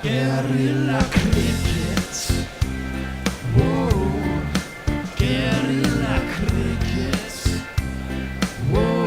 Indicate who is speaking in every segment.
Speaker 1: Guerrilla cricket. Whoa. Guerrilla cricket. Whoa.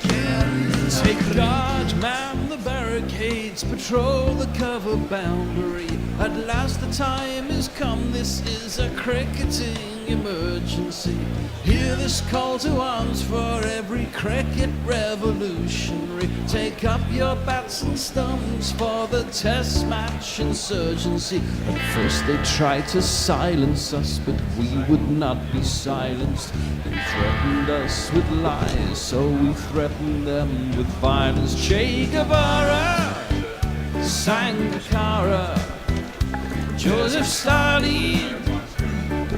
Speaker 1: Guerrilla. Take guard, man the barricades, patrol the cover boundary. At last the time has come, this is a cricketing emergency. Hear this call to arms for every cricket revolutionary. Take up your bats and stumps for the test match insurgency. At first they tried to silence us, but we would not be silenced. They threatened us with lies, so we threatened them with violence. Che Guevara, Sangakkara, Joseph Stalin,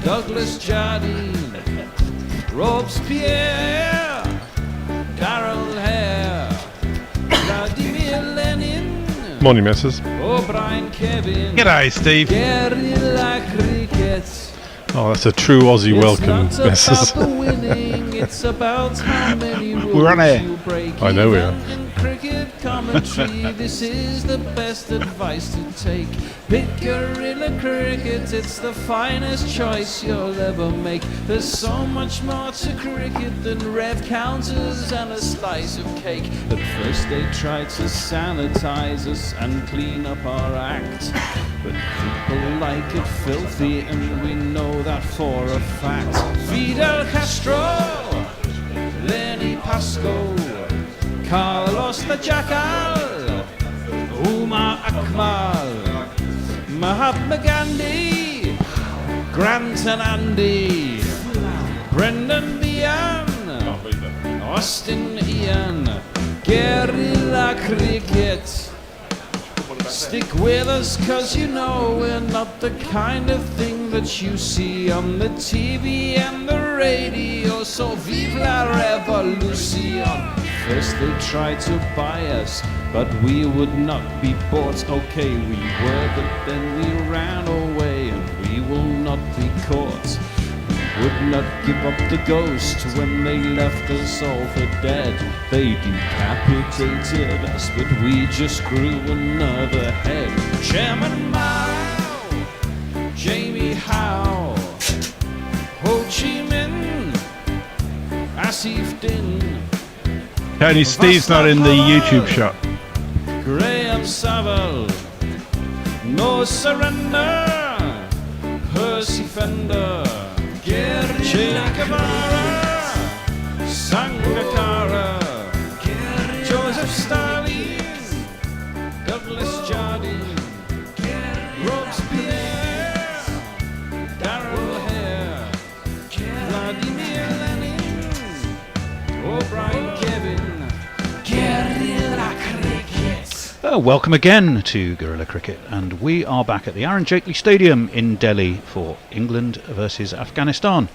Speaker 1: Douglas Jardine, Robespierre, Darrell Hare, Vladimir Lenin.
Speaker 2: Morning, missus.
Speaker 1: O'Brien Kevin.
Speaker 3: G'day, Steve.
Speaker 1: Guerrilla cricket.
Speaker 2: Oh, that's a true Aussie welcome,
Speaker 1: It's
Speaker 2: missus.
Speaker 1: not about the winning, it's about how many rules
Speaker 3: We're on air.
Speaker 1: you break.
Speaker 2: I know we are.
Speaker 1: Even in cricket commentary, this is the best advice to take. Pick guerrilla cricket, it's the finest choice you'll ever make. There's so much more to cricket than rev counters and a slice of cake. At first they tried to sanitize us and clean up our act, but people like it filthy, and we know that for a fact. Fidel Castro, Lenny Pascoe, Carlos the Jackal, Umar Akmal, Mahatma Gandhi, Grant and Andy, Brendan Behan, Austin Ian. Guerrilla cricket. Stick with us, cause you know we're not the kind of thing that you see on the TV and the radio. So vive la revolution. First they tried to buy us, but we would not be bought. Okay, we were, but then we ran away, and we will not be caught. We would not give up the ghost when they left us all for dead. They decapitated us, but we just grew another head. Chairman Mao, Jamie Howe, Ho Chi Minh, Asif Din,
Speaker 3: Tony, Steve's not in the YouTube shot.
Speaker 1: Graham Saville, No Surrender, Percy Fender, Che Guevara, Sangakkara, Joseph Stalin, Douglas Jardine, Robespierre, Darrell Hare, Vladimir Lenin, O'Brien Kevin. Guerrilla cricket.
Speaker 4: Welcome again to Guerrilla Cricket, and we are back at the Aaron Jaitley Stadium in Delhi for England versus Afghanistan.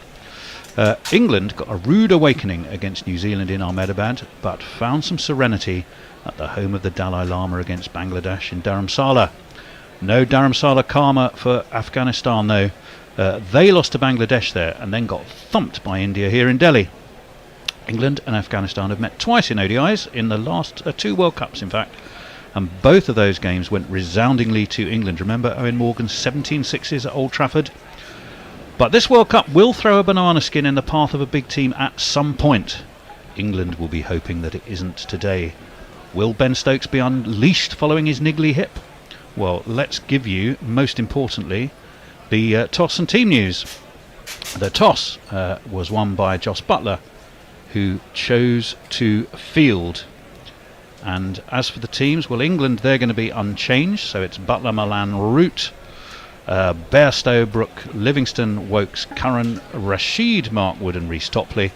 Speaker 4: England got a rude awakening against New Zealand in Ahmedabad, but found some serenity at the home of the Dalai Lama against Bangladesh in Dharamsala. No Dharamsala karma for Afghanistan though. They lost to Bangladesh there and then got thumped by India here in Delhi. England and Afghanistan have met twice in ODIs, in the last 2 World Cups in fact, and both of those games went resoundingly to England. Remember Owen Morgan's 17 sixes at Old Trafford? But this World Cup will throw a banana skin in the path of a big team at some point. England will be hoping that it isn't today. Will Ben Stokes be unleashed following his niggly hip? Well, let's give you, most importantly, the toss and team news. The toss was won by Jos Buttler, who chose to field. And as for the teams, well, England, they're going to be unchanged, so it's Butler, Malan, Root, Bairstow, Brooke, Livingston, Wokes, Curran, Rashid, Mark Wood and Reece Topley.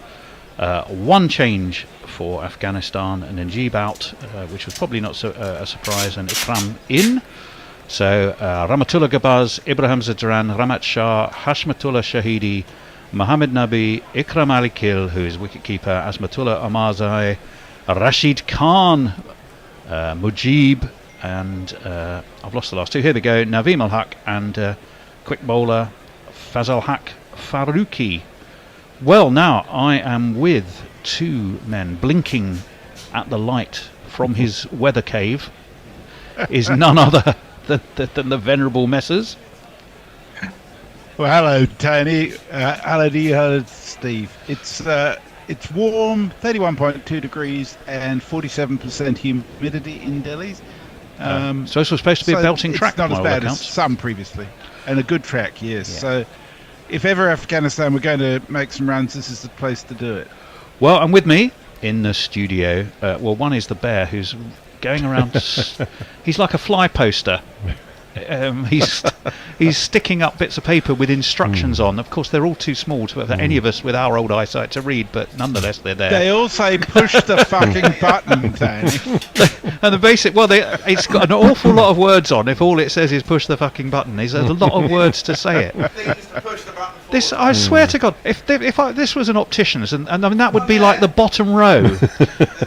Speaker 4: One change for Afghanistan, and Najib out, which was probably not so a surprise, and Ikram in. So Rahmatullah Gabaz, Ibrahim Zadran, Ramat Shah, Hashmatullah Shahidi, Mohammed Nabi, Ikram Ali Kil, who is wicketkeeper, Azmatullah Amarzai, Rashid Khan, Mujib, and I've lost the last two. Here we go. Naveem Al Haq and quick bowler Fazal Haq Faruqi. Well, now I am with two men blinking at the light from his weather cave. Is none other than the venerable Messrs.
Speaker 3: Well, hello, Tony. Hello to you, hello, Steve. It's warm, 31.2 degrees and 47% humidity in Delhi.
Speaker 4: So this was supposed to be a belting track,
Speaker 3: It's not
Speaker 4: by
Speaker 3: as
Speaker 4: all
Speaker 3: bad
Speaker 4: accounts.
Speaker 3: as some previously, and a good track, yes.
Speaker 4: Yeah.
Speaker 3: So if ever Afghanistan were going to make some runs, this is the place to do it.
Speaker 4: Well, and with me in the studio, one is the bear who's going around. He's like a fly poster. He's sticking up bits of paper with instructions on. Of course, they're all too small for any of us with our old eyesight to read, but nonetheless, they're there.
Speaker 3: They all say push the fucking button, Tony.
Speaker 4: And the basic, it's got an awful lot of words on. If all it says is push the fucking button, there's a lot of words to say it. This, I swear to God, if this was an optician's, and I mean that would be like the bottom row,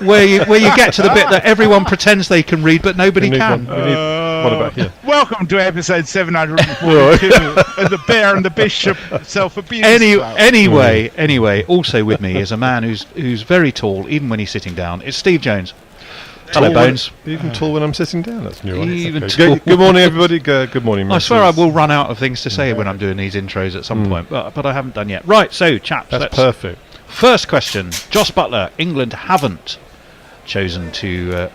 Speaker 4: where you get to the bit that everyone pretends they can read, but nobody can.
Speaker 2: What about here?
Speaker 3: Welcome to episode 742 of the Bear and the Bishop self-abuse.
Speaker 4: Anyway, also with me is a man who's very tall, even when he's sitting down. It's Steve Jones. Hello, Bones.
Speaker 2: Even tall when I'm sitting down. That's new.
Speaker 4: Even
Speaker 2: Okay.
Speaker 4: tall.
Speaker 2: Good morning, everybody. Good morning.
Speaker 4: I swear I will run out of things to say when I'm doing these intros at some point, but I haven't done yet. Right, so chaps,
Speaker 2: That's perfect.
Speaker 4: First question: Joss Buttler. England haven't chosen to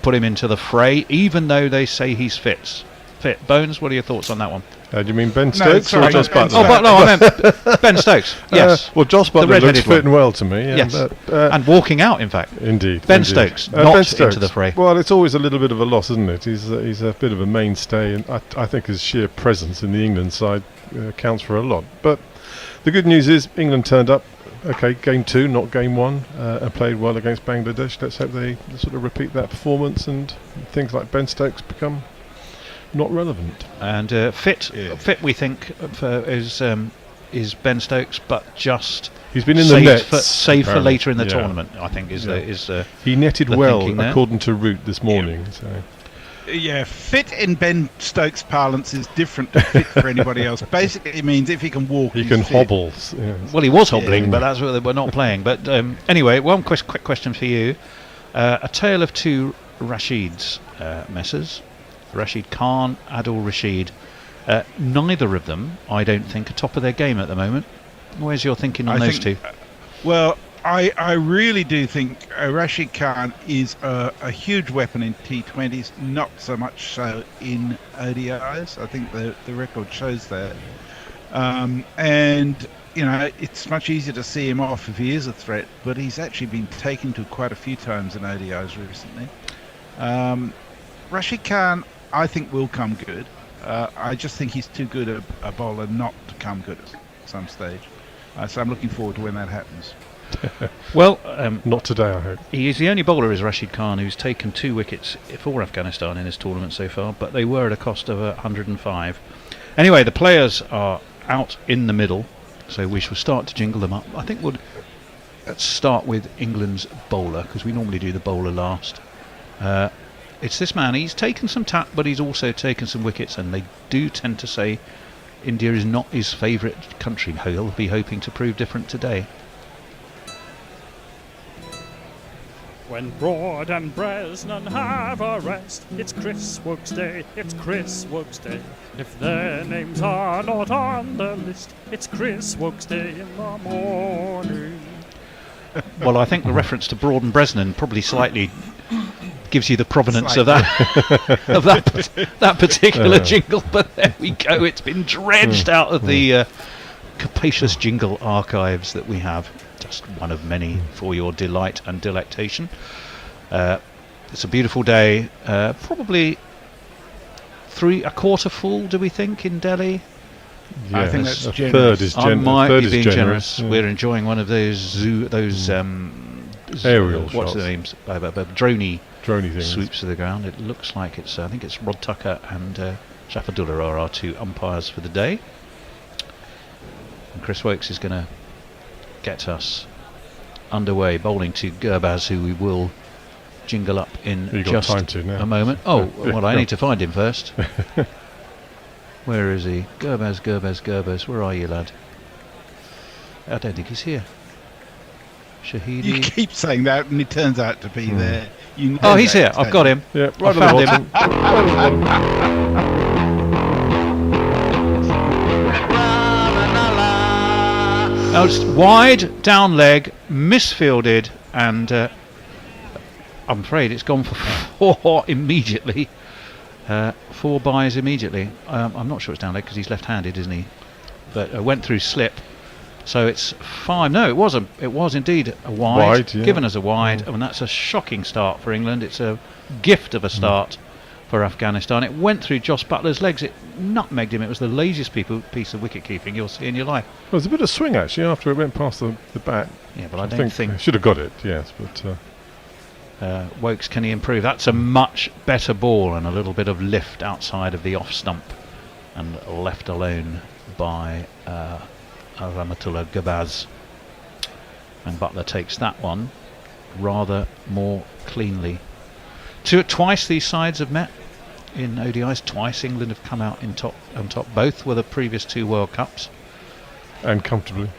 Speaker 4: put him into the fray, even though they say he's fit. Bones, what are your thoughts on that one?
Speaker 2: Do you mean Ben Stokes or Joss Buttler?
Speaker 4: Oh, but no, I meant Ben Stokes. Yes.
Speaker 2: Well, Joss Buttler looks
Speaker 4: red-headed
Speaker 2: fit and well to me. Yeah,
Speaker 4: Yes.
Speaker 2: but,
Speaker 4: And walking out, in fact.
Speaker 2: indeed.
Speaker 4: Ben
Speaker 2: indeed.
Speaker 4: Stokes,
Speaker 2: Ben
Speaker 4: not
Speaker 2: Stokes.
Speaker 4: into the fray.
Speaker 2: Well, it's always a little bit of a loss, isn't it? He's a bit of a mainstay, and I think his sheer presence in the England side counts for a lot. But the good news is England turned up. Okay, game 2, not game 1, and played well against Bangladesh. Let's hope they sort of repeat that performance and things like Ben Stokes become not relevant.
Speaker 4: And fit we think is Ben Stokes, but just
Speaker 2: He's been in the nets.
Speaker 4: Saved for
Speaker 2: apparently.
Speaker 4: later in the
Speaker 2: Yeah.
Speaker 4: tournament, I think is
Speaker 2: He netted
Speaker 4: the
Speaker 2: well
Speaker 4: thinking there.
Speaker 2: according to Root this morning. So.
Speaker 3: Yeah, fit in Ben Stokes' parlance is different to fit for anybody else. Basically, it means if he can walk,
Speaker 2: He
Speaker 3: he's
Speaker 2: can
Speaker 3: fit.
Speaker 2: hobble. Yeah.
Speaker 4: well, he was hobbling,
Speaker 2: Yeah.
Speaker 4: but that's what we're not playing. But anyway, one quick question for you: a tale of two Rashids, Messrs. Rashid Khan, Adil Rashid. Neither of them, I don't think, are top of their game at the moment. Where's your thinking on those two?
Speaker 3: Well, I really do think Rashid Khan is a huge weapon in T20s, not so much so in ODIs. I think the record shows that. And, you know, it's much easier to see him off if he is a threat, but he's actually been taken to quite a few times in ODIs recently. Rashid Khan, I think, will come good. I just think he's too good a bowler not to come good at some stage. So I'm looking forward to when that happens.
Speaker 4: Well,
Speaker 2: Not today, I hope.
Speaker 4: he is the only bowler, is Rashid Khan, who's taken 2 wickets for Afghanistan in this tournament so far, but they were at a cost of 105. Anyway, the players are out in the middle, so we shall start to jingle them up. I think let's start with England's bowler, because we normally do the bowler last. It's this man. He's taken some tap, but he's also taken some wickets, and they do tend to say India is not his favourite country. He'll be hoping to prove different today.
Speaker 5: When Broad and Bresnan have a rest, it's Chris Wookes Day, it's Chris Wookes Day. If their names are not on the list, it's Chris Wookes Day in the morning.
Speaker 4: Well, I think the reference to Broad and Bresnan probably slightly gives you the provenance of that that particular jingle. But there we go. It's been dredged out of the capacious jingle archives that we have. Just one of many for your delight and delectation. It's a beautiful day. Probably a quarter full, do we think, in Delhi?
Speaker 2: Yeah,
Speaker 3: I think that's
Speaker 2: a
Speaker 3: generous.
Speaker 2: third is
Speaker 4: I might
Speaker 2: third
Speaker 4: be
Speaker 2: is
Speaker 4: being generous.
Speaker 2: Yeah.
Speaker 4: We're enjoying one of those
Speaker 2: Aerial
Speaker 4: what's
Speaker 2: shots.
Speaker 4: the names? Droney
Speaker 2: Droney things.
Speaker 4: swoops to the ground. It looks like it's I think it's Rod Tucker and Shafadullah are our 2 umpires for the day. And Chris Woakes is going to get us underway, bowling to Gurbaz, who we will jingle up in
Speaker 2: You got
Speaker 4: just
Speaker 2: time to now.
Speaker 4: a moment. Oh, well, I
Speaker 2: Go.
Speaker 4: need to find him first. Where is he? Gurbaz, where are you, lad? I don't think he's here.
Speaker 3: You
Speaker 4: Shahidi.
Speaker 3: keep saying that, and it turns out to be there. You know
Speaker 4: Oh, he's
Speaker 3: that,
Speaker 4: here. I've got him.
Speaker 2: Yeah,
Speaker 4: I
Speaker 2: right at
Speaker 4: found
Speaker 2: the
Speaker 4: him.
Speaker 2: bottom. Right at the bottom.
Speaker 4: Oh, it's wide, down leg, misfielded, and I'm afraid it's gone for 4 immediately. 4 byes immediately. I'm not sure it's down leg because he's left-handed, isn't he? But went through slip. So it's 5. No, it wasn't. It was indeed a wide,
Speaker 2: Yeah.
Speaker 4: given as a wide. And that's a shocking start for England. It's a gift of a start for Afghanistan. It went through Joss Butler's legs. It nutmegged him. It was the laziest piece of wicket keeping you'll see in your life.
Speaker 2: Well, there's a bit of swing actually after it went past the bat.
Speaker 4: Yeah, but I don't think
Speaker 2: should have got it. Yes, but
Speaker 4: Wokes, can he improve? That's a much better ball and a little bit of lift outside of the off stump and left alone by Rahmatullah Gabaz. And Butler takes that one rather more cleanly. Twice these sides have met in ODIs. Twice England have come out on top. Both were the previous 2 World Cups.
Speaker 2: and comfortably.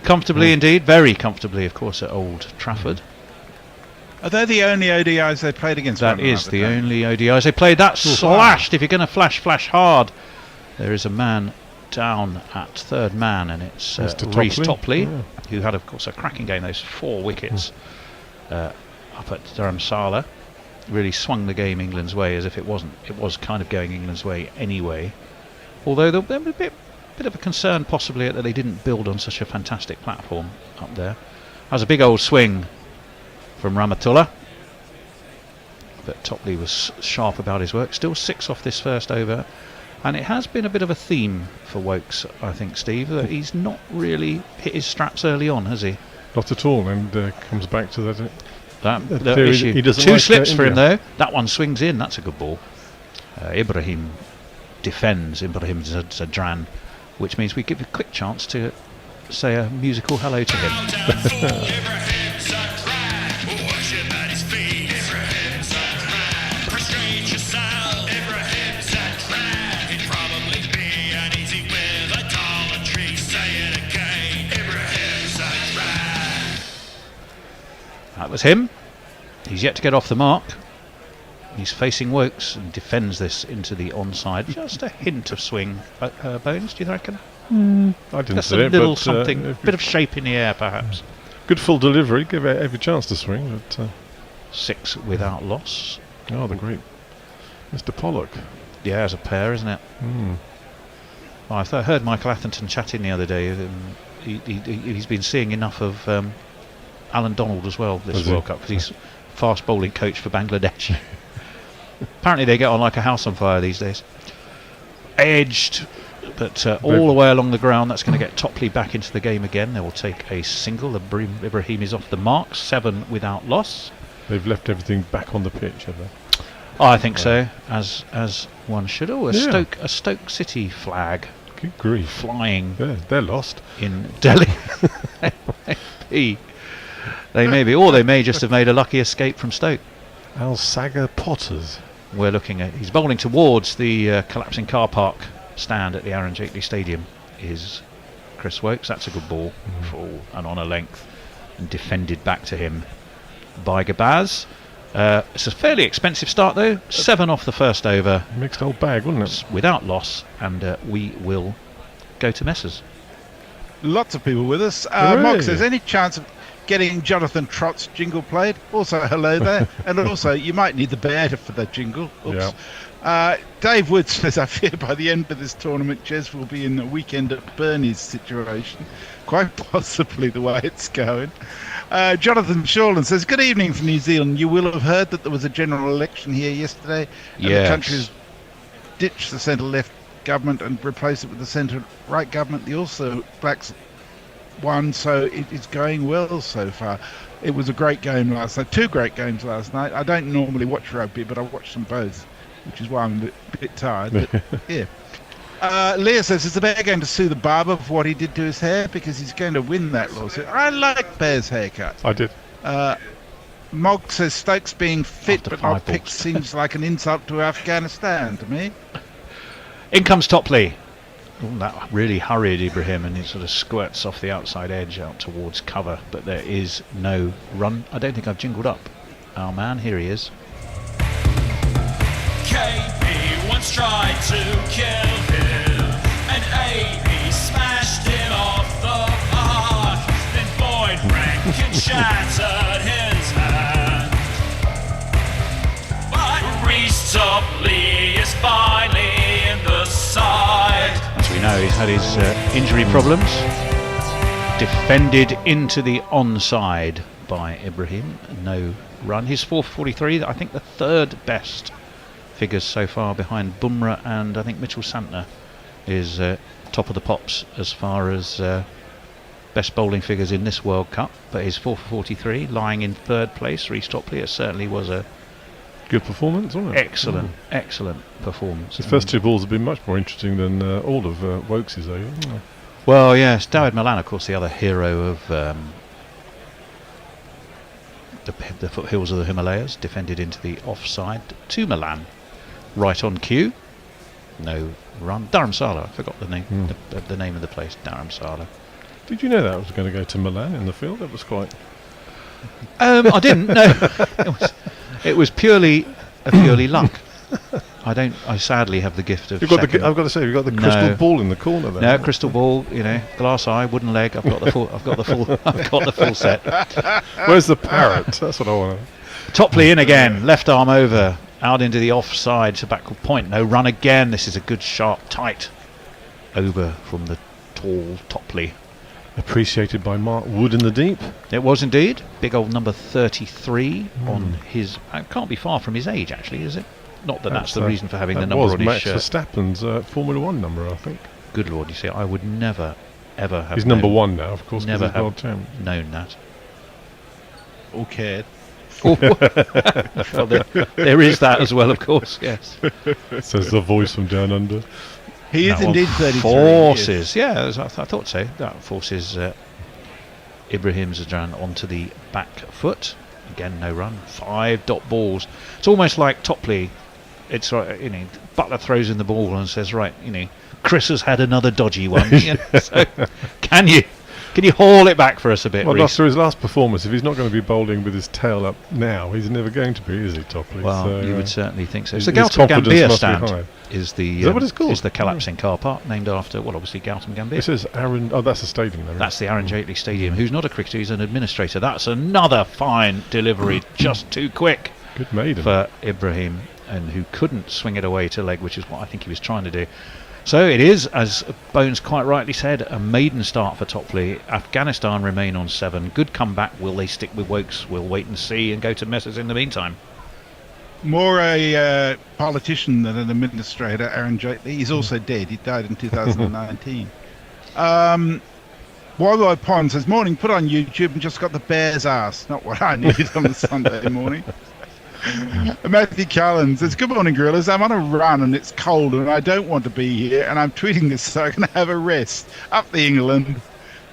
Speaker 4: Comfortably indeed, very comfortably, of course, at Old Trafford.
Speaker 3: Are they the only ODIs they played against?
Speaker 4: That
Speaker 3: one
Speaker 4: is
Speaker 3: another,
Speaker 4: the
Speaker 3: don't
Speaker 4: only ODIs they played. That slashed. If you're going to flash hard, there is a man down at 3rd man, and it's Rhys Topley, who had, of course, a cracking game. Those 4 wickets up at Dharamsala really swung the game England's way, as if it wasn't. It was kind of going England's way anyway. Although there was a bit of a concern possibly that they didn't build on such a fantastic platform up there. That was a big old swing from Rahmatullah, but Topley was sharp about his work. Still 6 off this first over, and it has been a bit of a theme for Wokes, I think, Steve, that he's not really hit his straps early on, has he?
Speaker 2: Not at all, and comes back to that.
Speaker 4: That issue.
Speaker 2: he doesn't
Speaker 4: 2
Speaker 2: like,
Speaker 4: slips for him
Speaker 2: India.
Speaker 4: though. That one swings in. That's a good ball. Ibrahim defends. Ibrahim Zadran, which means we give a quick chance to say a musical hello to him. That was him. He's yet to get off the mark. He's facing Wokes and defends this into the onside. Just a hint of swing. Bones, do you reckon?
Speaker 2: I didn't
Speaker 4: Just
Speaker 2: see
Speaker 4: a
Speaker 2: it,
Speaker 4: little
Speaker 2: but
Speaker 4: something, bit of shape in the air, perhaps.
Speaker 2: good full delivery. Give it every chance to swing. But
Speaker 4: 6 without loss.
Speaker 2: the great Mr. Pollock.
Speaker 4: Yeah, as a pair, isn't it? I heard Michael Atherton chatting the other day. He's been seeing enough of Alan Donald as well this
Speaker 2: Has he?
Speaker 4: World Cup, because he's fast bowling coach for Bangladesh. Apparently they get on like a house on fire these days. Edged, but all the way along the ground. That's going to get Topley back into the game again. They will take a single. Ibrahim is off the mark. 7 without loss.
Speaker 2: They've left everything back on the pitch, have they?
Speaker 4: I think so, as one should. Oh,
Speaker 2: Yeah.
Speaker 4: a Stoke City flag
Speaker 2: Good grief.
Speaker 4: flying
Speaker 2: They're lost.
Speaker 4: in Delhi. They may be, or they may just have made a lucky escape from Stoke.
Speaker 2: Al Saga Potters.
Speaker 4: We're looking at, he's bowling towards the collapsing car park stand at the Aaron Jakely Stadium, is Chris Wokes. That's a good ball, full and on a length, and defended back to him by Gabaz. It's a fairly expensive start though. 7 off the first over.
Speaker 2: Mixed old bag, wasn't it?
Speaker 4: Without loss, and we will go to Messers.
Speaker 3: Lots of people with us.
Speaker 2: Hooray.
Speaker 3: Mox, there's any chance of getting Jonathan Trott's jingle played? Also, hello there. And also, you might need the bear for that jingle. Oops. Dave Wood says, I fear by the end of this tournament, Jez will be in a weekend at Bernie's situation. Quite possibly the way it's going. Jonathan Shawland says, good evening from New Zealand. You will have heard that there was a general election here yesterday. And the country has ditched the centre-left government and replaced it with the centre-right government. The also Blacks won, so it is going well so far. It was a great game last night. 2 great games last night. I don't normally watch rugby, but I watched them both, which is why I'm a bit tired. But yeah. Leah says it's a bear going to sue the barber for what he did to his hair because he's going to win that lawsuit. I like Bear's haircut.
Speaker 2: I did.
Speaker 3: Mog says Stokes being fit
Speaker 4: After
Speaker 3: but
Speaker 4: 5
Speaker 3: not picked
Speaker 4: balls.
Speaker 3: seems like an insult to Afghanistan to me.
Speaker 4: In comes Topley. Oh, that really hurried Ibrahim, and he sort of squirts off the outside edge out towards cover, but there is no run. I don't think I've jingled up our man. Here he is.
Speaker 1: KB once tried to kill him, and AB smashed him off the park. Then Boyd Rankin shattered his hand. But Reece Topley is finally in the side.
Speaker 4: As we know, he's had his injury problems. Defended into the onside by Ibrahim. No run. His 443, I think the third best figures so far behind Bumrah, and I think Mitchell Santner is top of the pops as far as best bowling figures in this World Cup. But his 443 lying in third place. Reece Topley, it certainly was a
Speaker 2: Good performance, wasn't it?
Speaker 4: excellent, excellent performance.
Speaker 2: His first two balls have been much more interesting than all of Wokes' though. haven't they?
Speaker 4: Well, yes, Dawid Malan, of course, the other hero of the foothills of the Himalayas, defended into the offside to Malan, right on cue. No run. Dharamsala, I forgot the name, the name of the place. Dharamsala.
Speaker 2: Did you know that was going to go to Milan in the field? That was quite.
Speaker 4: I didn't. No, it was purely luck. I sadly have the gift of.
Speaker 2: You've got
Speaker 4: second.
Speaker 2: I've got to say, you've got the crystal ball in the corner there.
Speaker 4: No, crystal ball, glass eye, wooden leg. I've got the full. I've got the full set.
Speaker 2: Where's the parrot? That's what I want.
Speaker 4: Topley in again, left arm over, out into the offside to backward point. No run again. This is a good, sharp, tight over from the tall Topley.
Speaker 2: Appreciated by Mark Wood in the deep.
Speaker 4: It was indeed. Big old number 33 on his. It can't be far from his age, actually, is it? Not that that's the reason for having the number on his
Speaker 2: Max
Speaker 4: shirt.
Speaker 2: Verstappen's Formula 1 number, I think.
Speaker 4: Good Lord, you see, I would never, ever have
Speaker 2: He's number one now, of course, because
Speaker 4: never
Speaker 2: he's
Speaker 4: have
Speaker 2: world champ.
Speaker 4: known that.
Speaker 3: Okay.
Speaker 4: Well, there is that as well, of course, yes.
Speaker 2: Says the voice from down under.
Speaker 3: He is
Speaker 4: That one
Speaker 3: indeed 33.
Speaker 4: forces, yeah, I thought so. That forces Ibrahim Zadran onto the back foot. Again, no run. 5 dot balls. It's almost like Topley. It's right, Butler throws in the ball and says, right, Chris has had another dodgy one. So can you haul it back for us a bit,
Speaker 2: Well,
Speaker 4: Reece?
Speaker 2: after his last performance, if he's not going to be bowling with his tail up now, he's never going to be, is he, Topley?
Speaker 4: Well,
Speaker 2: so,
Speaker 4: you would certainly think so.
Speaker 2: his
Speaker 4: So Gautam
Speaker 2: confidence
Speaker 4: Gambhir
Speaker 2: must be
Speaker 4: stand
Speaker 2: high.
Speaker 4: is the
Speaker 2: Is that what it's called?
Speaker 4: is the collapsing car park named after, well, obviously Gautam Gambhir.
Speaker 2: It says Aaron. Oh, that's a stadium, though.
Speaker 4: That's the Aaron Jaitley Stadium. Who's not a cricketer, he's an administrator. That's another fine delivery, just too quick
Speaker 2: Good maiden.
Speaker 4: for Ibrahim, and who couldn't swing it away to leg, which is what I think he was trying to do. So it is, as Bones quite rightly said, a maiden start for Topley. Afghanistan remain on 7. Good comeback. Will they stick with Wokes? We'll wait and see and go to Messers in the meantime.
Speaker 3: More a politician than an administrator, Aaron Jaitley. He's also dead. He died in 2019. Wildlife Pond says, morning, put on YouTube and just got the bear's ass. Not what I needed on a Sunday morning. Matthew Callan says, good morning, gorillas. I'm on a run and it's cold and I don't want to be here and I'm tweeting this so I can have a rest. Up the England.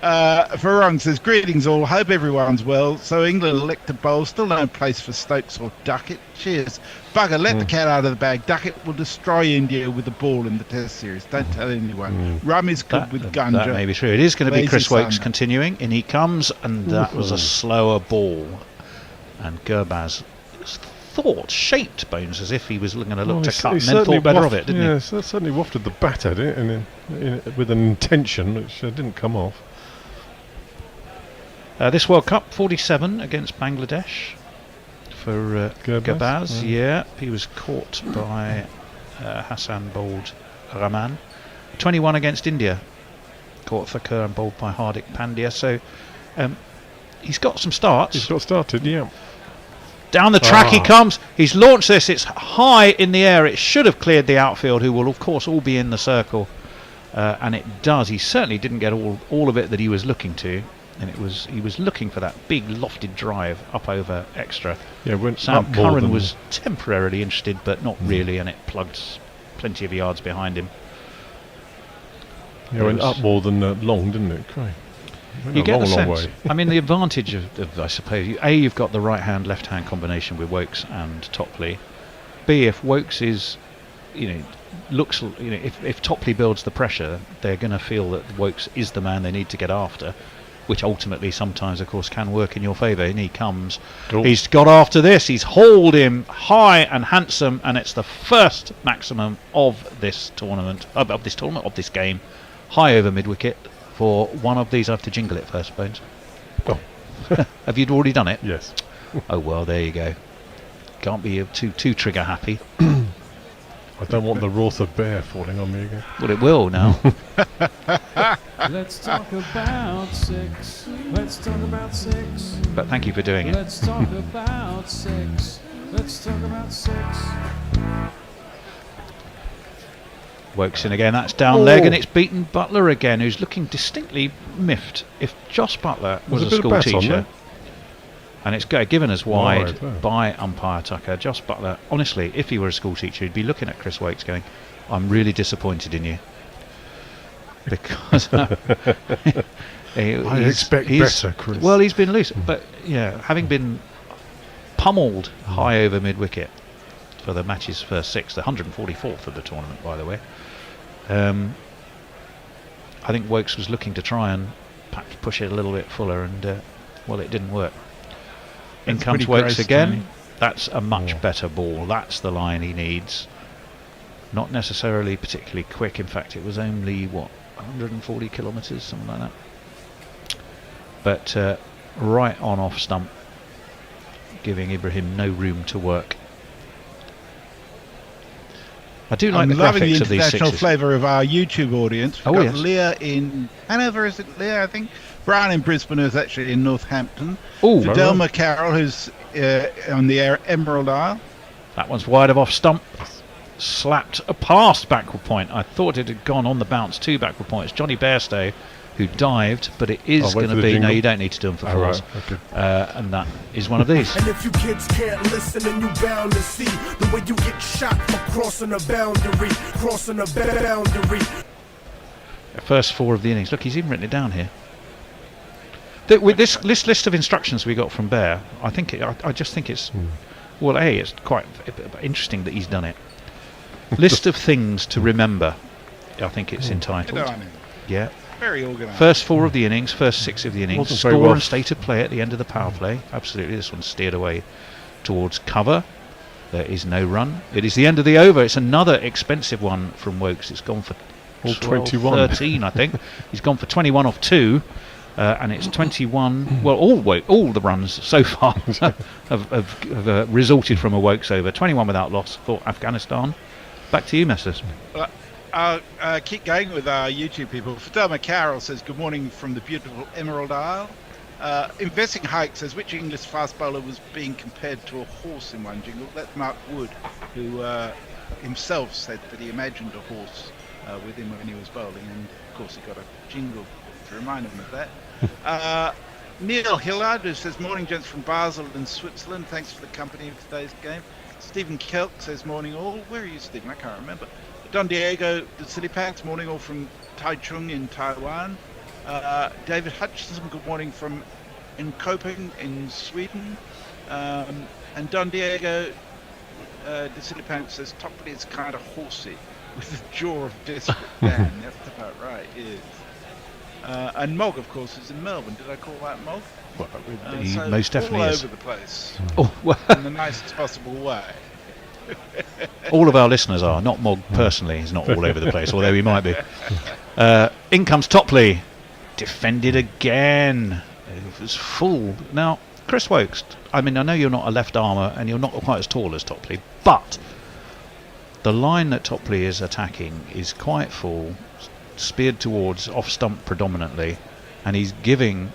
Speaker 3: Farong says, greetings all. Hope everyone's well. So England elect to bowl. Still no place for Stokes or Duckett. Cheers. Bugger, let the cat out of the bag. Duckett will destroy India with the ball in the Test series. Don't tell anyone. Rum is good with Gunja.
Speaker 4: That may be true. It is going to be
Speaker 3: Lazy
Speaker 4: Chris
Speaker 3: son.
Speaker 4: Wokes continuing. In he comes, and that was a slower ball. And Gurbaz shaped Bones as if he was going to look to cut, and then thought better of it, didn't he?
Speaker 2: Yes, that certainly wafted the bat at it, and with an intention which didn't come off.
Speaker 4: This World Cup, 47 against Bangladesh for Gurbaz. Yeah, he was caught by Hassan bowled Rahman. 21 against India, caught Thakur and bowled by Hardik Pandya. So he's got some starts.
Speaker 2: He's got started, yeah.
Speaker 4: Down the track he comes. He's launched this. It's high in the air. It should have cleared the outfield, who will of course all be in the circle, and it does. He certainly didn't get all of it that he was looking to, and he was looking for that big lofted drive up over extra.
Speaker 2: Yeah, went
Speaker 4: Sam
Speaker 2: up more
Speaker 4: Curran
Speaker 2: than-
Speaker 4: was temporarily interested, but not really, and it plugged plenty of yards behind him.
Speaker 2: Yeah, went
Speaker 4: was-
Speaker 2: up more than long, didn't it? Cray. Went
Speaker 4: You
Speaker 2: a
Speaker 4: get the
Speaker 2: long, long
Speaker 4: sense.
Speaker 2: way.
Speaker 4: I mean, the advantage of I suppose, you've got the right hand, left hand combination with Wokes and Topley. B, if Wokes is, looks, if Topley builds the pressure, they're going to feel that Wokes is the man they need to get after. which ultimately sometimes, of course, can work in your favour. And he comes.
Speaker 2: Oh.
Speaker 4: He's got after this. He's hauled him high and handsome, and it's the first maximum of this tournament, of this game, high over mid-wicket for one of these. I have to jingle it first, Bones.
Speaker 2: Oh.
Speaker 4: Have you already done it?
Speaker 2: Yes.
Speaker 4: Oh well, there you go. Can't be too trigger happy.
Speaker 2: I don't want the Rother bear falling on me again.
Speaker 4: Well, it will now.
Speaker 1: Let's talk about six. Let's talk about six.
Speaker 4: But thank you for doing it.
Speaker 1: Let's talk about six. Let's talk about six.
Speaker 4: Wokes in again. That's down leg, and it's beaten Butler again, who's looking distinctly miffed. If Josh Butler was a
Speaker 2: There's a bit of
Speaker 4: school
Speaker 2: bat on
Speaker 4: teacher,
Speaker 2: there.
Speaker 4: and it's given as wide
Speaker 2: Wide, yeah.
Speaker 4: by umpire Tucker, Josh Butler, honestly, if he were a school teacher, he'd be looking at Chris Wokes going, I'm really disappointed in you. Because
Speaker 2: I expect better, Chris.
Speaker 4: Well, he's been loose, but yeah, having been pummeled high over mid-wicket for the match's first six, the 144th of the tournament, by the way. I think Wokes was looking to try and perhaps push it a little bit fuller, and well, it didn't work. In
Speaker 3: That's
Speaker 4: comes
Speaker 3: pretty
Speaker 4: Wokes
Speaker 3: gross,
Speaker 4: again.
Speaker 3: Tony.
Speaker 4: That's a much better ball. That's the line he needs. Not necessarily particularly quick. In fact, it was only 140 kilometres, something like that. But right on off stump, giving Ibrahim no room to work. I do like
Speaker 3: I'm
Speaker 4: the
Speaker 3: loving the
Speaker 4: graphics of these
Speaker 3: international
Speaker 4: sixes.
Speaker 3: flavour of our YouTube audience. We've
Speaker 4: Oh,
Speaker 3: got
Speaker 4: yes.
Speaker 3: Leah in Hanover, is it Leah, I think? Brian in Brisbane, who's actually in Northampton.
Speaker 4: Oh,
Speaker 3: Fidelma Carroll, who's on the Emerald Isle.
Speaker 4: that one's wide of off stump. Slapped past backward point. I thought it had gone on the bounce to backward point. It's Johnny Bairstow who dived, but it is
Speaker 2: I'll wait
Speaker 4: going
Speaker 2: for
Speaker 4: to
Speaker 2: the
Speaker 4: be. No,
Speaker 2: jingle.
Speaker 4: you don't need to do them for
Speaker 2: Oh,
Speaker 4: fours.
Speaker 2: right, okay.
Speaker 4: And that is one of these.
Speaker 6: And if you kids can't listen, then you bound to see the way you get shot for crossing a boundary, crossing a boundary.
Speaker 4: First four of the innings. Look, he's even written it down here. With this list of instructions we got from Bear, I think I just think it's well, it's quite interesting that he's done it. List of things to remember. I think it's
Speaker 3: Good
Speaker 4: entitled.
Speaker 3: on him.
Speaker 4: Yeah.
Speaker 3: Very organised.
Speaker 4: First four of the innings, first six of the innings.
Speaker 2: Wasn't very
Speaker 4: Score
Speaker 2: well
Speaker 4: and state of play at the end of the power play. Absolutely, this one steered away towards cover. There is no run. It is the end of the over. It's another expensive one from Wokes. It's gone for
Speaker 2: All
Speaker 4: 12,
Speaker 2: 21.
Speaker 4: 13, I think. He's gone for 21 off 2. And it's 21. Well, all the runs so far have resulted from a Wokes over. 21 without loss for Afghanistan. Back to you, Messrs.
Speaker 3: I'll keep going with our YouTube people. Fidelma Carroll says, good morning from the beautiful Emerald Isle. Investing Hike says, which English fast bowler was being compared to a horse in one jingle? That's Mark Wood, who himself said that he imagined a horse with him when he was bowling, and of course he got a jingle to remind him of that. Neil Hillard, who says, morning gents from Basel in Switzerland, thanks for the company of today's game. Stephen Kelk says, morning all. Where are you, Stephen? I can't remember. Don Diego, the Silly Pants, morning all from Taichung in Taiwan. David Hutchinson, good morning from Enkoping in Sweden. And Don Diego, the Silly Pants says, Topley is kind of horsey with the jaw of desperate Dan. That's about right, yes. And Mog, of course, is in Melbourne. Did I call that Mog?
Speaker 4: Well, he
Speaker 3: So
Speaker 4: most definitely
Speaker 3: all
Speaker 4: is.
Speaker 3: over the place
Speaker 4: Oh, well,
Speaker 3: in the nicest possible way.
Speaker 4: all of our listeners are. Not Mog personally. He's not all over the place, although he might be. In comes Topley. Defended again. It was full. Now, Chris Wokes, I mean, I know you're not a left armour and you're not quite as tall as Topley, but the line that Topley is attacking is quite full, speared towards off stump predominantly, and he's giving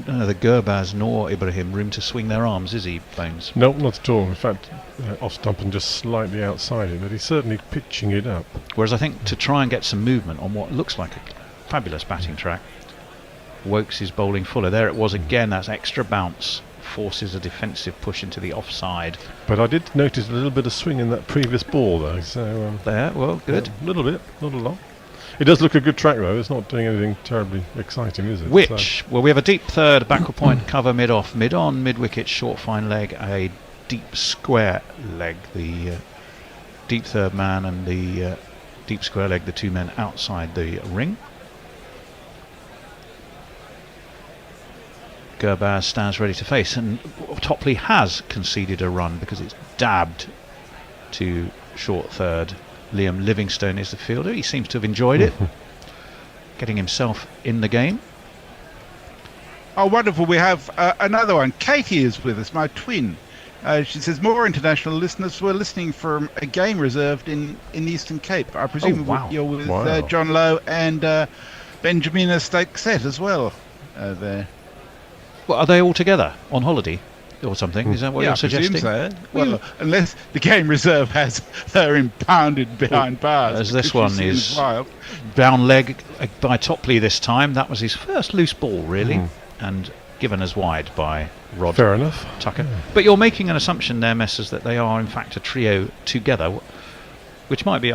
Speaker 4: neither Gurbaz nor Ibrahim room to swing their arms, is he, Bones?
Speaker 2: No, not at all. In fact, off stump and just slightly outside it, but he's certainly pitching it up.
Speaker 4: Whereas I think to try and get some movement on what looks like a fabulous batting track, Wokes is bowling fuller. There it was again, that's extra bounce, forces a defensive push into the offside.
Speaker 2: But I did notice a little bit of swing in that previous ball, though. So
Speaker 4: There, well, good.
Speaker 2: A little bit, not a lot. It does look a good track, though. It's not doing anything terribly exciting, is it?
Speaker 4: Which, well, we have a deep third, backward point, cover mid-off, mid-on, mid-wicket, short fine leg, a deep square leg. The deep third man and the deep square leg, the two men outside the ring. Gurbaz stands ready to face, and Topley has conceded a run because it's dabbed to short third. Liam Livingstone is the fielder. He seems to have enjoyed it, getting himself in the game.
Speaker 3: Oh, wonderful. We have another one. Katie is with us, my twin. She says, more international listeners were listening from a game reserved in the Eastern Cape. I presume you're with John Lowe and Benjamina Stokesett as well there.
Speaker 4: Well, are they all together on holiday or something? Is that what you're suggesting?
Speaker 3: So. Well, unless the game reserve has her impounded behind bars.
Speaker 4: As this one is down leg by Topley this time. That was his first loose ball, really, and given as wide by Rod.
Speaker 2: Fair enough.
Speaker 4: Tucker. But you're making an assumption there, Messrs, that they are in fact a trio together, which might be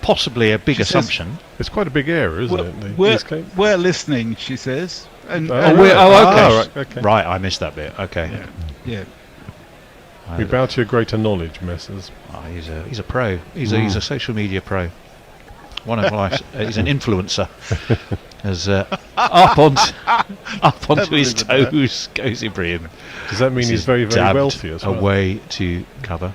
Speaker 4: possibly a big assumption.
Speaker 2: It's quite a big area, isn't it?
Speaker 3: We're listening, she says. And,
Speaker 4: okay. Right, I missed that bit. Okay.
Speaker 3: Yeah.
Speaker 2: We bow to your greater knowledge, Messrs.
Speaker 4: He's a pro. He's a social media pro. One of life's. He's an influencer. As up onto his toes goes Ibrahim.
Speaker 2: Does that mean he's very, very wealthy as well?
Speaker 4: Away to cover.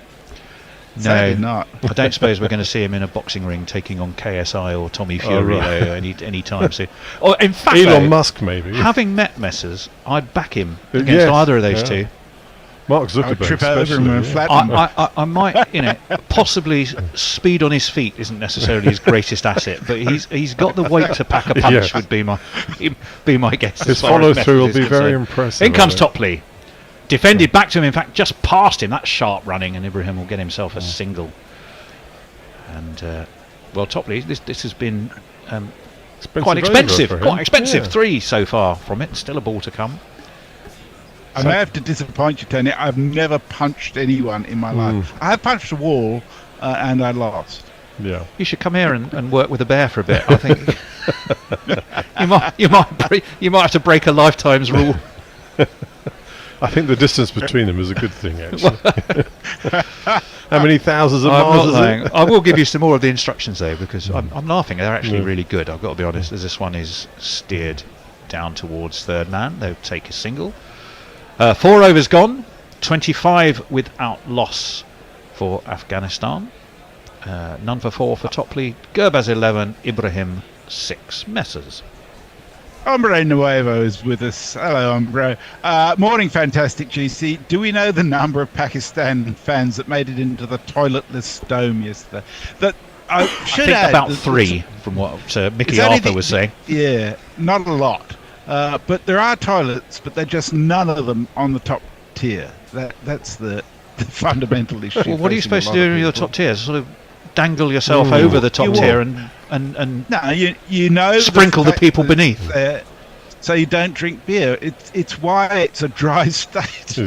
Speaker 3: No, not.
Speaker 4: I don't suppose we're going to see him in a boxing ring taking on KSI or Tommy Fury any time soon. Or in fact,
Speaker 2: Elon Musk maybe.
Speaker 4: Having met Messrs, I'd back him against either of those two.
Speaker 2: Mark Zuckerberg.
Speaker 3: Trip over him and flatten him.
Speaker 4: I might, possibly speed on his feet isn't necessarily his greatest asset, but he's got the weight to pack a punch. Would be my guess.
Speaker 2: His follow through will be very impressive.
Speaker 4: In comes Topley. Defended back to him, in fact, just past him. That's sharp running, and Ibrahim will get himself a single. And, Topley, this has been quite expensive. Quite expensive. 3 so far from it. Still a ball to come.
Speaker 3: I may have to disappoint you, Tony. I've never punched anyone in my life. I have punched a wall, and I lost.
Speaker 2: Yeah.
Speaker 4: You should come here and work with a bear for a bit. I think you might have to break a lifetime's rule.
Speaker 2: I think the distance between them is a good thing, actually. How many thousands of miles is it?
Speaker 4: I will give you some more of the instructions, though, because I'm laughing. They're actually really good. I've got to be honest, as this one is steered down towards third man. They'll take a single. 4 overs gone. 25 without loss for Afghanistan. None for 4 for Topley. Gurbaz 11, Ibrahim 6. Messrs.
Speaker 3: Hombre Nuevo is with us. Hello, Hombre. Morning, fantastic GC. Do we know the number of Pakistan fans that made it into the toiletless dome yesterday? I think
Speaker 4: about 3, from what Mickey Arthur was saying.
Speaker 3: Yeah, not a lot. But there are toilets, but they're just none of them on the top tier. That's the fundamental issue.
Speaker 4: Well, what are you supposed to do in your top tier? Sort of dangle yourself over the top tier and
Speaker 3: no, you know,
Speaker 4: sprinkle the people beneath.
Speaker 3: So you don't drink beer. It's why it's a dry state.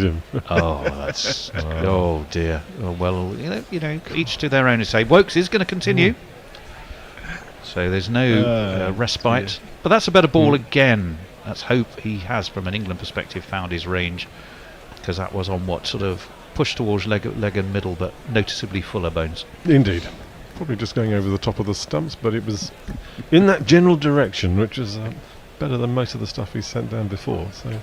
Speaker 4: Oh dear. Oh, well, you know, each to their own. To say Wokes is going to continue. So there's no respite. Dear. But that's a better ball again. Let's hope he has, from an England perspective, found his range, because that was on what sort of push towards leg and middle, but noticeably fuller bones.
Speaker 2: Indeed. Probably just going over the top of the stumps, but it was in that general direction, which is better than most of the stuff he's sent down before. So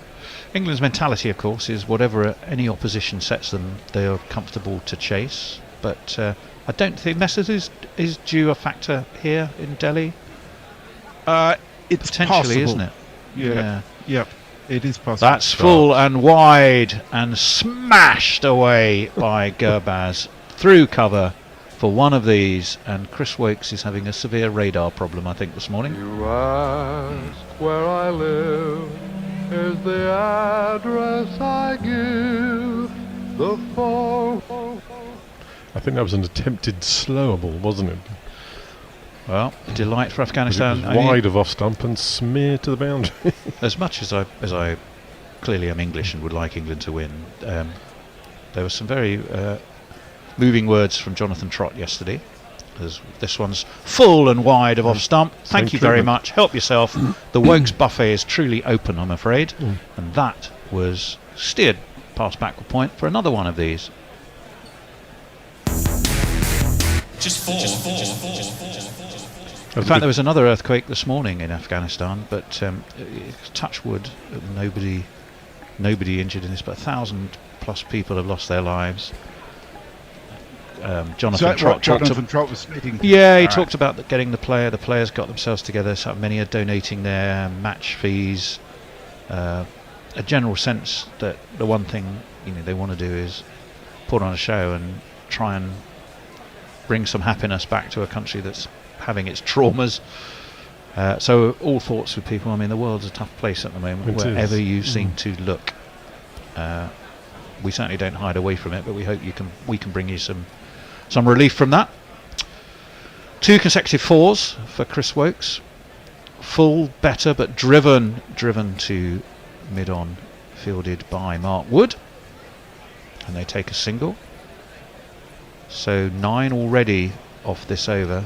Speaker 4: England's mentality, of course, is whatever any opposition sets them, they are comfortable to chase. But I don't think Messrs is due a factor here in Delhi.
Speaker 3: It's
Speaker 4: potentially
Speaker 3: possible.
Speaker 4: Isn't it? Yeah.
Speaker 3: Yep. It is possible.
Speaker 4: That's full and wide and smashed away by Gurbaz through cover for one of these, and Chris Wokes is having a severe radar problem, I think, this morning.
Speaker 7: You ask where I live, is the address I give, the phone.
Speaker 2: I think that was an attempted slower ball, wasn't it?
Speaker 4: Well, a delight for Afghanistan.
Speaker 2: It was wide of off stump and smeared to the boundary.
Speaker 4: As much as I clearly am English and would like England to win, there were some very moving words from Jonathan Trott yesterday. As this one's full and wide of off stump. Thank you very much. Help yourself. The Wokes buffet is truly open, I'm afraid. And that was steered past backward point for another one of these.
Speaker 1: Just four.
Speaker 4: In fact, there was another earthquake this morning in Afghanistan, but touch wood, nobody nobody injured in this, but 1,000 plus people have lost their lives. Jonathan
Speaker 3: Trott was speaking.
Speaker 4: Yeah, he talked about getting the players got themselves together, so many are donating their match fees, a general sense that the one thing they want to do is put on a show and try and bring some happiness back to a country that's having its traumas. So all thoughts with people. I mean, the world's a tough place at the moment, wherever you seem to look. We certainly don't hide away from it, but we hope we can bring you some relief from that. 2 consecutive 4s for Chris Woakes. Full, better, but driven to mid-on, fielded by Mark Wood. And they take a single. So 9 already off this over.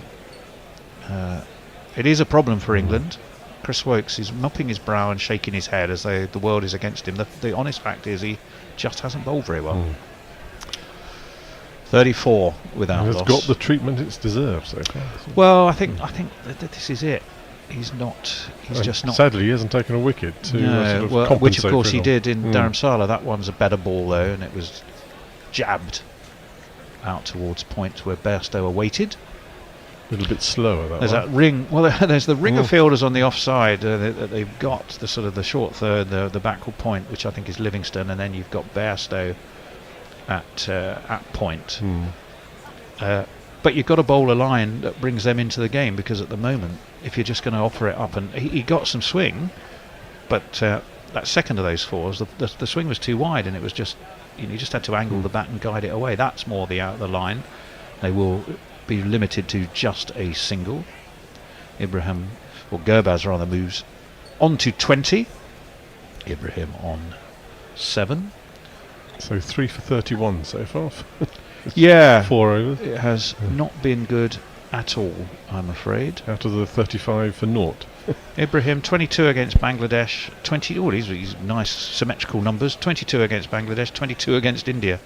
Speaker 4: It is a problem for England. Chris Woakes is mopping his brow and shaking his head as though the world is against him. The honest fact is he just hasn't bowled very well. 34 without loss.
Speaker 2: It's got the treatment it's deserved so far.
Speaker 4: Well, I think that this is it. He's just not.
Speaker 2: Sadly, he hasn't taken a wicket to sort of compensate
Speaker 4: which of course
Speaker 2: for
Speaker 4: he
Speaker 2: it.
Speaker 4: did in Dharamsala. That one's a better ball though, and it was jabbed out towards point where Bairstow awaited.
Speaker 2: A little bit slower.
Speaker 4: There's that ring. Well, there's the ring of fielders on the offside. They've got the sort of the short third, the backward point, which I think is Livingston, and then you've got Bairstow at point. But you've got to bowl a line that brings them into the game, because at the moment, if you're just going to offer it up, and he got some swing, but that second of those 4s, the swing was too wide, and it was just you just had to angle the bat and guide it away. That's more the out of the line. They will be limited to just a single. Ibrahim, or Gurbaz rather, moves on to 20. Ibrahim on 7.
Speaker 2: So 3 for 31 so far.
Speaker 4: Yeah,
Speaker 2: 4 overs.
Speaker 4: It has not been good at all, I'm afraid.
Speaker 2: Out of the 35 for naught.
Speaker 4: Ibrahim 22 against Bangladesh. 20. Oh, these nice symmetrical numbers. 22 against Bangladesh. 22 against India.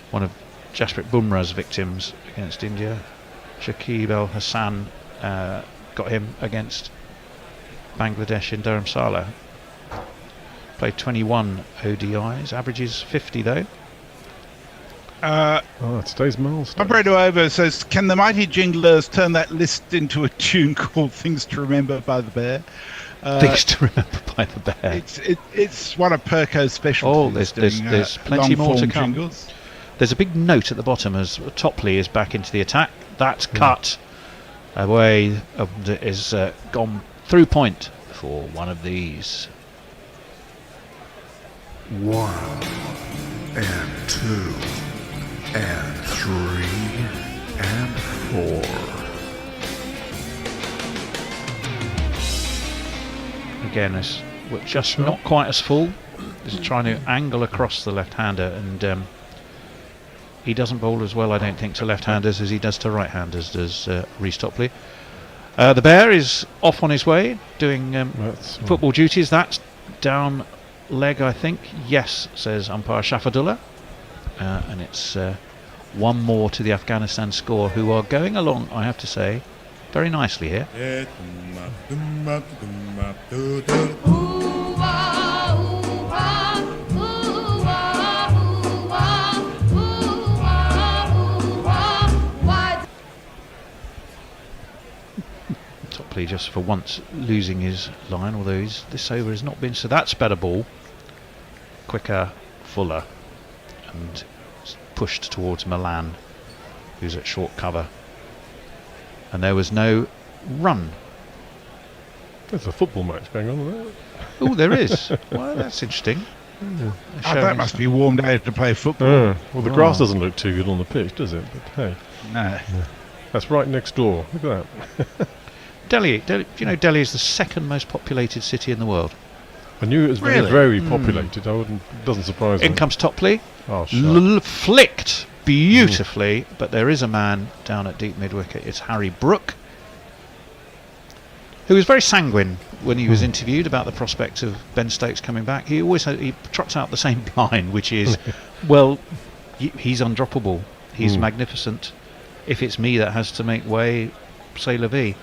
Speaker 4: One of Jasprit Bumrah's victims against India. Shakib Al Hassan got him against Bangladesh in Dharamsala. Played 21 ODIs, averages 50 though.
Speaker 2: Today's milestone.
Speaker 3: Umbrado Over says, can the mighty jinglers turn that list into a tune called Things to Remember by the Bear?
Speaker 4: Things to Remember by the Bear.
Speaker 3: It's one of Perco's specialties.
Speaker 4: There's plenty more to come.
Speaker 3: Jingles.
Speaker 4: There's a big note at the bottom as Topley is back into the attack. That's cut away, is gone through point for one of these.
Speaker 8: 1 and 2 and 3 and 4.
Speaker 4: Again, we're just not quite as full. Just trying to angle across the left-hander, and he doesn't bowl as well, I don't think, to left-handers as he does to right-handers, does Rhys Topley. The Bear is off on his way, doing football duties. That's down leg, I think. Yes, says umpire Shafadullah. And it's 1 more to the Afghanistan score, who are going along, I have to say, very nicely here. Topley just for once losing his line, although this over has not been, so that's better ball. Quicker, fuller, and pushed towards Milan, who's at short cover. And there was no run.
Speaker 2: There's a football match going on there.
Speaker 4: Oh, there is. Well, that's interesting.
Speaker 3: That must be warm day to play football.
Speaker 2: Well, the grass doesn't look too good on the pitch, does it? But hey,
Speaker 3: No.
Speaker 2: that's right next door. Look at that.
Speaker 4: Delhi, do you know Delhi is the 2nd most populated city in the world?
Speaker 2: I knew it was very,
Speaker 3: Really?
Speaker 2: very populated. It doesn't surprise me.
Speaker 4: In comes Topley,
Speaker 2: Oh, shut.
Speaker 4: flicked beautifully, but there is a man down at deep mid-wicket. It's Harry Brook, who was very sanguine when he was interviewed about the prospect of Ben Stokes coming back. He trots out the same line, which is, well, he's undroppable. He's magnificent. If it's me that has to make way, c'est la vie.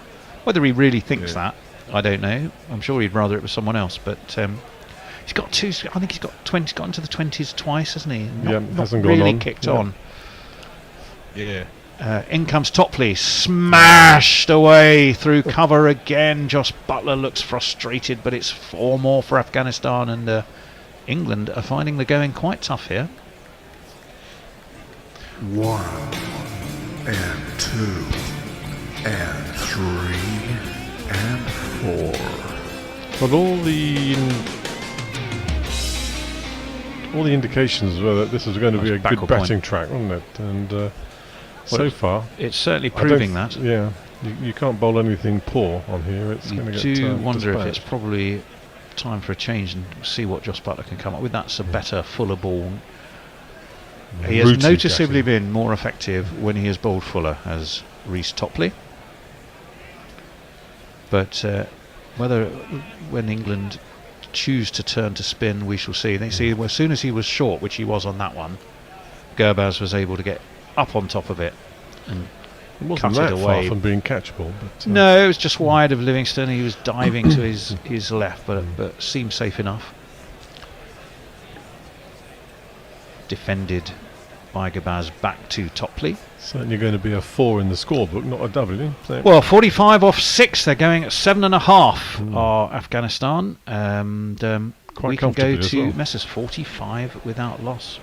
Speaker 4: Whether he really thinks that, I don't know. I'm sure he'd rather it was someone else. But He's got two. I think he's got 20. Got into the 20s twice, hasn't he?
Speaker 2: Yeah,
Speaker 4: Not
Speaker 2: hasn't gone
Speaker 4: really
Speaker 2: on.
Speaker 4: kicked
Speaker 2: Yeah.
Speaker 4: on.
Speaker 3: Yeah.
Speaker 4: In comes Topley, smashed away through cover again. Josh Butler looks frustrated, but it's 4 more for Afghanistan, and England are finding the going quite tough here.
Speaker 8: 1 and 2 and 3 and 4.
Speaker 2: But all the indications were that this was going to be a
Speaker 4: That's back
Speaker 2: good
Speaker 4: or
Speaker 2: batting track, wasn't it? And so far,
Speaker 4: It's certainly
Speaker 2: I don't
Speaker 4: proving that.
Speaker 2: Yeah, you can't bowl anything poor on here. It's
Speaker 4: You
Speaker 2: going to
Speaker 4: do
Speaker 2: get
Speaker 4: wonder if
Speaker 2: dispatched.
Speaker 4: it's probably time for a change and see what Josh Butler can come up with. That's a better, fuller ball. He has
Speaker 2: Rooty
Speaker 4: noticeably
Speaker 2: batting.
Speaker 4: been more effective when he has bowled fuller, as Reece Topley. But whether when England choose to turn to spin, we shall see. They see as soon as he was short, which he was on that one, Gurbaz was able to get up on top of it and
Speaker 2: It wasn't
Speaker 4: cut
Speaker 2: that
Speaker 4: it
Speaker 2: far
Speaker 4: away.
Speaker 2: from being catchable. But,
Speaker 4: No, it was just wide of Livingston. He was diving to his left, but seemed safe enough. Defended by Gurbaz back to Topley.
Speaker 2: certainly going to be a 4 in the scorebook, not a W. So
Speaker 4: Well, 45 off 6. They're going at 7.5. Are Afghanistan, and
Speaker 2: Quite
Speaker 4: we can go
Speaker 2: comfortably as
Speaker 4: to
Speaker 2: well.
Speaker 4: Messers 45 without loss.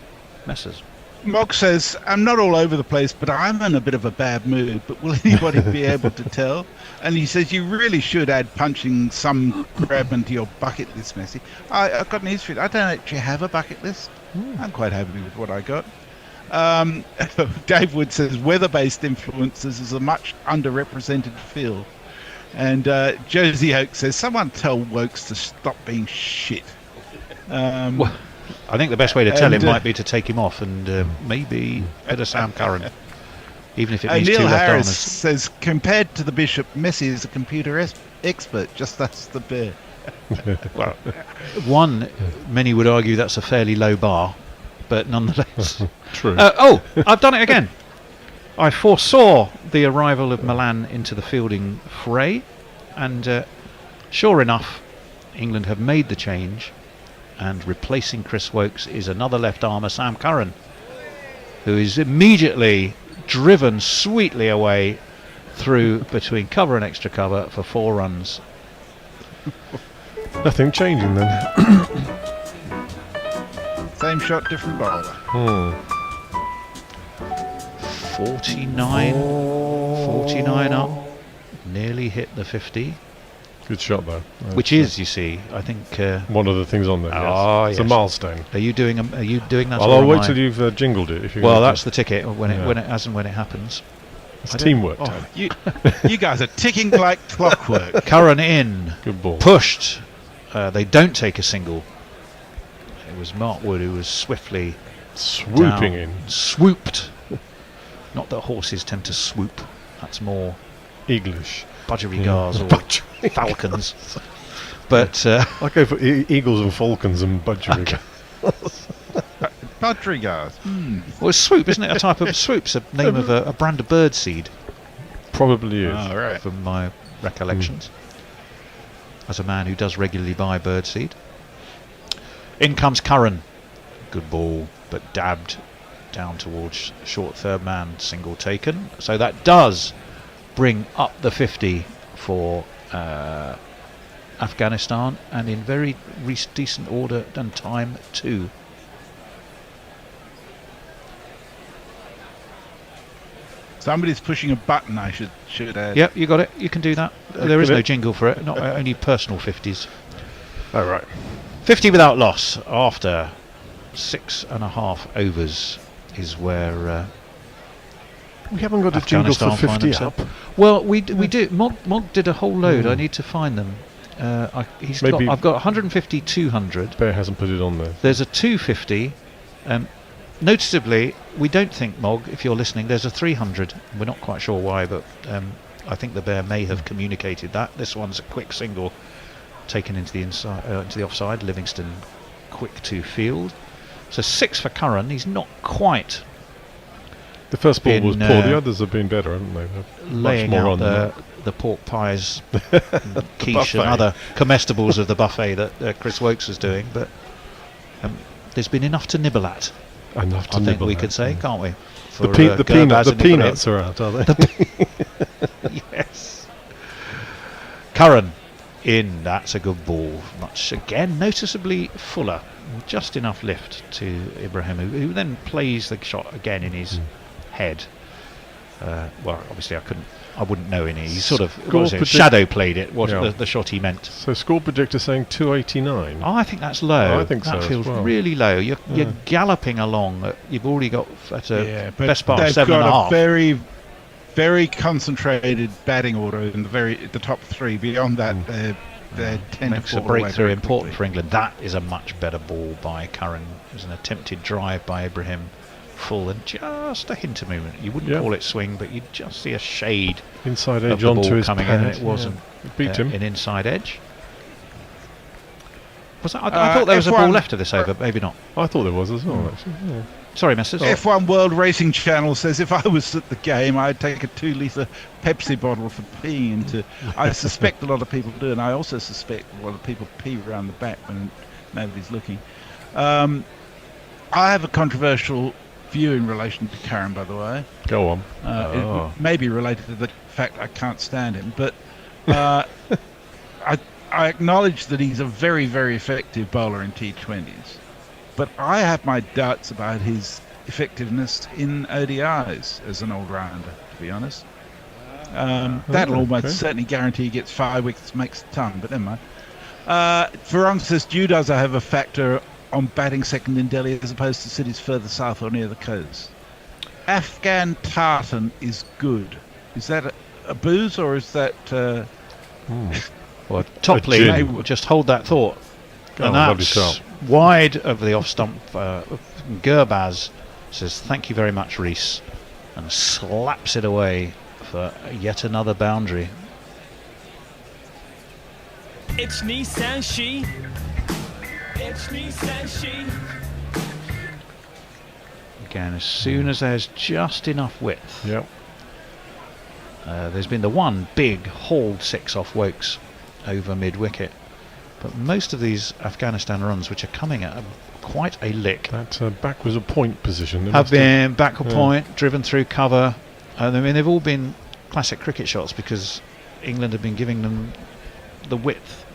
Speaker 4: Messers.
Speaker 3: Mog says, I'm not all over the place, but I'm in a bit of a bad mood. But will anybody be able to tell? And he says, you really should add punching some grab into your bucket list, Messi. I've got news for you. I don't actually have a bucket list. I'm quite happy with what I got. Dave Wood says, weather-based influences is a much underrepresented field. And Josie Oak says, someone tell Wokes to stop being shit.
Speaker 4: Well, I think the best way to tell
Speaker 3: and,
Speaker 4: him might be to take him off and maybe better Sam Curran, even if it means
Speaker 3: Neil
Speaker 4: 2 left
Speaker 3: Harris
Speaker 4: armers.
Speaker 3: says, compared to the Bishop, Messi is a computer expert. Just that's the bear.
Speaker 4: Well, one, many would argue that's a fairly low bar, but nonetheless.
Speaker 2: true.
Speaker 4: I've done it again. I foresaw the arrival of Milan into the fielding fray, and sure enough, England have made the change, and replacing Chris Wokes is another left armer, Sam Curran, who is immediately driven sweetly away through between cover and extra cover for 4 runs.
Speaker 2: Nothing changing then.
Speaker 3: Same shot, different bowler.
Speaker 4: 49 up, nearly hit the 50,
Speaker 2: Good shot though.
Speaker 4: which is, you see, I think.
Speaker 2: one of the things on there.
Speaker 4: Ah,
Speaker 2: It's a
Speaker 4: yes.
Speaker 2: milestone.
Speaker 4: Are you doing that?
Speaker 2: Well,
Speaker 4: or
Speaker 2: I'll
Speaker 4: am
Speaker 2: wait
Speaker 4: I-
Speaker 2: till you've jingled it. If you
Speaker 4: Well, that's the ticket when
Speaker 2: Yeah.
Speaker 4: it as and when it happens.
Speaker 2: it's
Speaker 4: I don't-
Speaker 2: teamwork.
Speaker 3: Oh,
Speaker 2: Tony.
Speaker 3: you guys are ticking like clockwork.
Speaker 4: Curran in,
Speaker 2: Good ball.
Speaker 4: pushed. They don't take a single. It was Mark Wood who was swiftly
Speaker 2: Swooping
Speaker 4: down,
Speaker 2: in.
Speaker 4: swooped. Not that horses tend to swoop. That's more
Speaker 2: Eaglish.
Speaker 4: budgerigars or falcons. But
Speaker 2: I go for eagles and falcons and budgerigar.
Speaker 3: Rodriguez.
Speaker 4: well, swoop, isn't it? A type of swoop's a name of a brand of bird seed,
Speaker 2: Probably is.
Speaker 3: All right.
Speaker 4: from my recollections. As a man who does regularly buy bird seed. In comes Curran. Good ball, but dabbed down towards short third man, single taken. So that does bring up the 50 for Afghanistan, and in very decent order and time too.
Speaker 3: Somebody's pushing a button. I should add.
Speaker 4: Yep, you got it. You can do that. There is
Speaker 2: Give
Speaker 4: no
Speaker 2: it.
Speaker 4: jingle for it. Not only personal 50s.
Speaker 2: Oh, right.
Speaker 4: 50 without loss after 6.5 overs is where
Speaker 2: We haven't got a jingle for
Speaker 4: Afghanistan find
Speaker 2: 50 up.
Speaker 4: themselves. Well, we did. Mog did a whole load. I need to find them.
Speaker 2: Maybe-
Speaker 4: I've got 150, 200.
Speaker 2: Bear hasn't put it on there.
Speaker 4: There's a 250. Noticeably, we don't think, Mog, if you're listening, there's a 300. We're not quite sure why, but I think the Bear may have communicated that. This one's a quick single taken into the inside, into the offside. Livingston quick to field. So 6 for Curran. He's not quite
Speaker 2: The first ball was
Speaker 4: been,
Speaker 2: poor. The others have been better, haven't they?
Speaker 4: laying
Speaker 2: Much more
Speaker 4: out
Speaker 2: on
Speaker 4: the pork pies, quiche and other comestibles of the buffet that Chris Wokes was doing, but there's been enough to nibble at.
Speaker 2: enough to
Speaker 4: I think
Speaker 2: nibble
Speaker 4: we
Speaker 2: at,
Speaker 4: could say,
Speaker 2: yeah.
Speaker 4: can't we?
Speaker 2: The,
Speaker 4: For,
Speaker 2: the peanuts are out, are they?
Speaker 4: Yes. Curran in. That's a good ball. Much again, noticeably fuller. Just enough lift to Ibrahim, who then plays the shot again in his head. Well, obviously I wouldn't know any. He sort of shadow played it. What the shot he meant.
Speaker 2: So score predictor saying 289.
Speaker 4: Oh, I think that's low.
Speaker 2: I think
Speaker 4: that
Speaker 2: so
Speaker 4: feels
Speaker 2: as well.
Speaker 4: really low. You're galloping along. You've already got at a
Speaker 3: but
Speaker 4: best part
Speaker 3: they've
Speaker 4: 7.5.
Speaker 3: got a very, very concentrated batting order in the top three. Beyond that, they're 10
Speaker 4: Makes
Speaker 3: to
Speaker 4: a
Speaker 3: 4 away
Speaker 4: breakthrough
Speaker 3: very
Speaker 4: important
Speaker 3: quickly.
Speaker 4: for England. That is a much better ball by Curran. It was an attempted drive by Ibrahim, full and just a hint of movement. You wouldn't call it swing, but you'd just see a shade
Speaker 2: Inside
Speaker 4: of
Speaker 2: edge
Speaker 4: the
Speaker 2: onto
Speaker 4: ball
Speaker 2: his
Speaker 4: coming in.
Speaker 2: pad.
Speaker 4: It wasn't
Speaker 2: It beat him.
Speaker 4: an inside edge. Was that, I thought there was a ball
Speaker 3: F1
Speaker 4: left of this over. Maybe not.
Speaker 2: I thought there was as well, actually. Yeah.
Speaker 4: Sorry, Masters.
Speaker 3: F1 World Racing Channel says if I was at the game, I'd take a 2-litre Pepsi bottle for peeing into. I suspect a lot of people do, and I also suspect a lot of people pee around the back when nobody's looking. I have a controversial view in relation to Curran, by the way.
Speaker 2: Go on.
Speaker 3: It may be related to the fact I can't stand him, but I acknowledge that he's a very, very effective bowler in T20s. But I have my doubts about his effectiveness in ODIs as an all-rounder, to be honest. That'll almost certainly guarantee he gets 5 wickets, makes the ton, but never mind. Farong says, does I have a factor on batting second in Delhi as opposed to cities further south or near the coast? Afghan tartan is good. Is that a booze or is that...
Speaker 4: Well, Topley,
Speaker 2: gin.
Speaker 4: just hold that thought.
Speaker 2: Oh,
Speaker 4: And
Speaker 2: lovely
Speaker 4: that's
Speaker 2: shot.
Speaker 4: wide of the off stump. Gurbaz says, thank you very much, Reese, and slaps it away for yet another boundary.
Speaker 9: It's Nissan She. It's Nissan She.
Speaker 4: Again, as soon as there's just enough width.
Speaker 2: Yep.
Speaker 4: There's been the one big hauled 6 off Wokes over mid-wicket. But most of these Afghanistan runs, which are coming at quite a lick,
Speaker 2: That back was a point position. They
Speaker 4: have
Speaker 2: must
Speaker 4: been backward point, driven through cover. I mean, they've all been classic cricket shots because England have been giving them the width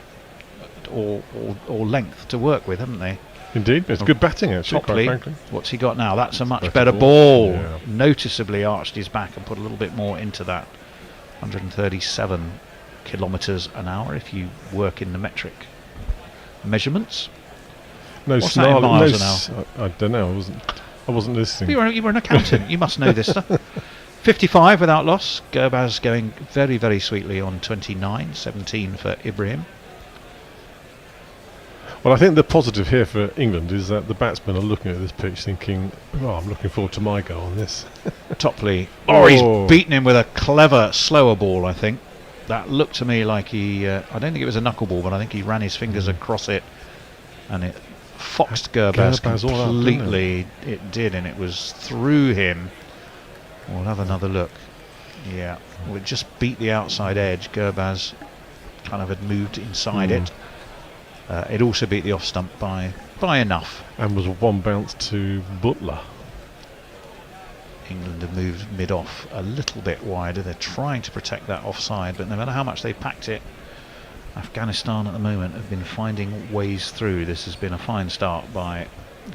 Speaker 4: or length to work with, haven't they?
Speaker 2: Indeed, it's good batting actually, quite
Speaker 4: Topley,
Speaker 2: frankly.
Speaker 4: what's he got now? That's a much
Speaker 2: Better
Speaker 4: better
Speaker 2: ball.
Speaker 4: ball.
Speaker 2: Yeah.
Speaker 4: Noticeably arched his back and put a little bit more into that. 137 kilometres an hour if you work in the metric measurements.
Speaker 2: No
Speaker 4: What's that in
Speaker 2: snarl.
Speaker 4: miles an
Speaker 2: I don't know. I wasn't listening.
Speaker 4: You were an accountant. You must know this stuff. 55 without loss. Gurbaz going very, very sweetly on 29. 17 for Ibrahim.
Speaker 2: Well, I think the positive here for England is that the batsmen are looking at this pitch thinking, oh, I'm looking forward to my go on this.
Speaker 4: Topley.
Speaker 2: Oh.
Speaker 4: He's beaten him with a clever, slower ball, I think. That looked to me like he... I don't think it was a knuckleball, but I think he ran his fingers across it and it foxed Gurbaz
Speaker 2: all up,
Speaker 4: completely. It did, and it was through him. We'll have another look. Yeah, well, it just beat the outside edge. Gurbaz kind of had moved inside it. It also beat the off stump by enough.
Speaker 2: And was one bounce to Butler.
Speaker 4: England have moved mid-off a little bit wider. They're trying to protect that offside, but no matter how much they packed it, Afghanistan at the moment have been finding ways through. This has been a fine start by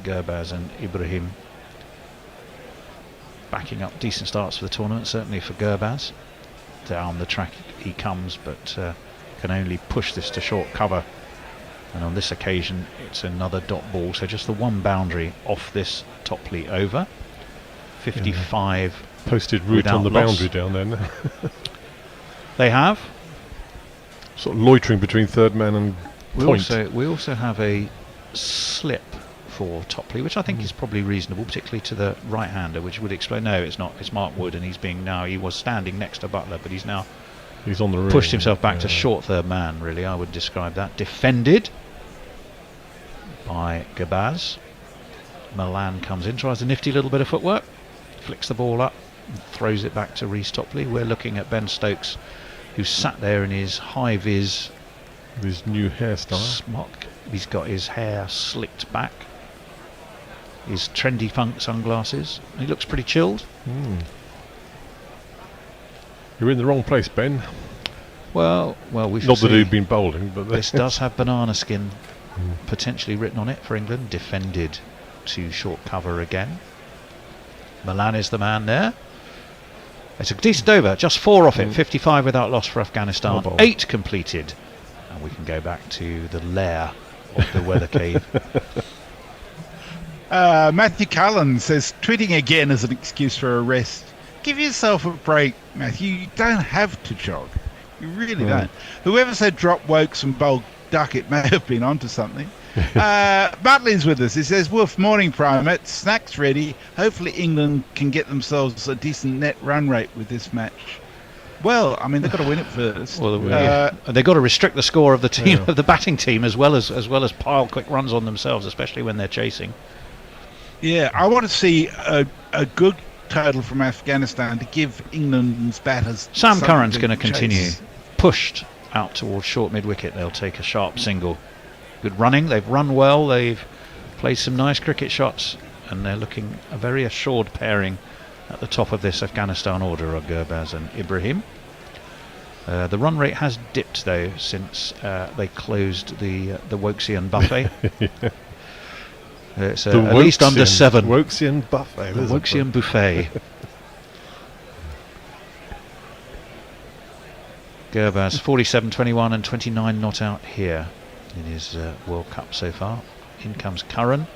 Speaker 4: Gurbaz and Ibrahim. Backing up decent starts for the tournament, certainly for Gurbaz. Down the track he comes, but can only push this to short cover. And on this occasion, it's another dot ball, so just the one boundary off this Topley over. 55.
Speaker 2: Posted route on the
Speaker 4: loss.
Speaker 2: boundary down there now.
Speaker 4: They have.
Speaker 2: Sort of loitering between third man and point.
Speaker 4: We also have a slip for Topley, which I think is probably reasonable, particularly to the right-hander, which would explain. No, it's not. It's Mark Wood, and he was standing next to Butler, but he's on the ring. Pushed himself back to short third man. Really, I would describe that. Defended by Gurbaz. Milan comes in, tries a nifty little bit of footwork. flicks the ball up and throws it back to Rhys Topley. We're looking at Ben Stokes, who's sat there in his high-vis
Speaker 2: With his new hairstyle.
Speaker 4: smock. He's got his hair slicked back, his trendy funk sunglasses. He looks pretty chilled.
Speaker 2: You're in the wrong place, Ben.
Speaker 4: Well, we shall
Speaker 2: Not that
Speaker 4: see.
Speaker 2: he'd been bowling, but
Speaker 4: This does have banana skin potentially written on it for England. Defended to short cover again. Milan is the man there. It's a decent over, just 4 off it, 55 without loss for Afghanistan,
Speaker 2: Oh, boy.
Speaker 4: 8 completed. And we can go back to the lair of the weather cave.
Speaker 3: Matthew Cullen says, tweeting again as an excuse for a rest. Give yourself a break, Matthew. You don't have to jog. You really don't. Whoever said drop Wokes and bowl Duckett may have been onto something. Butley's with us. He says, Wolf, morning primate, snacks ready. Hopefully England can get themselves a decent net run rate with this match. Well, I mean, they've got to win it first.
Speaker 4: Well, they've got to restrict the score of the team, of the batting team, as well as pile quick runs on themselves, especially when they're chasing.
Speaker 3: Yeah, I want to see a good total from Afghanistan to give England's batters.
Speaker 4: Sam
Speaker 3: something
Speaker 4: Curran's going to
Speaker 3: chase.
Speaker 4: continue. Pushed out towards short mid-wicket, they'll take a sharp single. Good running, they've run well, they've played some nice cricket shots, and they're looking a very assured pairing at the top of this Afghanistan order of Gurbaz and Ibrahim. The run rate has dipped though since they closed the Wokesian buffet. It's at least under 7.
Speaker 2: Wokesian buffet.
Speaker 4: The Wokesian buffet. Gurbaz 47, 21 and 29 not out here in his World Cup so far. In comes Curran.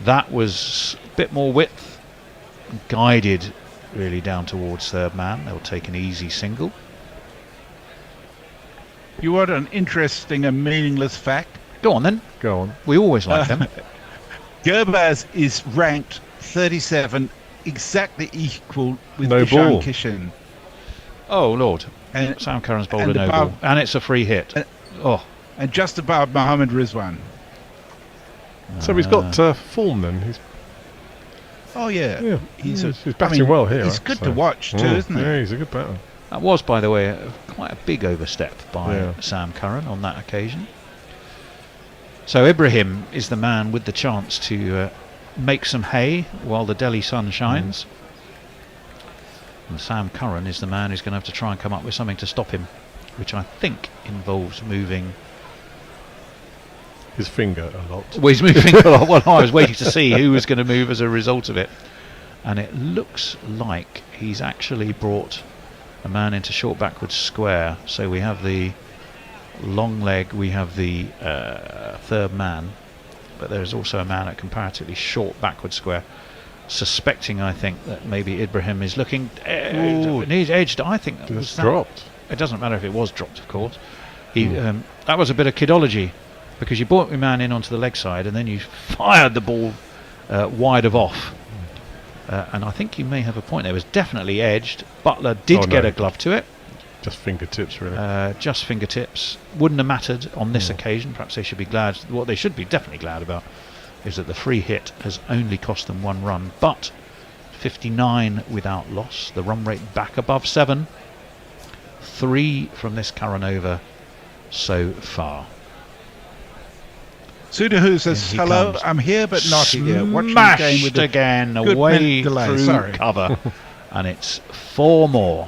Speaker 4: That was a bit more width, guided really down towards third man. They'll take an easy single.
Speaker 3: You want an interesting and meaningless fact?
Speaker 4: Go on then.
Speaker 2: Go on.
Speaker 4: We always like them.
Speaker 3: Gurbaz is ranked 37, exactly equal with
Speaker 2: No
Speaker 3: Ishan
Speaker 2: ball.
Speaker 3: Kishan.
Speaker 4: Oh Lord.
Speaker 3: And,
Speaker 4: Sam Curran's bowled
Speaker 3: and
Speaker 4: a no
Speaker 3: above-
Speaker 4: ball. And it's a free hit.
Speaker 3: and just above Mohammed Rizwan.
Speaker 2: So he's got form then. He's
Speaker 3: He's
Speaker 2: batting well here.
Speaker 3: He's good to watch too, isn't he?
Speaker 2: Yeah, he's a good batter.
Speaker 4: That was, by the way, quite a big overstep by
Speaker 2: Yeah.
Speaker 4: Sam Curran on that occasion. So Ibrahim is the man with the chance to make some hay while the Delhi sun shines. And Sam Curran is the man who's going to have to try and come up with something to stop him, which I think involves moving.
Speaker 2: His finger a lot.
Speaker 4: Well, he's moving a lot. Well, I was waiting to see who was going to move as a result of it. And it looks like he's actually brought a man into short backward square. So we have the long leg, we have the third man, but there's also a man at comparatively short backward square. Suspecting, I think, that maybe Ibrahim is looking he's edged. I think that was
Speaker 2: dropped.
Speaker 4: It doesn't matter if it was dropped, of course. He that was a bit of kidology, because you brought your man in onto the leg side and then you fired the ball wide of off. And I think you may have a point there. It was definitely edged. Butler did get a glove to it.
Speaker 2: Just fingertips, really.
Speaker 4: Just fingertips. Wouldn't have mattered on this occasion. Perhaps they should be glad. What they should be definitely glad about is that the free hit has only cost them 1 run. But 59 without loss. The run rate back above 7. 3 from this Curran over so far.
Speaker 3: Sudahu says,
Speaker 4: Here he
Speaker 3: hello,
Speaker 4: comes.
Speaker 3: I'm here but not here. Watching the
Speaker 4: Smashed
Speaker 3: game with a
Speaker 4: again,
Speaker 3: good
Speaker 4: away
Speaker 3: minute delay.
Speaker 4: through
Speaker 3: Sorry.
Speaker 4: cover. And it's 4 more.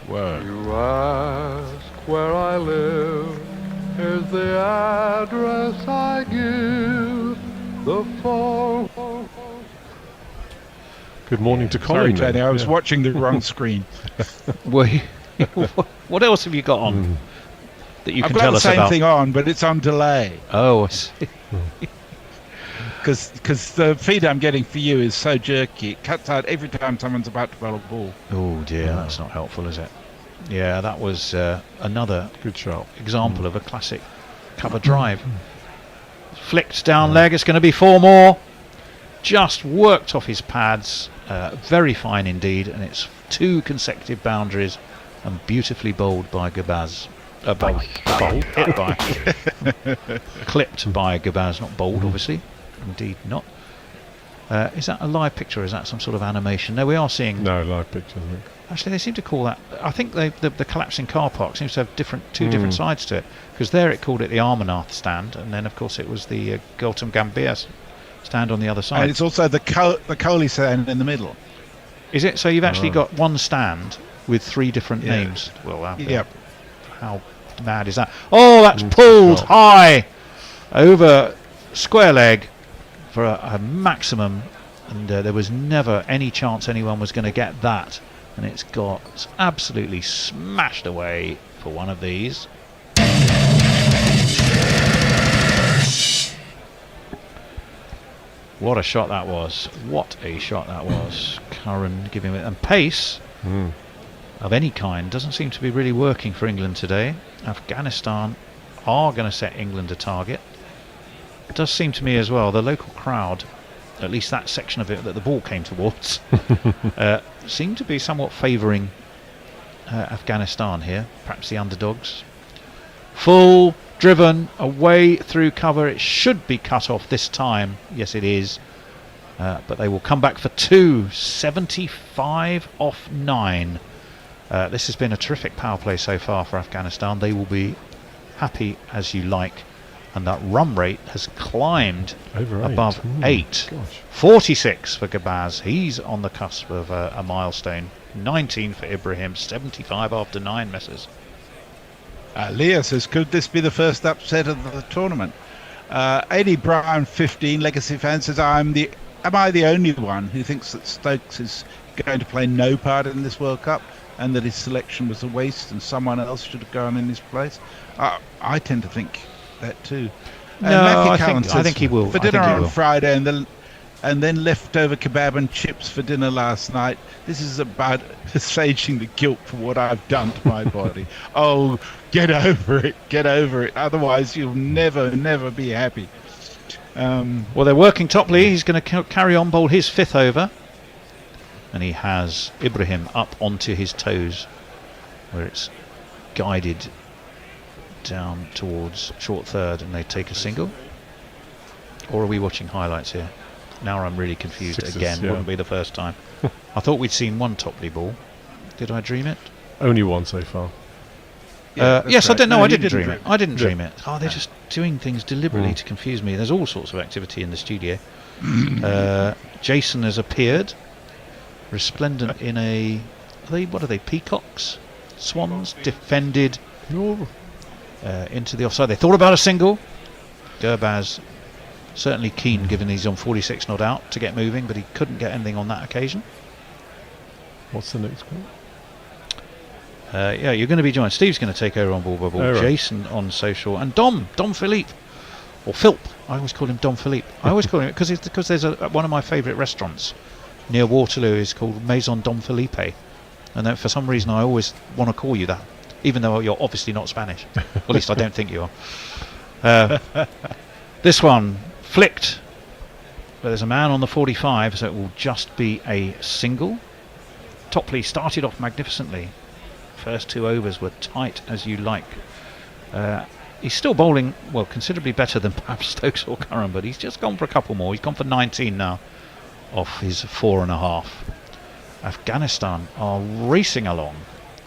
Speaker 2: Whoa.
Speaker 7: You ask where I live, is the address I give, the phone.
Speaker 2: Good morning to
Speaker 3: Sorry,
Speaker 2: Colin.
Speaker 3: Tony,
Speaker 2: then.
Speaker 3: I was
Speaker 2: Yeah.
Speaker 3: watching the wrong screen.
Speaker 4: What else have you got on that you
Speaker 3: I've
Speaker 4: can
Speaker 3: got
Speaker 4: tell
Speaker 3: the
Speaker 4: us
Speaker 3: same
Speaker 4: about?
Speaker 3: thing on, but it's on delay.
Speaker 4: Oh, I see.
Speaker 3: Because the feed I'm getting for you is so jerky. It cuts out every time someone's about to bowl a ball.
Speaker 4: Oh dear, that's not helpful, is it? Yeah, that was another
Speaker 2: Good shot.
Speaker 4: example of a classic cover drive. Flicked down leg, it's going to be 4 more. Just worked off his pads. Very fine indeed, and it's 2 consecutive boundaries and beautifully bowled by Gurbaz. Hit by. Clipped by Gurbaz, not bowled, obviously. Indeed not. Is that a live picture or is that some sort of animation? No, we are seeing...
Speaker 2: No, live pictures, I think.
Speaker 4: Actually, they seem to call that... I think the collapsing car park seems to have two different sides to it. Because there it called it the Armanath stand, and then, of course, it was the Gautam Gambhir stand on the other side.
Speaker 3: And it's also the Kohli stand in the middle.
Speaker 4: Is it? So you've actually got one stand with 3 different names. Well,
Speaker 3: Yep.
Speaker 4: how mad is that? Oh, that's pulled high over square leg for a maximum, and there was never any chance anyone was going to get that, and it's got absolutely smashed away for one of these. What a shot that was. What a shot that was. Curran giving it, and pace of any kind doesn't seem to be really working for England today. Afghanistan are going to set England a target. It does seem to me as well, the local crowd, at least that section of it that the ball came towards, seemed to be somewhat favouring Afghanistan here, perhaps the underdogs. Full driven away through cover. It should be cut off this time. Yes, it is. But they will come back for 2. 75 off 9. This has been a terrific power play so far for Afghanistan. They will be happy as you like. And that run rate has climbed above 8. 46 for Gabaz. He's on the cusp of a milestone. 19 for Ibrahim. 75 after 9 misses.
Speaker 3: Leah says, could this be the first upset of the tournament? AD Brown 15 Legacy fan says, am I the only one who thinks that Stokes is going to play no part in this World Cup and that his selection was a waste and someone else should have gone in his place? I tend to think that too. And
Speaker 4: no,
Speaker 3: Mackie
Speaker 4: I think he will.
Speaker 3: For dinner on Friday and then leftover kebab and chips for dinner last night. This is about assuaging the guilt for what I've done to my body. Oh, get over it. Otherwise, you'll never be happy.
Speaker 4: Well, they're working Topley. He's going to carry on, bowl his 5th over. And he has Ibrahim up onto his toes, where it's guided down towards short third, and they take a single. Or are we watching highlights here? Now I'm really confused.
Speaker 2: Sixes,
Speaker 4: again. Wouldn't be the first time. I thought we'd seen one Topley ball. Did I dream it?
Speaker 2: Only one so far.
Speaker 4: Yes, right. I didn't know. I didn't dream it. I didn't
Speaker 2: Yeah.
Speaker 4: dream it. Oh, they're just doing things deliberately to confuse me. There's all sorts of activity in the studio. Jason has appeared, resplendent in a... what are they? Peacocks? Swans? Defended into the offside. They thought about a single. Gurbaz certainly keen, given he's on 46 not out, to get moving, but he couldn't get anything on that occasion.
Speaker 2: What's the next one?
Speaker 4: Yeah, you're going to be joined. Steve's going to take over on ball by ball.
Speaker 2: Oh, right.
Speaker 4: Jason on social, and Dom Philippe, or Philp. I always call him Dom Philippe. I always call him because there's one of my favourite restaurants near Waterloo is called Maison Dom Felipe, and then for some reason I always want to call you that, even though you're obviously not Spanish. Well, at least I don't think you are. This one flicked, but there's a man on the 45, so it will just be a single. Topley started off magnificently. First 2 overs were tight as you like. He's still bowling, well, considerably better than perhaps Stokes or Curran, but he's just gone for a couple more. He's gone for 19 now off his 4.5. Afghanistan are racing along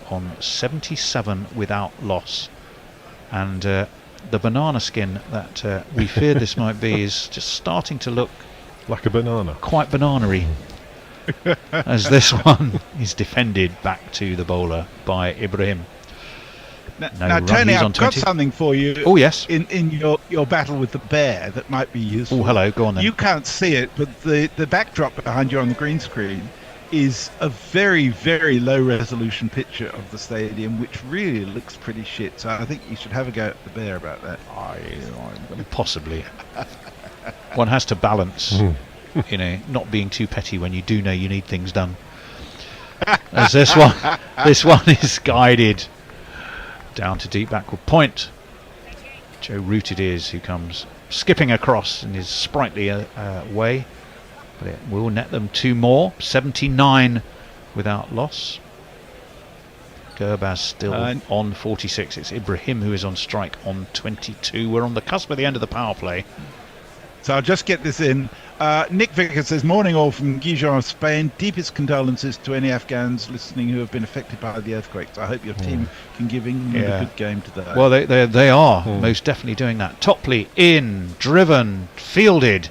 Speaker 4: on 77 without loss, and the banana skin that we feared this might be is just starting to look
Speaker 2: like a banana,
Speaker 4: quite banana-y. As this one is defended back to the bowler by Ibrahim.
Speaker 3: Now Tony, I've got something for you.
Speaker 4: Oh yes.
Speaker 3: In your battle with the bear that might be useful.
Speaker 4: Oh hello, go on then.
Speaker 3: You can't see it, but the backdrop behind you on the green screen is a very, very low resolution picture of the stadium, which really looks pretty shit. So I think you should have a go at the bear about that.
Speaker 4: Possibly. One has to balance, you know, not being too petty when you do know you need things done. As this one is guided down to deep backward point. Joe Root it is who comes skipping across in his sprightly way, but it will net them 2 more. 79 without loss. Gurbaz still on 46. It's Ibrahim who is on strike on 22. We're on the cusp of the end of the power play.
Speaker 3: So I'll just get this in. Nick Vickers says, morning all from Gijon, Spain. Deepest condolences to any Afghans listening who have been affected by the earthquakes. I hope your team can give England a good game today.
Speaker 4: Well, they are most definitely doing that. Topley in, driven, fielded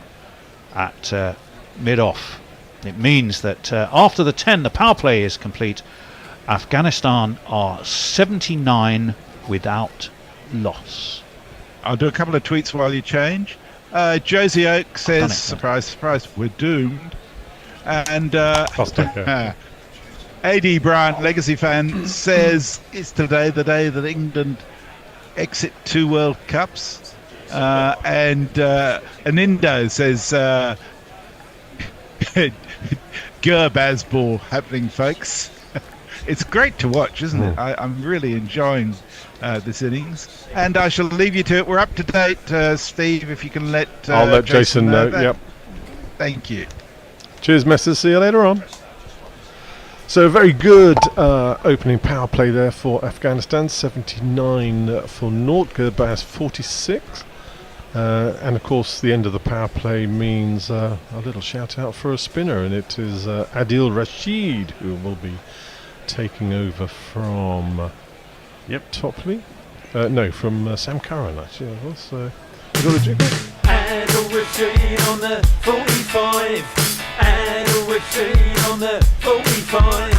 Speaker 4: at mid-off. It means that after the 10, the power play is complete. Afghanistan are 79 without loss.
Speaker 3: I'll do a couple of tweets while you change. Josie Oak says, surprise, surprise, we're doomed. And AD Bryant, legacy fan, says, is today the day that England exit 2 World Cups? And Anindo says, Gurbaz ball happening, folks. It's great to watch, isn't it? I'm really enjoying this innings, and I shall leave you to it. We're up to date, Steve. If you can let
Speaker 2: I'll let Jason know. Yep.
Speaker 3: Thank you.
Speaker 2: Cheers, Messrs. See you later on. So very good opening power play there for Afghanistan. 79 for naught. Gurbaz 46. And of course, the end of the power play means a little shout out for a spinner, and it is Adil Rashid who will be taking over from Topley. No, from Sam Curran actually. It was. You got the jiggle?
Speaker 1: Adil Rashid on the 45. Adil Rashid on the 45.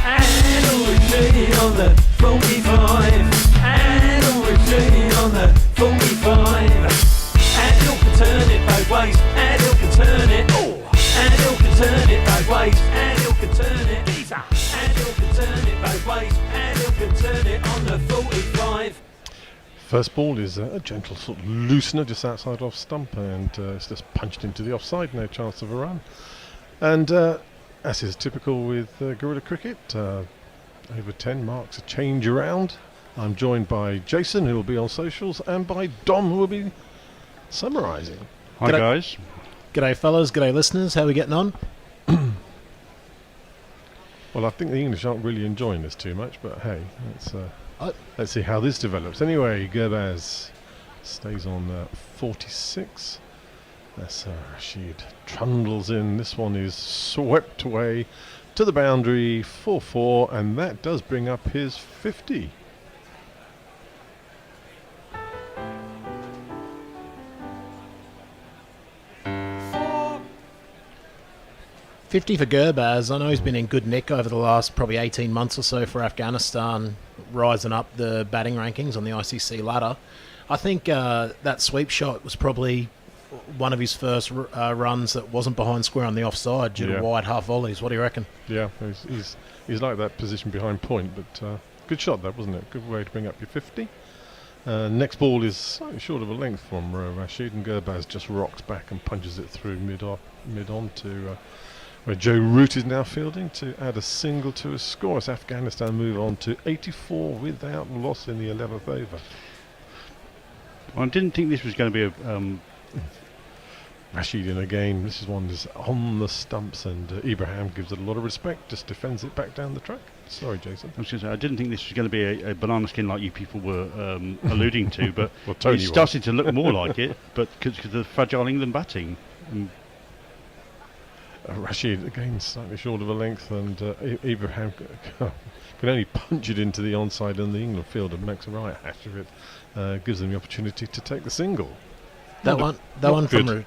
Speaker 1: Adil Rashid on the 45. Adil Rashid on the 45. Adil can turn it both ways. Adil can turn it. Adil can turn it both ways. Adil can turn it. Adil can turn it both ways. Adil can turn it on the 45.
Speaker 2: First ball is a gentle sort of loosener just outside off stump, and it's just punched into the offside. No chance of a run. And as is typical with guerrilla cricket, over 10 marks a change around. I'm joined by Jason, who will be on socials, and by Dom, who will be summarising.
Speaker 10: Hi guys.
Speaker 11: G'day fellas, g'day listeners, how are we getting on?
Speaker 2: Well, I think the English aren't really enjoying this too much, but hey, let's see how this develops. Anyway, Gurbaz stays on 46. That's Rashid trundles in. This one is swept away to the boundary, 4-4, and that does bring up his 50.
Speaker 11: 50 for Gurbaz. I know he's been in good nick over the last probably 18 months or so for Afghanistan, rising up the batting rankings on the ICC ladder. I think that sweep shot was probably one of his first runs that wasn't behind square on the offside due to wide half volleys. What do you reckon?
Speaker 2: Yeah, he's like that position behind point, but good shot that, wasn't it? Good way to bring up your 50. Next ball is slightly short of a length from Rashid, and Gurbaz just rocks back and punches it through mid-on to where Joe Root is now fielding to add a single to his score as Afghanistan move on to 84 without loss in the 11th over.
Speaker 10: Well, I didn't think this was going to be a...
Speaker 2: Rashid in again. This is one that's on the stumps, and Ibrahim gives it a lot of respect, just defends it back down the track. Sorry, Jason.
Speaker 10: I was going to say, I didn't think this was going to be a banana skin like you people were alluding to, but
Speaker 2: well, Tony
Speaker 10: it's starting to look more like it, but because of the fragile England batting.
Speaker 2: Rashid again slightly short of a length, and Ibrahim can only punch it into the onside, and the England fielder makes a right hash of it. Gives them the opportunity to take the single.
Speaker 11: That one from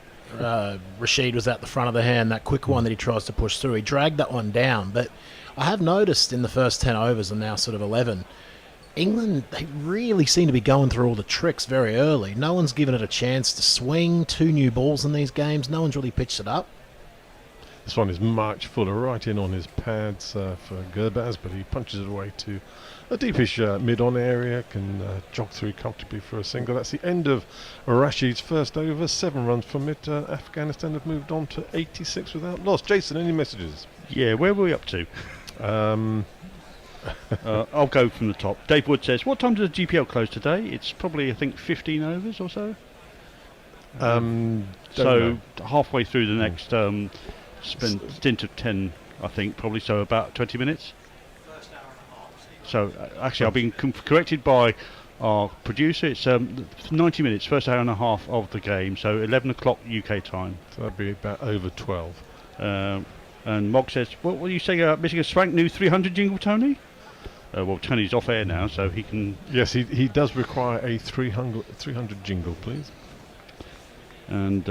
Speaker 11: Rashid was at the front of the hand, that quick one that he tries to push through. He dragged that one down, but I have noticed in the first 10 overs and now sort of 11, England, they really seem to be going through all the tricks very early. No one's given it a chance to swing. 2 new balls in these games. No one's really pitched it up.
Speaker 2: This one is much fuller, right in on his pads for Gurbaz, but he punches it away to a deepish mid-on area, can jog through comfortably for a single. That's the end of Rashid's first over. 7 runs from it. Afghanistan have moved on to 86 without loss. Jason, any messages?
Speaker 10: Yeah, where were we up to? I'll go from the top. Dave Wood says, what time does the GPL close today? It's probably, I think, 15 overs or so. So halfway through the next stint of 10, I think, probably, so about 20 minutes. So actually I've been corrected by our producer. It's 90 minutes, first hour and a half of the game, so 11 o'clock UK time.
Speaker 2: So that'd be about over 12.
Speaker 10: And Mog says, what were you saying about missing a swank new 300 jingle, Tony? Well, Tony's off air now, so he can...
Speaker 2: Yes, he does require a 300 jingle, please.
Speaker 10: And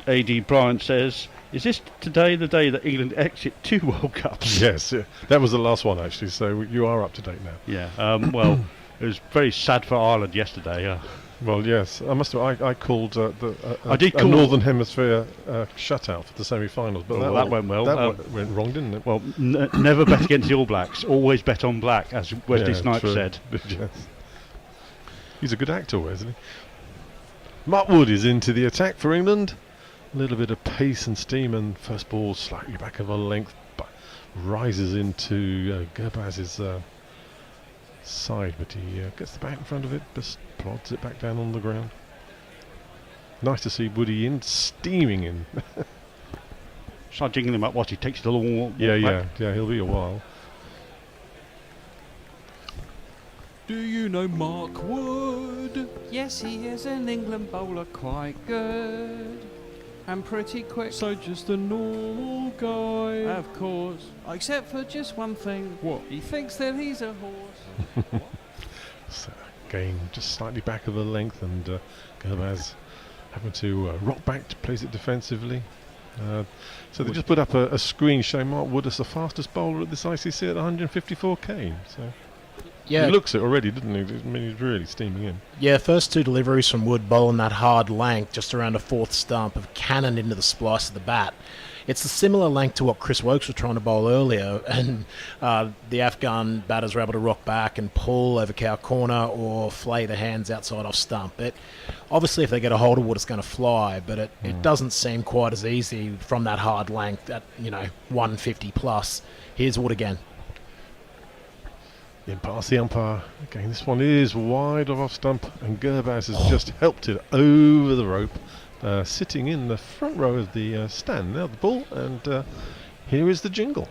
Speaker 10: AD Bryant says, is this today the day that England exit 2 World Cups?
Speaker 2: Yes, that was the last one, actually, so you are up to date now.
Speaker 10: Yeah, well, it was very sad for Ireland yesterday.
Speaker 2: Well, yes, I must have. I called a Northern Hemisphere shutout for the semi-finals, but that went well. That went wrong, didn't it?
Speaker 10: Well, never bet against the All Blacks. Always bet on black, as Wesley Snipes said.
Speaker 2: Yes. He's a good actor, isn't he? Mark Wood is into the attack for England. A little bit of pace and steam, and first ball slightly back of a length, but rises into Gurbaz's side, but he gets the bat in front of it, just plods it back down on the ground. Nice to see Woody in, steaming in.
Speaker 10: Start jingling him up whilst he takes the long walk
Speaker 2: yeah, he'll be a while.
Speaker 1: Do you know Mark Wood? Yes, he is an England bowler, quite good and pretty quick. So just a normal guy. Of course. Except for just one thing. What? He thinks that he's a horse.
Speaker 2: So, again, just slightly back of the length, and Gurbaz having to rock back to place it defensively. So they just put up a screen showing Mark Wood as the fastest bowler at this ICC at 154k. So
Speaker 11: yeah,
Speaker 2: he looks it already, doesn't he? I mean, he's really steaming in.
Speaker 11: Yeah, first 2 deliveries from Wood bowling that hard length just around a 4th stump have cannoned into the splice of the bat. It's a similar length to what Chris Wokes was trying to bowl earlier, and the Afghan batters were able to rock back and pull over cow corner or flay the hands outside off stump. Obviously, if they get a hold of Wood, it's going to fly, but it doesn't seem quite as easy from that hard length at 150 plus. Here's Wood again.
Speaker 2: In past the umpire. Again, this one is wide off stump, and Gurbaz has just helped it over the rope, sitting in the front row of the stand. Now the ball, and here is the jingle.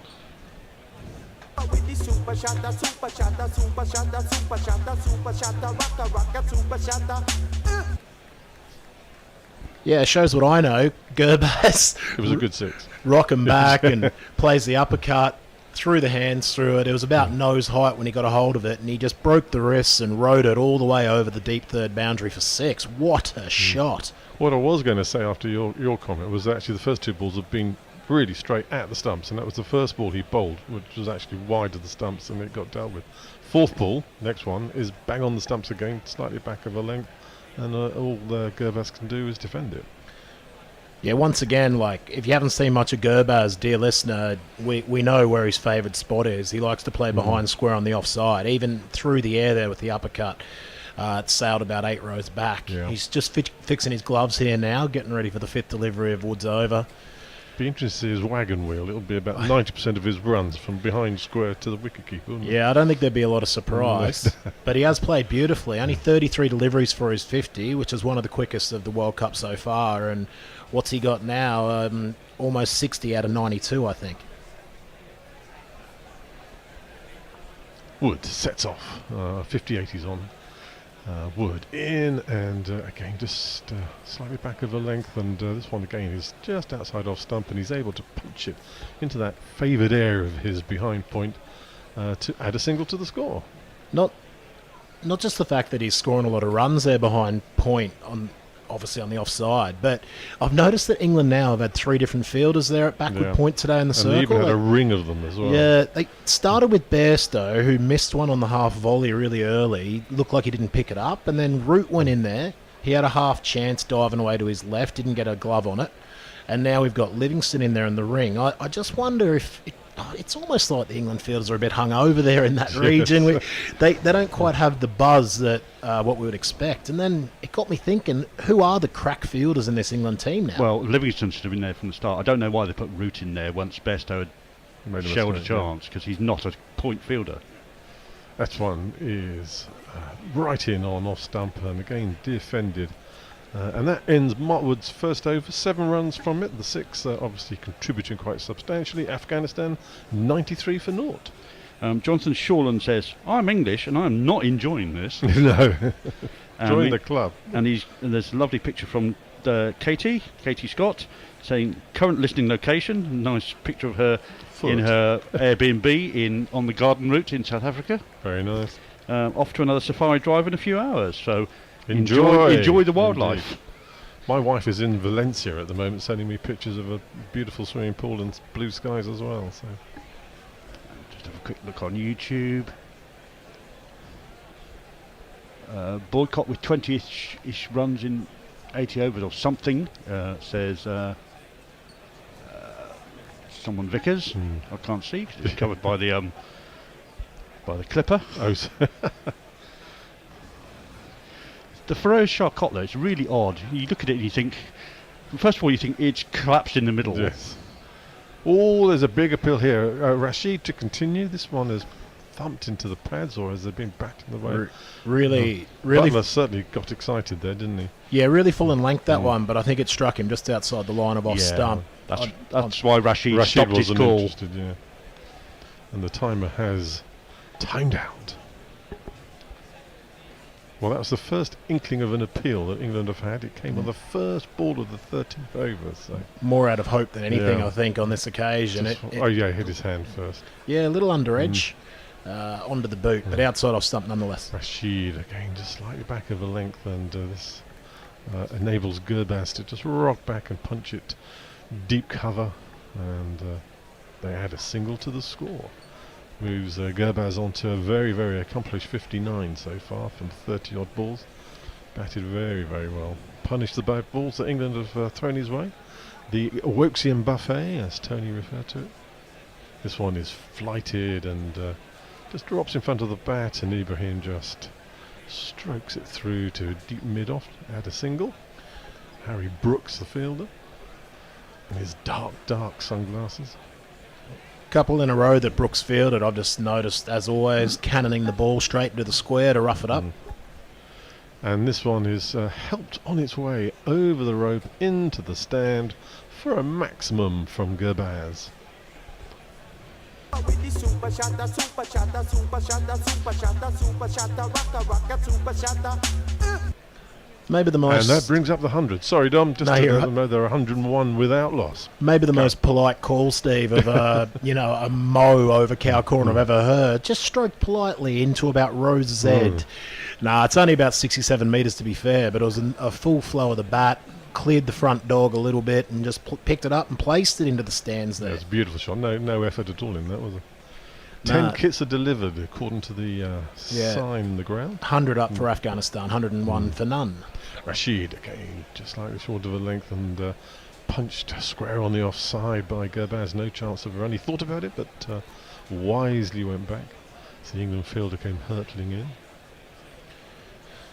Speaker 11: Yeah, it shows what I know. Gurbaz.
Speaker 2: It was a good 6.
Speaker 11: Rocking back and plays the uppercut. Threw the hands through it. It was about nose height when he got a hold of it, and he just broke the wrists and rode it all the way over the deep third boundary for 6. What a shot.
Speaker 2: What I was going to say after your comment was actually the first 2 balls have been really straight at the stumps, and that was the first ball he bowled, which was actually wide of the stumps, and it got dealt with. 4th ball, next one, is bang on the stumps again, slightly back of a length, and all Gurbaz can do is defend it.
Speaker 11: Yeah, once again, if you haven't seen much of Gurbaz, dear listener, we know where his favourite spot is. He likes to play behind square on the offside, even through the air there with the uppercut. It sailed about 8 rows back. Yeah. He's just fixing his gloves here now, getting ready for the 5th delivery of Wood's over.
Speaker 2: Be interesting to see his wagon wheel. It'll be about 90% of his runs from behind square to the wicketkeeper.
Speaker 11: Yeah, I don't think there'd be a lot of surprise. But he has played beautifully. Only 33 deliveries for his 50, which is one of the quickest of the World Cup so far. And what's he got now? Almost 60 out of 92, I think.
Speaker 2: Wood sets off. 58 he's on. Wood in, and again just slightly back of the length, and this one again is just outside off stump, and he's able to punch it into that favoured area of his behind point to add a single to the score.
Speaker 11: Not just the fact that he's scoring a lot of runs there behind point, obviously on the offside, but I've noticed that England now have had 3 different fielders there at backward point today in the circle.
Speaker 2: And they even had a ring of them as well.
Speaker 11: Yeah, they started with Bairstow, who missed one on the half volley really early, looked like he didn't pick it up, and then Root went in there. He had a half chance diving away to his left, didn't get a glove on it, and now we've got Livingston in there in the ring. I just wonder if it's almost like the England fielders are a bit hungover there in that region. They don't quite have the buzz that what we would expect. And then it got me thinking, who are the crack fielders in this England team now?
Speaker 10: Well, Livingston should have been there from the start. I don't know why they put Root in there once Bairstow had shelled a chance, because he's not a point fielder.
Speaker 2: That one is right in on off stump, and again defended. And that ends Mark Wood's first over. 7 runs from it. The 6 obviously contributing quite substantially. Afghanistan 93 for naught.
Speaker 10: Jonathan Shawland says, I'm English and I'm not enjoying this.
Speaker 2: No. Join
Speaker 10: And
Speaker 2: the club.
Speaker 10: And there's a lovely picture from Katie Scott, saying current listening location. Nice picture of her in her Airbnb on the garden route in South Africa.
Speaker 2: Very nice.
Speaker 10: Off to another safari drive in a few hours. So
Speaker 2: Enjoy
Speaker 10: the wildlife.
Speaker 2: Indeed. My wife is in Valencia at the moment, sending me pictures of a beautiful swimming pool and blue skies as well. So
Speaker 10: just have a quick look on YouTube. Boycott with 20-ish runs in 80 overs or something, says someone Vickers. I can't see 'cause it's covered by the clipper.
Speaker 2: Oh,
Speaker 10: the Faroe Shark Cotler, it's really odd. You look at it and you think, first of all, you think it's collapsed in the middle.
Speaker 2: yes. Oh, there's a big appeal here. Rashid to continue. This one has thumped into the pads, or has there been back in the way?
Speaker 11: Really.
Speaker 2: Butler certainly got excited there, didn't he?
Speaker 11: Yeah, really full in length that one, but I think it struck him just outside the line of off stump.
Speaker 10: That's why Rashid stopped his
Speaker 2: wasn't
Speaker 10: call.
Speaker 2: interested, yeah. And the timer has timed out. Well, that was the first inkling of an appeal that England have had. It came on the first ball of the 13th over. So
Speaker 11: more out of hope than anything, I think, on this occasion.
Speaker 2: He hit his hand first.
Speaker 11: Yeah, a little under edge onto the boot, but outside off stump nonetheless.
Speaker 2: Rashid, again, just slightly back of a length, and this enables Gurbaz to just rock back and punch it deep cover, and they add a single to the score. Moves Gurbaz onto a very, very accomplished 59 so far from 30-odd balls. Batted very, very well. Punished the bad balls that England have thrown his way. The Woxian buffet, as Tony referred to it. This one is flighted and just drops in front of the bat, and Ibrahim just strokes it through to a deep mid-off. Add a single. Harry Brooks, the fielder, and his dark, dark sunglasses.
Speaker 11: Couple in a row that Brooks fielded. I've just noticed, as always, cannoning the ball straight into the square to rough it up.
Speaker 2: And this one is helped on its way over the rope into the stand for a maximum from Gurbaz.
Speaker 11: Maybe the most...
Speaker 2: And that brings up the 100. Sorry, Dom, just to let them know they're 101 without loss.
Speaker 11: Maybe the most polite call, Steve, of a mow over cow corner I've ever heard. Just stroked politely into about Rose's head. Nah, it's only about 67 metres to be fair, but it was a full flow of the bat, cleared the front dog a little bit, and just picked it up and placed it into the stands there.
Speaker 2: That's a beautiful shot. No effort at all in that, was it? 10 kits are delivered according to the sign in the ground.
Speaker 11: 100 up for Afghanistan, 101 for none.
Speaker 2: Rashid again, just like the short of a length, and punched square on the offside by Gurbaz. No chance of a run. He thought about it, but wisely went back. So the England fielder came hurtling in.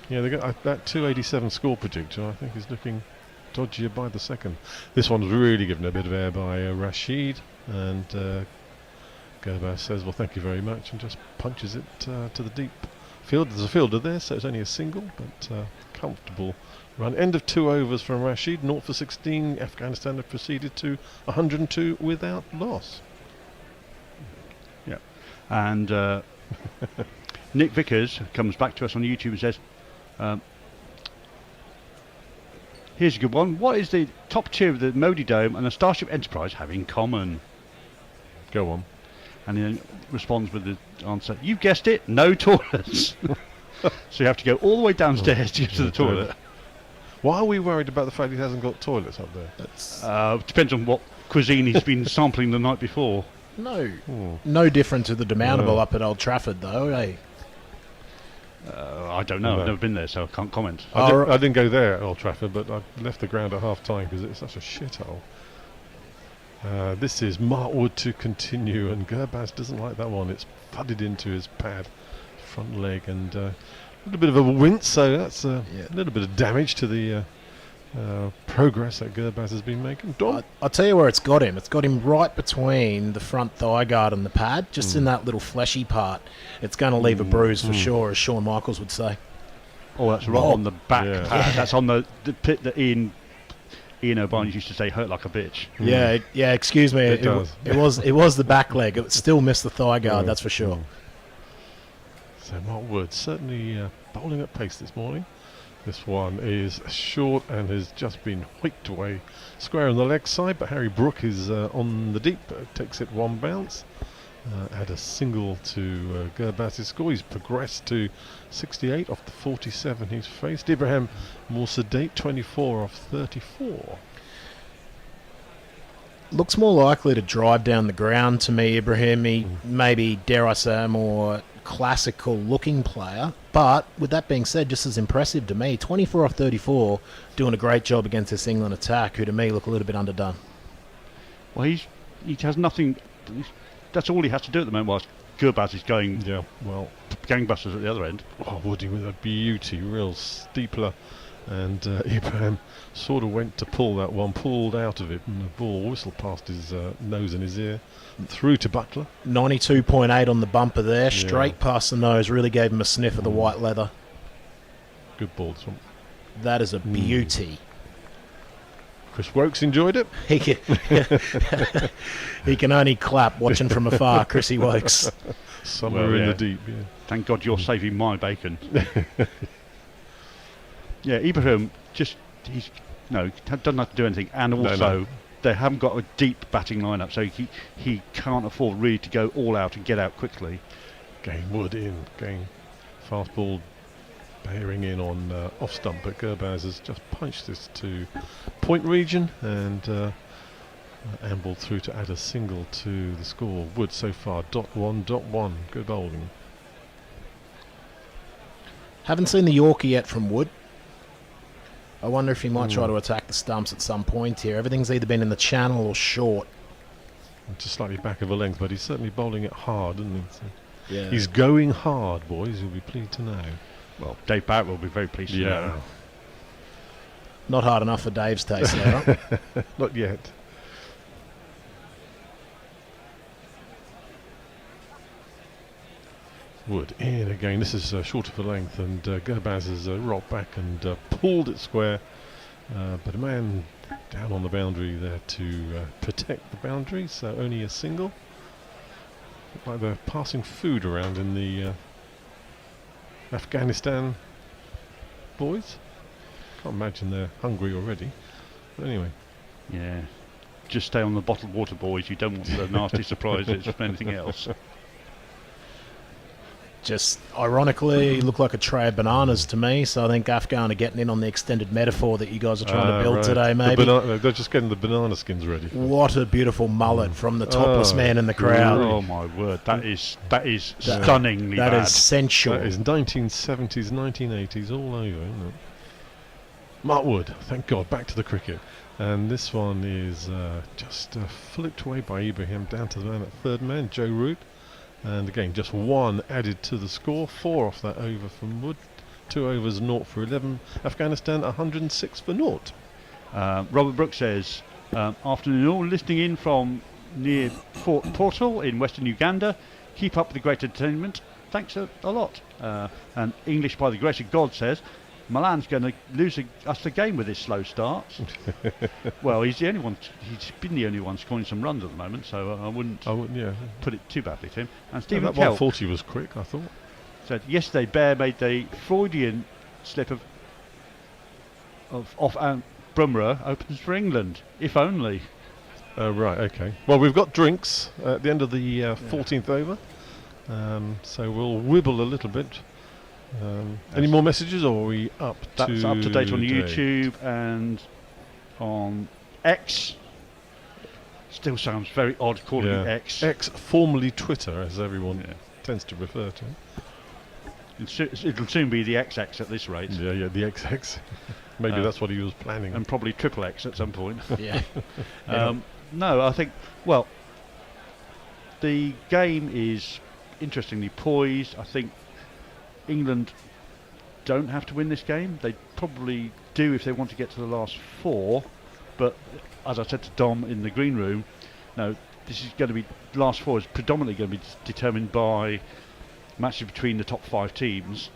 Speaker 2: Yeah, they got that 287 score predictor. I think is looking dodgier by the second. This one's really given a bit of air by Rashid, and Gurbaz says, well, thank you very much, and just punches it to the deep field. There's a fielder there, so it's only a single, but comfortable run. End of 2 overs from Rashid, 0 for 16. Afghanistan have proceeded to 102 without loss.
Speaker 10: Yeah, and Nick Vickers comes back to us on YouTube and says, here's a good one. What is the top tier of the Modi Dome and the Starship Enterprise have in common?
Speaker 2: Go on.
Speaker 10: And he responds with the answer, you've guessed it, no toilets. So you have to go all the way downstairs to get to the toilet.
Speaker 2: Why are we worried about the fact he hasn't got toilets up there?
Speaker 10: Depends on what cuisine he's been sampling the night before.
Speaker 11: No different to the demountable up at Old Trafford, though, eh?
Speaker 10: I don't know. I've never been there, so I can't comment.
Speaker 2: I didn't go there at Old Trafford, but I left the ground at half-time because it's such a shithole. This is Martwood to continue, and Gurbaz doesn't like that one. It's thudded into his pad, front leg, and a little bit of a wince, so that's a little bit of damage to the progress that Gurbaz has been making. Dom?
Speaker 11: I'll tell you where it's got him. It's got him right between the front thigh guard and the pad, just in that little fleshy part. It's going to leave a bruise for sure, as Shawn Michaels would say.
Speaker 10: Oh, that's right on the back pad. That's on the pit that Ian Ian O'Brien used to say, hurt like a bitch.
Speaker 11: Yeah, excuse me.
Speaker 2: It does.
Speaker 11: It was the back leg. It still missed the thigh guard, that's for sure.
Speaker 2: So Mark Wood certainly bowling at pace this morning. This one is short and has just been whipped away square on the leg side, but Harry Brook is on the deep, takes it one bounce. Had a single to Gurbaz's score. He's progressed to 68 off the 47 he's faced. Ibrahim more sedate, 24 off 34.
Speaker 11: Looks more likely to drive down the ground to me, Ibrahim. He maybe, dare I say, a more classical looking player, but with that being said, just as impressive to me. 24 off 34, doing a great job against this England attack, who to me look a little bit underdone.
Speaker 10: Well, he has nothing. That's all he has to do at the moment. Whilst Gurbaz is going, gangbusters at the other end.
Speaker 2: Oh, Woody with a beauty, real steepler, and Ibrahim sort of went to pull that one, pulled out of it, and the ball whistled past his nose and his ear, through to Butler.
Speaker 11: 92.8 on the bumper there, straight past the nose, really gave him a sniff of the white leather.
Speaker 2: Good ball, this one.
Speaker 11: That is a beauty.
Speaker 2: Chris Wokes enjoyed it.
Speaker 11: He can only clap watching from afar, Chrissy Wokes.
Speaker 2: Somewhere in the deep, yeah.
Speaker 10: Thank God you're saving my bacon. Yeah, Ibrahim he's doesn't have to do anything, and also they haven't got a deep batting lineup, so he can't afford really to go all out and get out quickly.
Speaker 2: Game Wood in, game fast ball bearing in on off stump, but Gurbaz has just punched this to point region and ambled through to add a single to the score. Wood so far .1. Good bowling.
Speaker 11: Haven't seen the Yorker yet from Wood. I wonder if he might try to attack the stumps at some point here. Everything's either been in the channel or short.
Speaker 2: Just slightly back of a length, but he's certainly bowling it hard, isn't he? So
Speaker 11: yeah.
Speaker 2: He's going hard, boys. You'll be pleased to know.
Speaker 10: Well, Dave Barrett will be very pleased to know.
Speaker 11: Not hard enough for Dave's taste, though.
Speaker 2: Not yet. Wood in again. This is short of a length, and Gurbaz has rocked back and pulled it square. But a man down on the boundary there to protect the boundary, so only a single. Look like they're passing food around in the Afghanistan boys. Can't imagine they're hungry already. But anyway.
Speaker 10: Yeah. Just stay on the bottled water, boys. You don't want the nasty surprises from anything else.
Speaker 11: Just ironically, look like a tray of bananas to me. So I think Afghan are getting in on the extended metaphor that you guys are trying to build today. Maybe
Speaker 2: they're just getting the banana skins ready.
Speaker 11: What a beautiful mullet from the topless man in the crowd.
Speaker 10: Oh my word, that is stunningly bad.
Speaker 11: That is sensual.
Speaker 2: That is 1970s, 1980s all over, isn't it? Mark Wood, thank God, back to the cricket. And this one is just flipped away by Ibrahim down to the man at third man, Joe Root. And again, just one added to the score. 4 off that over from Wood. 2 overs, 0 for 11. Afghanistan, 106 for 0.
Speaker 10: Robert Brooks says, afternoon all, listening in from near Fort Portal in western Uganda. Keep up the great entertainment. Thanks a lot. And English by the grace of God says, Milan's going to lose us the game with this slow start. Well, he's the only one. He's been the only one scoring some runs at the moment, so I wouldn't put it too badly to him. And Stephen
Speaker 2: that
Speaker 10: Kelp
Speaker 2: 140 was quick, I thought.
Speaker 10: Said yesterday Bear made the Freudian slip of off Brumrah opens for England, if only.
Speaker 2: Right, okay. Well, we've got drinks at the end of the 14th over, so we'll wibble a little bit. Any more messages, or are we up
Speaker 10: That's up to date on YouTube and on X. Still sounds very odd calling it X.
Speaker 2: X, formerly Twitter, as everyone tends to refer to.
Speaker 10: It'll soon be the XX at this rate.
Speaker 2: Yeah, the XX. Maybe that's what he was planning.
Speaker 10: And probably triple X at some point.
Speaker 11: Yeah.
Speaker 10: No, I think, well, the game is interestingly poised. I think England don't have to win this game. They probably do if they want to get to the last 4. But as I said to Dom in the green room, no, this is going to be, last 4 is predominantly going to be determined by matches between the top 5 teams.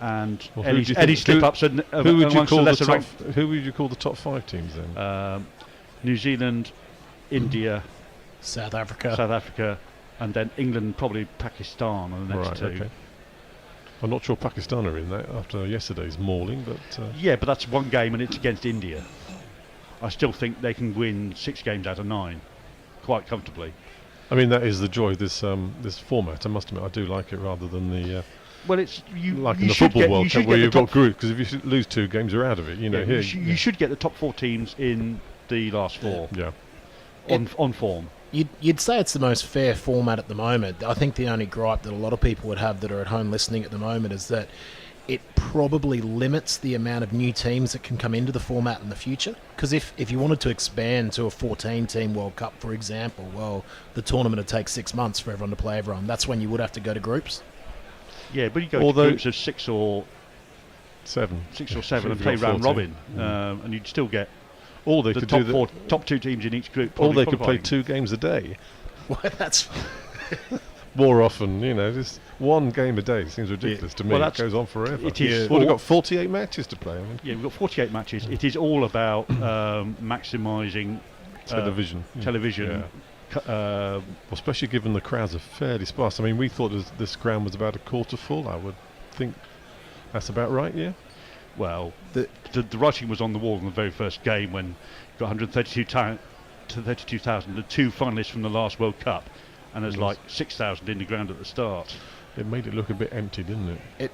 Speaker 10: and
Speaker 2: Well, who do you
Speaker 10: any
Speaker 2: think-
Speaker 10: slip-ups
Speaker 2: who would you
Speaker 10: amongst
Speaker 2: call the
Speaker 10: lesser
Speaker 2: top?
Speaker 10: ranked-
Speaker 2: Who would you call the top 5 teams then?
Speaker 10: New Zealand, India,
Speaker 11: South Africa.
Speaker 10: South Africa, and then England, probably Pakistan are the next
Speaker 2: Right.
Speaker 10: two.
Speaker 2: Okay. I'm not sure Pakistan are in that after yesterday's mauling, but
Speaker 10: Yeah, but that's one game and it's against India. I still think they can win 6 games out of 9 quite comfortably.
Speaker 2: I mean that is the joy of this this format. I must admit, I do like it rather than the
Speaker 10: Well, it's you.
Speaker 2: like
Speaker 10: you
Speaker 2: in the
Speaker 10: should
Speaker 2: football
Speaker 10: get,
Speaker 2: World
Speaker 10: you
Speaker 2: Cup
Speaker 10: should
Speaker 2: where
Speaker 10: get
Speaker 2: you've
Speaker 10: the
Speaker 2: got
Speaker 10: top,
Speaker 2: groups, because if you lose 2 games, you're out of it. You know,
Speaker 10: yeah,
Speaker 2: here
Speaker 10: you should get the top 4 teams in the last 4
Speaker 2: yeah.
Speaker 10: on form.
Speaker 11: You'd say it's the most fair format at the moment. I think the only gripe that a lot of people would have that are at home listening at the moment is that it probably limits the amount of new teams that can come into the format in the future. Because if you wanted to expand to a 14-team World Cup, for example, well, the tournament would take 6 months for everyone to play everyone. That's when you would have to go to groups.
Speaker 10: Yeah, but you go
Speaker 2: Although-
Speaker 10: to groups of 6 or
Speaker 2: 7
Speaker 10: and play round robin, and you'd still get
Speaker 2: Or they
Speaker 10: the
Speaker 2: could
Speaker 10: top
Speaker 2: do
Speaker 10: top 2 teams in each group.
Speaker 2: or
Speaker 10: probably
Speaker 2: they could play
Speaker 10: qualifying.
Speaker 2: 2 games a day.
Speaker 11: Well, that's
Speaker 2: More often, you know, just 1 game a day seems ridiculous to me.
Speaker 10: well,
Speaker 2: It
Speaker 10: that's-
Speaker 2: goes on forever.
Speaker 10: it is
Speaker 2: Well, we've
Speaker 10: all-
Speaker 2: got 48 matches to play. I mean,
Speaker 10: Yeah, we've got 48 matches. It is all about maximising
Speaker 2: television.
Speaker 10: television.
Speaker 2: Yeah. Well, especially given the crowds are fairly sparse. I mean, we thought this ground was about a quarter full. I would think that's about right. Yeah.
Speaker 10: Well, the writing was on the wall in the very first game when you got 132,000, the 2 finalists from the last World Cup, and there's
Speaker 2: Yes.
Speaker 10: like 6,000 in the ground at the start.
Speaker 2: It made it look a bit empty, didn't it?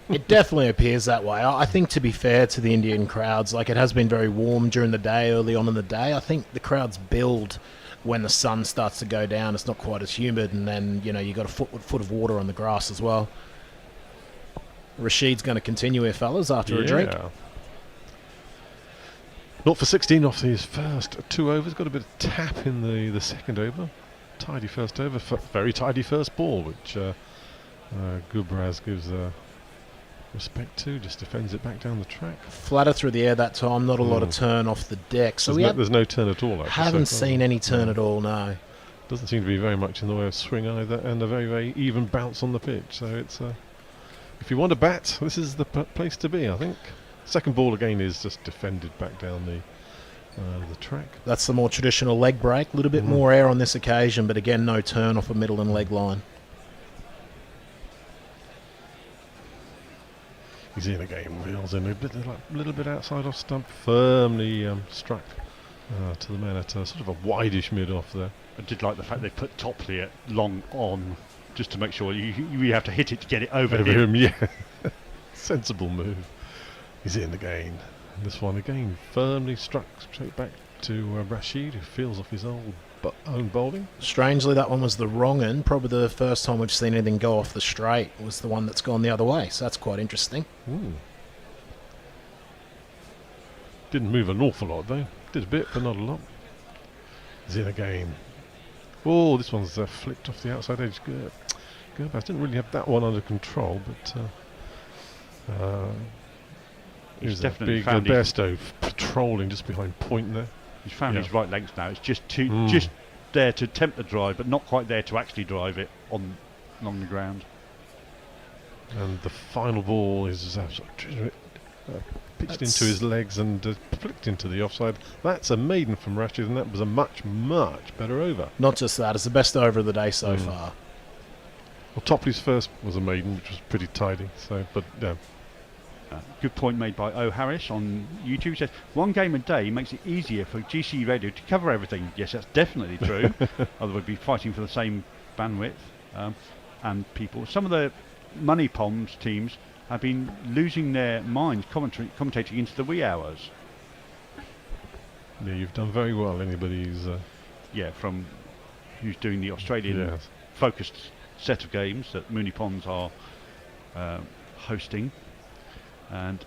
Speaker 11: It definitely appears that way. I think, to be fair to the Indian crowds, like, it has been very warm during the day, early on in the day. I think the crowds build when the sun starts to go down. It's not quite as humid, and then, you know, you got a foot of water on the grass as well. Rashid's going to continue here, fellas, after a drink.
Speaker 2: Not for 16 off his first 2 overs. Got a bit of tap in the second over. Tidy first over. Very tidy first ball, which Gubraz gives respect to. Just defends it back down the track.
Speaker 11: Flatter through the air that time, not a lot of turn off the deck. So
Speaker 2: There's no turn at all. Actually,
Speaker 11: haven't
Speaker 2: so far.
Speaker 11: seen any turn at all, no.
Speaker 2: Doesn't seem to be very much in the way of swing either, and a very, very even bounce on the pitch. So it's if you want to bat, this is the place to be, I think. Second ball again is just defended back down the track.
Speaker 11: That's the more traditional leg break. A little bit more air on this occasion, but again, no turn off a middle and leg line.
Speaker 2: He's in again, wheels in a little bit outside off stump, firmly struck to the man at sort of a wideish mid off there.
Speaker 10: I did like the fact they put Topley at long on, just to make sure you have to hit it to get it over him.
Speaker 2: Yeah. Sensible move. He's in again. And this one again, firmly struck straight back to Rashid, who feels off his own bowling.
Speaker 11: Strangely, that one was the wrong end. Probably the first time we've seen anything go off the straight was the one that's gone the other way. So that's quite interesting.
Speaker 2: Didn't move an awful lot though. Did a bit, but not a lot. He's in again. Oh, this one's flicked off the outside edge. Gurbaz didn't really have that one under control, but
Speaker 10: He's
Speaker 2: here's a
Speaker 10: definitely
Speaker 2: big
Speaker 10: found
Speaker 2: Bairstow patrolling just behind point there.
Speaker 10: He's found
Speaker 2: Yeah.
Speaker 10: his right length now. It's just just there to tempt the drive, but not quite there to actually drive it on the ground.
Speaker 2: And the final ball is pitched into his legs and flicked into the offside. That's a maiden from Rashid, and that was a much, much better over.
Speaker 11: Not just that, it's the best over of the day so far.
Speaker 2: Well, Topley's first was a maiden, which was pretty tidy. So, but yeah.
Speaker 10: Good point made by O. Harris on YouTube. He says, 1 game a day makes it easier for GC Radio to cover everything. Yes, that's definitely true. Otherwise we'd be fighting for the same bandwidth and people. Some of the money palms teams have been losing their minds commentating into the wee hours.
Speaker 2: Yeah, you've done very well. Anybody who's
Speaker 10: from who's doing the Australian focused set of games that Mooney Ponds are hosting. And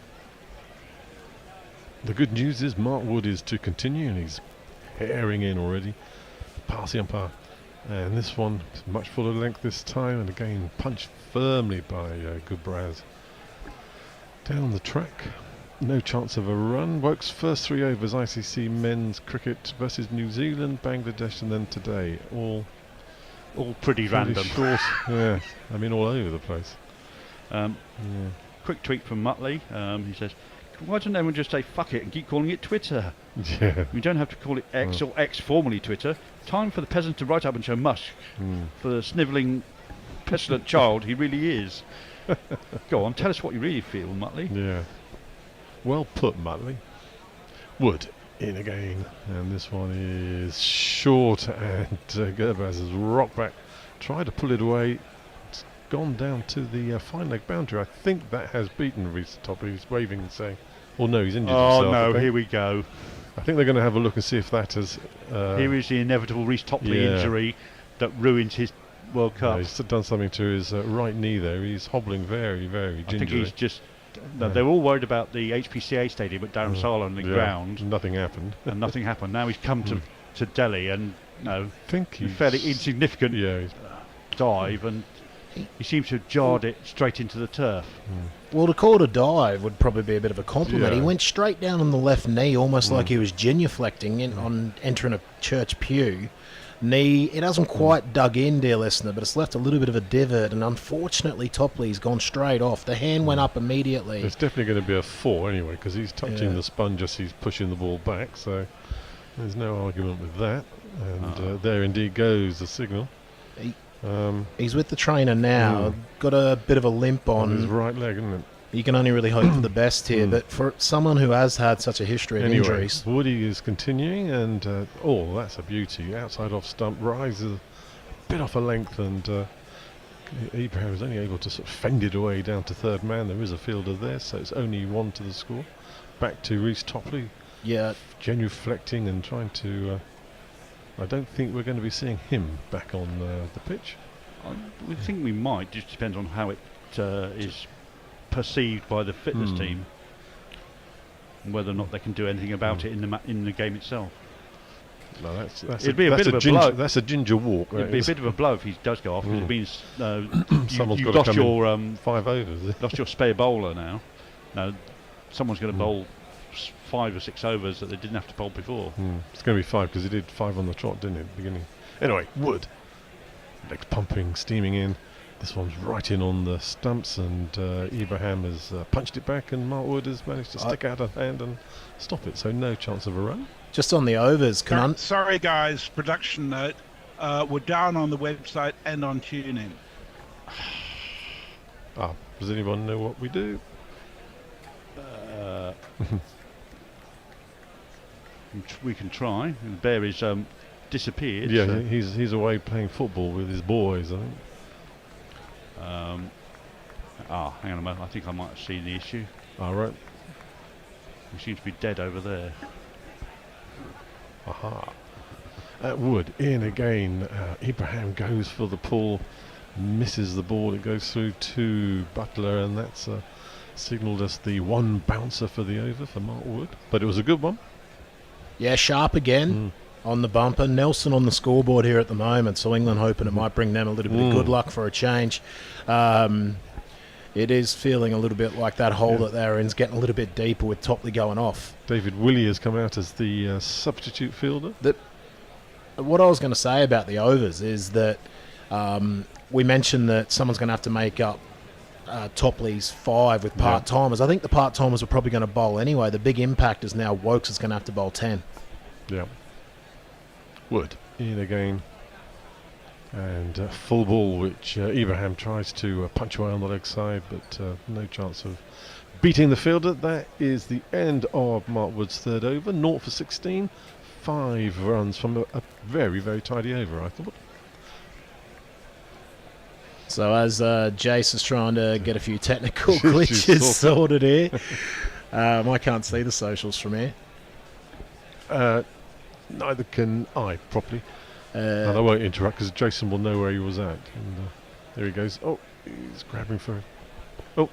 Speaker 2: the good news is Mark Wood is to continue, and he's herring in already, past the umpire. And this one is much fuller length this time, and again punched firmly by Gubraz down the track. No chance of a run. Woke's first 3 overs, ICC men's cricket versus New Zealand, Bangladesh, and then today. All
Speaker 10: pretty random.
Speaker 2: Short. Yeah, I mean all over the place.
Speaker 10: quick tweet from Muttley. He says, why doesn't everyone just say fuck it and keep calling it Twitter?
Speaker 2: Yeah.
Speaker 10: We don't have to call it X or X formerly Twitter. Time for the peasant to write up and show mush for the snivelling, pestilent child he really is. Go on, tell us what you really feel, Muttley.
Speaker 2: Yeah. Well put, Muttley. Wood in again, and this one is short, and Gerbaz has rocked back, tried to pull it away. It's gone down to the fine leg boundary. I think that has beaten Reese Topley. He's waving and saying, "Oh no, he's injured himself."
Speaker 10: Oh no, here we go.
Speaker 2: I think they're going to have a look and see if that has.
Speaker 10: Here is the inevitable Reese Topley injury that ruins his World Cup.
Speaker 2: He's done something to his right knee there. He's hobbling very, very gingerly.
Speaker 10: I think he's just. No, they were all worried about the HPCA stadium at Dharamsala on the ground.
Speaker 2: Nothing happened.
Speaker 10: And nothing happened. Now he's come to Delhi and
Speaker 2: I think he's
Speaker 10: fairly insignificant dive, and he seems to have jarred it straight into the turf.
Speaker 11: Well, to call it a dive would probably be a bit of a compliment.
Speaker 2: Yeah.
Speaker 11: He went straight down on the left knee, almost like he was genuflecting on entering a church pew. Knee, it hasn't quite dug in, dear listener, but it's left a little bit of a divot, and unfortunately Topley's gone straight off. The hand went up immediately.
Speaker 2: It's definitely going to be a 4 anyway, because he's touching the sponge as he's pushing the ball back, so there's no argument with that. And there indeed goes the signal.
Speaker 11: He's with the trainer now, got a bit of a limp on
Speaker 2: his right leg, isn't it?
Speaker 11: You can only really hope for the best here, but for someone who has had such a history of injuries...
Speaker 2: Woody is continuing, and that's a beauty. Outside off stump, rises a bit off a length, and Ibrahim is only able to sort of fend it away down to third man. There is a fielder there, so it's only 1 to the score. Back to Reese Topley.
Speaker 11: Yeah.
Speaker 2: Genuflecting and trying to... I don't think we're going to be seeing him back on the pitch.
Speaker 10: I think we might, just depends on how it is perceived by the fitness team, and whether or not they can do anything about it in the game itself.
Speaker 2: No, that's
Speaker 10: it'd be a bit of a blow.
Speaker 2: That's a ginger walk.
Speaker 10: It'd be a bit of a blow if he does go off. Because it means
Speaker 2: someone's
Speaker 10: you've
Speaker 2: got
Speaker 10: lost
Speaker 2: to come
Speaker 10: your
Speaker 2: in 5 overs.
Speaker 10: Lost your spare bowler now. No, someone's going to bowl 5 or 6 overs that they didn't have to bowl before.
Speaker 2: It's going to be 5 because he did 5 on the trot, didn't he, at the beginning? Anyway, Wood, legs pumping, steaming in. This one's right in on the stumps, and Ibrahim has punched it back, and Mark Wood has managed to stick out a hand and stop it, so no chance of a run.
Speaker 11: Just on the overs,
Speaker 3: sorry guys, production note, we're down on the website and on TuneIn.
Speaker 2: Does anyone know what we do?
Speaker 10: We can try. The bear is disappeared.
Speaker 2: Yeah,
Speaker 10: so.
Speaker 2: he's away playing football with his boys, I think.
Speaker 10: Hang on a moment. I think I might have seen the issue.
Speaker 2: Right.
Speaker 10: He seems to be dead over there.
Speaker 2: Aha. Wood in again. Ibrahim goes for the pull, misses the ball. It goes through to Butler, and that's signalled as the 1 bouncer for the over for Mark Wood. But it was a good one.
Speaker 11: Yeah, sharp again on the bumper. Nelson on the scoreboard here at the moment, so England hoping it might bring them a little bit of good luck for a change. It is feeling a little bit like that hole that they're in is getting a little bit deeper with Topley going off.
Speaker 2: David Willey has come out as the substitute fielder.
Speaker 11: What I was going to say about the overs is that we mentioned that someone's going to have to make up Topley's 5 with part-timers. I think the part-timers are probably going to bowl anyway. The big impact is now Wokes is going to have to bowl 10.
Speaker 2: Yeah. Wood in again. And full ball, which Ibrahim tries to punch away on the leg side, but no chance of beating the fielder. That is the end of Mark Wood's 3rd over. 0 for 16. 5 runs from a very, very tidy over, I thought.
Speaker 11: So as Jace is trying to get a few technical glitches sorted here, I can't see the socials from here.
Speaker 2: Neither can I properly. And I won't interrupt because Jason will know where he was at. And there he goes. Oh, he's grabbing for it. Oh.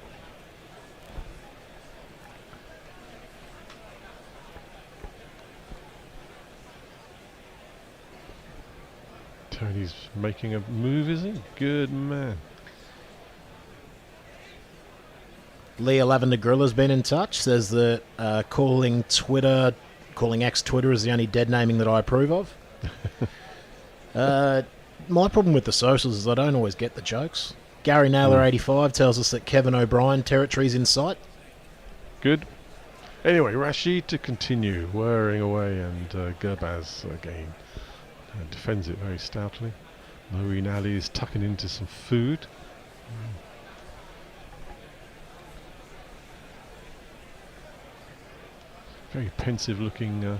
Speaker 2: Tony's making a move, is he? Good man.
Speaker 11: Leah Lavender Gorilla's been in touch. Says that calling X Twitter is the only dead naming that I approve of. My problem with the socials is I don't always get the jokes. Gary Naylor 85 tells us that Kevin O'Brien territory's in sight.
Speaker 2: Good. Anyway, Rashid to continue whirring away, and Gurbaz again defends it very stoutly. Marine Ali is tucking into some food. Very pensive looking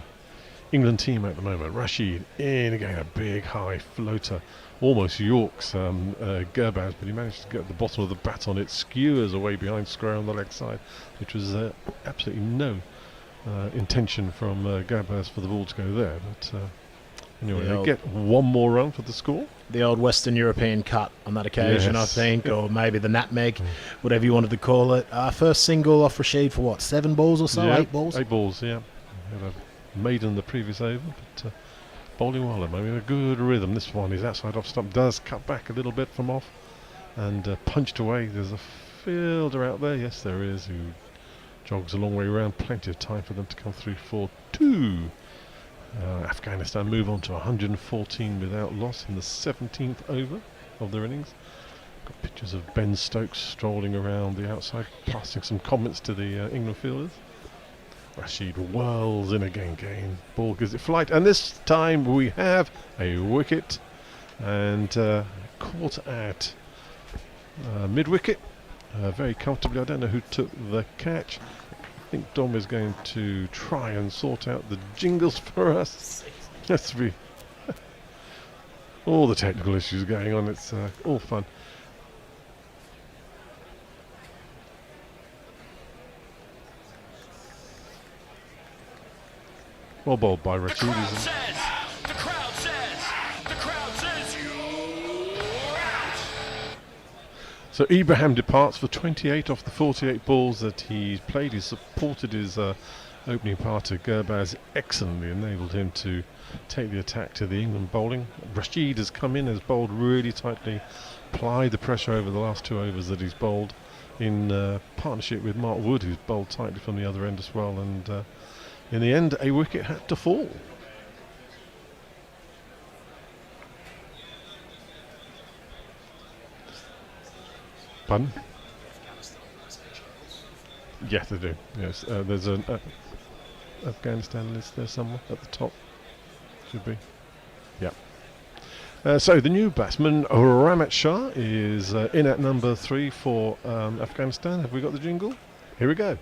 Speaker 2: England team at the moment. Rashid in again, a big high floater, almost Yorks Gurbaz, but he managed to get at the bottom of the bat on it, skewers away behind square on the leg side, which was absolutely no intention from Gurbaz for the ball to go there. But anyway, they get one more run for the score.
Speaker 11: The old Western European cut on that occasion, I think, or maybe the nutmeg, whatever you wanted to call it. First single off Rashid for what, 7 balls or so? 8 balls?
Speaker 2: 8 balls, yeah. Had a maiden the previous over, but bowling well at the moment, a good rhythm. This one is outside off stump, does cut back a little bit from off, and punched away. There's a fielder out there, yes there is, who jogs a long way around. Plenty of time for them to come through for 2. Afghanistan move on to 114 without loss in the 17th over of their innings. Got pictures of Ben Stokes strolling around the outside, passing some comments to the England fielders. Rashid whirls in again, ball gives it flight, and this time we have a wicket, and caught at mid-wicket very comfortably. I don't know who took the catch. I think Dom is going to try and sort out the jingles for us. That's to be all the technical issues going on. It's all fun. Well bowled by Rashid. So Ibrahim departs for 28 off the 48 balls that he's played. He supported his opening part of Gurbaz excellently, enabled him to take the attack to the England bowling. Rashid has come in, has bowled really tightly, applied the pressure over the last 2 overs that he's bowled in partnership with Mark Wood, who's bowled tightly from the other end as well, and in the end a wicket had to fall. Pardon? Yes, they do. Yes, there's an Afghanistan list there somewhere at the top. Should be. Yeah. So the new batsman Ramat Shah is in at number 3 for Afghanistan. Have we got the jingle? Here we go.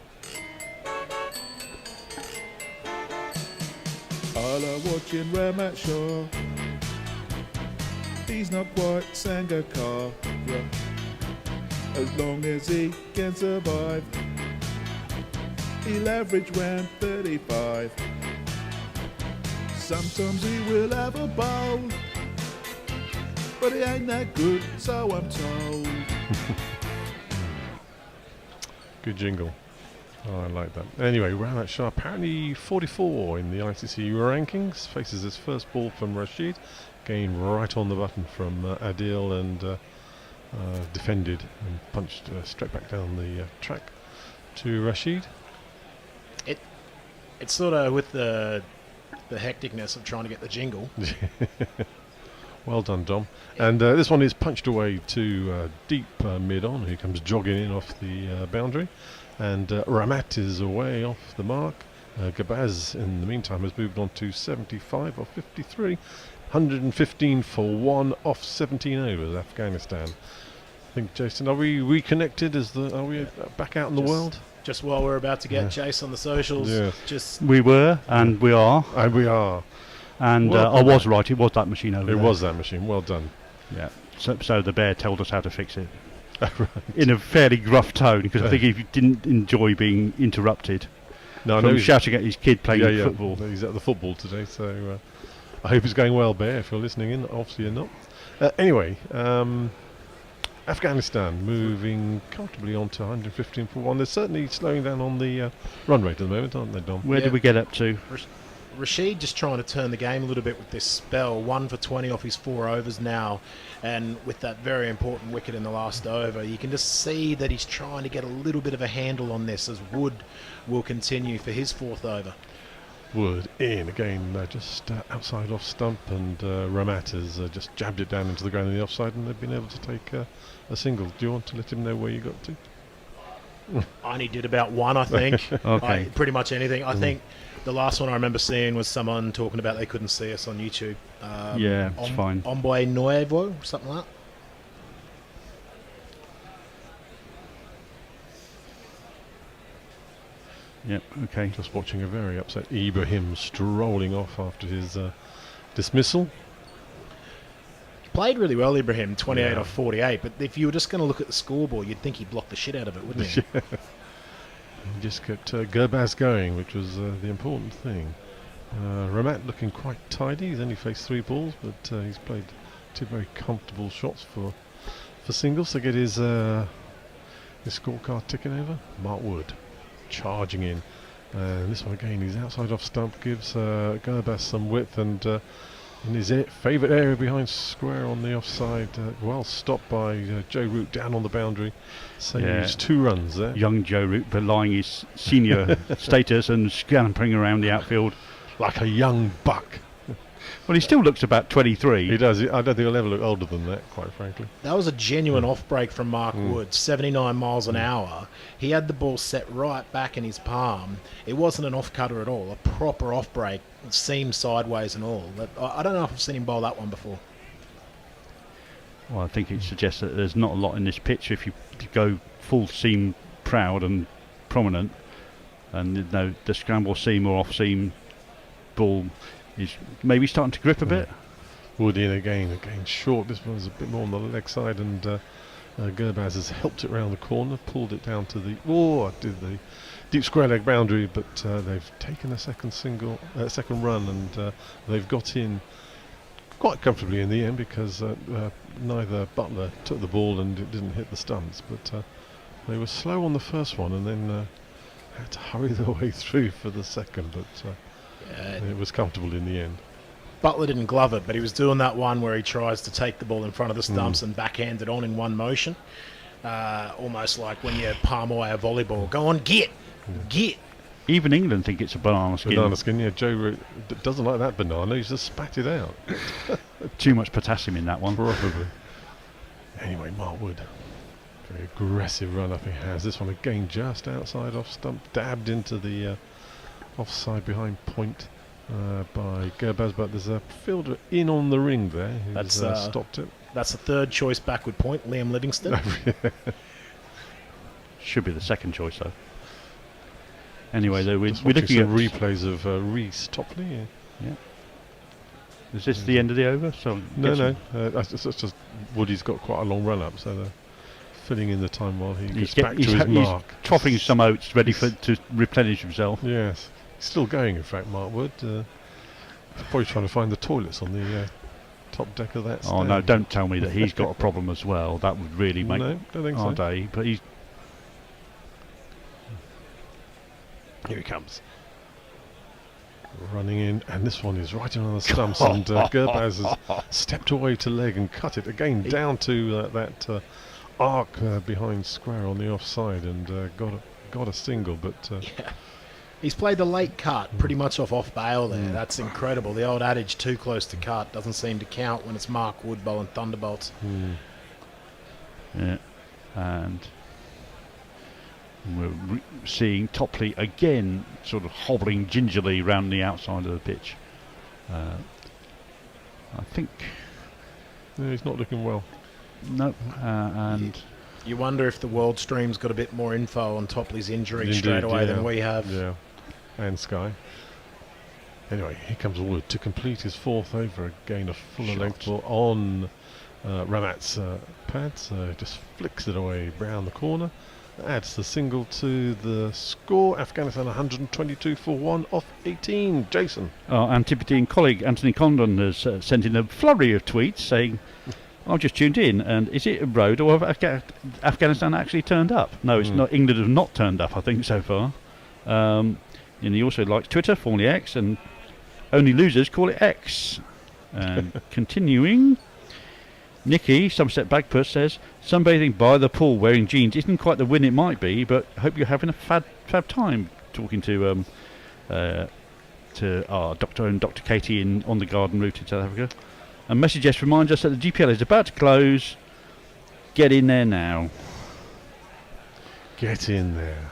Speaker 12: All are watching Ramat Shah. He's not quite Sangakkar, yeah. As long as he can survive, he'll average round 35. Sometimes he will have a bowl, but he ain't that good, so I'm told.
Speaker 2: Good jingle. Oh, I like that. Anyway, Ramat Shah, apparently 44 in the ICC rankings, faces his first ball from Rashid, again right on the button from Adil, and defended and punched straight back down the track to Rashid.
Speaker 11: It's sort of with the hecticness of trying to get the jingle.
Speaker 2: Well done, Dom. And this one is punched away to deep mid-on, who comes jogging in off the boundary. And Ramat is away off the mark. Gurbaz, in the meantime, has moved on to 75 off 53. 115 for 1 off 17 overs, Afghanistan. I think, Jason, are we reconnected? Are we back out in the world?
Speaker 11: Just while we're about to get Chase on the socials.
Speaker 2: Yes.
Speaker 10: We were, and we are.
Speaker 2: And we are.
Speaker 10: And
Speaker 2: well
Speaker 10: I was right, it was that machine over there.
Speaker 2: It was that machine, well done.
Speaker 10: Yeah. So the bear told us how to fix it.
Speaker 2: Right.
Speaker 10: In a fairly gruff tone, because I think he didn't enjoy being interrupted.
Speaker 2: No,
Speaker 10: from shouting at his kid playing football.
Speaker 2: He's at the football today, so I hope it's going well, Bear, if you're listening in. Obviously you're not. Anyway, Afghanistan moving comfortably on to 115 for 1. They're certainly slowing down on the run rate at the moment, aren't they, Dom?
Speaker 10: Where did we get up to?
Speaker 11: Rashid just trying to turn the game a little bit with this spell. 1 for 20 off his 4 overs now, and with that very important wicket in the last over, you can just see that he's trying to get a little bit of a handle on this, as Wood will continue for his 4th over.
Speaker 2: Wood in again, just outside off stump, and Ramat has just jabbed it down into the ground in the offside, and they've been able to take a single. Do you want to let him know where you got to?
Speaker 11: I only did about one, I think.
Speaker 10: Okay.
Speaker 11: Pretty much anything. I think the last one I remember seeing was someone talking about they couldn't see us on YouTube.
Speaker 10: Yeah, it's fine.
Speaker 11: Hombre Nuevo, something like that.
Speaker 10: Yep, okay.
Speaker 2: Just watching a very upset Ibrahim strolling off after his dismissal.
Speaker 11: Played really well, Ibrahim, 28
Speaker 2: Yeah.
Speaker 11: off 48, but if you were just going to look at the scoreboard, you'd think he blocked the shit out of it, wouldn't he?
Speaker 2: He just kept Gurbaz going, which was the important thing. Ramat looking quite tidy. He's only faced 3 balls, but he's played 2 very comfortable shots for singles to get his scorecard ticking over. Mark Wood charging in. This one again, he's outside off stump, gives Gurbaz some width, and in his favourite area behind square on the offside, well stopped by Joe Root down on the boundary. Saves 2 runs there.
Speaker 10: Young Joe Root belying his senior status and scampering around the outfield
Speaker 2: like a young buck.
Speaker 10: Well, he still looks about 23.
Speaker 2: He does. I don't think he'll ever look older than that, quite frankly.
Speaker 11: That was a genuine off-break from Mark Wood, 79 miles an hour. He had the ball set right back in his palm. It wasn't an off-cutter at all, a proper off-break, seam sideways and all. I don't know if I've seen him bowl that one before.
Speaker 10: Well, I think it suggests that there's not a lot in this pitch if you go full seam proud and prominent, and the scramble seam or off-seam ball is maybe starting to grip a bit.
Speaker 2: Wood in again short. This one's a bit more on the leg side, and Gurbaz has helped it round the corner, pulled it down to the deep square leg boundary, but they've taken a second run, and they've got in quite comfortably in the end, because neither Butler took the ball and it didn't hit the stumps, but they were slow on the first one, and then had to hurry their way through for the second, but it was comfortable in the end.
Speaker 11: Butler didn't glove it, but he was doing that one where he tries to take the ball in front of the stumps and backhand it on in one motion. Almost like when you palm away a volleyball. Go on, get!
Speaker 10: Even England think it's a banana skin.
Speaker 2: Banana skin, yeah. Joe Root doesn't like that banana. He's just spat it out.
Speaker 10: Too much potassium in that one.
Speaker 2: Probably. Anyway, Mark Wood. Very aggressive run up he has. This one again just outside off stump. Dabbed into the offside behind point by Gurbaz, but there's a fielder in on the ring there who's stopped it.
Speaker 11: That's the third choice backward point, Liam Livingston.
Speaker 10: Should be the second choice though. Anyway, though, we're
Speaker 2: looking
Speaker 10: looking at
Speaker 2: replays of Reese Topley.
Speaker 10: Yeah. Is this the end of the over? So
Speaker 2: no. It's just Woody's got quite a long run up, so they're filling in the time while he gets back to his mark.
Speaker 10: He's troughing some oats, ready to replenish himself.
Speaker 2: Yes, he's still going. In fact, Mark Wood. He's probably trying to find the toilets on the top deck of that.
Speaker 10: Oh
Speaker 2: stand.
Speaker 10: no! Don't tell me that he's got a problem as well. That would really make
Speaker 2: don't think
Speaker 10: our
Speaker 2: so.
Speaker 10: day. But he's
Speaker 2: here he comes. Running in, and this one is right in on the stumps, and Gurbaz has stepped away to leg and cut it again down to that arc behind square on the offside, and got a single, but
Speaker 11: He's played the late cut pretty much off bail there. That's incredible. The old adage, too close to cut, doesn't seem to count when it's Mark Wood bowling thunderbolts.
Speaker 10: Yeah, and we're seeing Topley again sort of hobbling gingerly round the outside of the pitch. I think
Speaker 2: he's not looking well.
Speaker 10: No, and
Speaker 11: you wonder if the World Stream's got a bit more info on Topley's injury straight away than we have.
Speaker 2: Yeah, and Sky. Anyway, here comes Wood to complete his fourth over, again a fuller length ball on Ramat's pads. Just flicks it away round the corner. Adds the single to the score. Afghanistan 122 for 1 off 18. Jason.
Speaker 10: Our Antipodean colleague Anthony Condon has sent in a flurry of tweets saying, I've just tuned in, and is it a road or have Afghanistan actually turned up? No, it's not. England have not turned up, I think, so far. And he also likes Twitter, formerly X, and only losers call it X. And continuing, Nikki, Somerset Bagpuss, says, sunbathing by the pool wearing jeans isn't quite the win it might be, but hope you're having a fab time. Talking to to our Dr. and Dr. Katie on the garden route in South Africa. And Message S reminds us that the GPL is about to close. Get in there now.
Speaker 2: Get in there.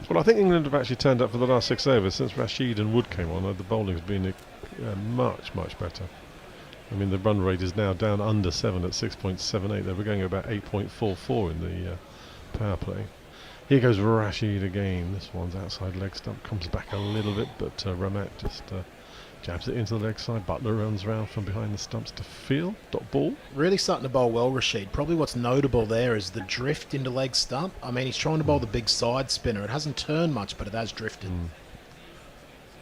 Speaker 2: Well, I think England have actually turned up for the last 6 overs since Rashid and Wood came on. The bowling has been much better. I mean, the run rate is now down under 7 at 6.78. They were going about 8.44 in the power play. Here goes Rashid again. This one's outside leg stump, comes back a little bit, but Ramat just jabs it into the leg side. Butler runs round from behind the stumps to field. Dot ball.
Speaker 11: Really starting to bowl well, Rashid. Probably what's notable there is the drift into leg stump. I mean, he's trying to bowl the big side spinner. It hasn't turned much, but it has drifted.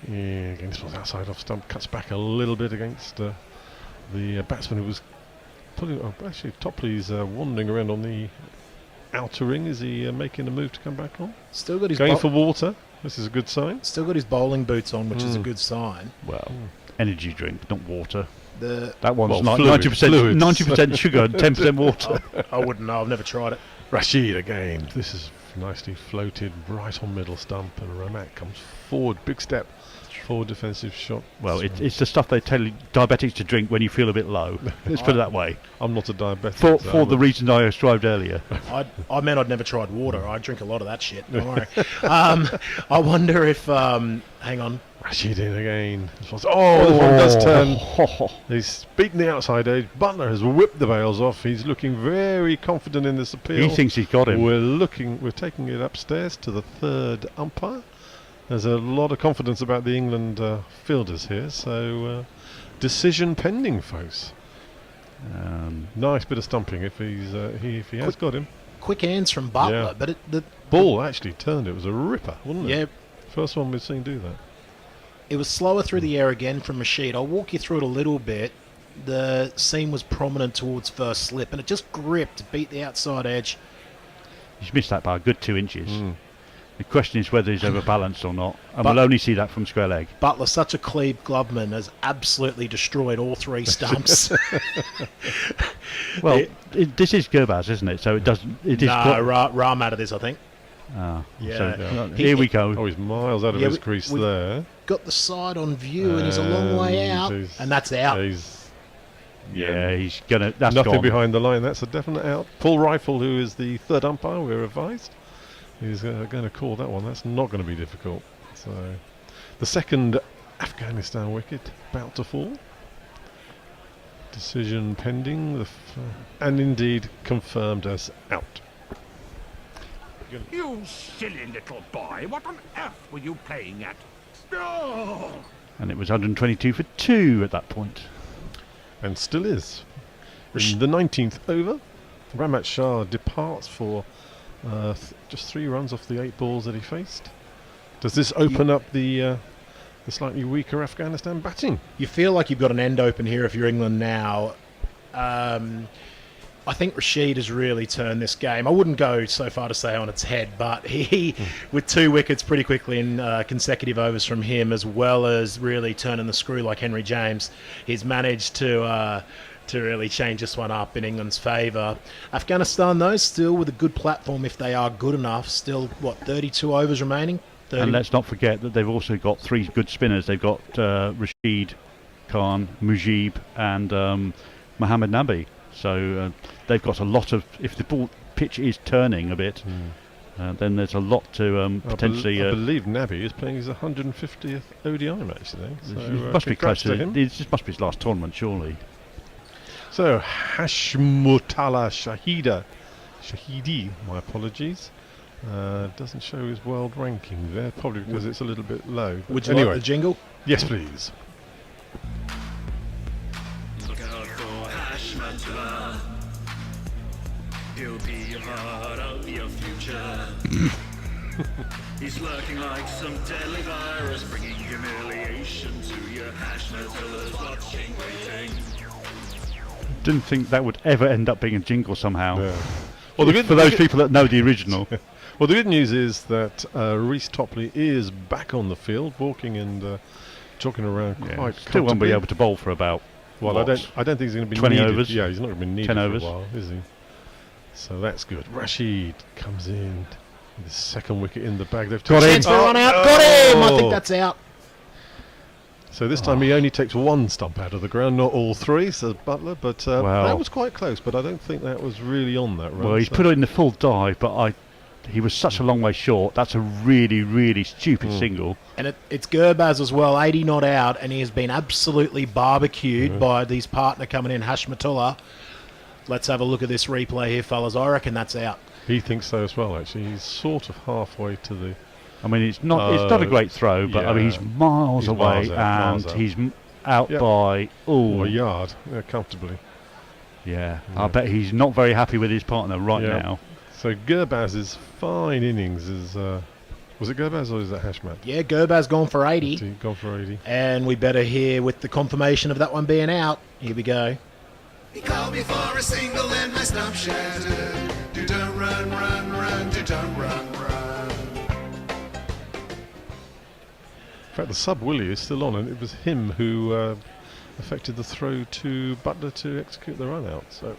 Speaker 2: Yeah, again, this one's outside off stump. Cuts back a little bit against the batsman who was putting. Oh, actually, Topley's wandering around on the outer ring. Is he making a move to come back on?
Speaker 11: Still got his
Speaker 2: going for water. This is a good sign.
Speaker 11: Still got his bowling boots on, which is a good sign.
Speaker 10: Well, energy drink, not water.
Speaker 11: That
Speaker 10: one's 90% sugar and 10% water.
Speaker 11: I wouldn't know. I've never tried it.
Speaker 2: Rashid again. This is nicely floated right on middle stump, and Ramat comes forward. Big step. Forward defensive shot.
Speaker 10: Well, it's the stuff they tell diabetics to drink when you feel a bit low. Let's put it that way.
Speaker 2: I'm not a diabetic.
Speaker 10: For the reasons I described earlier.
Speaker 11: I meant I'd never tried water. I drink a lot of that shit. Don't worry. I wonder if... hang on.
Speaker 2: Rashid in again. This one does turn. He's beaten the outside edge. Butler has whipped the bails off. He's looking very confident in this appeal.
Speaker 10: He thinks he's got him.
Speaker 2: We're taking it upstairs to the third umpire. There's a lot of confidence about the England fielders here, so decision pending, folks. Nice bit of stumping if he has got him.
Speaker 11: Quick hands from Butler, but the
Speaker 2: ball actually turned. It was a ripper, wasn't it?
Speaker 11: Yeah.
Speaker 2: First one we've seen do that.
Speaker 11: It was slower through the air again from Rashid. I'll walk you through it a little bit. The seam was prominent towards first slip, and it just gripped, beat the outside edge.
Speaker 10: He's missed that by a good 2 inches. The question is whether he's overbalanced or not, and we'll only see that from square leg.
Speaker 11: Butler, such a Cleve Gloveman, has absolutely destroyed all 3 stumps.
Speaker 10: Well, this is Gurbaz, isn't it? So it doesn't. It is.
Speaker 11: Ram out of this, I think.
Speaker 10: Yeah.
Speaker 2: So,
Speaker 10: here we go.
Speaker 2: Oh, he's miles out of his crease there.
Speaker 11: Got the side on view, and he's a long way out, and that's out.
Speaker 10: He's gonna. That's
Speaker 2: nothing
Speaker 10: gone.
Speaker 2: behind the line. That's a definite out. Paul Rifle, who is the third umpire, we're advised. He's going to call that one. That's not going to be difficult. So, the second Afghanistan wicket about to fall. Decision pending, and indeed confirmed as out.
Speaker 13: You silly little boy! What on earth were you playing at? Oh!
Speaker 10: And it was 122 for 2 at that point.
Speaker 2: And still is. In the 19th over, Ramat Shah departs for just 3 runs off the 8 balls that he faced. Does this open up the slightly weaker Afghanistan batting?
Speaker 11: You feel like you've got an end open here if you're England now. I think Rashid has really turned this game. I wouldn't go so far to say on its head, but he, with 2 wickets pretty quickly in consecutive overs from him, as well as really turning the screw like Henry James, he's managed to really change this one up in England's favour. Afghanistan, though, still with a good platform if they are good enough. Still, 32 overs remaining? 30.
Speaker 10: And let's not forget that they've also got 3 good spinners. They've got Rashid Khan, Mujib and Mohammed Nabi. So they've got a lot of... If the pitch is turning a bit, then there's a lot to potentially...
Speaker 2: I believe Nabi is playing his 150th ODI match today. So
Speaker 10: must be close to
Speaker 2: him.
Speaker 10: This must be his last tournament, surely.
Speaker 2: So, Hashmutala Shahidi, my apologies, doesn't show his world ranking there, probably because it's a little bit low.
Speaker 11: Would you like the jingle?
Speaker 2: Yes, please.
Speaker 14: Look out for Hashmutala. He'll be part of your future. He's lurking like some deadly virus, bringing humiliation to your Hashmutala's watching, waiting.
Speaker 10: Didn't think that would ever end up being a jingle somehow.
Speaker 2: Yeah. Well,
Speaker 10: for those people that know the original.
Speaker 2: Well, the good news is that Reece Topley is back on the field, walking and jogging around quite
Speaker 10: still won't be able to bowl for about.
Speaker 2: Well, I don't think he's going to be
Speaker 10: 20
Speaker 2: needed.
Speaker 10: overs.
Speaker 2: Yeah, he's not going to be needed
Speaker 10: 10
Speaker 2: for
Speaker 10: overs.
Speaker 2: a while, is he? So that's good. Rashid comes in, The second wicket in the bag. They've
Speaker 11: Got him. Run out. Got him. I think that's out.
Speaker 2: So this time he only takes one stump out of the ground, not all three, says Butler. But that was quite close. But I don't think that was really on that run.
Speaker 10: Well, he's put it in the full dive, but he was such a long way short. That's a really, really stupid single.
Speaker 11: And it's Gurbaz as well, 80 not out, and he has been absolutely barbecued by his partner coming in, Hashmatullah. Let's have a look at this replay here, fellas. I reckon that's out.
Speaker 2: He thinks so as well, actually. He's sort of halfway to the...
Speaker 10: I mean, it's not a great throw, but I mean, he's miles away, he's out by
Speaker 2: a yard, comfortably.
Speaker 10: Yeah, I bet he's not very happy with his partner now.
Speaker 2: So Gurbaz's fine innings is... was it Gurbaz or is it Hashmat?
Speaker 11: Yeah, Gurbaz gone for 80.
Speaker 2: Gone for 80.
Speaker 11: And we better hear with the confirmation of that one being out. Here we go.
Speaker 15: He called me for a single and my stump shattered. Do don't run, run, run, do don't run, run.
Speaker 2: In fact, the sub Willie is still on, and it was him who affected the throw to Butler to execute the run out. So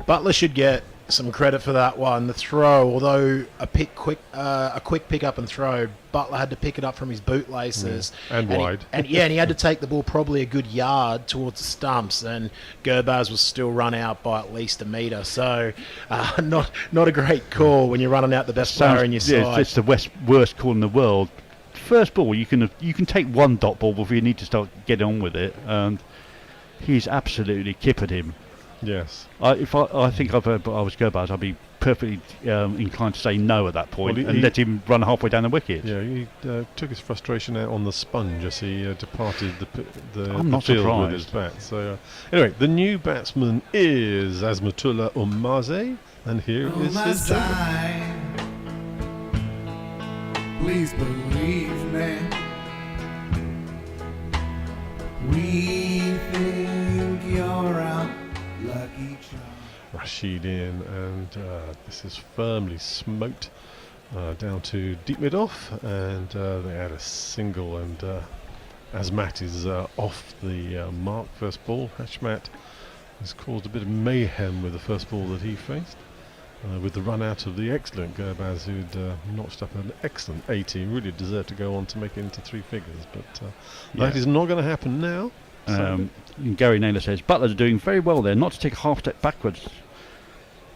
Speaker 11: Butler should get some credit for that one. The throw, although a quick pick up and throw, Butler had to pick it up from his bootlaces
Speaker 2: and wide.
Speaker 11: And he had to take the ball probably a good yard towards the stumps, and Gurbaz was still run out by at least a metre. So not a great call when you're running out the best player in your side.
Speaker 10: It's the worst call in the world. First ball, you can take one dot ball before you need to start getting on with it, and he's absolutely kippered him.
Speaker 2: Yes.
Speaker 10: I think if I was Gurbaz, I'd be perfectly inclined to say no at that point and let him run halfway down the wicket.
Speaker 2: Yeah, he took his frustration out on the sponge as he departed the
Speaker 10: I'm not
Speaker 2: field
Speaker 10: surprised.
Speaker 2: with his bat. So anyway, the new batsman is Azmatullah Umaze, and here is his jungle.
Speaker 15: Please believe me. We think you're out. Lucky charm.
Speaker 2: Rashid in, and this is firmly smoked down to deep mid off, and they had a single, and Azmat is off the mark. First ball, Hashmat has caused a bit of mayhem with the first ball that he faced, with the run out of the excellent Gurbaz, who'd notched up an excellent 80, really deserved to go on to make it into three figures, but that is not going to happen now.
Speaker 10: Gary Naylor says Butler's doing very well there, not to take a half step backwards.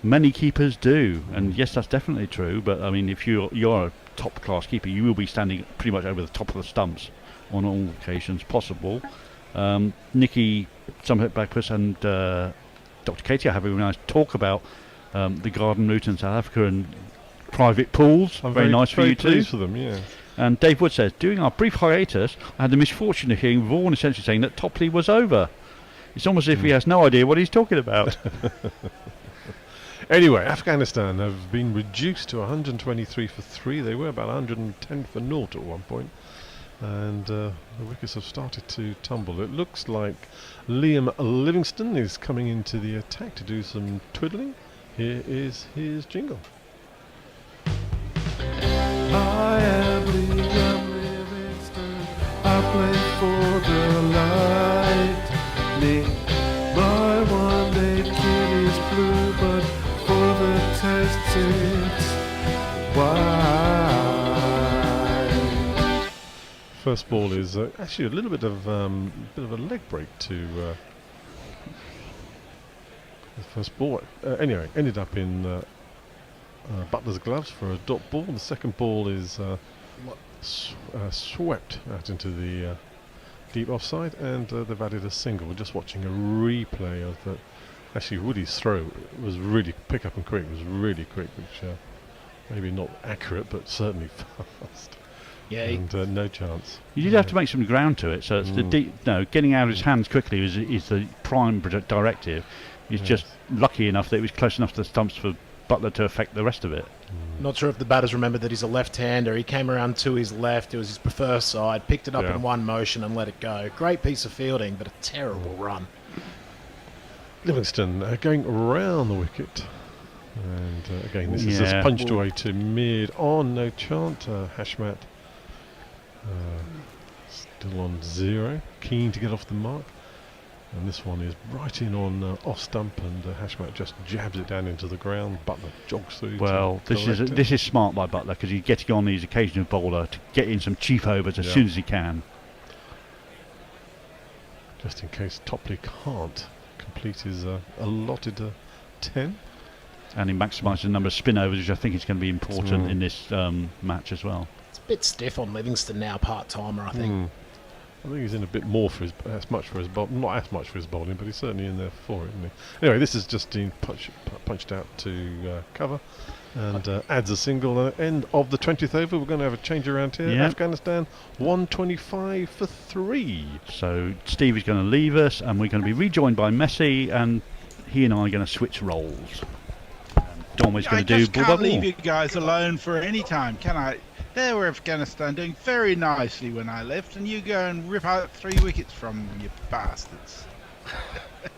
Speaker 10: Many keepers do, and yes, that's definitely true. But I mean, if you're a top class keeper, you will be standing pretty much over the top of the stumps on all occasions possible. Nicky, Summit Backwards, and Dr. Katie are having a nice talk about the garden route in South Africa and private pools. Very nice for you too.
Speaker 2: For them, yeah.
Speaker 10: And Dave Wood says, during our brief hiatus, I had the misfortune of hearing Vaughan essentially saying that Topley was over. It's almost as if he has no idea what he's talking about.
Speaker 2: Anyway, Afghanistan have been reduced to 123 for 3. They were about 110 for 0 at one point. And the wickets have started to tumble. It looks like Liam Livingston is coming into the attack to do some twiddling. Here is his jingle.
Speaker 12: I am Liam Livingston. I play for the Lightning. My one-day kit is blue, but for the tests it's white.
Speaker 2: First ball is actually a little bit of a leg break to the first ball. Anyway, ended up in Butler's gloves for a dot ball. The second ball is swept out into the deep offside, and they've added a single. We're just watching a replay of the. Actually, Woody's throw was really pick up and quick. It was really quick, which maybe not accurate, but certainly fast.
Speaker 11: Yeah,
Speaker 2: and no chance.
Speaker 10: You did have to make some ground to it, so it's the getting out of his hands quickly is the prime directive. He's just lucky enough that it was close enough to the stumps for Butler to affect the rest of it.
Speaker 11: Not sure if the batters remember that he's a left-hander. He came around to his left. It was his preferred side. Picked it up in one motion and let it go. Great piece of fielding, but a terrible run.
Speaker 2: Livingston going around the wicket. And again, this is just punched away to mid on, no chance. Hashmat still on 0, keen to get off the mark. And this one is right in on off stump, and Hashmat just jabs it down into the ground. Butler jogs through.
Speaker 10: Well, this is smart by Butler, because he's getting on his occasional bowler to get in some cheap overs as soon as he can.
Speaker 2: Just in case Topley can't complete his allotted 10.
Speaker 10: And he maximises the number of spin overs, which I think is going to be important in this match as well.
Speaker 11: It's a bit stiff on Livingston now, part-timer, I think.
Speaker 2: I think he's in a bit more for his, as much for his bowling, not as much for his bowling, but he's certainly in there for it, isn't he? Anyway, this is just been punched out to cover, and adds a single. End of the 20th over. We're going to have a change around here.
Speaker 10: Yeah.
Speaker 2: Afghanistan 125 for 3.
Speaker 10: So Steve is going to leave us, and we're going to be rejoined by Messi, and he and I are going to switch roles. Dom is going to do.
Speaker 3: I can't leave you guys alone for any time, can I? There were Afghanistan doing very nicely when I left, and you go and rip out 3 wickets from them, you bastards.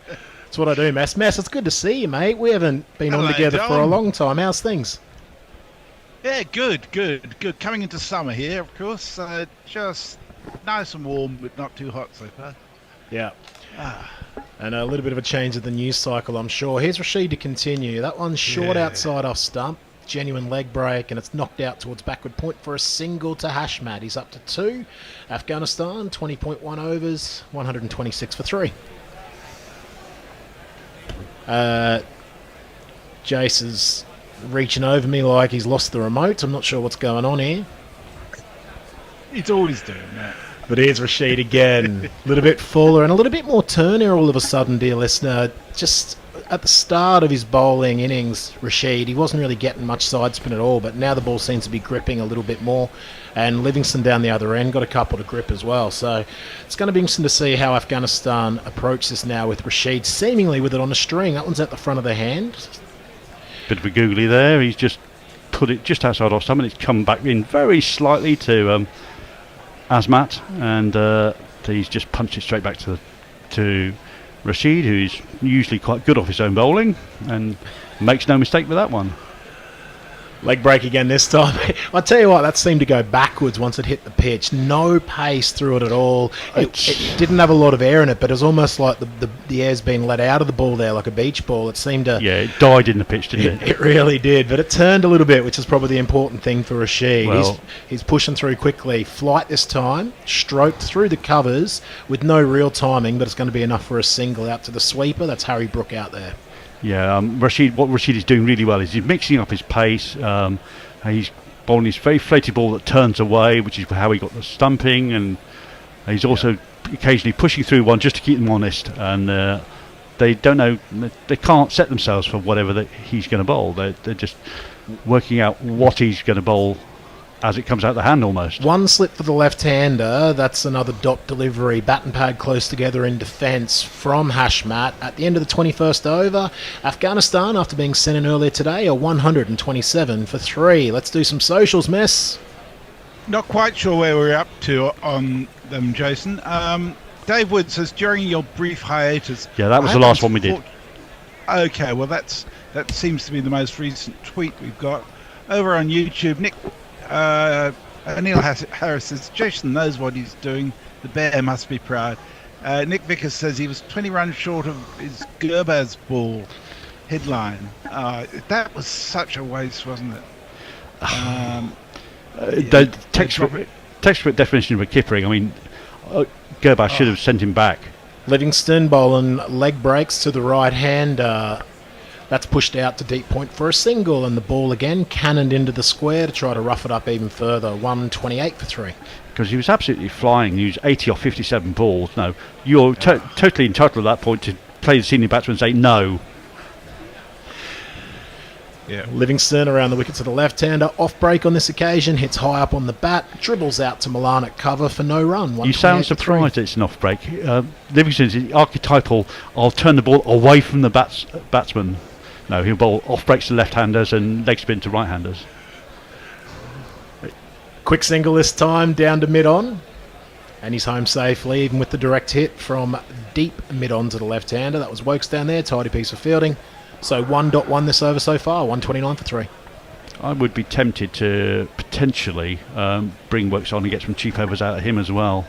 Speaker 11: That's what I do, Mess. It's good to see you, mate. We haven't been on together for a long time. How's things?
Speaker 3: Yeah, good. Coming into summer here, of course. Just nice and warm, but not too hot so far.
Speaker 11: Yeah. And a little bit of a change of the news cycle, I'm sure. Here's Rashid to continue. That one's short outside off stump. Genuine leg break, and it's knocked out towards backward point for a single to Hashmat. He's up to 2. Afghanistan 20.1 overs, 126 for 3. Jace is reaching over me like he's lost the remote. I'm not sure what's going on here.
Speaker 3: He's always doing that.
Speaker 11: But here's Rashid again. A little bit fuller and a little bit more turn here all of a sudden, dear listener. Just at the start of his bowling innings, Rashid, he wasn't really getting much side spin at all, but now the ball seems to be gripping a little bit more, and Livingston down the other end got a couple to grip as well. So it's going to be interesting to see how Afghanistan approach this now with Rashid seemingly with it on a string. That one's at the front of the hand.
Speaker 10: Bit of a googly there. He's just put it just outside off stump, and it's come back in very slightly to Azmat, and he's just punched it straight back to Rashid, who's usually quite good off his own bowling, and makes no mistake with that one.
Speaker 11: Leg break again this time. I tell you what, that seemed to go backwards once it hit the pitch. No pace through it at all. It didn't have a lot of air in it, but it was almost like the air's been let out of the ball there, like a beach ball. It seemed to...
Speaker 10: Yeah, it died in the pitch, didn't it?
Speaker 11: It really did, but it turned a little bit, which is probably the important thing for Rashid.
Speaker 10: Well,
Speaker 11: he's pushing through quickly. Flight this time, stroked through the covers with no real timing, but it's going to be enough for a single out to the sweeper. That's Harry Brook out there.
Speaker 10: Yeah, what Rashid is doing really well is he's mixing up his pace. He's bowling his very flaty ball that turns away, which is how he got the stumping, and he's also occasionally pushing through one just to keep them honest. And they don't know, they can't set themselves for whatever he's going to bowl. They're just working out what he's going to bowl as it comes out the hand almost.
Speaker 11: One slip for the left-hander. That's another dot delivery. Bat and pad close together in defence from Hashmat. At the end of the 21st over, Afghanistan, after being sent in earlier today, are 127 for 3. Let's do some socials, Mess.
Speaker 3: Not quite sure where we're up to on them, Jason. Dave Wood says, during your brief hiatus...
Speaker 10: Yeah, that was the last one we did.
Speaker 3: Okay, well, that seems to be the most recent tweet we've got. Over on YouTube, Neil Harris says, Jason knows what he's doing. The bear must be proud. Nick Vickers says he was 20 runs short of his Gurbaz ball headline. That was such a waste, wasn't it?
Speaker 10: The textbook definition of a kippering. I mean, Gurbaz should have sent him back.
Speaker 11: Livingston bowling leg breaks to the right hand. That's pushed out to deep point for a single, and the ball again cannoned into the square to try to rough it up even further. 128 for 3.
Speaker 10: Because he was absolutely flying. He was 80 off 57 balls. No, you're totally entitled at that point to play the senior batsman and say no.
Speaker 11: Yeah. Livingston around the wicket to the left-hander. Off break on this occasion. Hits high up on the bat. Dribbles out to Milan at cover for no run.
Speaker 10: You sound surprised it's an off break. Livingston's the archetypal, I'll turn the ball away from the batsman. No, he'll bowl off breaks to left-handers and leg spin to right-handers.
Speaker 11: Quick single this time, down to mid-on. And he's home safely, even with the direct hit from deep mid-on to the left-hander. That was Wokes down there, tidy piece of fielding. So 1.1 this over so far, 129 for 3.
Speaker 10: I would be tempted to potentially bring Wokes on and get some cheap overs out of him as well.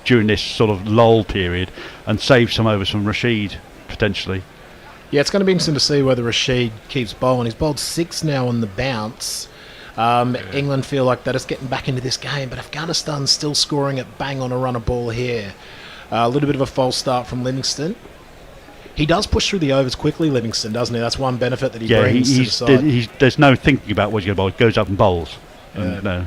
Speaker 10: during this sort of lull period and save some overs from Rashid potentially.
Speaker 11: Yeah, it's going to be interesting to see whether Rashid keeps bowling. He's bowled 6 now on the bounce. England feel like they're just getting back into this game, but Afghanistan's still scoring it bang on a run of ball here. A little bit of a false start from Livingston. He does push through the overs quickly, Livingston, doesn't he? That's one benefit that he brings to the side.
Speaker 10: There's no thinking about what he's going to bowl. He goes up and bowls. And,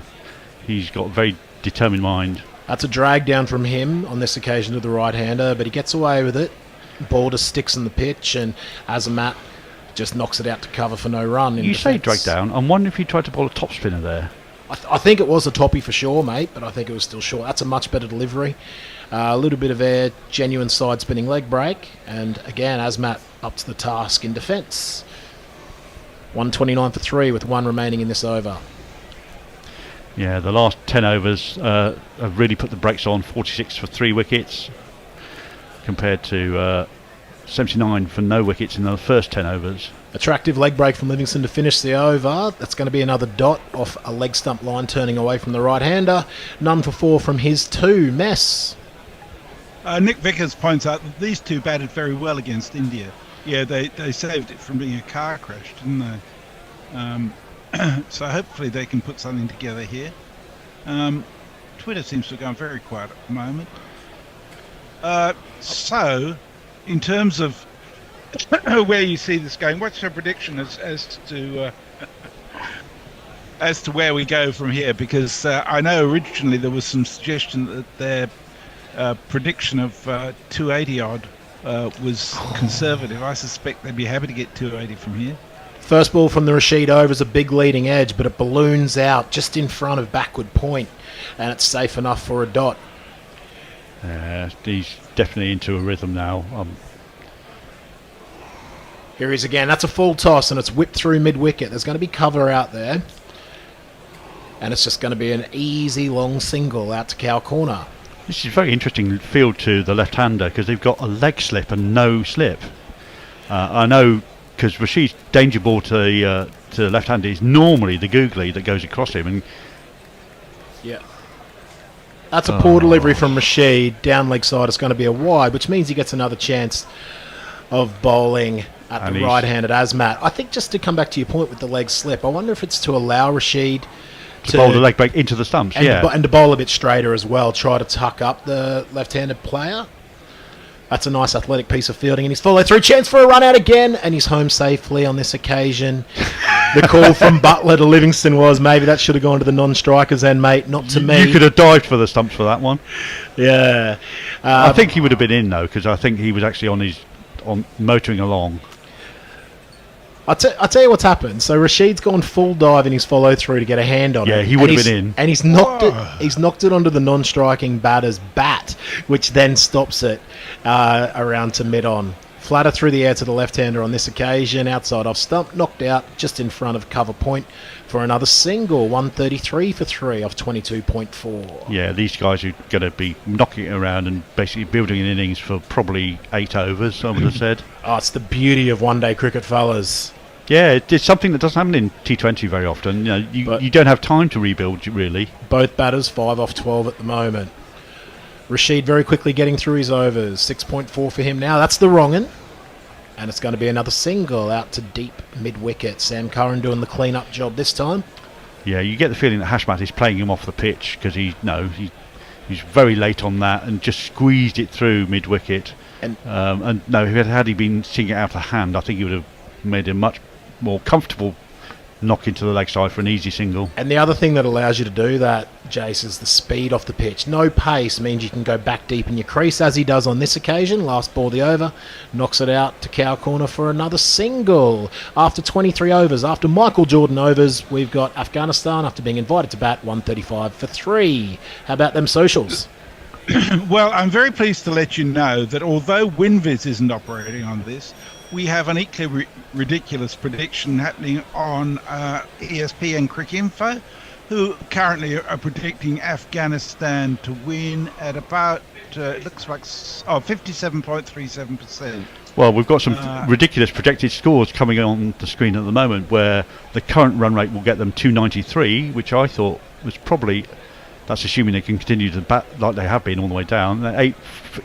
Speaker 10: he's got a very determined mind.
Speaker 11: That's a drag down from him on this occasion to the right-hander, but he gets away with it. Ball just sticks in the pitch, and Azamat just knocks it out to cover for no run.
Speaker 10: You say drag down. I'm wondering if he tried to bowl a top spinner there.
Speaker 11: I think it was a toppy for sure, mate, but I think it was still short. That's a much better delivery. A little bit of air, genuine side spinning leg break, and again, Azmat up to the task in defence. 129 for 3 with 1 remaining in this over.
Speaker 10: Yeah, the last 10 overs have really put the brakes on. 46 for 3 wickets compared to 79 for no wickets in the first 10 overs.
Speaker 11: Attractive leg break from Livingston to finish the over. That's going to be another dot off a leg stump line turning away from the right-hander. None for 4 from his 2. Mess.
Speaker 3: Nick Vickers points out that these two batted very well against India. Yeah, they saved it from being a car crash, didn't they? So hopefully they can put something together here. Twitter seems to have gone very quiet at the moment. So, in terms of where you see this going, what's your prediction as to where we go from here? Because I know originally there was some suggestion that their prediction of 280 odd was conservative. I suspect they'd be happy to get 280 from here.
Speaker 11: First ball from the Rashid over is a big leading edge, but it balloons out just in front of backward point, and it's safe enough for a dot.
Speaker 10: He's definitely into a rhythm now.
Speaker 11: Here he is again. That's a full toss, and it's whipped through mid-wicket. There's going to be cover out there, and it's just going to be an easy long single out to cow corner.
Speaker 10: This is a very interesting field to the left-hander because they've got a leg slip and no slip. I know because Rashid's danger ball to the left-hander is normally the googly that goes across him. And
Speaker 11: yeah. That's a poor delivery from Rashid. Down leg side, it's going to be a wide, which means he gets another chance of bowling at the right-handed Azmat. I think just to come back to your point with the leg slip, I wonder if it's to allow Rashid
Speaker 10: to bowl the leg break into the stumps,
Speaker 11: and to bowl a bit straighter as well, try to tuck up the left-handed player. That's a nice athletic piece of fielding, and he's follow-through. Chance for a run-out again, and he's home safely on this occasion. The call from Butler to Livingston was maybe that should have gone to the non-strikers end, mate, not to me.
Speaker 10: You could have dived for the stumps for that one.
Speaker 11: Yeah.
Speaker 10: I think he would have been in, though, because I think he was actually on motoring along.
Speaker 11: I'll tell you what's happened. So Rashid's gone full dive in his follow through to get a hand on it.
Speaker 10: Yeah, he would have been in.
Speaker 11: And he's knocked it onto the non-striking batter's bat, which then stops it around to mid-on. Flatter through the air to the left-hander on this occasion. Outside off stump, knocked out just in front of cover point for another single. 133 for 3 off 22.4.
Speaker 10: Yeah, these guys are going to be knocking it around and basically building an innings for probably 8 overs, I would have said.
Speaker 11: Oh, it's the beauty of one-day cricket, fellas.
Speaker 10: Yeah, it's something that doesn't happen in T20 very often. You don't have time to rebuild, really.
Speaker 11: Both batters 5 off 12 at the moment. Rashid very quickly getting through his overs. 6.4 for him now. That's the wrong-un. And it's going to be another single out to deep mid-wicket. Sam Curran doing the clean-up job this time.
Speaker 10: Yeah, you get the feeling that Hashmat is playing him off the pitch because he's very late on that and just squeezed it through mid-wicket. And had he been seeing it out of hand, I think he would have made a much more comfortable knock into the leg side for an easy single.
Speaker 11: And the other thing that allows you to do that, Jace, is the speed off the pitch. No pace means you can go back deep in your crease, as he does on this occasion. Last ball the over, knocks it out to cow corner for another single. After 23 overs, after Michael Jordan overs, we've got Afghanistan, after being invited to bat, 135 for 3. How about them socials?
Speaker 3: Well, I'm very pleased to let you know that although WinViz isn't operating on this, we have an equally ridiculous prediction happening on ESPN Cricinfo, who currently are predicting Afghanistan to win at about, it looks like, 57.37%.
Speaker 10: Well, we've got some ridiculous projected scores coming on the screen at the moment where the current run rate will get them 293, which I thought was probably That's assuming they can continue to bat like they have been all the way down. 8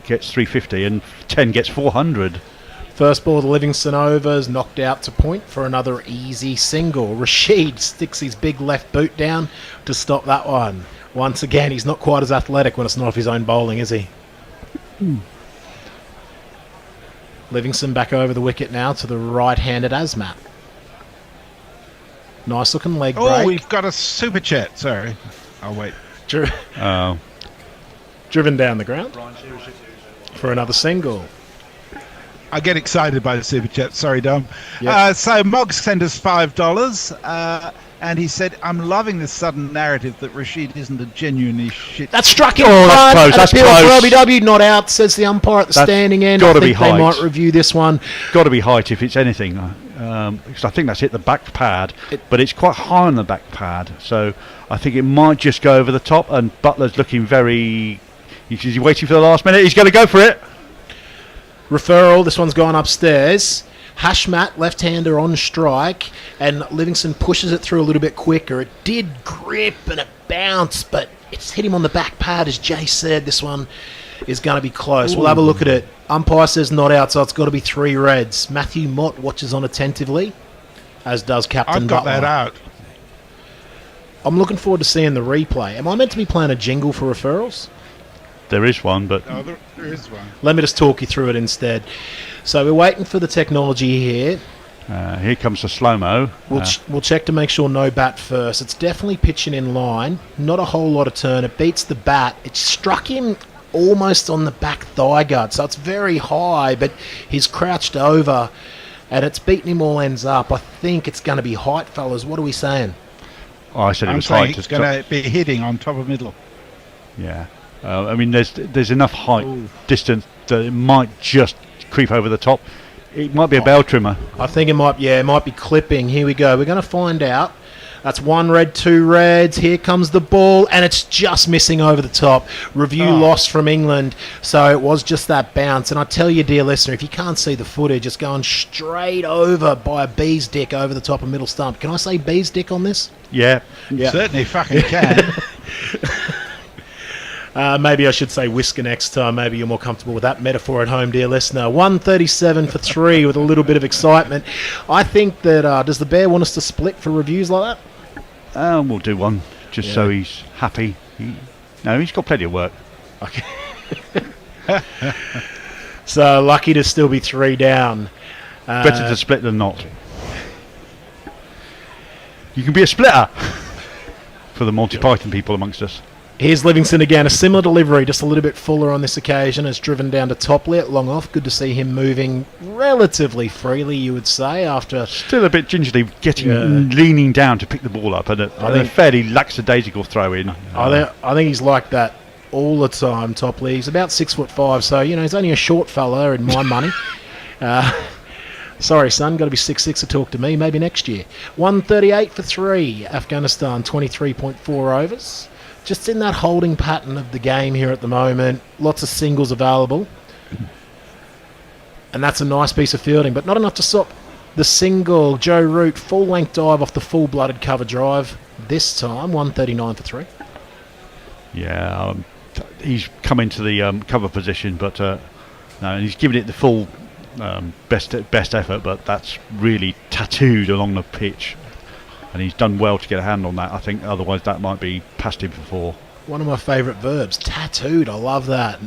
Speaker 10: gets 350 and 10 gets 400.
Speaker 11: First ball, the Livingston overs, knocked out to point for another easy single. Rashid sticks his big left boot down to stop that one. Once again, he's not quite as athletic when it's not off his own bowling, is he? Livingston back over the wicket now to the right-handed Asmat. Nice looking leg break.
Speaker 3: Oh, we've got a super chat. Sorry. I'll wait.
Speaker 11: Driven down the ground for another single.
Speaker 3: I get excited by the super chat. Sorry, Dom.
Speaker 11: Yep.
Speaker 3: So Moggs sent us $5, and he said, "I'm loving this sudden narrative that Rashid isn't a genuinely shit."
Speaker 11: That struck him.
Speaker 10: That's close. That's close.
Speaker 11: For LBW, not out, says the umpire at the standing end.
Speaker 10: Gotta
Speaker 11: I think
Speaker 10: be height.
Speaker 11: they might review this one.
Speaker 10: Got to be height if it's anything, because I think that's hit the back pad, but it's quite high on the back pad, so I think it might just go over the top. And Butler's looking very. He's waiting for the last minute. He's going to go for it.
Speaker 11: Referral. This one's gone upstairs. Hashmat, left-hander on strike, and Livingston pushes it through a little bit quicker. It did grip and it bounced, but it's hit him on the back pad, as Jay said. This one is going to be close. We'll have a look at it. Umpire says not out, so it's got to be 3 reds. Matthew Mott watches on attentively, as does Captain
Speaker 3: I've got
Speaker 11: Butler.
Speaker 3: that out.
Speaker 11: I'm looking forward to seeing the replay. Am I meant to be playing a jingle for referrals?
Speaker 10: There is one, but
Speaker 3: Oh, there is one.
Speaker 11: Let me just talk you through it instead. So we're waiting for the technology here.
Speaker 10: here comes the slow-mo.
Speaker 11: We'll check to make sure no bat first. It's definitely pitching in line. Not a whole lot of turn. It beats the bat. It struck him almost on the back thigh guard, so it's very high, but he's crouched over, and it's beaten him all ends up. I think it's going to be height, fellas. What are we saying?
Speaker 10: Oh, I said it
Speaker 3: I'm
Speaker 10: was
Speaker 3: saying
Speaker 10: height.
Speaker 3: it's going to be hitting on top of middle.
Speaker 10: Yeah. I mean, there's enough height distance that it might just creep over the top. It might be a bell trimmer.
Speaker 11: I think it might be clipping. Here we go. We're going to find out. That's 1 red, 2 reds. Here comes the ball, and it's just missing over the top. Review loss from England, so it was just that bounce. And I tell you, dear listener, if you can't see the footage, it's going straight over by a bee's dick over the top of middle stump. Can I say bee's dick on this?
Speaker 10: Yeah.
Speaker 3: Certainly fucking can.
Speaker 11: Maybe I should say whisker next time. Maybe you're more comfortable with that metaphor at home, dear listener. 137 for 3 with a little bit of excitement. I think that, does the Bear want us to split for reviews like that?
Speaker 10: We'll do one, just so he's happy. He's got plenty of work.
Speaker 11: Okay. So, lucky to still be 3 down.
Speaker 10: Better to split than not. You can be a splitter for the Monty Python people amongst us.
Speaker 11: Here's Livingston again. A similar delivery, just a little bit fuller on this occasion. It's driven down to Topley at long off. Good to see him moving relatively freely, you would say, after...
Speaker 10: Still a bit gingerly leaning down to pick the ball up, and a fairly lackadaisical throw in.
Speaker 11: I think he's like that all the time, Topley. He's about 6'5", so, he's only a short fella in my money. Sorry, son, got to be 6'6" to talk to me, maybe next year. 138 for 3. Afghanistan, 23.4 overs. Just in that holding pattern of the game here at the moment. Lots of singles available. And that's a nice piece of fielding, but not enough to stop the single. Joe Root, full-length dive off the full-blooded cover drive. This time, 139 for 3.
Speaker 10: Yeah, he's come into the cover position, but and he's given it the full best effort, but that's really tattooed along the pitch. And he's done well to get a hand on that. I think otherwise that might be past him for 4.
Speaker 11: One of my favourite verbs, tattooed. I love that.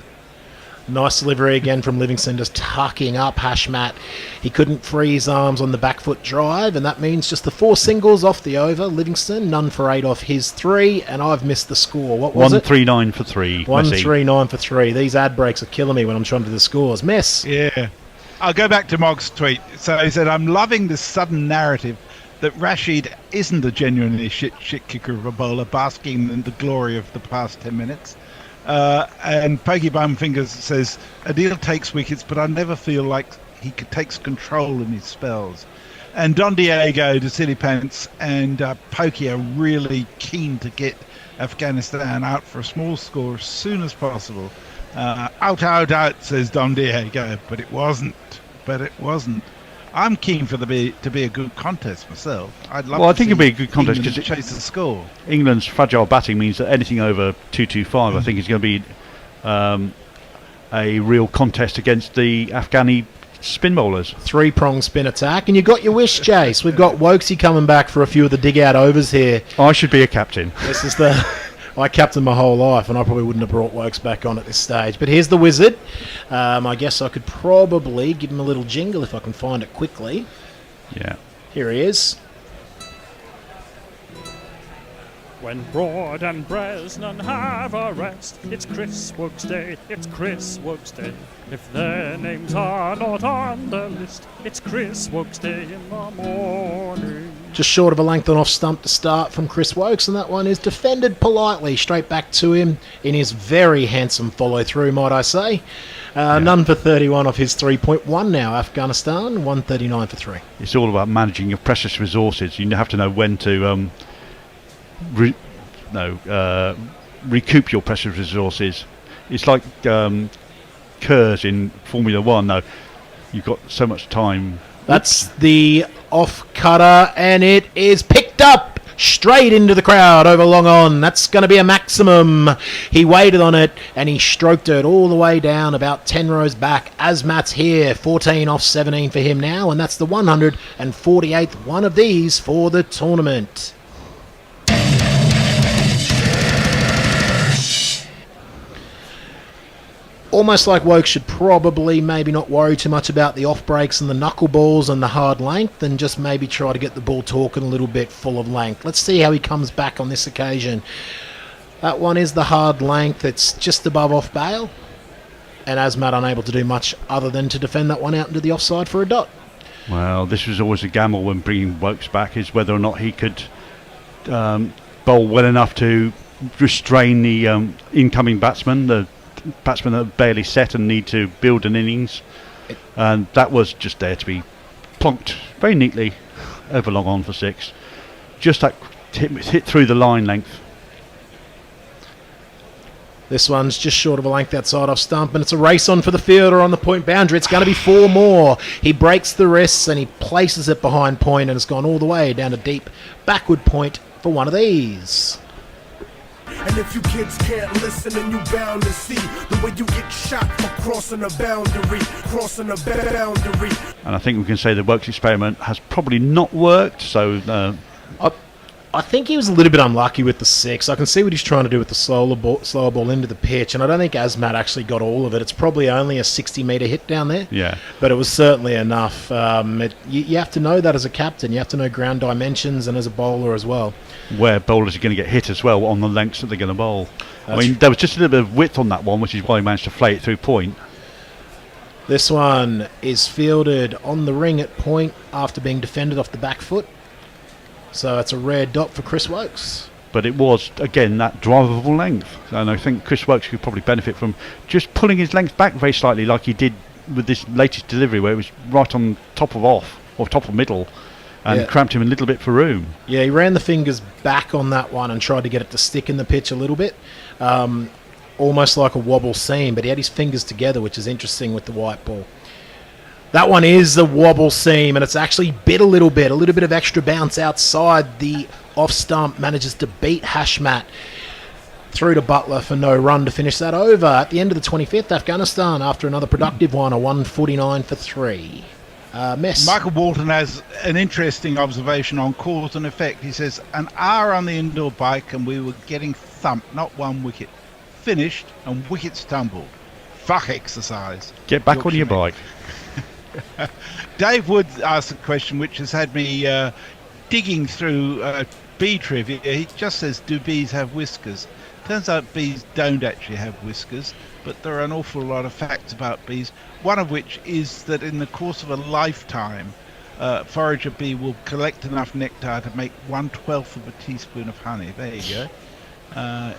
Speaker 11: Nice delivery again from Livingston, just tucking up Hashmat. He couldn't free his arms on the back foot drive, and that means just the 4 singles off the over. Livingston, none for 8 off his 3, and I've missed the score. What was
Speaker 10: 139 for 3.
Speaker 11: 139 for 3. These ad breaks are killing me when I'm trying to do the scores. Mess.
Speaker 3: Yeah. I'll go back to Mog's tweet. So he said, "I'm loving this sudden narrative that Rashid isn't a genuinely shit kicker of a bowler, basking in the glory of the past 10 minutes. And Pokey Bumfingers says, Adil takes wickets, but I never feel like he takes control in his spells. And Don Diego, De Silly Pants, and Pokey are really keen to get Afghanistan out for a small score as soon as possible. Out, says Don Diego, but it wasn't. I'm keen for to be a good contest myself. I'd love.
Speaker 10: Well, I
Speaker 3: to
Speaker 10: think it'd
Speaker 3: see
Speaker 10: be a good contest
Speaker 3: England
Speaker 10: because
Speaker 3: chase the score.
Speaker 10: England's fragile batting means that anything over 225, I think, is going to be a real contest against the Afghani spin bowlers.
Speaker 11: Three-prong spin attack, and you got your wish, Jace. We've got Wokesy coming back for a few of the dig-out overs here.
Speaker 10: I should be a captain.
Speaker 11: This is the... I captained my whole life, and I probably wouldn't have brought Wokes back on at this stage. But here's the wizard. I guess I could probably give him a little jingle if I can find it quickly.
Speaker 10: Yeah.
Speaker 11: Here he is.
Speaker 5: When Broad and Bresnan have a rest, it's Chris Wookes Day, it's Chris Wookes Day. If their names are not on the list, it's Chris Wookes Day in the morning.
Speaker 11: Just short of a length and off stump to start from Chris Wokes, and that one is defended politely straight back to him in his very handsome follow-through, might I say. None for 31 off his 3.1 now. Afghanistan, 139 for 3.
Speaker 10: It's all about managing your precious resources. You have to know when to recoup your precious resources. It's like Kerrs in Formula 1. No, you've got so much time.
Speaker 11: That's the off cutter, and it is picked up straight into the crowd over long on. That's going to be a maximum. He waited on it, and he stroked it all the way down about 10 rows back. Azmat's here, 14 off 17 for him now, and that's the 148th one of these for the tournament. Almost like Wokes should probably maybe not worry too much about the off breaks and the knuckleballs and the hard length, and just maybe try to get the ball talking a little bit full of length. Let's see how he comes back on this occasion. That one is the hard length. It's just above off bail, and Azmat unable to do much other than to defend that one out into the offside for a dot.
Speaker 10: Well, this was always a gamble when bringing Wokes back, is whether or not he could bowl well enough to restrain the incoming batsman, the batsmen that are barely set and need to build an innings, and that was just there to be plonked very neatly over long on for 6. Just that hit through the line length.
Speaker 11: This one's just short of a length outside off stump, and it's a race on for the fielder on the point boundary. It's going to be 4 more. He breaks the wrists and he places it behind point, and it's gone all the way down to deep backward point for one of these.
Speaker 6: And if you kids can't listen, then you bound to see the way you get shot for crossing a boundary, crossing a boundary.
Speaker 10: And I think we can say the Wokes experiment has probably not worked, so
Speaker 11: I think he was a little bit unlucky with the 6. I can see what he's trying to do with the slower ball into the pitch, and I don't think Azmat actually got all of it. It's probably only a 60-metre hit down there.
Speaker 10: Yeah.
Speaker 11: But it was certainly enough. You have to know that as a captain. You have to know ground dimensions, and as a bowler as well.
Speaker 10: Where bowlers are going to get hit as well on the lengths that they're going to bowl. I mean, there was just a little bit of width on that one, which is why he managed to flay it through point.
Speaker 11: This one is fielded on the ring at point after being defended off the back foot. So it's a rare dot for Chris Wokes.
Speaker 10: But it was, again, that drivable length. And I think Chris Wokes could probably benefit from just pulling his length back very slightly, like he did with this latest delivery, where it was right on top of off, or top of middle, and cramped him a little bit for room. Yeah,
Speaker 11: he ran the fingers back on that one and tried to get it to stick in the pitch a little bit. Almost like a wobble seam, but he had his fingers together, which is interesting with the white ball. That one is a wobble seam, and it's actually bit a little bit of extra bounce outside the off stump. Manages to beat Hashmat through to Butler for no run to finish that over. At the end of the 25th, Afghanistan, after another productive one, a 149 for 3. Mess.
Speaker 3: Michael Walton has an interesting observation on cause and effect. He says, an hour on the indoor bike and we were getting thumped, not one wicket. Finished and wickets tumbled. Fuck exercise.
Speaker 10: Get back on your bike.
Speaker 3: Dave Wood asked a question which has had me digging through bee trivia. He just says, do bees have whiskers? Turns out bees don't actually have whiskers, but there are an awful lot of facts about bees, one of which is that in the course of a lifetime, forager bee will collect enough nectar to make 1/12 of a teaspoon of honey. There you go.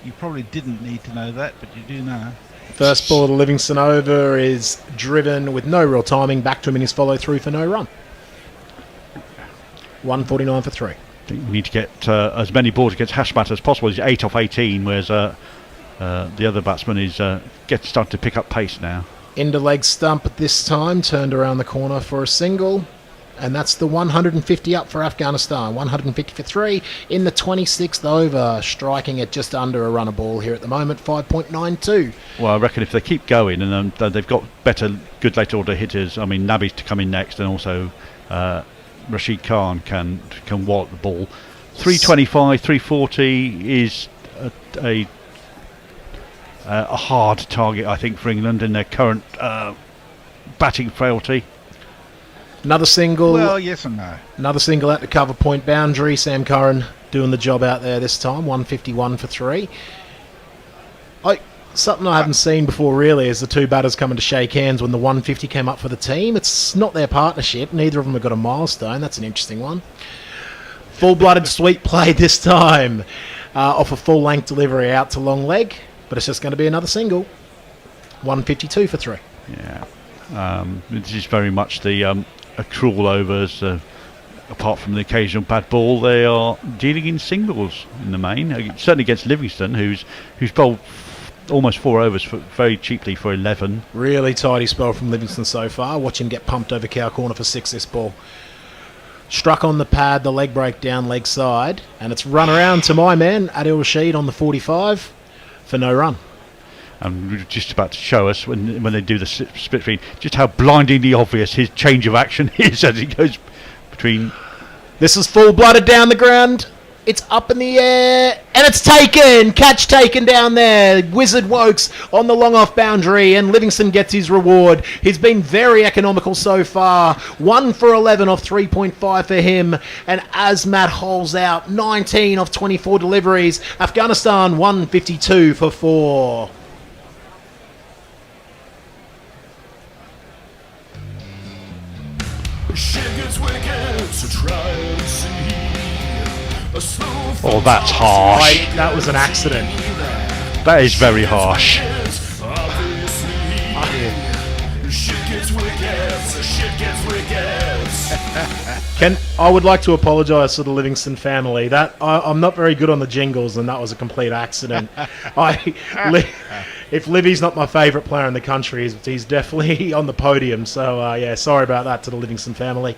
Speaker 3: You probably didn't need to know that, but you do now.
Speaker 11: First ball to Livingston over is driven with no real timing back to him in his follow through for no run. 149 for 3.
Speaker 10: I think we need to get as many balls against Hashmat as possible. He's 8 off 18, whereas the other batsman is starting to pick up pace now.
Speaker 11: Into leg stump at this time, turned around the corner for a single. And that's the 150 up for Afghanistan. 150 for 3 in the 26th over, striking at just under a run a ball here at the moment, 5.92.
Speaker 10: Well, I reckon if they keep going and they've got better, good late order hitters. I mean, Nabi's to come in next, and also Rashid Khan can wallop the ball. 325, 340 is a hard target, I think, for England in their current batting frailty.
Speaker 11: Another single.
Speaker 3: Well, yes and no.
Speaker 11: Another single at the cover point boundary. Sam Curran doing the job out there this time. 151 for 3. Something I haven't seen before really is the two batters coming to shake hands when the 150 came up for the team. It's not their partnership. Neither of them have got a milestone. That's an interesting one. Full-blooded sweep play this time. Off a full-length delivery out to long leg. But it's just going to be another single. 152 for 3.
Speaker 10: Yeah. This is very much the accrual overs. Apart from the occasional bad ball, they are dealing in singles in the main. Certainly against Livingston, who's bowled almost 4 overs very cheaply for 11.
Speaker 11: Really tidy spell from Livingston so far. Watch him get pumped over cow corner for 6 this ball. Struck on the pad, the leg break down, leg side, and it's run around to my man Adil Rashid on the 45 for no run.
Speaker 10: And we're just about to show us when they do the split screen just how blindingly obvious his change of action is as he goes between.
Speaker 11: This is full-blooded down the ground. It's up in the air, and it's taken. Catch taken down there. Wizard Wokes on the long off boundary, and Livingston gets his reward. He's been very economical so far. 1 for 11 off 3.5 for him. And as Matt holes out, 19 off 24 deliveries. Afghanistan 152 for 4.
Speaker 10: Oh, that's harsh.
Speaker 11: That was an accident.
Speaker 10: That is very harsh.
Speaker 11: I would like to apologise to the Livingston family. That I'm not very good on the jingles, and that was a complete accident. If Livy's not my favourite player in the country, he's definitely on the podium. So yeah, sorry about that to the Livingston family.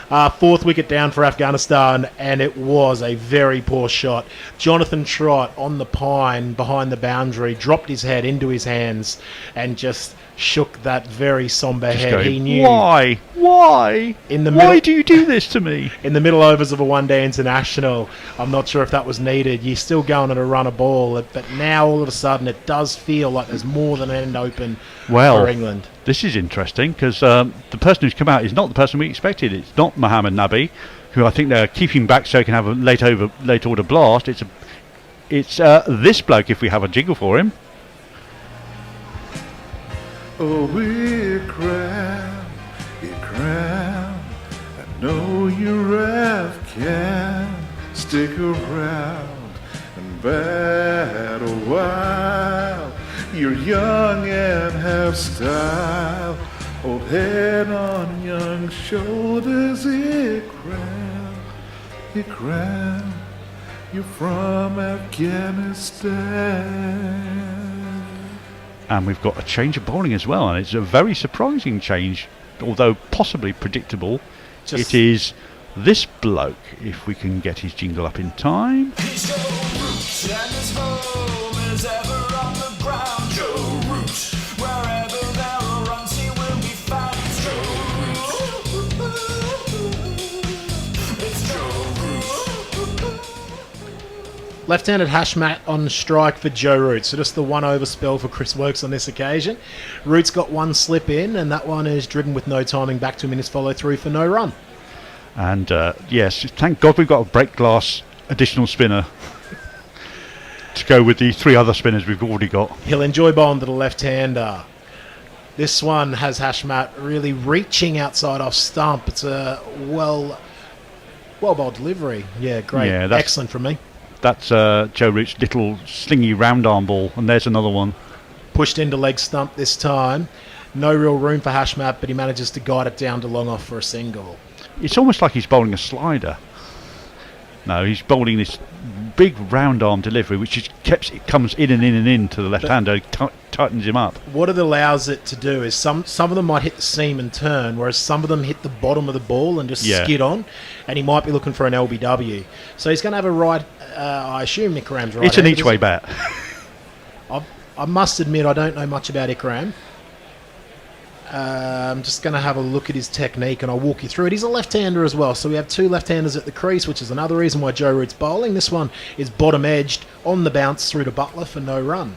Speaker 11: 4th wicket down for Afghanistan, and it was a very poor shot. Jonathan Trott on the pine behind the boundary dropped his head into his hands and just shook that very sombre head.
Speaker 10: Going,
Speaker 11: he knew.
Speaker 10: Why?
Speaker 11: Why
Speaker 10: do you do this to me?
Speaker 11: In the middle overs of a one-day international, I'm not sure if that was needed. You're still going at a run of ball, but now all of a sudden it does feel like there's more than an end open for England.
Speaker 10: This is interesting because the person who's come out is not the person we expected. It's not Mohammed Nabi, who I think they're keeping back so he can have a late order blast. It's this bloke if we have a jingle for him.
Speaker 12: Oh, Ikram, I know you're Afghan. Stick around and bat a while. You're young and have style. Old head on young shoulders. Ikram, you're from Afghanistan.
Speaker 10: And we've got a change of bowling as well, and it's a very surprising change, although possibly predictable. It is this bloke, if we can get his jingle up in time.
Speaker 15: He's Joe Root, and his home is ever on the ground. Joe Root, wherever there are runs, he will be found. It's Joe Root. It's Joe Root.
Speaker 11: Left-handed Hashmat on strike for Joe Root. So just the one over spell for Chris Wokes on this occasion. Root's got one slip in, and that one is driven with no timing back to him in his follow-through for no run.
Speaker 10: And yes, thank God we've got a break glass additional spinner to go with the 3 other spinners we've already got.
Speaker 11: He'll enjoy bowling to the left-hander. This one has Hashmat really reaching outside off stump. It's a well-bowled delivery. Yeah, great. Yeah, excellent from me.
Speaker 10: That's Joe Root's little slingy round arm ball, and there's another one.
Speaker 11: Pushed into leg stump this time. No real room for Hashmat, but he manages to guide it down to long off for a single.
Speaker 10: It's almost like he's bowling a slider. No, he's bowling this big round arm delivery, which just it comes in and in and in to the left hander, tightens him up.
Speaker 11: What it allows it to do is some of them might hit the seam and turn, whereas some of them hit the bottom of the ball and just skid on, and he might be looking for an LBW. So he's going to have a right. I assume Ikram's right.
Speaker 10: It's an each-way bat.
Speaker 11: I must admit I don't know much about Ikram. I'm just going to have a look at his technique and I'll walk you through it. He's a left-hander as well, so we have two left-handers at the crease, which is another reason why Joe Root's bowling. This one is bottom-edged on the bounce through to Butler for no run.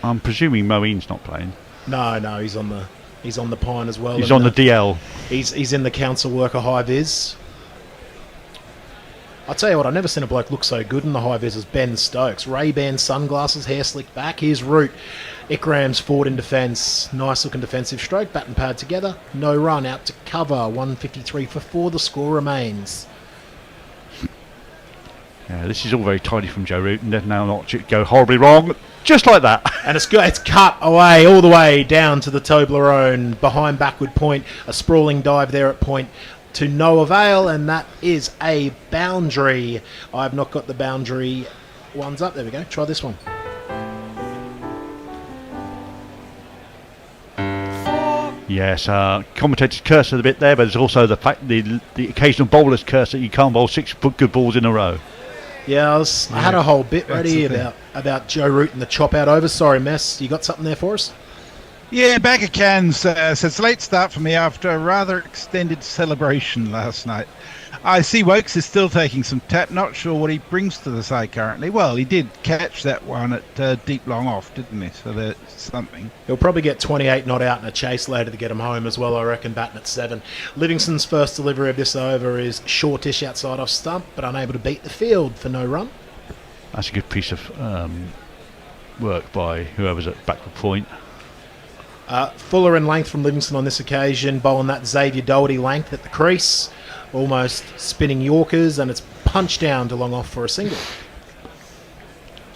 Speaker 10: I'm presuming Moeen's not playing.
Speaker 11: No, he's on the pine as well.
Speaker 10: He's on the DL.
Speaker 11: He's in the council worker high vis. I'll tell you what, I've never seen a bloke look so good in the high vis as Ben Stokes. Ray-Ban sunglasses, hair slicked back. Here's Root. Ikram's forward in defence. Nice looking defensive stroke. Bat and pad together. No run. Out to cover. 153 for 4. The score remains.
Speaker 10: Yeah, this is all very tidy from Joe Root, and then now not go horribly wrong. Just like that.
Speaker 11: And it's cut away all the way down to the Toblerone. Behind backward point. A sprawling dive there at point. To no avail, and that is a boundary. I've not got the boundary ones up. There we go. Try this one.
Speaker 10: Yes, commentators curse a bit there, but there's also the fact the occasional bowler's curse that you can't bowl 6 good balls in a row.
Speaker 11: Yeah, I had a whole bit ready about Joe Root and the chop out over. Sorry, Mess. You got something there for us?
Speaker 3: Yeah, bag of cans says late start for me after a rather extended celebration last night. I see Wokes is still taking some tap, not sure what he brings to the side currently. Well, he did catch that one at deep long off, didn't he? So that's something.
Speaker 11: He'll probably get 28 not out in a chase later to get him home as well, I reckon, batting at 7. Livingston's first delivery of this over is shortish outside off stump, but unable to beat the field for no run.
Speaker 10: That's a good piece of work by whoever's at backward point.
Speaker 11: Fuller in length from Livingston on this occasion, bowling that Xavier Doherty length at the crease, almost spinning Yorkers, and it's punched down to long off for a single.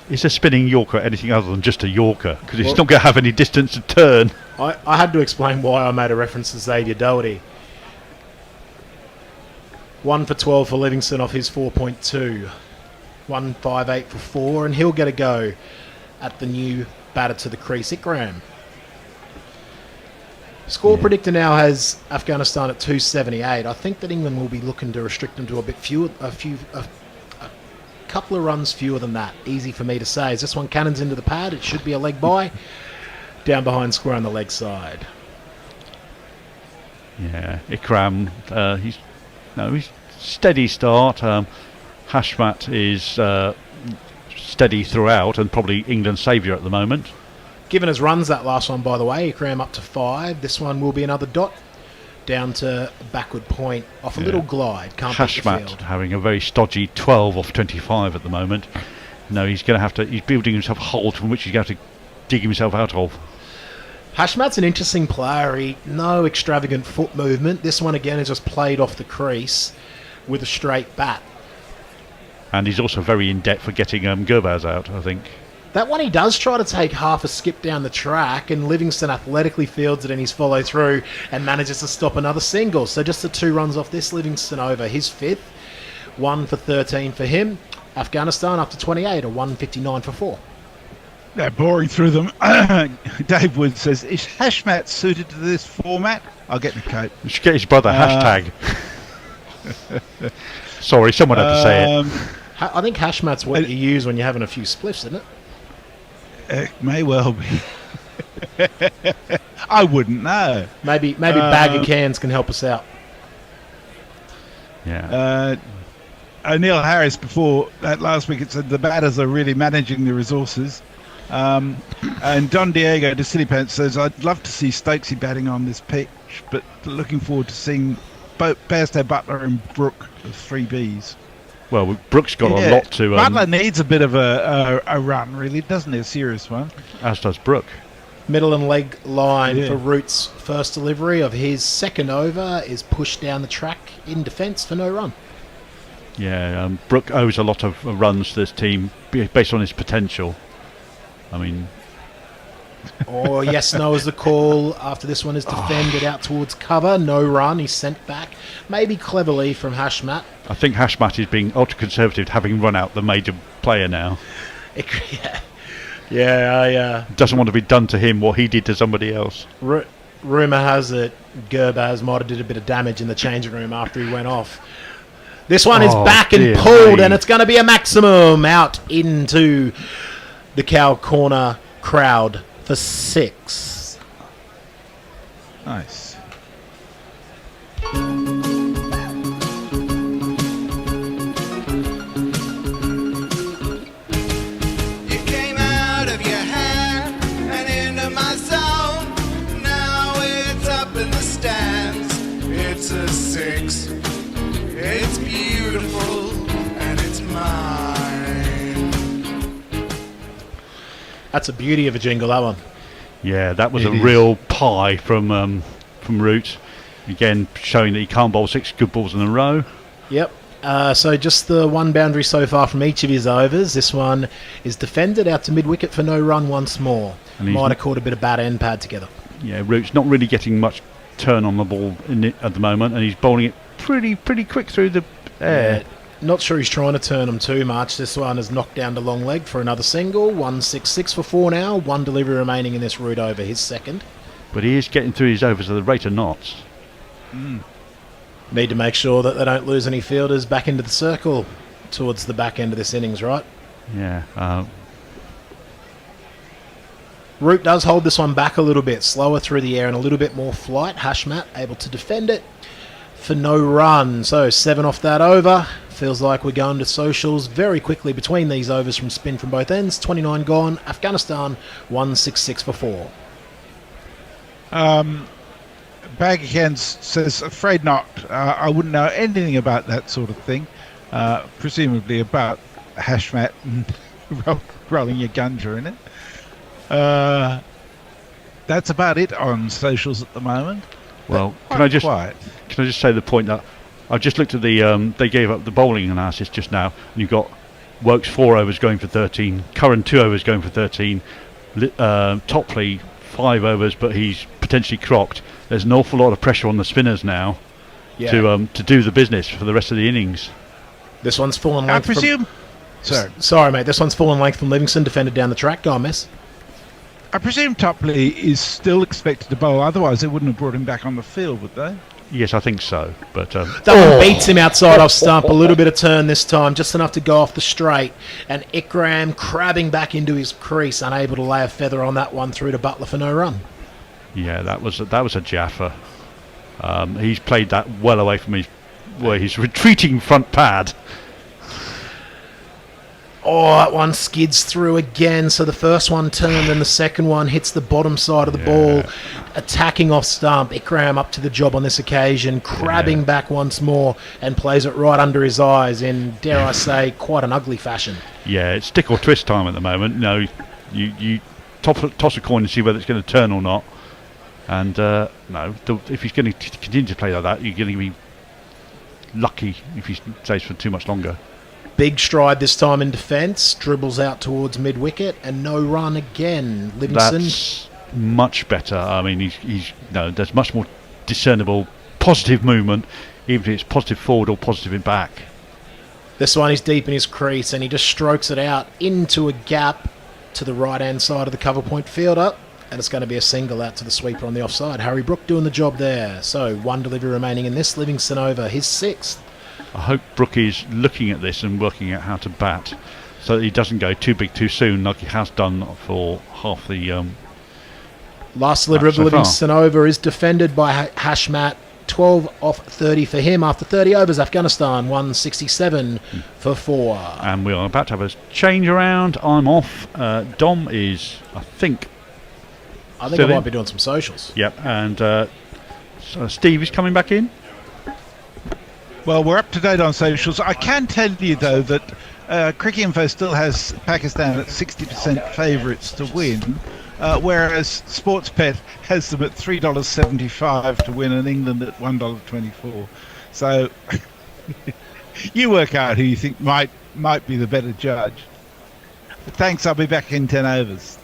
Speaker 10: Is a spinning Yorker anything other than just a Yorker? Because it's not going to have any distance to turn.
Speaker 11: I had to explain why I made a reference to Xavier Doherty. 1 for 12 for Livingston off his 4.2. 158 for 4, and he'll get a go at the new batter to the crease, Ikram. Score predictor now has Afghanistan at 278. I think that England will be looking to restrict them to a couple of runs fewer than that. Easy for me to say. As this one cannons into the pad, it should be a leg by. Down behind square on the leg side.
Speaker 10: Yeah, Ikram, he's steady start. Hashmat is steady throughout and probably England's saviour at the moment.
Speaker 11: Given his runs that last one, by the way, Ikram up to 5. This one will be another dot down to backward point off a little glide. Can't beat the
Speaker 10: Hashmat
Speaker 11: field.
Speaker 10: having a very stodgy 12 off 25 at the moment. No, he's going to have to. He's building himself a hole from which he's going to have to dig himself out of.
Speaker 11: Hashmat's an interesting player. No extravagant foot movement. This one again is just played off the crease with a straight bat.
Speaker 10: And he's also very in debt for getting Gurbaz out, I think.
Speaker 11: That one he does try to take half a skip down the track, and Livingston athletically fields it in his follow through and manages to stop another single. So just the 2 runs off this Livingston over. His 5th. 1 for 13 for him. Afghanistan up to 28, or 159 for 4.
Speaker 3: They're boring through them. Dave Wood says, is Hashmat suited to this format? I'll get the coat.
Speaker 10: You should get his brother, hashtag. Sorry, someone had to say it.
Speaker 11: I think Hashmat's what you use when you're having a few spliffs, isn't it?
Speaker 3: It may well be. I wouldn't know.
Speaker 11: Maybe bag of cans can help us out.
Speaker 10: Yeah.
Speaker 3: Neil Harris before that last week said the batters are really managing the resources. And Don Diego de Silly Pants says, I'd love to see Stokesy batting on this pitch, but looking forward to seeing both Bairstow, Butler and Brook as 3Bs.
Speaker 10: Well, Brooks got a lot to...
Speaker 3: Butler needs a bit of a run, really, doesn't he? A serious one.
Speaker 10: As does Brook.
Speaker 11: Middle and leg line for Root's first delivery of his second over is pushed down the track in defence for no run.
Speaker 10: Yeah, Brook owes a lot of runs to this team based on his potential. I mean,
Speaker 11: Oh, yes, no is the call after this one is defended out towards cover. No run. He's sent back. Maybe cleverly from Hashmat.
Speaker 10: I think Hashmat is being ultra-conservative, having run out the major player now. Doesn't want to be done to him what he did to somebody else.
Speaker 11: Rumour has it Gurbaz might have did a bit of damage in the changing room after he went off. This one is back and pulled, and it's going to be a maximum out into the cow corner crowd for 6.
Speaker 3: Nice.
Speaker 15: You came out of your hand and into my zone. Now it's up in the stands. It's a 6. It's beautiful and it's mine.
Speaker 11: That's a beauty of a jingle, that one.
Speaker 10: Yeah, that was a real pie from Root. Again, showing that he can't bowl 6 good balls in a row.
Speaker 11: Yep. So just the one boundary so far from each of his overs. This one is defended out to mid-wicket for no run once more. Might have caught a bit of bad end pad together.
Speaker 10: Yeah, Root's not really getting much turn on the ball at the moment, and he's bowling it pretty quick through the air.
Speaker 11: Yeah, not sure he's trying to turn them too much. This one is knocked down to long leg for another single. 166 for 4 now. 1 delivery remaining in this Root over, his second.
Speaker 10: But he is getting through his overs at the rate of knots.
Speaker 11: Need to make sure that they don't lose any fielders back into the circle towards the back end of this innings, right?
Speaker 10: Yeah.
Speaker 11: Root does hold this one back a little bit, slower through the air and a little bit more flight. Hashmat able to defend it for no run. So 7 off that over. Feels like we're going to socials very quickly between these overs from spin from both ends. 29 gone. Afghanistan 166 for 4.
Speaker 3: Bag again says, afraid not. I wouldn't know anything about that sort of thing. Presumably about Hashmat and rolling your gunja in it. That's about it on socials at the moment.
Speaker 10: Well, can I just say the point that I've just looked at the they gave up the bowling analysis just now, and you've got Wokes 4 overs going for 13, Curran 2 overs going for 13, Topley 5 overs, but he's potentially crocked. There's an awful lot of pressure on the spinners now to do the business for the rest of the innings.
Speaker 11: This one's fallen length.
Speaker 3: I presume.
Speaker 11: Sorry, mate. This one's fallen length from Livingston, defended down the track. Go on, miss.
Speaker 3: I presume Topley is still expected to bowl. Otherwise, they wouldn't have brought him back on the field, would they?
Speaker 10: Yes, I think so. But
Speaker 11: that one beats him outside off stump. A little bit of turn this time, just enough to go off the straight. And Ikram crabbing back into his crease, unable to lay a feather on that one through to Butler for no run.
Speaker 10: Yeah, that was a Jaffa. He's played that well away from his retreating front pad.
Speaker 11: Oh, that one skids through again. So the first one turned and the second one hits the bottom side of the ball, attacking off stump. Ikram up to the job on this occasion, crabbing back once more and plays it right under his eyes in, dare I say, quite an ugly fashion.
Speaker 10: Yeah, it's stick or twist time at the moment. No, you toss a coin and see whether it's going to turn or not. And if he's going to continue to play like that, you're going to be lucky if he stays for too much longer.
Speaker 11: Big stride this time in defence, dribbles out towards mid-wicket, and no run again. Livingston.
Speaker 10: That's much better. I mean, there's much more discernible positive movement, even if it's positive forward or positive in back.
Speaker 11: This one is deep in his crease, and he just strokes it out into a gap to the right-hand side of the cover point fielder, and it's going to be a single out to the sweeper on the offside. Harry Brook doing the job there. So 1 delivery remaining in this. Livingston over, his 6th.
Speaker 10: I hope Brook is looking at this and working out how to bat so that he doesn't go too big too soon like he has done for half the
Speaker 11: last delivery of the Livingston over is defended by Hashmat. 12 off 30 for him after 30 overs. Afghanistan 167 for 4.
Speaker 10: And we are about to have a change around. I'm off. Dom is, I think
Speaker 11: I might be doing some socials.
Speaker 10: Yep. And so Steve is coming back in.
Speaker 3: Well, we're up to date on socials. I can tell you, though, that Cricket Info still has Pakistan at 60% favourites to win, whereas Sportspet has them at $3.75 to win and England at $1.24. So you work out who you think might be the better judge. But thanks, I'll be back in 10 overs.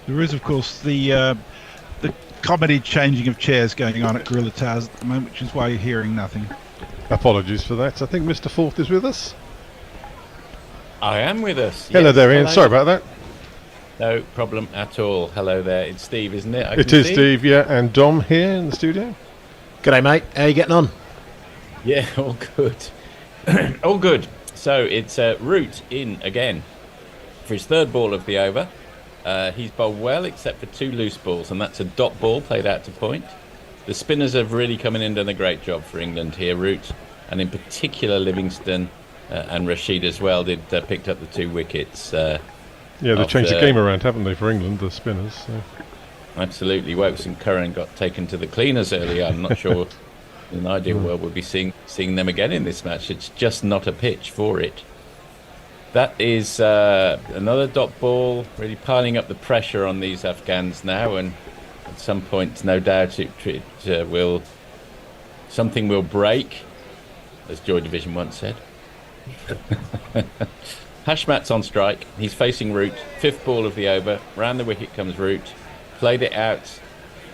Speaker 3: There is, of course, the comedy changing of chairs going on at Guerrilla Towers at the moment, which is why you're hearing nothing.
Speaker 2: Apologies for that. I think Mr. Forth is with us.
Speaker 16: I am with us.
Speaker 2: Hello
Speaker 16: yes.
Speaker 2: there, Ian.
Speaker 16: Hello.
Speaker 2: Sorry about that.
Speaker 16: No problem at all. Hello there. It's Steve, isn't it?
Speaker 2: It is Steve, yeah, and Dom here in the studio.
Speaker 11: G'day, mate. How you getting on?
Speaker 16: Yeah, all good. All good. So it's Root in again for his third ball of the over. He's bowled well, except for 2 loose balls, and that's a dot ball played out to point. The spinners have really come in and done a great job for England here, Root, and in particular Livingston and Rashid as well picked up the 2 wickets.
Speaker 2: Yeah, they've changed the game around, haven't they, for England, the spinners? So.
Speaker 16: Absolutely. Wokes and Curran got taken to the cleaners earlier. I'm not sure in an ideal world we'll be seeing them again in this match. It's just not a pitch for it. That is another dot ball, really piling up the pressure on these Afghans now, and at some point, no doubt, something will break, as Joy Division once said. Hashmat's on strike. He's facing Root. 5th ball of the over. Round the wicket comes Root. Played it out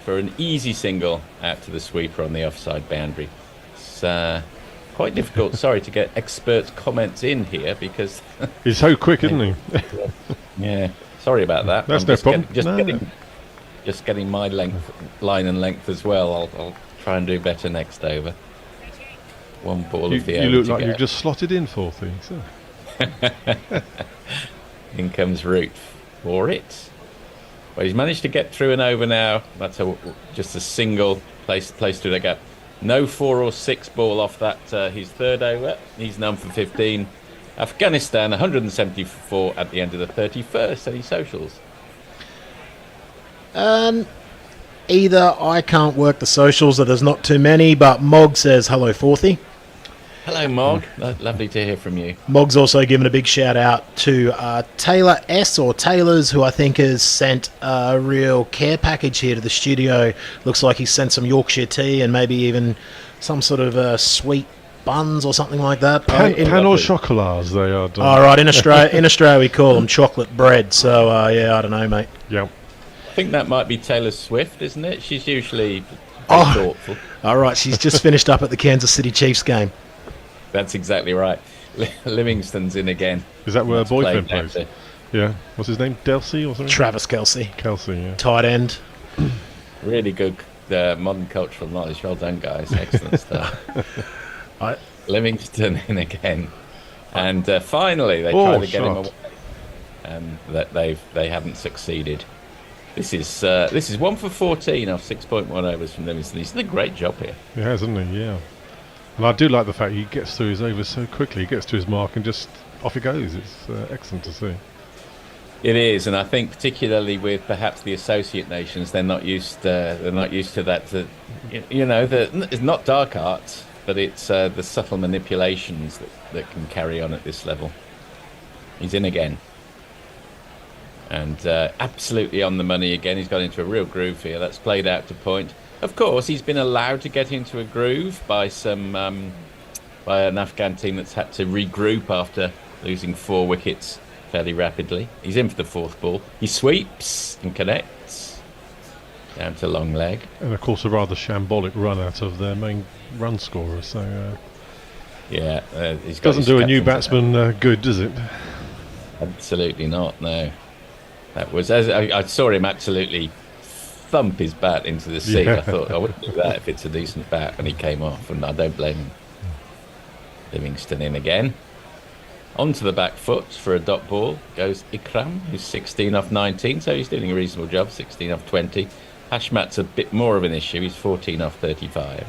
Speaker 16: for an easy single out to the sweeper on the offside boundary. It's quite difficult, sorry, to get experts' comments in here because...
Speaker 2: He's so quick, isn't he?
Speaker 16: Yeah, sorry about that.
Speaker 2: That's no problem.
Speaker 16: Just getting my line and length as well. I'll try and do better next over. 1 ball of the over.
Speaker 2: You look like you've just slotted in 4th. So.
Speaker 16: In comes Root for it. Well, he's managed to get through and over now. That's just a single place to the gap. No 4 or 6 ball off that his 3rd over. He's none for 15. Afghanistan 174 at the end of the 31st. Any socials?
Speaker 11: Either I can't work the socials or there's not too many, but Mog says hello, Forthy.
Speaker 16: Hello, Mog. Lovely to hear from you.
Speaker 11: Mog's also given a big shout out to Taylor S, or Taylors, who I think has sent a real care package here to the studio. Looks like he's sent some Yorkshire tea and maybe even some sort of sweet buns or something like that.
Speaker 2: Pan au chocolats, they are done.
Speaker 11: All right, in Australia we call them chocolate bread. So yeah, I don't know, mate.
Speaker 2: Yeah.
Speaker 16: I think that might be Taylor Swift, isn't it? She's usually very thoughtful.
Speaker 11: All right, she's just finished up at the Kansas City Chiefs game.
Speaker 16: That's exactly right. Livingston's in again.
Speaker 2: Is that where her boyfriend plays? Yeah. What's his name? Delsey or something?
Speaker 11: Travis Kelce.
Speaker 2: Kelce, yeah.
Speaker 11: Tight end.
Speaker 16: Really good modern cultural knowledge. Well done, guys. Excellent stuff. Livingston in again. And finally, they tried to get him away. And they haven't succeeded. This is 1 for 14 off 6.1 overs from Livingston. He's done a great job here.
Speaker 2: He has, hasn't he? Yeah. And I do like the fact he gets through his overs so quickly. He gets to his mark and just off he goes. It's excellent to see.
Speaker 16: It is, and I think particularly with perhaps the associate nations, they're not used to that. It's not dark arts, but it's the subtle manipulations that can carry on at this level. He's in again, and absolutely on the money again. He's got into a real groove here. That's played out to point. Of course, he's been allowed to get into a groove by by an Afghan team that's had to regroup after losing 4 wickets fairly rapidly. He's in for the 4th ball. He sweeps and connects down to long leg.
Speaker 2: And of course, a rather shambolic run out of their main run scorer. So
Speaker 16: he's
Speaker 2: doesn't do a new batsman good, does it?
Speaker 16: Absolutely not. No, that was I saw him absolutely thump his bat into the seat. I thought I wouldn't do that if it's a decent bat, and he came off, and I don't blame him. Livingston in again. Onto the back foot for a dot ball goes Ikram, who's 16 off 19, so he's doing a reasonable job. 16 off 20. Hashmat's a bit more of an issue. He's 14 off 35.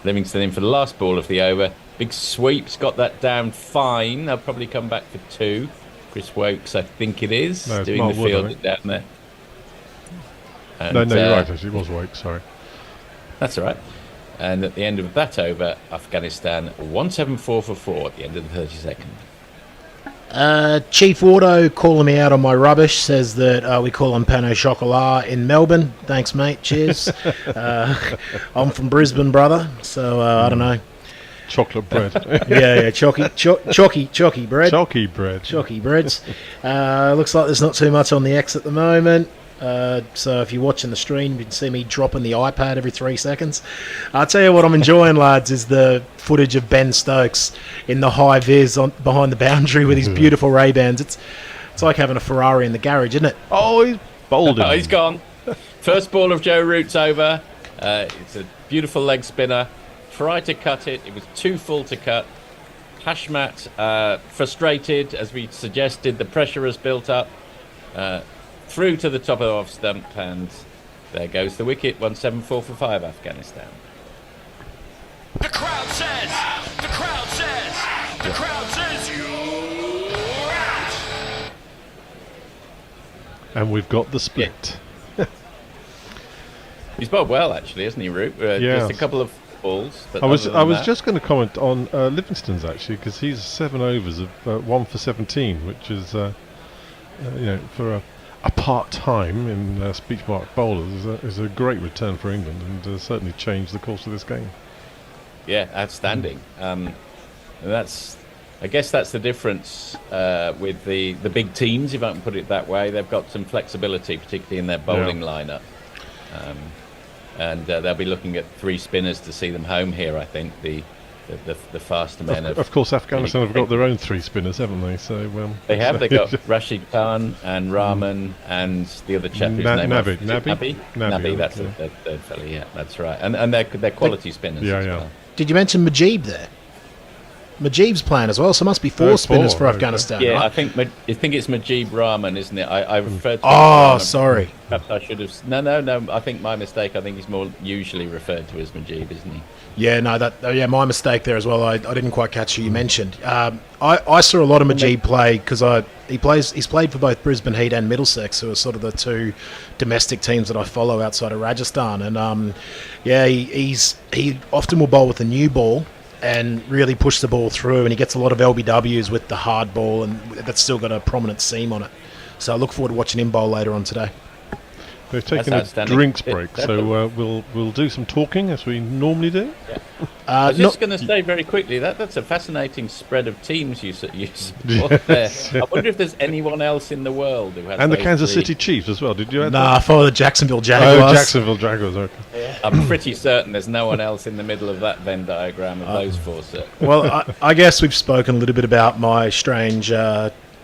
Speaker 16: Livingston in for the last ball of the over. Big sweep's got that down fine. They'll probably come back for 2. Chris Wokes, I think it is, doing
Speaker 2: Mark
Speaker 16: the
Speaker 2: Wood,
Speaker 16: fielding down there. And,
Speaker 2: no, you're right, actually. It was Wake, sorry.
Speaker 16: That's all right. And at the end of that over, Afghanistan 174 for 4 at the end of the 32nd.
Speaker 11: Chief Auto calling me out on my rubbish, says that we call them pan au chocolat in Melbourne. Thanks, mate. Cheers. I'm from Brisbane, brother. So, I don't know.
Speaker 2: Chocolate bread.
Speaker 11: yeah, chalky bread.
Speaker 2: Chalky bread.
Speaker 11: Chalky breads. Looks like there's not too much on the X at the moment. So if you're watching the stream, you can see me dropping the iPad every 3 seconds. I'll tell you what I'm enjoying, lads, is the footage of Ben Stokes in the high vis behind the boundary with his beautiful Ray-Bans. It's like having a Ferrari in the garage, isn't it?
Speaker 2: Oh, he's bowled him.
Speaker 16: Oh, he's gone. First ball of Joe Root's over. It's a beautiful leg spinner. Tried to cut it. It was too full to cut. Hashmat, frustrated, as we suggested, the pressure has built up. Through to the top of the off stump, and there goes the wicket. 174 for 5, Afghanistan.
Speaker 9: The crowd says, the crowd says, the crowd says you're out.
Speaker 2: And we've got the split.
Speaker 16: He's bowled well, actually, hasn't he, Root? Just a couple of balls. But
Speaker 2: I was just going to comment on Livingston's, actually, because he's 7 overs of 1 for 17, which is, for a part-time in speech mark bowlers is a great return for England, and certainly changed the course of this game.
Speaker 16: Yeah, outstanding. I guess that's the difference with the big teams, if I can put it that way. They've got some flexibility, particularly in their bowling lineup. And they'll be looking at 3 spinners to see them home here, I think. The faster men.
Speaker 2: Of course, Afghanistan have got their own 3 spinners, haven't they? So
Speaker 16: they have. They've got Rashid Khan and Rahman and the other chap whose name Nabi. That's the third fella. Yeah, that's right. And they're quality spinners.
Speaker 2: Yeah,
Speaker 16: as well.
Speaker 11: Did you mention Majib there? Majib's playing as well, so must be 4 spinners for Afghanistan.
Speaker 16: Yeah,
Speaker 11: right?
Speaker 16: I think it's Majib Rahman, isn't it? I referred to.
Speaker 11: Oh, sorry.
Speaker 16: Perhaps I should have. No. I think my mistake. I think he's more usually referred to as Majib, isn't he?
Speaker 11: Yeah, no, my mistake there as well. I didn't quite catch who you mentioned. I saw a lot of Majib play because he's played for both Brisbane Heat and Middlesex, who are sort of the 2 domestic teams that I follow outside of Rajasthan. And he often will bowl with a new ball and really push the ball through, and he gets a lot of LBWs with the hard ball, and that's still got a prominent seam on it. So I look forward to watching him bowl later on today.
Speaker 2: They're taking a drinks break, so we'll do some talking as we normally do.
Speaker 16: Yeah. I was just going to say very quickly that's a fascinating spread of teams you support there. I wonder if there's anyone else in the world who has.
Speaker 2: And the Kansas City Chiefs as well. Did you?
Speaker 11: I follow the Jacksonville Jaguars.
Speaker 2: Oh, Jacksonville Jaguars. Okay.
Speaker 16: Yeah. I'm pretty certain there's no one else in the middle of that Venn diagram of those 4. Sir.
Speaker 11: Well, I guess we've spoken a little bit about my strange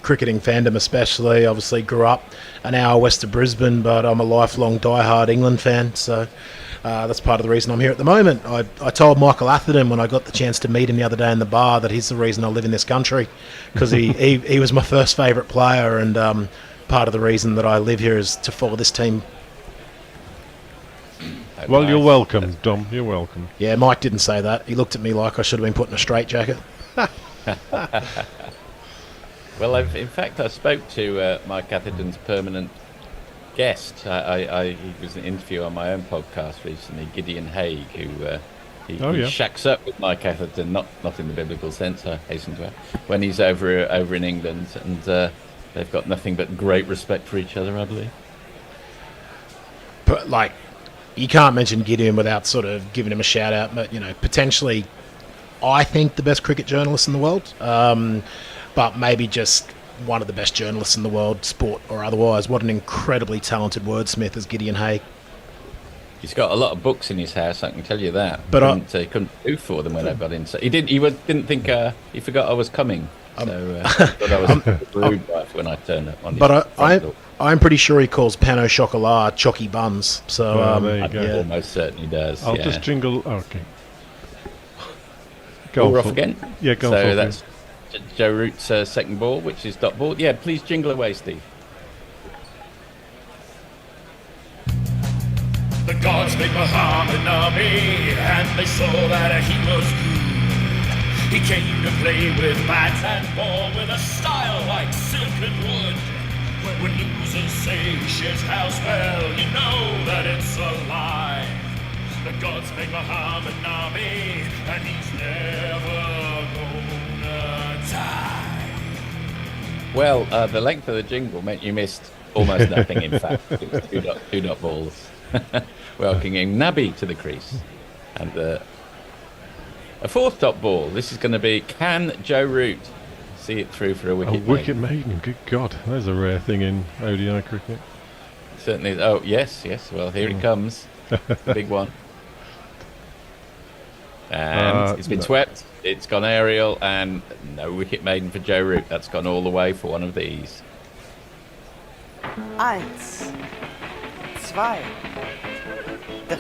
Speaker 11: cricketing fandom, especially. Obviously, grew up an hour west of Brisbane, but I'm a lifelong diehard England fan, so that's part of the reason I'm here at the moment. I told Michael Atherton when I got the chance to meet him the other day in the bar that he's the reason I live in this country, because he was my first favourite player, and part of the reason that I live here is to follow this team.
Speaker 2: Well, you're welcome, Dom. You're welcome.
Speaker 11: Yeah, Mike didn't say that. He looked at me like I should have been put in a straitjacket.
Speaker 16: Well, in fact, I spoke to Mike Atherton's permanent guest. He was an interview on my own podcast recently, Gideon Haigh, who he shacks up with Mike Atherton, not in the biblical sense, I hasten to add, when he's over in England, and they've got nothing but great respect for each other, I believe.
Speaker 11: But you can't mention Gideon without sort of giving him a shout out. But potentially, I think the best cricket journalist in the world. But maybe just one of the best journalists in the world, sport or otherwise. What an incredibly talented wordsmith is Gideon Haigh.
Speaker 16: He's got a lot of books in his house, I can tell you that.
Speaker 11: But
Speaker 16: he couldn't do for them when I got in. So he didn't think he forgot I was coming. So thought I was rude when I turned up on his front door.
Speaker 11: I'm pretty sure he calls pain au chocolat chocky buns. So
Speaker 2: there you go.
Speaker 16: Yeah. Almost certainly does.
Speaker 2: I'll just jingle. Okay.
Speaker 16: We're off again.
Speaker 2: Yeah, go on.
Speaker 16: So that's Joe Root's second ball, which is dot ball. Yeah, please jingle away, Steve.
Speaker 14: The gods made Muhammad Nabi, and they saw that he was good. He came to play with bats and ball with a style like silk and wood. When he loses Seychelles house, well, you know that it's a lie. The gods made Muhammad Nabi, and he's never gonna die.
Speaker 16: Well, the length of the jingle meant you missed almost nothing, in fact. It was two dot balls. Welcoming Nabi to the crease. And A fourth dot ball. This is going to be, can Joe Root see it through for a wicket?
Speaker 2: A wicket maiden. Good God, there's a rare thing in ODI cricket.
Speaker 16: Certainly. Oh yes. Well, here it comes. The big one. And it's been swept. It's gone aerial, and no wicket maiden for Joe Root. That's gone all the way for one of these.
Speaker 17: 1, 2, 3, 4.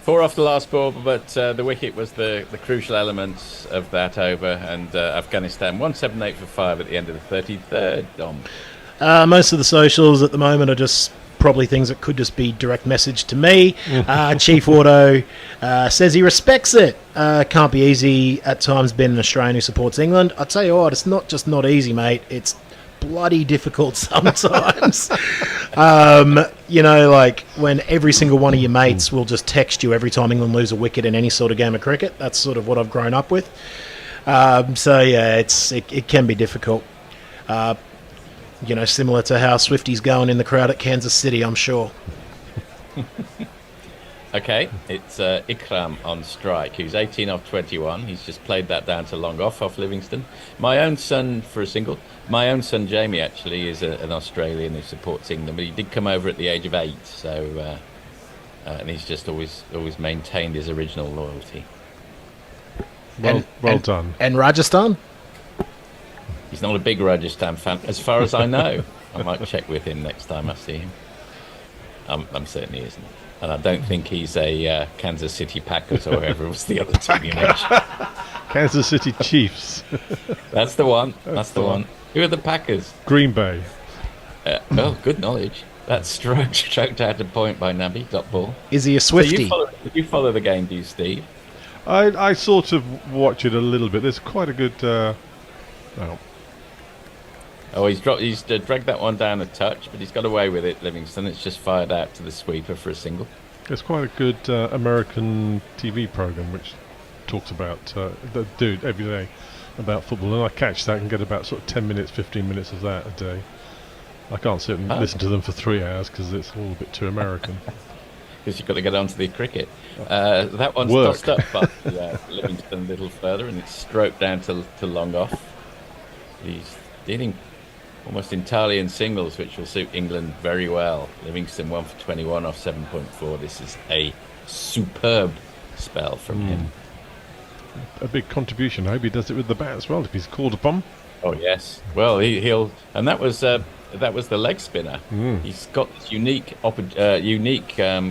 Speaker 16: 4 off the last ball, but the wicket was the crucial element of that over, and Afghanistan 178 for 5 at the end of the 33rd. Dom.
Speaker 11: Most of the socials at the moment are just probably things that could just be direct message to me. Chief Auto says he respects it. Can't be easy at times being an Australian who supports England. I tell you what, it's not just not easy, mate. It's bloody difficult sometimes. You know, like when every single one of your mates will just text you every time England lose a wicket in any sort of game of cricket. That's sort of what I've grown up with. So yeah, it can be difficult. You know, similar to how Swifty's going in the crowd at Kansas City, I'm sure.
Speaker 16: Okay, it's Ikram on strike, who's 18 off 21. He's just played that down to long off Livingston. My own son for a single. My own son Jamie actually is an Australian who supports England, but he did come over at the age of 8, so and he's just always maintained his original loyalty.
Speaker 2: Well done.
Speaker 11: And Rajasthan?
Speaker 16: He's not a big Rajasthan fan, as far as I know. I might check with him next time I see him. I'm certain he isn't. And I don't think he's a Kansas City Packers or whoever was the other team you mentioned.
Speaker 2: Kansas City Chiefs.
Speaker 16: That's the one. That's the one. Who are the Packers?
Speaker 2: Green Bay.
Speaker 16: Oh, good knowledge. That's stroked out a point by Nabi. Dot ball.
Speaker 11: Is he a Swiftie?
Speaker 16: So you follow the game, do you, Steve?
Speaker 2: I sort of watch it a little bit. There's quite a good...
Speaker 16: Oh, he's dragged that one down a touch, but he's got away with it, Livingston. It's just fired out to the sweeper for a single.
Speaker 2: There's quite a good American TV program which talks about that dude every day about football, and I catch that and get about sort of 10 minutes, 15 minutes of that a day. I can't sit and listen to them for 3 hours because it's all a bit too American.
Speaker 16: Because you've got to get onto the cricket. That one's tossed up by Livingston a little further, and it's stroked down to long off. He's dealing almost entirely in singles, which will suit England very well. Livingston 1 for 21 off 7.4. This is a superb spell from him.
Speaker 2: A big contribution. I hope he does it with the bat as well if he's called upon.
Speaker 16: Oh yes. Well, he'll, and that was the leg spinner. He's got this unique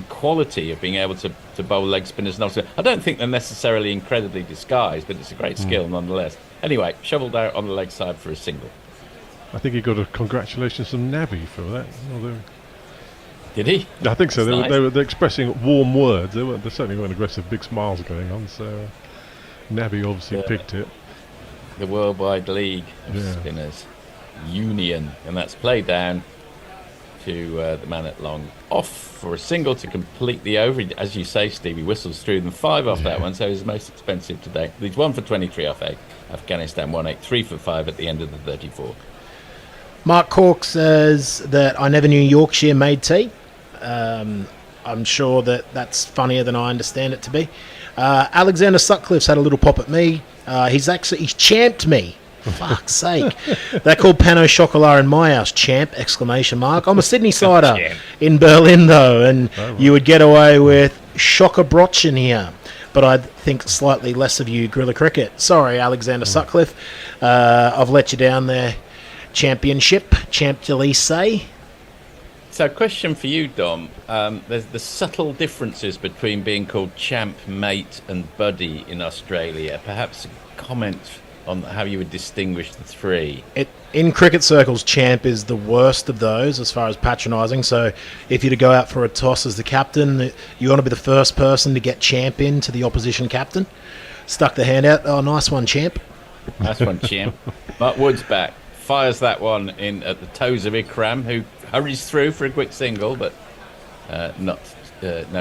Speaker 16: quality of being able to bowl leg spinners. And I don't think they're necessarily incredibly disguised, but it's a great skill nonetheless. Anyway, shoveled out on the leg side for a single.
Speaker 2: I think he got a congratulations from Nabi for that.
Speaker 16: Did he?
Speaker 2: I think so.
Speaker 16: That's
Speaker 2: They're
Speaker 16: nice.
Speaker 2: expressing warm words. They certainly weren't aggressive, big smiles going on. So Nabi obviously picked it.
Speaker 16: The Worldwide League of Spinners Union, and that's played down to the man at long off for a single to complete the over. As you say, Stevie whistles through them 5 off that one, so he's the most expensive today. He's 1 for 23 off 8. Afghanistan 183 for 5 at the end of the 34.
Speaker 11: Mark Cork says that I never knew Yorkshire made tea. I'm sure that's funnier than I understand it to be. Alexander Sutcliffe's had a little pop at me. He's champed me. For fuck's sake. They're called Pano Chocolat in my house. Champ! ! I'm a Sydney cider in Berlin, though, and you would get away with Schockerbrotchen here. But I think slightly less of you, Guerrilla Cricket. Sorry, Alexander Sutcliffe. I've let you down there. Championship, Champ Elise.
Speaker 16: So, question for you, Dom. There's the subtle differences between being called champ, mate, and buddy in Australia. Perhaps a comment on how you would distinguish the three.
Speaker 11: In cricket circles, champ is the worst of those as far as patronising. So, if you're to go out for a toss as the captain, you want to be the first person to get champ in to the opposition captain. Stuck the hand out. Oh, nice one, champ.
Speaker 16: Nice one, champ. Mark Wood's back. Fires that one in at the toes of Ikram, who hurries through for a quick single, but no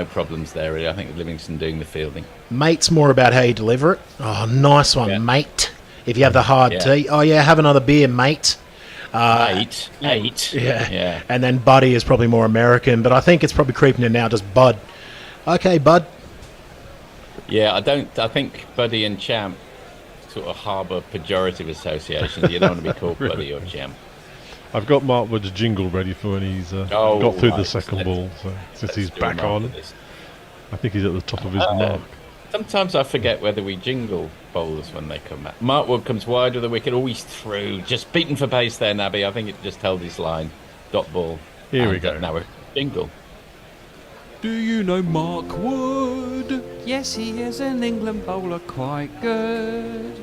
Speaker 16: problems there, really. I think Livingston doing the fielding.
Speaker 11: Mate's more about how you deliver it. Oh, nice one, mate. If you have the hard T. Oh, yeah, have another beer, mate.
Speaker 16: Eight.
Speaker 11: Yeah. And then Buddy is probably more American, but I think it's probably creeping in now, just Bud. Okay, Bud.
Speaker 16: Yeah, I think Buddy and Champ sort of harbour pejorative associations. You don't want to be called Buddy or Champ.
Speaker 2: I've got Mark Wood's jingle ready for when he's got through the second ball. So since he's back on, I think he's at the top of his mark.
Speaker 16: Sometimes I forget whether we jingle bowlers when they come back. Mark Wood comes wide with a wicket, always through. Just beaten for pace there, Nabby. I think it just held his line. Dot ball.
Speaker 2: Here we go.
Speaker 16: Now we're jingle.
Speaker 1: Do you know Mark Wood? Yes, he is an England bowler, quite good.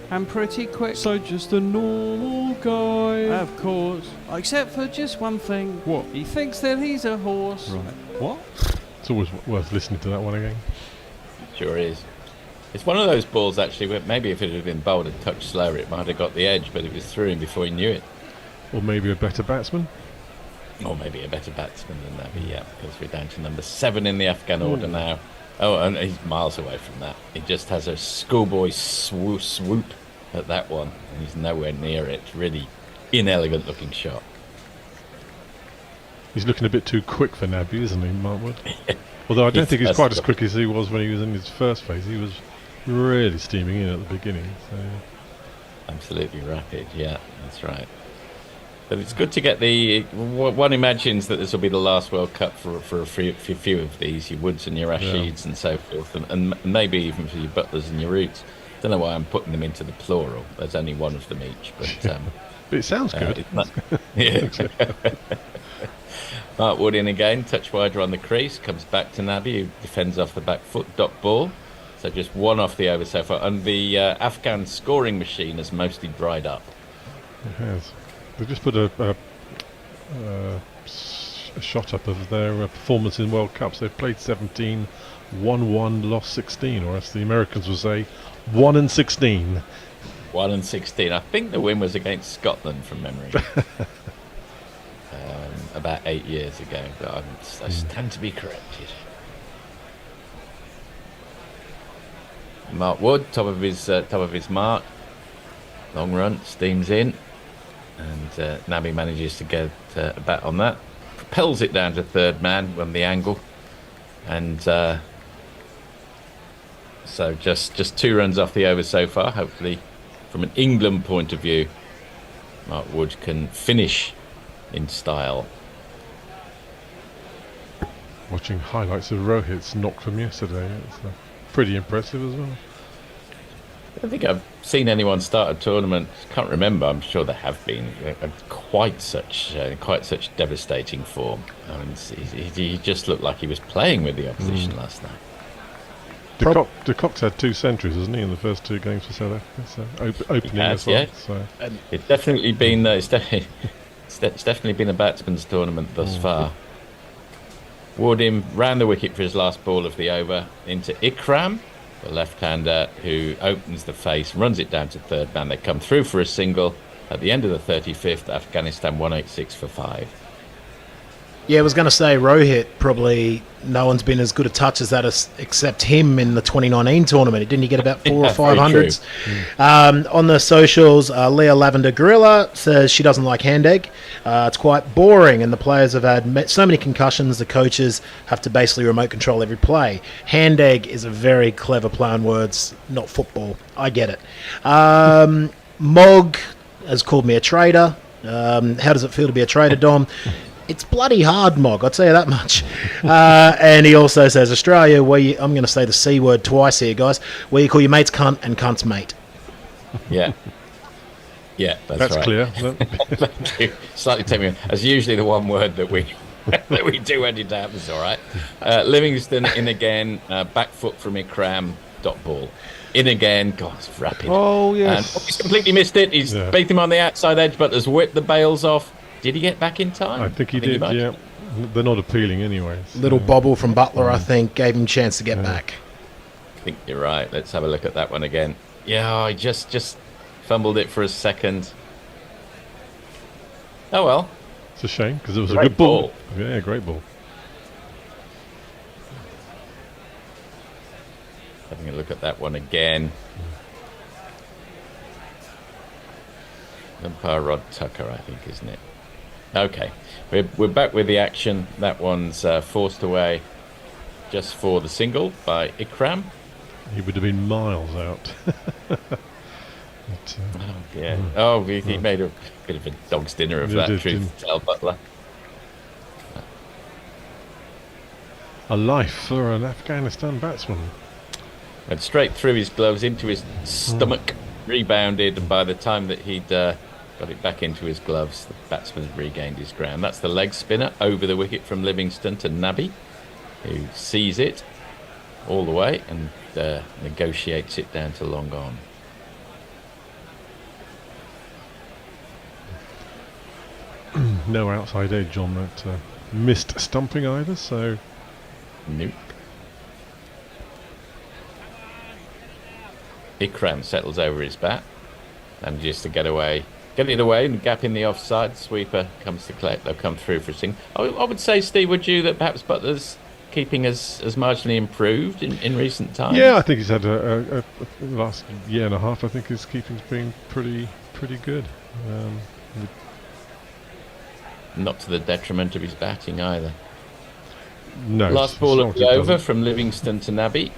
Speaker 1: And pretty quick.
Speaker 12: So just a normal guy.
Speaker 1: Of course. Except for just one thing.
Speaker 12: What?
Speaker 1: He thinks that he's a horse.
Speaker 12: Right. What?
Speaker 2: It's always worth listening to that one again.
Speaker 16: Sure is. It's one of those balls, actually, where maybe if it had been bowled a touch slower, it might have got the edge, but it was through him before he knew it.
Speaker 2: Or maybe a better batsman.
Speaker 16: Or maybe a better batsman than that, but yeah, because we're down to number 7 in the Afghan order now. Oh, and he's miles away from that. He just has a schoolboy swoop at that one, and he's nowhere near it. Really inelegant looking shot.
Speaker 2: He's looking a bit too quick for Nabby, isn't he, Mark Wood? Although I don't think he's quite as quick as he was when he was in his first phase. He was really steaming in at the beginning. So.
Speaker 16: Absolutely rapid, yeah, that's right. But it's good to get the... One imagines that this will be the last World Cup for a few of these, your Woods and your Rashids and so forth, and maybe even for your Butlers and your Roots. Don't know why I'm putting them into the plural. There's only one of them each, but...
Speaker 2: but it sounds good.
Speaker 16: Yeah. Mark Wood in again, touch wider on the crease, comes back to Nabby, who defends off the back foot, dot ball. So just one off the over so far. And the Afghan scoring machine has mostly dried up.
Speaker 2: It has. They just put a shot up of their performance in World Cups. They've played 17, won 1, lost 16, or as the Americans would say, 1 and 16.
Speaker 16: 1 and 16. I think the win was against Scotland from memory. About 8 years ago, but I stand to be corrected. Mark Wood, top of his mark. Long run, steams in, and Nabby manages to get a bat on that. Propels it down to third man on the angle, and so just 2 runs off the over so far. Hopefully, from an England point of view, Mark Wood can finish in style.
Speaker 2: Watching highlights of Rohit's knock from yesterday, it's pretty impressive as well.
Speaker 16: I don't think I've seen anyone start a tournament. Can't remember. I'm sure there have been quite such devastating form. I mean, he just looked like he was playing with the opposition last night.
Speaker 2: De Kock's had 2 centuries, hasn't he, in the first 2 games for South Africa? So opening as well.
Speaker 16: Yeah.
Speaker 2: So.
Speaker 16: It's definitely been it's definitely been a batsman's tournament thus far. Wood in round the wicket for his last ball of the over into Ikram, the left-hander, who opens the face, runs it down to third man. They come through for a single. At the end of the 35th, Afghanistan 186 for 5.
Speaker 11: Yeah, I was going to say Rohit, probably no one's been as good a touch as that except him in the 2019 tournament. Didn't he get about 4 or 500s? On the socials, Leah Lavender Guerrilla says she doesn't like hand egg. It's quite boring, and the players have had so many concussions, the coaches have to basically remote control every play. Hand egg is a very clever play on words, not football. I get it. Mog has called me a traitor. How does it feel to be a traitor, Dom? It's bloody hard, Mog, I'll tell you that much. And he also says, Australia, I'm going to say the C word twice here, guys, where you call your mates cunt and cunt's mate.
Speaker 16: Yeah. Yeah, that's right.
Speaker 2: Clear.
Speaker 16: Thank you. Slightly taking me. That's usually the one word that we do edit out. It's all right. Livingston in again. Back foot from Ikram. Dot ball. In again. God, it's rapid.
Speaker 2: Oh, yes.
Speaker 16: And he's completely missed it. He's beat him on the outside edge, but has whipped the bails off. Did he get back in time?
Speaker 2: I think he did, yeah. They're not appealing anyway. So.
Speaker 11: Little bobble from Butler, I think, gave him a chance to get back.
Speaker 16: I think you're right. Let's have a look at that one again. Yeah, I just fumbled it for a second. Oh, well.
Speaker 2: It's a shame, because it was a good ball. Yeah, great ball. Having
Speaker 16: a look at that one again. Umpire Rod Tucker, I think, isn't it? Okay, we're back with the action. That one's forced away just for the single by Ikram.
Speaker 2: He would have been miles out.
Speaker 16: He made a bit of a dog's dinner of that, truth to tell, Butler.
Speaker 2: A life for an Afghanistan batsman.
Speaker 16: Went straight through his gloves, into his stomach, rebounded, and by the time that he'd got it back into his gloves, the batsman had regained his ground. That's the leg spinner over the wicket from Livingston to Nabi, who sees it all the way and negotiates it down to long on.
Speaker 2: No outside edge on that missed stumping either, so...
Speaker 16: Nope. Ikram settles over his bat, manages to get it away and gap in the offside. Sweeper comes to collect. They'll come through for a sing. I would say, Steve, would you, that perhaps Butler's keeping has marginally improved in recent times?
Speaker 2: Yeah, I think he's had a last year and a half. I think his keeping's been pretty good.
Speaker 16: Not to the detriment of his batting either.
Speaker 2: No.
Speaker 16: Last ball of the over from Livingston to Nabi.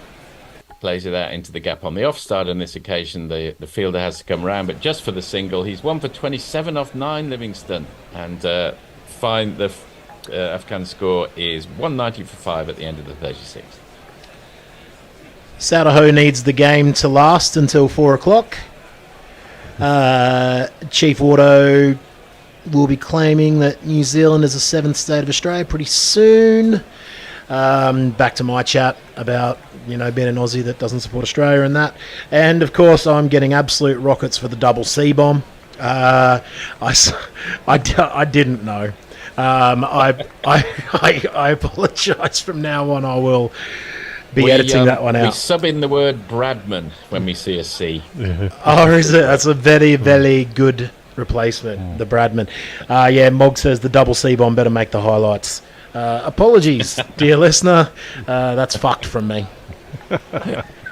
Speaker 16: Plays it out into the gap on the offside. On this occasion, the fielder has to come round, but just for the single. He's 1 for 27 off 9, Livingston. And the Afghan score is 190 for 5 at the end of the 36th.
Speaker 11: Sadaho needs the game to last until 4 o'clock. Chief Auto will be claiming that New Zealand is the 7th state of Australia pretty soon. Back to my chat about, being an Aussie that doesn't support Australia and that. And, of course, I'm getting absolute rockets for the double C-bomb. I didn't know. I apologise. From now on, I will be editing that one out.
Speaker 16: We sub in the word Bradman when we see a C.
Speaker 11: Oh, is it? That's a very, very good replacement, the Bradman. Mog says the double C-bomb better make the highlights. Apologies, dear listener. That's fucked from me.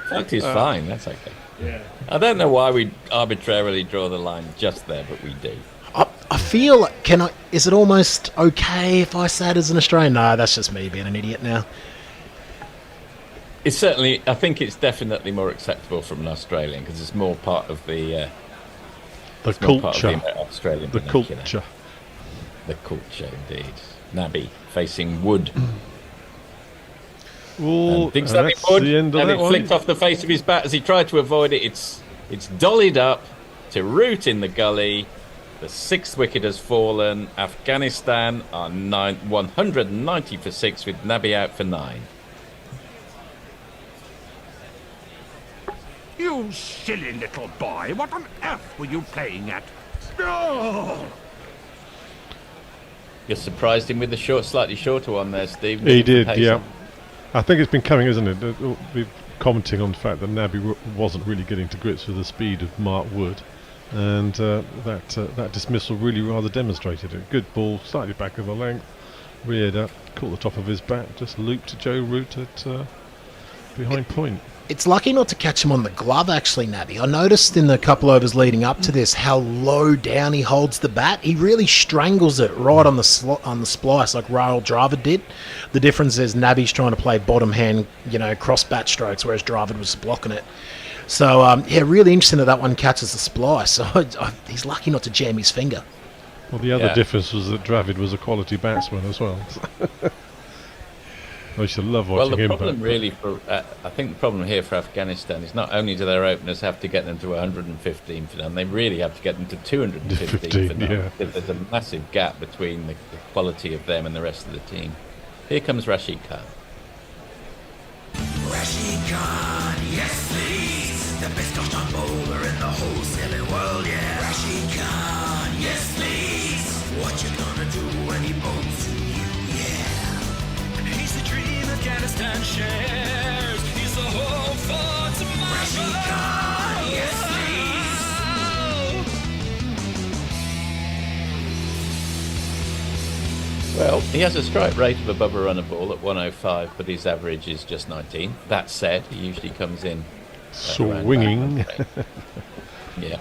Speaker 16: Fucked is fine. That's okay. Yeah. I don't know why we arbitrarily draw the line just there, but we do.
Speaker 11: I feel, is it almost okay if I say it as an Australian? No, that's just me being an idiot now.
Speaker 16: It's certainly, I think it's definitely more acceptable from an Australian because it's more part of the
Speaker 2: culture.
Speaker 16: Australian
Speaker 2: the culture.
Speaker 16: The culture, indeed. Nabi facing Wood.
Speaker 2: Ooh,
Speaker 16: and thinks that it would, and it flicked off the face of his bat as he tried to avoid it. It's dollied up to root in the gully. The 6th wicket has fallen. Afghanistan are 190 for 6 with Nabi out for 9.
Speaker 13: You silly little boy, what on earth were you playing at? Oh!
Speaker 16: You surprised him with the slightly shorter one there, Steve.
Speaker 2: He did, yeah. I think it's been coming, isn't it? We're commenting on the fact that Nabi wasn't really getting to grips with the speed of Mark Wood, and that dismissal really rather demonstrated it. Good ball, slightly back of the length, reared up, caught the top of his bat, just looped to Joe Root at behind point.
Speaker 11: It's lucky not to catch him on the glove, actually, Nabi. I noticed in the couple overs leading up to this how low down he holds the bat. He really strangles it right on the splice, like Rahul Dravid did. The difference is Nabi's trying to play bottom hand, cross bat strokes, whereas Dravid was blocking it. So, really interesting that one catches the splice. So he's lucky not to jam his finger.
Speaker 2: Well, the other difference was that Dravid was a quality batsman as well. I used to love watching him.
Speaker 16: Well, the problem really I think the problem here for Afghanistan is not only do their openers have to get them to 115 for none, they really have to get them to 215 for none.
Speaker 2: Yeah.
Speaker 16: There's a massive gap between the quality of them and the rest of the team. Here comes Rashid Khan.
Speaker 14: Rashid Khan, yes please, the best off bowler in the whole silly world, yeah. Rashid Khan, yes please, what you gonna do when he bowls to you, yeah. He's the dream Afghanistan shares, he's the hope for tomorrow. Rashid Khan, yes please.
Speaker 16: Well, he has a strike rate of above a run a ball at 105, but his average is just 19. That said, he usually comes in
Speaker 2: swinging.
Speaker 16: Yeah.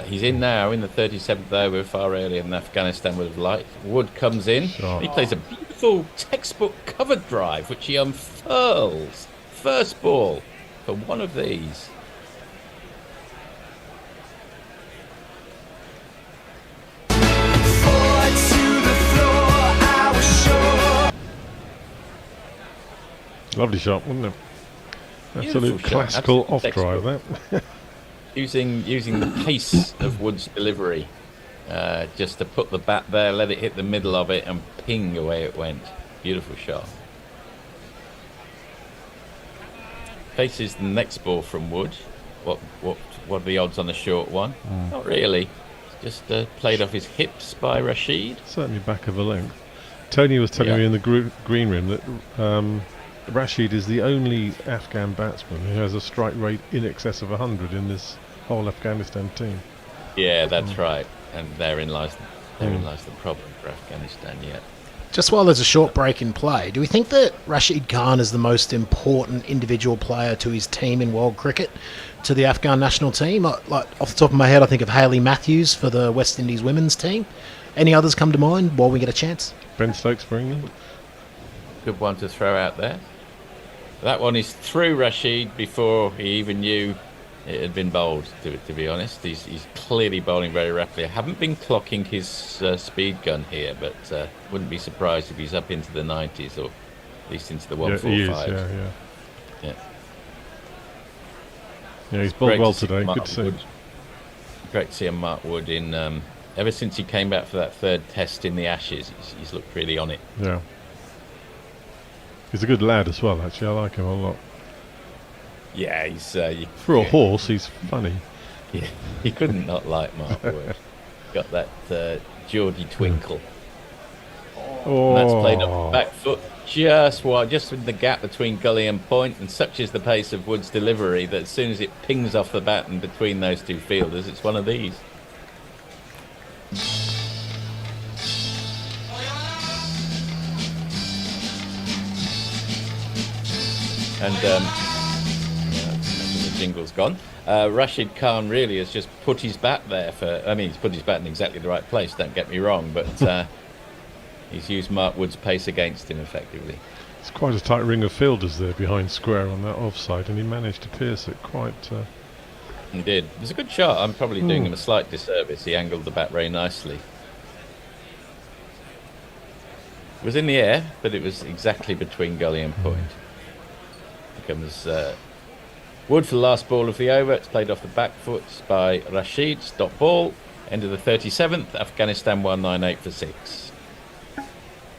Speaker 16: He's in now in the 37th over, far earlier than Afghanistan would have liked. Wood comes in. He plays a beautiful textbook covered drive, which he unfurls. First ball for one of these.
Speaker 2: Lovely shot, wasn't it?
Speaker 16: Beautiful
Speaker 2: Absolute
Speaker 16: shot,
Speaker 2: classical
Speaker 16: absolute
Speaker 2: off-drive, that.
Speaker 16: using the pace of Wood's delivery, just to put the bat there, let it hit the middle of it, and ping, away it went. Beautiful shot. Faces the next ball from Wood. What are the odds on the short one? Not really. Just played off his hips by Rashid.
Speaker 2: Certainly back of a length. Tony was telling me in the green room that Rashid is the only Afghan batsman who has a strike rate in excess of 100 in this whole Afghanistan team.
Speaker 16: Yeah, that's right. And therein lies the problem for Afghanistan. Yeah.
Speaker 11: Just while there's a short break in play, do we think that Rashid Khan is the most important individual player to his team in world cricket, to the Afghan national team? Like off the top of my head, I think of Hayley Matthews for the West Indies women's team. Any others come to mind while we get a chance?
Speaker 2: Ben Stokes for England.
Speaker 16: Good one to throw out there. That one is through Rashid before he even knew it had been bowled, to be honest. He's clearly bowling very rapidly. I haven't been clocking his speed gun here, but wouldn't be surprised if he's up into the 90s, or at least into the 145.
Speaker 2: Yeah. Yeah, he's bowled well today. Good to see.
Speaker 16: Great to see him, Mark Wood, in ever since he came back for that third test in the Ashes. He's looked really on it.
Speaker 2: Yeah. He's a good lad as well, actually. I like him a lot.
Speaker 16: Yeah, he's...
Speaker 2: For a horse, he's funny.
Speaker 16: Yeah, he couldn't not like Mark Wood. Got that Geordie twinkle. And that's played off the back foot just with the gap between gully and point, and such is the pace of Wood's delivery that as soon as it pings off the bat and between those two fielders, it's one of these. And the jingle's gone. Rashid Khan really has just put his bat there he's put his bat in exactly the right place, don't get me wrong, but he's used Mark Wood's pace against him effectively.
Speaker 2: It's quite a tight ring of fielders there behind square on that offside, and he managed to pierce it quite...
Speaker 16: He did. It was a good shot. I'm probably doing him a slight disservice. He angled the bat very nicely. It was in the air, but it was exactly between gully and point. Comes Wood for the last ball of the over. It's played off the back foot by Rashid. Stop ball. End of the 37th. Afghanistan 198 for 6.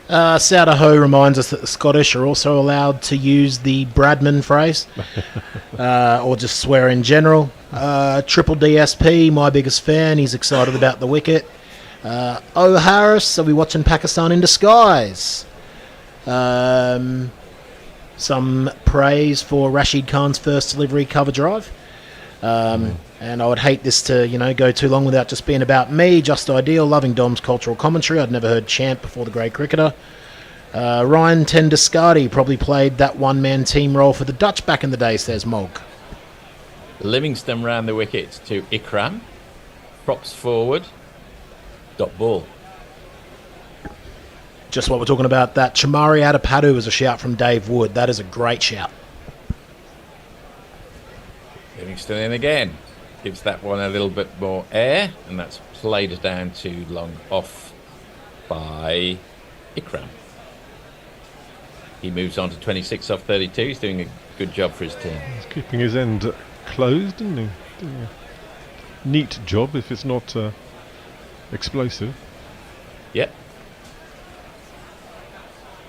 Speaker 11: Saudaho reminds us that the Scottish are also allowed to use the Bradman phrase, or just swear in general. Triple DSP, my biggest fan. He's excited about the wicket. O Harris, are we watching Pakistan in disguise? Some praise for Rashid Khan's first delivery cover drive. And I would hate this to, go too long without just being about me. Just ideal, loving Dom's cultural commentary. I'd never heard chant before the great cricketer. Ryan Tenduscati probably played that one-man team role for the Dutch back in the day, says Mog.
Speaker 16: Livingston round the wicket to Ikram. Props forward. Dot ball.
Speaker 11: Just what we're talking about, that Chamari Adapadu was a shout from Dave Wood. That is a great shout.
Speaker 16: Livingston in again. Gives that one a little bit more air, and that's played down too long off by Ikram. He moves on to 26 off 32. He's doing a good job for his team.
Speaker 2: He's keeping his end closed, isn't he? Doing a neat job if it's not explosive.
Speaker 16: Yep.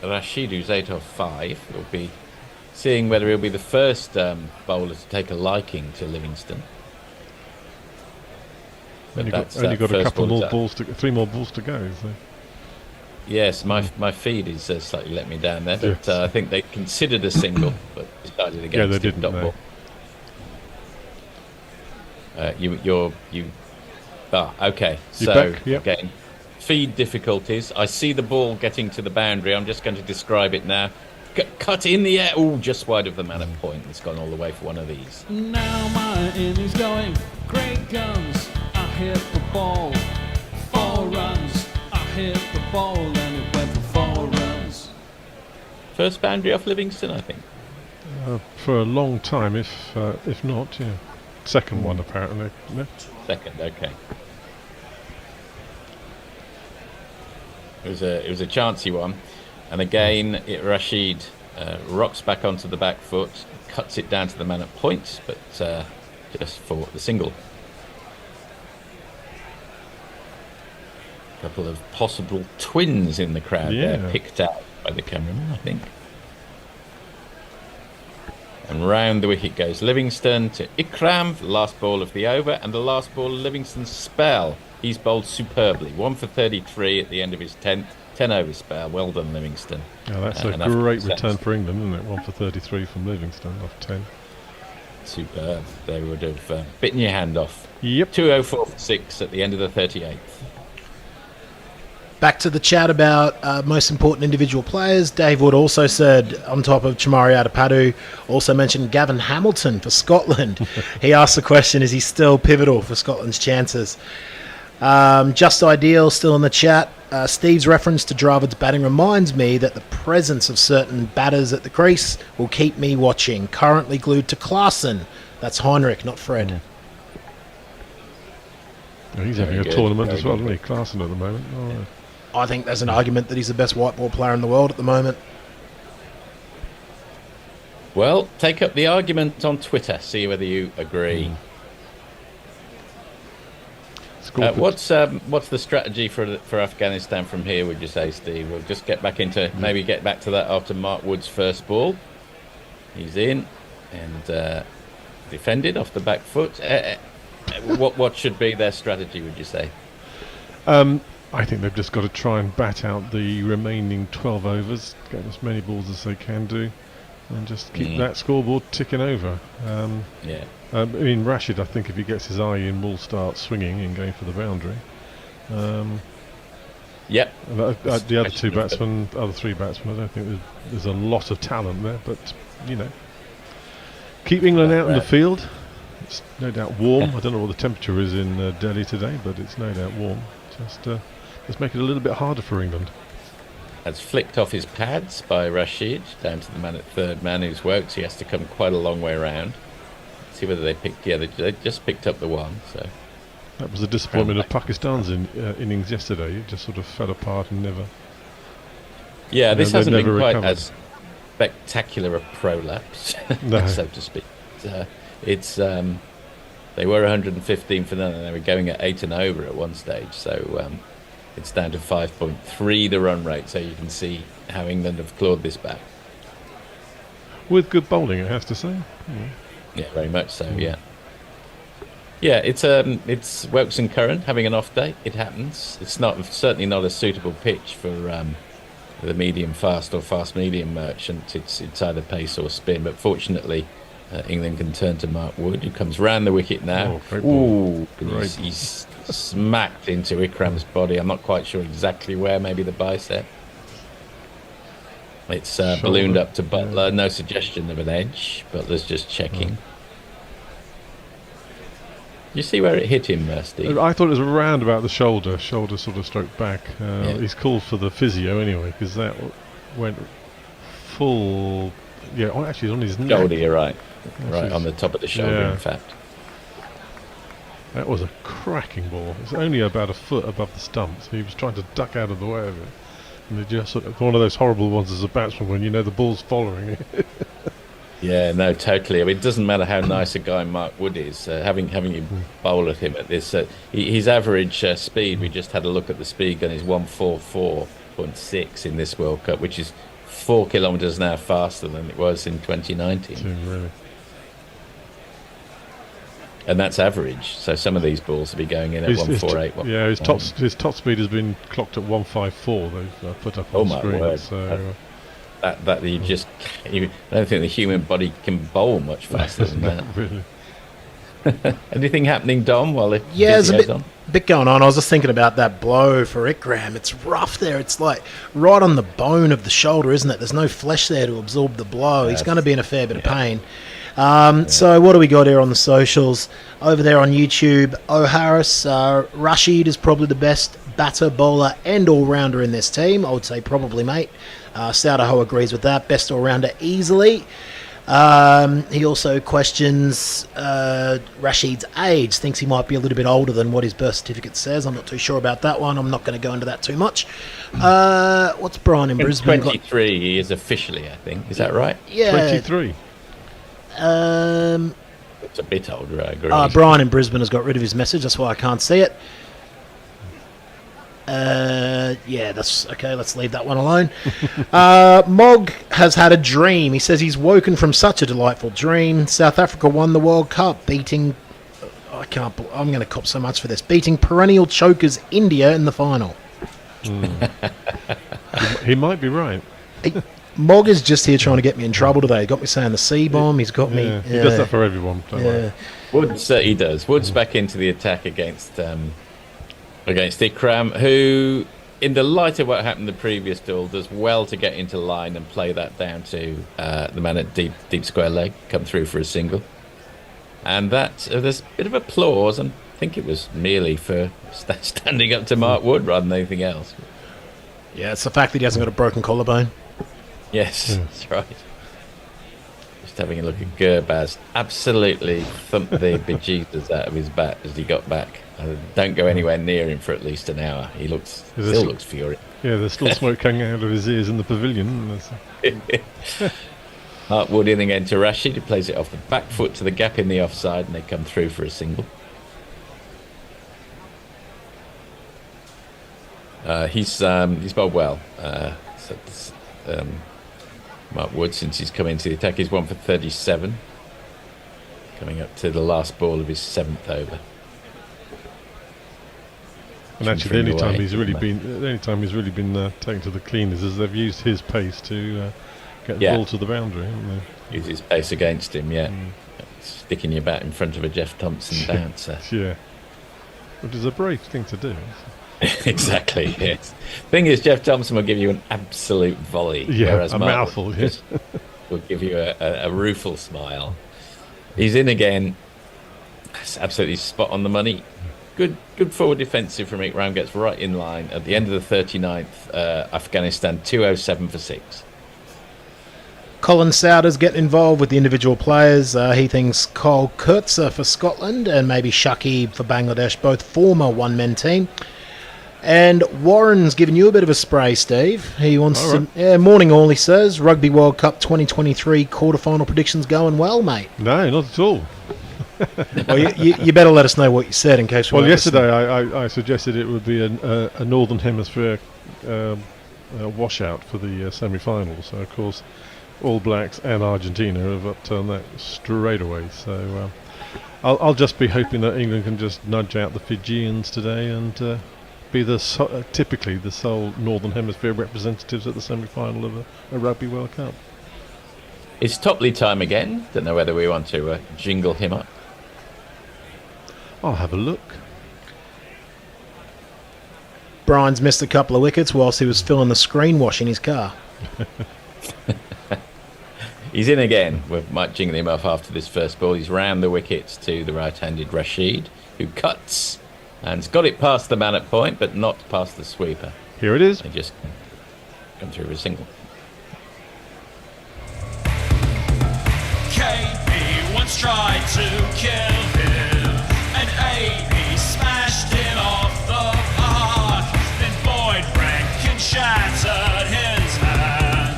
Speaker 16: Rashid, who's 8 off 5, will be seeing whether he'll be the first bowler to take a liking to Livingston.
Speaker 2: Only got a couple more balls to 3 more balls to go. So.
Speaker 16: Yes, my feed is slightly let me down there, but I think they considered a single, but decided against
Speaker 2: yeah, they didn't.
Speaker 16: Dot ball. Okay. So again, feed difficulties. I see the ball getting to the boundary. I'm just going to describe it now. Cut in the air. Oh, just wide of the man at point. It's gone all the way for one of these.
Speaker 1: Now my innings going. Great guns. I hit the ball, 4 runs. I hit the ball and it went for 4 runs.
Speaker 16: First boundary off Livingston, I think.
Speaker 2: For a long time, if not, yeah. Second one apparently. No?
Speaker 16: Second, okay. It was a chancy one, and again, Rashid rocks back onto the back foot, cuts it down to the man at points, but just for the single. A couple of possible twins in the crowd there, picked out by the cameraman, I think. And round the wicket goes Livingston to Ikram, the last ball of the over, and the last ball of Livingston's spell. He's bowled superbly. 1 for 33 at the end of his 10 over spell. Well done, Livingston.
Speaker 2: Yeah, that's a great return for England, isn't it? 1 for 33 from Livingston off 10.
Speaker 16: Superb. They would have bitten your hand off.
Speaker 2: Yep.
Speaker 16: 204 for 6 at the end of the 38th.
Speaker 11: Back to the chat about most important individual players. Dave Wood also said, on top of Chamari Adapadu, also mentioned Gavin Hamilton for Scotland. He asked the question, is he still pivotal for Scotland's chances? Just Ideal still in the chat. Steve's reference to Dravid's batting reminds me that the presence of certain batters at the crease will keep me watching. Currently glued to Klaassen. That's Heinrich, not Fred.
Speaker 2: Yeah, he's having a tournament as well, isn't he? Klaassen at the moment. Oh.
Speaker 11: I think there's an argument that he's the best white ball player in the world at the moment.
Speaker 16: Well, take up the argument on Twitter. See whether you agree. What's the strategy for Afghanistan from here, would you say, Steve? We'll just get back into maybe get back to that after Mark Wood's first ball. He's in and defended off the back foot. What should be their strategy, would you say?
Speaker 2: I think they've just got to try and bat out the remaining 12 overs, get as many balls as they can do, and just keep that scoreboard ticking over. I mean, Rashid, I think if he gets his eye in, will start swinging and going for the boundary.
Speaker 16: Yep.
Speaker 2: The other two batsmen, other three batsmen, I don't think there's a lot of talent there, but, you know. Keep England out in the field. It's no doubt warm. I don't know what the temperature is in Delhi today, but it's no doubt warm. Just make it a little bit harder for England.
Speaker 16: That's flicked off his pads by Rashid, down to the man at third man who's worked. So he has to come quite a long way around. See whether they picked. Yeah, they just picked up the one. So
Speaker 2: that was the disappointment of Pakistan's innings yesterday. It just sort of fell apart and never.
Speaker 16: Yeah, this hasn't been quite as spectacular a prolapse, so to speak. They were 115 for none, and they were going at 8 and over at one stage. So it's down to 5.3 the run rate. So you can see how England have clawed this back
Speaker 2: with good bowling, I have to say.
Speaker 16: Yeah, very much so. Yeah, it's Wilkson Curran having an off day. It happens. It's certainly not a suitable pitch for the medium fast or fast medium merchant. It's either pace or spin. But fortunately, England can turn to Mark Wood, who comes round the wicket now. He's smacked into Ikram's body. I'm not quite sure exactly where. Maybe the bicep. It's ballooned up to Butler. No suggestion of an edge. Butler's just checking. You see where it hit him, Steve?
Speaker 2: I thought it was around about the shoulder sort of stroked back. He's called for the physio anyway, because that went full. Yeah, actually, on his neck.
Speaker 16: Shoulder, you're right. Right on the top of the shoulder, in fact.
Speaker 2: That was a cracking ball. It's only about a foot above the stump, so he was trying to duck out of the way of it. And they just sort of, one of those horrible ones as a batsman when you know the ball's following it.
Speaker 16: Yeah, no, totally. I mean, it doesn't matter how nice a guy Mark Wood is. Having you bowl at him at this, his average speed. We just had a look at the speed gun. Is 144.6 in this World Cup, which is 4 kilometres an hour faster than it was in 2019.
Speaker 2: Really.
Speaker 16: And that's average. So some of these balls will be going in at 148.
Speaker 2: Yeah, his top speed has been clocked at 154. They've put up on screen.
Speaker 16: Word.
Speaker 2: So
Speaker 16: that you just, I don't think the human body can bowl much faster than that.
Speaker 2: Really.
Speaker 16: Anything happening, Dom?
Speaker 11: There's a bit going on. I was just thinking about that blow for Ikram. It's rough there. It's like right on the bone of the shoulder, isn't it? There's no flesh there to absorb the blow. He's going to be in a fair bit of pain. So what do we got here on the socials? Over there on YouTube, O'Harris, Rashid is probably the best batter, bowler and all-rounder in this team. I would say probably, mate. Saudaho agrees with that. Best all-rounder easily. He also questions Rashid's age, thinks he might be a little bit older than what his birth certificate says. I'm not too sure about that one. I'm not going to go into that too much. What's Brian in Brisbane?
Speaker 16: 23 he is officially, I think. Is that right?
Speaker 11: Yeah.
Speaker 2: 23.
Speaker 16: It's a bit older, I agree.
Speaker 11: Brian in Brisbane has got rid of his message. That's why I can't see it. Yeah, that's okay. Let's leave that one alone. Mog has had a dream. He says he's woken from such a delightful dream. South Africa won the World Cup, beating. I'm going to cop so much for this. Beating perennial chokers India in the final.
Speaker 2: He might be right.
Speaker 11: Mog is just here trying to get me in trouble today. He got me saying the C-bomb. He's got me.
Speaker 2: He does that for everyone. Don't worry.
Speaker 16: Woods, he does. Woods back into the attack against Ikram, who, in the light of what happened the previous duel, does well to get into line and play that down to the man at deep square leg, come through for a single. And that there's a bit of applause, and I think it was merely for standing up to Mark Wood rather than anything else.
Speaker 11: Yeah, it's the fact that he hasn't got a broken collarbone.
Speaker 16: Yes, that's right. Just having a look at Gurbaz. Absolutely thumped the bejesus out of his bat as he got back. Don't go anywhere near him for at least an hour. He still looks furious.
Speaker 2: Yeah, there's still smoke coming out of his ears in the pavilion.
Speaker 16: Mark Wood in again to Rashid, who plays it off the back foot to the gap in the offside, and they come through for a single. He's bowled well. Mark Wood, since he's come into the attack, he's 1 for 37, coming up to the last ball of his 7th over.
Speaker 2: And actually, the only time he's really been taken to the cleaners is they've used his pace to get the ball to the boundary, haven't they?
Speaker 16: Use his pace against him, sticking your bat in front of a Jeff Thompson bouncer.
Speaker 2: Yeah, which is a brave thing to do.
Speaker 16: Exactly, yes. Thing is, Jeff Thompson will give you an absolute volley. Whereas
Speaker 2: a mouthful. Yes.
Speaker 16: Will give you a rueful smile. He's in again. It's absolutely spot on the money. Good forward defensive from Ikram, gets right in line. At the end of the 39th, Afghanistan 207 for 6.
Speaker 11: Colin Souders getting involved with the individual players. He thinks Kyle Kurtzer for Scotland and maybe Shakib for Bangladesh, both former one-men team. And Warren's giving you a bit of a spray, Steve. He wants to... Yeah, morning all, he says. Rugby World Cup 2023 quarterfinal predictions going well, mate.
Speaker 2: No, not at all.
Speaker 11: Well, you better let us know what you said in case...
Speaker 2: Well, yesterday I suggested it would be a Northern Hemisphere washout for the semi-final. So, of course, All Blacks and Argentina have upturned that straight away. So I'll just be hoping that England can just nudge out the Fijians today and... be typically the sole Northern Hemisphere representatives at the semi-final of a Rugby World Cup.
Speaker 16: It's Topley time again. Don't know whether we want to jingle him up.
Speaker 2: I'll have a look.
Speaker 11: Brian's missed a couple of wickets whilst he was filling the screen wash in his car.
Speaker 16: He's in again. We might jingle him off after this first ball. He's round the wickets to the right-handed Rashid, who cuts and's got it past the man at point, but not past the sweeper.
Speaker 2: Here it is.
Speaker 16: They just come through with a single.
Speaker 14: KB once tried to kill him, and AB smashed him off the park. Then Boyd Rankin shattered his hand.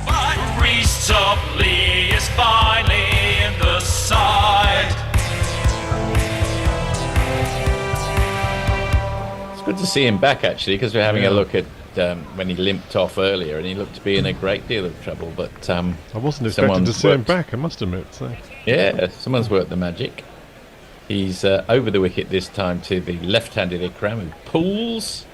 Speaker 14: But Reece Topley is finally in the side.
Speaker 16: Good to see him back, actually, because we're having a look at when he limped off earlier, and he looked to be in a great deal of trouble. But
Speaker 2: I wasn't expecting to see him back, I must admit. So.
Speaker 16: Yeah, someone's worked the magic. He's over the wicket this time to the left-handed Ikram, who pulls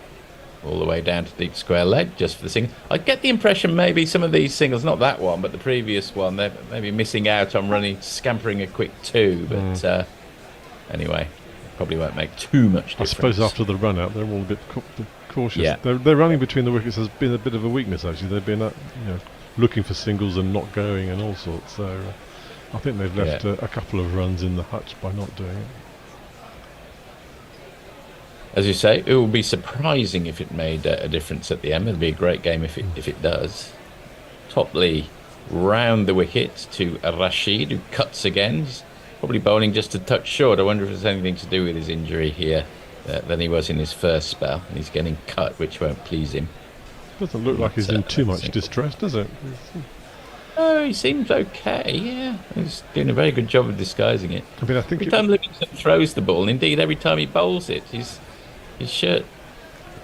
Speaker 16: all the way down to deep square leg just for the single. I get the impression maybe some of these singles, not that one, but the previous one, they're maybe missing out on scampering a quick 2. But anyway... probably won't make too much difference.
Speaker 2: I suppose after the run out, they're all a bit cautious.
Speaker 16: Yeah.
Speaker 2: Their running between the wickets has been a bit of a weakness, actually. They've been looking for singles and not going and all sorts. So I think they've left a couple of runs in the hutch by not doing it.
Speaker 16: As you say, it would be surprising if it made a difference at the end. It'd be a great game if it does. Topley round the wicket to Rashid, who cuts again. He's probably bowling just a touch short. I wonder if there's anything to do with his injury here than he was in his first spell. And he's getting cut, which won't please him.
Speaker 2: Doesn't look like he's in too much distress, does it?
Speaker 16: Oh, he seems okay, yeah. He's doing a very good job of disguising it.
Speaker 2: I mean, I think
Speaker 16: every time Livingston throws the ball, and indeed every time he bowls it, his shirt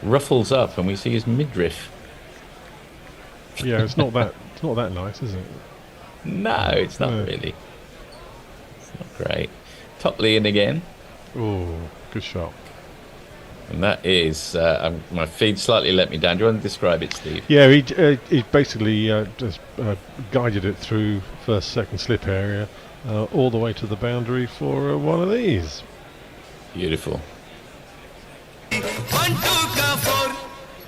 Speaker 16: ruffles up and we see his midriff.
Speaker 2: Yeah, it's not that nice, is it?
Speaker 16: No, it's not really. It's not great. Topley in again.
Speaker 2: Oh, good shot.
Speaker 16: And that is my feed slightly let me down. Do you want to describe it, Steve?
Speaker 2: Yeah, he basically just guided it through first, second slip area all the way to the boundary for one of these.
Speaker 16: Beautiful.
Speaker 15: 1 2 ka 4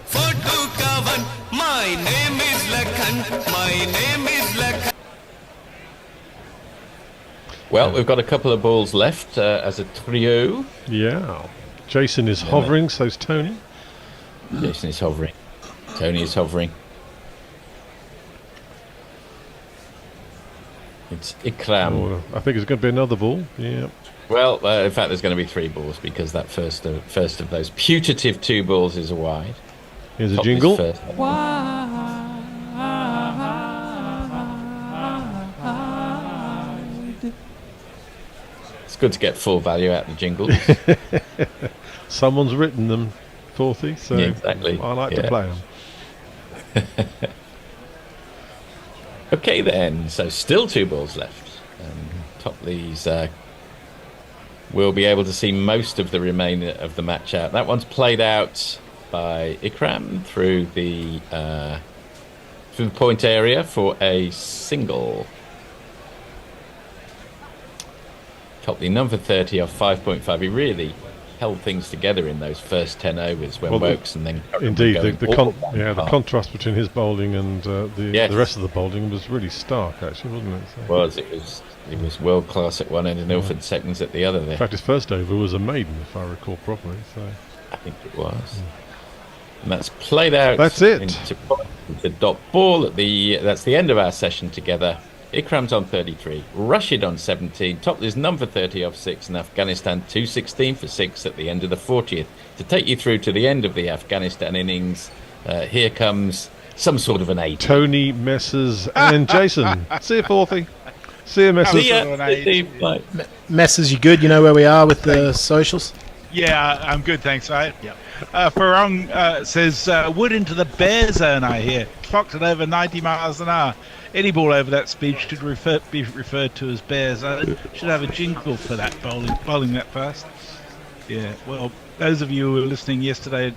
Speaker 15: 4 2 ka 1. My name is Lakhan. My name is Lakhan.
Speaker 16: Well, we've got a couple of balls left as a trio.
Speaker 2: Yeah. Jason is hovering, so's Tony.
Speaker 16: Jason is hovering. Tony is hovering. It's Ikram.
Speaker 2: Oh, I think it's going to be another ball. Yeah.
Speaker 16: Well, in fact, there's going to be 3 balls because that first of those putative 2 balls is a wide.
Speaker 2: Here's a jingle.
Speaker 16: It's good to get full value out of the jingles.
Speaker 2: Someone's written them, Forthy, so
Speaker 16: yeah, exactly.
Speaker 2: I like to play them.
Speaker 16: Okay then, so still 2 balls left. Topley's will be able to see most of the remainder of the match out. That one's played out by Ikram through the point area for a single. Topley number 30 off 5.5. He really held things together in those first 10 overs when Wokes and then
Speaker 2: indeed the contrast between his bowling and the rest of the bowling was really stark, actually, wasn't it? So
Speaker 16: It was world class at one end and Ilford seconds at the other there.
Speaker 2: In fact, his first over was a maiden, if I recall properly. So
Speaker 16: I think it was. And that's played out.
Speaker 2: That's it.
Speaker 16: Into dot ball at that's the end of our session together. Ikram's on 33, Rashid on 17, Topley's number 30 off 6, and Afghanistan 216 for 6 at the end of the 40th. To take you through to the end of the Afghanistan innings, here comes some sort of an 8.
Speaker 2: Tony, Messers, and Jason. See you, Forthy. See you, Messers.
Speaker 16: See ya.
Speaker 11: Messers, you good? You know where we are with the socials?
Speaker 3: Yeah, I'm good, thanks, mate. Yep. Farong says, wood into the bear zone, I hear. Clocked at over 90 miles an hour. Any ball over that speed should be referred to as bear zone. Should have a jingle for that, bowling that fast. Yeah, well, those of you who were listening yesterday,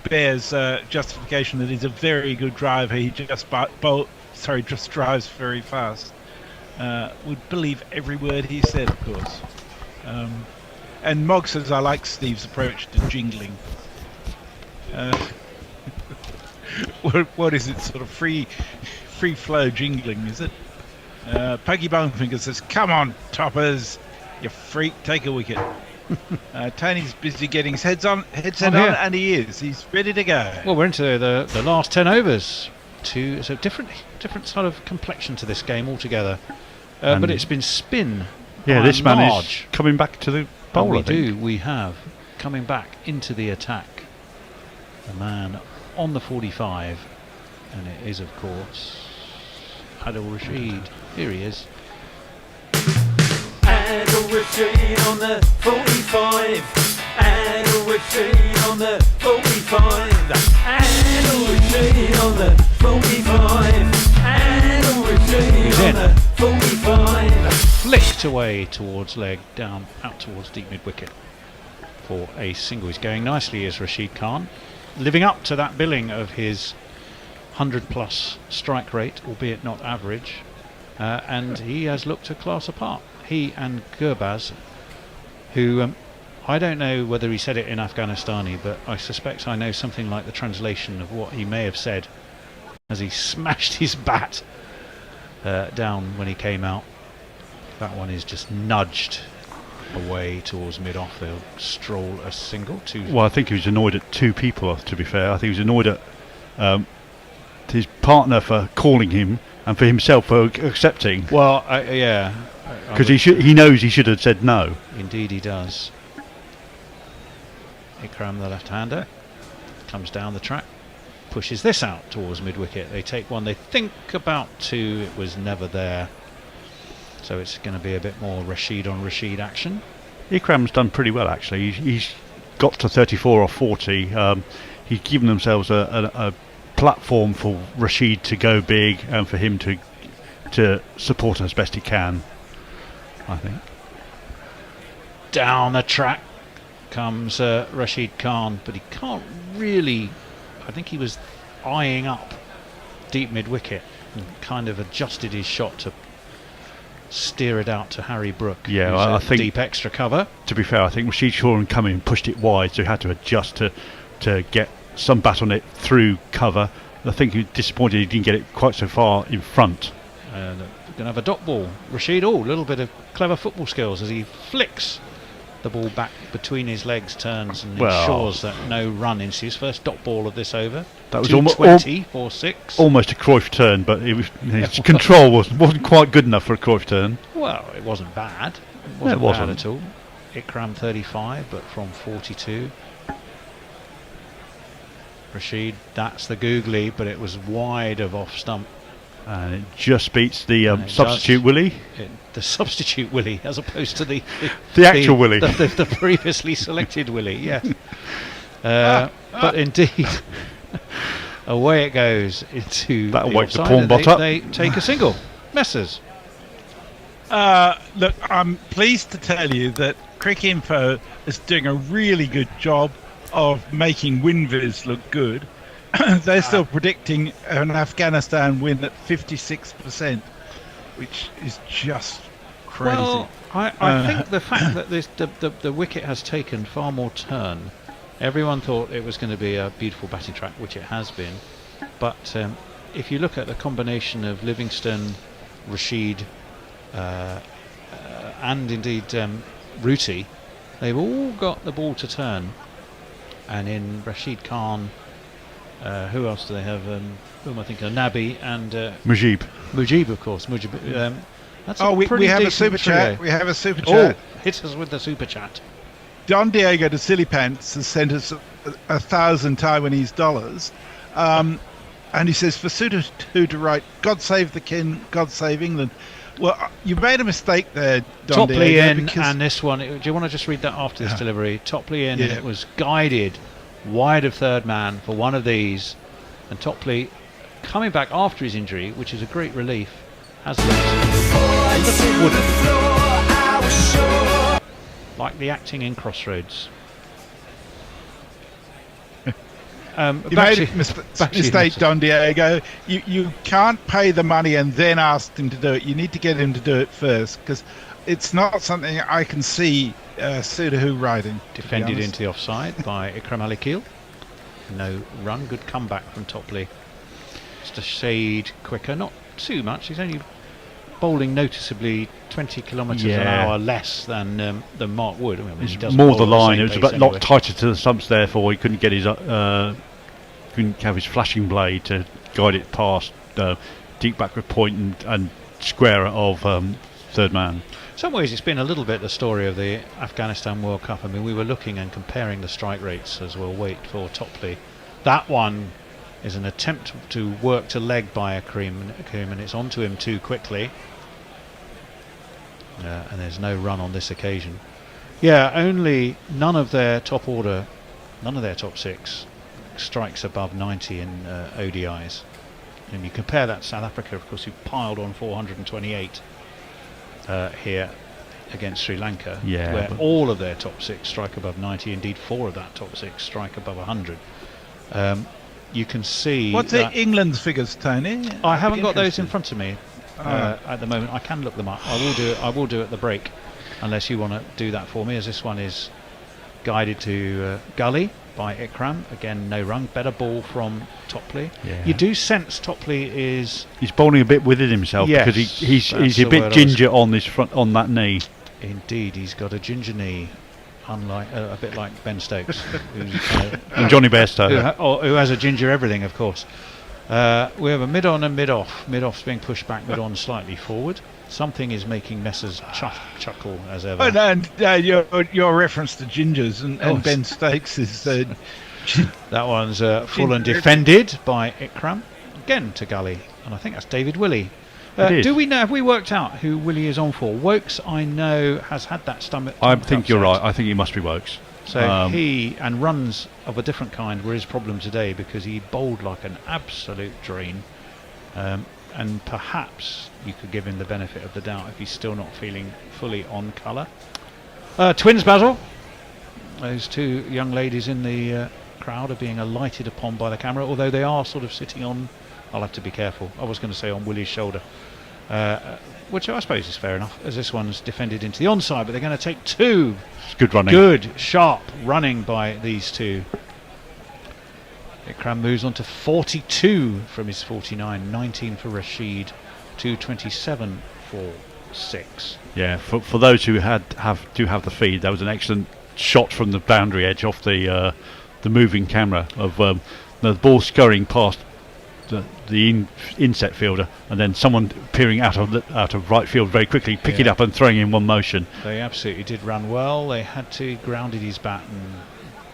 Speaker 3: Bear's justification that he's a very good driver, he just drives very fast. Would believe every word he said, of course. And Mog says, I like Steve's approach to jingling. What is it? Sort of free flow jingling, is it? Puggy Bonefinger says, come on, toppers, you freak, take a wicket. Tony's busy getting his headset on, and he is. He's ready to go.
Speaker 4: Well, we're into the last 10 overs. So different sort of complexion to this game altogether. But it's been spin.
Speaker 10: Yeah, this man is coming back to the bowl.
Speaker 4: We have coming back into the attack. The man on the 45, and it is, of course, Adil Rashid. Here he is.
Speaker 1: Adil Rashid on the 45. Adil Rashid on the 45. Adil Rashid on the 45. Adil Rashid on the 45.
Speaker 4: Flicked away towards leg, down, out towards deep mid wicket for a single. He's going nicely as Rashid Khan, living up to that billing of his 100+ strike rate, albeit not average, and he has looked a class apart. He and Gurbaz, who I don't know whether he said it in Afghanistani, but I suspect I know something like the translation of what he may have said as he smashed his bat down when he came out. That one is just nudged away towards mid-off. They'll stroll a single.
Speaker 10: Well, I think he was annoyed at two people, to be fair. I think he was annoyed at his partner for calling him and for himself for accepting.
Speaker 4: Well, yeah.
Speaker 10: Because he knows he should have said no.
Speaker 4: Indeed he does. Ikram, the left-hander, comes down the track, pushes this out towards mid-wicket. They take one, they think about two. It was never there. So it's going to be a bit more Rashid on Rashid action.
Speaker 10: Ikram's done pretty well, actually. He's got to 34 or 40. He's given themselves a platform for Rashid to go big and for him to support as best he can, I think.
Speaker 4: Down the track comes Rashid Khan, but he can't really. I think he was eyeing up deep mid-wicket and kind of adjusted his shot to steer it out to Harry Brook.
Speaker 10: Yeah, I think
Speaker 4: deep extra cover.
Speaker 10: To be fair, I think Rashid Shaw come in and pushed it wide, so he had to adjust to get some bat on it through cover. I think he was disappointed he didn't get it quite so far in front.
Speaker 4: We're going to have a dot ball. Rashid, a little bit of clever football skills as he flicks the ball back between his legs, turns and ensures that no run ensues. First dot ball of this over.
Speaker 10: That was
Speaker 4: 220 for 6.
Speaker 10: Almost a Cruyff turn, but his control wasn't quite good enough for a Cruyff turn.
Speaker 4: Well, it wasn't bad.
Speaker 10: It wasn't
Speaker 4: bad at all. Ikram 35, but from 42. Rashid, that's the googly, but it was wide of off stump.
Speaker 10: And it just beats the substitute Willie.
Speaker 4: The substitute Willie, as opposed to the
Speaker 10: actual Willie.
Speaker 4: The previously selected Willie, yes. But indeed, away it goes into
Speaker 10: that'll
Speaker 4: the
Speaker 10: wake the
Speaker 4: offside,
Speaker 10: pawn
Speaker 4: and
Speaker 10: bot up.
Speaker 4: They take a single. Messers.
Speaker 3: Look, I'm pleased to tell you that Cricinfo is doing a really good job of making WinViz look good. They're still predicting an Afghanistan win at 56%, which is just crazy.
Speaker 4: Well, I think the fact that the wicket has taken far more turn. Everyone thought it was going to be a beautiful batting track, which it has been. But if you look at the combination of Livingston, Rashid, and indeed Ruti, they've all got the ball to turn. And in Rashid Khan, who else do they have? Who am I thinking of? Nabi and
Speaker 10: Mujib.
Speaker 4: Mujib, of course. Mujib. That's
Speaker 3: we have a super chat. We have a super chat.
Speaker 4: Hit us with the super chat.
Speaker 3: Don Diego de Silly Pants has sent us 1,000 Taiwanese dollars, and he says for Suda to write, "God save the king, God save England." Well, you made a mistake there, Don
Speaker 4: Topley
Speaker 3: Diego.
Speaker 4: in, and this one. Do you want to just read that after this delivery? Topley in, and
Speaker 3: Yeah.
Speaker 4: it was guided wide of third man for one of these, and Topley coming back after his injury, which is a great relief, has like the acting in Crossroads.
Speaker 3: You made a mistake, Don Diego. You can't pay the money and then ask him to do it. You need to get him to do it first, because it's not something I can see Sudahu writing.
Speaker 4: Defended into the offside by Ikram Ali Keel. No run, good comeback from Topley. Just a shade quicker, not too much. He's only bowling noticeably 20 kilometres an hour less than Mark Wood. I mean, he does
Speaker 10: More
Speaker 4: bowl
Speaker 10: the
Speaker 4: at
Speaker 10: line.
Speaker 4: same
Speaker 10: It was a
Speaker 4: pace
Speaker 10: bit lot
Speaker 4: anyway.
Speaker 10: tighter to the stumps, therefore he couldn't get his couldn't have his flashing blade to guide it past deep backward point and square of third man.
Speaker 4: In some ways it's been a little bit the story of the Afghanistan World Cup. I mean, we were looking and comparing the strike rates as we'll wait for Topley. That one is an attempt to work to leg by Akrim, and it's onto him too quickly. And there's no run on this occasion. Yeah, only none of their top order, none of their top 6 strikes above 90 in ODIs. And you compare that to South Africa, of course, who piled on 428 here against Sri Lanka, where all of their top 6 strike above 90. Indeed, 4 of that top 6 strike above 100. You can see.
Speaker 3: What's England's figures, Tony?
Speaker 4: I haven't got those in front of me at the moment. I can look them up. I will do it. I will do it at the break, unless you want to do that for me, as this one is guided to Gully. by Ikram. Again, no run. Better ball from Topley.
Speaker 10: Yeah.
Speaker 4: You do sense Topley is...
Speaker 10: He's bowling a bit within himself,
Speaker 4: Yes,
Speaker 10: because he's
Speaker 4: that's
Speaker 10: a
Speaker 4: the
Speaker 10: bit
Speaker 4: word I
Speaker 10: ginger on this front, on that knee.
Speaker 4: Indeed, he's got a ginger knee, unlike a bit like Ben Stokes. who's,
Speaker 10: And Johnny Bairstow.
Speaker 4: who has a ginger everything, of course. We have a mid-on and mid-off. Mid-off's being pushed back, mid-on slightly forward. Something is making Messrs chuckle as ever.
Speaker 3: Oh, no, and your reference to gingers and Ben Stokes is...
Speaker 4: that one's full and defended by Ikram. Again to Gully. And I think that's David Willey. Do we know, have we worked out who Willey is on for? Wokes, I know, has had that stomach.
Speaker 10: I think you're right. I think it must be Wokes.
Speaker 4: So he, and runs of a different kind were his problem today, because he bowled like an absolute drain. And perhaps you could give him the benefit of the doubt if he's still not feeling fully on colour. Twins, Basil. Those two young ladies in the crowd are being alighted upon by the camera, although they are sort of sitting on... I'll have to be careful. I was going to say on Willie's shoulder, which I suppose is fair enough, as this one's defended into the onside, but they're going to take two.
Speaker 10: It's good running.
Speaker 4: Good, sharp running by these two. Ikram moves on to 42 from his 49, 19 for Rashid, 227 for 6.
Speaker 10: Yeah, for those who do have the feed, that was an excellent shot from the boundary edge off the moving camera of the ball scurrying past the inset fielder, and then someone peering out of right field very quickly, pick it up and throwing in one motion.
Speaker 4: They absolutely did run well. They had to grounded his bat and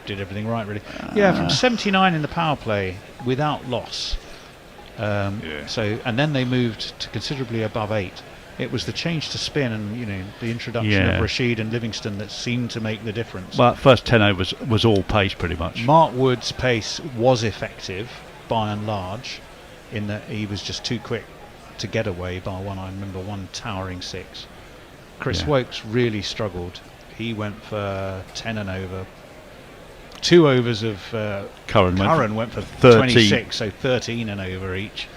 Speaker 4: did everything right, really. From 79 in the power play without loss. So, and then they moved to considerably above 8. It was the change to spin and the introduction of Rashid and Livingston that seemed to make the difference.
Speaker 10: Well, first 10 overs was all pace pretty much.
Speaker 4: Mark Wood's pace was effective by and large, in that he was just too quick to get away by one towering 6. Chris Wokes really struggled. He went for 10 and over. 2 overs of Curran went for 26, so 13 and over each.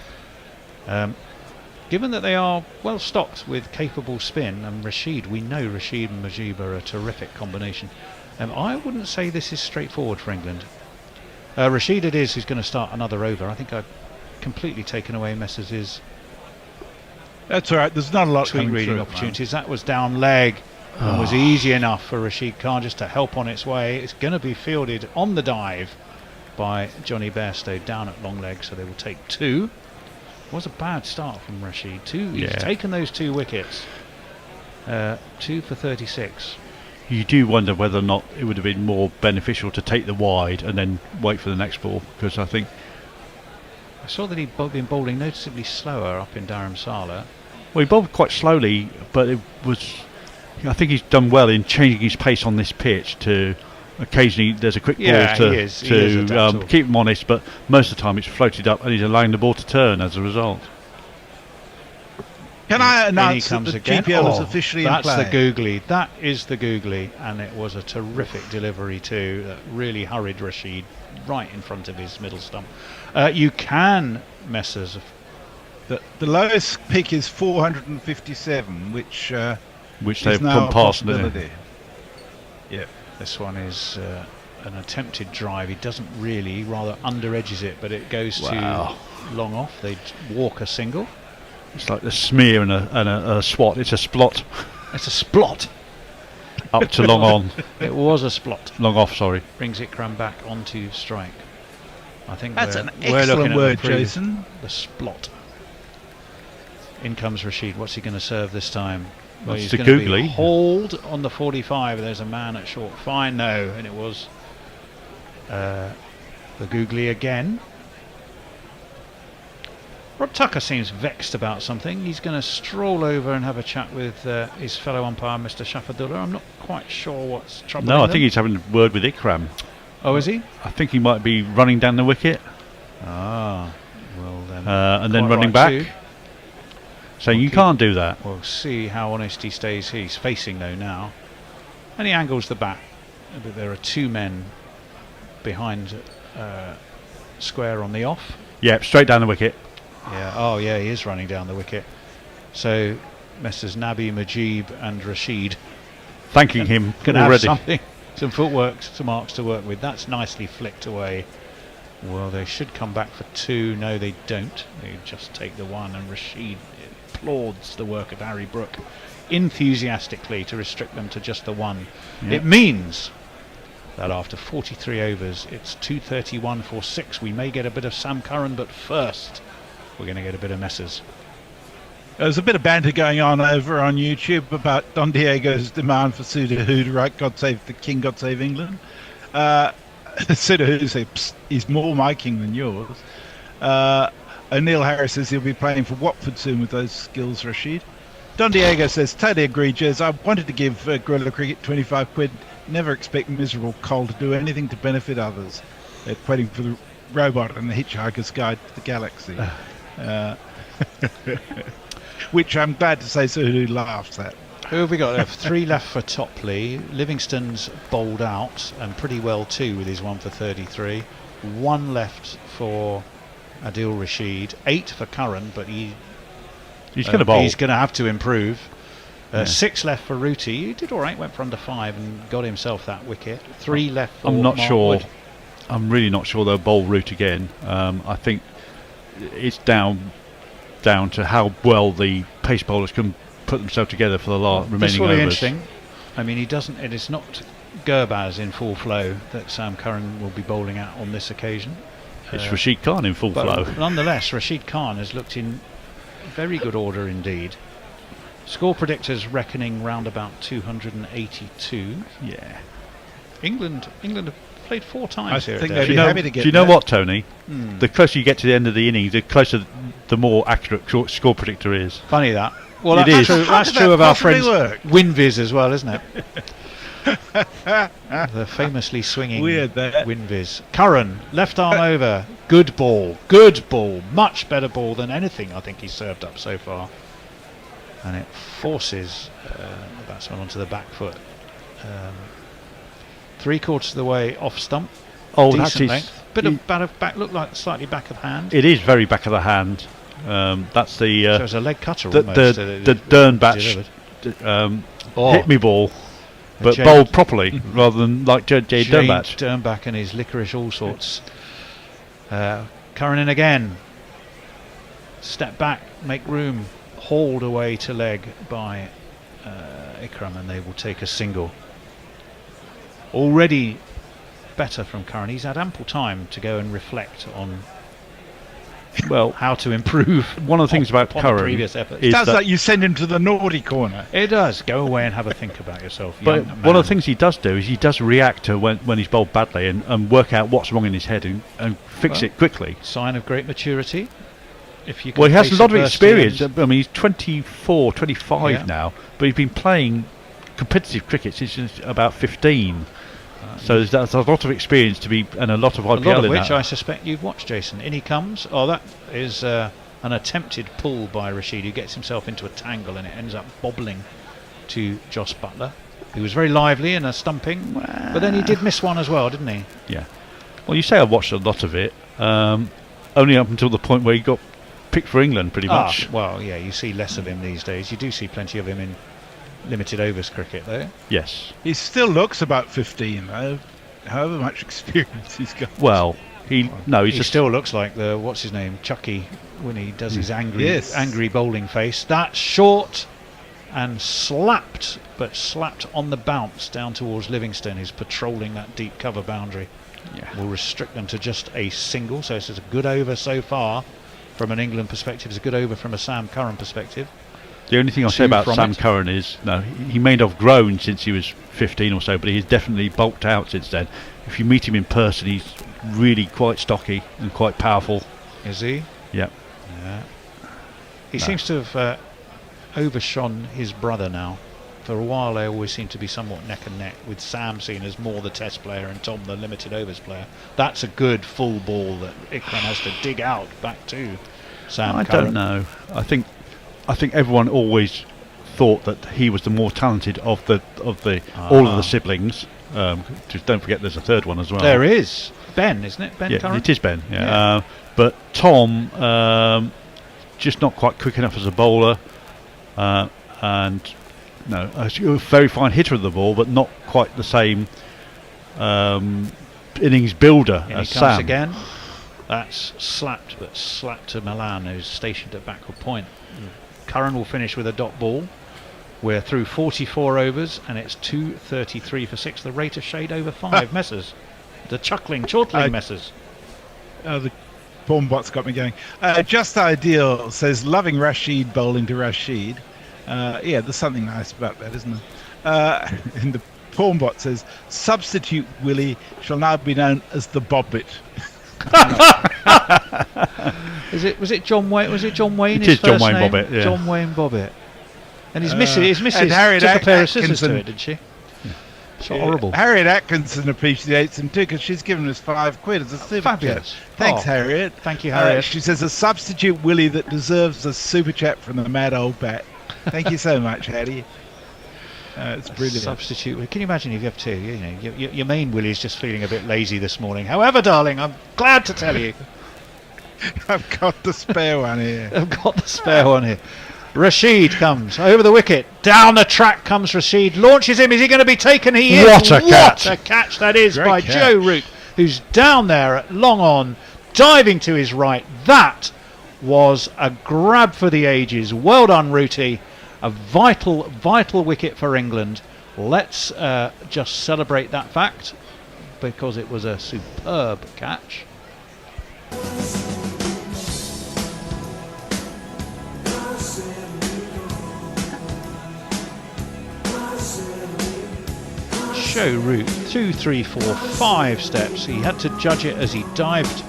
Speaker 4: Given that they are well stocked with capable spin, and we know Rashid and Majib are a terrific combination. I wouldn't say this is straightforward for England. Rashid it is who's going to start another over. I think I've completely taken away Messrs'.
Speaker 3: That's all right. There's not a lot
Speaker 4: tweet reading opportunities. That was down leg and was easy enough for Rashid Khan just to help on its way. It's going to be fielded on the dive by Johnny Bairstow down at long leg, so they will take 2. It was a bad start from Rashid. He's taken those 2 wickets. 2 for 36.
Speaker 10: You do wonder whether or not it would have been more beneficial to take the wide and then wait for the next ball, because I think
Speaker 4: I saw that he'd been bowling noticeably slower up in Dharamsala.
Speaker 10: Well, he bowled quite slowly, but it was... I think he's done well in changing his pace on this pitch to... Occasionally there's a quick ball to keep him honest, but most of the time it's floated up and he's allowing the ball to turn as a result.
Speaker 3: Can I announce that the GPL is officially in play?
Speaker 4: That's the googly. That is the googly, and it was a terrific delivery too that really hurried Rashid right in front of his middle stump. You can, Messrs.
Speaker 3: The lowest pick is 457, which
Speaker 10: they've gone past.
Speaker 3: Yeah.
Speaker 4: This one is an attempted drive. He doesn't really, rather under edges it, but it goes to long off. They walk a single.
Speaker 10: It's like a smear and a swat. It's a splot.
Speaker 4: It's a splot.
Speaker 10: Up to long on.
Speaker 4: It was a splot.
Speaker 10: Long off, sorry.
Speaker 4: Brings Ikram back onto strike. I think
Speaker 3: that's an
Speaker 4: we're
Speaker 3: excellent
Speaker 4: looking
Speaker 3: word,
Speaker 4: at
Speaker 3: Jason.
Speaker 4: The splot. In comes Rashid. What's he going to serve this time? Well,
Speaker 10: That's
Speaker 4: he's
Speaker 10: the
Speaker 4: going to
Speaker 10: googly.
Speaker 4: be hauled on the 45. There's a man at short fine. No, and it was the googly again. Rob Tucker seems vexed about something. He's going to stroll over and have a chat with his fellow umpire, Mr. Shafadullah. I'm not quite sure what's troubling
Speaker 10: No, I
Speaker 4: them.
Speaker 10: think he's having a word with Ikram.
Speaker 4: Oh, is he?
Speaker 10: I think he might be running down the wicket.
Speaker 4: Ah, well then.
Speaker 10: And then
Speaker 4: quite
Speaker 10: running
Speaker 4: right
Speaker 10: back.
Speaker 4: too.
Speaker 10: Saying you can't do that.
Speaker 4: We'll see how honest he stays. He's facing though now, and he angles the bat. But there are 2 men behind square on the off.
Speaker 10: Yeah, straight down the wicket.
Speaker 4: Yeah. Oh yeah, he is running down the wicket. So Messrs. Nabi, Majib, and Rashid
Speaker 10: thanking him
Speaker 4: can
Speaker 10: already.
Speaker 4: have some footwork, some arcs to work with. That's nicely flicked away. Well, they should come back for 2. No, they don't. They just take the 1, and Rashid applauds the work of Harry Brook enthusiastically to restrict them to just the 1.
Speaker 10: Yeah.
Speaker 4: It means that after 43 overs, it's 231 for 6. We may get a bit of Sam Curran, but first we're going to get a bit of Messers.
Speaker 3: There's a bit of banter going on over on YouTube about Don Diego's demand for Sudahu to write "God Save the King, God Save England." Sudahu says he's more my king than yours. O'Neill Harris says he'll be playing for Watford soon with those skills, Rashid. Don Diego says, totally agree, Jez. I wanted to give Guerrilla Cricket 25 quid. Never expect miserable Cole to do anything to benefit others. They're quoting for the robot and the Hitchhiker's Guide to the Galaxy. Which I'm glad to say Sudahu laughs at.
Speaker 4: Who have we got left? 3 left for Topley. Livingston's bowled out, and pretty well too, with his 1 for 33. 1 left for Adil Rashid. 8 for Curran, but he's
Speaker 10: going to bowl.
Speaker 4: He's going to have to improve. 6 left for Ruti. He did all right, went for under 5 and got himself that wicket. 3 left for
Speaker 10: I'm not
Speaker 4: Mark
Speaker 10: sure.
Speaker 4: Wood.
Speaker 10: I'm really not sure they'll bowl Root again. I think it's down to how well the pace bowlers can put themselves together for the remaining
Speaker 4: This will be
Speaker 10: overs.
Speaker 4: interesting. I mean, it is not Gurbaz in full flow that Sam Curran will be bowling at on this occasion.
Speaker 10: It's Rashid Khan in full flow.
Speaker 4: Nonetheless, Rashid Khan has looked in very good order indeed. Score predictors reckoning round about 282.
Speaker 10: Yeah.
Speaker 4: Predictors have played 4 times here.
Speaker 3: I think
Speaker 4: at
Speaker 3: they'd
Speaker 4: Derby.
Speaker 3: be happy to get
Speaker 10: Do you know
Speaker 3: that.
Speaker 10: what, Tony? The closer you get to the end of the innings, the more accurate score predictor is.
Speaker 4: Funny that. Well,
Speaker 10: It
Speaker 4: that's
Speaker 10: is.
Speaker 4: true.
Speaker 3: How
Speaker 4: That's
Speaker 3: could
Speaker 4: true
Speaker 3: that
Speaker 4: of our
Speaker 3: possibly
Speaker 4: friends
Speaker 3: work?
Speaker 4: Winviz as well, isn't it? The famously swinging
Speaker 3: Weird, that.
Speaker 4: Winviz. Curran, left arm over. Good ball. Much better ball than anything I think he's served up so far. And it forces the batsman onto the back foot. 3/4 of the way off stump.
Speaker 10: Oh,
Speaker 4: Decent
Speaker 10: that's his.
Speaker 4: length. Bit of back, look like slightly back of hand.
Speaker 10: It is very back of the hand. That's the.
Speaker 4: So it's a leg cutter
Speaker 10: the
Speaker 4: almost.
Speaker 10: the Dernbach hit me ball, but
Speaker 4: Jade.
Speaker 10: bowled properly rather than like Jade Dernbach.
Speaker 4: Dernbach and his licorice all sorts. Curran in again. Step back, make room. Hauled away to leg by Ikram, and they will take a single. Already better from Curran. He's had ample time to go and reflect on how to improve.
Speaker 10: One of the things about Curran
Speaker 4: previous efforts.
Speaker 3: It sounds like you send him to the naughty corner.
Speaker 4: It does. Go away and have a think about yourself.
Speaker 10: But
Speaker 4: young
Speaker 10: one of
Speaker 4: man.
Speaker 10: the things he does do is he does react to when he's bowled badly and work out what's wrong in his head and fix it quickly.
Speaker 4: Sign of great maturity. If you can
Speaker 10: Well, he has a
Speaker 4: face
Speaker 10: lot of
Speaker 4: adversity
Speaker 10: experience.
Speaker 4: and-
Speaker 10: I mean, he's 24, 25
Speaker 4: Yeah.
Speaker 10: now, but he's been playing competitive cricket since he was about 15. So there's a lot of experience to be, and a lot of IPL
Speaker 4: A lot of
Speaker 10: in
Speaker 4: which
Speaker 10: that.
Speaker 4: I suspect you've watched, Jason. In he comes. Oh, that is an attempted pull by Rashid, who gets himself into a tangle and it ends up bobbling to Joss Butler, who was very lively in a stumping, but then he did miss one as well, didn't he?
Speaker 10: Yeah. Well, you say I watched a lot of it, only up until the point where he got picked for England, pretty much.
Speaker 4: Well, yeah, you see less of him these days. You do see plenty of him in limited overs cricket, though.
Speaker 10: Yes.
Speaker 3: He still looks about 15, though, however much experience he's got.
Speaker 10: Well, he just
Speaker 4: still looks like the what's his name, Chucky, when he does his angry bowling face. That's short and slapped, but slapped on the bounce down towards Livingston, who's patrolling that deep cover boundary.
Speaker 10: Yeah.
Speaker 4: Will restrict them to just a single. So it's a good over so far from an England perspective. It's a good over from a Sam Curran perspective.
Speaker 10: The only thing I'll say about Sam Curran is, he may not have grown since he was 15 or so, but he's definitely bulked out since then. If you meet him in person, he's really quite stocky and quite powerful.
Speaker 4: Is he?
Speaker 10: Yep.
Speaker 4: Yeah. He seems to have overshone his brother now. For a while, they always seem to be somewhat neck and neck, with Sam seen as more the test player and Tom the limited overs player. That's a good full ball that Ikram has to dig out back to Sam
Speaker 10: I
Speaker 4: Curran.
Speaker 10: don't know. I think everyone always thought that he was the more talented of all of the siblings. Just don't forget, there's a third one as well.
Speaker 4: There is Ben, isn't it? Ben Curran?
Speaker 10: It is Ben. Yeah. But Tom, just not quite quick enough as a bowler, and a very fine hitter of the ball, but not quite the same innings builder
Speaker 4: In
Speaker 10: as
Speaker 4: he comes
Speaker 10: Sam.
Speaker 4: again. That's slapped to Milan, who's stationed at backward point. Curran will finish with a dot ball. We're through 44 overs and it's 233 for 6. The rate of shade over 5. Messers. The chortling Messers.
Speaker 3: The Bombot's got me going. Just Ideal says, loving Rashid bowling to Rashid. Yeah, there's something nice about that, isn't there? And the Bombot says, substitute Willie shall now be known as the Bobbit.
Speaker 4: Was it John Wayne? Was it John Wayne?
Speaker 10: It
Speaker 4: his
Speaker 10: is John
Speaker 4: first
Speaker 10: Wayne
Speaker 4: name?
Speaker 10: Bobbitt, yeah.
Speaker 4: John Wayne Bobbitt. And his missus took
Speaker 3: Harriet
Speaker 4: a pair of scissors
Speaker 3: Atkinson.
Speaker 4: to it, did she? It's horrible.
Speaker 3: Harriet Atkinson appreciates him too because she's given us £5 as a super
Speaker 4: Fabulous.
Speaker 3: chat. Thanks,
Speaker 4: Oh,
Speaker 3: Harriet.
Speaker 4: thank you, Harriet.
Speaker 3: She says a substitute Willie that deserves a super chat from the mad old bat. Thank you so much, Hattie. It's brilliant.
Speaker 4: Substitute. Can you imagine if you have two? You know, your main Willie is just feeling a bit lazy this morning. However, darling, I'm glad to tell you,
Speaker 3: I've got the spare one here.
Speaker 4: I've got the spare one here. Rashid comes over the wicket. Down the track comes Rashid. Launches him. Is he going to be taken? He is.
Speaker 10: What a catch.
Speaker 4: What a catch that is
Speaker 3: Great
Speaker 4: by
Speaker 3: catch.
Speaker 4: Joe Root, who's down there at long on, diving to his right. That was a grab for the ages. Well done, Rooty. A vital, vital wicket for England. Let's just celebrate that fact because it was a superb catch. Show Root 2, 3, 4, 5 steps. He had to judge it as he dived,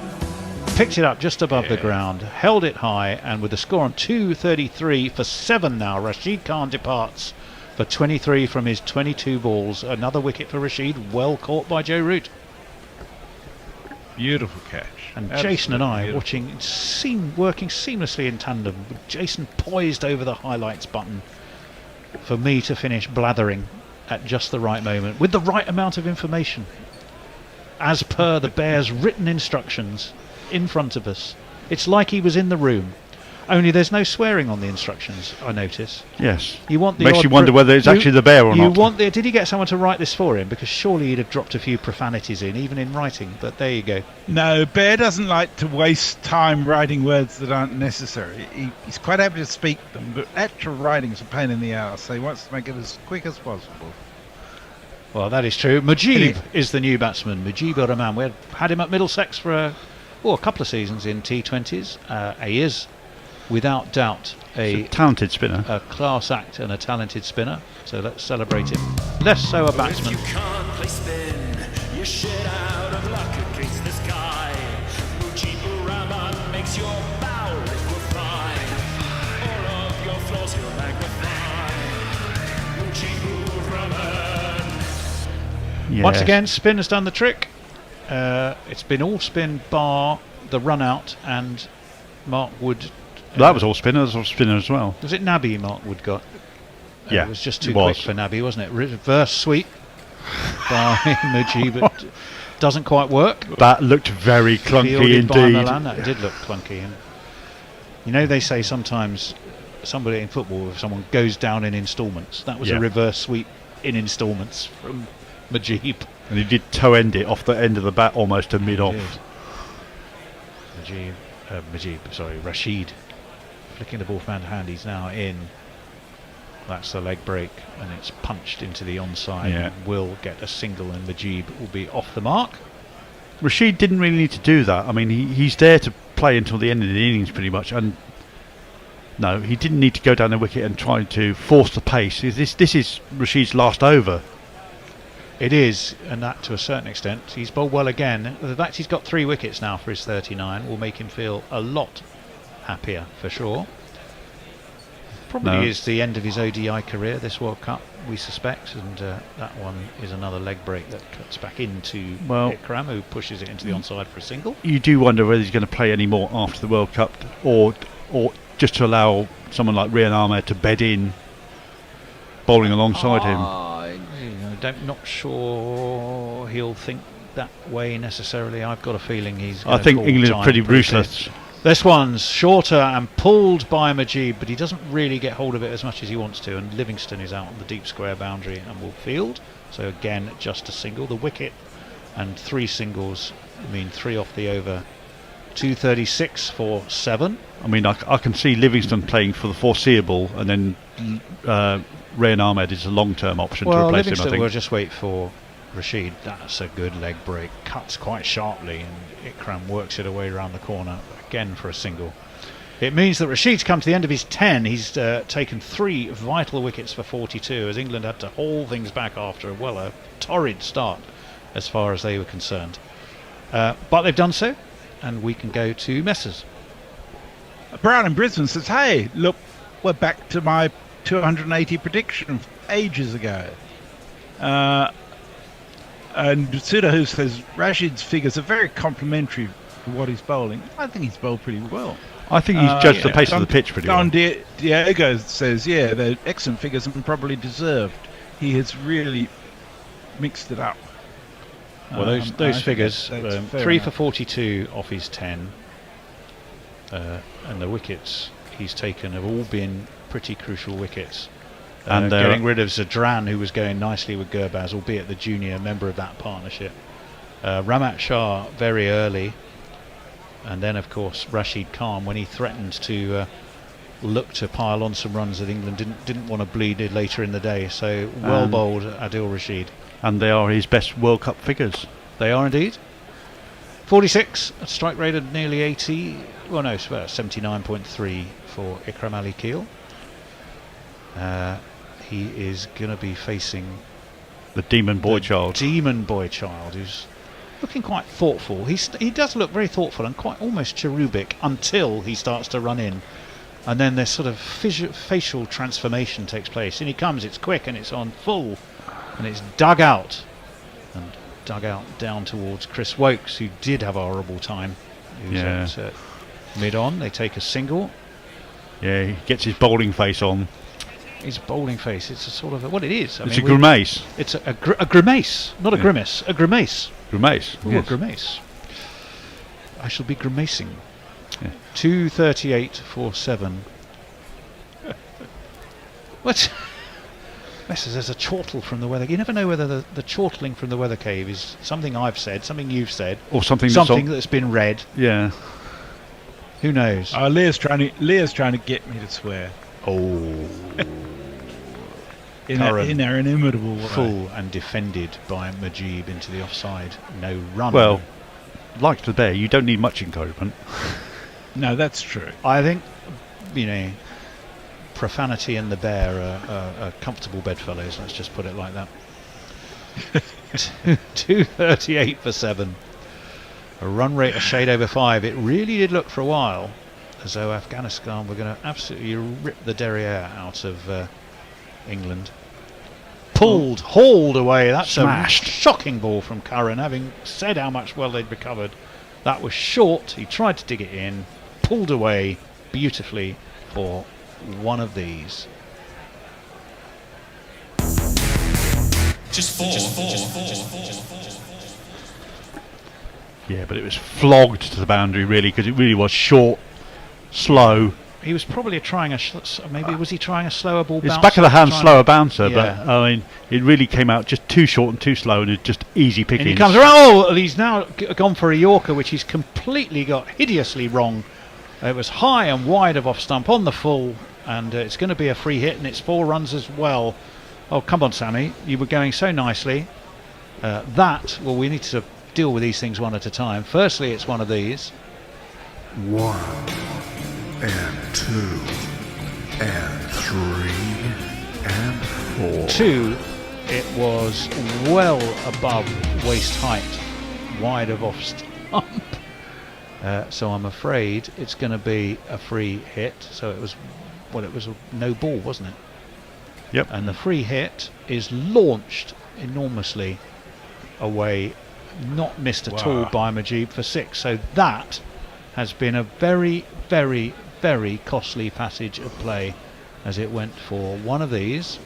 Speaker 4: picked it up just above the ground, held it high, and with the score on 233 for 7 now, Rashid Khan departs for 23 from his 22 balls. Another wicket for Rashid, well caught by Joe Root.
Speaker 3: Beautiful catch.
Speaker 4: And
Speaker 3: Absolutely
Speaker 4: Jason and I
Speaker 3: beautiful.
Speaker 4: watching, working seamlessly in tandem, with Jason poised over the highlights button for me to finish blathering at just the right moment, with the right amount of information, as per the Bears' written instructions in front of us. It's like he was in the room, only there's no swearing on the instructions, I notice.
Speaker 10: Yes.
Speaker 4: You want the
Speaker 10: Makes
Speaker 4: odd
Speaker 10: you wonder whether it's actually the bear or
Speaker 4: you
Speaker 10: not.
Speaker 4: Want the, did he get someone to write this for him? Because surely he'd have dropped a few profanities in, even in writing, but there you go.
Speaker 3: No, Bear doesn't like to waste time writing words that aren't necessary. He's quite happy to speak them, but actual writing's a pain in the ass, so he wants to make it as quick as possible.
Speaker 4: Well, that is true. Mujib is the new batsman. Mujib Rahman. We had him at Middlesex for a couple of seasons in T20s. He is, without doubt, a
Speaker 10: talented spinner,
Speaker 4: a class act and a talented spinner. So let's celebrate him. Less so a batsman.
Speaker 9: If you can't play spin, you're shit out of luck against this guy. Mujibur Rahman makes your bow liquefy. All of your flaws he'll magnify. Mujibur Rahman.
Speaker 4: Once again, spin has done the trick. It's been all spin bar the run out and Mark Wood.
Speaker 10: That was all spinner. That was all spinner as well.
Speaker 4: Was it Nabby Mark Wood got?
Speaker 10: Yeah,
Speaker 4: it was just too
Speaker 10: it was.
Speaker 4: quick for Nabby, wasn't it? Reverse sweep by Mujib, but doesn't quite work.
Speaker 10: That looked very clunky
Speaker 4: Fielded by
Speaker 10: indeed.
Speaker 4: Milan. That did look clunky. And you know, they say sometimes somebody in football, if someone goes down in instalments, that was
Speaker 10: Yeah.
Speaker 4: a reverse sweep in instalments from Mujib.
Speaker 10: And he did toe end it off the end of the bat almost to mid off.
Speaker 4: Rashid flicking the ball from hand. He's now in. That's the leg break, and it's punched into the onside.
Speaker 10: Yeah.
Speaker 4: And will get a single, and Mujib will be off the mark.
Speaker 10: Rashid didn't really need to do that. I mean, he's there to play until the end of the innings pretty much, and no, he didn't need to go down the wicket and try to force the pace. This is Rashid's last over.
Speaker 4: It is, and that to a certain extent. He's bowled well again. The fact he's got 3 wickets now for his 39 will make him feel a lot happier, for sure. Probably is the end of his ODI career, this World Cup, we suspect, and that one is another leg break that cuts back into Ikram, who pushes it into the onside for a single.
Speaker 10: You do wonder whether he's going to play any more after the World Cup, or just to allow someone like Rian Ahmed to bed in, bowling alongside him.
Speaker 4: I'm not sure he'll think that way necessarily. I've got a feeling he's
Speaker 10: I think England are pretty ruthless.
Speaker 4: This one's shorter and pulled by Mujib, but he doesn't really get hold of it as much as he wants to, and Livingston is out on the deep square boundary and will field. So again, just a single. The wicket and 3 singles mean 3 off the over. 236 for 7.
Speaker 10: I mean, I can see Livingston playing for the foreseeable, and then Rayan Ahmed is a long-term option to replace him, I
Speaker 4: Livingston
Speaker 10: think.
Speaker 4: will just wait for Rashid. That's a good leg break. Cuts quite sharply, and Ikram works it away around the corner again for a single. It means that Rashid's come to the end of his 10. He's taken 3 vital wickets for 42, as England had to haul things back after a torrid start as far as they were concerned. But they've done so, and we can go to Messers.
Speaker 3: Brown in Brisbane says, hey, look, we're back to my 280 prediction ages ago. And Sudahu says, Rashid's figures are very complimentary to what he's bowling. I think he's bowled pretty well.
Speaker 10: I think he's judged the pace of the pitch pretty well.
Speaker 3: Don Diego says, yeah, they're excellent figures and probably deserved. He has really mixed it up.
Speaker 4: Well, those figures,
Speaker 3: that's
Speaker 4: 3
Speaker 3: enough.
Speaker 4: for 42 off his 10, and the wickets he's taken have all been pretty crucial wickets. And getting rid of Zadran, who was going nicely with Gurbaz, albeit the junior member of that partnership. Ramat Shah very early, and then of course Rashid Khan when he threatened to look to pile on some runs that England didn't want to bleed it later in the day. So well bowled Adil Rashid.
Speaker 10: And they are his best World Cup figures.
Speaker 4: They are indeed. 46, a strike rate of nearly 80. Well, no, it's about 79.3 for Ikram Ali Keel. He is going to be facing
Speaker 10: the Demon Boy Child.
Speaker 4: Demon Boy Child, who's looking quite thoughtful. He does look very thoughtful and quite almost cherubic until he starts to run in. And then this sort of facial transformation takes place. In he comes, it's quick and it's on full. And it's dug out. And dug out down towards Chris Wokes, who did have a horrible time. He was at mid-on. They take a single.
Speaker 10: Yeah, he gets his bowling face on.
Speaker 4: His bowling face, it's a sort of what it is.
Speaker 10: It's a grimace.
Speaker 4: It's a grimace, not a grimace. A grimace.
Speaker 10: Grimace.
Speaker 4: Ooh,
Speaker 10: Yes.
Speaker 4: a grimace. I shall be grimacing.
Speaker 10: Yeah.
Speaker 4: 238 for 7. What? There's a chortle from the weather. You never know whether the chortling from the weather cave is something I've said, something you've said,
Speaker 10: or something
Speaker 4: that's been read.
Speaker 10: Yeah.
Speaker 4: Who knows?
Speaker 3: Leah's trying to get me to swear.
Speaker 4: Oh.
Speaker 3: in our inimitable way.
Speaker 4: Full and defended by Majib into the offside. No run.
Speaker 10: Well, like the bear, you don't need much encouragement.
Speaker 3: No, that's true.
Speaker 4: I think, profanity and the bear are comfortable bedfellows, let's just put it like that. 238 for 7. A run rate a shade over 5. It really did look for a while as though Afghanistan were going to absolutely rip the derriere out of England. Hauled away. That's
Speaker 10: Smashed.
Speaker 4: A shocking ball from Curran, having said how much well they'd recovered. That was short. He tried to dig it in, pulled away beautifully for one of these.
Speaker 9: Just four.
Speaker 10: Yeah, but it was flogged to the boundary really, because it really was short, slow.
Speaker 4: He was probably trying maybe was he trying a slower ball bouncer?
Speaker 10: It's back of the hand, slower bouncer,
Speaker 4: Yeah.
Speaker 10: but I mean, it really came out just too short and too slow, and it's just easy picking.
Speaker 4: And he comes around. Oh, he's now gone for a Yorker, which he's completely got hideously wrong. It was high and wide of off stump on the full, and it's going to be a free hit, and it's 4 runs as well. Oh, come on, Sammy, you were going so nicely. We need to deal with these things one at a time. Firstly, it's one of these.
Speaker 8: 1 and 2 and 3 and 4.
Speaker 4: 2, it was well above waist height, wide of off stump. So I'm afraid it's going to be a free hit. So it was a no ball, wasn't it?
Speaker 10: Yep.
Speaker 4: And the free hit is launched enormously away, not missed at all by Majib for 6. So that has been a very, very, very costly passage of play as it went for one of these.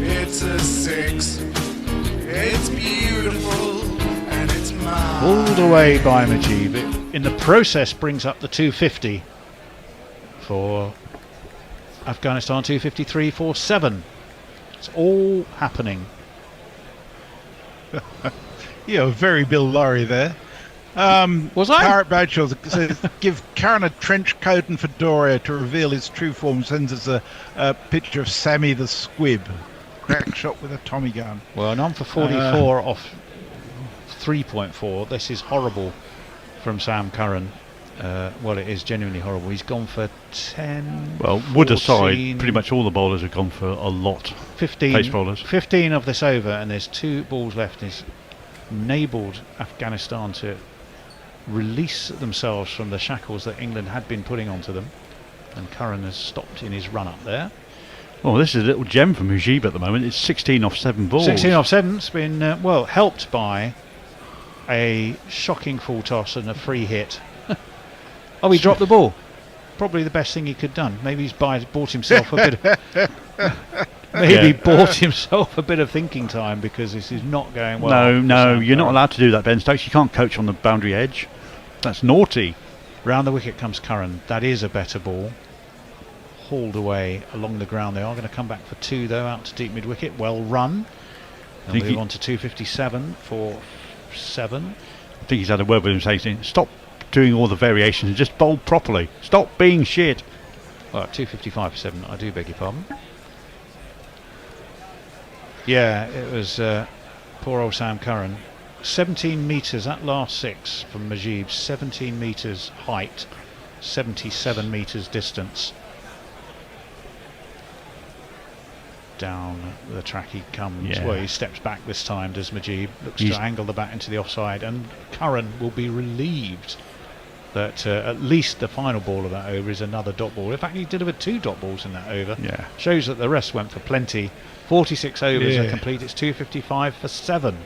Speaker 15: It's a 6. It's beautiful and it's
Speaker 4: Pulled away by Mujib. It, in the process, brings up the 250 for Afghanistan. 253.47. It's all happening.
Speaker 3: Yeah, very Bill Lorry there.
Speaker 4: Was I?
Speaker 3: Parrot Bradshaw says, give Karen a trench coat and fedora to reveal his true form. Sends us a picture of Sammy the Squib. Crack shot with a Tommy gun.
Speaker 4: Well, and I'm for 44 off 3.4. This is horrible from Sam Curran. Well, it is genuinely horrible. He's gone for 10.
Speaker 10: Well, Wood aside, pretty much all the bowlers have gone for a lot.
Speaker 4: 15
Speaker 10: pace bowlers.
Speaker 4: 15 of this over, and there's 2 balls left. He's enabled Afghanistan to release themselves from the shackles that England had been putting onto them, and Curran has stopped in his run up there.
Speaker 10: Oh, this is a little gem from Mujib at the moment. It's 16 off 7 balls.
Speaker 4: 16 off 7. It's been well helped by a shocking full toss and a free hit. Oh, he dropped the ball. Probably the best thing he could have done. Maybe he's bought himself a bit of, bought himself a bit of thinking time, because this is not going well.
Speaker 10: No, you're not allowed to do that, Ben Stokes. You can't coach on the boundary edge. That's naughty.
Speaker 4: Round the wicket comes Curran. That is a better ball. Hauled away along the ground. They are going to come back for 2 though, out to deep mid wicket. Well run. They'll move on to 257 for 7.
Speaker 10: I think he's had a word with him saying, stop doing all the variations and just bowl properly. Stop being shit.
Speaker 4: Well, 255 for 7. I do beg your pardon. Yeah, it was poor old Sam Curran. 17 metres, that last 6 from Mujib. 17 metres height, 77 metres distance. Down the track he comes.
Speaker 10: Yeah.
Speaker 4: Well, he steps back this time, does Mujib. Looks to angle the bat into the offside, and Curran will be relieved that at least the final ball of that over is another dot ball. In fact, he delivered 2 dot balls in that over.
Speaker 10: Yeah.
Speaker 4: Shows that the rest went for plenty. 46 overs are complete. It's 255 for 7.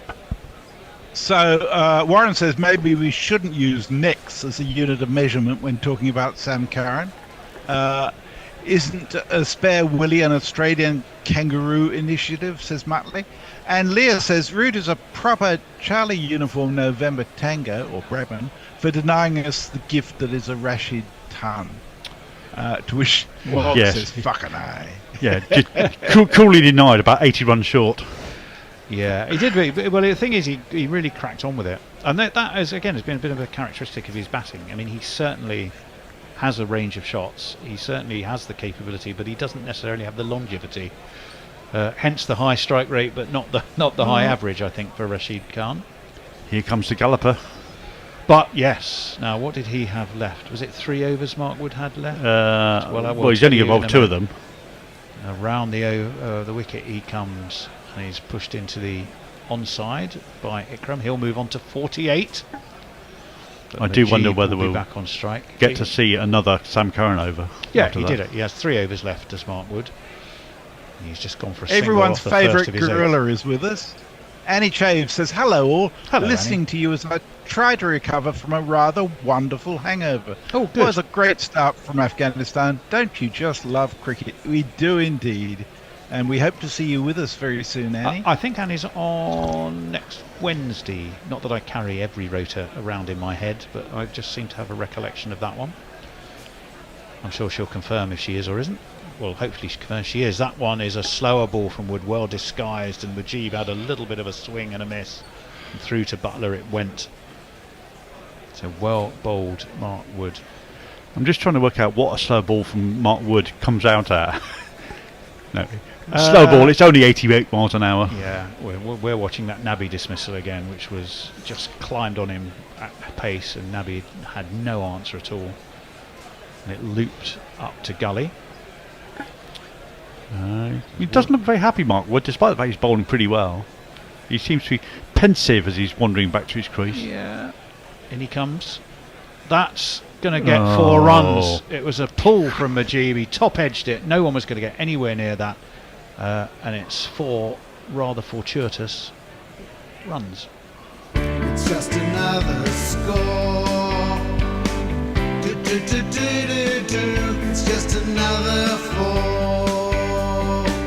Speaker 3: So Warren says maybe we shouldn't use necks as a unit of measurement when talking about Sam Curran. Isn't a spare Willie an Australian kangaroo initiative, says Muttley. And Leah says Root is a proper Charlie uniform November Tango, or Brabham, for denying us the gift that is a Rashid Khan. To which Bob says, fucking aye.
Speaker 10: Yeah, just coolly denied, about 80 runs short.
Speaker 4: Yeah, he did really well. The thing is, he really cracked on with it, and that is, again, has been a bit of a characteristic of his batting. I mean, he certainly has a range of shots. He certainly has the capability, but he doesn't necessarily have the longevity. Hence the high strike rate, but not the high average, I think, for Rashid Khan.
Speaker 10: Here comes the galloper.
Speaker 4: But yes, now what did he have left? Was it 3 overs Mark Wood had left?
Speaker 10: Well, he's only involved 2 of them.
Speaker 4: Around the wicket he comes, and he's pushed into the onside by Ikram. He'll move on to 48.
Speaker 10: I do wonder whether we'll
Speaker 4: back on strike.
Speaker 10: Get to see another Sam Curran over.
Speaker 4: Yeah, he did it. He has 3 overs left, does Mark Wood. He's just gone for a
Speaker 3: Everyone's
Speaker 4: single off the
Speaker 3: favourite
Speaker 4: first of his
Speaker 3: guerrilla
Speaker 4: 8.
Speaker 3: is with us. Annie Chave says, hello all.
Speaker 4: Hello,
Speaker 3: listening
Speaker 4: Annie.
Speaker 3: to you as I try to recover from a rather wonderful hangover.
Speaker 4: Oh, good.
Speaker 3: It was a great start from Afghanistan. Don't you just love cricket? We do indeed. And we hope to see you with us very soon, Annie.
Speaker 4: I think Annie's on next Wednesday. Not that I carry every rota around in my head, but I just seem to have a recollection of that one. I'm sure she'll confirm if she is or isn't. Well, hopefully she confirms she is. That one is a slower ball from Wood, well disguised, and Mujib had a little bit of a swing and a miss. And through to Butler it went. So well bowled, Mark Wood.
Speaker 10: I'm just trying to work out what a slow ball from Mark Wood comes out at. No. Slow ball, it's only 88 miles an hour.
Speaker 4: Yeah, we're watching that Nabi dismissal again, which was just climbed on him at pace, and Nabi had no answer at all. And it looped up to gully.
Speaker 10: He doesn't look very happy, Mark Wood, despite the fact he's bowling pretty well. He seems to be pensive as he's wandering back to his crease.
Speaker 4: Yeah, in he comes. That's going to get 4 runs. It was a pull from Mujib. He top-edged it. No one was going to get anywhere near that. And it's 4 rather fortuitous runs.
Speaker 15: It's just another score. It's just another 4.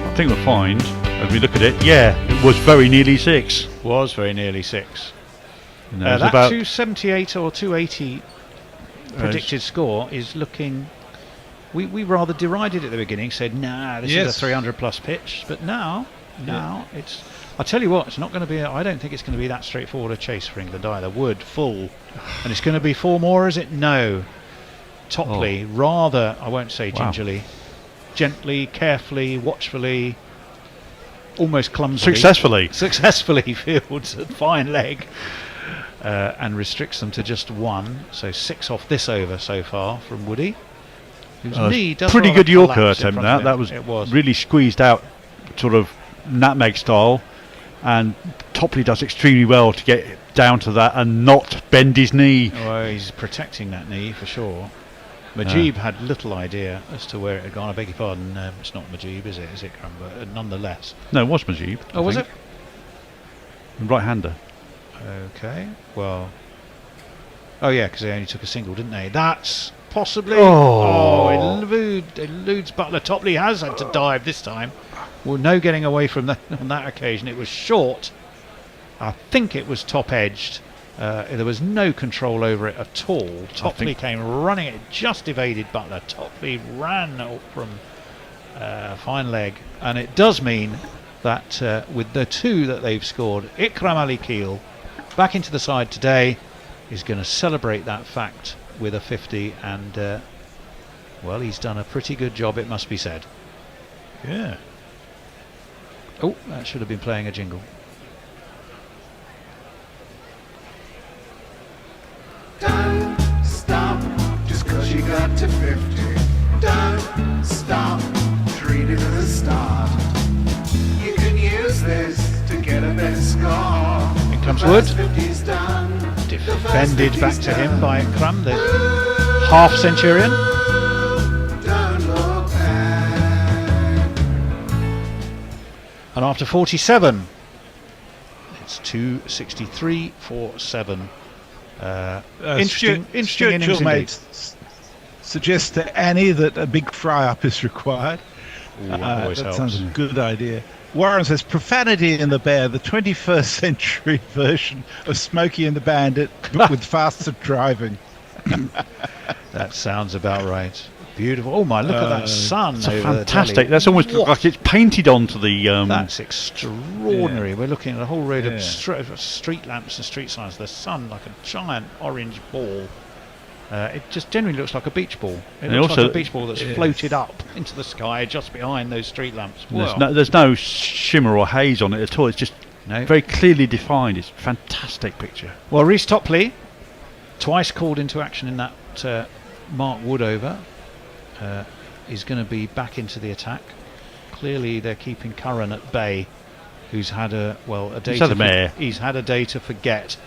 Speaker 10: I think we'll find, as we look at it, yeah, it was very nearly 6.
Speaker 4: Was very nearly 6.
Speaker 10: You know, it's
Speaker 4: that
Speaker 10: about
Speaker 4: 278 or 280 predicted score is looking. We rather derided at the beginning, said, nah, this is a 300 plus pitch, but now it's. I tell you what, it's not going to be. I don't think it's going to be that straightforward a chase for England either. Wood full, and it's going to be 4 more, is it? No. Topley, rather, I won't say gingerly, gently, carefully, watchfully, almost clumsily, successfully fields a fine leg and restricts them to just 1. So 6 off this over so far from Woody. Whose knee does
Speaker 10: pretty
Speaker 4: rather
Speaker 10: good Yorker
Speaker 4: collapse in
Speaker 10: attempt.
Speaker 4: front of
Speaker 10: That
Speaker 4: him.
Speaker 10: was really squeezed out, sort of nutmeg style, and Topley does extremely well to get down to that and not bend his knee.
Speaker 4: Oh, he's protecting that knee for sure. Majib had little idea as to where it had gone. I beg your pardon. It's not Majib, is it? Is it, Crumber? Nonetheless.
Speaker 10: No, it was Majib.
Speaker 4: Oh, was it?
Speaker 10: Right-hander.
Speaker 4: Okay. Well. Oh yeah, because they only took a single, didn't they? That's possibly. Eludes Butler. Topley has had to dive this time. Well, no getting away from that on that occasion. It was short. I think it was top-edged. There was no control over it at all. Topley came running. It just evaded Butler. Topley ran out from fine leg, and it does mean that with the 2 that they've scored, Ikram Ali Keel back into the side today is going to celebrate that fact with a 50, and well, he's done a pretty good job, it must be said.
Speaker 3: Yeah.
Speaker 4: Oh, that should have been playing a jingle.
Speaker 15: Don't stop just 'cause you got to 50. Don't stop, treat it as a start. You can use this to get a better score.
Speaker 4: In comes Wood. Defended back to him by Ikram, the half centurion.
Speaker 15: Don't look back.
Speaker 4: And after 47, it's 263 for 7. Interesting
Speaker 3: Stuart
Speaker 4: innings indeed.
Speaker 3: Suggests to Annie that a big fry-up is required.
Speaker 4: Ooh, that
Speaker 3: sounds a good idea. Warren says, profanity in the Bear, the 21st century version of Smokey and the Bandit, but with faster driving.
Speaker 4: That sounds about right. Beautiful. Oh my, look at that sun.
Speaker 10: It's
Speaker 4: over
Speaker 10: fantastic.
Speaker 4: Delhi.
Speaker 10: That's almost like it's painted onto the...
Speaker 4: That's extraordinary. We're looking at a whole road of street lamps and street signs. The sun like a giant orange ball. It just generally looks like a beach ball. It looks like a beach ball that's floated up into the sky just behind those street lamps.
Speaker 10: There's no shimmer or haze on it at all. It's just very clearly defined. It's a fantastic picture.
Speaker 4: Well, Rhys Topley, twice called into action in that Mark Wood over, is going to be back into the attack. Clearly, they're keeping Curran at bay, who's had a day. He's had a day to forget.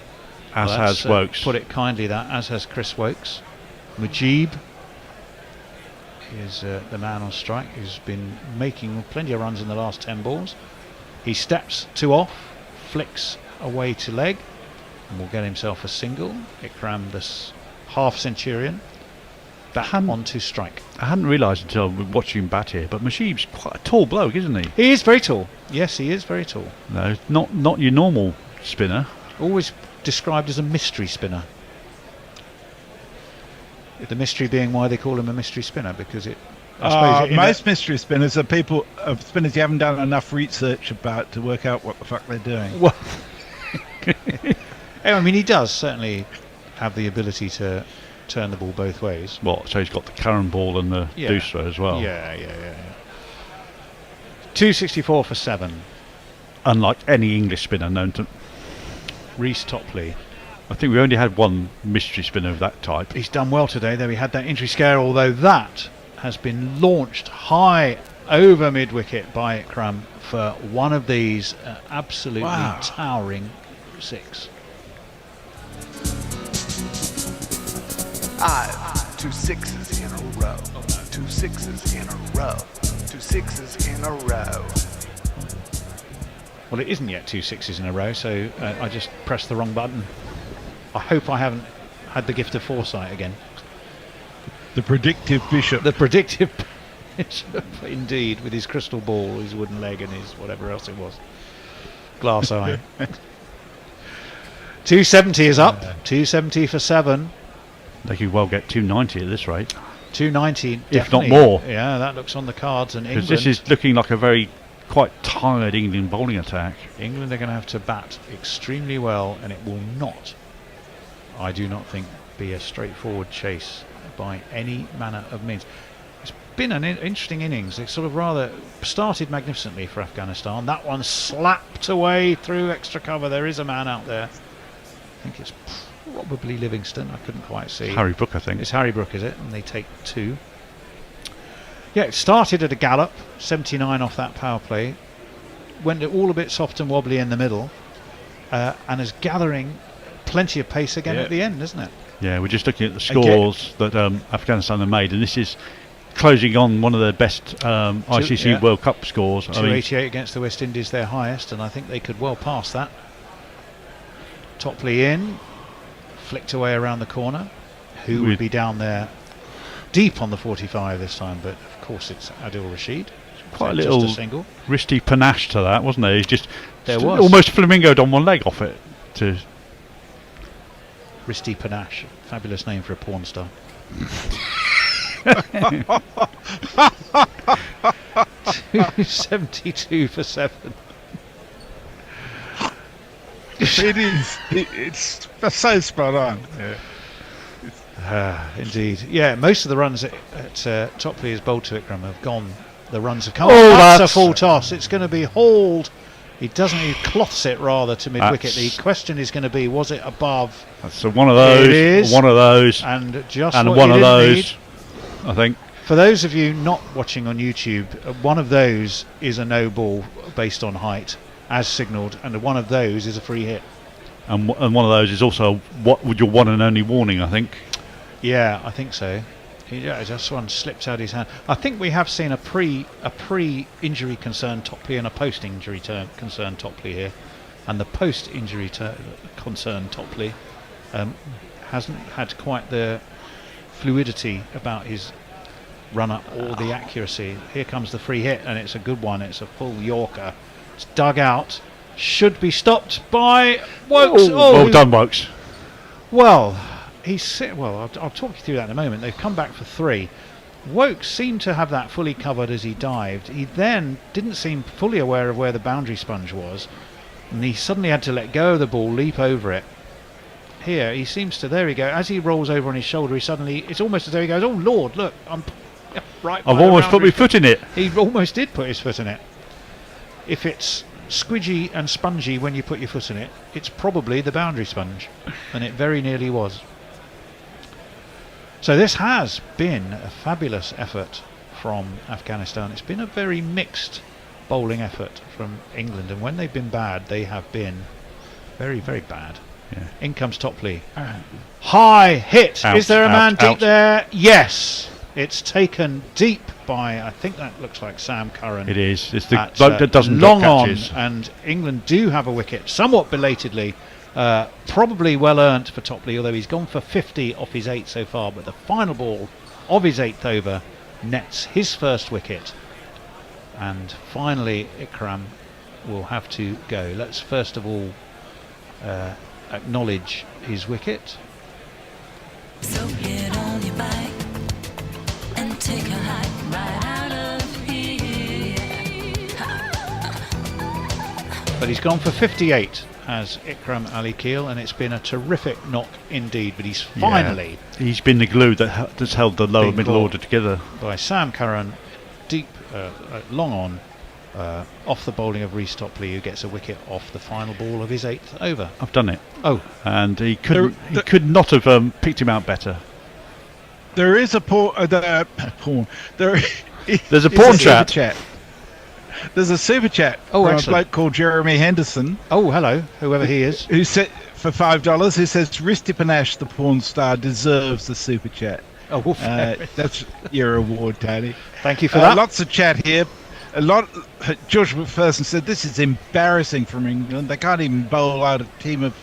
Speaker 10: As has Wokes.
Speaker 4: Put it kindly, that as has Chris Wokes. Majib is the man on strike, who's been making plenty of runs in the last 10 balls. He steps 2 off, flicks away to leg, and will get himself a single. Ikram, this half centurion, back onto strike.
Speaker 10: I hadn't realised until watching him bat here, but Majib's quite a tall bloke, isn't he?
Speaker 4: He is very tall. Yes, he is very tall.
Speaker 10: No, not your normal spinner.
Speaker 4: Always described as a mystery spinner. The mystery being why they call him a mystery spinner, because it. I suppose
Speaker 3: most mystery spinners are spinners you haven't done enough research about to work out what the fuck they're doing.
Speaker 4: Well, I mean, he does certainly have the ability to turn the ball both ways.
Speaker 10: What? So he's got the Curran ball and the Deucer as well.
Speaker 4: Yeah. 264 for 7.
Speaker 10: Unlike any English spinner known to.
Speaker 4: Rhys Topley.
Speaker 10: I think we only had one mystery spinner of that type.
Speaker 4: He's done well today, though he had that injury scare, although that has been launched high over mid-wicket by Ikram for one of these absolutely towering 6.
Speaker 15: 2 6s in a row. 2 6s in a row. 2 6s in a row.
Speaker 4: Well, it isn't yet 2 6s in a row, so I just pressed the wrong button. I hope I haven't had the gift of foresight again.
Speaker 3: The predictive bishop.
Speaker 4: The predictive bishop, indeed, with his crystal ball, his wooden leg, and his whatever else it was. Glass eye. 270 is up. 270 for 7.
Speaker 10: They could well get 290 at this rate.
Speaker 4: 290,
Speaker 10: if not
Speaker 4: definitely.
Speaker 10: more.
Speaker 4: Yeah, that looks on the cards. And England,
Speaker 10: this is looking like a very quite tired England bowling attack.
Speaker 4: England are going to have to bat extremely well, and it will not, I do not think, be a straightforward chase by any manner of means. It's been an interesting innings. It sort of rather started magnificently for Afghanistan. That one slapped away through extra cover. There is a man out there. I think it's probably Livingston. I couldn't quite see.
Speaker 10: Harry Brook, I think.
Speaker 4: It's Harry Brook, is it? And they take 2. Yeah, it started at a gallop, 79 off that power play. Went all a bit soft and wobbly in the middle, and is gathering plenty of pace again at the end, isn't it?
Speaker 10: Yeah, we're just looking at the scores that Afghanistan have made, and this is closing on one of the best ICC World Cup scores.
Speaker 4: 288 against the West Indies, their highest, and I think they could well pass that. Topley in, flicked away around the corner. Who would be down there deep on the 45 this time? But of course it's Adil Rashid.
Speaker 10: Quite a little
Speaker 4: just a single.
Speaker 10: wristy panache to that, wasn't there? He's just
Speaker 4: There was.
Speaker 10: almost flamingoed on one leg off it. To
Speaker 4: Wristy Panache, fabulous name for a porn star. 272 for 7.
Speaker 3: It is. It's so spot on.
Speaker 4: Indeed. Yeah, most of the runs at Topley as bowled to Ikram have gone. The runs have come.
Speaker 10: Oh,
Speaker 4: That's
Speaker 10: that's
Speaker 4: a full toss. It's going to be hauled. He doesn't. He cloths it rather to mid wicket. The question is going to be: was it above?
Speaker 10: So one of those.
Speaker 4: It is.
Speaker 10: One of those.
Speaker 4: And just
Speaker 10: and
Speaker 4: what
Speaker 10: one
Speaker 4: you
Speaker 10: of
Speaker 4: didn't
Speaker 10: those.
Speaker 4: need.
Speaker 10: I think.
Speaker 4: For those of you not watching on YouTube, one of those is a no ball based on height, as signalled, and one of those is a free hit.
Speaker 10: And one of those is also what would your one and only warning, I think.
Speaker 4: Yeah, I think so. Yeah, just one slipped out his hand. I think we have seen a pre-injury concern Topley and a post-injury concern Topley here, and the post-injury concern Topley hasn't had quite the fluidity about his run-up or the accuracy. Here comes the free hit, and it's a good one. It's a full Yorker. It's dug out. Should be stopped by Wokes.
Speaker 10: Well done, Wokes.
Speaker 4: Well, I'll talk you through that in a moment. They've come back for 3. Wokes seemed to have that fully covered as he dived. He then didn't seem fully aware of where the boundary sponge was, and he suddenly had to let go of the ball, leap over it. Here, he seems to, there we go, as he rolls over on his shoulder, it's almost as though he goes, oh Lord, look, I'm right by
Speaker 10: I've
Speaker 4: the
Speaker 10: almost put
Speaker 4: boundary.
Speaker 10: my foot in it.
Speaker 4: He almost did put his foot in it. If it's squidgy and spongy when you put your foot in it, it's probably the boundary sponge, and it very nearly was. So this has been a fabulous effort from Afghanistan. It's been a very mixed bowling effort from England, and when they've been bad, they have been very, very bad.
Speaker 10: Yeah.
Speaker 4: In comes Topley. High hit.
Speaker 10: Out,
Speaker 4: Is there a man
Speaker 10: out,
Speaker 4: deep
Speaker 10: out.
Speaker 4: there? Yes. It's taken deep by, I think that looks like Sam Curran.
Speaker 10: It is. It's the
Speaker 4: at,
Speaker 10: bloke that doesn't
Speaker 4: long
Speaker 10: drop
Speaker 4: on,
Speaker 10: catches.
Speaker 4: and England do have a wicket, somewhat belatedly. Probably well earned for Topley, although he's gone for 50 off his 8 so far, but the final ball of his 8th over nets his first wicket, and finally Ikram will have to go. Let's first of all acknowledge his wicket.
Speaker 18: So get on your bike and take a hike right out of here.
Speaker 4: But he's gone for 58 as Ikram Ali Keel, and it's been a terrific knock indeed, but he's finally
Speaker 10: He's been the glue that's held the lower
Speaker 4: been
Speaker 10: middle
Speaker 4: caught
Speaker 10: order together.
Speaker 4: by Sam Curran, deep, long on, off the bowling of Reece Topley, who gets a wicket off the final ball of his 8th over.
Speaker 10: I've done it.
Speaker 4: Oh.
Speaker 10: And he could not have picked him out better.
Speaker 3: There is a
Speaker 10: There's a porn chat.
Speaker 3: There's a super chat
Speaker 4: Oh,
Speaker 3: from a
Speaker 4: excellent.
Speaker 3: bloke called Jeremy Henderson.
Speaker 4: Oh, hello, whoever he is.
Speaker 3: Who said for $5, who says Wristy Panache, the porn star, deserves the super chat.
Speaker 4: Oh, well,
Speaker 3: that's your award, Tony.
Speaker 4: Thank you for that.
Speaker 3: Lots of chat here. George McPherson said this is embarrassing from England. They can't even bowl out a team of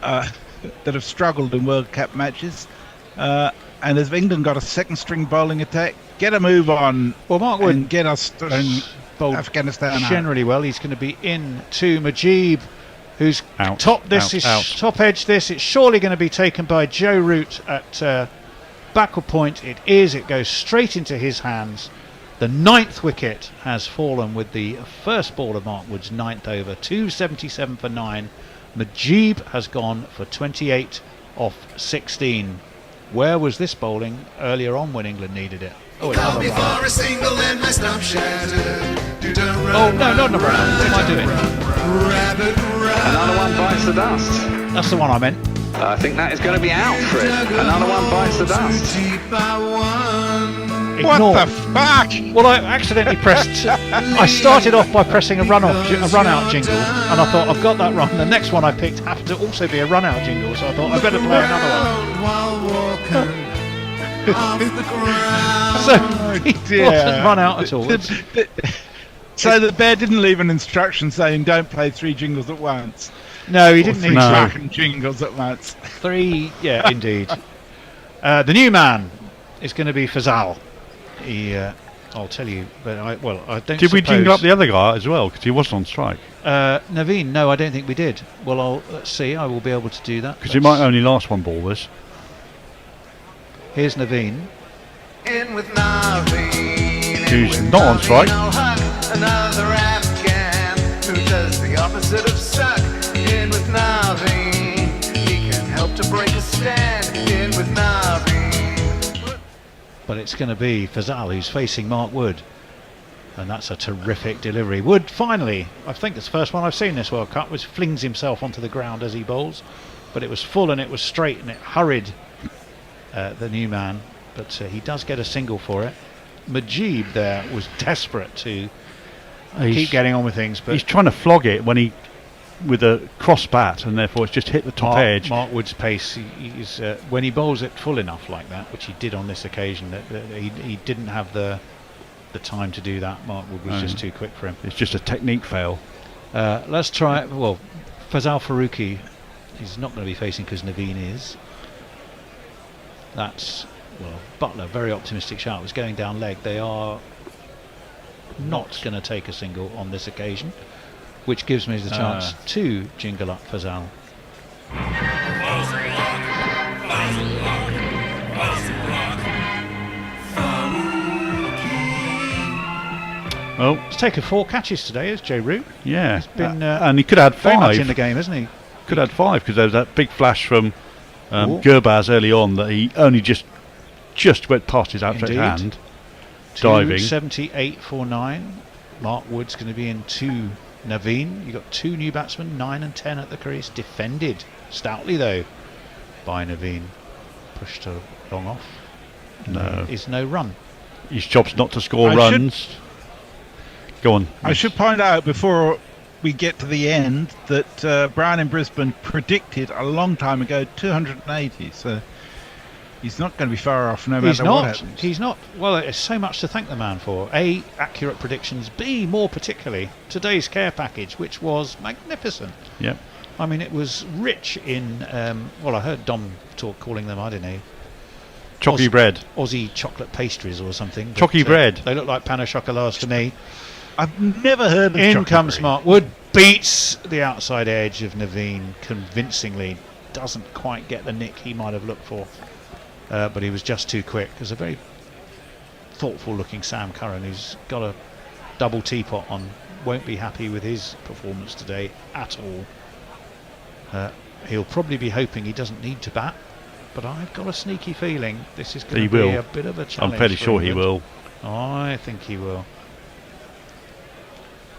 Speaker 3: that have struggled in World Cup matches. And has England got a second string bowling attack? Get a move on.
Speaker 4: Well, Mark Wood
Speaker 3: and get us
Speaker 4: bowled
Speaker 3: Afghanistan out.
Speaker 4: generally well. He's going to be in to Majib, who's
Speaker 10: Out,
Speaker 4: top
Speaker 10: out, out.
Speaker 4: top edge this. It's surely going to be taken by Joe Root at backward point. It is. It goes straight into his hands. The 9th wicket has fallen with the first ball of Mark Wood's 9th over. 277 for 9. Mujib has gone for 28 off 16. Where was this bowling earlier on when England needed it? Oh,
Speaker 15: Call
Speaker 4: another
Speaker 15: me
Speaker 4: run.
Speaker 15: for a single and my stump shattered. Do don't run,
Speaker 4: Oh, no, not another run. What am I doing?
Speaker 15: rabbit, run.
Speaker 19: Another one bites the dust.
Speaker 4: That's the one I meant.
Speaker 19: I think that is going to be out, Fred. Another one bites the dust.
Speaker 4: Ignore.
Speaker 3: What the fuck?
Speaker 4: Well, I accidentally pressed. I started off by pressing a run-out jingle, and I thought I've got that run. The next one I picked happened to also be a run-out jingle, so I thought I better play another one. So he wasn't run out at all.
Speaker 3: So the bear didn't leave an instruction saying don't play 3 jingles at once.
Speaker 4: No, he didn't
Speaker 3: Or
Speaker 4: need
Speaker 3: 3
Speaker 4: to.
Speaker 3: fucking jingles at once.
Speaker 4: 3, yeah, indeed. The new man is going to be Fazal. He, I'll tell you, but I don't.
Speaker 10: Did we
Speaker 4: suppose-
Speaker 10: jingle up the other guy as well? Because he wasn't on strike.
Speaker 4: Naveen? No, I don't think we did. Well, let's see. I will be able to do that.
Speaker 10: Because it might only last one ball, this.
Speaker 4: Here's Naveen.
Speaker 15: In with Naveen.
Speaker 10: Who's not on strike.
Speaker 15: Another Afghan who does the opposite of suck. In with Naveen. He can help to break a stand. In with Naveen.
Speaker 4: But it's going to be Fazal who's facing Mark Wood. And that's a terrific delivery. Wood finally, I think it's the first one I've seen this World Cup, was flings himself onto the ground as he bowls. But it was full and it was straight and it hurried the new man. But he does get a single for it. Mujib there was desperate to keep getting on with things. But
Speaker 10: He's trying to flog it when he with a cross bat, and therefore it's just hit the top edge.
Speaker 4: Mark Wood's pace, he's, when he bowls it full enough like that, which he did on this occasion, that he didn't have the time to do that. Mark Wood was just too quick for him.
Speaker 10: It's just a technique fail.
Speaker 4: Let's try it. Well, Fazal Farooqi, he's not going to be facing because Naveen is. That's, well, Butler, very optimistic shot, was going down leg. They are not going to take a single on this occasion, which gives me the chance to jingle up Fazal.
Speaker 10: Well,
Speaker 4: he's taken 4 catches today, is Jay Root.
Speaker 10: Yeah,
Speaker 4: He's been
Speaker 10: and he could have had
Speaker 4: very
Speaker 10: 5
Speaker 4: much in the game, hasn't he?
Speaker 10: Could have had 5 because there was that big flash from Gurbaz early on that he only just went past his outstretched hand, diving.
Speaker 4: 278 for 9. Mark Wood's going to be in 2. Naveen, you've got 2 new batsmen, 9 and 10 at the crease. Defended stoutly though by Naveen. Pushed long off.
Speaker 10: No.
Speaker 4: Is no run.
Speaker 10: His job's not to score runs. Go on.
Speaker 3: I should point out before we get to the end that Brown in Brisbane predicted a long time ago 280, so he's not going to be far off no matter what happens.
Speaker 4: He's not. Well, it's so much to thank the man for. A, accurate predictions. B, more particularly, today's care package, which was magnificent.
Speaker 10: Yep.
Speaker 4: I mean, it was rich in, well, I heard Dom calling them, I don't know,
Speaker 10: Chocky bread.
Speaker 4: Aussie chocolate pastries or something.
Speaker 10: Chocky bread.
Speaker 4: They look like pan au chocolats to me.
Speaker 3: I've never heard of
Speaker 4: In
Speaker 3: chocolate
Speaker 4: comes
Speaker 3: bread.
Speaker 4: Mark Wood, beats the outside edge of Naveen convincingly. Doesn't quite get the nick he might have looked for. But he was just too quick. There's a very thoughtful looking Sam Curran who's got a double teapot on. Won't be happy with his performance today at all. He'll probably be hoping he doesn't need to bat, but I've got a sneaky feeling this is going to be a bit of a challenge.
Speaker 10: I'm fairly
Speaker 4: for
Speaker 10: sure he
Speaker 4: England.
Speaker 10: will.
Speaker 4: I think he will.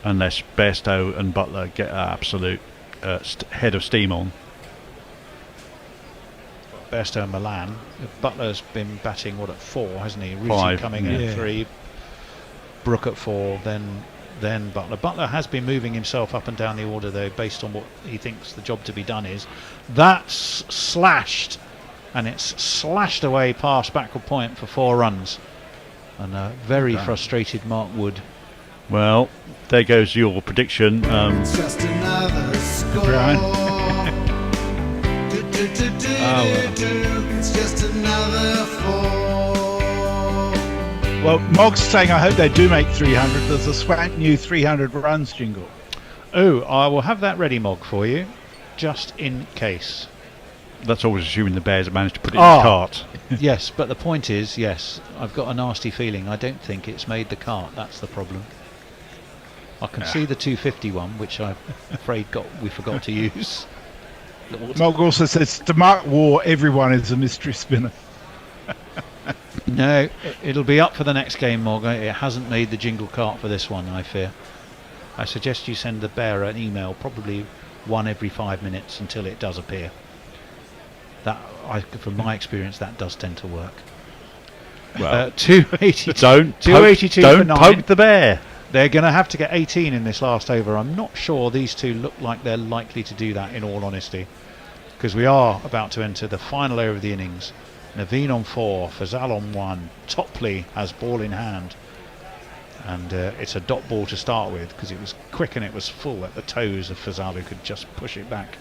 Speaker 10: Unless Bairstow and Butler get an absolute head of steam on.
Speaker 4: Bairstow and Milan. Butler's been batting at 4, hasn't he? Rusi
Speaker 10: 5,
Speaker 4: coming in at 3, Brook at 4, then Butler. Butler has been moving himself up and down the order though, based on what he thinks the job to be done is. That's slashed, and it's slashed away past backward point for 4 runs. And a very frustrated Mark Wood.
Speaker 10: Well, there goes your prediction.
Speaker 15: Just another score. It's just another 4.
Speaker 3: Well, Mog's saying I hope they do make 300. There's a swank new 300 runs jingle.
Speaker 4: Oh, I will have that ready, Mog, for you, just in case.
Speaker 10: That's always assuming the Bears have managed to put it in the cart.
Speaker 4: Yes, but the point is, yes, I've got a nasty feeling. I don't think it's made the cart. That's the problem. I can see the 251, which I'm afraid we forgot to use.
Speaker 3: Mog also says to mark war, everyone is a mystery spinner.
Speaker 4: No, it'll be up for the next game, Mog. It hasn't made the jingle cart for this one, I fear. I suggest you send the bearer an email, probably one every 5 minutes until it does appear. From my experience, that does tend to work.
Speaker 10: Well,
Speaker 4: 282.
Speaker 10: Don't
Speaker 4: 282
Speaker 10: don't
Speaker 4: for 9.
Speaker 10: poke the bear.
Speaker 4: They're going to have to get 18 in this last over. I'm not sure these two look like they're likely to do that, in all honesty, because we are about to enter the final over of the innings. Naveen on 4, Fazal on 1, Topley has ball in hand, and it's a dot ball to start with because it was quick and it was full at the toes of Fazal, who could just push it back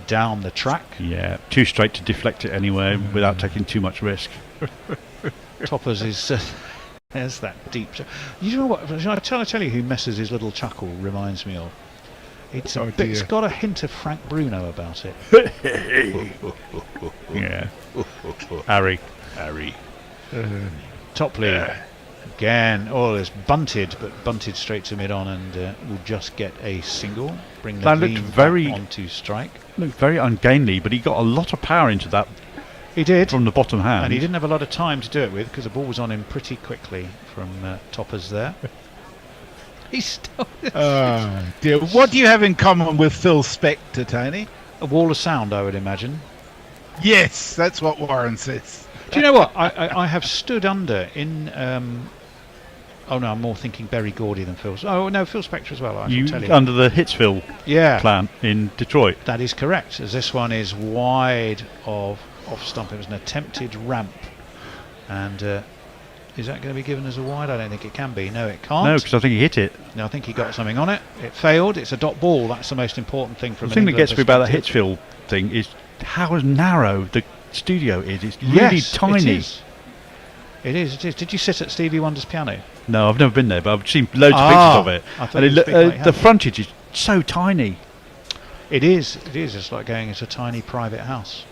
Speaker 4: down the track.
Speaker 10: Yeah, too straight to deflect it anyway without taking too much risk.
Speaker 4: Toppers is there's that deep. You know what? I tell you who Messer's his little chuckle reminds me of. It's it's got a hint of Frank Bruno about it.
Speaker 10: Yeah. Harry.
Speaker 4: Topley again. Oh, it's bunted, but bunted straight to mid on, and will just get a single. Bring the
Speaker 10: That looked very
Speaker 4: onto strike.
Speaker 10: Looked very ungainly, but he got a lot of power into that.
Speaker 4: He did
Speaker 10: from the bottom hand,
Speaker 4: and he didn't have a lot of time to do it with because the ball was on him pretty quickly from Toppers there. He's still.
Speaker 3: Dear. What do you have in common with Phil Spector, Tony?
Speaker 4: A wall of sound, I would imagine.
Speaker 3: Yes, that's what Warren says.
Speaker 4: Do you know what? I have stood under in. Oh no, I'm more thinking Berry Gordy than Phil. Oh no, Phil Spector as well. I
Speaker 10: you
Speaker 4: tell you.
Speaker 10: Under the Hitsville plant in Detroit.
Speaker 4: That is correct. As this one is wide of off stump. It was an attempted ramp, and is that going to be given as a wide? I don't think it can be. No, it can't.
Speaker 10: No, because I think he hit it.
Speaker 4: No, I think he got something on it. It failed. It's a dot ball. That's the most important thing from
Speaker 10: the thing that gets me about that Hitsville thing is how narrow the studio is. It's really tiny.
Speaker 4: It is. Did you sit at Stevie Wonder's piano?
Speaker 10: No, I've never been there, but I've seen loads of pictures of it.
Speaker 4: I thought
Speaker 10: and the frontage is so tiny.
Speaker 4: It is. It is. It's like going into a tiny private house.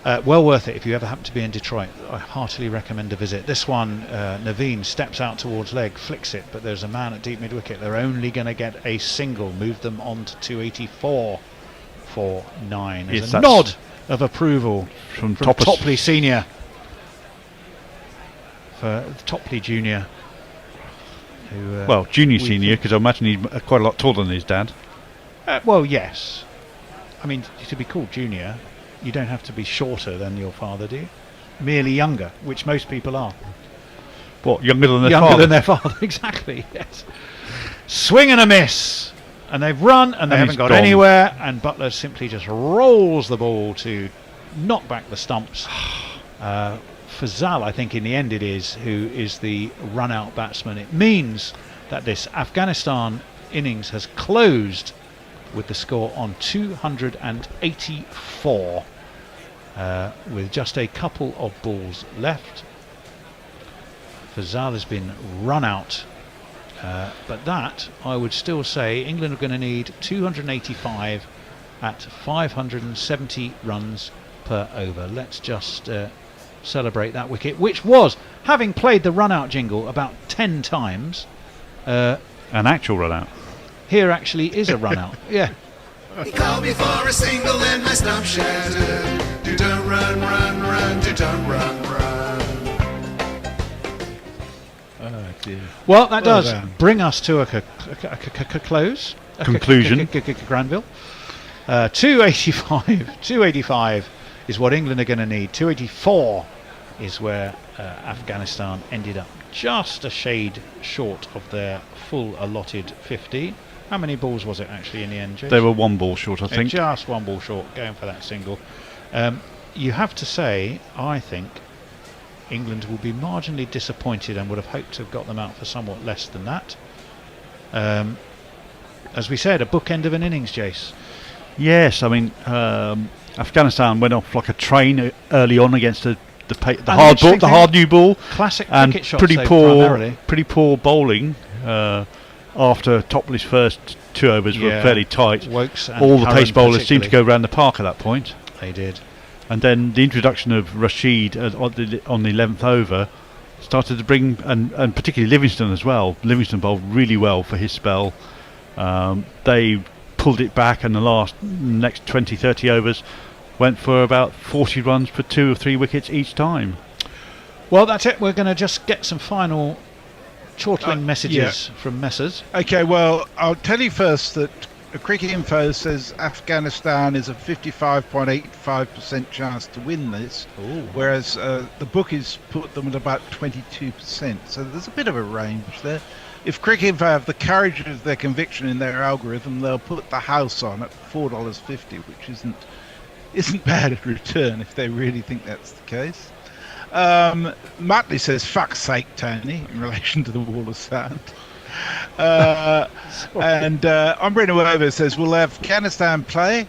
Speaker 4: Well worth it if you ever happen to be in Detroit. I heartily recommend a visit. This one, Naveen steps out towards leg, flicks it, but there's a man at deep mid wicket. They're only going to get a single. Move them on to 284 for 9. There's a nod of approval from Topley Senior for Topley Junior.
Speaker 10: Well, Junior Senior, because I imagine he's quite a lot taller than his dad.
Speaker 4: Well, yes. I mean, to be called Junior, you don't have to be shorter than your father, do you? Merely younger, which most people are.
Speaker 10: What, younger than their father?
Speaker 4: Younger than their father, exactly, yes. Swing and a miss! And they've run, and they haven't got anywhere, and Butler simply just rolls the ball to knock back the stumps. Fazal, I think in the end it is, who is the run-out batsman. It means that this Afghanistan innings has closed with the score on 284. With just a couple of balls left. Fazal has been run out, but that, I would still say, England are going to need 285 at 570 runs per over. Let's just celebrate that wicket, which was, having played the run-out jingle about 10 times...
Speaker 10: an actual run-out.
Speaker 4: Here actually is a run-out, yeah.
Speaker 15: He called me for a single and my stump shattered. Do don't run, run, run, do don't run, run.
Speaker 3: Oh dear.
Speaker 4: Well, that does bring us to a close.
Speaker 10: Conclusion.
Speaker 4: Granville. 285 is what England are going to need. 284 is where Afghanistan ended up. Just a shade short of their full allotted 50. How many balls was it actually in the end, Jason?
Speaker 10: They were one ball short, I think.
Speaker 4: Just one ball short, going for that single. You have to say, I think, England will be marginally disappointed and would have hoped to have got them out for somewhat less than that. As we said, a bookend of an innings, Jace.
Speaker 10: Yes, I mean, Afghanistan went off like a train early on against the hard new ball.
Speaker 4: Classic
Speaker 10: and
Speaker 4: cricket shots,
Speaker 10: pretty
Speaker 4: primarily.
Speaker 10: poor bowling. after Topley's first 2 overs were fairly tight.
Speaker 4: Wokes and
Speaker 10: all the pace
Speaker 4: Curran
Speaker 10: bowlers seemed to go around the park at that point.
Speaker 4: They did.
Speaker 10: And then the introduction of Rashid on the 11th over started to bring, and particularly Livingston as well. Livingston bowled really well for his spell. They pulled it back, and the next 20-30 overs went for about 40 runs for 2 or 3 wickets each time.
Speaker 4: Well, that's it. We're going to just get some final chortling messages from Messrs.
Speaker 3: Okay, well, I'll tell you first that Cricket Info says Afghanistan is a 55.85% chance to win this, whereas the bookies put them at about 22%. So there's a bit of a range there. If Cricket Info have the courage of their conviction in their algorithm, they'll put the house on at $4.50, which isn't bad a return if they really think that's the case. Mutley says, fuck's sake, Tony, in relation to the Wall of Sound. And Umbrino Over says, will Afghanistan play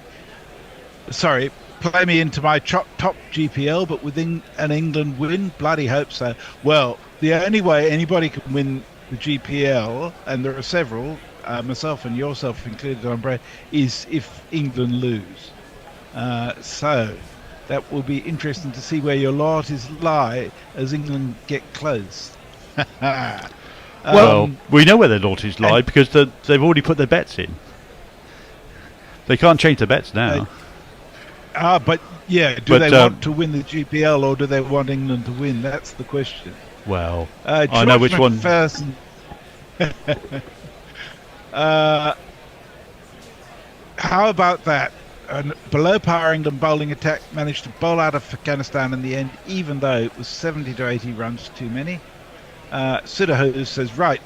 Speaker 3: me into my top GPL, but within an England win? Bloody hope so. Well, the only way anybody can win the GPL, and there are several, myself and yourself included, Umbrino, is if England lose. So that will be interesting to see where your loyalties lie as England get close.
Speaker 10: Well, we know where their loyalties lie because they've already put their bets in. They can't change their bets now.
Speaker 3: But they want to win the GPL, or do they want England to win? That's the question.
Speaker 10: Well, I know which one.
Speaker 3: How about that? A below par England bowling attack managed to bowl out of Afghanistan in the end, even though it was 70 to 80 runs too many. Sudahu says, right,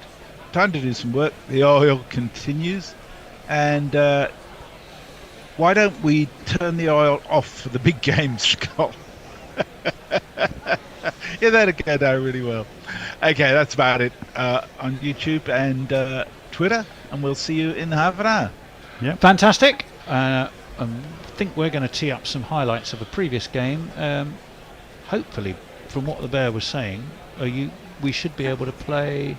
Speaker 3: time to do some work. The oil continues. And why don't we turn the oil off for the big games, Scott? Yeah, that'd go down really well. Okay, that's about it on YouTube and Twitter. And we'll see you in half an hour.
Speaker 4: Yeah, fantastic. I think we're going to tee up some highlights of a previous game. Hopefully, from what the Bear was saying, we should be able to play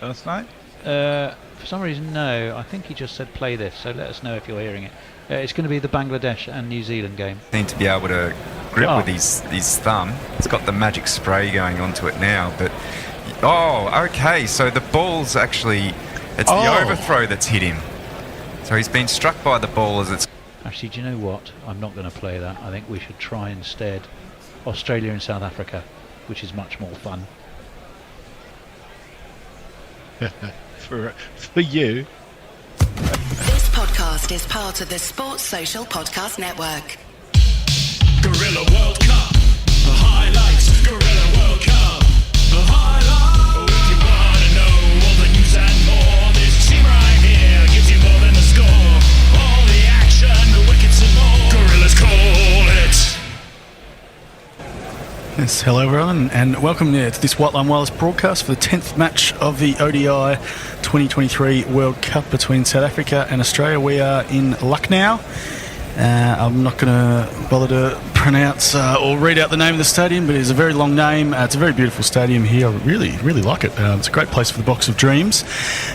Speaker 3: last night.
Speaker 4: For some reason, no. I think he just said play this. So let us know if you're hearing it. It's going to be the Bangladesh and New Zealand game.
Speaker 20: Seem to be able to grip with his thumb. It's got the magic spray going onto it now. But okay. So the ball's actually it's the overthrow that's hit him. So he's been struck by the ball as it's...
Speaker 4: Actually, do you know what? I'm not going to play that. I think we should try instead Australia and South Africa, which is much more fun.
Speaker 3: for you.
Speaker 21: This podcast is part of the Sports Social Podcast Network.
Speaker 9: Guerrilla World Cup, the highlights. Guerrilla World Cup, the highlights. If you want to know all the news and more, this team right here gives you more than the score. All the action, the wickets and more. Guerrillas call it.
Speaker 22: Yes, hello everyone, and welcome to this White Line Wireless broadcast for the 10th match of the ODI 2023 World Cup between South Africa and Australia. We are in Lucknow. I'm not going to bother to pronounce or read out the name of the stadium, but it's a very long name. It's a very beautiful stadium here. I really, really like it. It's a great place for the Box of Dreams,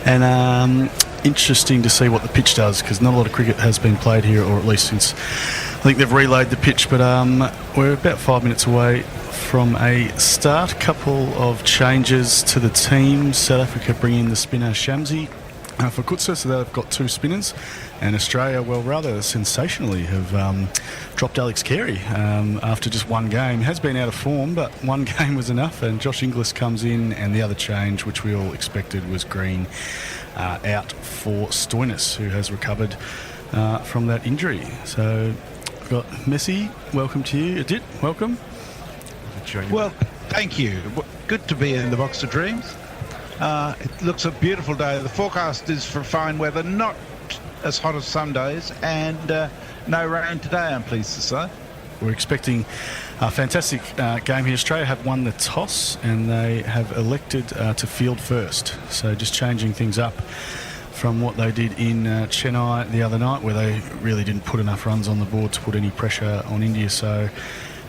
Speaker 22: and interesting to see what the pitch does, because not a lot of cricket has been played here, or at least since I think they've relayed the pitch. But we're about 5 minutes away from a start. Couple of changes to the team. South Africa bring in the spinner Shamsi for Kutsa, so they've got 2 spinners. And Australia, well, rather sensationally, have dropped Alex Carey after just one game. Has been out of form, but one game was enough. And Josh Inglis comes in, and the other change, which we all expected, was Green out for Stoinis, who has recovered from that injury. So we've got Messi. Welcome to you. Adit, welcome.
Speaker 3: Well, thank you. Good to be in the Box of Dreams. It looks a beautiful day. The forecast is for fine weather, not as hot as some days, and no rain today, I'm pleased to say.
Speaker 22: We're expecting a fantastic game here. Australia have won the toss, and they have elected to field first. So just changing things up from what they did in Chennai the other night, where they really didn't put enough runs on the board to put any pressure on India. So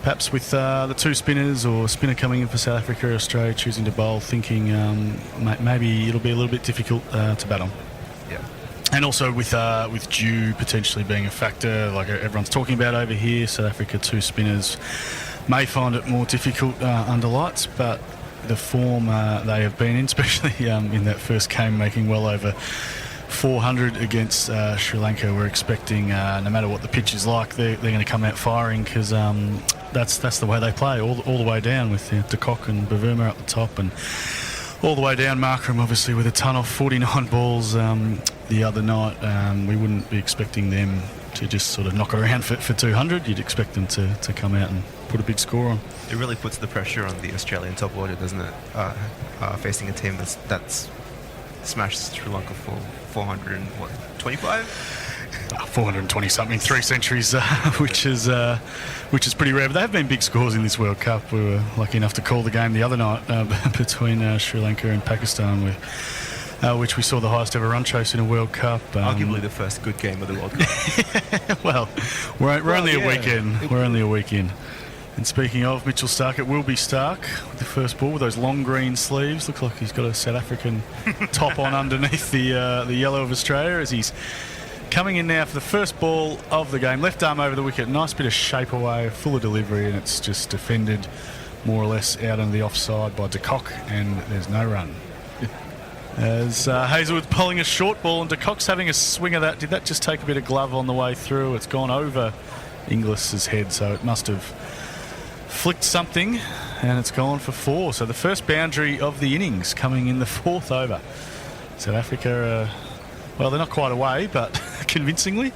Speaker 22: perhaps with the two spinners or spinner coming in for South Africa or Australia choosing to bowl, thinking maybe it'll be a little bit difficult to bat on.
Speaker 5: Yeah.
Speaker 22: And also with dew potentially being a factor, like everyone's talking about over here, South Africa two spinners may find it more difficult under lights, but the form they have been in, especially in that first game, making well over 400 against Sri Lanka, we're expecting no matter what the pitch is like, they're going to come out firing, because that's the way they play all the way down, with de Kock and Bavuma up the top, and all the way down Markram obviously with a ton of 49 balls the other night. We wouldn't be expecting them to just sort of knock around for 200. You'd expect them to come out and put a big score on.
Speaker 5: It really puts the pressure on the Australian top order, doesn't it? Facing a team that's smashed Sri Lanka for 425?
Speaker 22: 420 something, 3 centuries, which is pretty rare. But there have been big scores in this World Cup. We were lucky enough to call the game the other night between Sri Lanka and Pakistan, which we saw the highest ever run chase in a World Cup.
Speaker 5: Arguably the first good game of the World Cup.
Speaker 22: Well, we're only a weekend. We're only a weekend. And speaking of Mitchell Starc, it will be Starc with the first ball with those long green sleeves. Looks like he's got a South African top on underneath the yellow of Australia, as he's coming in now for the first ball of the game. Left arm over the wicket, nice bit of shape away, full of delivery, and it's just defended more or less out on the offside by de Kock, and there's no run. As Hazelwood's bowling a short ball, and de Kock's having a swing of that. Did that just take a bit of glove on the way through? It's gone over Inglis's head, so it must have flicked something, and it's gone for 4. So the first boundary of the innings coming in the 4th over. South Africa, well, they're not quite away, but convincingly.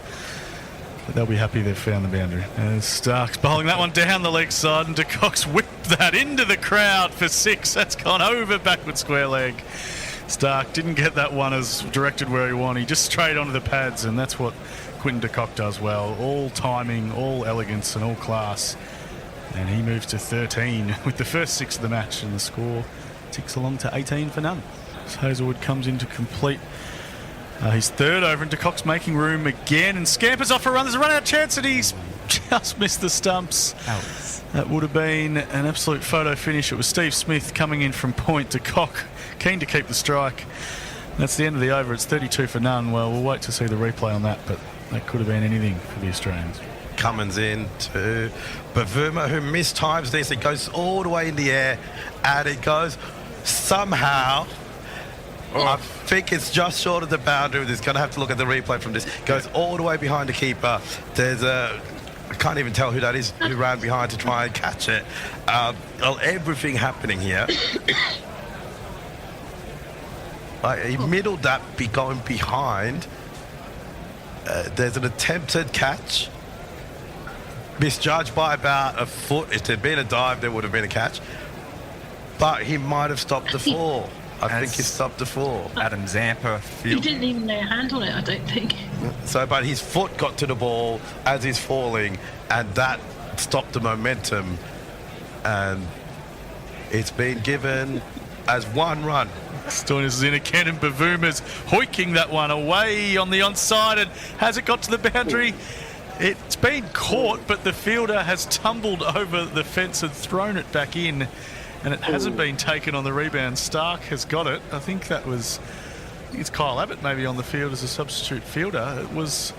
Speaker 22: But they'll be happy they've found the boundary. As Stark's bowling that one down the leg side, and de Kock's whipped that into the crowd for 6. That's gone over backward square leg. Starc didn't get that one as directed where he wanted. He just straight onto the pads, and that's what Quinton de Kock does well. All timing, all elegance, and all class. And he moves to 13 with the first 6 of the match, and the score ticks along to 18 for none. So Hazelwood comes in to complete his 3rd over, and de Kock's making room again and scampers off a run. There's a run-out chance, and he's just missed the stumps.
Speaker 5: Ouch.
Speaker 22: That would have been an absolute photo finish. It was Steve Smith coming in from point. De Kock keen to keep the strike. That's the end of the over. It's 32 for none. Well, we'll wait to see the replay on that, but that could have been anything for the Australians.
Speaker 7: Cummins in to Bavuma, who mistimes this. It goes all the way in the air, and it goes somehow. I think it's just short of the boundary. He's going to have to look at the replay from this. Goes all the way behind the keeper. There's I can't even tell who that is who ran behind to try and catch it. Everything happening here. He middled that, going behind. There's an attempted catch. Misjudged by about a foot. If there'd been a dive, there would have been a catch. But he might have stopped the fall. I think he stopped the fall.
Speaker 5: Adam Zampa.
Speaker 23: He didn't even lay a hand on it, I don't think.
Speaker 7: So, but his foot got to the ball as he's falling, and that stopped the momentum. And it's been given as 1 run.
Speaker 22: Stoinis is in again, and Bavuma's hoiking that one away on the onside, and has it got to the boundary? It's been caught, but the fielder has tumbled over the fence and thrown it back in, and it hasn't been taken on the rebound. Starc has got it. I think it's Kyle Abbott maybe on the field as a substitute fielder. It was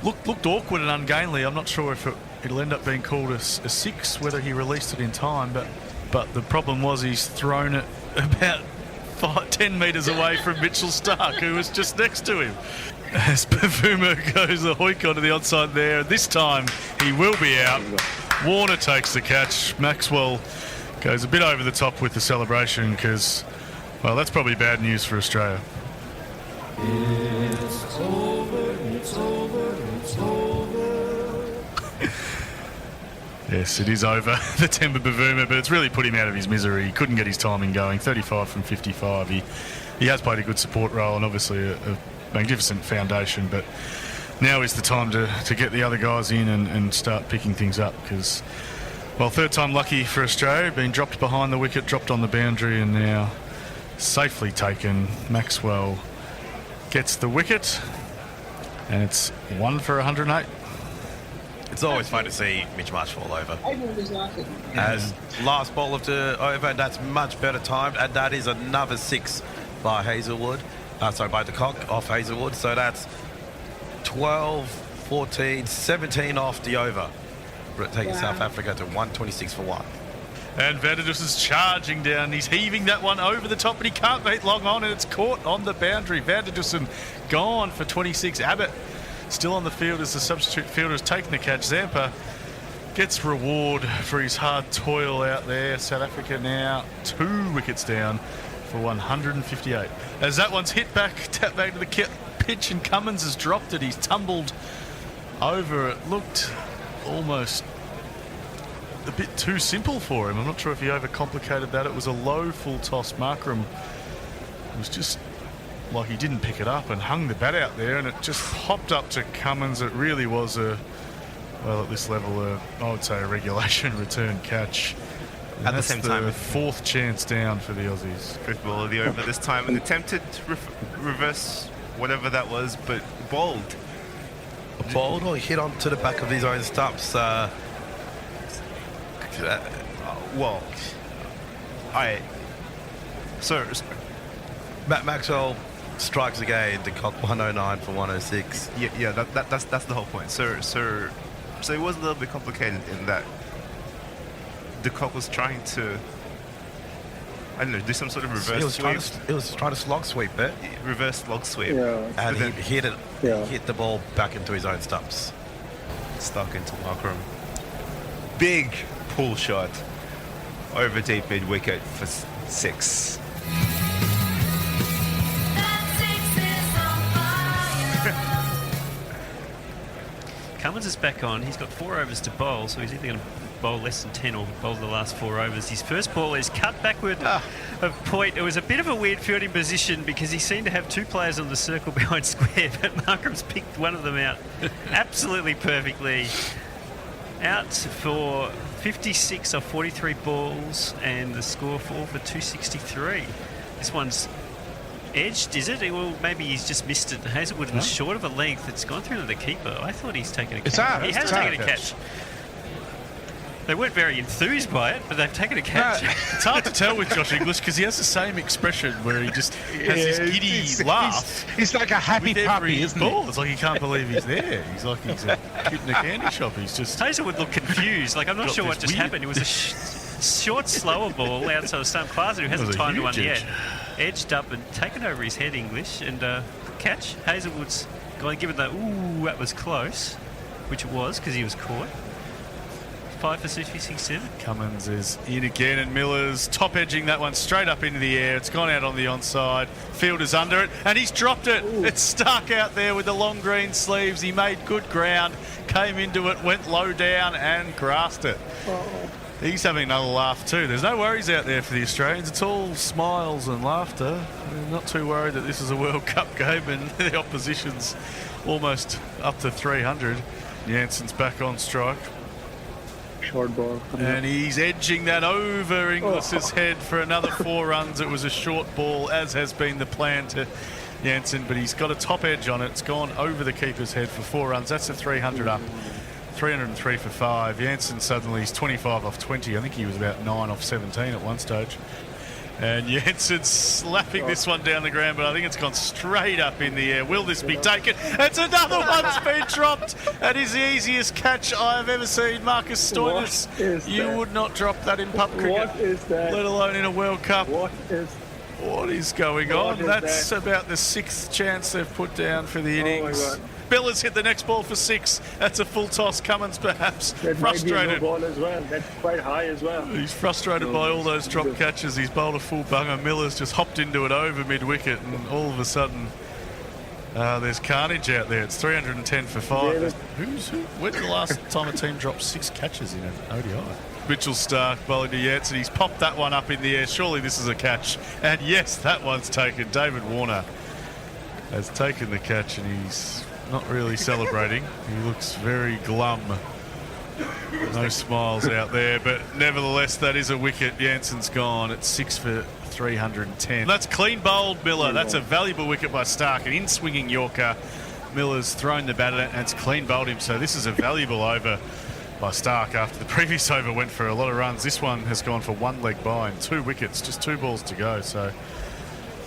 Speaker 22: looked awkward and ungainly. I'm not sure if it'll end up being called a 6, whether he released it in time, but the problem was he's thrown it about 10 metres away from Mitchell Starc, who was just next to him. As Bavuma goes a hoik onto the onside there, this time he will be out. Warner takes the catch. Maxwell goes a bit over the top with the celebration, because, well, that's probably bad news for Australia.
Speaker 1: It's over, it's over, it's over.
Speaker 22: Yes, it is over, the Temba Bavuma, but it's really put him out of his misery. He couldn't get his timing going. 35 from 55. He has played a good support role, and obviously a magnificent foundation, but now is the time to get the other guys in and start picking things up, because, well, 3rd time lucky for Australia, been dropped behind the wicket, dropped on the boundary, and now safely taken. Maxwell gets the wicket, and it's 1 for 108.
Speaker 7: It's always fun to see Mitch Marsh fall over.
Speaker 23: Everyone was laughing.
Speaker 7: As last ball of the over, that's much better timed, and that is another 6 by Hazelwood. By the cock off Hazelwood. So that's 12, 14, 17 off the over, taking South Africa to 126 for 1.
Speaker 22: And Vanderdussen is charging down. He's heaving that one over the top, but he can't beat long on, and it's caught on the boundary. Vanderdussen gone for 26. Abbott still on the field as the substitute fielder has taken the catch. Zampa gets reward for his hard toil out there. South Africa now 2 wickets down for 158. As that one's hit back, tap back to the pitch, and Cummins has dropped it. He's tumbled over. It looked almost a bit too simple for him. I'm not sure if he overcomplicated that. It was a low full toss. Markram was just like he didn't pick it up and hung the bat out there, and it just popped up to Cummins. It really was at this level, I would say a regulation return catch. And
Speaker 5: at the same time,
Speaker 22: the 4th chance down for the Aussies.
Speaker 5: 5th ball of the over this time, and attempted to reverse whatever that was, but bowled.
Speaker 7: Bowled or hit onto the back of his own stumps. Matt Maxwell strikes again to cock 109 for 106.
Speaker 5: Yeah, that's the whole point. So it was a little bit complicated in that the cock was trying to, I don't know, do some sort of reverse sweep.
Speaker 7: It was trying to slog sweep it.
Speaker 5: Reverse slog sweep.
Speaker 7: And he hit it. He hit the ball back into his own stumps.
Speaker 5: Stuck into Markram. Big pull shot over deep mid wicket for 6.
Speaker 6: Cummins is back on. He's got 4 overs to bowl, so he's either going to bowl less than 10 or bowl the last 4 overs. His first ball is cut backward of point. It was a bit of a weird fielding position because he seemed to have 2 players on the circle behind square, but Markram's picked one of them out absolutely perfectly. Out for 56 off 43 balls, and the score for 263. This one's edged, is it? Well, maybe he's just missed it. Hazelwood was short of a length. It's gone through to the keeper. I thought he's taken a catch.
Speaker 22: It's out.
Speaker 6: He has taken a catch. They weren't very enthused by it, but they've taken a catch.
Speaker 22: It's hard to tell with Josh English because he has the same expression where he just has this giddy laugh.
Speaker 3: He's like a happy puppy, isn't he?
Speaker 22: It's like he can't believe he's there. He's like he's a kid in a candy shop. He's just...
Speaker 6: Hazelwood looked confused. Like, I'm not sure what just happened. It was a short, slower ball outside of Sam Klaser, who hasn't timed one yet. Edged up and taken over his head, English, and catch. Hazelwood's gone, given the, ooh, that was close, which it was because he was caught. 5 for 67.
Speaker 22: Cummins is in again, and Miller's top edging that one straight up into the air. It's gone out on the onside. Fielder's under it, and he's dropped it. Ooh. It's stuck out there with the long green sleeves. He made good ground, came into it, went low down, and grasped it. He's having another laugh too. There's no worries out there for the Australians. It's all smiles and laughter. They're not too worried that this is a World Cup game and the opposition's almost up to 300. Jansen's back on strike.
Speaker 12: Short ball.
Speaker 22: And he's edging that over Inglis's head for another 4 runs. It was a short ball, as has been the plan to Jansen, but he's got a top edge on it. It's gone over the keeper's head for 4 runs. That's a 300 up. 303 for 5. Jansen suddenly is 25 off 20. I think he was about 9 off 17 at one stage. And Jansen's slapping this one down the ground, but I think it's gone straight up in the air. Will this be taken? It's another one's been dropped. That is the easiest catch I have ever seen. Marcus Stoinis, you would not drop that in pub cricket,
Speaker 12: What is that?
Speaker 22: let alone in a World Cup.
Speaker 12: What
Speaker 22: is going on?
Speaker 12: is
Speaker 22: That's
Speaker 12: that?
Speaker 22: about the 6th chance they've put down for the
Speaker 12: Oh my
Speaker 22: innings.
Speaker 12: God.
Speaker 22: Miller's hit the next ball for 6. That's a full toss. Cummins perhaps
Speaker 12: That might be a
Speaker 22: frustrated.
Speaker 12: no ball as well. That's quite high as well.
Speaker 22: He's frustrated by all those drop catches. He's bowled a full bunger. Miller's just hopped into it over mid-wicket, and all of a sudden there's carnage out there. It's 310 for 5. When's the last time a team dropped 6 catches in an ODI? Mitchell Stark bowling to Yates, and he's popped that one up in the air. Surely this is a catch. And yes, that one's taken. David Warner has taken the catch, and he's not really celebrating. He looks very glum. No smiles out there, but nevertheless, that is a wicket. Jansen's gone. It's 6 for 310. That's clean bowled, Miller. That's a valuable wicket by Stark. An in-swinging Yorker
Speaker 13: Miller's thrown the bat at it and it's clean bowled him. So this is a valuable over by Stark after the previous over went for a lot of runs. This one has gone for 1 leg by and 2 wickets, just 2 balls to go. So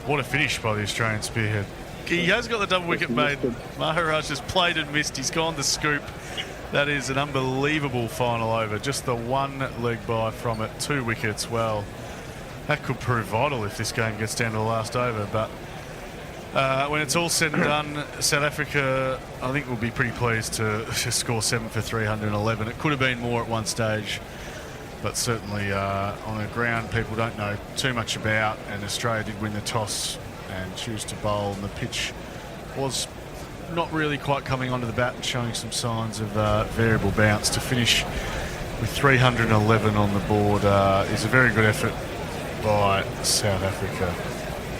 Speaker 13: what a finish by the Australian spearhead. He has got the double wicket made. Maharaj has played and missed. He's gone the scoop. That is an unbelievable final over. Just the 1 leg by from it, 2 wickets. Well, that could prove vital if this game gets down to the last over. But when it's all said and done, South Africa, I think, will be pretty pleased to score 7 for 311. It could have been more at one stage, but certainly on a ground people don't know too much about, and Australia did win the toss and choose to bowl, and the pitch was not really quite coming onto the bat and showing some signs of variable bounce. To finish with 311 on the board is a very good effort by South Africa.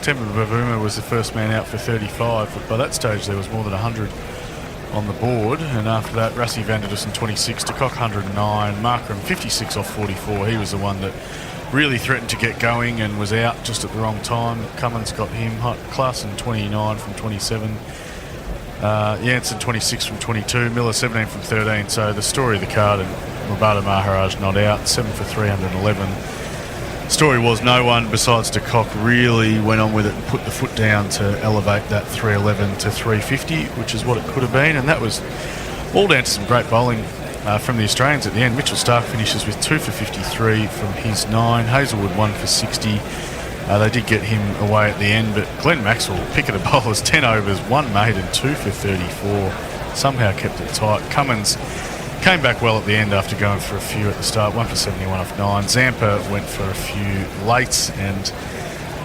Speaker 13: Temba Bavuma was the first man out for 35, but by that stage there was more than 100 on the board, and after that Rassie van der Dussen 26, de Kock 109, Markram 56 off 44. He was the one that really threatened to get going and was out just at the wrong time. Cummins got him, Klaasen 29 from 27, Jansen 26 from 22, Miller 17 from 13. So the story of the card, and Mubada Maharaj not out, 7 for 311. Story was no one besides de Kock really went on with it and put the foot down to elevate that 311 to 350, which is what it could have been, and that was all down to some great bowling from the Australians at the end. Mitchell Starc finishes with 2 for 53 from his 9, Hazelwood 1 for 60. They did get him away at the end, but Glenn Maxwell, pick of the bowlers, 10 overs, 1 made and 2 for 34, somehow kept it tight. Cummins came back well at the end after going for a few at the start, 1 for 71 off 9. Zampa went for a few late and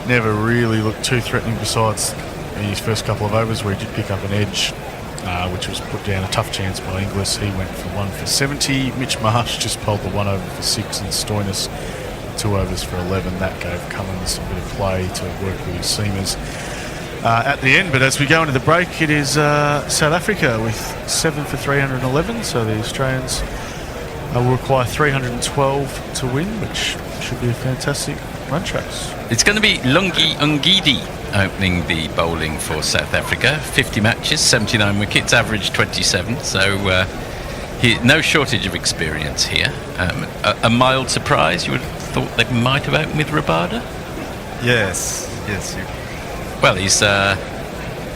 Speaker 13: never really looked too threatening besides in his first couple of overs where he did pick up an edge, which was put down a tough chance by Inglis. He went for 1 for 70. Mitch Marsh just pulled the 1 over for 6, and Stoinis 2 overs for 11. That gave Cummins a bit of play to work with his seamers at the end. But as we go into the break, it is South Africa with 7 for 311, so the Australians will require 312 to win, which should be a fantastic run chase.
Speaker 14: It's going to be Lungi Ungidi opening the bowling for South Africa. 50 matches, 79 wickets, average 27, so no shortage of experience here. A mild surprise, you would have thought they might have opened with Rabada?
Speaker 20: Yes.
Speaker 14: Well, he's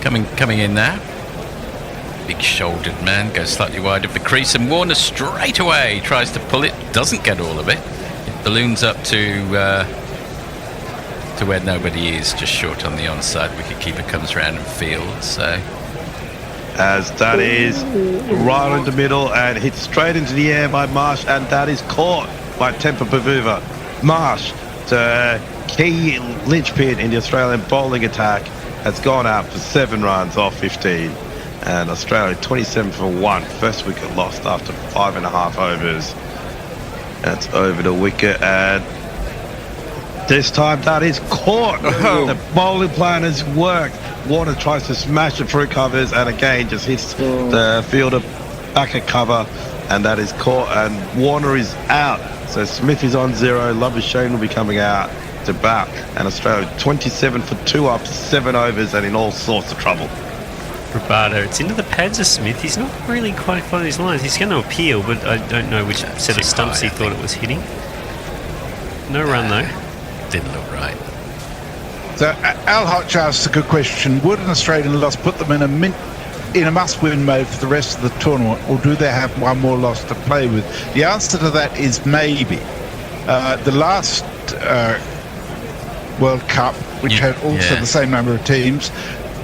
Speaker 14: coming in now. Big-shouldered man, goes slightly wide of the crease, and Warner straight away tries to pull it, doesn't get all of it. It balloons up to where nobody is, just short on the onside. Wicketkeeper comes around and fields. So,
Speaker 17: as that is right in the middle and hit straight into the air by Marsh, and that is caught by Temba Bavuma. Marsh, the key linchpin in the Australian bowling attack, has gone out for 7 runs off 15, and Australia 27 for 1. First wicket lost after 5.5 overs. That's over the wicket, and this time that is caught. The bowling plan has worked. Warner tries to smash the through covers and again just hits the fielder back at cover, and that is caught, and Warner is out. So Smith is on 0, Labuschagne will be coming out to bat, and Australia 27 for 2 after 7 overs and in all sorts of trouble.
Speaker 6: Rabada, it's into the pads of Smith. He's not really quite following his lines. He's going to appeal, but I don't know which set of stumps he thought it was hitting. No run though.
Speaker 14: Didn't look right.
Speaker 3: So Al Hodge asks a good question. Would an Australian loss put them in a must-win mode for the rest of the tournament, or do they have one more loss to play with? The answer to that is maybe. The last World Cup, which had also the same number of teams,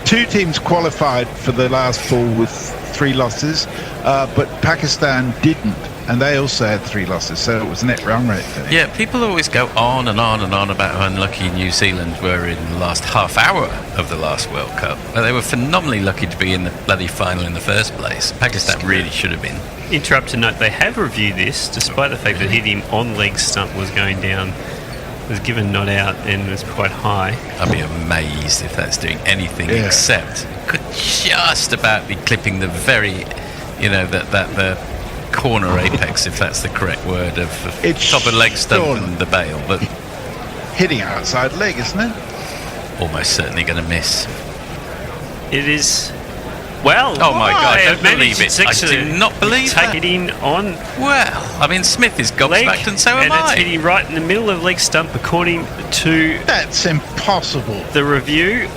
Speaker 3: 2 teams qualified for the last 4 with 3 losses, but Pakistan didn't, and they also had 3 losses, so it was net run rate.
Speaker 14: Yeah, people always go on and on and on about how unlucky New Zealand were in the last half hour of the last World Cup. Well, they were phenomenally lucky to be in the bloody final in the first place. Pakistan really should have been.
Speaker 6: Interrupt to note, they have reviewed this, despite the fact that hitting on leg stump was going down, was given not out and was quite high.
Speaker 14: I'd be amazed if that's doing anything except could just about be clipping the very, the corner apex, if that's the correct word, of top of leg stump and the bail, but
Speaker 3: hitting outside leg, isn't it?
Speaker 14: Almost certainly going to miss.
Speaker 6: It is Well,
Speaker 14: Oh my God, I don't
Speaker 6: managed
Speaker 14: believe it.
Speaker 6: to
Speaker 14: I
Speaker 6: actually
Speaker 14: do not believe
Speaker 6: take
Speaker 14: that.
Speaker 6: it in on
Speaker 14: Well, I mean, Smith is
Speaker 6: leg,
Speaker 14: gobsmacked and so am
Speaker 6: and it's
Speaker 14: I.
Speaker 6: hitting right in the middle of leg stump, according to
Speaker 3: That's impossible.
Speaker 6: the review.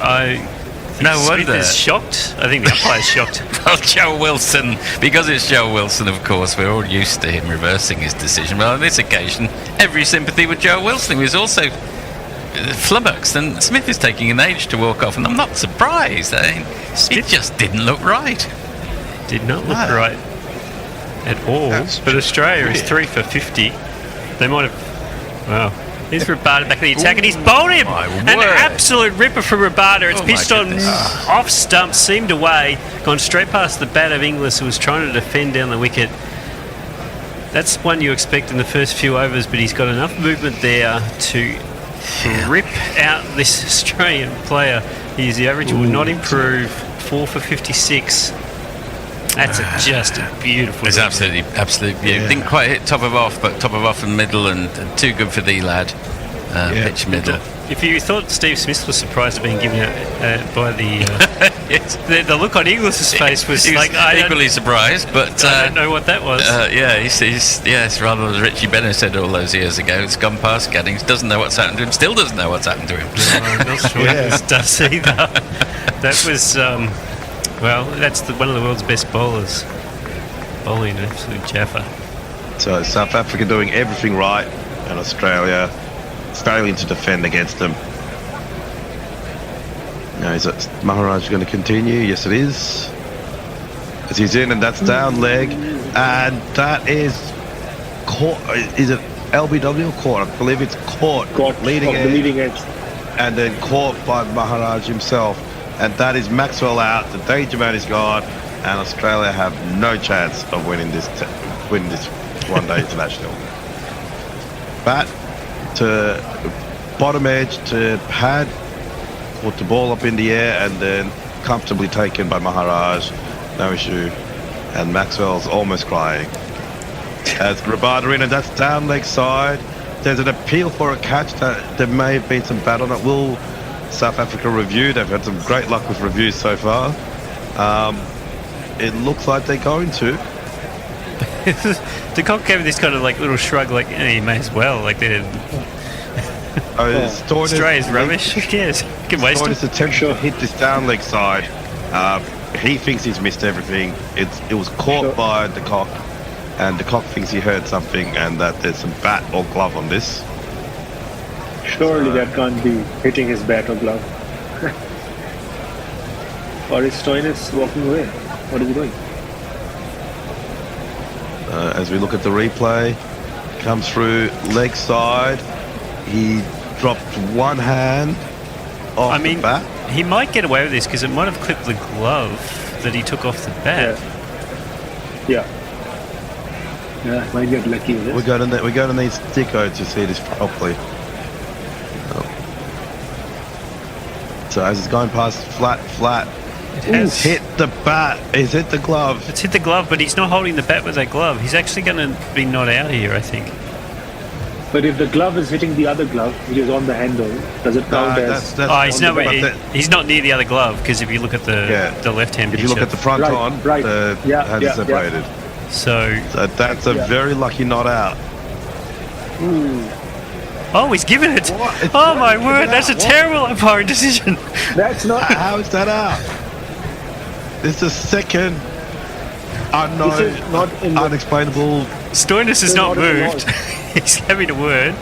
Speaker 14: No
Speaker 6: Smith
Speaker 14: wonder.
Speaker 6: is shocked. I think the umpire's shocked.
Speaker 14: Well, Joe Wilson, because it's Joe Wilson, of course, we're all used to him reversing his decision. But on this occasion, every sympathy with Joe Wilson, who is also flummoxed, and Smith is taking an age to walk off, and I'm not surprised. It just didn't look right.
Speaker 6: Did not look right at all. But Australia is 3 for 50. They might have. Wow. Here's Rabada back in the attack, and he's bowled him! An absolute ripper from Rabada. It's pitched on off stump, seamed away, gone straight past the bat of Inglis, who was trying to defend down the wicket. That's one you expect in the first few overs, but he's got enough movement there to rip out this Australian player. The average will not improve. 4 for 56. That's just a beautiful.
Speaker 14: It's absolutely beautiful.
Speaker 3: Yeah.
Speaker 14: Didn't quite hit top of off, but top of off and middle, and too good for the lad. Pitch middle.
Speaker 6: If you thought Steve Smith was surprised at being given out by the look on Inglis's face was
Speaker 14: he
Speaker 6: like
Speaker 14: equally surprised, but
Speaker 6: I don't know what that was.
Speaker 14: He's rather as Richie Bennett said all those years ago. It's gone past Gaddings. Doesn't know what's happened to him. Still doesn't know what's happened to him.
Speaker 6: I'm not sure this does either. That was well, that's one of the world's best bowlers. Bowling an absolute jaffa.
Speaker 17: So South Africa doing everything right, and Australia failing to defend against them. Now, is it Maharaj going to continue? Yes, it is. As he's in, and that's down leg, and that is caught. Is it LBW or caught? I believe it's caught. Leading edge. And then caught by Maharaj himself, and that is Maxwell out. The danger man is gone, and Australia have no chance of winning this one-day international. Bat to bottom edge to pad, put the ball up in the air, and then comfortably taken by Maharaj. No issue. And Maxwell's almost crying. As Rabada in, and that's down leg side. There's an appeal for a catch. That there may have been some bat on it. Will South Africa review? They've had some great luck with reviews so far. It looks like they're going to.
Speaker 6: De Kock gave this kind of like little shrug, like you may as well. Like they're Australia's rubbish. Who cares? You can waste it.
Speaker 17: Stoinis attempt to hit this down leg side. He thinks he's missed everything. It was caught by De Kock, and De Kock thinks he heard something, and that there's some bat or glove on this.
Speaker 12: Surely that can't be hitting his bat or glove. Or is Stoinis walking away? What is he doing?
Speaker 17: As we look at the replay, comes through leg side. He dropped one hand off the bat.
Speaker 6: He might get away with this because it might have clipped the glove that he took off the bat.
Speaker 12: Yeah, might get lucky with this.
Speaker 17: We're going to need Sticko to see this properly. So as it's going past flat,
Speaker 6: it has
Speaker 17: hit the bat. It's hit the glove.
Speaker 6: It's hit the glove, but he's not holding the bat with that glove. He's actually going to be not out here, I think.
Speaker 12: But if the glove is hitting the other glove, which is on the handle, does it count as?
Speaker 6: He's not near the other glove because if you look at the left hand,
Speaker 17: if you look at the front on, the hands are separated.
Speaker 6: So
Speaker 17: that's a very lucky not out.
Speaker 6: Oh, he's given it. Oh my word, that's a terrible umpiring decision.
Speaker 12: That's not.
Speaker 17: How is that out? This is the second unexplainable.
Speaker 6: Stoinis is not moved. He's having a word.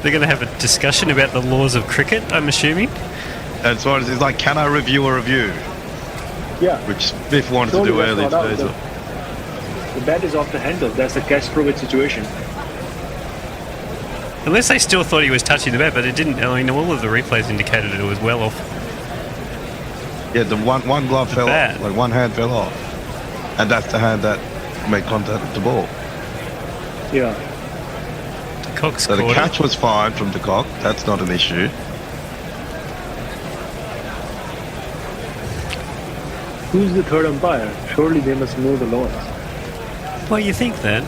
Speaker 6: They're going to have a discussion about the laws of cricket, I'm assuming.
Speaker 17: And so it's like, can I review a review?
Speaker 12: Yeah.
Speaker 17: Which Smith wanted to do earlier today.
Speaker 12: The bat is off the handle. That's a catch-prove situation.
Speaker 6: Unless they still thought he was touching the bat, but it didn't. I mean, all of the replays indicated it was well off.
Speaker 17: Yeah, the one glove fell off. Like one hand fell off. And that's the hand that made contact with the ball.
Speaker 12: Yeah.
Speaker 17: So the catch was fine from De Kock. That's not an issue.
Speaker 12: Who's the third umpire? Surely they must know the laws.
Speaker 6: Well, you think that.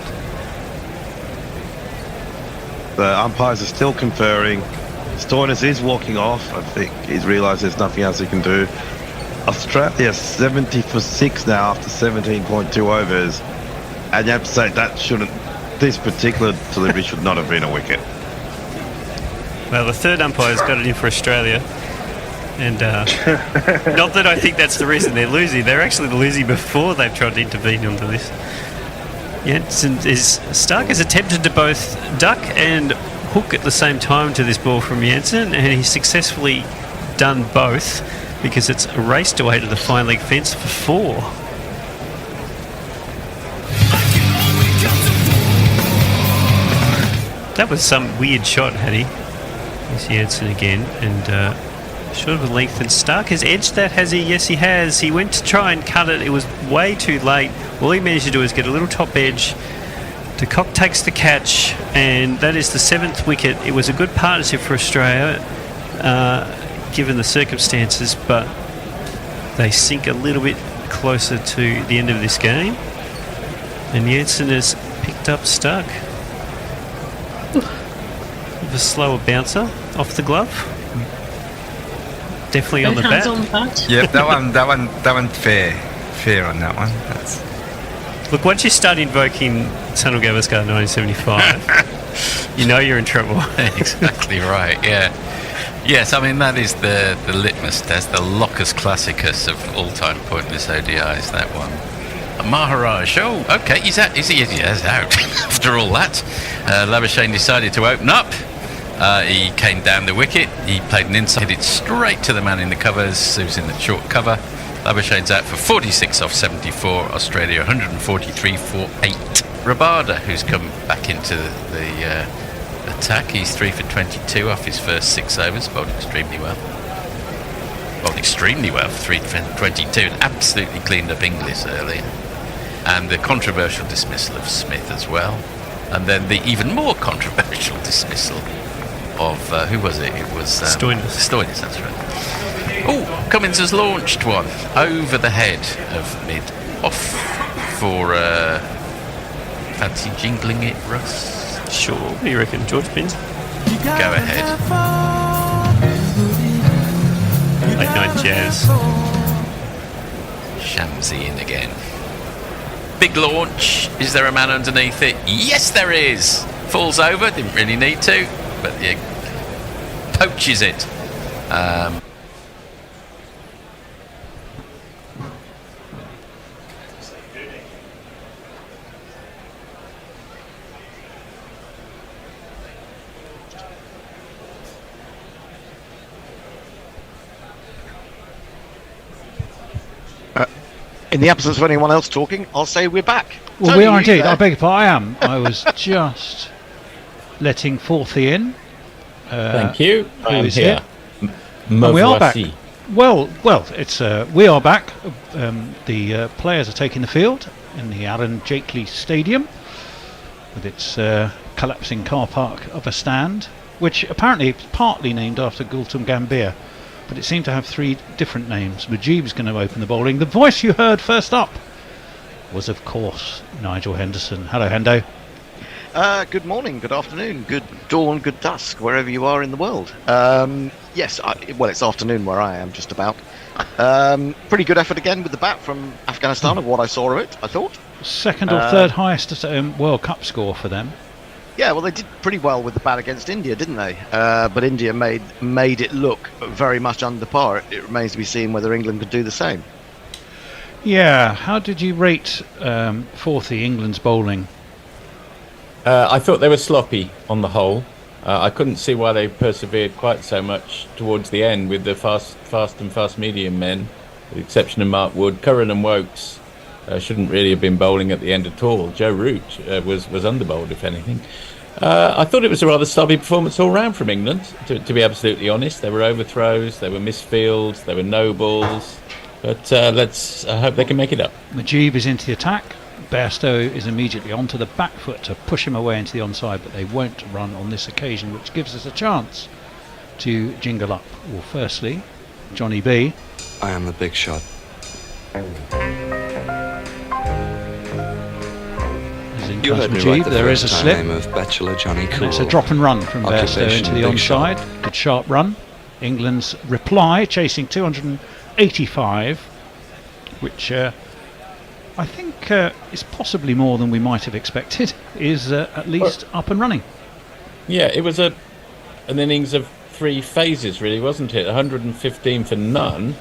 Speaker 17: The umpires are still conferring. Stoinis is walking off. I think he's realised there's nothing else he can do. Australia 70 for 6 now after 17.2 overs. And you have to say that this particular delivery should not have been a wicket.
Speaker 6: Well, the third umpire's got it in for Australia. And not that I think that's the reason they're losing. They're actually losing before they've tried to intervene onto this. Stark has attempted to both duck and hook at the same time to this ball from Jansen, and he's successfully done both because it's raced away to the fine leg fence for 4. That was some weird shot, Hattie. There's Jansen again, and short of a length, and Stark has edged that, has he? Yes, he has. He went to try and cut it. It was way too late. All he managed to do is get a little top edge. De Kock takes the catch, and that is the 7th wicket. It was a good partnership for Australia, given the circumstances, but they sink a little bit closer to the end of this game. And Jansen has picked up Stark. A slower bouncer off the glove. Definitely on the bat.
Speaker 23: On the bat.
Speaker 20: Yep, that one fair on that one.
Speaker 6: Look, once you start invoking Sunil Gavaskar 1975, you know you're in trouble.
Speaker 14: Exactly right. Yeah. Yes, I mean that is the litmus test, the locus classicus of all-time pointless ODIs. That one. Maharaj. Oh, okay. He's out. Is he? Yes, out. After all that, Labuschagne decided to open up. He came down the wicket. He played an inside, hit it straight to the man in the covers, who's in the short cover. Labuschagne's out for 46 off 74. Australia 143 for 8. Rabada, who's come back into the attack. He's 3 for 22 off his first 6 overs. Bowled extremely well. Bowled extremely well for 3 for 22. And absolutely cleaned up Inglis earlier. And the controversial dismissal of Smith as well. And then the even more controversial dismissal of who was it? It was Stoinis, that's right. Oh, Cummins has launched one over the head of mid off for fancy jingling it, Russ?
Speaker 6: Sure. What do you reckon, George Pins?
Speaker 14: Go ahead.
Speaker 6: Late night jazz.
Speaker 14: Shamsi in again. Big launch. Is there a man underneath it? Yes, there is. Falls over. Didn't really need to, but yeah, poaches it.
Speaker 2: In the absence of anyone else talking, I'll say we're back.
Speaker 4: Well,
Speaker 2: Tony,
Speaker 4: we are indeed. I beg your pardon. I am. I was just letting Forthy in.
Speaker 11: Thank you.
Speaker 4: I am here.
Speaker 11: And
Speaker 4: we are back. Well, it's we are back. The players are taking the field in the Arun Jaitley Stadium with its collapsing car park of a stand, which apparently is partly named after Gultam Gambhir, but it seemed to have 3 different names. Mujib's going to open the bowling. The voice you heard first up was, of course, Nigel Henderson. Hello, Hendo.
Speaker 2: Good morning, good afternoon, good dawn, good dusk, wherever you are in the world. Yes, well, it's afternoon where I am, just about. Pretty good effort again with the bat from Afghanistan, of what I saw of it, I thought.
Speaker 4: Second or third highest World Cup score for them.
Speaker 2: Yeah, well, they did pretty well with the bat against India, didn't they? But India made it look very much under par. It remains to be seen whether England could do the same.
Speaker 4: Yeah, how did you rate Forthy, England's bowling?
Speaker 11: I thought they were sloppy on the whole. I couldn't see why they persevered quite so much towards the end with the fast and fast medium men, with the exception of Mark Wood. Curran and Wokes shouldn't really have been bowling at the end at all. Joe Root was underbowled, if anything. I thought it was a rather sloppy performance all round from England, to be absolutely honest. There were overthrows, there were misfields, there were no balls, but let's hope they can make it up.
Speaker 4: Mujib is into the attack. Bairstow is immediately onto the back foot to push him away into the onside, but they won't run on this occasion, which gives us a chance to jingle up. Well, firstly, Johnny B.
Speaker 16: I am the big shot. You heard me right the
Speaker 4: there is
Speaker 16: first
Speaker 4: a
Speaker 16: time,
Speaker 4: slip.
Speaker 16: Name of Bachelor Johnny Cool.
Speaker 4: And it's a drop and run from Bairstow into the onside. Good sharp run. England's reply, chasing 200 85, which I think is possibly more than we might have expected, is at least up and running.
Speaker 11: Yeah, it was an innings of 3 phases, really, wasn't it? 115 for none.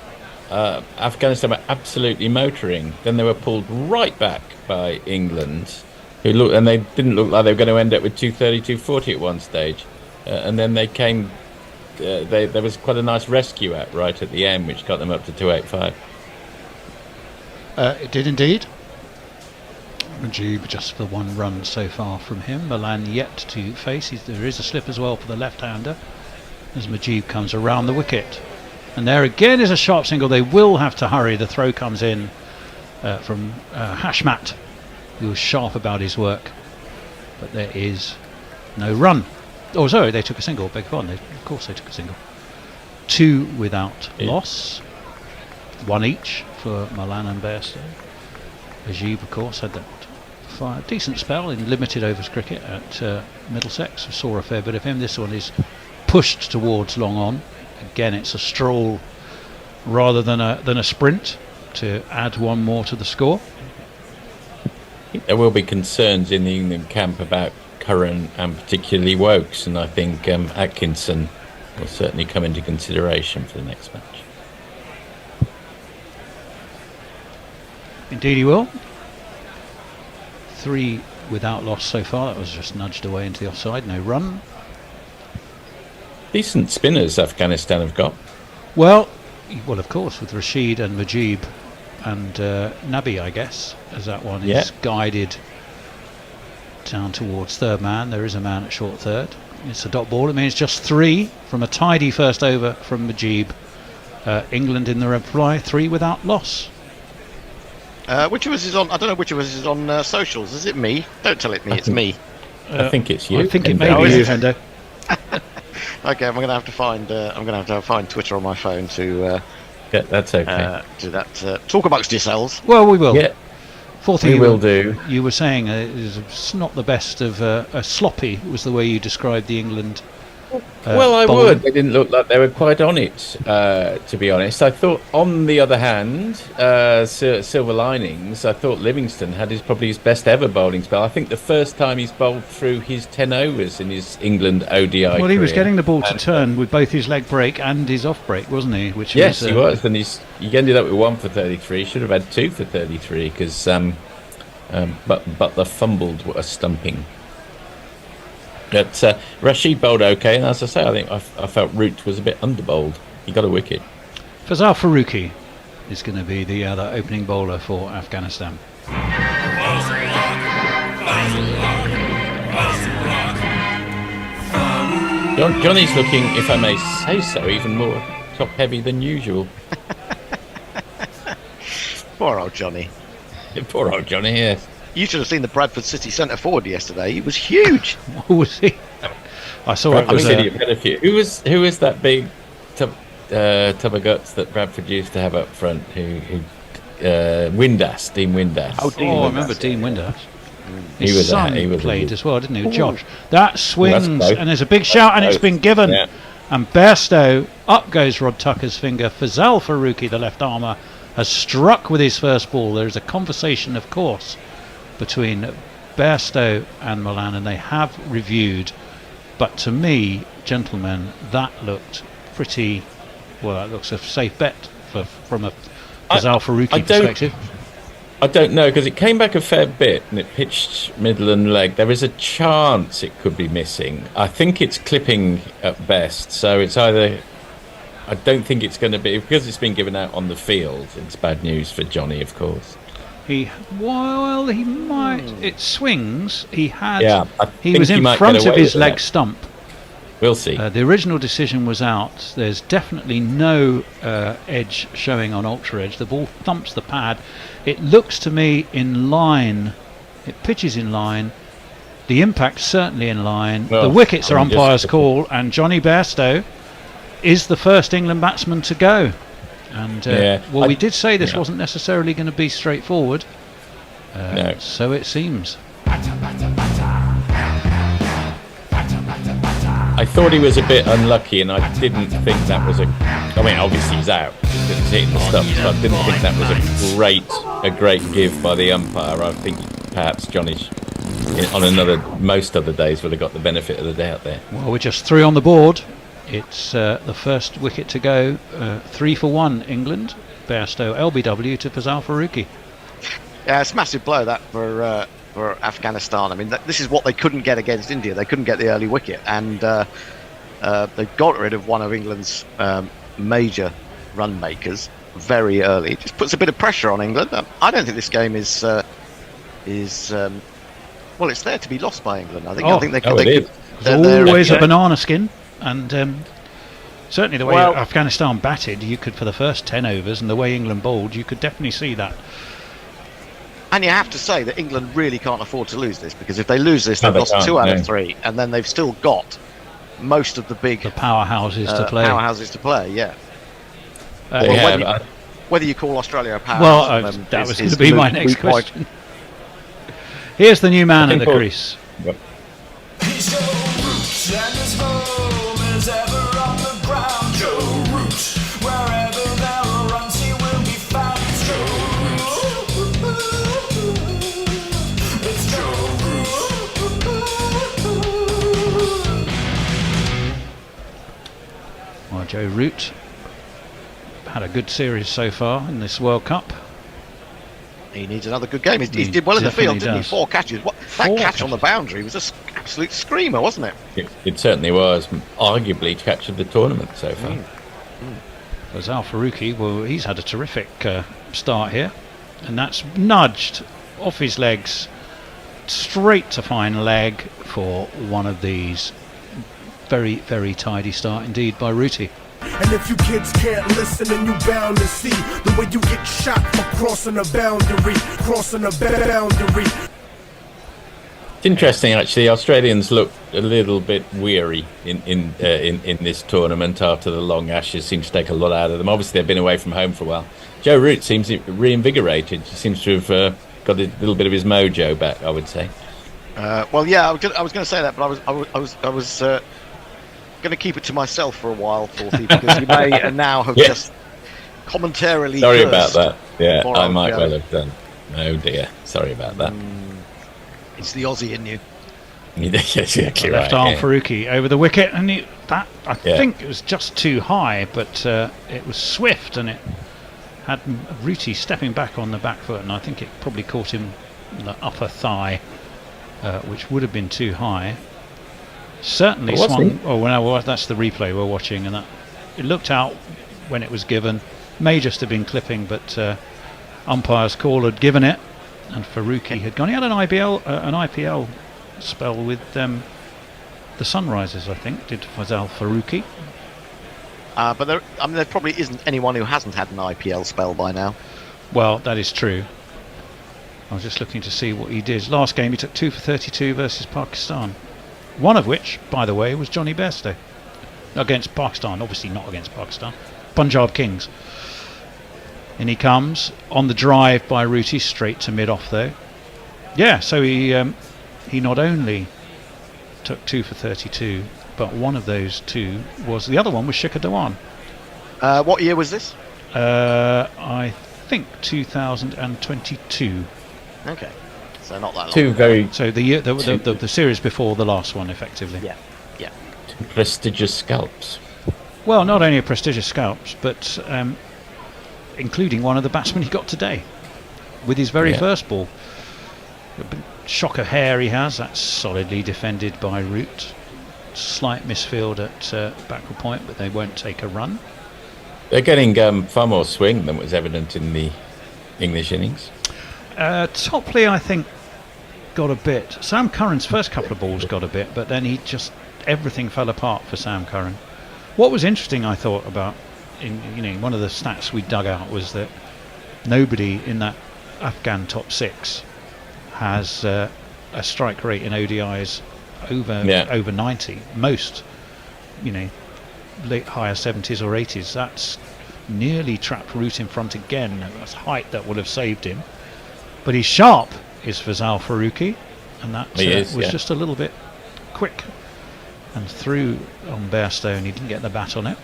Speaker 11: Afghanistan were absolutely motoring. Then they were pulled right back by England, and they didn't look like they were going to end up with 230, 240 at one stage. And then they came. There was quite a nice rescue right at the end, which got them up to 285.
Speaker 4: It did indeed. Mujib just for 1 run so far from him. Milan yet to face. There is a slip as well for the left-hander as Mujib comes around the wicket. And there again is a sharp single. They will have to hurry. The throw comes in from Hashmat, who was sharp about his work. But there is no run. Oh, sorry, they took a single. Beg your pardon. Of course they took a single. 2 without loss. 1 each for Milan and Bairstow. Mujib, of course, had that decent spell in limited overs cricket at Middlesex. I saw a fair bit of him. This one is pushed towards long on. Again, it's a stroll rather than a sprint to add 1 more to the score.
Speaker 11: There will be concerns in the England camp about Curran and particularly Wokes, and I think Atkinson will certainly come into consideration for the next match.
Speaker 4: Indeed he will. 3 without loss so far. That was just nudged away into the offside. No run.
Speaker 11: Decent spinners Afghanistan have got.
Speaker 4: Well, of course, with Rashid and Mujib and Nabi, I guess, as that one is guided down towards third man. There is a man at short third. It's a dot ball. It means just 3 from a tidy first over from Mujib. England in the reply, 3 without loss.
Speaker 2: Which of us is on? I don't know which of us is on socials. Is it me? Don't tell it me. It's me.
Speaker 11: I think it's you.
Speaker 4: I think it may be you, Hendo.
Speaker 2: Okay, I'm going to have to find. I'm going to have to find Twitter on my phone to.
Speaker 11: That's okay.
Speaker 2: Do that. Talk amongst yourselves.
Speaker 4: Well, we will.
Speaker 11: Yeah.
Speaker 4: We
Speaker 11: will do.
Speaker 4: You were saying it's not the best of sloppy was the way you described the England.
Speaker 11: Well, I would. They didn't look like they were quite on it, to be honest. I thought, on the other hand, silver linings, I thought Livingston had probably his best ever bowling spell. I think the first time he's bowled through his 10 overs in his England ODI
Speaker 4: Well, he was
Speaker 11: career.
Speaker 4: getting the ball to turn with both his leg break and his off break, wasn't he? Which
Speaker 11: he was. And he ended up with 1 for 33. Should have had 2 for 33 because Butler fumbled a stumping. But Rashid bowled okay, and as I say, I think I felt Root was a bit underbowled. He got a wicket.
Speaker 4: Fazal Farooqi is going to be the other opening bowler for Afghanistan.
Speaker 11: Johnny's looking, if I may say so, even more top heavy than usual.
Speaker 2: Poor old Johnny.
Speaker 11: Poor old Johnny, yes.
Speaker 2: You should have seen the Bradford City centre forward yesterday. He was huge.
Speaker 4: Who was he? I saw it was
Speaker 11: Who was that big tub of guts that Bradford used to have up front? Windass, Dean Windass.
Speaker 4: I remember Dean Windass.
Speaker 11: He was
Speaker 4: played as well, didn't he? Josh. That swings, and there's a big shout, and it's been given. Yeah. And Bairstow, up goes Rod Tucker's finger. Fazal Farooqi, the left armer, has struck with his first ball. There is a conversation, of course, between Bairstow and Milan, and they have reviewed. But to me, gentlemen, that looked pretty. Well, that looks a safe bet from a Fazal Farooqi perspective.
Speaker 11: I don't know, because it came back a fair bit and it pitched middle and leg. There is a chance it could be missing. I think it's clipping at best, so it's either. I don't think it's going to be, because it's been given out on the field. It's bad news for Johnny, of course.
Speaker 4: He might. It swings. He had.
Speaker 11: Yeah,
Speaker 4: he was in front of his leg stump.
Speaker 11: We'll see.
Speaker 4: The original decision was out. There's definitely no edge showing on ultra edge. The ball thumps the pad. It looks to me in line. It pitches in line. The impact's certainly in line.
Speaker 11: Well,
Speaker 4: the wickets are umpire's call, and Johnny Bairstow is the first England batsman to go. And we did say this wasn't necessarily going to be straightforward.
Speaker 11: No.
Speaker 4: So it seems.
Speaker 11: I thought he was a bit unlucky, and I didn't think that was I mean, obviously he's out. that was hitting the stumps. But I didn't think that was a great give by the umpire. I think perhaps Johnny's on most other days would have got the benefit of the doubt there.
Speaker 4: Well, we're just 3 on the board. It's the first wicket to go. 3 for 1 England. Bairstow LBW to Fazal Farooqi.
Speaker 2: Yeah, it's a massive blow that for Afghanistan. I mean, this is what they couldn't get against India. They couldn't get the early wicket, and they got rid of one of England's major run makers very early. It just puts a bit of pressure on England. I don't think this game is well, it's there to be lost by England. I think they could.
Speaker 4: There's always a banana skin, and certainly the way Afghanistan batted, you could, for the first 10 overs, and the way England bowled, you could definitely see that.
Speaker 2: And you have to say that England really can't afford to lose this, because if they lose this, they've lost 2 out of 3, and then they've still got most of the big
Speaker 4: powerhouses
Speaker 2: to play. Yeah. Whether you call Australia a powerhouse,
Speaker 4: that was going to be my next question. Here's the new man in the crease.
Speaker 9: He's Joe Root, and his home is ever on the ground. Joe Root, wherever there are runs, he will be found. It's Joe Root. It's Joe Root.
Speaker 4: Well, Joe Root had a good series so far in this World Cup.
Speaker 2: He needs another good game. He did well in the field, didn't he? 4 catches. That catch on the boundary was an absolute screamer, wasn't it?
Speaker 11: It certainly was. Arguably catch of the tournament so far.
Speaker 4: Fazal Farooqi, well, he's had a terrific start here, and that's nudged off his legs straight to fine leg for one of these. Very, very tidy start indeed by Rooty.
Speaker 8: And if you kids can't listen, then you bound to see the way you get shot for crossing a boundary,
Speaker 11: It's interesting, actually. Australians look a little bit weary in this tournament after the long Ashes. Seems to take a lot out of them. Obviously, they've been away from home for a while. Joe Root seems reinvigorated. He seems to have got a little bit of his mojo back, I would say.
Speaker 2: Well, yeah, I was going to say that, but I was going to keep it to myself for a while, Forthy, because you may now have just commentarily.
Speaker 11: Sorry about that. Yeah, I might well have done. Oh dear, sorry about that.
Speaker 2: It's the Aussie in you.
Speaker 11: Yes, exactly
Speaker 4: Left
Speaker 11: right,
Speaker 4: arm
Speaker 11: yeah.
Speaker 4: Farooqi over the wicket, and I think it was just too high, but it was swift, and it had Rooty stepping back on the back foot, and I think it probably caught him in the upper thigh, which would have been too high. Certainly swung. Oh well, that's the replay we're watching, and it looked out when it was given. May just have been clipping, but umpire's call had given it, and Farooqi had gone. He had an IPL spell with the Sunrisers, I think. Did Fazal Farooqi?
Speaker 2: But there probably isn't anyone who hasn't had an IPL spell by now.
Speaker 4: Well, that is true. I was just looking to see what he did. Last game he took 2 for 32 versus Pakistan. One of which, by the way, was Johnny Bairstow against Pakistan. Obviously not against Pakistan. Punjab Kings. And he comes on the drive by Rooty, straight to mid-off though. Yeah, so he not only took 2 for 32, but one of those 2 was, the other one was Shikhar Dhawan.
Speaker 2: What year was this?
Speaker 4: I think 2022.
Speaker 2: Okay. So not that long.
Speaker 11: Two very.
Speaker 4: So the series before the last one, effectively.
Speaker 2: Yeah.
Speaker 11: Two prestigious scalps.
Speaker 4: Well, not only a prestigious scalps, but including one of the batsmen he got today with his very first ball. Shock of hair he has. That's solidly defended by Root. Slight misfield at backward point, but they won't take a run.
Speaker 11: They're getting far more swing than was evident in the English innings.
Speaker 4: Topley, I think, got a bit. Sam Curran's first couple of balls got a bit, but then everything fell apart for Sam Curran. What was interesting, I thought, about one of the stats we dug out was that nobody in that Afghan top 6 has a strike rate in ODIs over 90. Most, higher 70s or 80s. That's nearly trapped Root in front again. That's height that would have saved him. But he's sharp, is Fazal Farooqi, and that was just a little bit quick and through on Bairstow, and he didn't get the bat on it.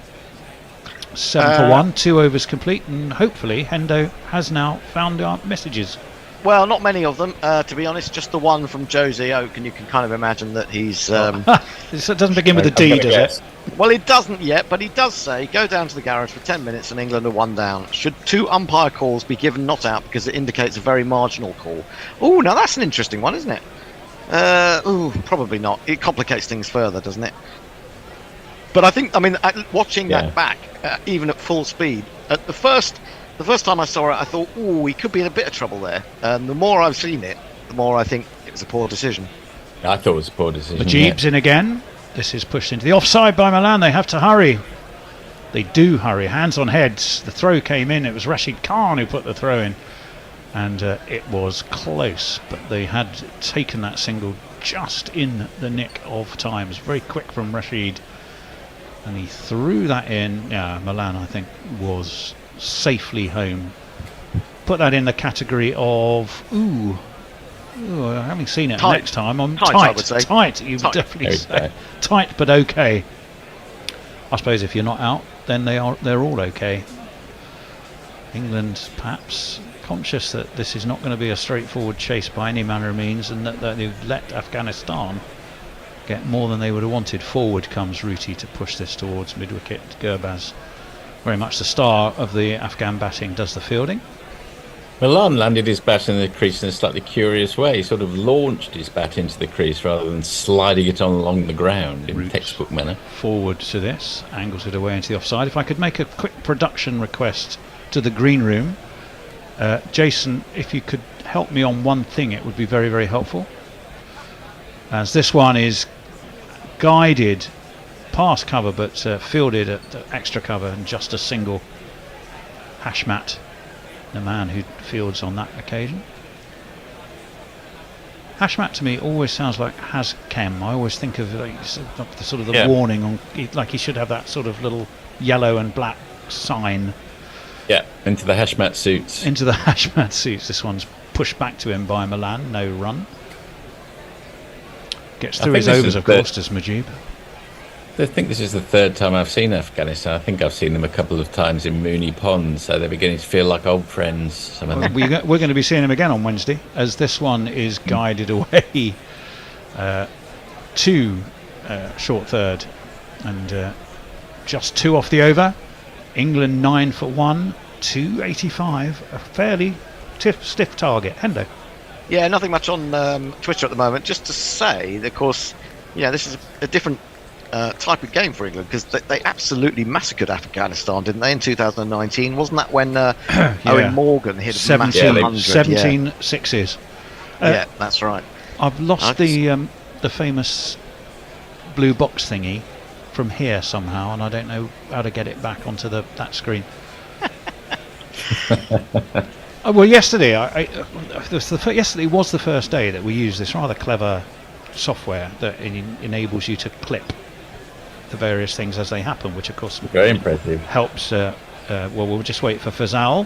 Speaker 4: 7 for 1, 2 overs complete, and hopefully Hendo has now found our messages.
Speaker 2: Well, not many of them, to be honest. Just the one from Josie Oak, and you can kind of imagine that he's.
Speaker 4: It doesn't begin with a D, does it?
Speaker 2: Well, it doesn't yet, but he does say, go down to the garage for 10 minutes and England are 1 down. Should 2 umpire calls be given not out because it indicates a very marginal call? Oh, now that's an interesting one, isn't it? Probably not. It complicates things further, doesn't it? But I think, watching that back, even at full speed, at the first time I saw it, I thought, he could be in a bit of trouble there. And the more I've seen it, the more I think it was a poor decision.
Speaker 11: I thought it was a poor decision.
Speaker 4: Majib's in again. This is pushed into the offside by Milan. They have to hurry. They do hurry. Hands on heads. The throw came in. It was Rashid Khan who put the throw in. And it was close. But they had taken that single just in the nick of time. It was very quick from Rashid. And he threw that in. Yeah, Milan, I think, was safely home. Put that in the category of having seen it
Speaker 2: tight.
Speaker 4: Next time I'm
Speaker 2: tight,
Speaker 4: tight.
Speaker 2: I would say.
Speaker 4: Tight, you would definitely say. Tight but okay. I suppose if you're not out, then they're all okay. England perhaps conscious that this is not going to be a straightforward chase by any manner of means, and that they've let Afghanistan get more than they would have wanted. Forward comes Ruti to push this towards mid-wicket. Gurbaz, very much the star of the Afghan batting, does the fielding.
Speaker 11: Milan landed his bat in the crease in a slightly curious way. He sort of launched his bat into the crease rather than sliding it on along the ground in textbook manner.
Speaker 4: Forward to this, angles it away into the offside. If I could make a quick production request to the green room, Jason, if you could help me on one thing, it would be very, very helpful. As this one is guided past cover but fielded at extra cover and just a single. Hashmat, the man who fields on that occasion. Hashmat to me always sounds like Haskem. I always think of the sort of the warning on, like he should have that sort of little yellow and black sign.
Speaker 11: Yeah, into the Hashmat suits.
Speaker 4: Into the Hashmat suits. This one's pushed back to him by Milan. No run. Gets through his overs, of course, does Majib.
Speaker 11: I think this is the third time I've seen Afghanistan. I think I've seen them a couple of times in Mooney Pond, so they're beginning to feel like old friends. Some of them.
Speaker 4: We're going to be seeing them again on Wednesday, as this one is guided away to short third, and just 2 off the over. England 9 for 1, 285, a fairly stiff target. Hendo.
Speaker 2: Yeah, nothing much on Twitter at the moment. Just to say, that, of course, this is a different type of game for England, because they absolutely massacred Afghanistan, didn't they, in 2019? Wasn't that when Owen Morgan hit 17
Speaker 4: sixes?
Speaker 2: Yeah, that's right.
Speaker 4: I've lost the famous blue box thingy from here somehow, and I don't know how to get it back onto that screen. Well, yesterday, yesterday was the first day that we used this rather clever software that enables you to clip the various things as they happen, which of course
Speaker 11: very impressive
Speaker 4: helps. We'll just wait for Fazal.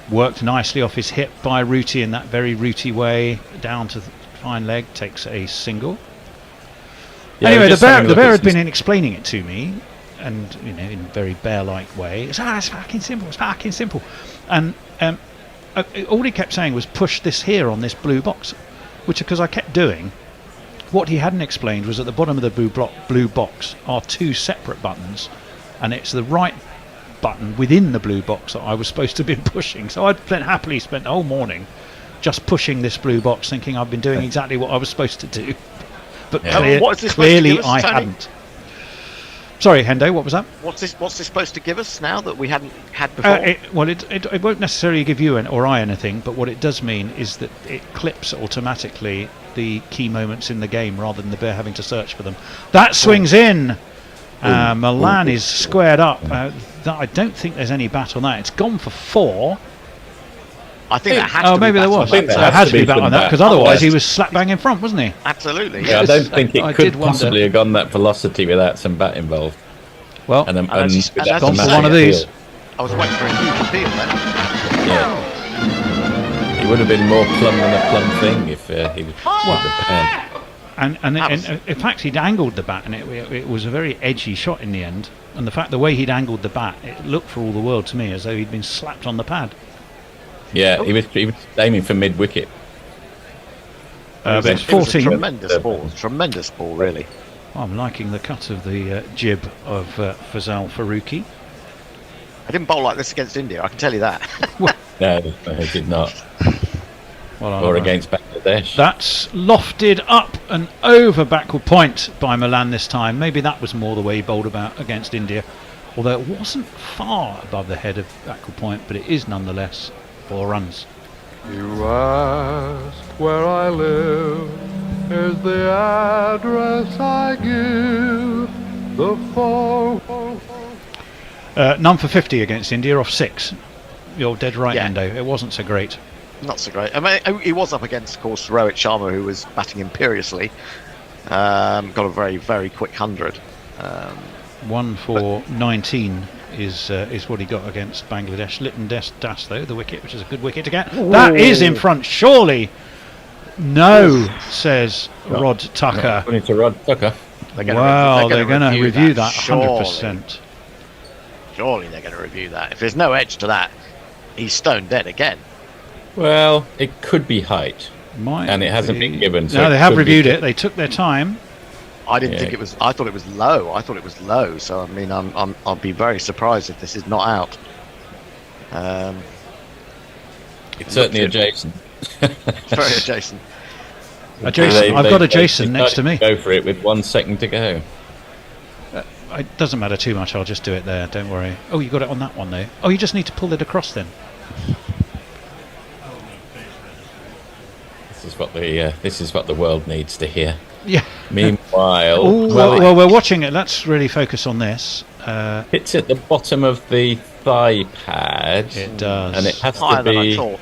Speaker 4: Worked nicely off his hip by Ruti in that very Ruti way, down to the fine leg, takes a single. Anyway, the bear had been explaining it to me, and in a very bear-like way. It's fucking simple. And all he kept saying was push this here on this blue box, which because I kept doing. What he hadn't explained was at the bottom of the blue box are 2 separate buttons, and it's the right button within the blue box that I was supposed to be pushing. So I'd happily spent the whole morning just pushing this blue box, thinking I've been doing exactly what I was supposed to do. But clearly I hadn't. Sorry, Hendo, what was that?
Speaker 2: What's this supposed to give us now that we hadn't had before?
Speaker 4: It won't necessarily give you or I anything, but what it does mean is that it clips automatically the key moments in the game rather than the bear having to search for them. That swings in. Milan is squared up. I don't think there's any bat on that. It's gone for 4.
Speaker 2: I think that has to be.
Speaker 4: Maybe there was. There has to be bat on that, because otherwise he was slap bang in front, wasn't he?
Speaker 2: Absolutely.
Speaker 11: Yeah, I don't think it could possibly have gone that velocity without some bat involved.
Speaker 4: Well,
Speaker 11: and
Speaker 4: that's gone for one of these.
Speaker 2: I was waiting for a huge appeal then.
Speaker 11: Yeah. He would have been more plum than a plum thing if he was with the pen.
Speaker 4: And in fact, he'd angled the bat, and it was a very edgy shot in the end. And the way he'd angled the bat, it looked for all the world to me as though he'd been slapped on the pad.
Speaker 11: Yeah, he was aiming for mid wicket.
Speaker 4: But it's 14.
Speaker 2: It was a tremendous ball, really.
Speaker 4: I'm liking the cut of the jib of Fazal Farooqi.
Speaker 2: I didn't bowl like this against India, I can tell you that.
Speaker 11: No, he did not.
Speaker 4: Well,
Speaker 11: or against Bangladesh.
Speaker 4: That's lofted up and over backward point by Milan this time. Maybe that was more the way he bowled about against India. Although it wasn't far above the head of backward point, but it is nonetheless 4 runs.
Speaker 15: You ask where I live, is the address I give, the phone.
Speaker 4: None for 50 against India off 6. You're dead right,
Speaker 2: Yeah.
Speaker 4: Endo. It wasn't so great.
Speaker 2: Not so great. I mean, he was up against, of course, Rohit Sharma, who was batting imperiously. Got a very, very quick 100.
Speaker 4: 1 for 19 is what he got against Bangladesh. Litton Das, though, the wicket, which is a good wicket to get.
Speaker 2: Ooh.
Speaker 4: That is in front, surely. No, says Rod Tucker.
Speaker 11: According to Rod Tucker.
Speaker 4: They're going to review that 100%.
Speaker 2: Surely they're going to review that. If there's no edge to that, he's stone dead again.
Speaker 11: Well, it could be height, and it hasn't been given. So
Speaker 4: no, they have reviewed it. They took their time.
Speaker 2: I didn't think it was. I thought it was low. So I mean, I'll be very surprised if this is not out.
Speaker 11: It's certainly adjacent.
Speaker 2: It's very adjacent.
Speaker 4: Adjacent. I've got adjacent next to me.
Speaker 11: Go for it with 1 second to go.
Speaker 4: It doesn't matter too much. I'll just do it there. Don't worry. Oh, you got it on that one though. Oh, you just need to pull it across then.
Speaker 11: This is what the world needs to hear.
Speaker 4: Yeah.
Speaker 11: Meanwhile,
Speaker 4: well, we're watching it. Let's really focus on this.
Speaker 11: It's at the bottom of the thigh pad.
Speaker 4: It does,
Speaker 11: and it has
Speaker 2: higher
Speaker 11: to be.
Speaker 2: than I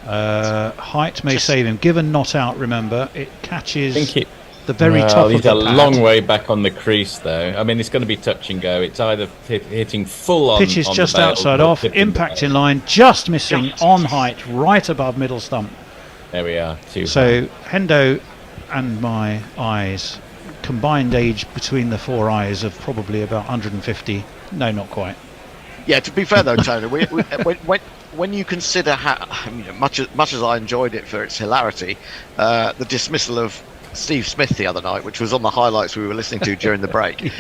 Speaker 2: thought.
Speaker 4: Height may save him. Given not out, remember, it catches the very
Speaker 11: well,
Speaker 4: top of
Speaker 11: he's
Speaker 4: the
Speaker 11: a
Speaker 4: pad.
Speaker 11: long way back on the crease, though. I mean, it's going to be touch and go. It's either hitting full on.
Speaker 4: Pitch is
Speaker 11: on
Speaker 4: just
Speaker 11: the bail
Speaker 4: outside
Speaker 11: or
Speaker 4: off.
Speaker 11: tipping
Speaker 4: Impact
Speaker 11: the
Speaker 4: in line, just missing on height, right above middle stump.
Speaker 11: There we are.
Speaker 4: So Hendo and my eyes, combined age between the 4 eyes of probably about 150. No, not quite.
Speaker 2: Yeah, to be fair though, Tony, when you consider how, I mean, much as I enjoyed it for its hilarity, the dismissal of Steve Smith the other night, which was on the highlights we were listening to during the break. You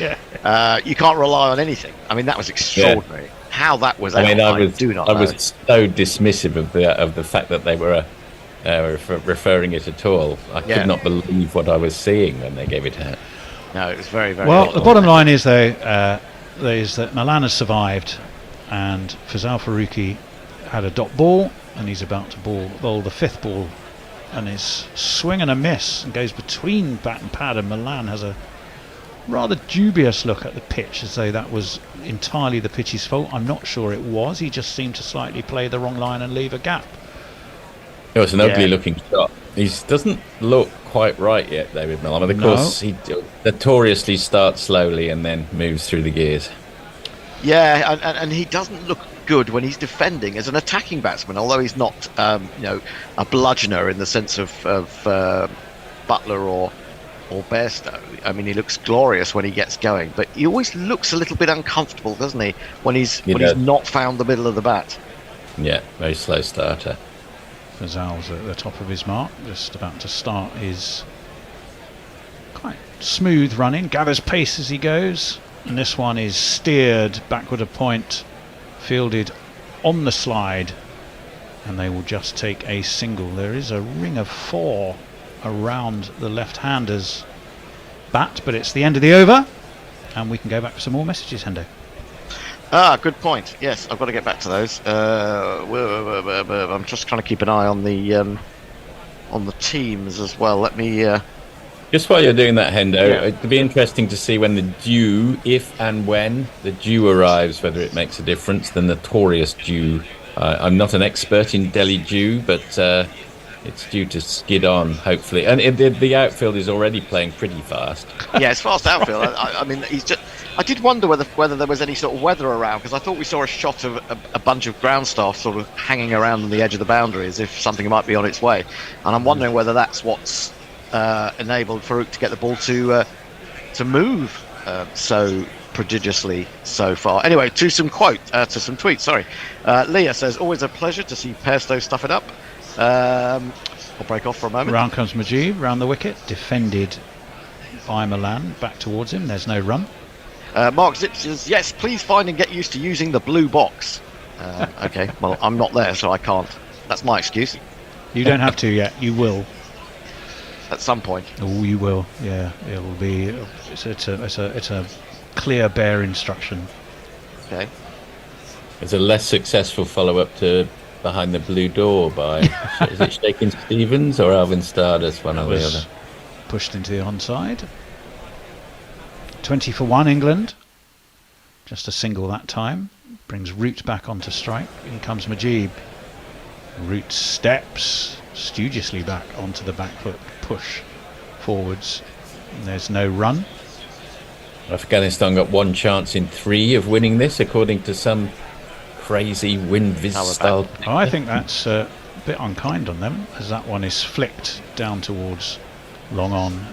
Speaker 2: can't rely on anything. I mean, that was extraordinary. Yeah. How that was.
Speaker 11: I
Speaker 2: was
Speaker 11: so dismissive of the fact that they were referring it at all. I could not believe what I was seeing when they gave it out.
Speaker 2: No, it was very, very.
Speaker 4: Well, the bottom line is though, is that Milan has survived, and Fazal Farooqi had a dot ball, and he's about to bowl the 5th ball, and his swing and a miss and goes between bat and pad, and Milan has a rather dubious look at the pitch, as though that was entirely the pitch's fault. I'm not sure it was. He just seemed to slightly play the wrong line and leave a gap.
Speaker 11: It was an ugly looking shot. He doesn't look quite right yet, David Milan. Of course, he notoriously starts slowly and then moves through the gears.
Speaker 2: Yeah, and he doesn't look good when he's defending as an attacking batsman, although he's not a bludgeoner in the sense of Butler or Bairstow. I mean, he looks glorious when he gets going, but he always looks a little bit uncomfortable, doesn't he, when he's not found the middle of the bat.
Speaker 11: Yeah, very slow starter.
Speaker 4: Fazal's at the top of his mark, just about to start his quite smooth running, gathers pace as he goes, and this one is steered backward a point, fielded on the slide, and they will just take a single. There is a ring of 4 around the left-hander's bat, but it's the end of the over, and we can go back to some more messages, Hendo.
Speaker 2: Good point. Yes, I've got to get back to those. I'm just trying to keep an eye on the teams as well. Let me.
Speaker 11: Just while you're doing that, Hendo, it'd be interesting to see when the dew, if and when the dew arrives, whether it makes a difference. The notorious dew. I'm not an expert in Delhi dew, but it's due to skid on, hopefully. And the outfield is already playing pretty fast.
Speaker 2: Yeah, it's fast outfield. I mean, I did wonder whether there was any sort of weather around, because I thought we saw a shot of a bunch of ground staff sort of hanging around on the edge of the boundary as if something might be on its way, and I'm wondering whether that's what's enabled Farouk to get the ball to move so prodigiously so far. Anyway, to some tweets. Sorry, Leah says, "Always a pleasure to see Pesto stuff it up." I'll break off for a moment.
Speaker 4: Round comes Majid, round the wicket, defended by Milan, back towards him. There's no run.
Speaker 2: Mark Zip says, "Yes, please find and get used to using the blue box." Okay, well, I'm not there, so I can't. That's my excuse.
Speaker 4: You don't have to yet. You will.
Speaker 2: At some point.
Speaker 4: Oh, you will. Yeah, it will be. It's a clear, bare instruction.
Speaker 2: Okay.
Speaker 11: It's a less successful follow-up to Behind the Blue Door by is it Shakin' Stevens or Alvin Stardust, one or the other?
Speaker 4: Pushed into the onside. 20 for 1 England. Just a single that time. Brings Root back onto strike. In comes Majid. Root steps studiously back onto the back foot. Push forwards. And there's no run.
Speaker 11: Afghanistan got 1 chance in 3 of winning this, according to some crazy wind-viz style.
Speaker 4: Oh, I think that's a bit unkind on them, as that one is flicked down towards long on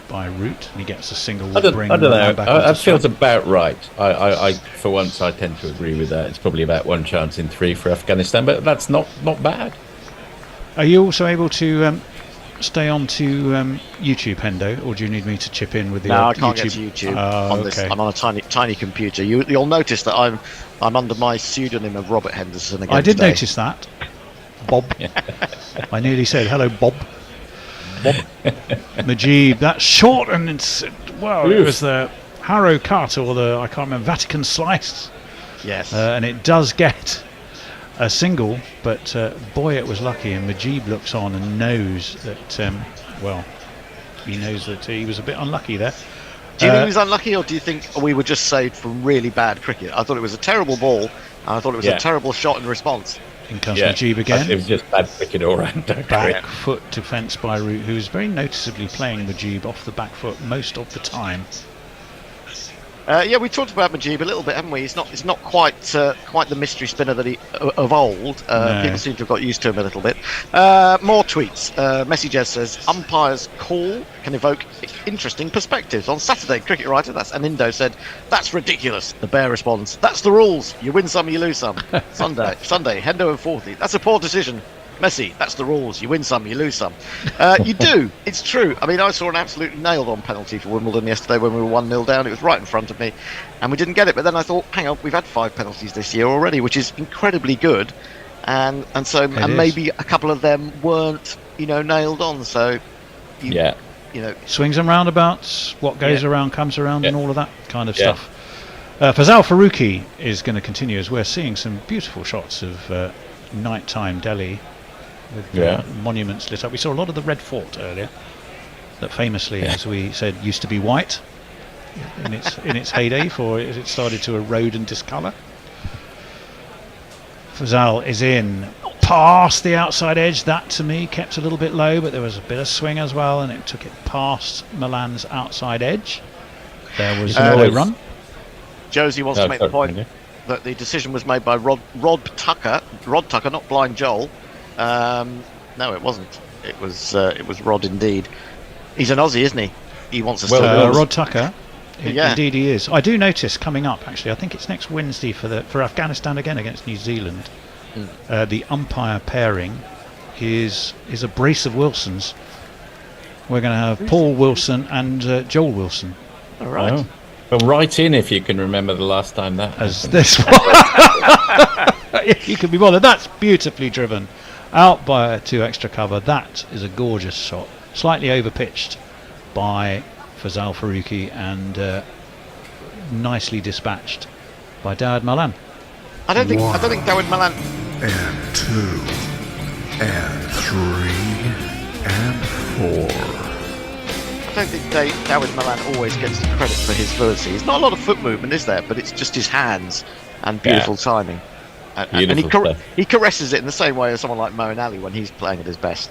Speaker 4: by Root, and he gets a single.
Speaker 11: I don't know. That feels about right. I for once, I tend to agree with that. It's probably about 1 chance in 3 for Afghanistan, but that's not bad.
Speaker 4: Are you also able to stay on to YouTube, Hendo, or do you need me to chip in with the?
Speaker 2: No, I can't get to YouTube on this. I'm on a tiny computer. You'll notice that I'm under my pseudonym of Robert Henderson again.
Speaker 4: I did
Speaker 2: today.
Speaker 4: notice that, Bob. I nearly said hello, Bob. Majid, that's short, and it's it was the Harrow cut or the I can't remember Vatican slice.
Speaker 2: Yes,
Speaker 4: and it does get a single, but boy, it was lucky. And Majid looks on and knows that he knows that he was a bit unlucky there.
Speaker 2: Do you think he was unlucky, or do you think we were just saved from really bad cricket? I thought it was a terrible ball, and I thought it was a terrible shot in response.
Speaker 4: In comes Majid again.
Speaker 11: It was just bad cricket all round.
Speaker 4: Back foot defence by Root, who's very noticeably playing Majid off the back foot most of the time.
Speaker 2: We talked about Majid a little bit, haven't we? He's not quite the mystery spinner that he of old.
Speaker 4: No.
Speaker 2: People seem to have got used to him a little bit. More tweets. Message says, "Umpire's call can evoke interesting perspectives." On Saturday, cricket writer, that's Anindo, said, "That's ridiculous." The Bear responds, "That's the rules. You win some, you lose some." Sunday, Hendo and Forthy, "That's a poor decision." Messi, "That's the rules. You win some, you lose some." You do. It's true. I mean, I saw an absolutely nailed-on penalty for Wimbledon yesterday when we were 1-0 down. It was right in front of me, and we didn't get it. But then I thought, hang on, we've had 5 penalties this year already, which is incredibly good, and maybe a couple of them weren't, nailed on. So,
Speaker 4: swings and roundabouts. What goes around comes around, and all of that kind of stuff. Fazal Faruqi is going to continue as we're seeing some beautiful shots of nighttime Delhi. With monuments lit up. We saw a lot of the Red Fort earlier, that famously, as we said, used to be white in its heyday, for it started to erode and discolour. Fazal is in, past the outside edge. That to me kept a little bit low, but there was a bit of swing as well, and it took it past Milan's outside edge. There was no run.
Speaker 2: Josie wants to make the point that the decision was made by Rod Tucker, not Blind Joel. No, it wasn't. It was Rod indeed. He's an Aussie, isn't he? He wants us to
Speaker 4: Rod Tucker. Indeed, he is. I do notice coming up. Actually, I think it's next Wednesday for Afghanistan again against New Zealand. The umpire pairing is a brace of Wilsons. We're going to have Paul Wilson and Joel Wilson.
Speaker 2: All right.
Speaker 11: Oh. Well, write in if you can remember the last time that
Speaker 4: as this one. If you can be bothered. That's beautifully driven out by 2 extra cover. That is a gorgeous shot, slightly over pitched by Fazal Faruqi and nicely dispatched by Dawid Malan.
Speaker 2: I don't think Dawid Malan.
Speaker 8: And 2 and 3 and 4.
Speaker 2: I don't think Dawid Malan always gets the credit for his fluency. There's not a lot of foot movement, is there? But it's just his hands and beautiful timing. And he caresses it in the same way as someone like Moeen Ali when he's playing at his best.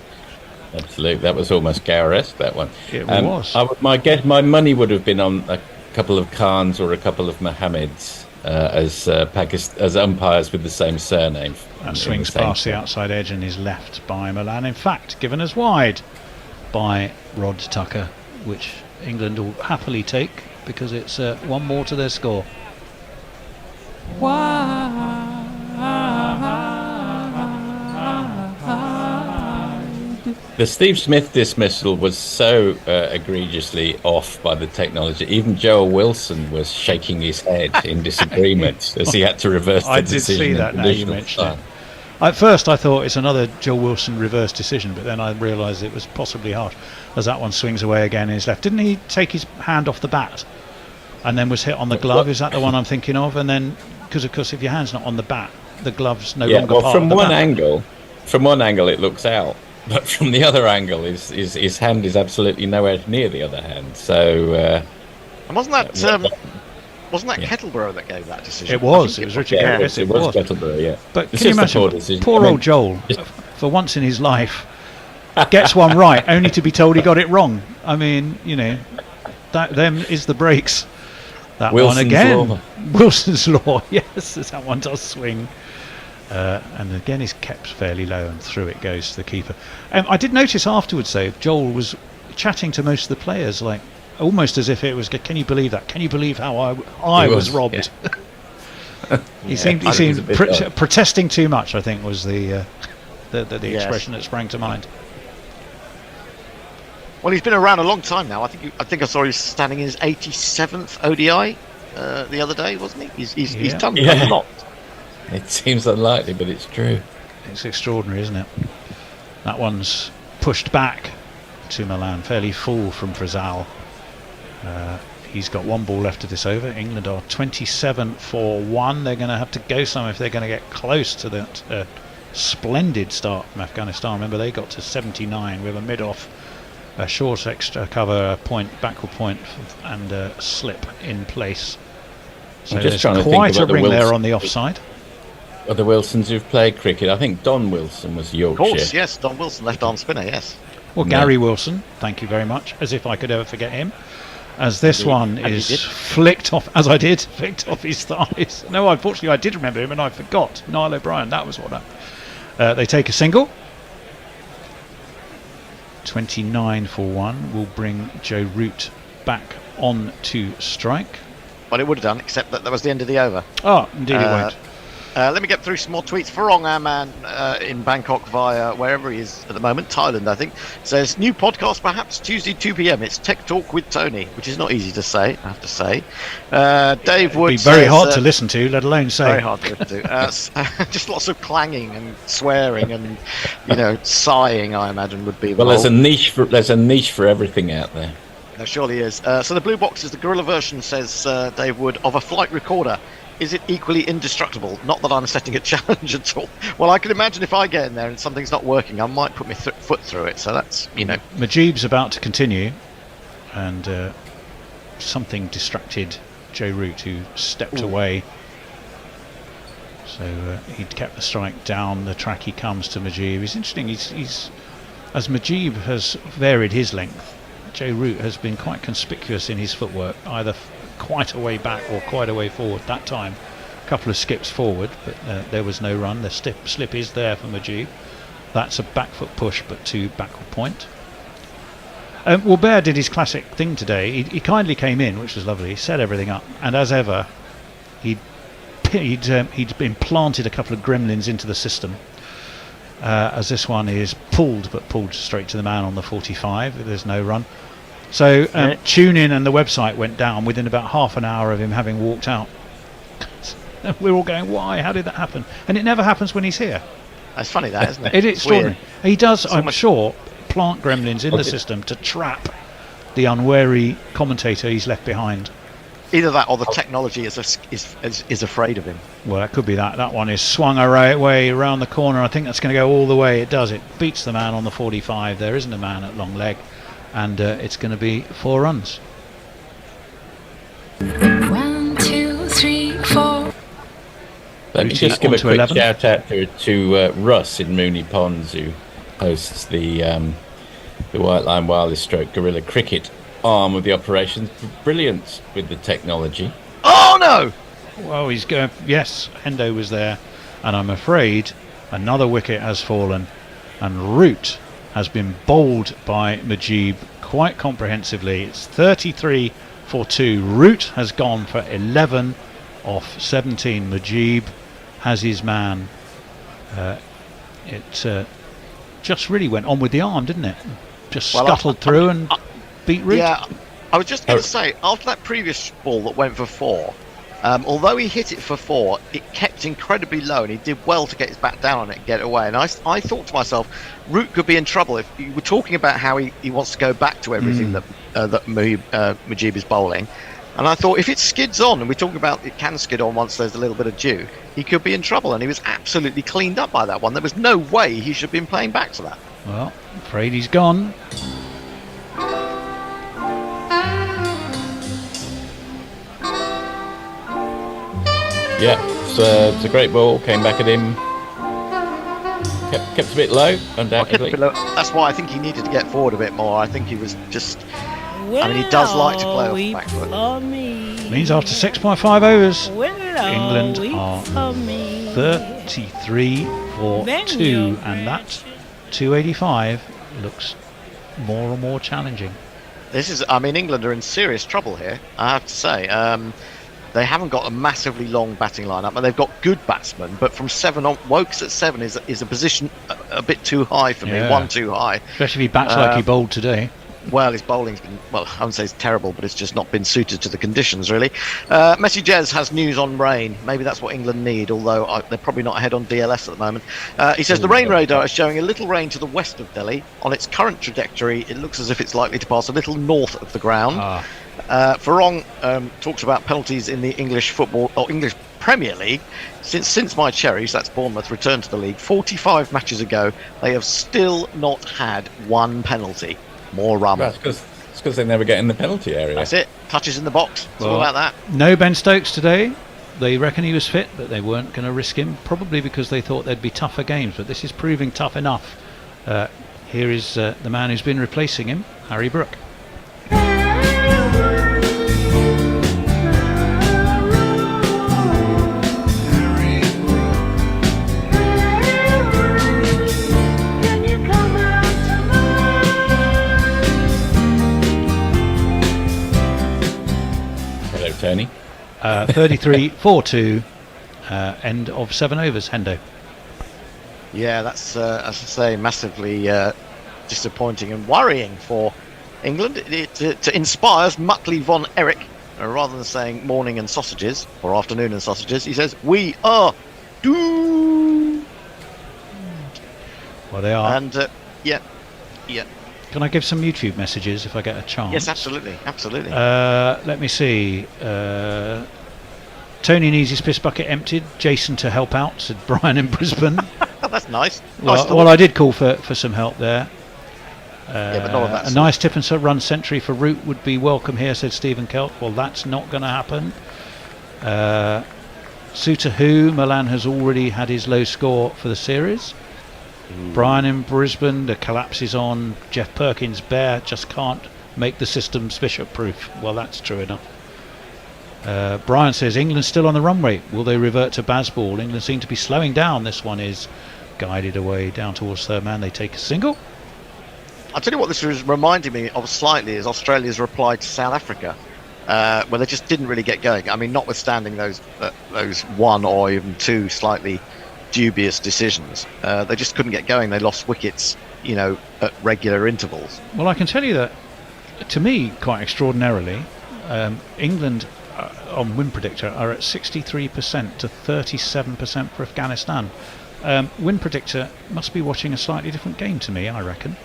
Speaker 11: Absolutely, that was almost Gaur-esque, that one.
Speaker 4: It was.
Speaker 11: My money would have been on a couple of Khans or a couple of Mohammeds as umpires with the same surname.
Speaker 4: That swings past the outside edge and is left by Malan. In fact, given as wide. by Rod Tucker, which England will happily take because it's one more to their score.
Speaker 11: The Steve Smith dismissal was so egregiously off by the technology. Even Joel Wilson was shaking his head in disagreement as he had to reverse the decision.
Speaker 4: I did see that now you mentioned it. At first I thought it's another Joel Wilson reverse decision, but then I realised it was possibly harsh as that one swings away again in his left. Didn't he take his hand off the bat and then was hit on the glove? Is that the one I'm thinking of? And then, because of course if your hand's not on the bat, the glove's no longer part of the bat.
Speaker 11: From one angle it looks out. But from the other angle, his hand is absolutely nowhere near the other hand. So,
Speaker 2: and wasn't that Kettleborough that gave that decision?
Speaker 4: It was Richard.
Speaker 11: Yes, it was Kettleborough. Yeah,
Speaker 4: but can you imagine poor old Joel, for once in his life, gets one right, only to be told he got it wrong. I mean, you know, them is the breaks. That Wilson's one again, law. Wilson's law. Yes, that one does swing. And again is kept fairly low and through it goes to the keeper. I did notice afterwards though, Joel was chatting to most of the players like almost as if it was, can you believe that? Can you believe how I was robbed? Yeah. he seemed protesting too much, I think was the expression that sprang to mind.
Speaker 2: Well, he's been around a long time now. I think I saw him standing in his 87th ODI the other day, wasn't he? He's done a lot.
Speaker 11: It seems unlikely, but it's true.
Speaker 4: It's extraordinary, isn't it? That one's pushed back to Milan, fairly full from Frizal. He's got one ball left of this over. England are 27 for 1. They're going to have to go some if they're going to get close to that splendid start from Afghanistan. Remember, they got to 79 with a mid-off, a short extra cover, point, backward point, and a slip in place. So there's quite a ring there on the offside.
Speaker 11: Other Wilsons who've played cricket, I think Don Wilson was Yorkshire.
Speaker 2: Of course, yes, Don Wilson, left-arm spinner, yes.
Speaker 4: Well, Gary Wilson, thank you very much, as if I could ever forget him. As this one is flicked off his thighs. No, unfortunately I did remember him and I forgot. Niall O'Brien, that was what happened. They take a single. 29 for 1 will bring Joe Root back on to strike.
Speaker 2: Well, it would have done, except that was the end of the over.
Speaker 4: Oh, indeed it won't.
Speaker 2: Let me get through some more tweets. Farong, our man in Bangkok via wherever he is at the moment, Thailand, I think, says, new podcast perhaps Tuesday 2 p.m. It's Tech Talk with Tony, which is not easy to say, I have to say. Dave Wood
Speaker 4: says... very hard to listen to, let alone say.
Speaker 2: Very hard to listen to. Just lots of clanging and swearing and, sighing, I imagine, would be...
Speaker 11: Well, there's a niche for everything out there.
Speaker 2: There surely is. So the blue box is the guerrilla version, says Dave Wood, of a flight recorder. Is it equally indestructible? Not that I'm setting a challenge at all. Well, I can imagine if I get in there and something's not working, I might put my foot through it. So that's,
Speaker 4: Majib's about to continue, and something distracted Joe Root, who stepped away. So he'd kept the strike down the track. He comes to Majib. It's interesting. He's as Majib has varied his length, Joe Root has been quite conspicuous in his footwork, either quite a way back or quite a way forward. That time a couple of skips forward, but there was no run. The slip is there for Majib. That's a back foot push but to backward point. Well, Bear did his classic thing today. He kindly came in, which was lovely. He set everything up, and as ever he'd implanted a couple of gremlins into the system, as this one is pulled straight to the man on the 45. There's no run. So tune in, and the website went down within about half an hour of him having walked out. We're all going, why? How did that happen? And it never happens when he's here.
Speaker 2: That's funny, that, isn't it?
Speaker 4: It is extraordinary. He does, I'm sure, plant gremlins in the system to trap the unwary commentator he's left behind.
Speaker 2: Either that or the technology is afraid of him.
Speaker 4: Well, that could be that. That one is swung away around the corner. I think that's going to go all the way. It does. It beats the man on the 45. There isn't a man at long leg. And it's going to be 4 runs.
Speaker 21: 1, 2, 3, 4.
Speaker 11: Let me just give a quick shout out to Russ in Mooney Ponds, who hosts the White Line Wireless Stroke Guerrilla Cricket arm of the operation. Brilliant with the technology.
Speaker 2: Oh no!
Speaker 4: Well, he's going. Yes, Hendo was there, and I'm afraid another wicket has fallen, and Root has been bowled by Mujib quite comprehensively. It's 33 for 2. Root has gone for 11 off 17. Mujib has his man. It just really went on with the arm, didn't it? Just scuttled through and beat Root.
Speaker 2: Yeah, I was just going to say, after that previous ball that went for 4, although he hit it for 4, it kept incredibly low, and he did well to get his back down on it and get away. And I thought to myself, Root could be in trouble. If you were talking about how he wants to go back to everything that Mujib is bowling, and I thought if it skids on, and we're talking about it can skid on once there's a little bit of dew, he could be in trouble. And he was absolutely cleaned up by that one. There was no way he should have been playing back to that.
Speaker 4: Well, afraid he's gone.
Speaker 11: Yeah, it's a great ball. Came back at him. Kept a bit low, undoubtedly.
Speaker 2: That's why I think he needed to get forward a bit more. I think he was just... I mean, he does like to play off the back foot.
Speaker 4: Means after 6.5 overs, England are 33 for 2, and that 285 looks more and more challenging.
Speaker 2: This is, I mean, England are in serious trouble here, I have to say. They haven't got a massively long batting lineup, and they've got good batsmen, but from 7 on, Wokes at 7 is a position a bit too high for me, one too high.
Speaker 4: Especially if he bats like he bowled today.
Speaker 2: Well, his bowling's been, well, I wouldn't say it's terrible, but it's just not been suited to the conditions, really. Messi Jez has news on rain. Maybe that's what England need, although they're probably not ahead on DLS at the moment. He says the rain radar is showing a little rain to the west of Delhi. On its current trajectory, it looks as if it's likely to pass a little north of the ground. Farong talks about penalties in the English football, or English Premier League. Since my Cherries, that's Bournemouth, returned to the league 45 matches ago, they have still not had one penalty. More rum.
Speaker 11: Well, it's because they never get in the penalty area.
Speaker 2: That's it. Touches in the box. It's all about that.
Speaker 4: No Ben Stokes today. They reckon he was fit, but they weren't going to risk him, probably because they thought there'd be tougher games, but this is proving tough enough. Here is the man who's been replacing him, Harry Brook.
Speaker 11: Tony.
Speaker 4: 33 for 2, end of 7 overs, Hendo.
Speaker 2: Yeah, that's, as I say, massively disappointing and worrying for England. It inspires Muckley von Erich, rather than saying morning and sausages, or afternoon and sausages, he says, we are doomed.
Speaker 4: Well, they are.
Speaker 2: And, yeah.
Speaker 4: Can I give some YouTube messages if I get a chance?
Speaker 2: Yes, absolutely.
Speaker 4: Let me see. Tony needs his piss bucket emptied. Jason to help out, said Brian in Brisbane.
Speaker 2: That's nice.
Speaker 4: Well, I did call for some help there.
Speaker 2: But none of that
Speaker 4: a nice tip and run century for Root would be welcome here, said Stephen Kelt. Well, that's not going to happen. Suter Who, Milan has already had his low score for the series. Brian in Brisbane, the collapse is on. Jeff Perkins, Bear just can't make the systems Bishop proof. Well, that's true enough. Brian says England still on the run rate. Will they revert to Bazball? England seem to be slowing down. This one is guided away down towards third man. They take a single.
Speaker 2: I'll tell you what this was reminding me of slightly is Australia's reply to South Africa, where they just didn't really get going. I mean, notwithstanding those one or even two slightly dubious decisions, they just couldn't get going. They lost wickets, at regular intervals.
Speaker 4: Well, I can tell you that, to me, quite extraordinarily, England on win predictor are at 63% to 37% for Afghanistan. Win predictor must be watching a slightly different game to me, I reckon.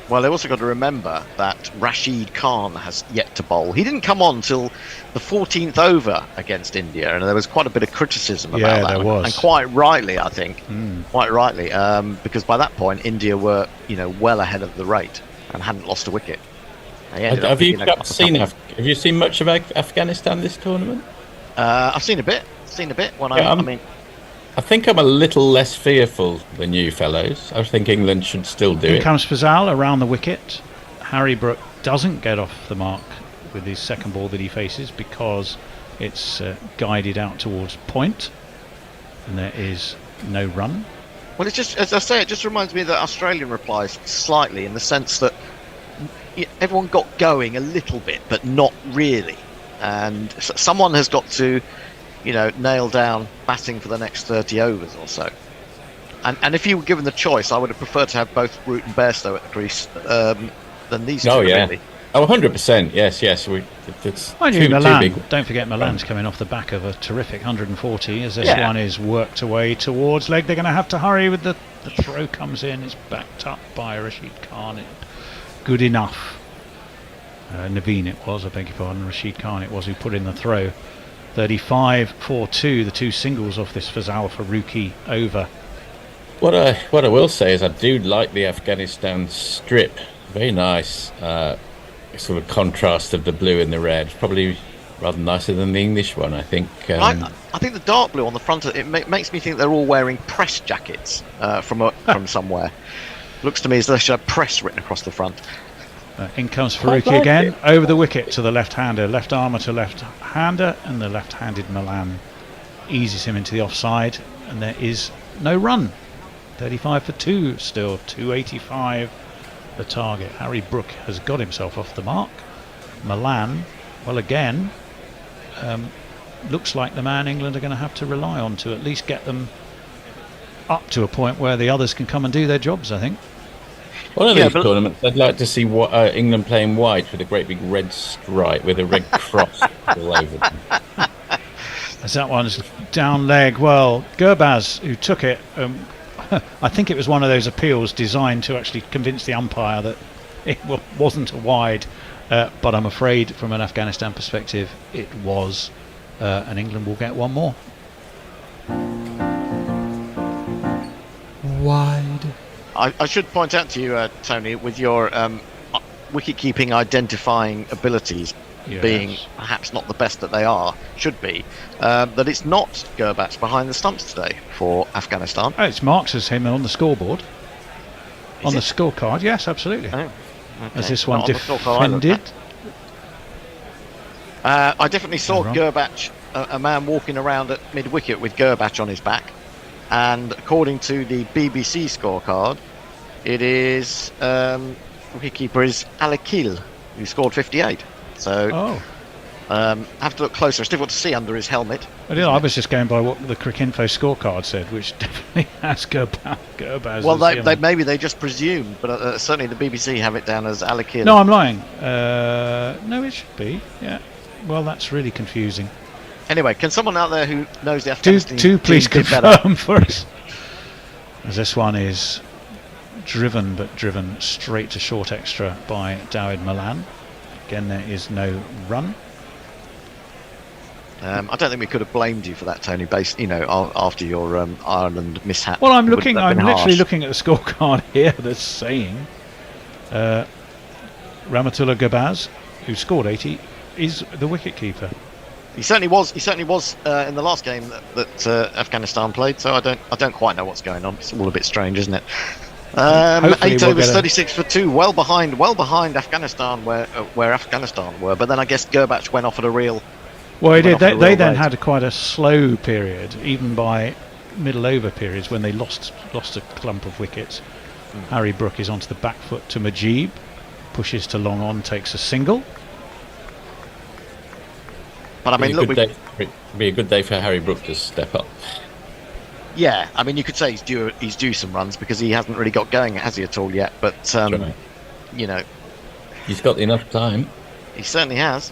Speaker 2: Well, they also got to remember that Rashid Khan has yet to bowl. He didn't come on till the 14th over against India, and there was quite a bit of criticism about that.
Speaker 4: There was.
Speaker 2: And quite rightly, I think. Quite rightly, because by that point, India were, well ahead of the rate and hadn't lost a wicket.
Speaker 11: Have you seen much of Afghanistan this tournament?
Speaker 2: I've seen a bit.
Speaker 11: I think I'm a little less fearful than you fellows. I think England should still do it.
Speaker 4: Here comes Fazal around the wicket. Harry Brook doesn't get off the mark with his second ball that he faces because it's guided out towards point, and there is no run.
Speaker 2: Well, it's just, as I say, it just reminds me of the Australian replies slightly, in the sense that everyone got going a little bit, but not really. And someone has got to, nail down batting for the next 30 overs or so. And if you were given the choice, I would have preferred to have both Root and Bairstow at the crease than these two.
Speaker 11: Oh, yeah.
Speaker 2: Really.
Speaker 11: Oh, 100%. Yes. It's
Speaker 4: Mind
Speaker 11: too
Speaker 4: you, Milan,
Speaker 11: big.
Speaker 4: don't forget Milan's coming off the back of a terrific 140 as this one is worked away towards leg. They're going to have to hurry with the throw comes in. It's backed up by Rashid Khan. Good enough. Naveen it was, I beg your pardon. Rashid Khan it was who put in the throw. 35-4-2, the two singles off this Fazal Farooqi over.
Speaker 11: What I will say is I do like the Afghanistan strip. Very nice. Sort of contrast of the blue and the red. Probably rather nicer than the English one, I think.
Speaker 2: I think the dark blue on the front of it makes me think they're all wearing press jackets from somewhere. Looks to me as though they should have press written across the front.
Speaker 4: In comes Farooqi again, over the wicket to the left-hander, left armour to left-hander, and the left-handed Milan eases him into the offside, and there is no run. 35-2 still, 285 the target. Harry Brook has got himself off the mark. Milan, well again, looks like the man England are going to have to rely on to at least get them up to a point where the others can come and do their jobs, I think.
Speaker 11: One of these tournaments, I'd like to see England playing white with a great big red stripe with a red cross all over them.
Speaker 4: As that one's down leg, well, Gurbaz, who took it, I think it was one of those appeals designed to actually convince the umpire that it wasn't a wide, but I'm afraid from an Afghanistan perspective it was, and England will get one more.
Speaker 2: Wide. I should point out to you, Tony, with your wicket-keeping identifying abilities being perhaps not the best that they should be, that it's not Gurbaz behind the stumps today for Afghanistan.
Speaker 4: Oh, it's marked as him on the scoreboard. On the scorecard, yes, absolutely.
Speaker 2: Oh, okay.
Speaker 4: As this one defended.
Speaker 2: I definitely saw Gurbaz, a man walking around at mid-wicket with Gurbaz on his back. And according to the BBC scorecard, it is wicketkeeper is Alakil, who scored 58. So have to look closer. It's difficult to see under his helmet.
Speaker 4: I was just going by what the Cricinfo scorecard said, which definitely has Gurbaz.
Speaker 2: Well, maybe they just presumed, but certainly the BBC have it down as Alakil.
Speaker 4: No, I'm lying. No, it should be. Yeah. Well, that's really confusing.
Speaker 2: Anyway, can someone out there who knows the Afghanistan
Speaker 4: do please
Speaker 2: team
Speaker 4: confirm for us? As this one is driven straight to short extra by Dawid Malan. Again, there is no run.
Speaker 2: I don't think we could have blamed you for that, Tony. After your Ireland mishap.
Speaker 4: Well, I'm literally looking at the scorecard here that's saying Rahmatullah Gurbaz, who scored 80, is the wicketkeeper.
Speaker 2: He certainly was in the last game that Afghanistan played. So I don't quite know what's going on. It's all a bit strange, isn't it? 8 overs, 36 for 2, well behind Afghanistan where Afghanistan were. But then I guess Gurbaz went off at a real.
Speaker 4: Well, they then had quite a slow period, even by middle over periods when they lost a clump of wickets. Harry Brook is onto the back foot to Majib, pushes to long on, takes a single.
Speaker 2: But I mean,
Speaker 11: it'd be a good day for Harry Brook to step up.
Speaker 2: Yeah, I mean, you could say he's due some runs because he hasn't really got going, has he, at all yet? But
Speaker 11: he's got enough time.
Speaker 2: He certainly has.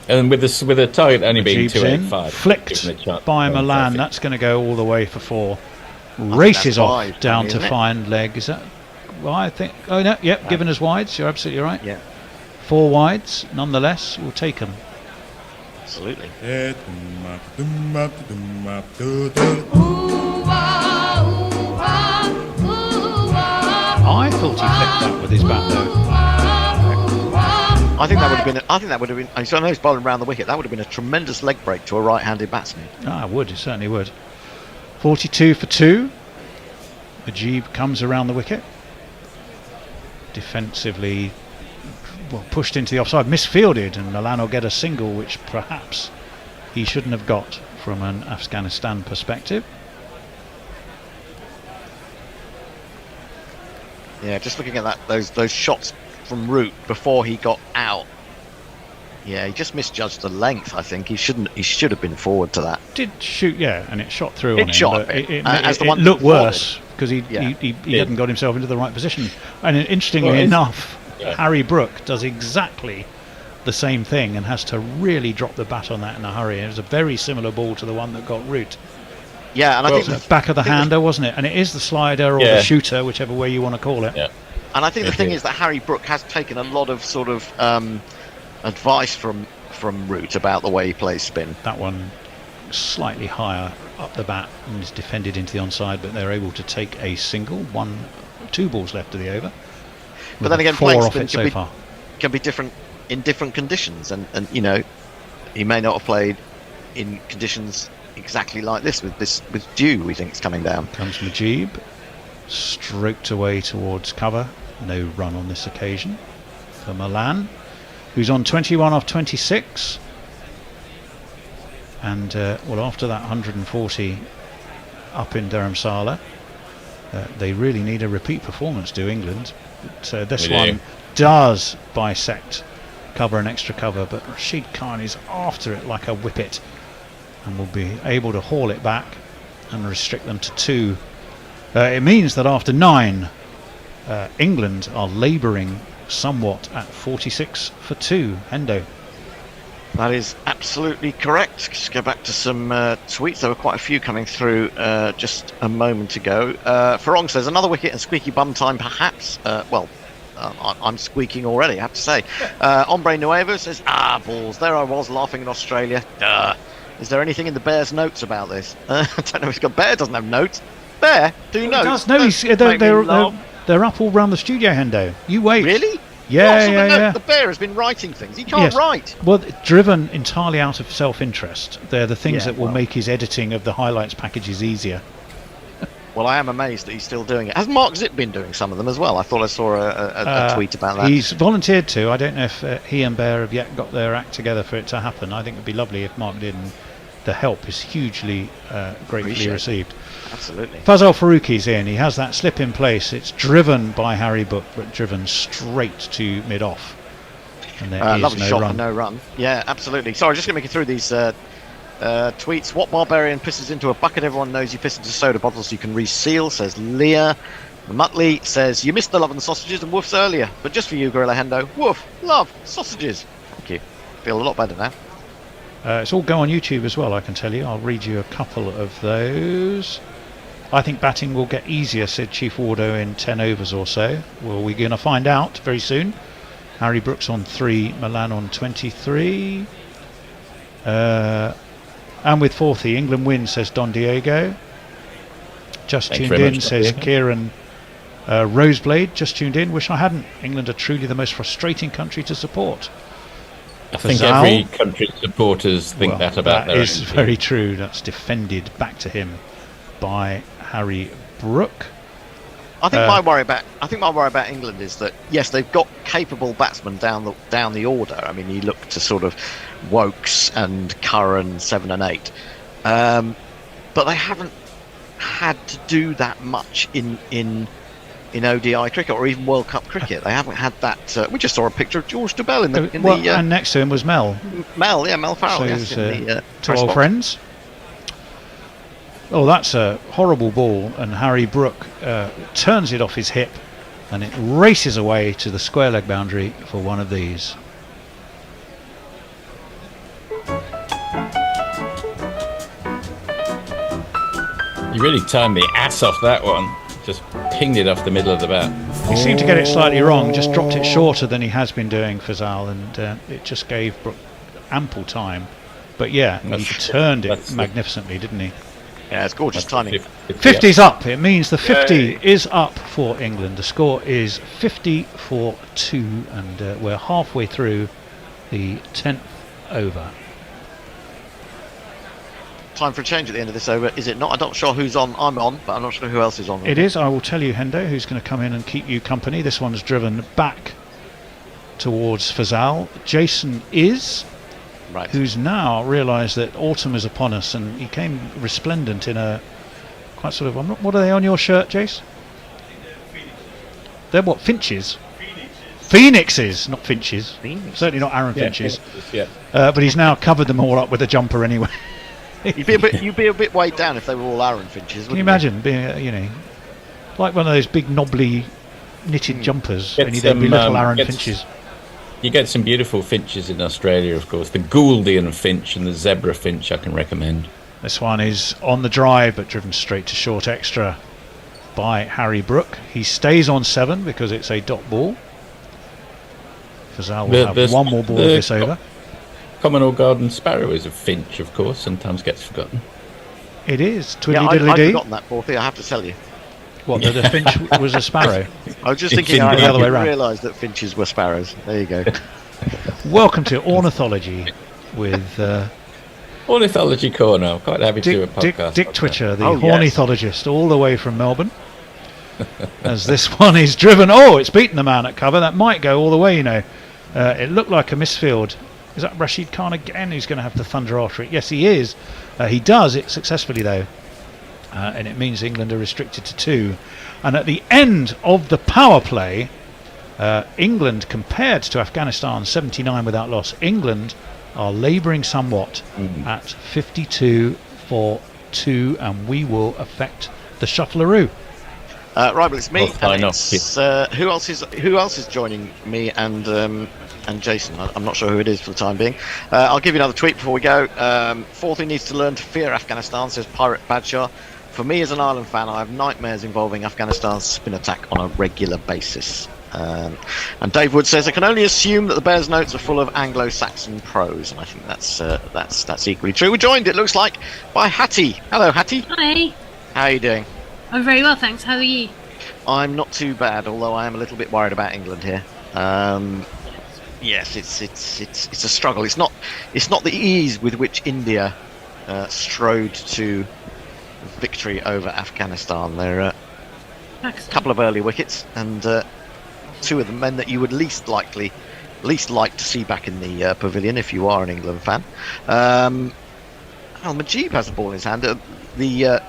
Speaker 11: And with the target only being 285,
Speaker 4: flicked by Milan, that's going to go all the way for 4. Races off down to find leg. Is that? Well, I think. Oh no, yep. Given as wides, you're absolutely right.
Speaker 2: Yeah.
Speaker 4: 4 wides, nonetheless, we'll take them.
Speaker 2: Absolutely.
Speaker 4: I thought he flicked that with his bat, though.
Speaker 2: I think that would have been. I know he's bowling around the wicket. That would have been a tremendous leg break to a right-handed batsman.
Speaker 4: It certainly would. 42 for 2. Majib comes around the wicket. Defensively, pushed into the offside, misfielded, and Milan will get a single, which perhaps he shouldn't have got from an Afghanistan perspective.
Speaker 2: Yeah, just looking at that, those shots from Root before he got out. Yeah, he just misjudged the length. I think he should have been forward to that.
Speaker 4: Did shoot, yeah, and it shot through
Speaker 2: It
Speaker 4: on him.
Speaker 2: shot
Speaker 4: but
Speaker 2: a bit.
Speaker 4: it
Speaker 2: the one
Speaker 4: looked
Speaker 2: before
Speaker 4: worse because he
Speaker 2: Yeah.
Speaker 4: hadn't got himself into the right position. And interestingly enough, Harry Brook does exactly the same thing and has to really drop the bat on that in a hurry. It was a very similar ball to the one that got Root.
Speaker 2: Yeah, and I think
Speaker 4: the back of the hander, wasn't it? And it is the slider or the shooter, whichever way you want to call it.
Speaker 11: Yeah.
Speaker 2: And I think the thing is that Harry Brook has taken a lot of sort of advice from Root about the way he plays spin.
Speaker 4: That one slightly higher up the bat and is defended into the onside, but they're able to take a single. 2 balls left of the over.
Speaker 2: But then again,
Speaker 4: 4
Speaker 2: playing
Speaker 4: off
Speaker 2: spin
Speaker 4: it so far.
Speaker 2: can be different in different conditions, and you know, he may not have played in conditions exactly like this with dew. We think it's coming down.
Speaker 4: Comes Mujib, stroked away towards cover. No run on this occasion for Milan, who's on 21 off 26. And after that 140 up in Dharamsala, they really need a repeat performance, do England. But this one does bisect cover and extra cover, but Rashid Khan is after it like a wicket and will be able to haul it back and restrict them to 2. It means that after 9, England are labouring somewhat at 46 for 2. Hendo.
Speaker 2: That is absolutely correct. Just go back to some tweets. There were quite a few coming through just a moment ago. Farong says, another wicket and squeaky bum time perhaps. I'm squeaking already, I have to say. Hombre Nuevo says, balls. There I was laughing in Australia. Duh. Is there anything in the Bears' notes about this? I don't know. Bear doesn't have notes. Bear, do notes.
Speaker 4: No, they're up all round the studio, Hendo. You wait.
Speaker 2: Really?
Speaker 4: Yeah.
Speaker 2: The Bear has been writing things. He can't write.
Speaker 4: Well, driven entirely out of self-interest. They're the things that will
Speaker 2: well.
Speaker 4: make his editing of the highlights packages easier.
Speaker 2: Well, I am amazed that he's still doing it. Has Mark Zipp been doing some of them as well? I thought I saw a tweet about that.
Speaker 4: He's volunteered to. I don't know if he and Bear have yet got their act together for it to happen. I think it would be lovely if Mark did, and the help is hugely gratefully received.
Speaker 2: Absolutely.
Speaker 4: Fazal Farouqi's in. He has that slip in place. It's driven by Harry Brook, but driven straight to mid-off. And there is
Speaker 2: lovely
Speaker 4: no
Speaker 2: shot
Speaker 4: run.
Speaker 2: for no run. Yeah, absolutely. Sorry, just going to make it through these tweets. What barbarian pisses into a bucket? Everyone knows you piss into soda bottles you can reseal, says Leah. Muttley says, you missed the love and the sausages and woofs earlier, but just for you, Guerrilla Hendo. Woof, love, sausages. Thank you. Feel a lot better now.
Speaker 4: It's all go on YouTube as well, I can tell you. I'll read you a couple of those. I think batting will get easier, said Chief Wardo, in 10 overs or so. Well, we're going to find out very soon. Harry Brooks on 3, Milan on 23. And with 40, England wins, says Don Diego. Just tuned in, says Kieran Roseblade. Just tuned in. Wish I hadn't. England are truly the most frustrating country to support.
Speaker 11: I think every country's supporters think that about their own.
Speaker 4: That is very true. That's defended back to him by Harry Brook.
Speaker 2: I think my worry about England is that yes, they've got capable batsmen down the order. I mean, you look to sort of Wokes and Curran 7 and 8, but they haven't had to do that much in ODI cricket or even World Cup cricket. They haven't had that. We just saw a picture of George Dobell in the
Speaker 4: and next to him was Mel.
Speaker 2: Mel Farrell.
Speaker 4: So
Speaker 2: yes,
Speaker 4: two old friends. Oh, that's a horrible ball, and Harry Brook turns it off his hip, and it races away to the square leg boundary for one of these.
Speaker 11: You really timed the ass off that one. Just pinged it off the middle of the bat.
Speaker 4: He seemed to get it slightly wrong, just dropped it shorter than he has been doing, Fazal, and it just gave Brook ample time. But yeah, he turned it magnificently, didn't he?
Speaker 2: Yeah, it's gorgeous timing.
Speaker 4: 50's up. It means the 50 is up for England. The score is 50 for 2, and we're halfway through the 10th over.
Speaker 2: Time for a change at the end of this over, is it not? I'm not sure who's on. I'm on, but I'm not sure who else is on.
Speaker 4: It is. I will tell you, Hendo, who's going to come in and keep you company. This one's driven back towards Fazal. Jason is.
Speaker 2: Right.
Speaker 4: Who's now realised that autumn is upon us, and he came resplendent in a quite sort of. What are they on your shirt, Jace? They're what, finches? Phoenixes, not finches. Certainly not Aaron Finches.
Speaker 11: Yeah.
Speaker 4: But he's now covered them all up with a jumper anyway.
Speaker 2: You'd be a bit weighed down if they were all Aaron Finches.
Speaker 4: Can you imagine being, like one of those big knobbly knitted jumpers, only they'd be little Aaron Finches.
Speaker 11: You get some beautiful finches in Australia, of course. The Gouldian finch and the zebra finch I can recommend.
Speaker 4: This one is on the drive, but driven straight to short extra by Harry Brook. He stays on 7 because it's a dot ball. Fazal will have one more ball of this over.
Speaker 11: Common or garden sparrow is a finch, of course. Sometimes gets forgotten.
Speaker 4: It is. Twiddly
Speaker 2: I've
Speaker 4: diddly dee.
Speaker 2: forgotten that, Porthy, I have to tell you.
Speaker 4: What, that the finch was a sparrow?
Speaker 2: I was just thinking I didn't realise that finches were sparrows. There you go.
Speaker 4: Welcome to Ornithology with...
Speaker 11: Ornithology Corner. I'm quite happy to do a podcast.
Speaker 4: Dick Twitcher, the ornithologist, all the way from Melbourne. As this one is driven. Oh, it's beaten the man at cover. That might go all the way, It looked like a misfield. Is that Rashid Khan again who's going to have to thunder after it? Yes, he is. He does it successfully, though. And it means England are restricted to 2. And at the end of the power play, England, compared to Afghanistan, 79 without loss, England are labouring somewhat at 52 for 2, and we will affect the shuffleroo.
Speaker 2: Right, well, it's me. And it's, who else is joining me and Jason? I'm not sure who it is for the time being. I'll give you another tweet before we go. Fourthly needs to learn to fear Afghanistan, says Pirate Badshah. For me as an Ireland fan, I have nightmares involving Afghanistan's spin attack on a regular basis. And Dave Wood says, I can only assume that the Bears notes are full of Anglo-Saxon prose, and I think that's equally true. We're joined, it looks like, by Hattie. Hello, Hattie.
Speaker 10: Hi.
Speaker 2: How are you doing?
Speaker 10: I'm very well, thanks. How are you?
Speaker 2: I'm not too bad, although I am a little bit worried about England here. Yes, it's a struggle. It's not the ease with which India strode to victory over Afghanistan. There are a couple of early wickets, and 2 of the men that you would least like to see back in the pavilion if you are an England fan. Majib has the ball in his hand. The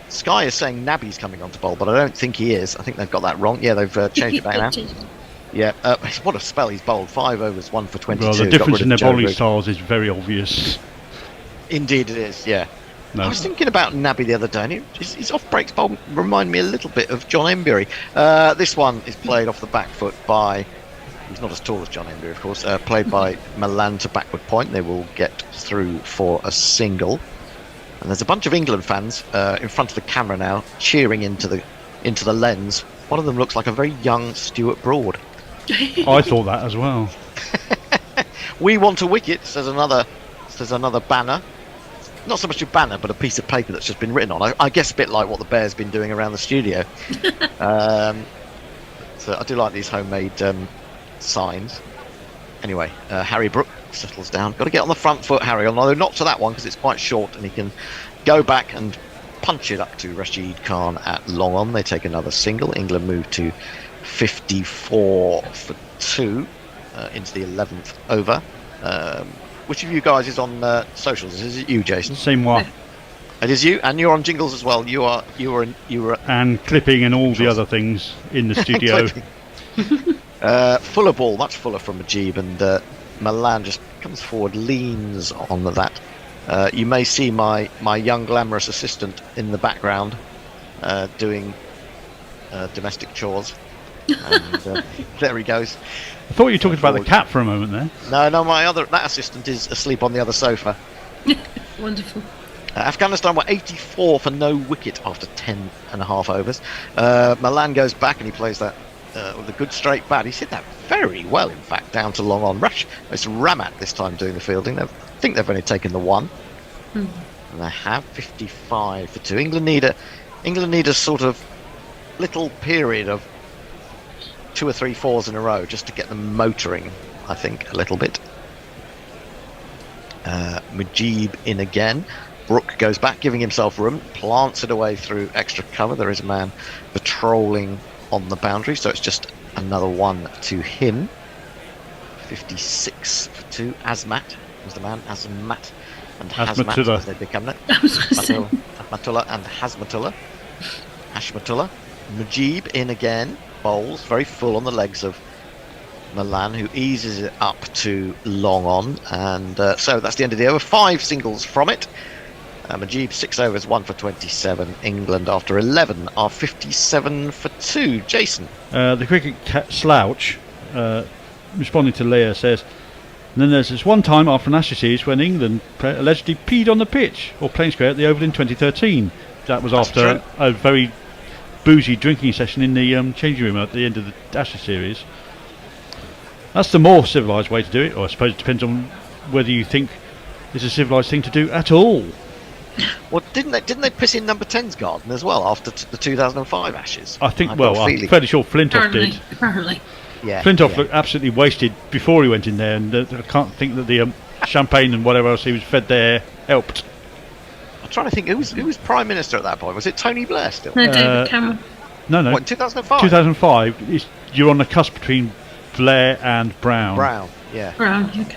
Speaker 2: Sky is saying Naby's coming on to bowl, but I don't think he is. I think they've got that wrong. Yeah, they've changed it back now. Yeah, what a spell he's bowled. 5 overs, 1 for 22.
Speaker 18: Well, the difference in their bowling styles is very obvious.
Speaker 2: Indeed it is, yeah.
Speaker 18: No.
Speaker 2: I was thinking about Naby the other day, and his off-breaks bowl remind me a little bit of John Embury. This one is played off the back foot by... He's not as tall as John Embury, of course. Played by Milan to backward point. They will get through for a single. And there's a bunch of England fans in front of the camera now, cheering into the lens. One of them looks like a very young Stuart Broad.
Speaker 18: I thought that as well.
Speaker 2: We want a wicket, says another banner. Not so much a banner, but a piece of paper that's just been written on. I guess a bit like what the Bears been doing around the studio. So I do like these homemade signs. Anyway, Harry Brook settles down. Got to get on the front foot, Harry. Although not to that one because it's quite short, and he can go back and punch it up to Rashid Khan at long on. They take another single. England move to 54 for 2 into the 11th over. Which of you guys is on socials? Is it you, Jason?
Speaker 18: C'est moi.
Speaker 2: It is you, and you're on jingles as well. You were
Speaker 18: and clipping and all the other things in the studio.
Speaker 2: Fuller ball, much fuller from Majib, and Milan just comes forward, leans on that. You may see my young glamorous assistant in the background doing domestic chores. And there he goes.
Speaker 18: I thought you were talking about the cat for a moment there.
Speaker 2: No, that assistant is asleep on the other sofa.
Speaker 10: Wonderful.
Speaker 2: Afghanistan were 84 for no wicket after 10 and a half overs. Milan goes back and he plays that with a good straight bat. He's hit that very well, in fact, down to long on. It's Ramat this time doing the fielding. I think they've only taken the 1. And they have 55 for 2. England need a sort of little period of 2 or 3 fours in a row just to get them motoring, I think, a little bit. Majib in again. Brook goes back, giving himself room, plants it away through extra cover. There is a man patrolling on the boundary, so it's just another 1 to him. 56 for 2. Azmat was the man. Azmat and Hazmat, as they become that. Ahmatullah and Hazmatullah. Hashmatullah. Mujib in again, bowls, very full on the legs of Milan, who eases it up to long on, and so that's the end of the over. 5 singles from it. Mujib 6 overs, 1 for 27. England after 11 are 57 for 2. Jason.
Speaker 18: The cricket cat Slouch, responding to Leah, says, and then there's this one time after an Ashes series when England allegedly peed on the pitch or playing square at the Oval in 2013. That was after a very boozy drinking session in the changing room at the end of the Ashes series. That's the more civilised way to do it, or I suppose it depends on whether you think it's a civilised thing to do at all.
Speaker 2: Well, didn't they piss in number 10's garden as well after the 2005 Ashes?
Speaker 18: I think. I'm fairly sure Flintoff did.
Speaker 10: Apparently.
Speaker 2: Yeah.
Speaker 18: Flintoff looked absolutely wasted before he went in there, and I can't think that the champagne and whatever else he was fed there helped.
Speaker 2: I'm trying to think who was Prime Minister at that point. Was it Tony Blair still?
Speaker 10: No, David Cameron.
Speaker 18: No.
Speaker 2: What, in 2005?
Speaker 18: 2005. You're on the cusp between Blair and Brown.
Speaker 2: Yeah.
Speaker 10: Brown. Okay.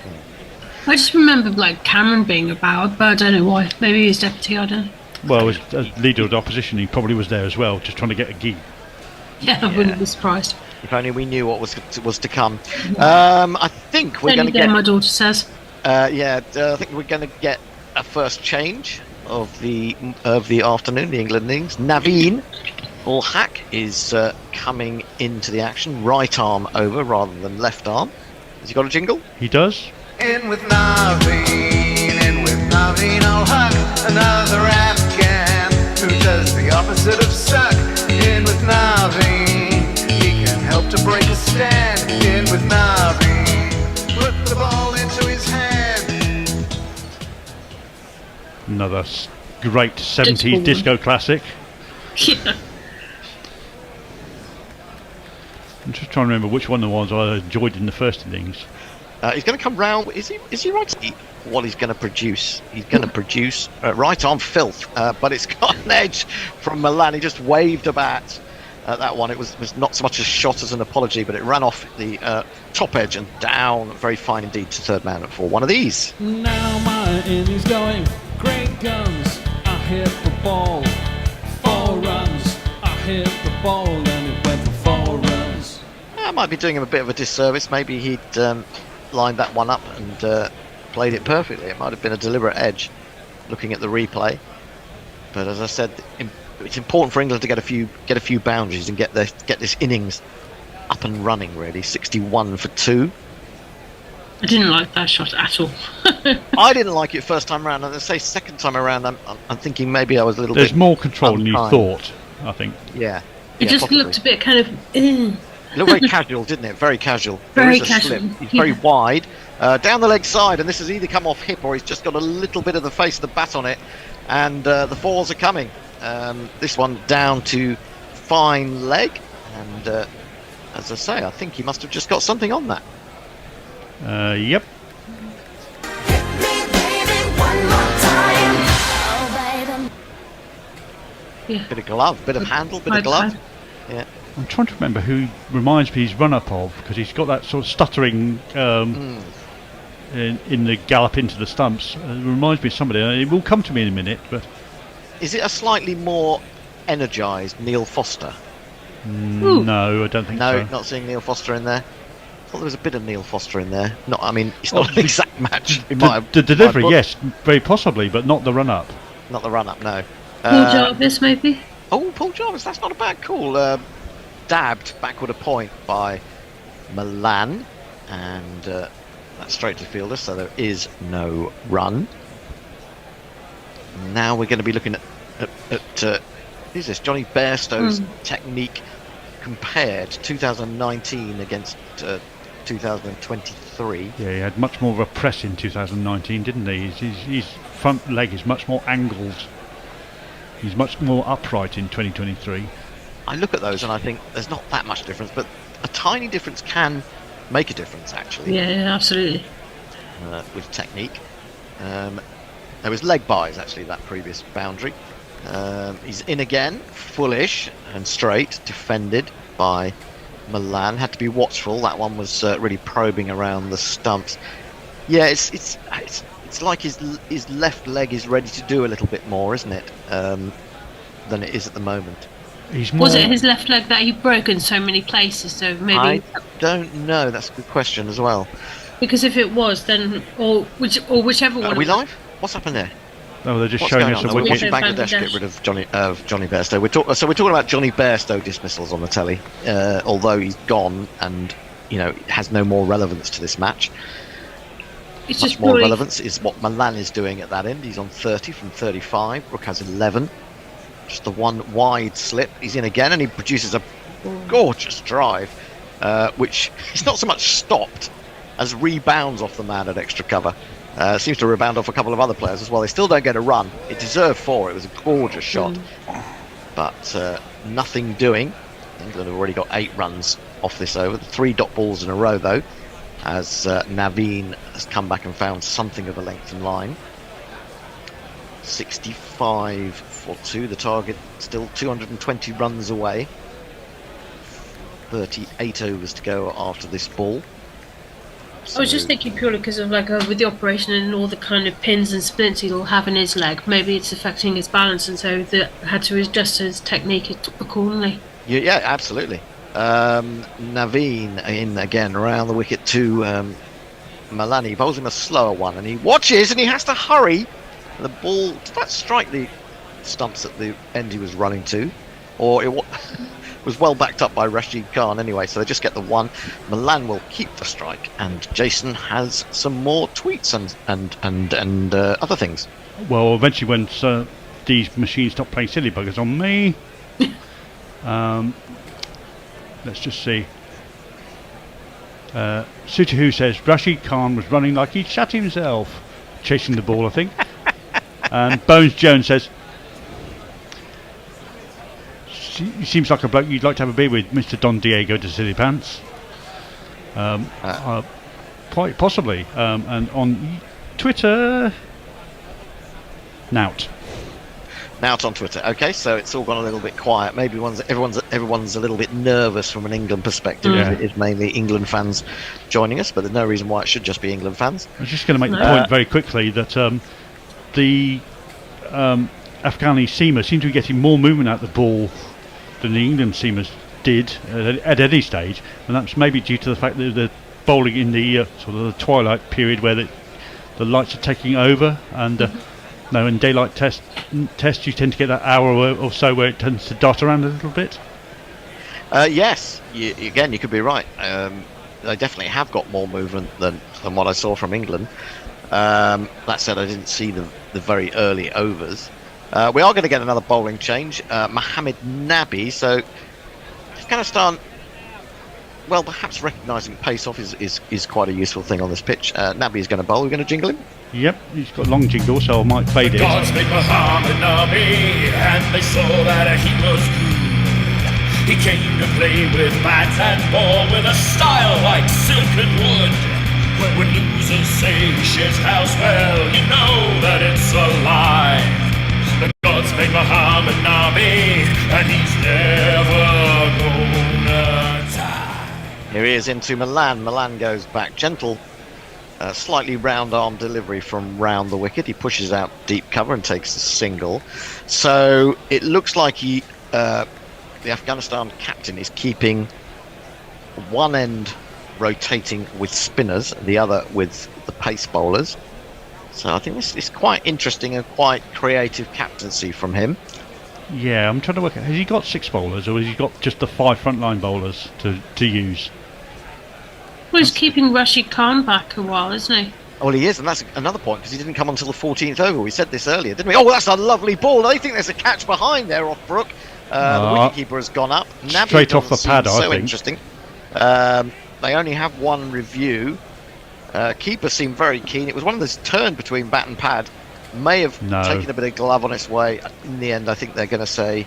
Speaker 10: I just remember Cameron being about, but I don't know why. Maybe he's deputy. I don't know.
Speaker 18: Well, as leader of the opposition, he probably was there as well, just trying to get a gig.
Speaker 10: Yeah, I wouldn't be surprised.
Speaker 2: If only we knew what was to come. I think we're going to get.
Speaker 10: My daughter says.
Speaker 2: I think we're going to get a first change of the afternoon. The England innings. Naveen Ul Haq is coming into the action. Right arm over rather than left arm. Has he got a jingle?
Speaker 18: He does.
Speaker 1: In with Naveen Ul Haq, another Afghan who does the opposite of suck. In with Naveen, he can help to break a stand. In with Naveen, put the ball into his hand.
Speaker 18: Another great 70s disco classic.
Speaker 10: Yeah.
Speaker 18: I'm just trying to remember which one of the ones I enjoyed in the first innings.
Speaker 2: He's going to come round. Is he right? What he's going to produce? He's going to produce right arm filth, but it's got an edge from Milan. He just waved a bat at that one. It was not so much a shot as an apology, but it ran off the top edge and down. Very fine indeed to third man for one of these.
Speaker 9: Now my innings going great guns. I hit the ball 4 runs. I hit the ball and it went for 4 runs.
Speaker 2: I might be doing him a bit of a disservice. Maybe he'd lined that one up and played it perfectly. It might have been a deliberate edge looking at the replay, but as I said, it's important for England to get a few boundaries and get this innings up and running. Really, 61 for 2.
Speaker 10: I didn't like that shot at all.
Speaker 2: I didn't like it first time around, and I say second time around I'm thinking maybe I was a little
Speaker 18: There's
Speaker 2: bit
Speaker 18: more control than you
Speaker 2: unkind.
Speaker 18: thought, I think.
Speaker 2: Yeah.
Speaker 10: It just
Speaker 2: possibly.
Speaker 10: looked a bit kind of.
Speaker 2: It looked very casual, didn't it? Very casual.
Speaker 10: Very
Speaker 2: there is a
Speaker 10: casual.
Speaker 2: slip. He's very wide. Down the leg side, and this has either come off hip or he's just got a little bit of the face of the bat on it, and the 4s are coming. This one down to fine leg, and as I say, I think he must have just got something on that.
Speaker 18: Yep.
Speaker 10: Yeah.
Speaker 2: Bit of glove, bit of handle, bit of glove. Yeah.
Speaker 18: I'm trying to remember who reminds me he's run up of, because he's got that sort of stuttering in the gallop into the stumps. It reminds me of somebody. It will come to me in a minute, but
Speaker 2: Is it a slightly more energised Neil Foster?
Speaker 18: No, I don't think so.
Speaker 2: No, not seeing Neil Foster in there. I thought there was a bit of Neil Foster in there. I mean, it's not an exact match.
Speaker 18: The delivery, yes, very possibly, but not the run-up.
Speaker 2: Not the run-up, no.
Speaker 10: Paul Jarvis, maybe?
Speaker 2: Oh, Paul Jarvis, that's not a bad call. Dabbed backward a point by Milan, and that's straight to fielder, so there is no run. Now we're going to be looking at who's this? Johnny Bairstow's technique compared 2019 against 2023.
Speaker 18: Yeah, he had much more of a press in 2019, didn't he? His front leg is much more angled. He's much more upright in 2023.
Speaker 2: I look at those and I think there's not that much difference, but a tiny difference can make a difference, actually.
Speaker 10: Yeah, absolutely.
Speaker 2: With technique. There was leg buys, actually, that previous boundary. He's in again, fullish and straight, defended by Milan. Had to be watchful. That one was really probing around the stumps. Yeah, it's like his left leg is ready to do a little bit more, isn't it? Than it is at the moment.
Speaker 18: He's more.
Speaker 10: Was it his left leg that he broke in so many places? So maybe.
Speaker 2: I don't know. That's a good question as well.
Speaker 10: Because if it was, then whichever one.
Speaker 2: Are we live? What's happened there?
Speaker 18: Oh, they're just
Speaker 2: What's
Speaker 18: showing
Speaker 2: going
Speaker 18: us
Speaker 2: on?
Speaker 18: a
Speaker 2: We're
Speaker 18: wicket.
Speaker 2: watching Bangladesh get rid of Johnny Bairstow. We're talking about Johnny Bairstow dismissals on the telly, although he's gone and has no more relevance to this match.
Speaker 10: It's
Speaker 2: Much
Speaker 10: just
Speaker 2: more
Speaker 10: purely-
Speaker 2: relevance is what Milan is doing at that end. He's on 30 from 35. Brook has 11. Just the one wide slip. He's in again, and he produces a gorgeous drive, which is not so much stopped as rebounds off the man at extra cover. Seems to rebound off a couple of other players as well. They still don't get a run. It deserved 4. It was a gorgeous shot, but nothing doing. England have already got 8 runs off this over. 3 dot balls in a row though, as Naveen has come back and found something of a length in line. 65 for 2. The target still 220 runs away. 38 overs to go after this ball.
Speaker 10: I was just thinking purely because of with the operation and all the kind of pins and splints he'll have in his leg, maybe it's affecting his balance, and so they had to adjust his technique accordingly.
Speaker 2: Yeah, absolutely. Naveen in again around the wicket to Malani. Bowls him a slower one, and he watches, and he has to hurry. And the ball, did that strike the stumps at the end he was running to, or it was well backed up by Rashid Khan anyway, so they just get the 1. Milan will keep the strike, and Jason has some more tweets and other things.
Speaker 18: Well, eventually when these machines stop playing silly buggers on me, let's just see. Sutahu says Rashid Khan was running like he'd shot himself, chasing the ball, I think. And Bones Jones says, he seems like a bloke you'd like to have a beer with, Mr. Don Diego de Silly Pants. Quite possibly. And on Twitter, Nout
Speaker 2: on Twitter. Okay, so it's all gone a little bit quiet. Maybe everyone's a little bit nervous from an England perspective.
Speaker 18: Yeah.
Speaker 2: It is mainly England fans joining us, but there's no reason why it should just be England fans.
Speaker 18: I was just going to make the point very quickly that the Afghani seamers seem to be getting more movement out the ball than the England seamers did at any stage, and that's maybe due to the fact that they're bowling in the sort of the twilight period where the lights are taking over, and in daylight tests you tend to get that hour or so where it tends to dart around a little bit.
Speaker 2: Yes, you could be right. They definitely have got more movement than what I saw from England. That said, I didn't see the very early overs. We are going to get another bowling change. Mohammed Nabi. So Afghanistan, well, perhaps recognising pace off is quite a useful thing on this pitch. Nabi is going to bowl. We're going to jingle him.
Speaker 18: Yep, he's got a long jingle, so I might fade it.
Speaker 9: Gods made Muhammad Nabi, and they saw that he was good. He came to play with bats and ball with a style like silk and wood. When losers say shit house, well, you know that it's a lie. The gods made Muhammad Nabi, and he's never gonna die.
Speaker 2: Here he is into Milan. Milan goes back. Gentle, slightly round arm delivery from round the wicket. He pushes out deep cover and takes a single. So it looks like the Afghanistan captain is keeping one end rotating with spinners, the other with the pace bowlers. So I think this is quite interesting and quite creative captaincy from him.
Speaker 18: Yeah, I'm trying to work out, has he got 6 bowlers or has he got just the 5 frontline bowlers to use?
Speaker 10: Well, he's keeping Rashid Khan back a while, isn't he?
Speaker 2: Well, he is, and that's another point, because he didn't come until the 14th over. We said this earlier, didn't we? Oh, that's a lovely ball. I think there's a catch behind there off Brook. The wicketkeeper has gone up. Nabi
Speaker 18: straight off the pad, I think.
Speaker 2: Interesting. They only have one review. Keeper seemed very keen. It was one of those turn between bat and pad. May have taken a bit of glove on its way. In the end, I think they're going to say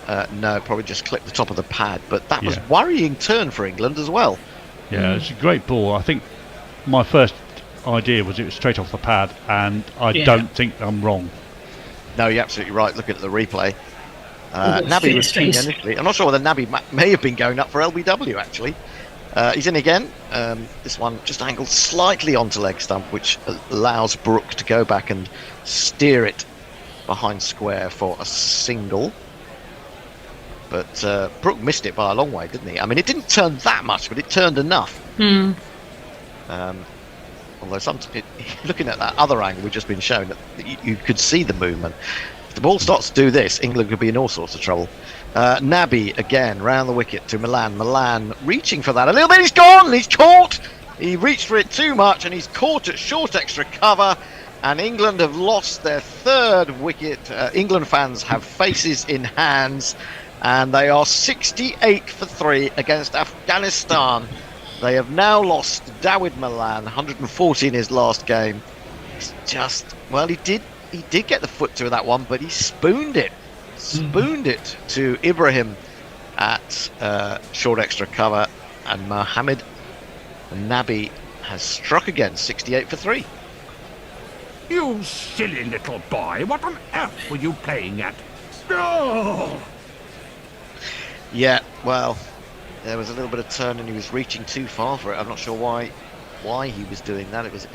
Speaker 2: no, probably just clip the top of the pad. But that was worrying turn for England as well.
Speaker 18: Yeah, it's a great ball. I think my first idea was it was straight off the pad, and I don't think I'm wrong.
Speaker 2: No, you're absolutely right. Looking at the replay. Nabi was keen initially. I'm not sure whether Nabi may have been going up for LBW actually. He's in again. This one just angled slightly onto leg stump, which allows Brook to go back and steer it behind square for a single. But Brook missed it by a long way, didn't he? I mean, it didn't turn that much, but it turned enough. Although looking at that other angle we've just been shown, that you could see the movement. If the ball starts to do this, England could be in all sorts of trouble. Nabi again round the wicket to Milan. Milan reaching for that a little bit. He's gone. He's caught. He reached for it too much, and he's caught at short extra cover. And England have lost their third wicket. England fans have faces in hands, and they are 68 for 3 against Afghanistan. They have now lost Dawid Malan, 140 in his last game. It's just, well, he did get the foot to that one, but he spooned it to Ibrahim at short extra cover, and Mohammed Nabi has struck again, 68 for 3.
Speaker 5: You silly little boy, what on earth were you playing at? No!
Speaker 2: Yeah, well, there was a little bit of turn and he was reaching too far for it. I'm not sure why he was doing that. It was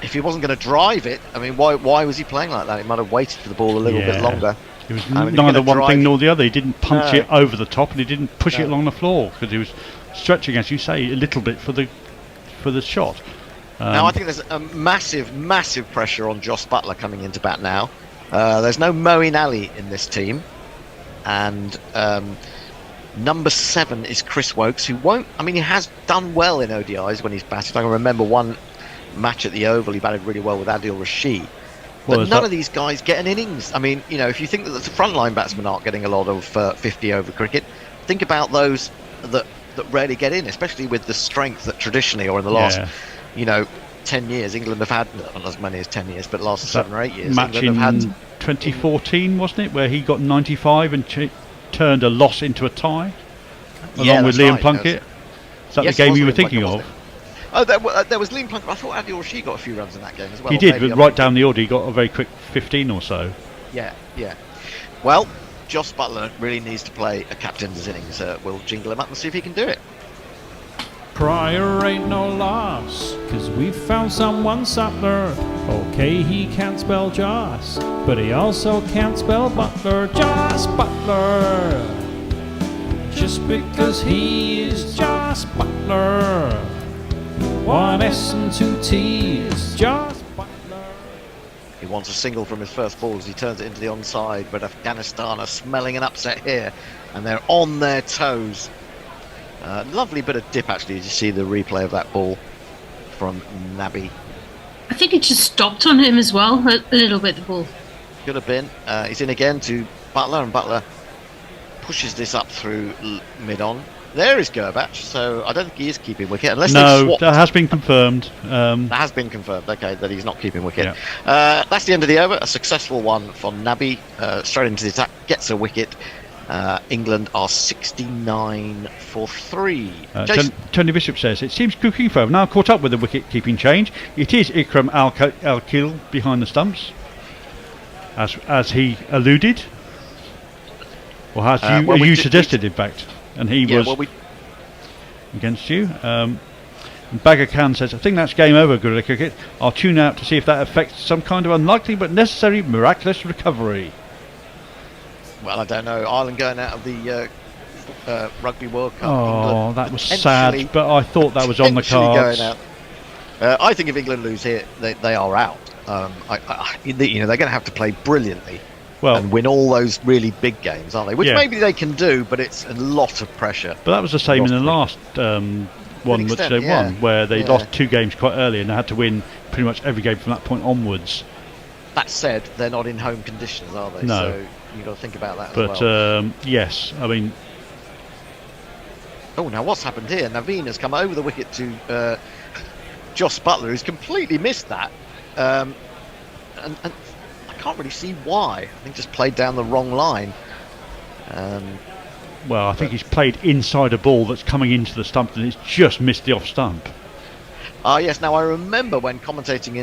Speaker 2: if he wasn't going to drive it, I mean, why was he playing like that? He might have waited for the ball a little bit longer.
Speaker 18: It was neither one thing nor the other. He didn't punch it over the top, and he didn't push it along the floor, because he was stretching, as you say, a little bit for the shot.
Speaker 2: Now I think there's a massive pressure on Joss Butler coming into bat now. There's no Moeen Ali in this team, and number 7 is Chris Wokes, who won't. I mean, he has done well in ODIs when he's batted. I can remember one match at the Oval, he batted really well with Adil Rashid. But none of these guys get an innings. I mean, you know, if you think that the frontline batsmen aren't getting a lot of 50 over cricket, think about those that rarely get in, especially with the strength that traditionally, or in the last, 10 years, England have had, not as many as 10 years, but last 7 or 8 years.
Speaker 18: Match
Speaker 2: England have
Speaker 18: in 2014, wasn't it, where he got 95 and turned a loss into a tie, along with Liam Plunkett? Is that the game you were thinking of?
Speaker 2: Oh, there was Liam Plunkett. I thought Adil Rashid got a few runs in that game as well.
Speaker 18: He did, but right down the order, he got a very quick 15 or so.
Speaker 2: Yeah. Well, Joss Butler really needs to play a captain's innings. We'll jingle him up and see if he can do it.
Speaker 7: Pryor ain't no loss, 'cause we found someone Sutler. Okay, he can't spell Joss, but he also can't spell Butler. Joss Butler, just because he is Joss Butler. 1 S and 2 T's, Joss Butler.
Speaker 2: He wants a single from his first ball as he turns it into the onside, but Afghanistan are smelling an upset here, and they're on their toes. Lovely bit of dip, actually, as you see the replay of that ball from Nabi.
Speaker 10: I think it just stopped on him as well, a little bit, the ball.
Speaker 2: Could have been. He's in again to Butler, and Butler pushes this up through mid-on. There is Gerbach, so I don't think he is keeping wicket. Unless
Speaker 18: no, that has been confirmed.
Speaker 2: That has been confirmed, okay, that he's not keeping wicket. Yeah. That's the end of the over. A successful one for Nabi. Straight into the attack, gets a wicket. England are 69 for 3.
Speaker 18: Tony Bishop says, it seems Kukifo have now caught up with the wicket-keeping change. It is Ikram Al-Kil behind the stumps, as he alluded. Or as you suggested, in fact. And he was against you. Bagger Khan says, I think that's game over, Guerrilla Cricket. I'll tune out to see if that affects some kind of unlikely but necessary miraculous recovery.
Speaker 2: Well, I don't know. Ireland going out of the Rugby World Cup.
Speaker 18: Oh,
Speaker 2: England
Speaker 18: that was sad, but I thought that was on the cards.
Speaker 2: Going out. I think if England lose here, they are out. They're going to have to play brilliantly and win all those really big games, aren't they? Which maybe they can do, but it's a lot of pressure.
Speaker 18: But that was the same in the last one which they won, where they lost 2 games quite early and they had to win pretty much every game from that point onwards.
Speaker 2: That said, they're not in home conditions, are they?
Speaker 18: No.
Speaker 2: So you've got to think about that
Speaker 18: as well. But yes, I mean...
Speaker 2: Oh, now what's happened here? Naveen has come over the wicket to Joss Butler, who's completely missed that. And I can't really see why. I think just played down the wrong line.
Speaker 18: Well, I think he's played inside a ball that's coming into the stump and it's just missed the off stump.
Speaker 2: Yes, now I remember when commentating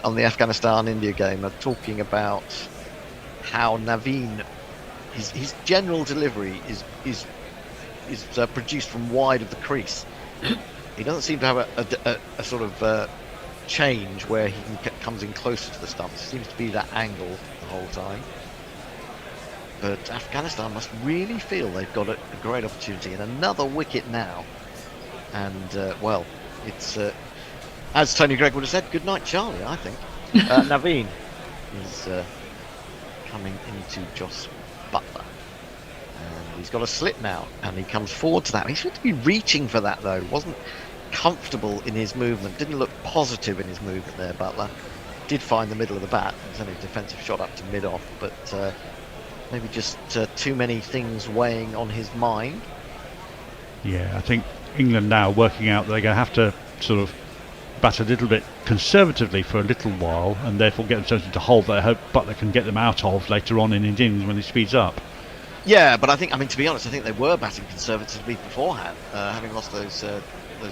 Speaker 2: on the Afghanistan-India game, talking about how Naveen, his general delivery is produced from wide of the crease. He doesn't seem to have a sort of change where he comes in closer to the stumps. It seems to be that angle the whole time. but Afghanistan must really feel they've got a great opportunity. And another wicket now. And, well, it's, as Tony Gregg would have said, good night, Charlie, I think. Naveen is coming into Joss Butler. And he's got a slip now, and he comes forward to that. He seemed to be reaching for that, though. Wasn't comfortable in his movement. Didn't look positive in his movement there, Butler. Did find the middle of the bat. There's only a defensive shot up to mid-off, but maybe just too many things weighing on his mind.
Speaker 18: Yeah, I think England now working out that they're going to have to sort of bat a little bit conservatively for a little while, and therefore get themselves into a hole that I hope Butler can get them out of later on in innings when he speeds up.
Speaker 2: Yeah, but I mean, to be honest, I think they were batting conservatively beforehand, having lost those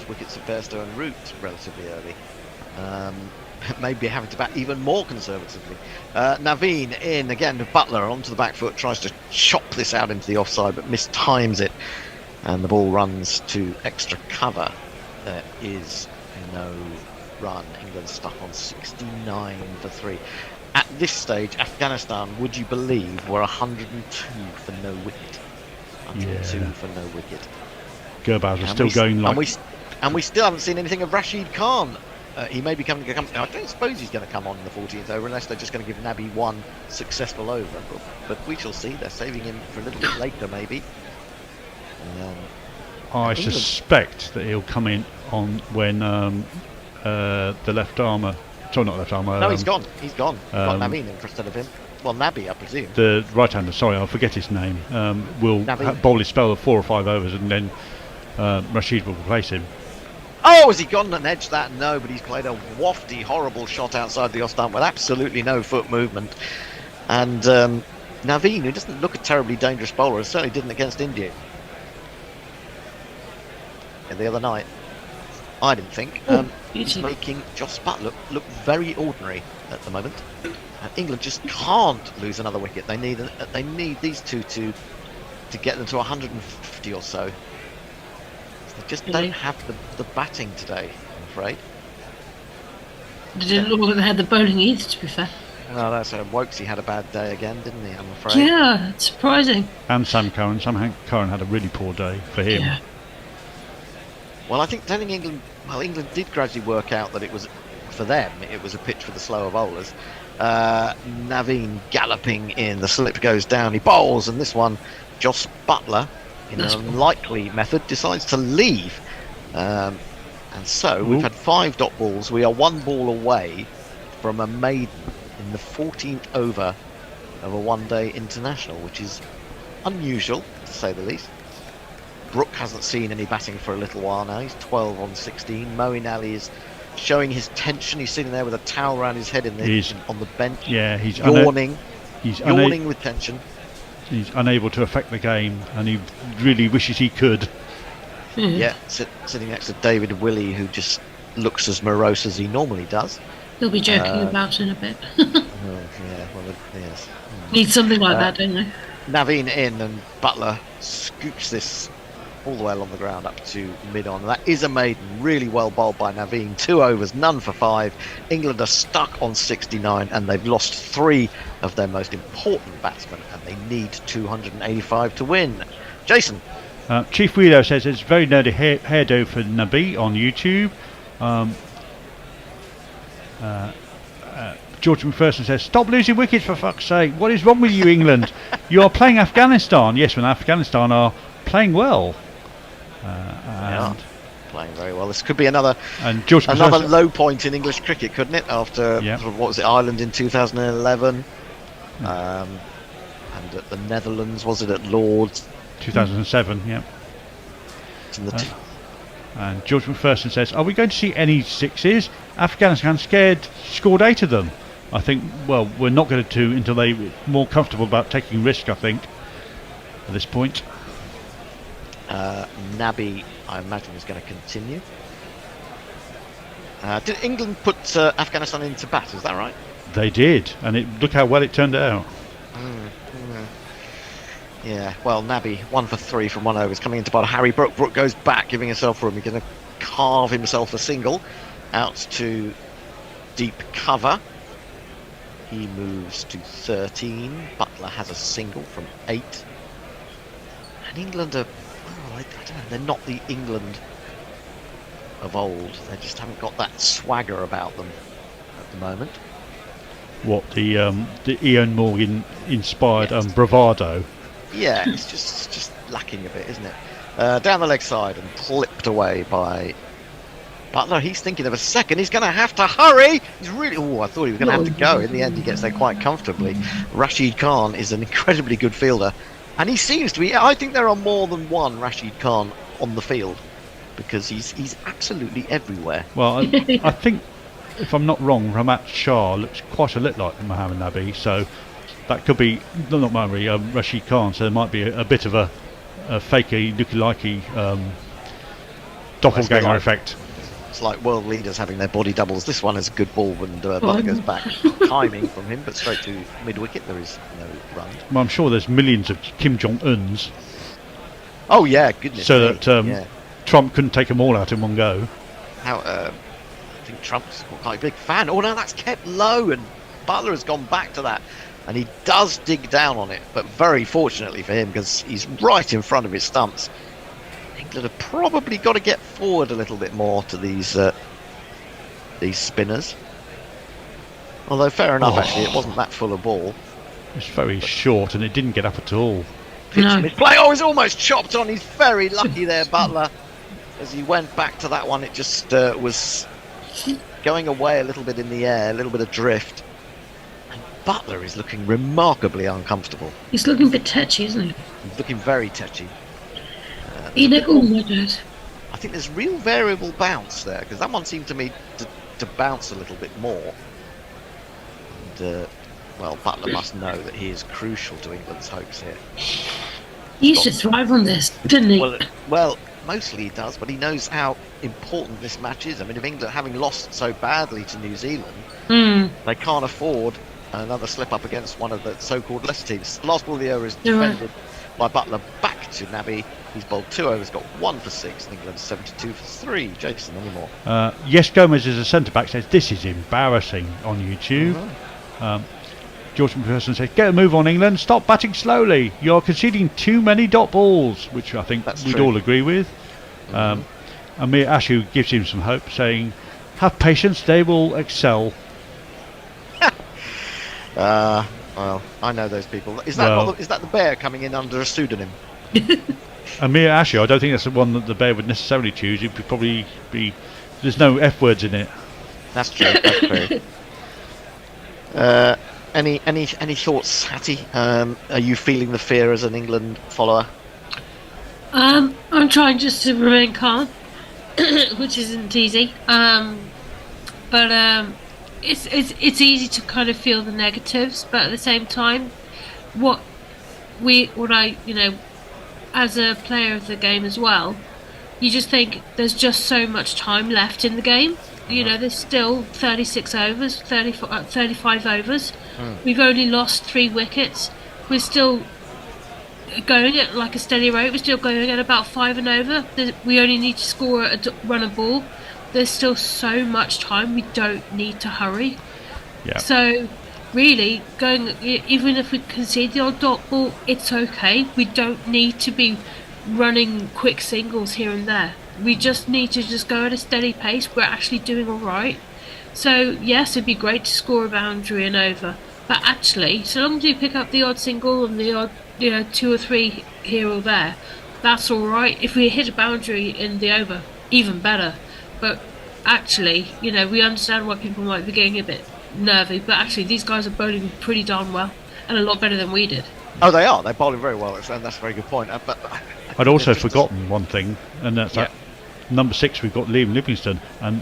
Speaker 2: wickets at Bairstow and Root relatively early. Maybe having to bat even more conservatively. Naveen in again to Butler onto the back foot, tries to chop this out into the offside, but mistimes it, and the ball runs to extra cover. There is no run. England stuck on 69 for 3. At this stage, Afghanistan, would you believe, were 102 for no wicket. 102 for no wicket.
Speaker 18: Gurbaz is still going like...
Speaker 2: And we still haven't seen anything of Rashid Khan. He may be coming. I don't suppose he's going to come on in the 14th over unless they're just going to give Nabi one successful over. But we shall see. They're saving him for a little bit later, maybe.
Speaker 18: I suspect that he'll come in on when the left armour. Sorry, not left armour.
Speaker 2: No, he's gone. He's gone. Got Naveen instead of him. Well, Nabi, I presume.
Speaker 18: The right-hander. Sorry, I forget his name. Will bowl his spell of 4 or 5 overs, and then Rashid will replace him.
Speaker 2: Oh, has he gone and edged that? No, but he's played a wafty, horrible shot outside the off stump with absolutely no foot movement. And Naveen, who doesn't look a terribly dangerous bowler, certainly didn't against India the other night, I didn't think. He's making Joss Butler look very ordinary at the moment. And England just can't lose another wicket. They need these two to get them to 150 or so. They just don't have the batting today, I'm afraid.
Speaker 10: They didn't look like they had the bowling either, to be fair.
Speaker 2: No, that's Wokesy had a bad day again, didn't he, I'm afraid?
Speaker 10: Yeah, it's surprising.
Speaker 18: And Sam Curran. Sam Curran had a really poor day for him.
Speaker 10: Yeah.
Speaker 2: Well, I think England did gradually work out that it was, for them, it was a pitch for the slower bowlers. Naveen galloping in, the slip goes down, he bowls, and this one, Joss Butler, in an unlikely method, decides to leave. And so we've had 5 dot balls. We are 1 ball away from a maiden in the 14th over of a one-day international, which is unusual, to say the least. Brooke hasn't seen any batting for a little while now. He's 12 on 16. Moeen Ali is showing his tension. He's sitting there with a towel around his head on the bench.
Speaker 18: Yeah, he's
Speaker 2: yawning. He's yawning with tension.
Speaker 18: He's unable to affect the game, and he really wishes he could.
Speaker 2: Yeah, sitting next to David Willey, who just looks as morose as he normally does.
Speaker 10: He'll be joking about in a bit.
Speaker 2: Yes.
Speaker 10: Need something like that, don't they?
Speaker 2: Naveen in, and Butler scoops this all the way along the ground up to mid-on. That is a maiden, really well bowled by Naveen. 2 overs, none for 5. England are stuck on 69, and they've lost 3 of their most important batsmen, and they need 285 to win. Jason.
Speaker 18: Chief Weirdo says it's very nerdy hairdo for Nabi on YouTube. George McPherson says, stop losing wickets for fuck's sake. What is wrong with you, England? You are playing Afghanistan. Yes, when Afghanistan are playing well.
Speaker 2: And playing very well. This could be another low point in English cricket, couldn't it? After what was it, Ireland in 2011, and at the Netherlands, was it at Lords?
Speaker 18: 2007, yeah. And George McPherson says, are we going to see any 6s? Afghanistan scored 8 of them. I think, well, we're not going to until they're more comfortable about taking risk, I think, at this point.
Speaker 2: Nabi, I imagine, is going to continue. Did England put Afghanistan into bat, is that right?
Speaker 18: They did, and look how well it turned out.
Speaker 2: Yeah, well, Nabi, 1 for 3 from 1 over, is coming into bat. Harry Brook. Brook goes back, giving himself room. He's going to carve himself a single out to deep cover. He moves to 13. Butler Butler has a single from 8. And England are, I don't know, they're not the England of old. They just haven't got that swagger about them at the moment.
Speaker 18: What, the Ian Morgan inspired bravado?
Speaker 2: Yeah, it's just lacking a bit, isn't it? Down the leg side and clipped away by Butler. He's thinking of a second. He's going to have to hurry. He's really. Oh, I thought he was going to have to go. In the end, he gets there quite comfortably. Rashid Khan is an incredibly good fielder, and he seems to be. I think there are more than one Rashid Khan on the field because he's absolutely everywhere.
Speaker 18: Well, I think, if I'm not wrong, Ramat Shah looks quite a lot like Mohammed Nabi, so that could be not Mohammed, Rashid Khan. So there might be a bit of a fakey, looky-likey doppelganger effect.
Speaker 2: It's like world leaders having their body doubles. This one is a good ball, and Butler goes back, timing from him, but straight to mid-wicket. There is no run.
Speaker 18: Well, I'm sure there's millions of Kim Jong-uns.
Speaker 2: Oh yeah, goodness.
Speaker 18: So that Trump couldn't take them all out in one go.
Speaker 2: I think Trump's quite a big fan. Oh no, that's kept low, and Butler has gone back to that, and he does dig down on it, but very fortunately for him, because he's right in front of his stumps. England have probably got to get forward a little bit more to these spinners. Although fair enough, actually, it wasn't that full a ball.
Speaker 18: It's very short, and it didn't get up at all.
Speaker 2: His play. Oh, he's almost chopped on. He's very lucky there, Butler. As he went back to that one, it just was going away a little bit in the air, a little bit of drift. And Butler is looking remarkably uncomfortable.
Speaker 10: He's looking a bit tetchy, isn't he?
Speaker 2: He's looking very tetchy. I think there's real variable bounce there, because that one seemed to me to bounce a little bit more. And, well, Butler must know that he is crucial to England's hopes here.
Speaker 10: He used to thrive on this, didn't he?
Speaker 2: Well, mostly he does, but he knows how important this match is. I mean, if England, having lost so badly to New Zealand, they can't afford another slip-up against one of the so-called lesser teams. Last ball of the over is defended by Butler back to Nabi. He's bowled 2 overs, got 1 for 6. England 72 for 3. Jason, any more?
Speaker 18: Yes, Gomez is a centre-back, says this is embarrassing on YouTube. George McPherson says, get a move on, England. Stop batting slowly. You're conceding too many dot balls, which I think we'd all agree with. Amir Ashu gives him some hope, saying, have patience, they will excel.
Speaker 2: Well, I know those people. Is that the bear coming in under a pseudonym?
Speaker 18: Amir Ashu, I don't think that's the one that the bear would necessarily choose. It would probably be. There's no F words in it.
Speaker 2: That's true. That's true. Any thoughts, Hattie? Are you feeling the fear as an England follower?
Speaker 10: I'm trying just to remain calm, which isn't easy. But it's easy to kind of feel the negatives, but at the same time, what I as a player of the game as well, you just think there's just so much time left in the game. There's still 36 overs, 35 overs. We've only lost 3 wickets. We're still going at like a steady rate. We're still going at about 5 and over. We only need to score run a ball. There's still so much time. We don't need to hurry.
Speaker 18: Yeah.
Speaker 10: So really, even if we concede the odd dot ball, it's okay. We don't need to be running quick singles here and there. We just need to just go at a steady pace. We're actually doing all right. So yes, it'd be great to score a boundary and over, but actually, so long as you pick up the odd single and the odd 2 or 3 here or there, that's all right. If we hit a boundary in the over, even better. But actually, we understand why people might be getting a bit nervy, but actually these guys are bowling pretty darn well and a lot better than we did.
Speaker 2: Oh, they are. They're bowling very well, and that's a very good point. But
Speaker 18: I'd also forgotten one thing, and that's that number 6 we've got Liam Livingstone, and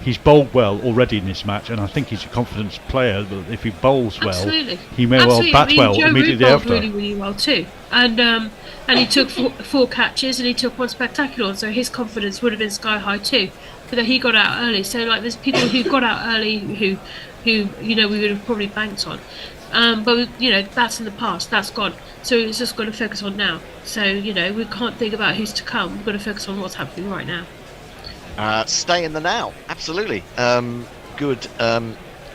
Speaker 18: he's bowled well already in this match, and I think he's a confidence player, but if he bowls well, he may well bat well immediately after.
Speaker 10: Really, really well too, and he took 4 catches and he took 1 spectacular, so his confidence would have been sky high too. But he got out early, so there's people who got out early who we would have probably banked on. But that's in the past, that's gone. So it's just got to focus on now. So we can't think about who's to come. We've got to focus on what's happening right now.
Speaker 2: Stay in the now, absolutely. Good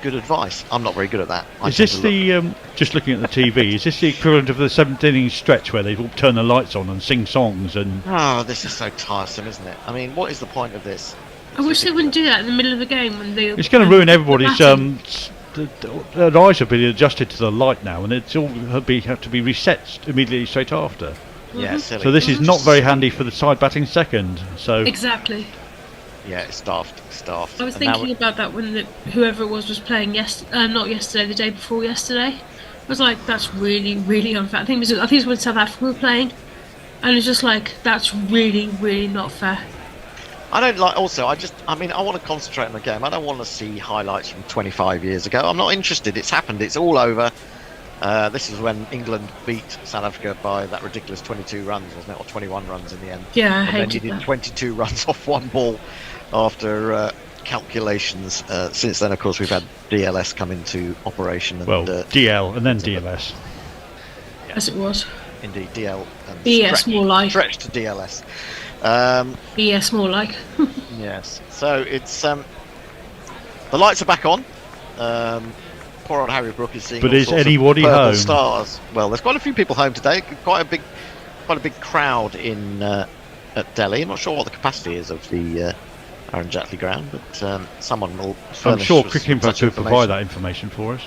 Speaker 2: good advice. I'm not very good at that.
Speaker 18: Is this the just looking at the TV? Is this the equivalent of the 7th innings stretch where they all turn the lights on and sing songs and?
Speaker 2: Oh, this is so tiresome, isn't it? I mean, what is the point of this?
Speaker 10: I wish they wouldn't do that in the middle of the game when they.
Speaker 18: It's going to ruin everybody's. Their eyes have been adjusted to the light now, and it's all have to be reset immediately straight after.
Speaker 2: Yeah,
Speaker 18: So this is not very handy for the side batting second. So
Speaker 10: exactly.
Speaker 2: Yeah, it's daft.
Speaker 10: I was thinking about that when whoever it was playing not yesterday, the day before yesterday. I was like, that's really, really unfair. I think it was when South Africa were playing, and it's just like that's really, really not fair.
Speaker 2: I don't like. Also, I want to concentrate on the game. I don't want to see highlights from 25 years ago. I'm not interested. It's happened. It's all over. This is when England beat South Africa by that ridiculous 22 runs, wasn't it, or 21 runs in the end?
Speaker 10: Yeah, I
Speaker 2: and then
Speaker 10: hated
Speaker 2: you did
Speaker 10: that.
Speaker 2: 22 runs off one ball after calculations. Since then, of course, we've had DLS come into operation. And,
Speaker 18: DL and then DLS.
Speaker 10: As it was.
Speaker 2: Indeed, DL and
Speaker 10: BS more like.
Speaker 2: Stretch to DLS.
Speaker 10: BS more like.
Speaker 2: Yes. So it's the lights are back on. Poor old Harry Brook is seeing.
Speaker 18: But
Speaker 2: all
Speaker 18: is
Speaker 2: sorts of
Speaker 18: anybody
Speaker 2: purple
Speaker 18: home?
Speaker 2: Stars. Well, there's quite a few people home today. Quite a big crowd in at Delhi. I'm not sure what the capacity is of the Aaron Jaitley ground, but someone will.
Speaker 18: I'm sure
Speaker 2: furnish
Speaker 18: Cricket Info
Speaker 2: such
Speaker 18: could
Speaker 2: information.
Speaker 18: provide that information for us.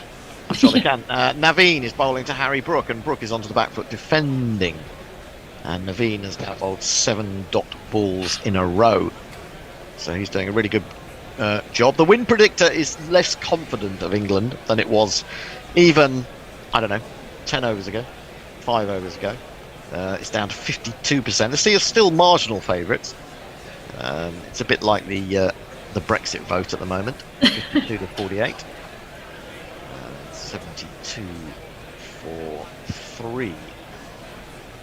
Speaker 2: I'm sure they can. Naveen is bowling to Harry Brook, and Brook is onto the back foot defending. And Naveen has now bowled 7 dot balls in a row. So he's doing a really good job. The win predictor is less confident of England than it was even, 10 overs ago, 5 overs ago. It's down to 52%. The Sea are still marginal favourites. It's a bit like the Brexit vote at the moment, 52 to 48. 72 for 3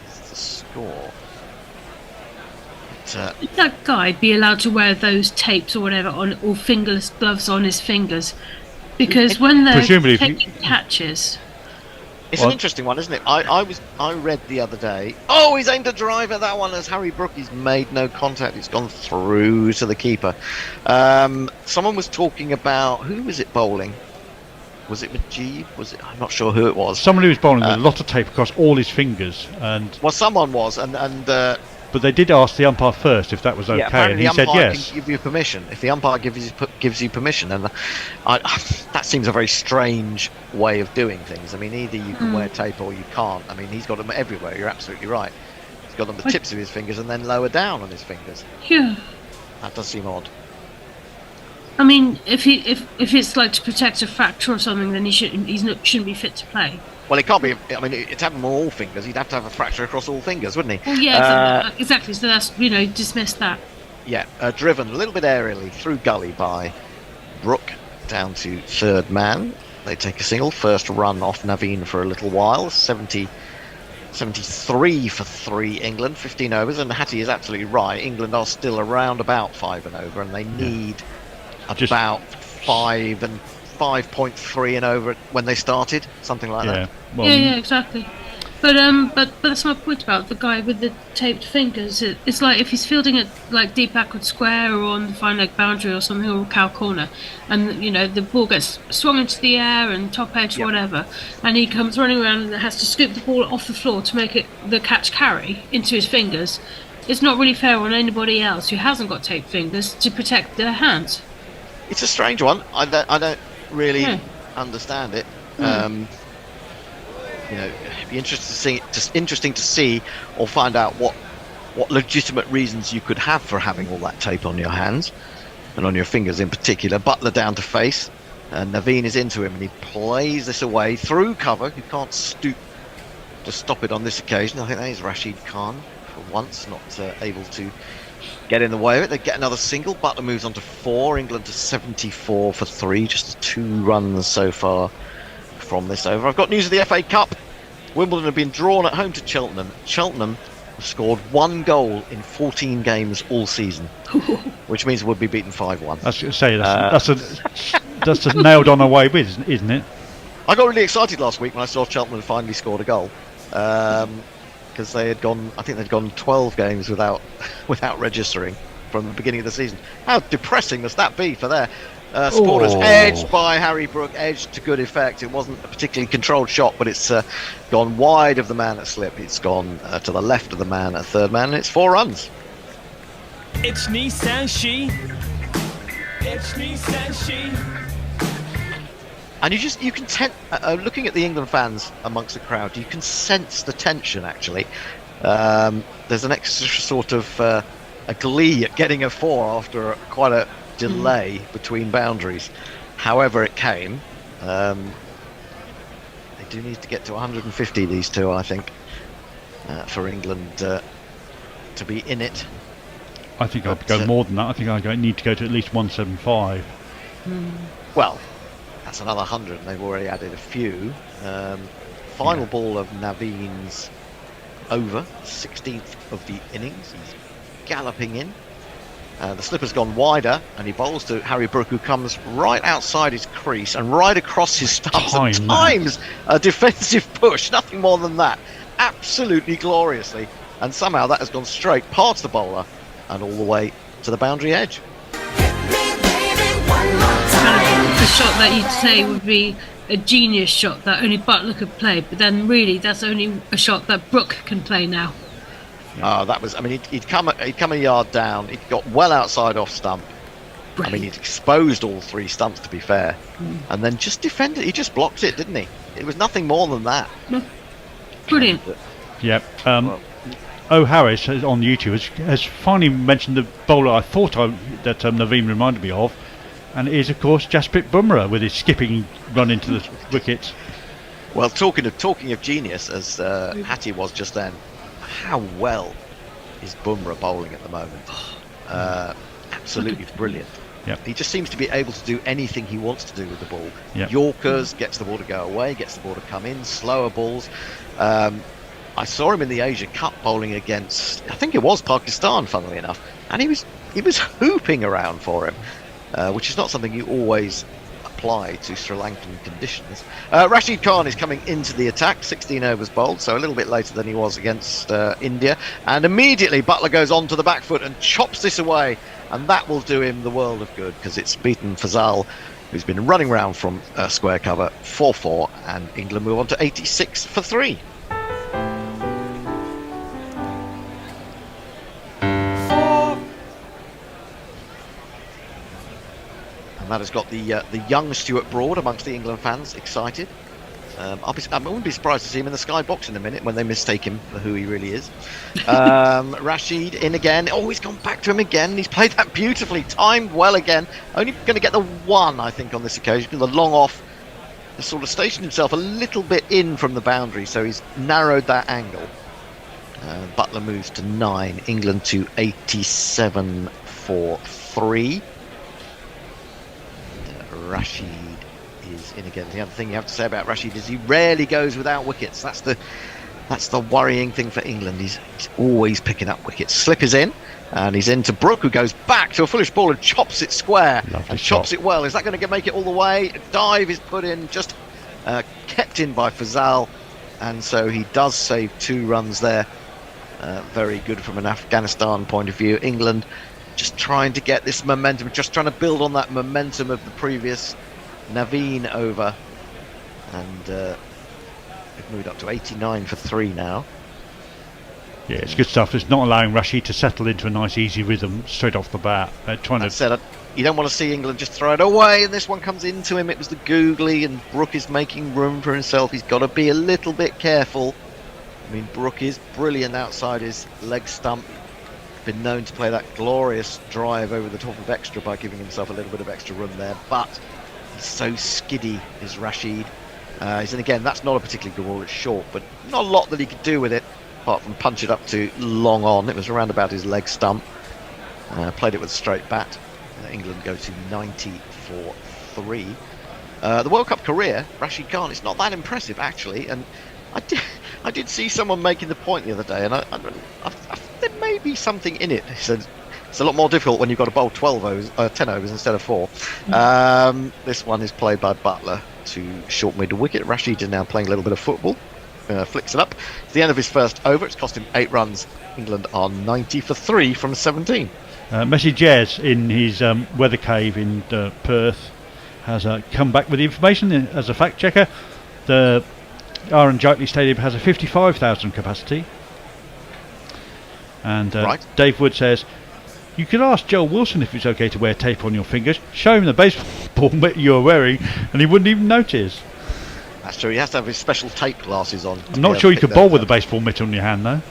Speaker 2: is the score. But,
Speaker 10: Would that guy be allowed to wear those tapes or whatever or fingerless gloves on his fingers? Because when they're
Speaker 18: Presumably if
Speaker 10: taking catches.
Speaker 2: It's an interesting one, isn't it? I read the other day. Oh, he's aimed a drive at that one as Harry Brook. He's made no contact. It's gone through to the keeper. Someone was talking about who was it bowling? Was it Majib? I'm not sure who it was.
Speaker 18: Someone who was bowling with a lot of tape across all his fingers, and
Speaker 2: someone was, and
Speaker 18: but they did ask the umpire first if that was okay, and he said yes.
Speaker 2: Can give you permission if the umpire gives you permission, and that seems a very strange way of doing things. I mean, either you can wear tape or you can't. I mean, he's got them everywhere. You're absolutely right. He's got them at the tips of his fingers and then lower down on his fingers.
Speaker 10: Yeah.
Speaker 2: That does seem odd.
Speaker 10: I mean, if it's like to protect a fracture or something, then he shouldn't be fit to play.
Speaker 2: Well, it can't be. I mean, to have them on all fingers, he'd have to have a fracture across all fingers, wouldn't he?
Speaker 10: Well, yeah, exactly. So that's dismiss that.
Speaker 2: Yeah, driven a little bit aerially through gully by Brook down to third man. They take a single, first run off Naveen for a little while. 73 for 3 England, 15 overs, and Hattie is absolutely right. England are still around about 5 and over, and they need about 5 and 5.3 and over when they started, something like that.
Speaker 18: Well,
Speaker 10: yeah, exactly. But that's my point about the guy with the taped fingers. It's like if he's fielding it like deep backward square or on the fine leg boundary or something, or cow corner, and the ball gets swung into the air and top edge or whatever, and he comes running around and has to scoop the ball off the floor to make it the catch carry into his fingers. It's not really fair on anybody else who hasn't got taped fingers to protect their hands.
Speaker 2: It's a strange one. I don't really understand it. It'd be interesting to see or find out what legitimate reasons you could have for having all that tape on your hands and on your fingers in particular. Butler down to face, and Naveen is into him, and he plays this away through cover. You can't stoop to stop it on this occasion. I think that is Rashid Khan for once, not able to get in the way of it. They get another single. Butler moves on to 4. England to 74 for 3. Just 2 runs so far from this over. I've got news of the FA Cup. Wimbledon have been drawn at home to Cheltenham. Cheltenham have scored 1 goal in 14 games all season, which means we'll be beaten 5-1.
Speaker 18: I was going to say that's a nailed on away with, isn't it?
Speaker 2: I got really excited last week when I saw Cheltenham had finally scored a goal, because they had gone. I think they'd gone 12 games without registering from the beginning of the season. How depressing must that be for their Supporters edged by Harry Brook, edged to good effect. It wasn't a particularly controlled shot, but it's gone wide of the man at slip. It's gone to the left of the man at third man, and it's 4 runs.
Speaker 13: It's Nissan She. It's Nissan She.
Speaker 2: And you can looking at the England fans amongst the crowd, you can sense the tension actually. There's an extra sort of a glee at getting a 4 after quite a delay between boundaries. However it came. They do need to get to 150, these two, I think, for England to be in it.
Speaker 18: I think I'd go more than that. I think I need to go to at least 175.
Speaker 2: Well, that's another 100, and they've already added a few. Final ball of Naveen's over, 16th of the innings. He's galloping in. The slipper's gone wider, and he bowls to Harry Brook, who comes right outside his crease and right across his stumps and times a defensive push, nothing more than that. Absolutely gloriously. And somehow that has gone straight past the bowler and all the way to the boundary edge.
Speaker 10: The shot that you'd say would be a genius shot that only Butler could play, but then really that's only a shot that Brook can play now.
Speaker 2: That was, I mean, he'd come a yard down, he'd got well outside off stump. Brilliant. I mean, he'd exposed all 3 stumps, to be fair, and then just defended. He just blocked it, didn't he? It was nothing more than that.
Speaker 10: Brilliant.
Speaker 18: Yep. Harris on YouTube has finally mentioned the bowler I thought that Naveen reminded me of, and it is of course Jasprit Bumrah with his skipping run into the wickets.
Speaker 2: Well, talking of genius, as Hattie was just then, how well is Bumrah bowling at the moment? Absolutely brilliant.
Speaker 18: Yep.
Speaker 2: He just seems to be able to do anything he wants to do with the ball.
Speaker 18: Yep.
Speaker 2: Yorkers, gets the ball to go away, gets the ball to come in, slower balls. I saw him in the Asia Cup bowling against, I think it was Pakistan, funnily enough, and he was hooping around for him, which is not something you always apply to Sri Lankan conditions. Rashid Khan is coming into the attack, 16 overs bowled, so a little bit later than he was against India, and immediately Butler goes on to the back foot and chops this away, and that will do him the world of good, because it's beaten Fazal, who's been running around from square cover, 4-4, and England move on to 86 for 3. And that has got the young Stuart Broad amongst the England fans excited. I wouldn't be surprised to see him in the sky box in a minute when they mistake him for who he really is. Rashid in again. Oh, he's gone back to him again. He's played that beautifully, timed well again. Only going to get the 1, I think, on this occasion. The long off has sort of stationed himself a little bit in from the boundary, so he's narrowed that angle. Butler moves to 9. England to 87 for 3. Rashid is in again. The other thing you have to say about Rashid is he rarely goes without wickets. That's the worrying thing for England. He's always picking up wickets. Slip is in, and he's into Brook, who goes back to a foolish ball and chops it square. Lovely chops it well. Is that going to make it all the way? A dive is put in, just kept in by Fazal, and so he does save 2 runs there. Very good from an Afghanistan point of view. England just trying to get this momentum, just trying to build on that momentum of the previous Naveen over, and we've moved up to 89 for 3 now.
Speaker 18: Yeah, it's good stuff. It's not allowing Rashid to settle into a nice easy rhythm straight off the bat.
Speaker 2: You don't want to see England just throw it away, and this one comes into him. It was the googly, and Brook is making room for himself. He's got to be a little bit careful. I mean, Brook is brilliant outside his leg stump. Been known to play that glorious drive over the top of extra by giving himself a little bit of extra room there, but he's so skiddy is Rashid. And again, that's not a particularly good ball. It's short, but not a lot that he could do with it apart from punch it up to long on. It was around about his leg stump. Played it with a straight bat. England go to 90 for 3. The World Cup career, Rashid Khan, it's not that impressive actually, and I did see someone making the point the other day, and I there may be something in it. He said it's a lot more difficult when you've got to bowl 10 overs instead of 4. This one is played by Butler to short middle wicket. Rashid is now playing a little bit of football. Flicks it up. It's the end of his first over. It's cost him 8 runs. England are 90 for 3 from 17.
Speaker 18: Messi Jez in his weather cave in Perth has come back with the information as a fact checker. The Aaron Jotley Stadium has a 55,000 capacity. And Dave Wood says, you could ask Joel Wilson if it's okay to wear tape on your fingers. Show him the baseball mitt you're wearing and he wouldn't even notice.
Speaker 2: That's true, he has to have his special tape glasses on.
Speaker 18: I'm not sure you could bowl with a baseball mitt on your hand though.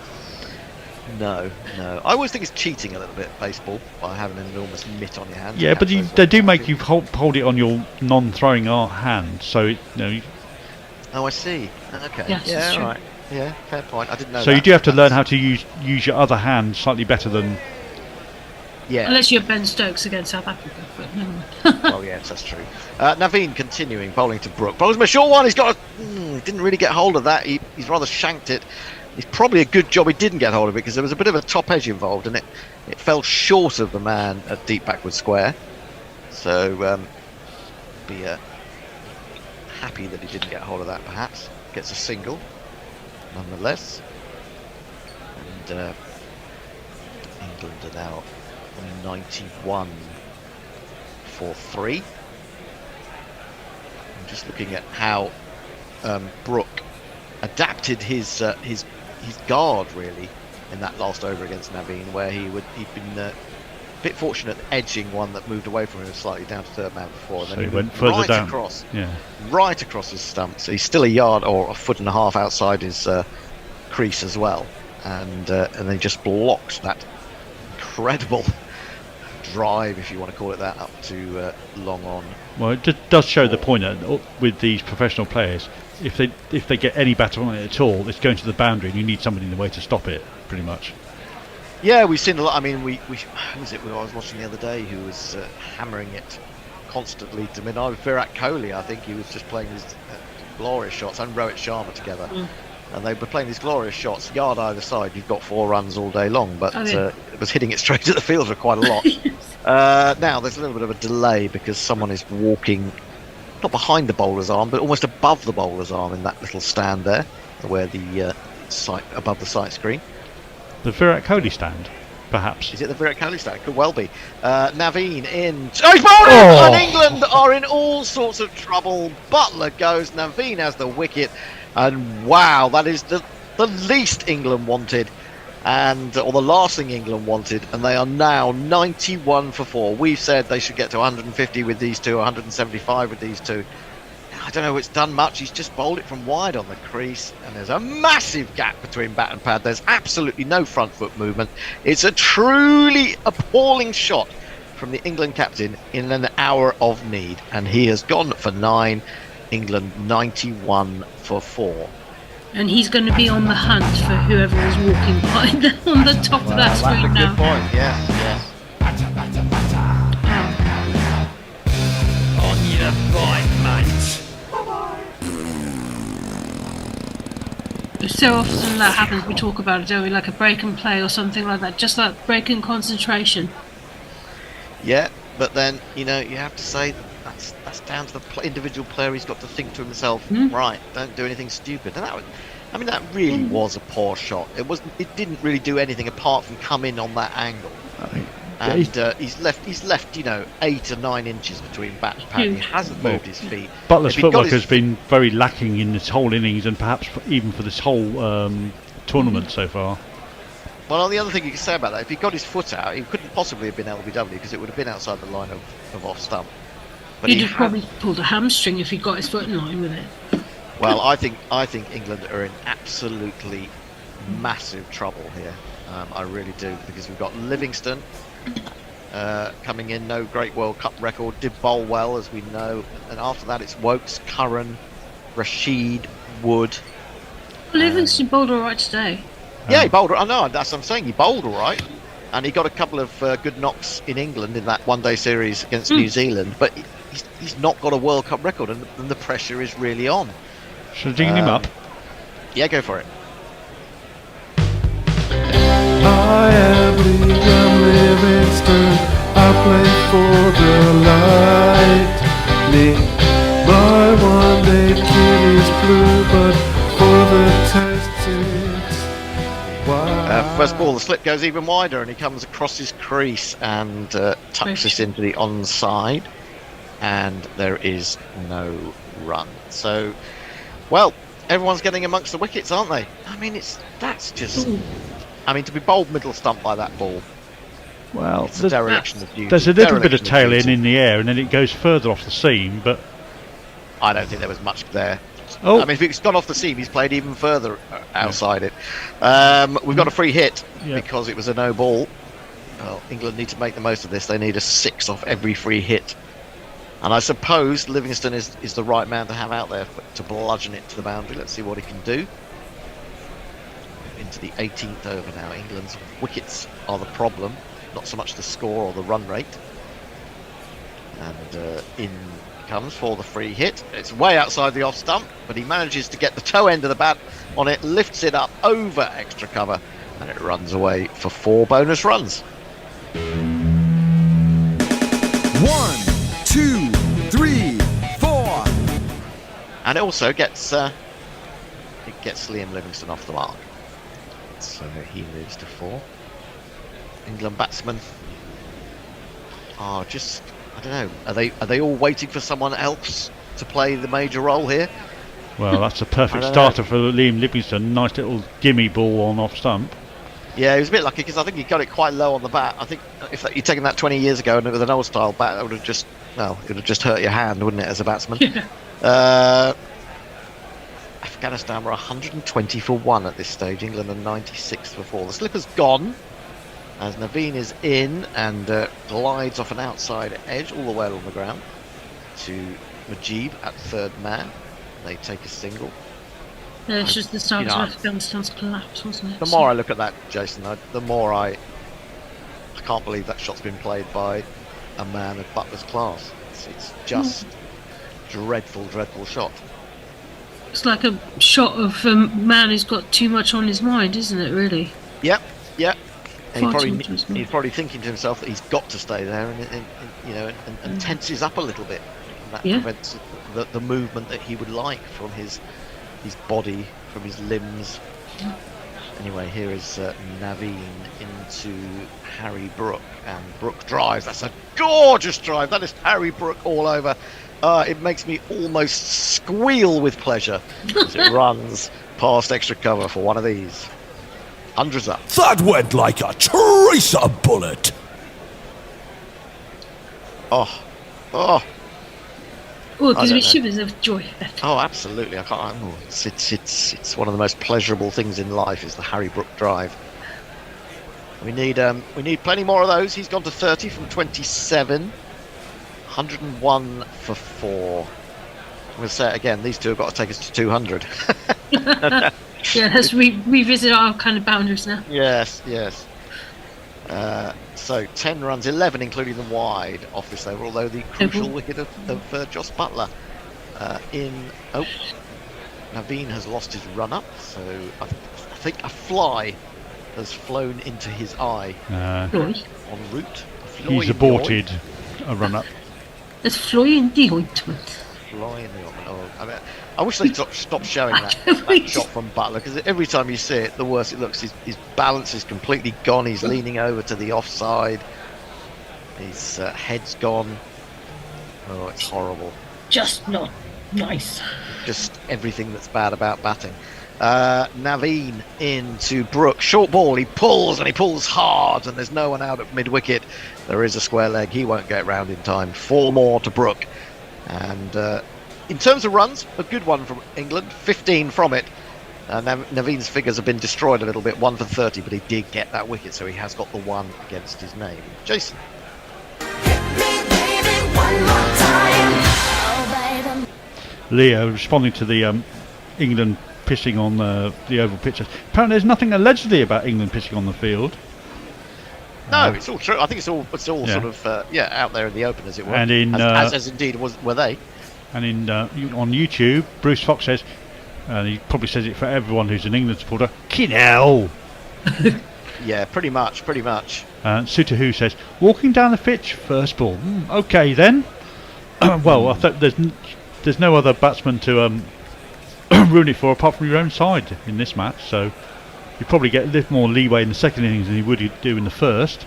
Speaker 2: No. I always think it's cheating a little bit, baseball, by having an enormous mitt on your hand.
Speaker 18: Yeah, but they do make you hold it on your non-throwing hand, so you know.
Speaker 2: Oh, I see. Okay.
Speaker 23: Yes,
Speaker 2: yeah,
Speaker 23: true.
Speaker 2: right. Yeah, fair point. I didn't know.
Speaker 18: So
Speaker 2: that.
Speaker 18: you do have to learn how to use your other hand slightly better than.
Speaker 2: Yeah.
Speaker 23: Unless you're Ben Stokes against South Africa, but never mind.
Speaker 2: Well, yes, that's true. Naveen continuing, bowling to Brook. Bowls him a short one. He's got didn't really get hold of that. He's rather shanked it. It's probably a good job he didn't get hold of it because there was a bit of a top edge involved and it fell short of the man at deep backward square. So be happy that he didn't get hold of that. Perhaps gets a single, nonetheless. And England are now on 91 for 3. I'm just looking at how Brook adapted his guard really in that last over against Naveen, where he'd been a bit fortunate edging one that moved away from him slightly down to third man before, and
Speaker 18: So
Speaker 2: then
Speaker 18: he went further down.
Speaker 2: across,
Speaker 18: Yeah.
Speaker 2: right across his stumps. He's still a yard or a foot and a half outside his crease as well, and then he just blocked that incredible drive, if you want to call it that, up to long on.
Speaker 18: Well, it does show the point that with these professional players, if they get any batter on it at all, it's going to the boundary, and you need somebody in the way to stop it, pretty much.
Speaker 2: Yeah, we've seen a lot. I mean, who was it I was watching the other day who was hammering it constantly to midnight? Virat Kohli, I think he was just playing his glorious shots, and Rohit Sharma together. And they were playing these glorious shots, yard either side. You've got 4 runs all day long, but it was hitting it straight at the fielder quite a lot. Now, there's a little bit of a delay because someone is walking, not behind the bowler's arm, but almost above the bowler's arm in that little stand there, where the sight above the sight screen.
Speaker 18: The Virat Kohli stand, perhaps.
Speaker 2: Is it the Virat Kohli stand? Could well be. Naveen in. Oh, he's bowled it! And England are in all sorts of trouble. Butler goes. Naveen has the wicket. And wow, that is the least England wanted. Or the last thing England wanted. And they are now 91 for 4. We've said they should get to 150 with these two, 175 with these two. I don't know if it's done much. He's just bowled it from wide on the crease, and there's a massive gap between bat and pad. There's absolutely no front foot movement. It's a truly appalling shot from the England captain in an hour of need, and he has gone for 9. England 91 for 4.
Speaker 23: And he's going to be on the hunt for whoever is walking by on the top of that screen now.
Speaker 2: That's a good point. Yes.
Speaker 13: On your bike, mate.
Speaker 23: So often that happens, we talk about it, don't we? Like a break and play or something like that. Just that break in concentration.
Speaker 2: Yeah, but then, you have to say that's down to the individual player. He's got to think to himself, right, don't do anything stupid. And that really was a poor shot. It didn't really do anything apart from come in on that angle. And he's left 8 or 9 inches between bat and pad. He hasn't moved his feet.
Speaker 18: Butler's footwork has been very lacking in this whole innings, and perhaps even for this whole tournament so far.
Speaker 2: Well, the other thing you can say about that, if he got his foot out, he couldn't possibly have been LBW because it would have been outside the line of off stump. But
Speaker 23: He'd have probably pulled a hamstring if he got his foot in line with it.
Speaker 2: Well, I think England are in absolutely massive trouble here. I really do, because we've got Livingston coming in, no great World Cup record, did bowl well as we know, and after that it's Wokes, Curran, Rashid, Wood.
Speaker 23: Livingston bowled alright today.
Speaker 2: Yeah, he bowled. I know, that's what I'm saying. He bowled all right, and he got a couple of good knocks in England in that one-day series against New Zealand. But he's not got a World Cup record, and the pressure is really on.
Speaker 18: Should I dig him up?
Speaker 2: Yeah, go for it.
Speaker 15: I am Livingston, I play for the Lightning. My one-day kit is blue, but for the test it's white.
Speaker 2: first ball, the slip goes even wider, and he comes across his crease and tucks this into the onside, and there is no run. So, well, everyone's getting amongst the wickets, aren't they? I mean, that's just. I mean, to be bowled middle stump by that ball.
Speaker 18: Well,
Speaker 2: it's a dereliction of duty.
Speaker 18: There's a little bit of tail in the air, and then it goes further off the seam, but
Speaker 2: I don't think there was much there.
Speaker 18: Oh.
Speaker 2: I mean, if it's gone off the seam, he's played even further outside it. We've got a free hit because it was a no ball. Well, England need to make the most of this. They need a 6 off every free hit. And I suppose Livingston is the right man to have out there to bludgeon it to the boundary. Let's see what he can do. Into the 18th over now. England's wickets are the problem, not so much the score or the run rate. And in comes for the free hit. It's way outside the off stump, but he manages to get the toe end of the bat on it, lifts it up over extra cover, and it runs away for 4 bonus runs.
Speaker 3: 1, 2, 3, 4.
Speaker 2: And it also gets Liam Livingstone off the mark. So he moves to 4. England batsmen are just, I don't know, are they all waiting for someone else to play the major role here?
Speaker 18: Well, that's a perfect starter for Liam Livingstone. Nice little gimme ball on off stump.
Speaker 2: Yeah, he was a bit lucky because I think he got it quite low on the bat. I think if you'd taken that 20 years ago and with an old style bat, that would have just, well, it would have just hurt your hand, wouldn't it, as a batsman? Afghanistan were 120 for 1 at this stage. England are 96 for 4. The slipper's gone as Naveen is in and glides off an outside edge all the way along the ground to Mujib at third man. They take a single.
Speaker 10: It's just the start of Afghanistan's collapse, wasn't it?
Speaker 2: The more I look at that, Jason, the more I can't believe that shot's been played by a man of Butler's class. It's just dreadful, dreadful shot.
Speaker 10: It's like a shot of a man who's got too much on his mind, isn't it, really?
Speaker 2: Yep. And he's probably thinking to himself that he's got to stay there and tenses up a little bit. And that prevents the movement that he would like from his body, from his limbs. Anyway, here is Naveen into Harry Brook, and Brook drives. That's a gorgeous drive. That is Harry Brook all over. It makes me almost squeal with pleasure as it runs past extra cover for one of these. Hundreds up.
Speaker 3: That went like a tracer bullet.
Speaker 2: Oh,
Speaker 10: it gives me shivers of joy.
Speaker 2: Oh, absolutely. I can't. It's one of the most pleasurable things in life is the Harry Brook drive. We need plenty more of those. He's gone to 30 from 27. 101 for 4. I'm going to say it again. These two have got to take us to 200.
Speaker 10: Yeah, let's revisit our kind of boundaries now.
Speaker 2: Yes. So 10 runs, 11 including the wide off this over, although the crucial wicket of Joss Buttler Naveen has lost his run-up, so I think a fly has flown into his eye en route.
Speaker 18: He's aborted a run-up.
Speaker 10: Let's fly in the ointment.
Speaker 2: Fly in the ointment. Oh, I mean, I wish they'd stop showing that shot from Buttler, because every time you see it, the worse it looks. His balance is completely gone. He's leaning over to the offside. His head's gone. Oh, it's horrible.
Speaker 10: Just not nice.
Speaker 2: Just everything that's bad about batting. Naveen into Brook. Short ball. He pulls and he pulls hard, and there's no one out at mid-wicket. There is a square leg. He won't get round in time. 4 more to Brook. And in terms of runs, a good one from England. 15 from it. Naveen's figures have been destroyed a little bit. 1 for 30, but he did get that wicket, so he has got the 1 against his name. Jason.
Speaker 18: Leo responding to the England pissing on the oval pitch. Apparently there's nothing allegedly about England pissing on the field.
Speaker 2: No, it's all true. I think it's all sort of out there in the open, as it were.
Speaker 18: And
Speaker 2: as indeed were they.
Speaker 18: And on YouTube, Bruce Fox says, and he probably says it for everyone who's an England supporter, "Kinel."
Speaker 2: Yeah, pretty much.
Speaker 18: Suter Who says, "Walking down the pitch, first ball. Okay then." Well, I thought there's no other batsman to ruin it for apart from your own side in this match. So you probably get a little more leeway in the second innings than you would do in the first.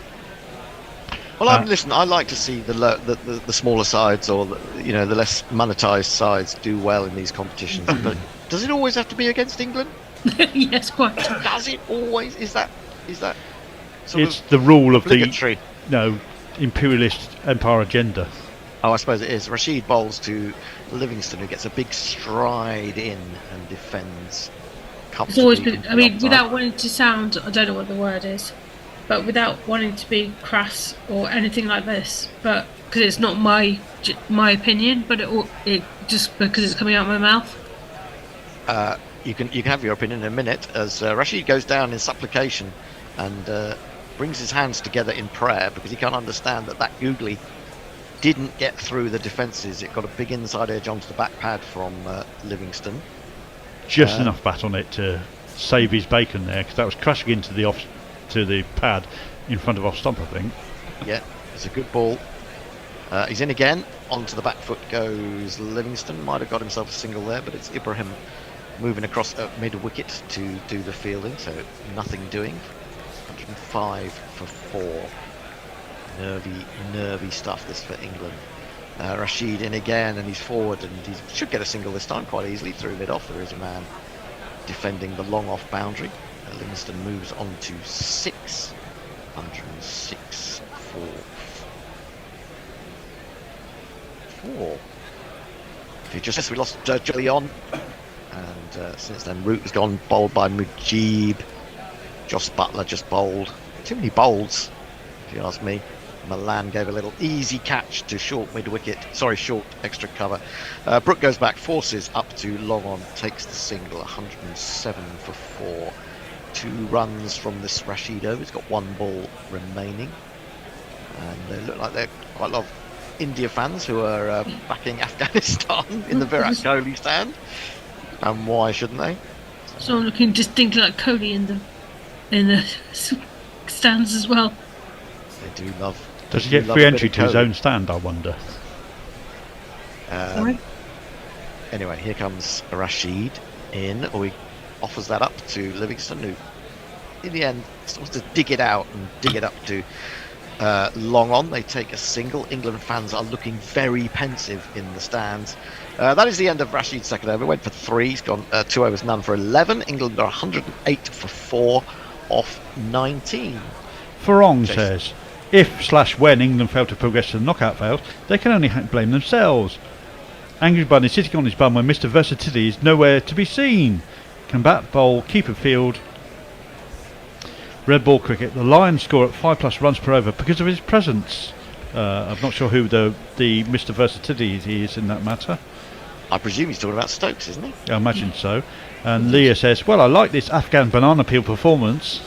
Speaker 2: Well, listen, I like to see the smaller sides or the less monetised sides do well in these competitions. But does it always have to be against England?
Speaker 10: Yes, quite.
Speaker 2: Does it always? Is that?
Speaker 18: It's the rule of
Speaker 2: obligatory?
Speaker 18: Imperialist empire agenda.
Speaker 2: Oh, I suppose it is. Rashid bowls to Livingston, who gets a big stride in and defends.
Speaker 10: It's always been. I mean, without wanting to sound, I don't know what the word is, but without wanting to be crass or anything like this, but because it's not my opinion, but it just because it's coming out of my mouth.
Speaker 2: You can have your opinion in a minute as Rashid goes down in supplication and brings his hands together in prayer because he can't understand that googly didn't get through the defences. It got a big inside edge onto the back pad from Livingston.
Speaker 18: Just enough bat on it to save his bacon there, because that was crashing into the pad in front of off stump, I think.
Speaker 2: Yeah, it's a good ball. He's in again. Onto the back foot goes Livingston. Might have got himself a single there, but it's Ibrahim moving across mid wicket to do the fielding, so nothing doing. 105 for 4. Nervy stuff this for England. Rashid in again, and he's forward, and he should get a single this time quite easily through mid-off. There is a man defending the long-off boundary. Livingston moves on to 6. 106 for 4. If you just we lost Jolly on, and since then Root has gone bowled by Mujib. Joss Butler just bowled. Too many bowls, if you ask me. Milan gave a little easy catch to short extra cover. Brook goes back, forces up to long on, takes the single. 107 for 4. 2 runs from this Rashid over. He's got 1 ball remaining, and they look like they're quite a lot of India fans who are backing Afghanistan in the Virat Kohli stand. And why shouldn't they?
Speaker 10: So I'm looking distinctly like Kohli in the stands as well.
Speaker 2: They do love.
Speaker 18: Does he get free entry to his own stand, I wonder?
Speaker 2: Anyway, here comes Rashid in, or he offers that up to Livingston, who in the end wants to dig it out and dig it up to long on. They take a single. England fans are looking very pensive in the stands. That is the end of Rashid's second over. Went for 3. He's gone 2 overs, none for 11. England are 108 for 4 off 19.
Speaker 18: Farong says, if/when England fail to progress to the knockout phase, they can only blame themselves. Angry Bunny sitting on his bum when Mr. Versatility is nowhere to be seen. Can bat, bowl, keep a field. Red ball cricket. The Lions score at 5+ runs per over because of his presence. I'm not sure who the Mr. Versatility is in that matter.
Speaker 2: I presume he's talking about Stokes, isn't he?
Speaker 18: I imagine so. And Leah says, well, I like this Afghan banana peel performance.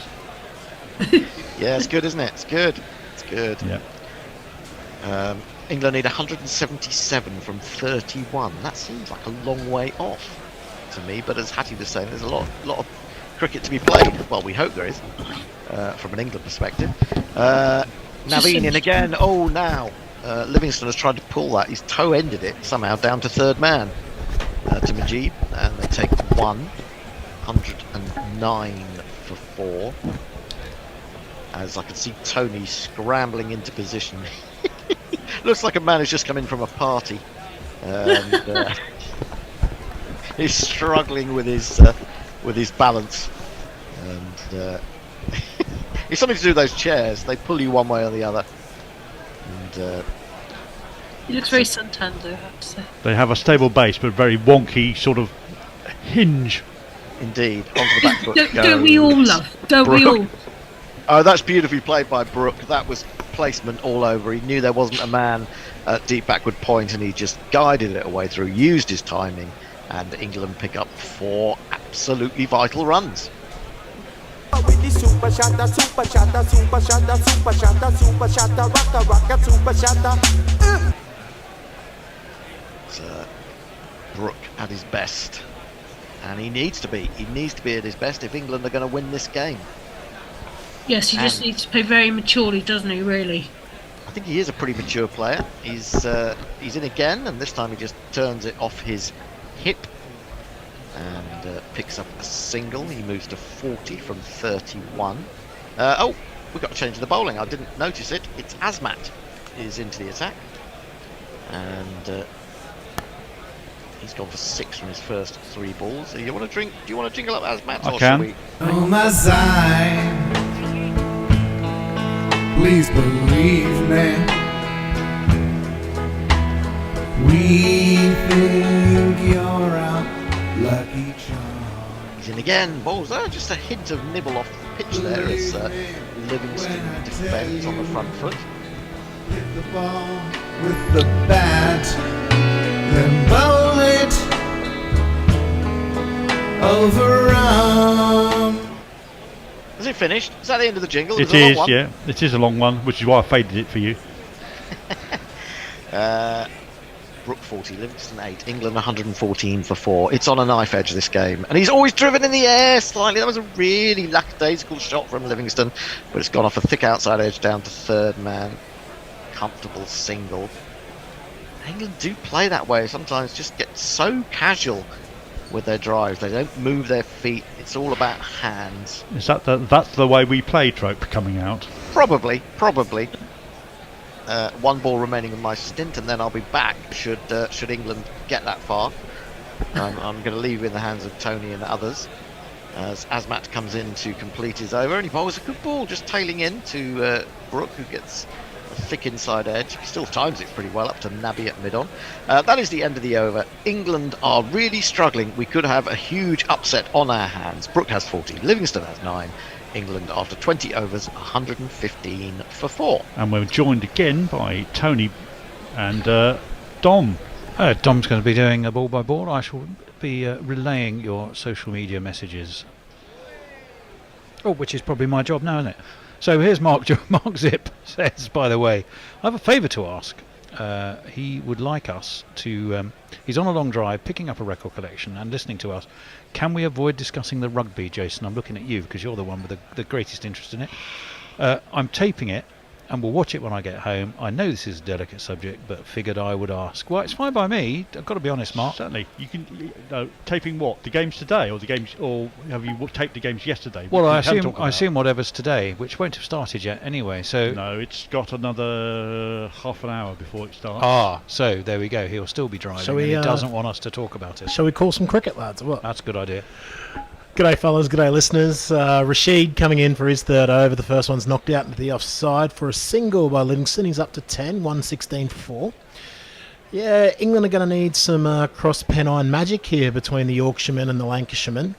Speaker 2: Yeah, it's good, isn't it? It's good. It's good.
Speaker 18: Yeah.
Speaker 2: England need 177 from 31. That seems like a long way off to me, but as Hattie was saying, there's a lot of cricket to be played. Well, we hope there is, from an England perspective. Naveen in again. Oh, now Livingston has tried to pull that. He's toe-ended it somehow down to third man to Mujib, and they take 109 for 4. As I can see Tony scrambling into position. Looks like a man who's just come in from a party. And he's struggling with his balance. And it's something to do with those chairs. They pull you one way or the other. And
Speaker 10: he looks very suntanned, though, I have to say.
Speaker 18: They have a stable base, but very wonky sort of hinge.
Speaker 2: Indeed. Onto the back foot
Speaker 10: don't we all love? Don't we all?
Speaker 2: Oh, that's beautifully played by Brook. That was placement all over. He knew there wasn't a man at deep backward point, and he just guided it away through, used his timing, and England pick up 4 absolutely vital runs. Brook at his best, and he needs to be. He needs to be at his best if England are going to win this game.
Speaker 10: Yes, he just needs to play very maturely, doesn't he, really?
Speaker 2: I think he is a pretty mature player. He's in again, and this time he just turns it off his hip and picks up a single. He moves to 40 from 31. Oh, we've got to change the bowling. I didn't notice it. It's Azmat is into the attack, and he's gone for 6 from his first 3 balls. Do you want to jingle up Azmat?
Speaker 18: I can.
Speaker 2: We...
Speaker 1: Oh my side, please believe me. We think you're a lucky charm.
Speaker 2: He's in again. Balls. Just a hint of nibble off the pitch there as Livingston defends on the front foot.
Speaker 1: Hit the ball with the bat, then bowl it over.
Speaker 2: Is it finished? Is that the end of the jingle?
Speaker 18: It is, yeah. It is a long one, which is why I faded it for you.
Speaker 2: Brook 40, Livingston 8, England 114 for 4. It's on a knife edge, this game. And he's always driven in the air slightly. That was a really lackadaisical shot from Livingston, but it's gone off a thick outside edge down to third man. Comfortable single. England do play that way. Sometimes just get so casual with their drives. They don't move their feet. It's all about hands.
Speaker 18: Is that that's the way we play trope coming out?
Speaker 2: Probably. 1 ball remaining in my stint, and then I'll be back should England get that far. I'm going to leave it in the hands of Tony and others as Azmat comes in to complete his over, and he bowls a good ball, just tailing in to Brook, who gets a thick inside edge. He still times it pretty well up to Nabi at mid-on. That is the end of the over. England are really struggling. We could have a huge upset on our hands. Brook has 40, Livingston has 9. England, after 20 overs, 115 for 4.
Speaker 18: And we're joined again by Tony and Dom.
Speaker 4: Dom's going to be doing a ball by ball. I shall be relaying your social media messages. Oh, which is probably my job now, isn't it? So here's Mark Zip says, by the way, I have a favour to ask. He would like us to... he's on a long drive, picking up a record collection and listening to us. Can we avoid discussing the rugby, Jason? I'm looking at you because you're the one with the greatest interest in it. I'm taping it and we'll watch it when I get home. I know this is a delicate subject, but figured I would ask. Well, it's fine by me. I've got to be honest, Mark.
Speaker 18: Certainly. You can taping what? The games today, or the games, or have you taped the games yesterday?
Speaker 4: Well, I assume whatever's today, which won't have started yet anyway. So
Speaker 18: no, it's got another half an hour before it starts.
Speaker 4: Ah, so there we go. He'll still be driving. So he doesn't want us to talk about it.
Speaker 12: Shall we call some cricket, lads? Or what?
Speaker 4: That's a good idea.
Speaker 12: G'day fellas, g'day listeners. Rashid coming in for his third over. The first one's knocked out into the offside for a single by Livingston. He's up to 10, 116 for 4. Yeah, England are going to need some cross-Pennine magic here between the Yorkshiremen and the Lancashiremen.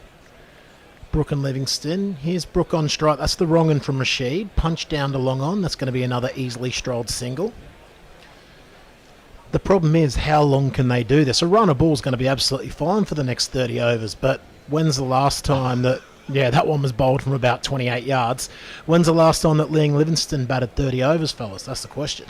Speaker 12: Brook and Livingston. Here's Brook on strike. That's the wrong one from Rashid. Punch down to long on. That's going to be another easily strolled single. The problem is, how long can they do this? A run of ball's going to be absolutely fine for the next 30 overs, but when's the last time that... Yeah, that one was bowled from about 28 yards. When's the last time that Livingston batted 30 overs, fellas? That's the question.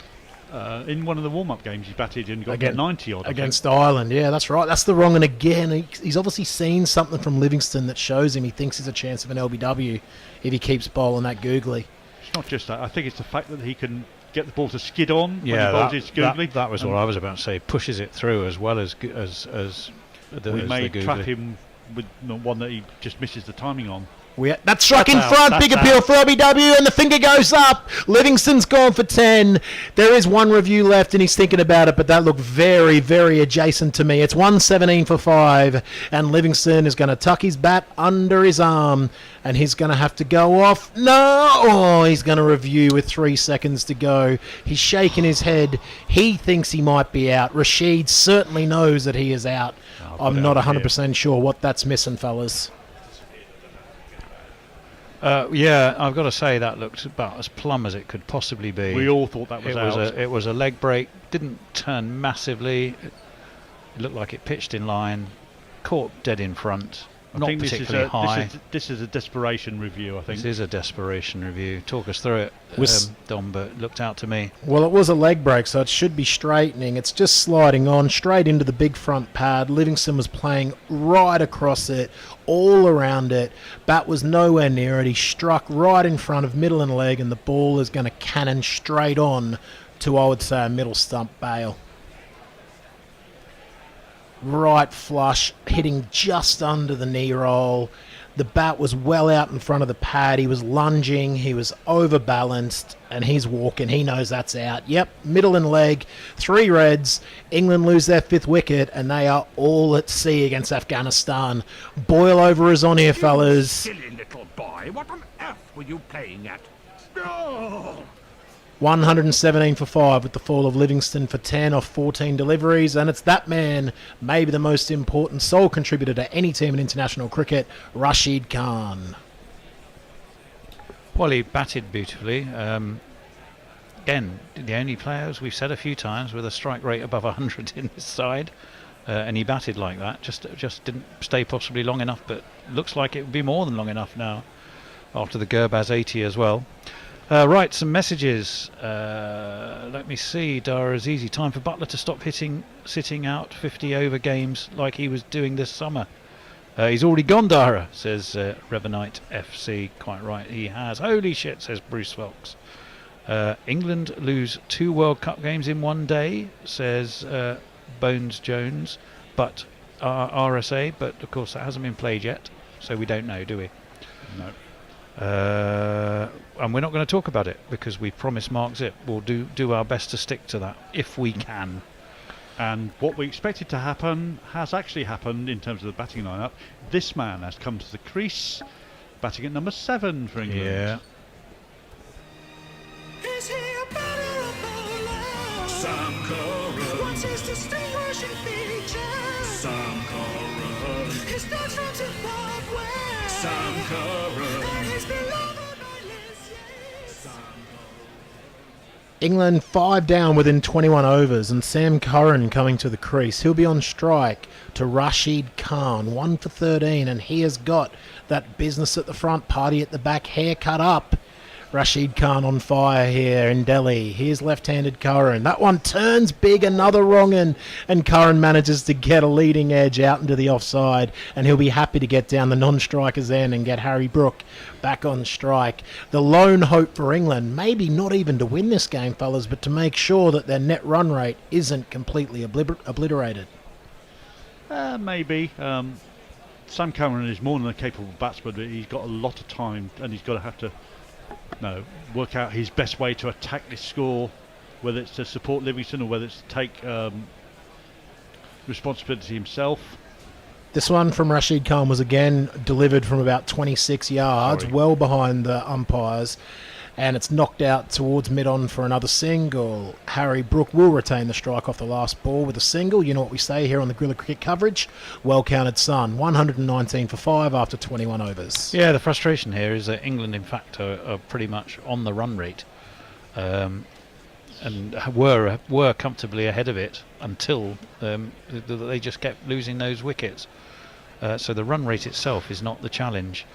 Speaker 18: In one of the warm-up games, he batted and got 90 odd.
Speaker 12: Against Ireland, yeah, that's right. That's the wrong one again. He's obviously seen something from Livingston that shows him he thinks there's a chance of an LBW if he keeps bowling that googly.
Speaker 18: It's not just that. I think it's the fact that he can get the ball to skid on when he
Speaker 4: that
Speaker 18: bowls googly.
Speaker 4: That was what I was about to say. Pushes it through as well as
Speaker 18: we may trap him with one that he just misses the timing on.
Speaker 12: That's struck in front. Big appeal for LBW, and the finger goes up. Livingston's gone for 10. There is one review left, and he's thinking about it, but that looked very, very adjacent to me. It's 117 for 5, and Livingston is going to tuck his bat under his arm, and he's going to have to go off. No! Oh, he's going to review with 3 seconds to go. He's shaking his head. He thinks he might be out. Rashid certainly knows that he is out. I'm not 100% sure what that's missing, fellas.
Speaker 4: Yeah, I've got to say that looked about as plumb as it could possibly be.
Speaker 18: We all thought that was out.
Speaker 4: It was a leg break. Didn't turn massively. It looked like it pitched in line. Caught dead in front. Not particularly high.
Speaker 18: This is a desperation review, I think.
Speaker 4: This is a desperation review. Talk us through it, Dom, but it looked out to me.
Speaker 12: Well, it was a leg break, so it should be straightening. It's just sliding on straight into the big front pad. Livingston was playing right across it, all around it. Bat was nowhere near it. He struck right in front of middle and leg, and the ball is going to cannon straight on to, I would say, a middle stump bail. right flush, hitting just under the knee roll. The bat was well out in front of the pad. He was lunging, he was overbalanced, and he's walking. He knows that's out. Yep, middle and leg, 3 reds. England lose their 5th wicket, and they are all at sea against Afghanistan. Boil over is on here, fellas.
Speaker 5: Silly little boy, what on earth were you playing at? Oh!
Speaker 12: 117 for 5 with the fall of Livingston for 10 off 14 deliveries, and it's that man, maybe the most important sole contributor to any team in international cricket, Rashid Khan.
Speaker 4: Well, he batted beautifully. Again, the only player, as we've said a few times, with a strike rate above 100 in this side, and he batted like that. Just didn't stay possibly long enough, but looks like it would be more than long enough now after the Gurbaz 80 as well. Right, some messages. Let me see. Dara Azizi, time for Butler to stop sitting out 50 over games like he was doing this summer. He's already gone, Dara, says Revenite FC. Quite right, he has. Holy shit, says Bruce Fox. England lose 2 World Cup games in one day, says Bones Jones, but RSA, but of course that hasn't been played yet, so we don't know, do we?
Speaker 18: No.
Speaker 4: And we're not going to talk about it because we promised Mark Zip we'll do our best to stick to that if we can.
Speaker 18: And what we expected to happen has actually happened in terms of the batting lineup. This man has come to the crease, batting at number 7 for England.
Speaker 4: Yeah.
Speaker 9: Is he a batter or bowler? Sam Curran. What's his distinguishing feature? Sam Curran. His dad's from Zimbabwe. Sam Curran. And he's beloved by Liz Yates.
Speaker 12: England 5 down within 21 overs, and Sam Curran coming to the crease. He'll be on strike to Rashid Khan, 1 for 13, and he has got that business at the front, party at the back, haircut up. Rashid Khan on fire here in Delhi. Here's left-handed Curran. That one turns big, another wrong, and Curran manages to get a leading edge out into the offside, and he'll be happy to get down the non-striker's end and get Harry Brook back on strike. The lone hope for England, maybe not even to win this game, fellas, but to make sure that their net run rate isn't completely obliterated.
Speaker 18: Maybe. Sam Curran is more than a capable batsman, but he's got a lot of time, and he's got to have to work out his best way to attack this score, whether it's to support Livingston or whether it's to take responsibility himself.
Speaker 12: This one from Rashid Khan was again delivered from about 26 yards, well behind the umpires, and it's knocked out towards mid-on for another single. Harry Brook will retain the strike off the last ball with a single. You know what we say here on the Guerrilla Cricket coverage. Well counted, son. 119 for 5 after 21 overs.
Speaker 4: Yeah, the frustration here is that England, in fact, are pretty much on the run rate, and were comfortably ahead of it until they just kept losing those wickets. So the run rate itself is not the challenge.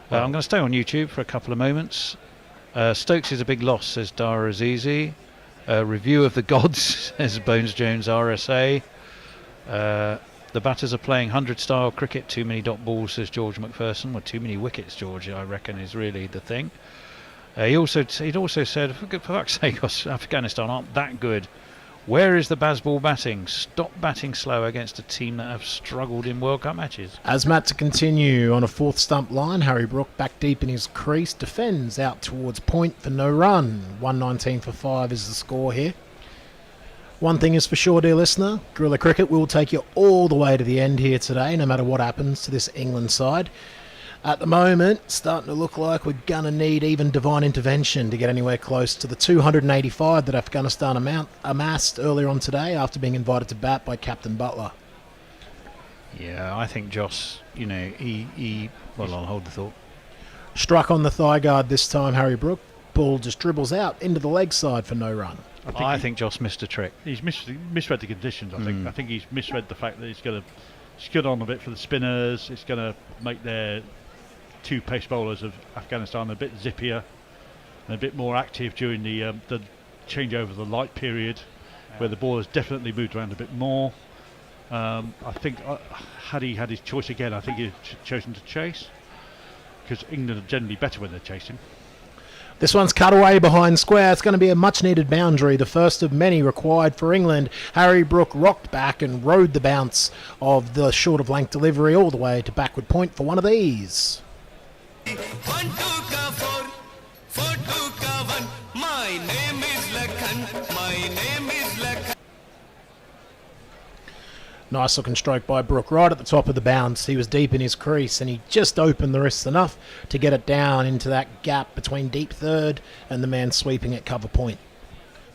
Speaker 4: I'm going to stay on YouTube for a couple of moments. Stokes is a big loss, says Dara Azizi. Review of the gods, says Bones Jones RSA. The batters are playing 100-style cricket, too many dot balls, says George McPherson. Well, too many wickets, George, I reckon, is really the thing. He'd also said, for fuck's sake, Afghanistan aren't that good. Where is the Bazball batting? Stop batting slow against a team that have struggled in World Cup matches.
Speaker 12: As Matt to continue on a 4th stump line, Harry Brook back deep in his crease, defends out towards point for no run. 119 for 5 is the score here. One thing is for sure, dear listener, Guerrilla Cricket will take you all the way to the end here today, no matter what happens to this England side. At the moment, starting to look like we're going to need even divine intervention to get anywhere close to the 285 that Afghanistan amassed earlier on today after being invited to bat by Captain Butler.
Speaker 4: Yeah, I think Joss, well, I'll hold the thought.
Speaker 12: Struck on the thigh guard this time, Harry Brook. Ball just dribbles out into the leg side for no run.
Speaker 4: I think Joss missed a trick.
Speaker 18: He's misread the conditions, I think. I think he's misread the fact that he's going to scud on a bit for the spinners. It's going to make their 2 pace bowlers of Afghanistan a bit zippier and a bit more active during the changeover of the light period, where the ball has definitely moved around a bit more. I think had he had his choice again, I think he'd chosen to chase, because England are generally better when they're chasing.
Speaker 12: This one's cut away behind square. It's going to be a much-needed boundary, the first of many required for England. Harry Brook rocked back and rode the bounce of the short-of-length delivery all the way to backward point for one of these.
Speaker 9: My name is Lakhan. My name is Lakhan.
Speaker 12: Nice looking stroke by Brook right at the top of the bounce. He was deep in his crease and he just opened the wrists enough to get it down into that gap between deep third and the man sweeping at cover point.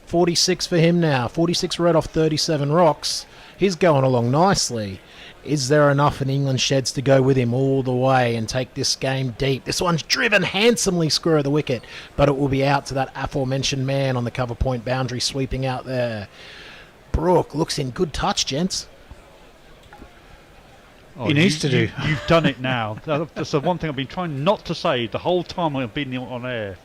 Speaker 12: 46 for him now. 46 red off 37 rocks. He's going along nicely. Is there enough in England sheds to go with him all the way and take this game deep? This one's driven handsomely square of the wicket, but it will be out to that aforementioned man on the cover point boundary sweeping out there. Brook looks in good touch, gents.
Speaker 18: He needs to do. You've done it now. That's the one thing I've been trying not to say the whole time I've been on air.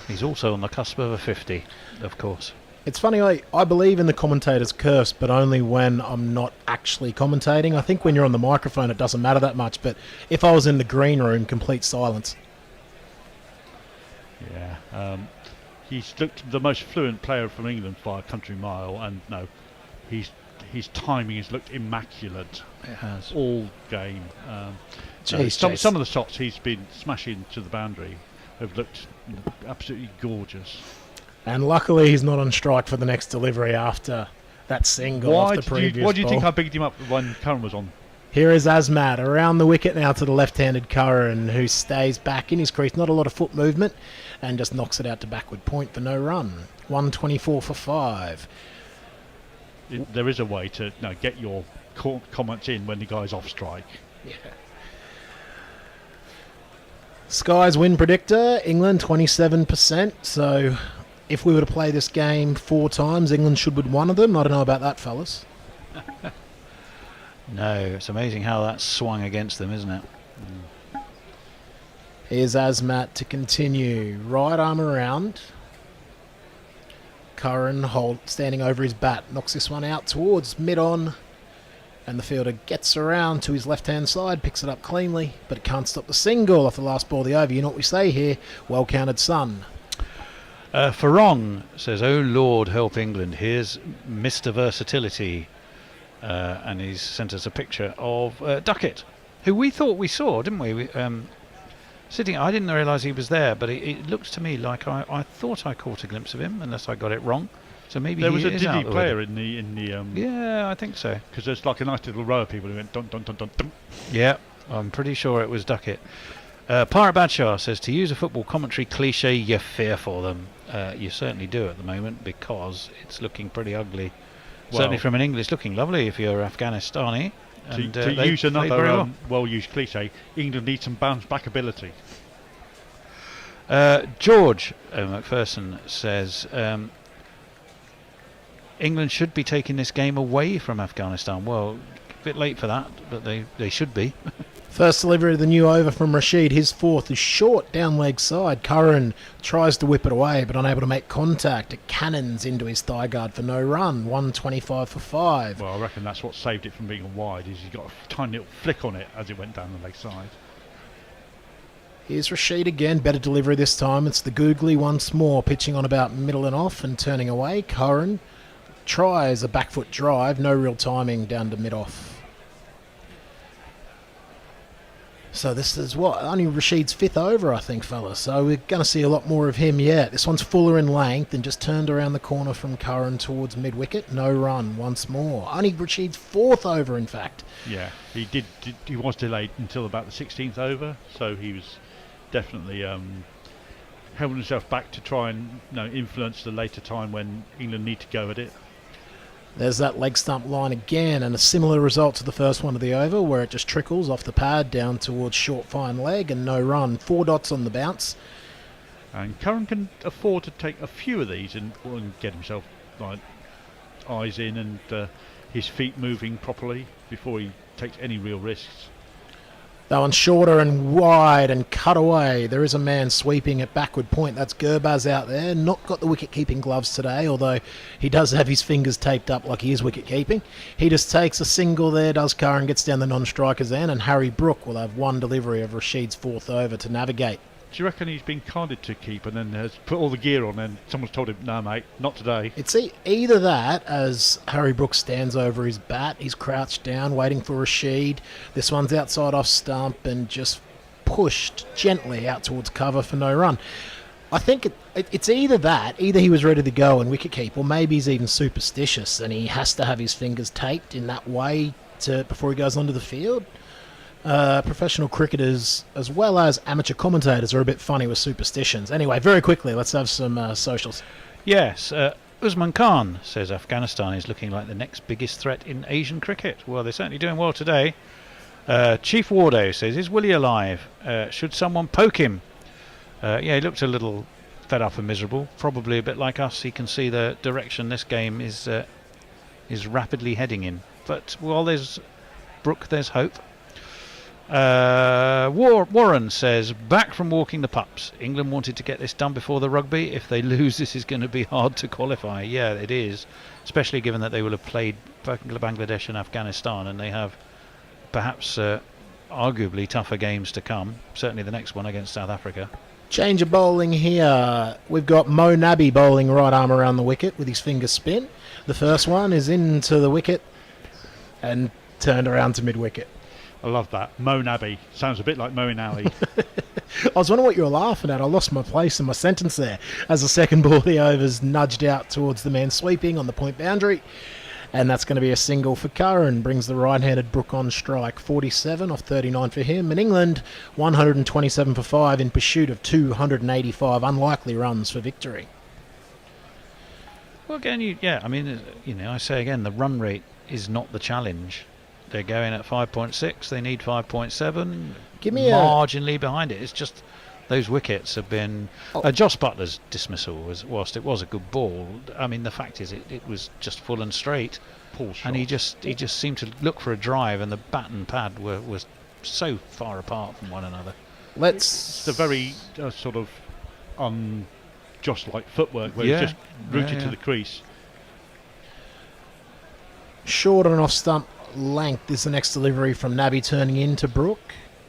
Speaker 4: He's also on the cusp of a 50, of course.
Speaker 12: It's funny, I believe in the commentator's curse, but only when I'm not actually commentating. I think when you're on the microphone it doesn't matter that much, but if I was in the green room, complete silence.
Speaker 18: Yeah. He's looked the most fluent player from England by a country mile, and no, his timing has looked immaculate.
Speaker 4: It has.
Speaker 18: All game.
Speaker 12: Jeez,
Speaker 18: some of the shots he's been smashing to the boundary have looked absolutely gorgeous.
Speaker 12: And luckily he's not on strike for the next delivery after that single off the previous
Speaker 18: Why do you think
Speaker 12: ball.
Speaker 18: I bigged him up when Curran was on?
Speaker 12: Here is Azmat around the wicket now to the left-handed Curran, who stays back in his crease. Not a lot of foot movement and just knocks it out to backward point for no run. 124 for 5.
Speaker 18: There is a way to get your comments in when the guy's off strike.
Speaker 12: Yeah. Sky's win predictor, England 27%. So if we were to play this game 4 times, England should win one of them. I don't know about that, fellas.
Speaker 4: No, it's amazing how that swung against them, isn't it?
Speaker 12: Here's Azmat to continue. Right arm around. Curran standing over his bat. Knocks this one out towards mid-on. And the fielder gets around to his left-hand side, picks it up cleanly, but it can't stop the single off the last ball of the over. You know what we say here? Well counted, son.
Speaker 4: Farong says, "Oh Lord, help England. Here's Mr. Versatility." And he's sent us a picture of Duckett, who we thought we saw, didn't we? Sitting, I didn't realise he was there, but it looks to me like I thought I caught a glimpse of him, unless I got it wrong. So maybe
Speaker 18: there
Speaker 4: he
Speaker 18: was a
Speaker 4: is out
Speaker 18: Diddy
Speaker 4: the
Speaker 18: player
Speaker 4: way.
Speaker 18: in the
Speaker 4: Yeah, I think so.
Speaker 18: because there's like a nice little row of people who went dun dun dun dun dun.
Speaker 4: Yeah, I'm pretty sure it was Duckett. Pirate Badshaw says, to use a football commentary cliche, you fear for them. You certainly do at the moment, because it's looking pretty ugly. Certainly from an English, looking lovely if you're Afghanistani. And,
Speaker 18: To
Speaker 4: they
Speaker 18: use
Speaker 4: played very
Speaker 18: another
Speaker 4: well.
Speaker 18: well-used cliche, England needs some bounce-back ability.
Speaker 4: George McPherson says, England should be taking this game away from Afghanistan. Well, a bit late for that, but they should be.
Speaker 12: First delivery of the new over from Rashid. His fourth is short down leg side. Curran tries to whip it away, but unable to make contact. It cannons into his thigh guard for no run. 125 for 5.
Speaker 18: Well, I reckon that's what saved it from being a wide, is he got a tiny little flick on it as it went down the leg side.
Speaker 12: Here's Rashid again. Better delivery this time. It's the googly once more, pitching on about middle and off and turning away. Curran tries a back foot drive. No real timing down to mid-off. So this is only Rashid's 5th over, I think, fellas. So we're going to see a lot more of him yet. This one's fuller in length and just turned around the corner from Curran towards mid-wicket. No run once more. Only Rashid's 4th over, in fact.
Speaker 18: Yeah, he was delayed until about the 16th over, so he was definitely holding himself back to try and influence the later time when England need to go at it.
Speaker 12: There's that leg stump line again, and a similar result to the first one of the over, where it just trickles off the pad down towards short fine leg and no run. 4 dots on the bounce.
Speaker 18: And Curran can afford to take a few of these and get himself eyes in and his feet moving properly before he takes any real risks.
Speaker 12: That one's shorter and wide and cut away. There is a man sweeping at backward point. That's Gurbaz out there. Not got the wicket-keeping gloves today, although he does have his fingers taped up like he is wicket-keeping. He just takes a single there, does Curran, gets down the non-striker's end, and Harry Brook will have one delivery of Rashid's 4th over to navigate.
Speaker 18: you reckon he's been carded to keep and then has put all the gear on and someone's told him, no mate, not today?
Speaker 12: It's either that, as Harry Brooks stands over his bat, he's crouched down waiting for Rashid. This one's outside off stump and just pushed gently out towards cover for no run. I think it's either that, either he was ready to go and wicket keep, or maybe he's even superstitious and he has to have his fingers taped in that way before he goes onto the field. Professional cricketers as well as amateur commentators are a bit funny with superstitions. Anyway, very quickly, let's have some socials.
Speaker 4: Yes, Usman Khan says Afghanistan is looking like the next biggest threat in Asian cricket. Well, they're certainly doing well today. Chief Wardo says, is Willie alive? Should someone poke him? Yeah, he looked a little fed up and miserable. Probably a bit like us. He can see the direction this game is rapidly heading in. But while there's Brooke, there's hope. Warren says, back from walking the pups. England wanted to get this done before the rugby. If they lose, this is going to be hard to qualify. Yeah, it is. Especially given that they will have played Bangladesh and Afghanistan, and they have perhaps arguably tougher games to come. Certainly the next one against South Africa.
Speaker 12: Change of bowling here. We've got Mo Nabi bowling right arm around the wicket with his finger spin. The first one is into the wicket and turned around to mid-wicket.
Speaker 18: I love that. Mo Nabi. Sounds a bit like Mo Ali.
Speaker 12: I was wondering what you were laughing at. I lost my place in my sentence there as the second ball of the overs nudged out towards the man sweeping on the point boundary. And that's going to be a single for Curran. Brings the right-handed Brook on strike. 47 off 39 for him. And England, 127 for 5 in pursuit of 285 unlikely runs for victory.
Speaker 4: Well, again, I say again, the run rate is not the challenge. They're going at 5.6. They need 5.7.
Speaker 12: Give me
Speaker 4: marginally behind it. It's just those wickets have been. Joss Butler's dismissal whilst it was a good ball. I mean, the fact is, it was just full and straight, and he just seemed to look for a drive, and the bat and pad was so far apart from one another.
Speaker 18: It's the very sort of Joss-like footwork where he's just rooted to the crease.
Speaker 12: Short and off stump length is the next delivery from Nabi, turning into Brook,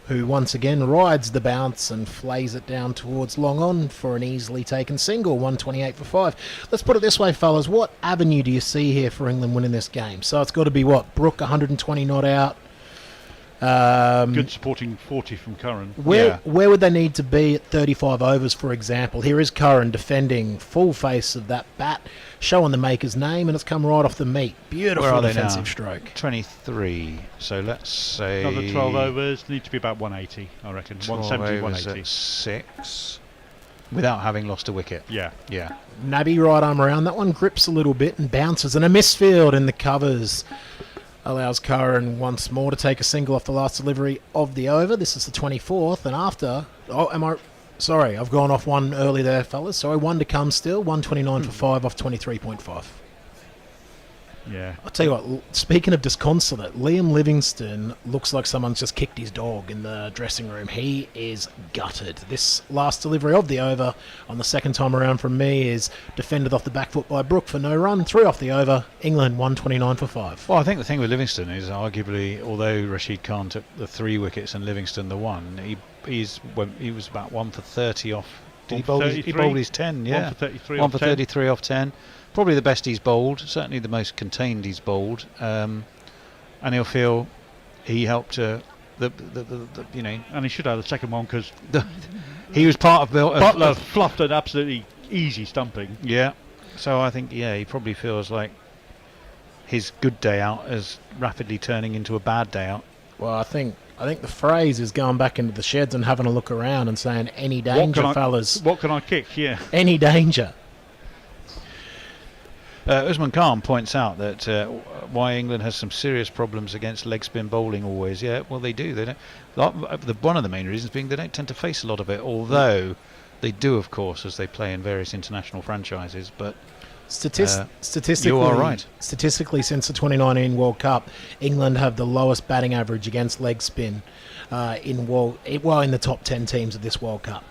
Speaker 12: who once again rides the bounce and flays it down towards long on for an easily taken single. 128 for 5. Let's put it this way, fellas. What avenue do you see here for England winning this game? So it's got to be what? Brook 120 not out.
Speaker 18: Good supporting 40 from Curran.
Speaker 12: Where would they need to be at 35 overs, for example? Here is Curran defending full face of that bat, showing the maker's name, and it's come right off the meat. Beautiful defensive stroke.
Speaker 4: 23. So let's say
Speaker 18: another 12 overs. Need to be about 180, I reckon. 170, 180.
Speaker 4: At 6. Without having lost a wicket.
Speaker 18: Yeah.
Speaker 12: Nabi right arm around that one, grips a little bit and bounces, and a misfield in the covers allows Curran once more to take a single off the last delivery of the over. This is the 24th, and after... Sorry, I've gone off one early there, fellas. Sorry, one to come still. 129 for 5 off 23.5.
Speaker 18: Yeah.
Speaker 12: I'll tell you what, speaking of disconsolate, Liam Livingstone looks like someone's just kicked his dog in the dressing room. He is gutted. This last delivery of the over on the second time around from me is defended off the back foot by Brook for no run. 3 off the over. England 129 for 5.
Speaker 4: Well, I think the thing with Livingstone is arguably, although Rashid Khan took the 3 wickets and Livingstone the 1, he was about 1 for 30 off. He bowled his 10, yeah.
Speaker 18: 1 for 33
Speaker 4: 1
Speaker 18: off
Speaker 4: for
Speaker 18: 10.
Speaker 4: 33 off 10. Probably the best he's bowled, certainly the most contained he's bowled, and he'll feel he helped
Speaker 18: and he should have the second one because
Speaker 4: he was part of
Speaker 18: Butler fluffed an absolutely easy stumping.
Speaker 4: Yeah, so I think he probably feels like his good day out is rapidly turning into a bad day out.
Speaker 12: Well, I think the phrase is going back into the sheds and having a look around and saying, any danger, fellas.
Speaker 18: What can I kick? Yeah.
Speaker 12: Any danger.
Speaker 4: Usman Khan points out that why England has some serious problems against leg spin bowling always. Yeah, well, they do. They don't. One of the main reasons being they don't tend to face a lot of it, although they do, of course, as they play in various international franchises. But
Speaker 12: statistically,
Speaker 4: you are right.
Speaker 12: Statistically, since the 2019 World Cup, England have the lowest batting average against leg spin in the top 10 teams of this World Cup.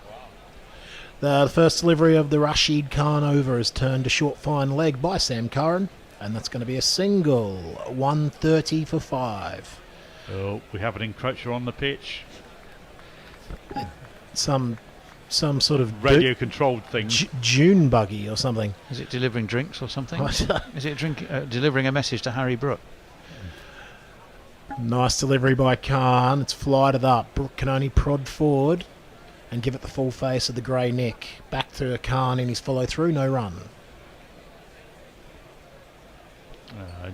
Speaker 12: The first delivery of the Rashid Khan over is turned to short fine leg by Sam Curran, and that's going to be a single. 130 for 5.
Speaker 18: Oh, we have an encroacher on the pitch.
Speaker 12: Some some sort of
Speaker 18: radio-controlled thing.
Speaker 12: June buggy or something.
Speaker 4: Is it delivering drinks or something? Is it delivering a message to Harry Brook?
Speaker 12: Nice delivery by Khan. It's flighted up. Brook can only prod forward and give it the full face of the grey Nick. Back to Khan in his follow-through, no run.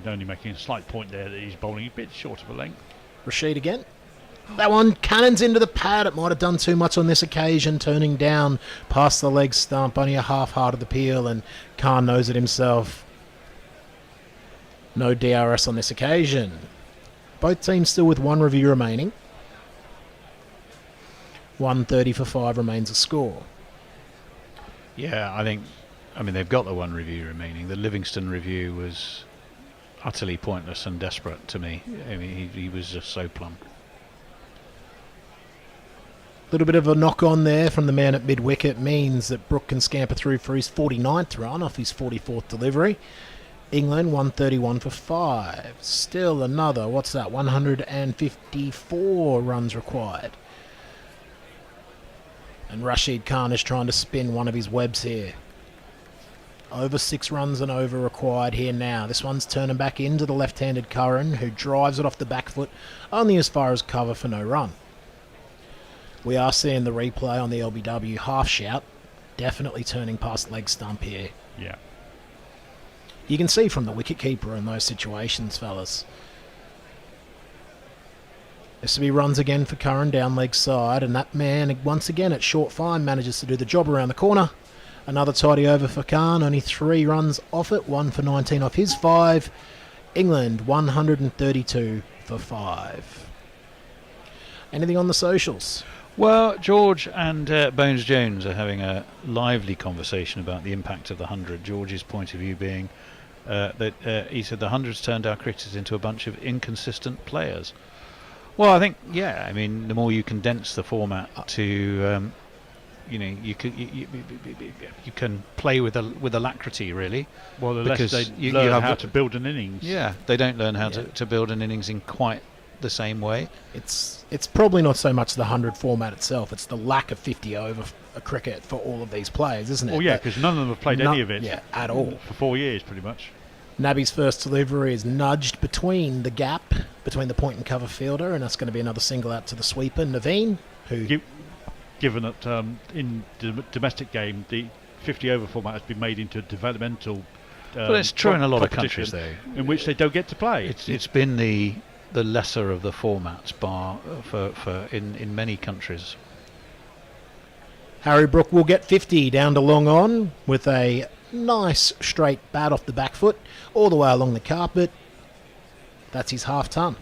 Speaker 18: Only making a slight point there that he's bowling a bit short of a length.
Speaker 12: Rashid again. That one cannons into the pad. It might have done too much on this occasion, turning down past the leg stump. Only a half-hearted appeal, and Khan knows it himself. No DRS on this occasion. Both teams still with one review remaining. 130 for 5 remains a score.
Speaker 4: Yeah, I mean, they've got the one review remaining. The Livingston review was utterly pointless and desperate to me. I mean, he was just so plumb.
Speaker 12: A little bit of a knock on there from the man at mid-wicket means that Brook can scamper through for his 49th run off his 44th delivery. England 131 for 5. Still another, 154 runs required. And Rashid Khan is trying to spin one of his webs here. Over 6 runs and over required here now. This one's turning back into the left-handed Curran, who drives it off the back foot only as far as cover for no run. We are seeing the replay on the LBW half shout. Definitely turning past leg stump here.
Speaker 18: Yeah.
Speaker 12: You can see from the wicket keeper in those situations, fellas. SB runs again for Curran down leg side, and that man once again at short fine manages to do the job around the corner. Another tidy over for Khan, only 3 runs off it, 1 for 19 off his 5. England 132 for 5. Anything on the socials?
Speaker 4: Well, George and Bones Jones are having a lively conversation about the impact of the 100. George's point of view being that he said the 100's turned our cricketers into a bunch of inconsistent players. Well, I think, yeah, I mean, the more you condense the format to, you can play with alacrity, really.
Speaker 18: Well, the less they learn how to build an innings.
Speaker 4: Yeah, they don't learn how to build an innings in quite the same way.
Speaker 12: It's probably not so much the 100 format itself, it's the lack of 50 over cricket for all of these players, isn't it?
Speaker 18: Well, yeah, because none of them have played any of it
Speaker 12: at all.
Speaker 18: For 4 years, pretty much.
Speaker 12: Nabby's first delivery is nudged between the gap between the point and cover fielder, and that's going to be another single out to the sweeper, Naveen, who...
Speaker 18: Given that in the domestic game, the 50 over format has been made into a developmental
Speaker 4: but it's true in a lot of countries, though,
Speaker 18: in which they don't get to play.
Speaker 4: It's been the lesser of the formats bar for in many countries.
Speaker 12: Harry Brook will get 50 down to long on with a nice straight bat off the back foot all the way along the carpet. That's his half ton.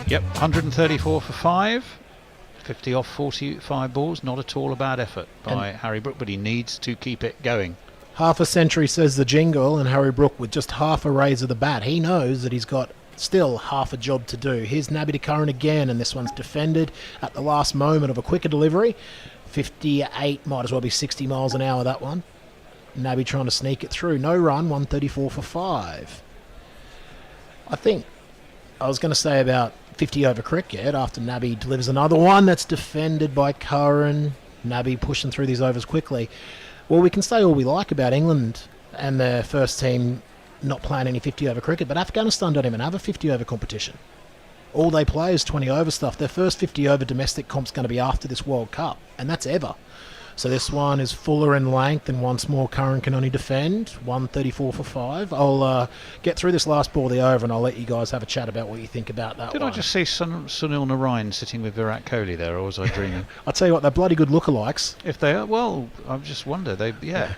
Speaker 4: Yep, 134 for 5. 50 off 45 balls, not at all a bad effort by Harry Brook, but he needs to keep it going.
Speaker 12: Half a century says the jingle, and Harry Brook with just half a raise of the bat. He knows that he's got still half a job to do. Here's Nabby to Curran again, and this one's defended at the last moment of a quicker delivery. 58, might as well be 60 miles an hour, that one. Nabby trying to sneak it through. No run, 134 for 5. I think I was going to say about 50 over cricket after Nabby delivers another one that's defended by Curran. Nabby pushing through these overs quickly. Well, we can say all we like about England and their first team not playing any 50 over cricket, but Afghanistan don't even have a 50 over competition. All they play is 20 over stuff. Their first 50 over domestic comp's going to be after this World Cup, and that's ever. So this one is fuller in length, and once more Curran can only defend. 134 for 5. I'll get through this last ball of the over, and I'll let you guys have a chat about what you think about that
Speaker 4: Did
Speaker 12: one.
Speaker 4: I just see Sunil Narayan sitting with Virat Kohli there, or was I dreaming?
Speaker 12: I'll tell you what, they're bloody good lookalikes.
Speaker 4: If they are, well, I just wonder. Yeah.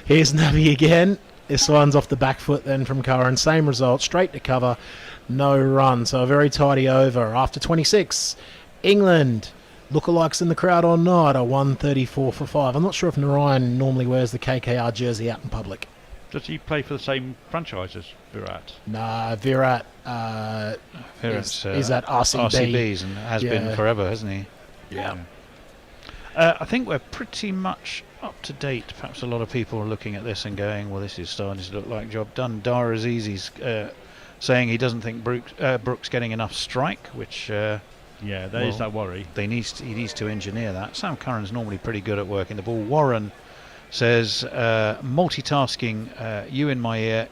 Speaker 12: Here's Nabby again. This one's off the back foot then from Curran. Same result, straight to cover, no run. So a very tidy over. After 26, England, lookalikes in the crowd or not, a 134 for 5. I'm not sure if Narayan normally wears the KKR jersey out in public.
Speaker 18: Does he play for the same franchise as Virat?
Speaker 12: Nah, Virat is at RCB.
Speaker 4: RCBs and has been forever, hasn't he?
Speaker 12: Yeah.
Speaker 4: I think we're pretty much up to date. Perhaps a lot of people are looking at this and going, well, this is starting to look like job done. Dara Azizi's saying he doesn't think Brooks getting enough strike, which...
Speaker 18: yeah, there is that worry.
Speaker 4: He needs to engineer that. Sam Curran's normally pretty good at working the ball. Warren says, multitasking, you in my ear,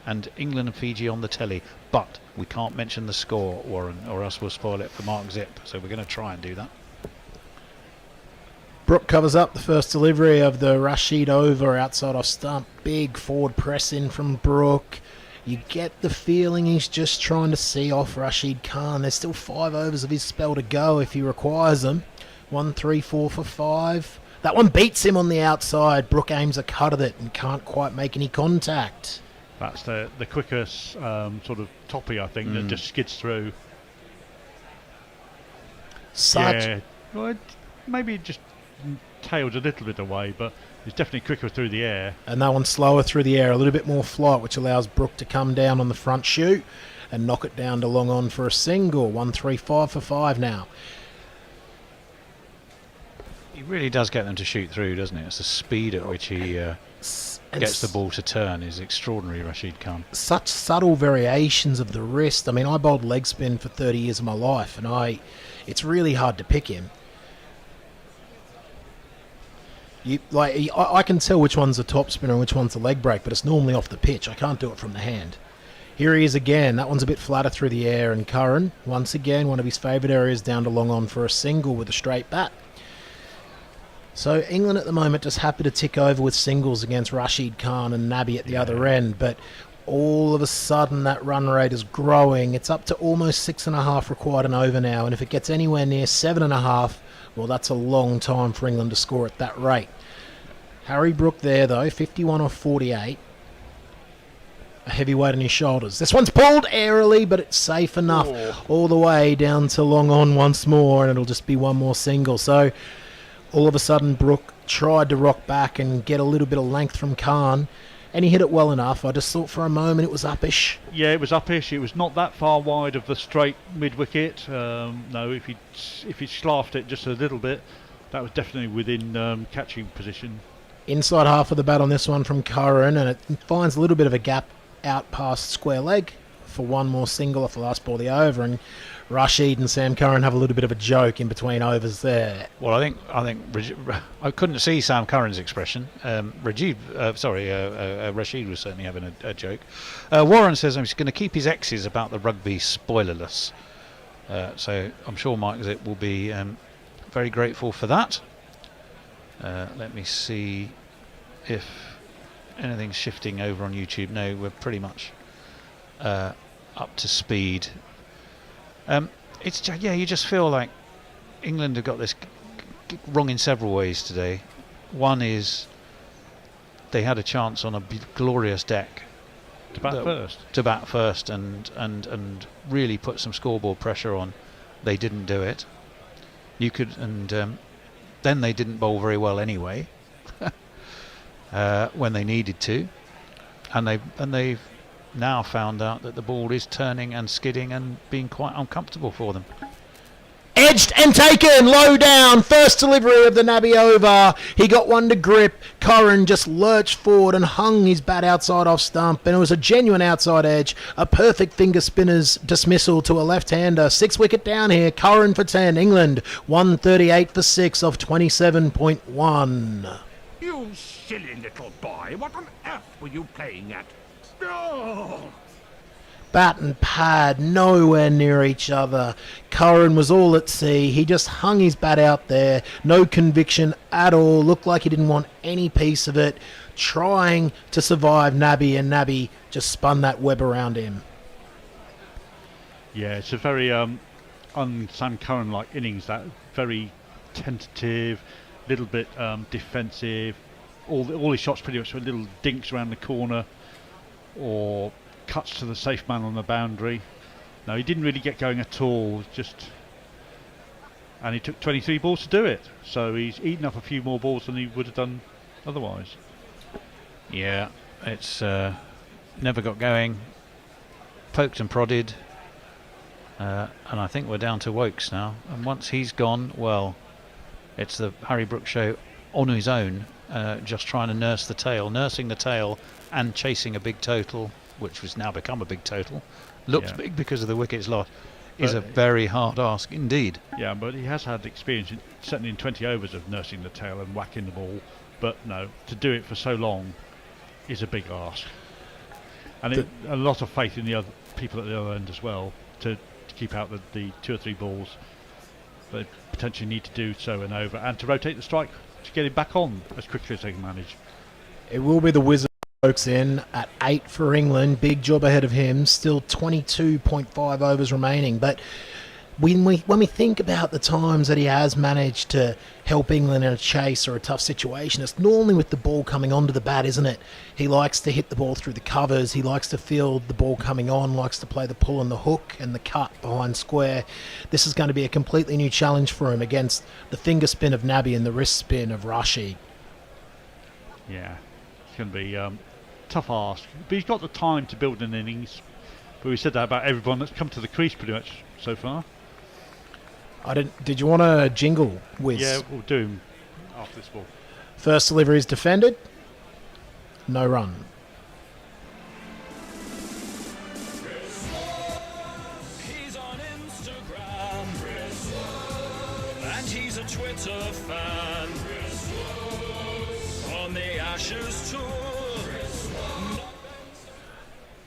Speaker 4: and England and Fiji on the telly. But we can't mention the score, Warren, or else we'll spoil it for Mark Zip. So we're going to try and do that.
Speaker 12: Brook covers up the first delivery of the Rashid over outside off stump. Big forward press in from Brook. You get the feeling he's just trying to see off Rashid Khan. There's still 5 overs of his spell to go if he requires them. 1, 3, 4 for 5. That one beats him on the outside. Brook aims a cut at it and can't quite make any contact.
Speaker 18: That's the quickest sort of toppy, I think, that just skids through. Yeah, well, maybe it just tailed a little bit away, but it's definitely quicker through the air.
Speaker 12: And that one's slower through the air, a little bit more flight, which allows Brook to come down on the front shoot and knock it down to long on for a single. 1, 3, 5 for 5 now.
Speaker 4: He really does get them to shoot through, doesn't it? It's the speed at which he gets the ball to turn is extraordinary, Rashid Khan.
Speaker 12: Such subtle variations of the wrist. I mean, I bowled leg spin for 30 years of my life, and it's really hard to pick him. I can tell which one's a top spinner and which one's a leg break, but it's normally off the pitch. I can't do it from the hand. Here he is again. That one's a bit flatter through the air, and Curran, once again, one of his favourite areas, down to long on for a single with a straight bat. So England at the moment just happy to tick over with singles against Rashid Khan and Nabi at the other end, but all of a sudden that run rate is growing. It's up to almost 6.5 required an over now, and if it gets anywhere near 7.5, well, that's a long time for England to score at that rate. Harry Brook there, though, 51 off 48. A heavy weight on his shoulders. This one's pulled airily, but it's safe enough. All the way down to long on once more, and it'll just be one more single. So all of a sudden, Brook tried to rock back and get a little bit of length from Khan, and he hit it well enough. I just thought for a moment it was uppish.
Speaker 18: Yeah, it was uppish. It was not that far wide of the straight mid-wicket. No, if he slaughed it just a little bit, that was definitely within catching position.
Speaker 12: Inside half of the bat on this one from Curran, and it finds a little bit of a gap out past square leg for one more single off the last ball of the over, and Rashid and Sam Curran have a little bit of a joke in between overs there.
Speaker 4: Well, I think I couldn't see Sam Curran's expression. Rashid was certainly having a joke. Warren says he's going to keep his X's about the rugby spoilerless. So I'm sure Mike Zip will be very grateful for that. Let me see if anything's shifting over on YouTube. No, we're pretty much up to speed. You just feel like England have got this wrong in several ways today. One is they had a chance on a glorious deck
Speaker 18: to bat first
Speaker 4: and really put some scoreboard pressure on. They didn't do it. Then they didn't bowl very well anyway when they needed to, and they've now found out that the ball is turning and skidding and being quite uncomfortable for them.
Speaker 12: Edged and taken, low down, first delivery of the Nabi over. He got one to grip. Curran just lurched forward and hung his bat outside off stump, and it was a genuine outside edge. A perfect finger spinner's dismissal to a left-hander. 6 wicket down here, Curran for 10. England 138 for 6 off 27.1.
Speaker 5: You silly little boy, what on earth were you playing at? Oh!
Speaker 12: Bat and pad nowhere near each other. Curran was all at sea. He just hung his bat out there. No conviction at all. Looked like he didn't want any piece of it. Trying to survive Nabi, and Nabi just spun that web around him.
Speaker 18: Yeah, it's a very Sam Curran-like innings. That very tentative, little bit defensive. All his shots pretty much were little dinks around the corner or cuts to the safe man on the boundary. No, he didn't really get going at all. And he took 23 balls to do it. So he's eaten up a few more balls than he would have done otherwise.
Speaker 4: Yeah, it's never got going. Poked and prodded. And I think we're down to Wokes now. And once he's gone, well, It's the Harry Brooks show on his own, just trying to nursing the tail and chasing a big total, which has now become a big total. Looks big because of the wickets lost. Is a very hard ask indeed.
Speaker 18: Yeah, but he has had experience, certainly in 20 overs, of nursing the tail and whacking the ball. But no, to do it for so long is a big ask. And a lot of faith in the other people at the other end as well to keep out the 2 or 3 balls they potentially need to do so and over, and to rotate the strike to get it back on as quickly as they can manage.
Speaker 12: It will be the Wizard Oaks in at 8 for England. Big job ahead of him. Still 22.5 overs remaining. But when we think about the times that he has managed to help England in a chase or a tough situation, it's normally with the ball coming onto the bat, isn't it? He likes to hit the ball through the covers. He likes to field the ball coming on, likes to play the pull and the hook and the cut behind square. This is going to be a completely new challenge for him against the finger spin of Nabi and the wrist spin of Rashid.
Speaker 18: Yeah, it's going to be tough ask. But he's got the time to build an innings. But we said that about everyone that's come to the crease pretty much so far.
Speaker 12: Did you want a jingle, Wiz?
Speaker 18: Yeah, we'll do him after this ball.
Speaker 12: First delivery is defended. No run.
Speaker 9: He's on Instagram, and he's a Twitter fan. On the Ashes tour.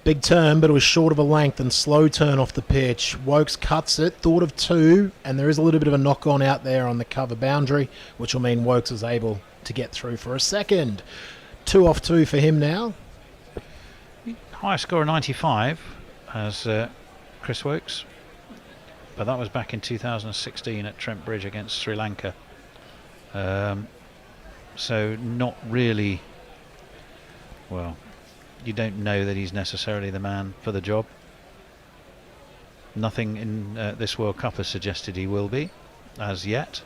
Speaker 12: Big turn, but it was short of a length and slow turn off the pitch. Wokes cuts it, thought of 2, and there is a little bit of a knock-on out there on the cover boundary, which will mean Wokes is able to get through for a second. 2 off 2 for him now.
Speaker 4: Highest score of 95 as Chris Wokes, but that was back in 2016 at Trent Bridge against Sri Lanka. So not really, well, you don't know that he's necessarily the man for the job. Nothing in this World Cup has suggested he will be, as yet.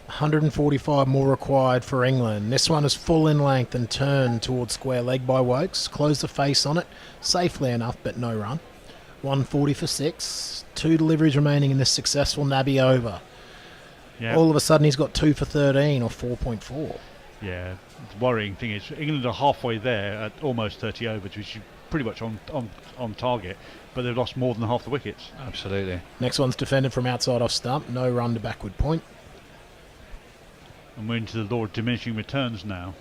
Speaker 12: 145 more required for England. This one is full in length and turned towards square leg by Wokes. Close the face on it, safely enough, but no run. 140 for 6. 2 deliveries remaining in this successful Nabi over.
Speaker 18: Yeah.
Speaker 12: All of a sudden he's got 2 for 13 or 4.4.
Speaker 18: Yeah, the worrying thing is England are halfway there at almost 30 overs, which is pretty much on target, but they've lost more than half the wickets.
Speaker 4: Absolutely.
Speaker 12: Next one's defended from outside off stump. No run to backward point.
Speaker 18: And we're into the law of diminishing returns now.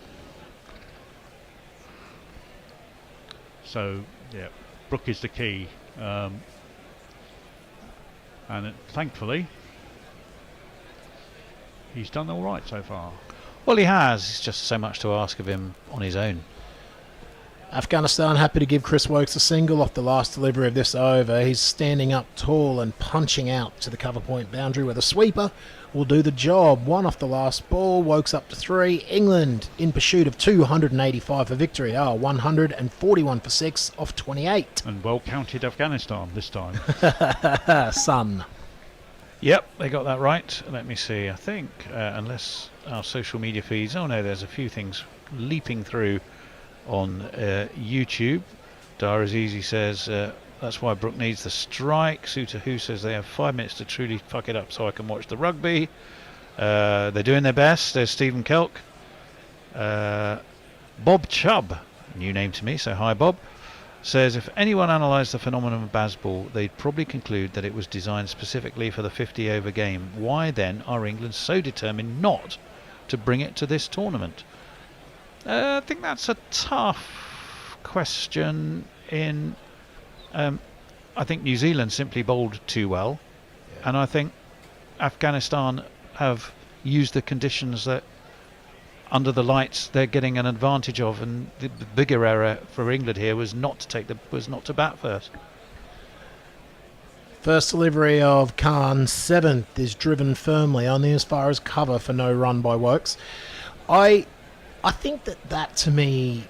Speaker 18: So, yeah, Brook is the key. Thankfully, he's done all right so far.
Speaker 4: Well, he has. It's just so much to ask of him on his own.
Speaker 12: Afghanistan happy to give Chris Wokes a single off the last delivery of this over. He's standing up tall and punching out to the cover point boundary where the sweeper will do the job. 1 off the last ball. Wokes up to 3. England in pursuit of 285 for victory. 141 for 6 off 28.
Speaker 18: And well counted Afghanistan this time.
Speaker 12: Son.
Speaker 4: Yep, they got that right. Let me see. I think, unless our social media feeds... Oh no, there's a few things leaping through on YouTube. Darazizi says that's why Brook needs the strike. Suter Who says they have 5 minutes to truly fuck it up so I can watch the rugby. They're doing their best. There's Stephen Kelk. Bob Chubb, new name to me, so hi Bob, says if anyone analysed the phenomenon of Bazball, they'd probably conclude that it was designed specifically for the 50 over game. Why then are England so determined not to bring it to this tournament? I think that's a tough question. I think New Zealand simply bowled too well, and I think Afghanistan have used the conditions that under the lights they're getting an advantage of, and the bigger error for England here was not to bat first.
Speaker 12: First delivery of Khan, 7th, is driven firmly, only as far as cover for no run by Wokes. I think that to me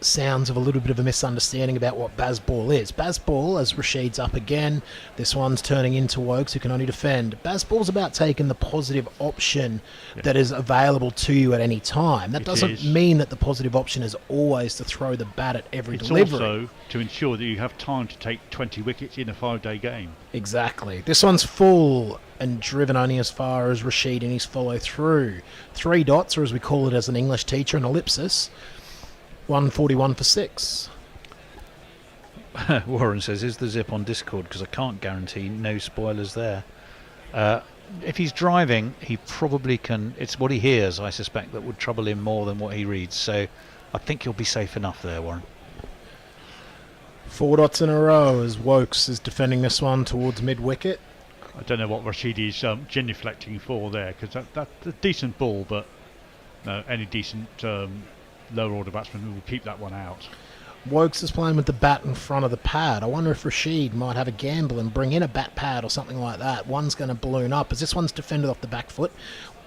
Speaker 12: sounds of a little bit of a misunderstanding about what Bazball is. Bazball, as Rashid's up again, this one's turning into Wokes, who can only defend. Bazball's about taking the positive option that is available to you at any time. That doesn't mean that the positive option is always to throw the bat at every delivery.
Speaker 18: It's also to ensure that you have time to take 20 wickets in a 5-day game. Exactly.
Speaker 12: This one's full and driven only as far as Rashid in his follow through. 3 dots, or as we call it as an English teacher, an ellipsis. 141 for 6.
Speaker 4: Warren says, is the zip on Discord? Because I can't guarantee no spoilers there. If he's driving, he probably can. It's what he hears, I suspect, that would trouble him more than what he reads. So I think you'll be safe enough there, Warren.
Speaker 12: 4 dots in a row as Wokes is defending this one towards mid-wicket.
Speaker 18: I don't know what Rashid is genuflecting for there, because that's a decent ball, but no, any decent lower order batsman will keep that one out.
Speaker 12: Wokes is playing with the bat in front of the pad. I wonder if Rashid might have a gamble and bring in a bat pad or something like that. One's going to balloon up as this one's defended off the back foot.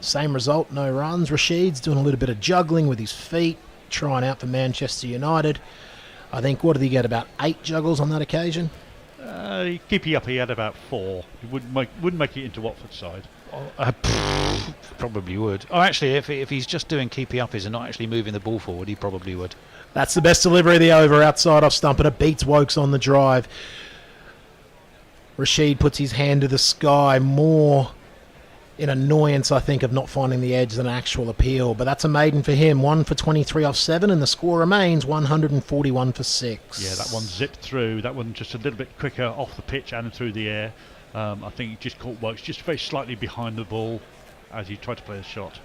Speaker 12: Same result, no runs. Rashid's doing a little bit of juggling with his feet, trying out for Manchester United. I think, what did he get, about 8 juggles on that occasion?
Speaker 18: Keepy up, he had about 4. He wouldn't make it into Watford's side.
Speaker 4: Probably would. Oh, actually, if he's just doing keepy uppies and not actually moving the ball forward, he probably would.
Speaker 12: That's the best delivery of the over, outside off stump, and it beats Wokes on the drive. Rashid puts his hand to the sky, more in annoyance, I think, of not finding the edge than actual appeal. But that's a maiden for him. 1 for 23 off 7, and the score remains 141 for 6.
Speaker 18: Yeah, that one zipped through. That one just a little bit quicker off the pitch and through the air. I think he just caught Wokes just very slightly behind the ball as he tried to play a shot.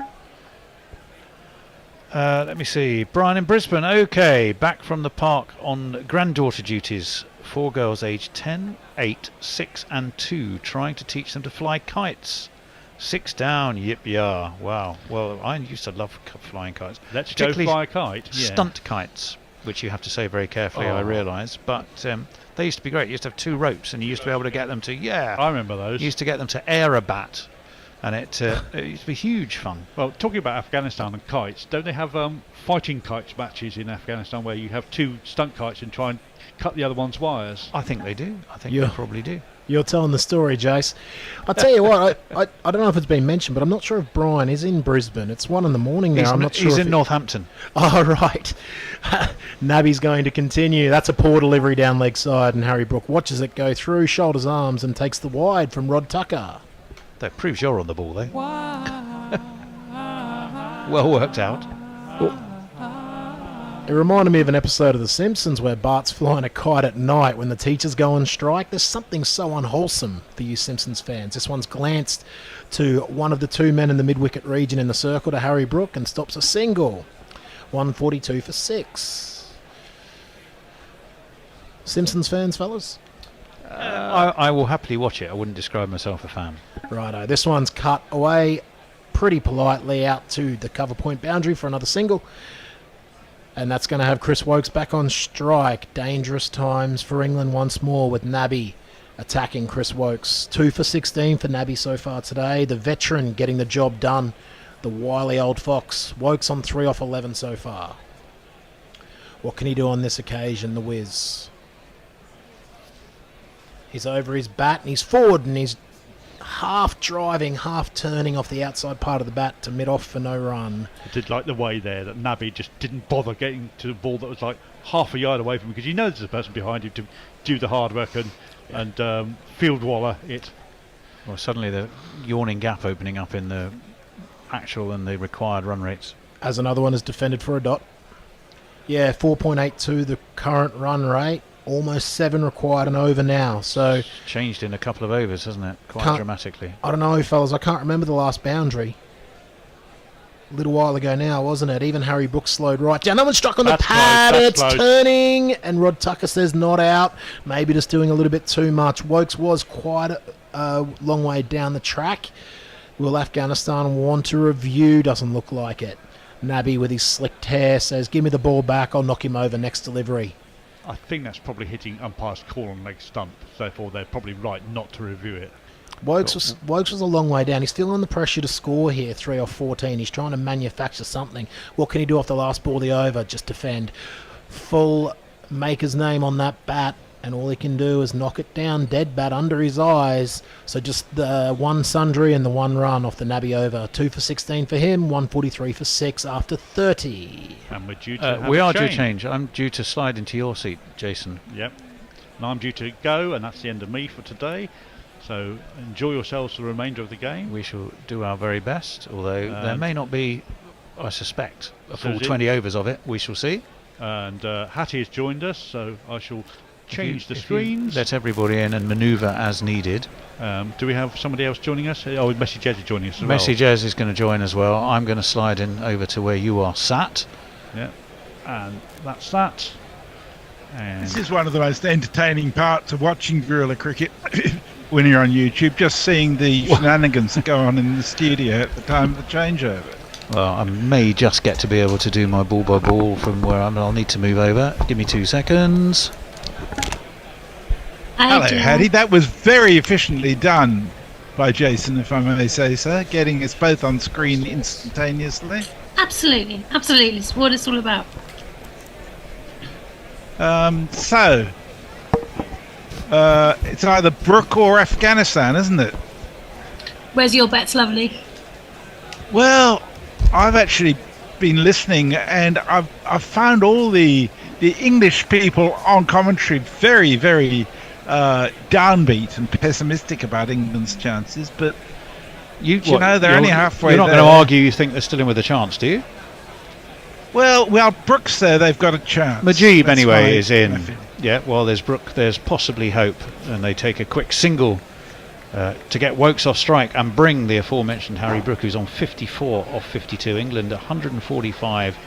Speaker 4: Let me see. Brian in Brisbane. Okay, back from the park on granddaughter duties. 4 girls aged 10, 8, 6 and 2, trying to teach them to fly kites. 6 down, yip yah. Wow. Well, I used to love flying kites.
Speaker 18: Let's go fly a kite. Yeah.
Speaker 4: Stunt kites, which you have to say very carefully, I realise. But they used to be great. You used to have 2 ropes, and you used to be able to get them to,
Speaker 18: I remember those.
Speaker 4: You used to get them to air a bat, and it used to be huge fun.
Speaker 18: Well, talking about Afghanistan and kites, don't they have fighting kites matches in Afghanistan where you have 2 stunt kites and try and cut the other one's wires?
Speaker 4: I think they do. I think they probably do.
Speaker 12: You're telling the story, Jace. I'll tell you what, I don't know if it's been mentioned, but I'm not sure if Brian is in Brisbane. It's 1 in the morning now. I'm not sure.
Speaker 4: He's in Northampton.
Speaker 12: Oh, right. Nabby's going to continue. That's a poor delivery down leg side, and Harry Brook watches it go through, shoulders arms, and takes the wide from Rod Tucker.
Speaker 4: That proves you're on the ball, though. Well worked out.
Speaker 12: It reminded me of an episode of The Simpsons where Bart's flying a kite at night when the teachers go on strike. There's something so unwholesome for you Simpsons fans. This one's glanced to one of the 2 men in the mid-wicket region in the circle, to Harry Brook, and stops a single. 142 for 6. Simpsons fans, fellas?
Speaker 4: I will happily watch it. I wouldn't describe myself a fan.
Speaker 12: Righto. This one's cut away pretty politely out to the cover point boundary for another single. And that's going to have Chris Wokes back on strike. Dangerous times for England once more, with Nabby attacking Chris Wokes. 2 for 16 for Nabby so far today. The veteran getting the job done. The wily old fox. Wokes on 3 off 11 so far. What can he do on this occasion, the Wiz? He's over his bat and he's forward and he's half driving, half turning off the outside part of the bat to mid-off for no run.
Speaker 18: I did like the way there that Nabby just didn't bother getting to the ball that was like half a yard away from him, because you know there's a person behind him to do the hard work and field waller it.
Speaker 4: Well, suddenly the yawning gap opening up in the actual and the required run rates.
Speaker 12: As another one is defended for a dot. Yeah, 4.82 the current run rate. Almost 7 required and over now. So
Speaker 4: it's changed in a couple of overs, hasn't it? Quite dramatically.
Speaker 12: I don't know, fellas. I can't remember the last boundary. A little while ago now, wasn't it? Even Harry Brook slowed right down. No one struck on the pad. It's turning. And Rod Tucker says not out. Maybe just doing a little bit too much. Wokes was quite a long way down the track. Will Afghanistan want to review? Doesn't look like it. Nabby with his slicked hair says, give me the ball back. I'll knock him over next delivery.
Speaker 18: I think that's probably hitting umpire's call on leg stump, therefore they're probably right not to review it.
Speaker 12: Wokes was a long way down. He's still under pressure to score here, 3 off 14. He's trying to manufacture something. What can he do off the last ball, the over? Just defend. full maker's name on that bat, and all he can do is knock it down dead bat under his eyes. So just the one sundry and the one run off the Nabby over. 2 for 16 for him, 143 for 6 after 30.
Speaker 18: And we're due to
Speaker 4: we are due to change. I'm due to slide into your seat, Jason.
Speaker 18: Yep. And I'm due to go, and that's the end of me for today. So enjoy yourselves for the remainder of the game.
Speaker 4: We shall do our very best, although there may not be, I suspect, a full 20 overs of it. We shall see.
Speaker 18: And Hattie has joined us, so I shall change the screens.
Speaker 4: Let everybody in and manoeuvre as needed.
Speaker 18: Do we have somebody else joining us? Oh, Messi Jez is joining us as well.
Speaker 4: Messi Jez is going to join as well. I'm going to slide in over to where you are sat.
Speaker 18: Yeah, and that's that. And
Speaker 17: this is one of the most entertaining parts of watching guerrilla cricket when you're on YouTube, just seeing the shenanigans that go on in the studio at the time of the changeover.
Speaker 4: Well, I may just get to be able to do my ball by ball from where I'll need to move over. Give me 2 seconds.
Speaker 17: Hello, Hattie. That was very efficiently done by Jason, if I may say so, getting us both on screen instantaneously.
Speaker 10: Absolutely. It's what it's all about.
Speaker 17: It's either Brooke or Afghanistan, isn't it?
Speaker 10: Where's your bets, lovely?
Speaker 17: Well, I've actually been listening, and I've found all the English people on commentary very, very downbeat and pessimistic about England's chances, but you know they're only halfway.
Speaker 4: You're not going to argue you think they're still in with a chance, do you?
Speaker 17: Well, Brooks there, they've got a chance.
Speaker 4: Majib anyway is in. Yeah, well, there's Brooke, there's possibly hope, and they take a quick single to get Wokes off strike and bring the aforementioned Harry Brooke, who's on 54 off 52. England 145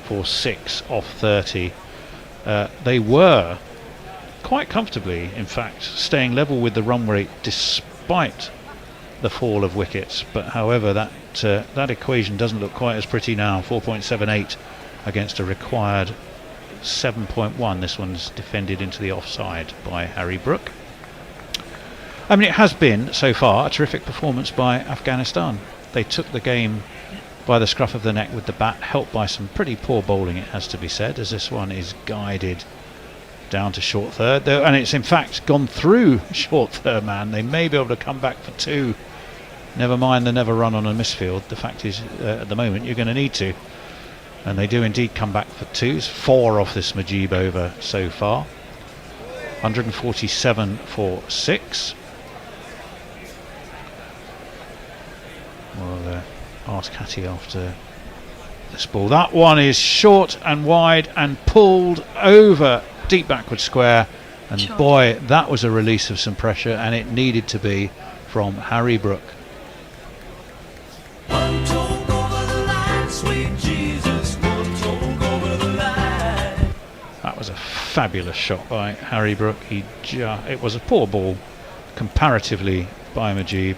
Speaker 4: for 6 off 30. They were quite comfortably, in fact, staying level with the run rate despite the fall of wickets. But however, that equation doesn't look quite as pretty now. 4.78 against a required 7.1. This one's defended into the offside by Harry Brooke. I mean, it has been so far a terrific performance by Afghanistan. They took the game by the scruff of the neck with the bat, helped by some pretty poor bowling, it has to be said, as this one is guided down to short third, and it's in fact gone through short third man. They may be able to come back for 2. Never mind the never run on a misfield. The fact is, at the moment, you're going to need to. And they do indeed come back for 2s. 4 off this Majib over so far. 147 for 6. Well, ask Hattie after this ball. That one is short and wide and pulled over deep backward square, and boy, that was a release of some pressure, and it needed to be from Harry Brooke. That was a fabulous shot by Harry Brooke. It was a poor ball comparatively by Majib.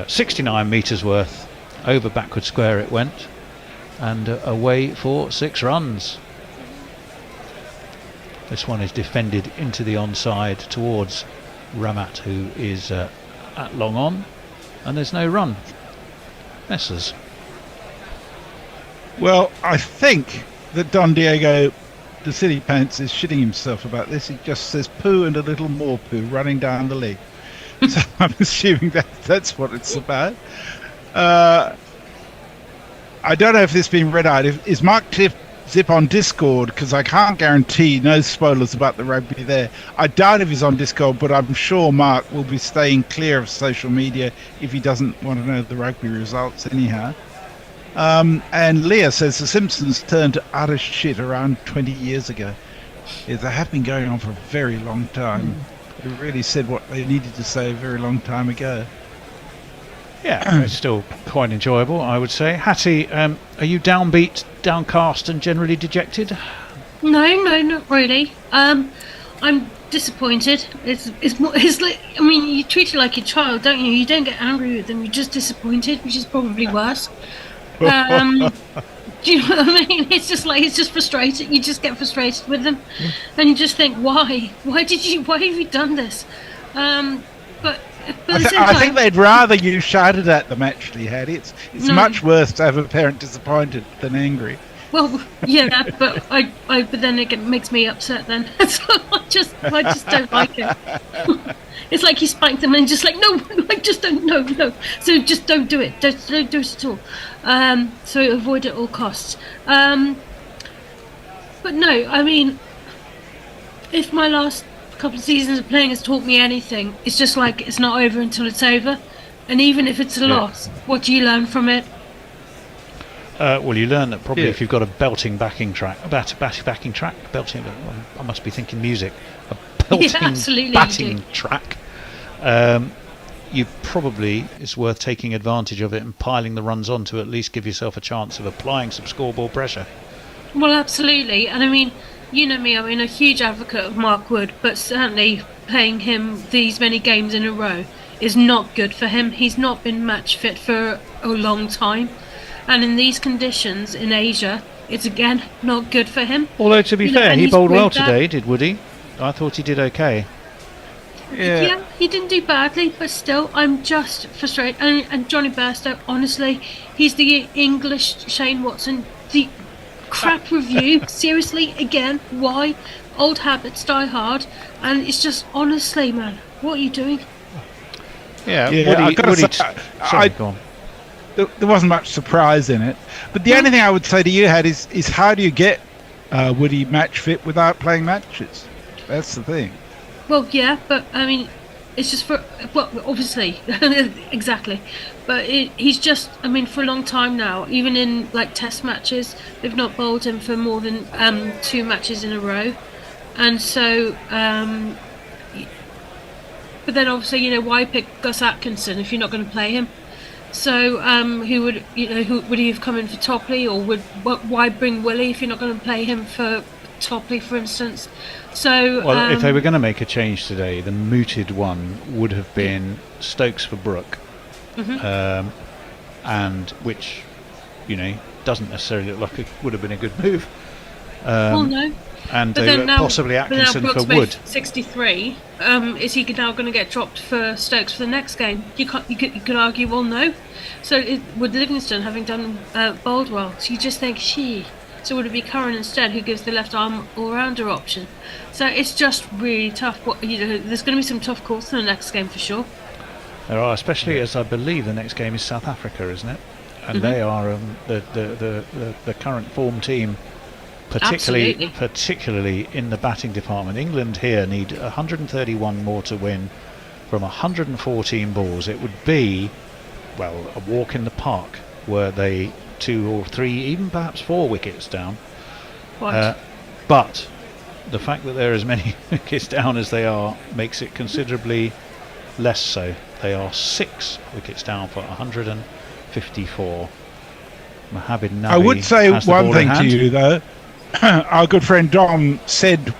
Speaker 4: 69 metres worth, over backward square it went, and away for 6 runs. This one is defended into the onside towards Ramat, who is at long on, and there's no run. Messers.
Speaker 17: Well, I think that Don Diego, the City Pants, is shitting himself about this. He just says poo and a little more poo running down the leg. So I'm assuming that's what it's about. I don't know if this has been read out. Is Mark Zip on Discord? Because I can't guarantee no spoilers about the rugby there. I doubt if he's on Discord, but I'm sure Mark will be staying clear of social media if he doesn't want to know the rugby results anyhow. And Leah says the Simpsons turned to utter shit around 20 years ago. Yeah, they have been going on for a very long time. They really said what they needed to say a very long time ago.
Speaker 4: Yeah, it's still quite enjoyable, I would say. Hattie, are you downbeat, downcast and generally dejected?
Speaker 10: No, not really. I'm disappointed. It's like, I mean, you treat it like a child, don't you? You don't get angry with them, you're just disappointed, which is probably worse. Do you know what I mean? It's just frustrated. You just get frustrated with them, and you just think, why have you done this? But
Speaker 17: I think they'd rather you shouted at them, actually, Hattie. It's much worse to have a parent disappointed than angry.
Speaker 10: Well, yeah, but but then it makes me upset then. So I just don't like it. It's like he spanked him and just like, no, I just don't, no. So just don't do it. Don't do it at all. So avoid it at all costs. But no, I mean, if my last couple of seasons of playing has taught me anything, it's just like it's not over until it's over. And even if it's a loss, what do you learn from it?
Speaker 4: Well, you learn that probably if you've got a belting backing track, belting. I must be thinking music. A belting batting track. You probably it's worth taking advantage of it and piling the runs on to at least give yourself a chance of applying some scoreboard pressure.
Speaker 10: Well, absolutely, and I mean, you know me. I mean, a huge advocate of Mark Wood, but certainly playing him these many games in a row is not good for him. He's not been match fit for a long time. And in these conditions in Asia, it's again not good for him.
Speaker 4: Although to be fair, he bowled well today, did Woody? I thought he did okay.
Speaker 10: Yeah, he didn't do badly, but still, I'm just frustrated. And Johnny Bairstow, honestly, he's the English Shane Watson. The crap review, seriously, again, why? Old habits die hard, and it's just, honestly, man, what are you doing?
Speaker 4: Yeah,
Speaker 17: Woody, go on. There wasn't much surprise in it, but the only thing I would say to you, Had, is how do you get Woody match fit without playing matches? That's the thing.
Speaker 10: Well, yeah, but I mean, it's just for obviously exactly, but he's just I mean for a long time now, even in like test matches, they've not bowled him for more than 2 matches in a row, and so. But then obviously why pick Gus Atkinson if you're not going to play him? So who would he have come in for Topley, or why bring Willie if you're not going to play him for Topley, for instance? So
Speaker 4: well, if they were going to make a change today, the mooted one would have been Stokes for Brook, and which doesn't necessarily look like it would have been a good move.
Speaker 10: Well, no.
Speaker 4: And possibly Atkinson for Wood.
Speaker 10: 63. Is he now going to get dropped for Stokes for the next game? You could argue, well, no. So with Livingston having done bowled well, so you just think, so would it be Curran instead who gives the left arm all-rounder option? So it's just really tough. There's going to be some tough calls in the next game for sure.
Speaker 4: There are, especially as I believe the next game is South Africa, isn't it? And they are the current form team. Particularly in the batting department. England here need 131 more to win from 114 balls. It would be, well, a walk in the park were they 2 or 3, even perhaps 4 wickets down. But the fact that there are as many wickets down as they are makes it considerably less so. They are 6 wickets down for 154. Mohammed Nabi
Speaker 17: I would say
Speaker 4: has the
Speaker 17: one
Speaker 4: ball
Speaker 17: thing
Speaker 4: in
Speaker 17: to
Speaker 4: hand.
Speaker 17: you though. Our good friend Dom said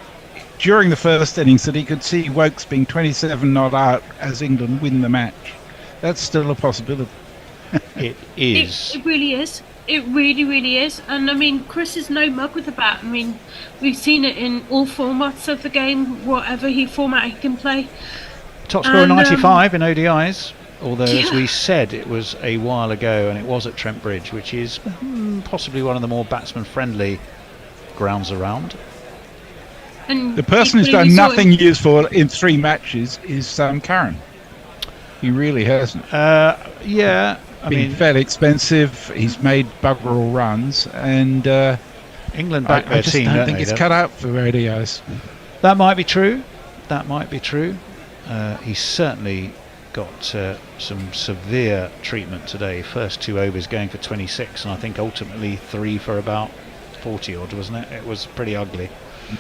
Speaker 17: during the first innings that he could see Wokes being 27 not out as England win the match. That's still a possibility.
Speaker 4: It is.
Speaker 10: It really is. It really, really is. And I mean, Chris is no mug with the bat. I mean, we've seen it in all formats of the game, whatever format he can play.
Speaker 4: Top scorer 95 in ODIs. Although, as we said, it was a while ago, and it was at Trent Bridge, which is possibly one of the more batsman-friendly grounds around.
Speaker 10: And
Speaker 17: the person who's done nothing useful in 3 matches is Curran. He really hasn't.
Speaker 4: Yeah, I mean,
Speaker 17: fairly expensive. He's made bugger all runs, and
Speaker 4: England back their
Speaker 17: I just
Speaker 4: team.
Speaker 17: don't think it's cut out for ODIs.
Speaker 4: That might be true. He's certainly got some severe treatment today. First 2 overs going for 26, and I think ultimately 3 for about 40 odd, wasn't it? It was pretty ugly.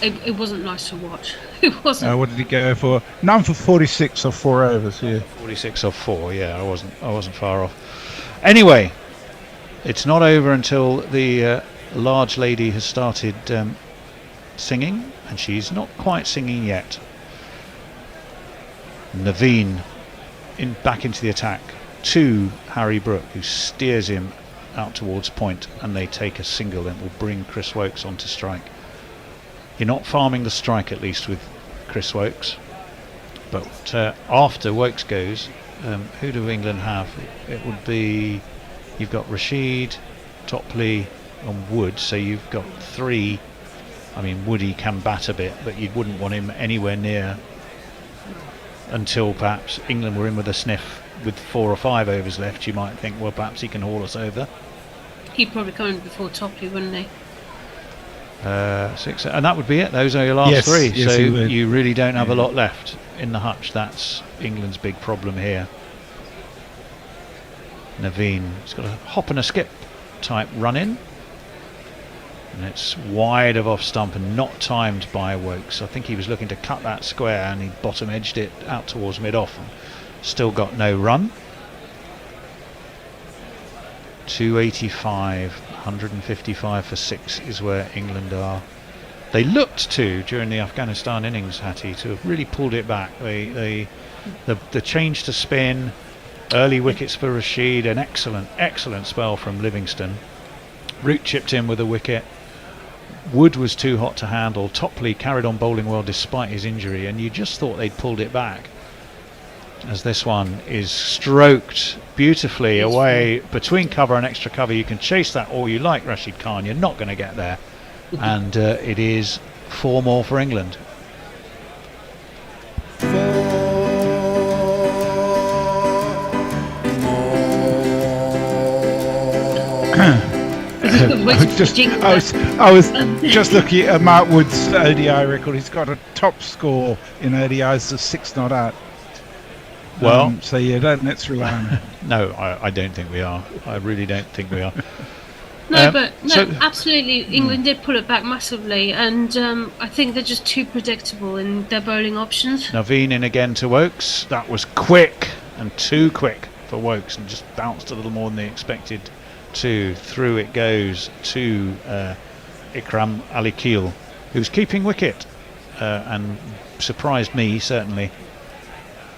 Speaker 10: It wasn't nice to watch. It wasn't.
Speaker 17: What did he go for? None for 46 or 4 overs. Yeah,
Speaker 4: 46 or 4. Yeah, I wasn't far off. Anyway, it's not over until the large lady has started singing, and she's not quite singing yet. Naveen back into the attack to Harry Brook, who steers him out towards point, and they take a single that will bring Chris Wokes onto strike. You're not farming the strike, at least with Chris Wokes, but after Wokes goes, who do England have? It would be, you've got Rashid, Topley, on Wood, so you've got 3. I mean, Woody can bat a bit, but you wouldn't want him anywhere near until perhaps England were in with a sniff with 4 or 5 overs left. You might think, well, perhaps he can haul us over.
Speaker 10: He'd probably come in before Topley, wouldn't he?
Speaker 4: 6, and that would be it. Those are your last 3.
Speaker 17: Yes,
Speaker 4: so
Speaker 17: he would.
Speaker 4: you really don't have a lot left in the hutch. That's England's big problem here. Naveen, he's got a hop and a skip type run in. And it's wide of off stump and not timed by Wokes. I think he was looking to cut that square and he bottom edged it out towards mid-off. Still got no run. 285, 155 for 6 is where England are. They looked to, during the Afghanistan innings, Hattie, to have really pulled it back. The change to spin, early wickets for Rashid, an excellent spell from Livingston. Root chipped in with a wicket. Wood was too hot to handle. Topley carried on bowling well despite his injury, and you just thought they'd pulled it back. As this one is stroked beautifully away between cover and extra cover. You can chase that all you like, Rashid Khan. You're not going to get there. And it is 4 more for England.
Speaker 17: I was just looking at Mark Wood's ODI record. He's got a top score in ODIs of 6 not out.
Speaker 4: Well,
Speaker 17: so yeah, let's rely on it.
Speaker 4: No, I don't think we are. I really don't think we are.
Speaker 10: No, absolutely. England did pull it back massively, and I think they're just too predictable in their bowling options.
Speaker 4: Naveen in again to Wokes. That was quick and too quick for Wokes, and just bounced a little more than they expected to. Through it goes to Ikram Ali Keel, who's keeping wicket, and surprised me certainly.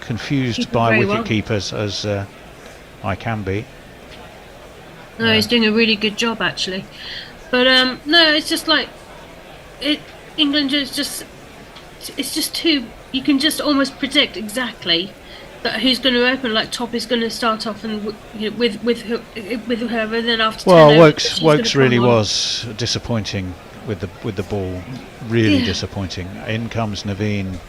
Speaker 4: Confused by wicket keepers as I can be.
Speaker 10: No, he's doing a really good job actually, but no, it's just like England is just, it's just too. You can just almost predict exactly that who's going to open. Like Top is going to start off and with whoever, and then after.
Speaker 4: Well, Wokes really was disappointing with the ball, really disappointing. In comes Naveen.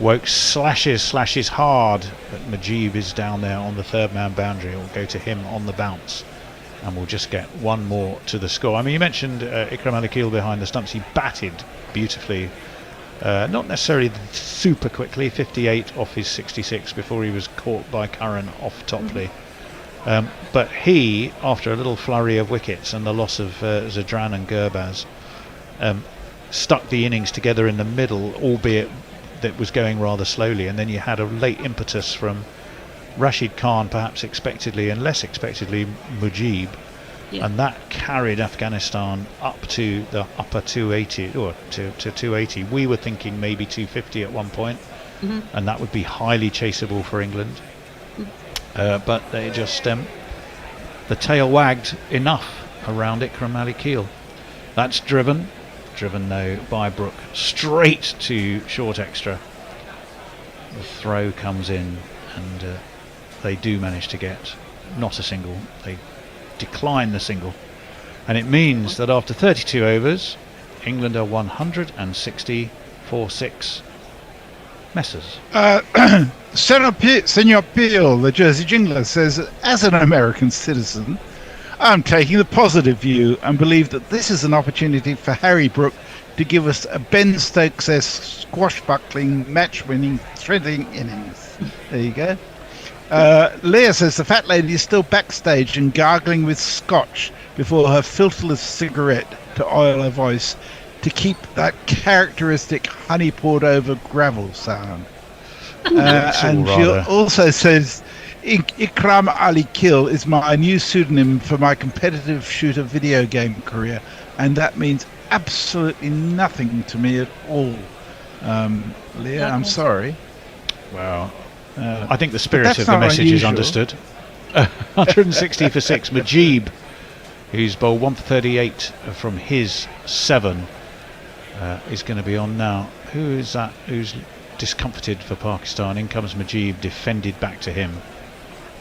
Speaker 4: Wokes slashes hard, but Mujeeb is down there on the 3rd man boundary. It will go to him on the bounce, and we'll just get 1 more to the score. I mean, you mentioned Ikram Ali Keel behind the stumps. He batted beautifully, not necessarily super quickly, 58 off his 66 before he was caught by Curran off Topley. But he, after a little flurry of wickets and the loss of Zadran and Gurbaz, stuck the innings together in the middle, albeit that was going rather slowly, and then you had a late impetus from Rashid Khan, perhaps expectedly, and less expectedly Mujeeb, and that carried Afghanistan up to the upper 280 or to 280. We were thinking maybe 250 at one point, and that would be highly chaseable for England, but they just the tail wagged enough around Ikram Ali Keel. That's driven though by Brook straight to short extra. The throw comes in, and they do manage to get not a single. They decline the single, and it means that after 32 overs England are 160 for 6. Messers.
Speaker 17: Senor Peel, the Jersey Jingler, says, as an American citizen, I'm taking the positive view and believe that this is an opportunity for Harry Brook to give us a Ben Stokes-esque squashbuckling, match-winning, threading innings. There you go. Leah says the fat lady is still backstage and gargling with scotch before her filterless cigarette to oil her voice to keep that characteristic honey poured over gravel sound. And she also says Ikram Ali Keel is my new pseudonym for my competitive shooter video game career, and that means absolutely nothing to me at all. Leah, I'm sorry.
Speaker 4: Well, I think the spirit of the message is understood. 160 for 6. Mujeeb, who's bowled 1 for 38 from his 7, is going to be on now. Who is that? Who's discomforted for Pakistan? In comes Mujeeb, defended back to him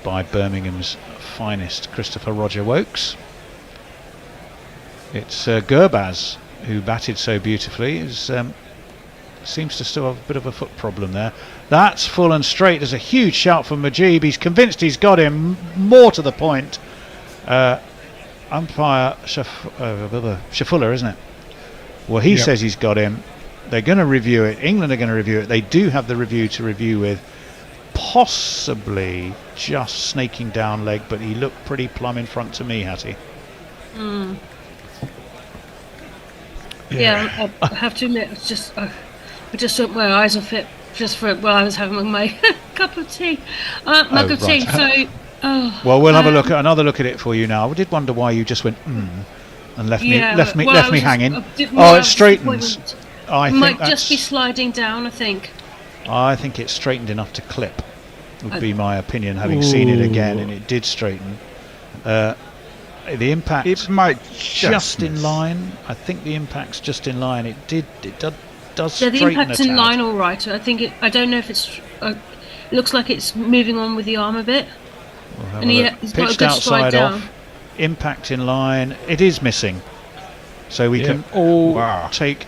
Speaker 4: by Birmingham's finest, Christopher Roger Wokes. It's Gurbaz who batted so beautifully. Seems to still have a bit of a foot problem there. That's full and straight. There's a huge shout from Mujib. He's convinced he's got him. More to the point, umpire Shafullah, isn't it? Well, he says he's got him. They're going to review it. England are going to review it. They do have the review to review with. Possibly just snaking down leg, but he looked pretty plumb in front to me, Hattie.
Speaker 10: Yeah, I have to admit, it's just I just took my eyes off it just for while I was having my cup of tea, mug of tea. So,
Speaker 4: well, we'll have another look at it for you now. I did wonder why you just went and left me hanging. It straightens. I think
Speaker 10: might just be sliding down.
Speaker 4: I think it's straightened enough to clip. Would be my opinion, having seen it again, and it did straighten. The impact.
Speaker 17: It might
Speaker 4: just in line. I think the impact's just in line. It does.
Speaker 10: Yeah, the impact's in line, all right. I don't know if it's. Looks like it's moving on with the arm a bit.
Speaker 4: And he's got a good stride down. Impact in line. It is missing. So we can all take.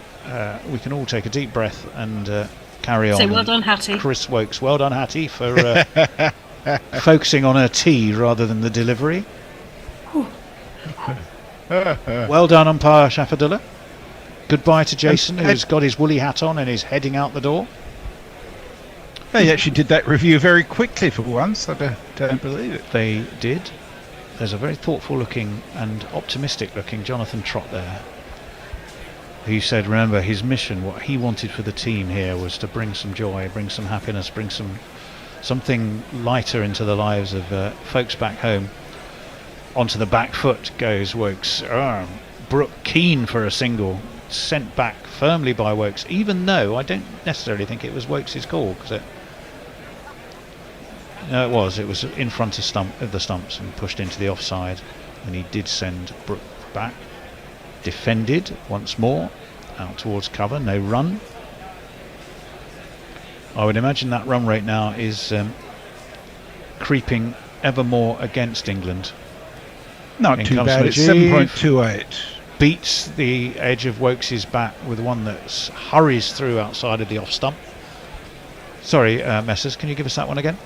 Speaker 4: We can all take a deep breath and carry on.
Speaker 10: Say well done, Hattie.
Speaker 4: Chris Wokes, well done, Hattie, for focusing on her tea rather than the delivery. Well done, umpire Shafadullah. Goodbye to Jason, who's got his woolly hat on and is heading out the door.
Speaker 17: They actually did that review very quickly for once. I don't believe it.
Speaker 4: They did. There's a very thoughtful looking and optimistic looking Jonathan Trott there. He said, remember, his mission, what he wanted for the team here was to bring some joy, bring some happiness, bring something lighter into the lives of folks back home. Onto the back foot goes Wokes. Brooke keen for a single, sent back firmly by Wokes, even though I don't necessarily think it was Wokes' call, because it was in front of the stumps and pushed into the offside, and he did send Brooke back. Defended once more out towards cover, no run. I would imagine that run rate now is creeping ever more against England.
Speaker 17: Not too bad, it's 7.28.
Speaker 4: Beats the edge of Wokes' bat with one that hurries through outside of the off stump. Sorry, Messers, can you give us that one again?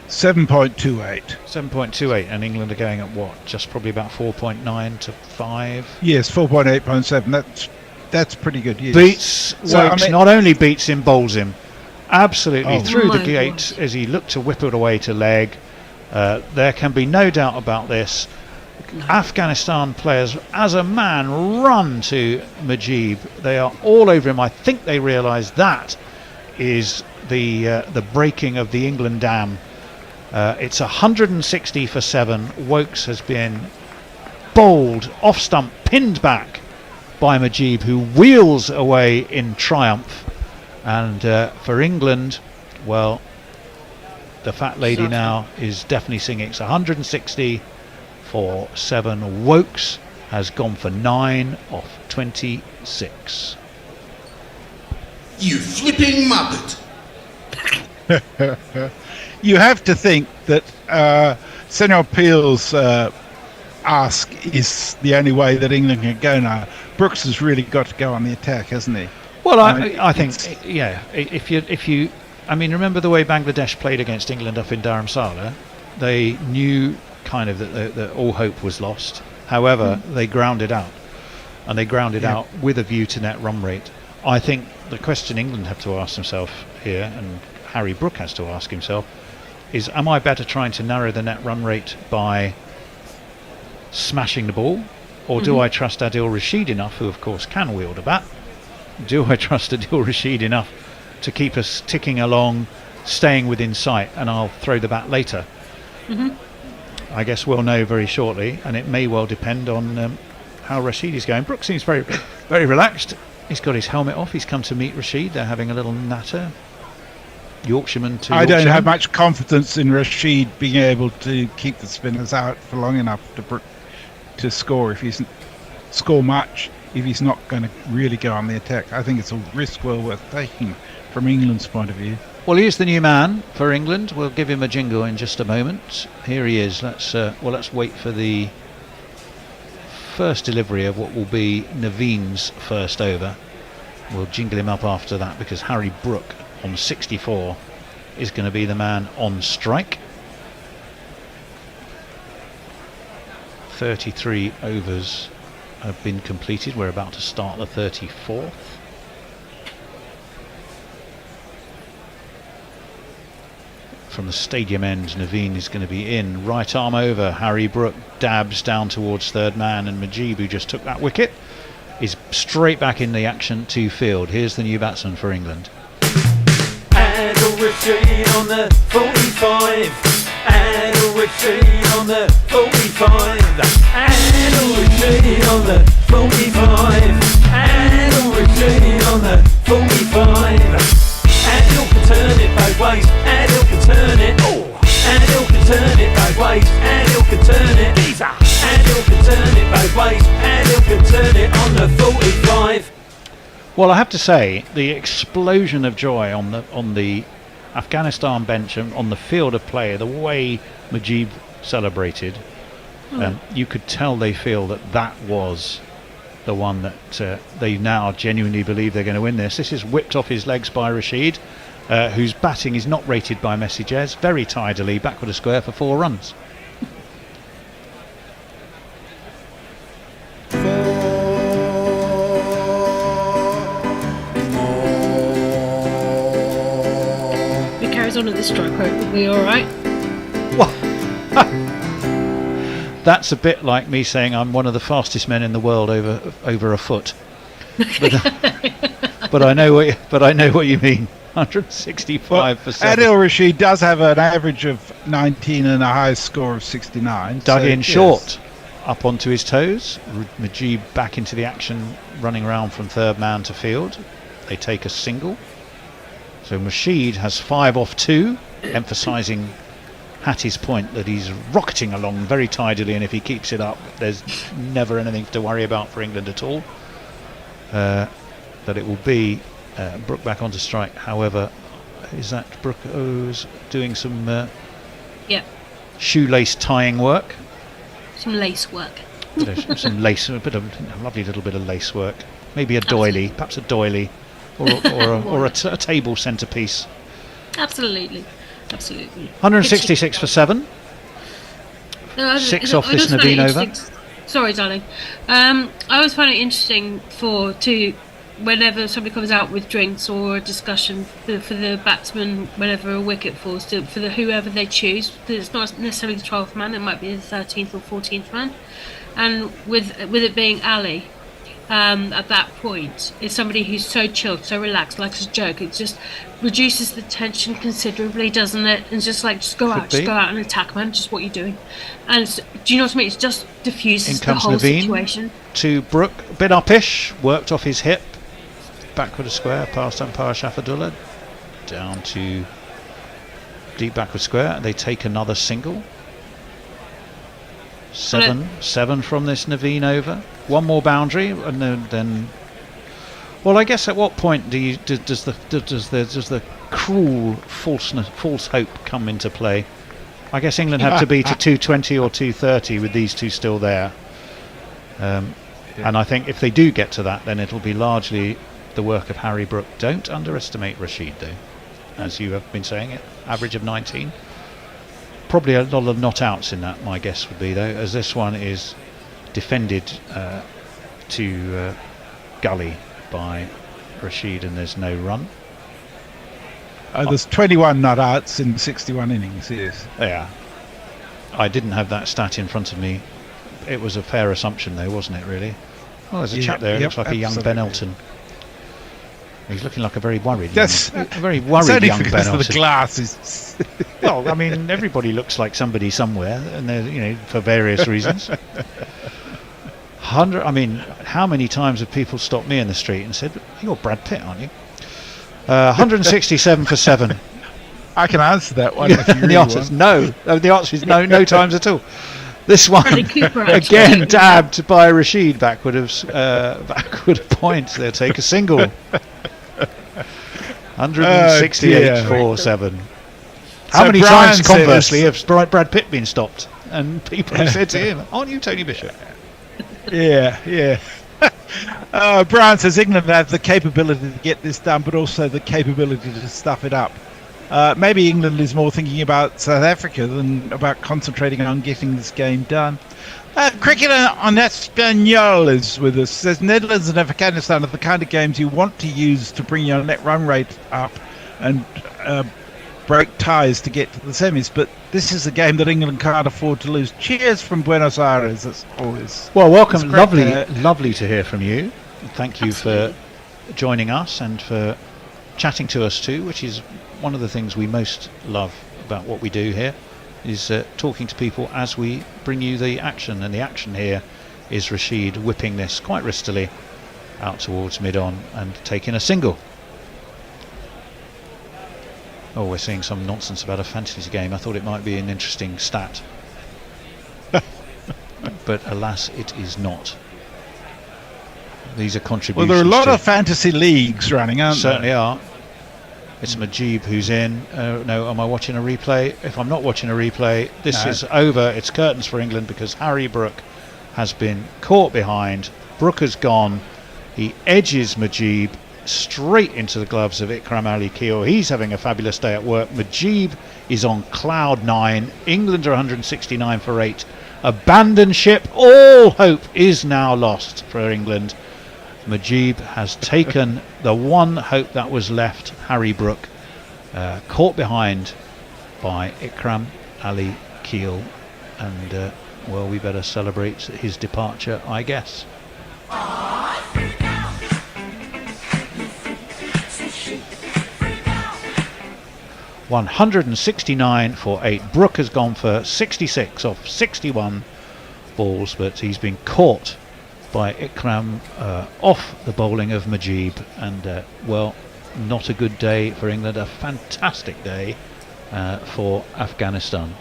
Speaker 17: 7.28.
Speaker 4: 7.28, and England are going at what? Just probably about 4.9 to 5?
Speaker 17: Yes, 4.8.7. That's pretty good. Yes.
Speaker 4: Beats Wokes, not only beats him, bowls him. Absolutely through the gate as he looked to whip it away to leg. There can be no doubt about this. Afghanistan players, as a man, run to Mujib. They are all over him. I think they realise that is the breaking of the England dam. It's 160 for 7. Wokes has been bowled off stump, pinned back by Mujib, who wheels away in triumph. And for England, well, the fat lady now is definitely singing. It's 160 for 7. Wokes has gone for 9 off 26.
Speaker 19: You flipping muppet!
Speaker 17: You have to think that Senor Peel's ask is the only way that England can go now. Brooks has really got to go on the attack, hasn't he?
Speaker 4: Well, I think, yeah. If you, I mean, remember the way Bangladesh played against England up in Dharamsala? They knew kind of that all hope was lost. However, they grounded out, and they grounded out with a view to net run rate. I think the question England have to ask themselves here, and Harry Brook has to ask himself, is: am I better trying to narrow the net run rate by smashing the ball, or do I trust Adil Rashid enough, who of course can wield a bat? Do I trust Adil Rashid enough to keep us ticking along, staying within sight, and I'll throw the bat later? I guess we'll know very shortly, and it may well depend on how Rashid is going. Brooks seems very, very relaxed. He's got his helmet off. He's come to meet Rashid. They're having a little natter. Yorkshireman to
Speaker 17: I don't have much confidence in Rashid being able to keep the spinners out for long enough to score if he's if he's not going to really go on the attack. I think it's a risk well worth taking from England's point of view.
Speaker 4: Well, he's the new man for England. We'll give him a jingle in just a moment. Here he is. Let's wait for the first delivery of what will be Naveen's first over. We'll jingle him up after that because Harry Brook on 64 is going to be the man on strike. 33 overs have been completed. We're about to start the 34th. From the stadium end, Naveen is going to be in. Right arm over, Harry Brook dabs down towards third man, and Mujeeb, who just took that wicket, is straight back in the action to field. Here's the new batsman for England.
Speaker 9: Adil Rashid on the 45. Adil Rashid on the 45. Adil Rashid on the 45. Adil Rashid on the 45. Adil can turn it both ways. Adil can turn it. Adil can turn it both ways. Adil can turn it. Adil can turn it both ways. Adil can turn it on the 45.
Speaker 4: Well, I have to say, the explosion of joy on the Afghanistan bench and on the field of play, the way Mujeeb celebrated, you could tell they feel that was the one that they now genuinely believe they're going to win this. This is whipped off his legs by Rashid, whose batting is not rated by Messages, very tidily, backward a square for 4 runs.
Speaker 10: If he carries on at this strike rate, we'll be alright.
Speaker 4: That's a bit like me saying I'm one of the fastest men in the world over a foot. But I know what you mean. 165 for 7.
Speaker 17: Adil Rashid does have an average of 19 and a highest score of 69.
Speaker 4: Dug in short, up onto his toes. Mujeeb back into the action, running around from third man to field. They take a single. So Rashid has 5 off 2, emphasising Hattie's point that he's rocketing along very tidily, and if he keeps it up, there's never anything to worry about for England at all. That it will be Brook back onto strike. However, is that Brook doing some shoelace tying work?
Speaker 10: Some lace work.
Speaker 4: Some lace, a lovely little bit of lace work. Maybe a doily, perhaps a doily, or a table centrepiece.
Speaker 10: Absolutely. Absolutely.
Speaker 4: 166 for 7. 6 off this Naveen over.
Speaker 10: Sorry, darling. I always find it interesting whenever somebody comes out with drinks or a discussion for the batsman, whenever a wicket falls, for whoever they choose. It's not necessarily the 12th man; it might be the 13th or 14th man. And with it being Ali, at that point, is somebody who's so chilled, so relaxed, likes a joke. It just reduces the tension considerably, doesn't it? And just go out and attack, man. Just what you're doing. And do you know what I mean? It just diffuses the whole situation.
Speaker 4: To Brook, a bit uppish, worked off his hip, backward a square, past umpire Shafadullah, down to deep backward square. They take another single. 7 from this Naveen over. One more boundary, and then. Well, I guess at what point does the cruel false hope come into play? I guess England have to be to 220 or 230 with these two still there. And I think if they do get to that, then it'll be largely the work of Harry Brook. Don't underestimate Rashid, though, as you have been saying it. Average of 19. Probably a lot of not outs in that, my guess would be, though, as this one is defended to gully by Rashid, and there's no run.
Speaker 17: There's 21 not outs in 61 innings, yes.
Speaker 4: Yeah. I didn't have that stat in front of me. It was a fair assumption, though, wasn't it, really? Oh, there's a chap there who looks like a young Ben Elton. He's looking like a very worried young Ben
Speaker 17: Elton. Of the glasses.
Speaker 4: Well, I mean, everybody looks like somebody somewhere, and they're, for various reasons. I mean, how many times have people stopped me in the street and said, "You're Brad Pitt, aren't you?" 167 for 7.
Speaker 17: I can answer that one. If you really
Speaker 4: the answer is no. The answer is no times at all. This one again dabbed by Rashid backward a point. They'll take a single. 168 for 7. How many times, conversely, has Brad Pitt been stopped? And people have said to him, "Aren't you Tony Bishop?"
Speaker 17: Yeah. Brian says England have the capability to get this done, but also the capability to stuff it up. Maybe England is more thinking about South Africa than about concentrating on getting this game done. Cricket on Espanol is with us. Says Netherlands and Afghanistan are the kind of games you want to use to bring your net run rate up and break ties to get to the semis, but this is a game that England can't afford to lose. Cheers from Buenos Aires, as always.
Speaker 4: Well, welcome. Lovely to hear from you. Thank you for joining us and for chatting to us too, which is one of the things we most love about what we do here, is talking to people as we bring you the action. And the action here is Rashid whipping this quite ristily out towards mid-on and taking a single. Oh, we're seeing some nonsense about a fantasy game. I thought it might be an interesting stat. But alas, it is not. These are contributions.
Speaker 17: Well, there are a lot of fantasy leagues running, aren't there?
Speaker 4: Certainly are. It's Majib who's in. No, am I watching a replay? If I'm not watching a replay, this is over. It's curtains for England because Harry Brook has been caught behind. Brook has gone. He edges Majib straight into the gloves of Ikram Ali Keel. He's having a fabulous day at work. Majib is on cloud 9. England are 169 for 8. Abandon ship. All hope is now lost for England. Majib has taken the one hope that was left. Harry Brook caught behind by Ikram Ali Keel, and well, we better celebrate his departure, I guess. 169 for 8. Brook has gone for 66 off 61 balls, but he's been caught by Ikram off the bowling of Majib, and well, not a good day for England. A fantastic day for Afghanistan.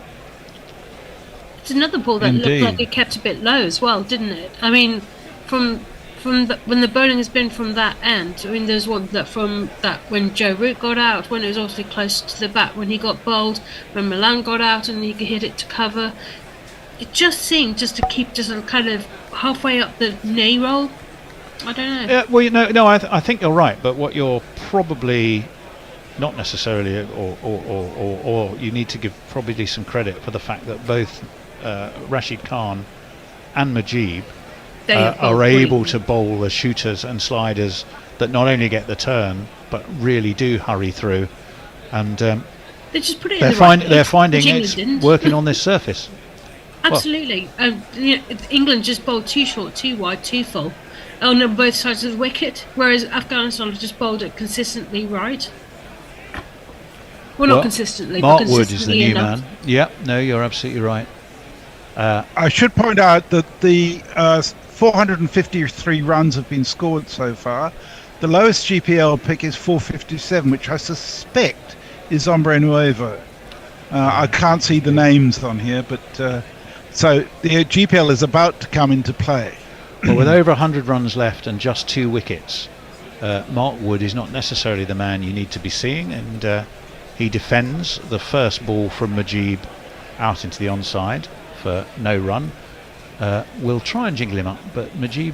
Speaker 10: It's another ball that looked like it kept a bit low as well, didn't it? I mean, when the bowling has been from that end, I mean, there's one that from that when Joe Root got out, when it was obviously close to the bat, when he got bowled, when Milan got out and he could hit it to cover. It just seemed just to keep just kind of halfway up the knee roll. I don't know.
Speaker 4: Well, I think you're right, but what you're probably not necessarily, or you need to give probably some credit for the fact that both Rashid Khan and Majib are able to bowl the shooters and sliders that not only get the turn but really do hurry through, and
Speaker 10: they just put it in the right place,
Speaker 4: they're finding
Speaker 10: it's
Speaker 4: working on this surface.
Speaker 10: Absolutely. England just bowled too short, too wide, too full on both sides of the wicket, whereas Afghanistan have just bowled it consistently right. Well, not consistently,
Speaker 4: Mark
Speaker 10: but
Speaker 4: Wood
Speaker 10: consistently
Speaker 4: is the new
Speaker 10: enough.
Speaker 4: man. Yeah, no, you're absolutely right.
Speaker 17: I should point out that the 453 runs have been scored so far. The lowest GPL pick is 457, which I suspect is Hombre Nuevo. I can't see the names on here, but so the GPL is about to come into play.
Speaker 4: Well, with over 100 runs left and just 2 wickets, Mark Wood is not necessarily the man you need to be seeing, and he defends the first ball from Majib out into the onside for no run. We'll try and jingle him up, but Majib,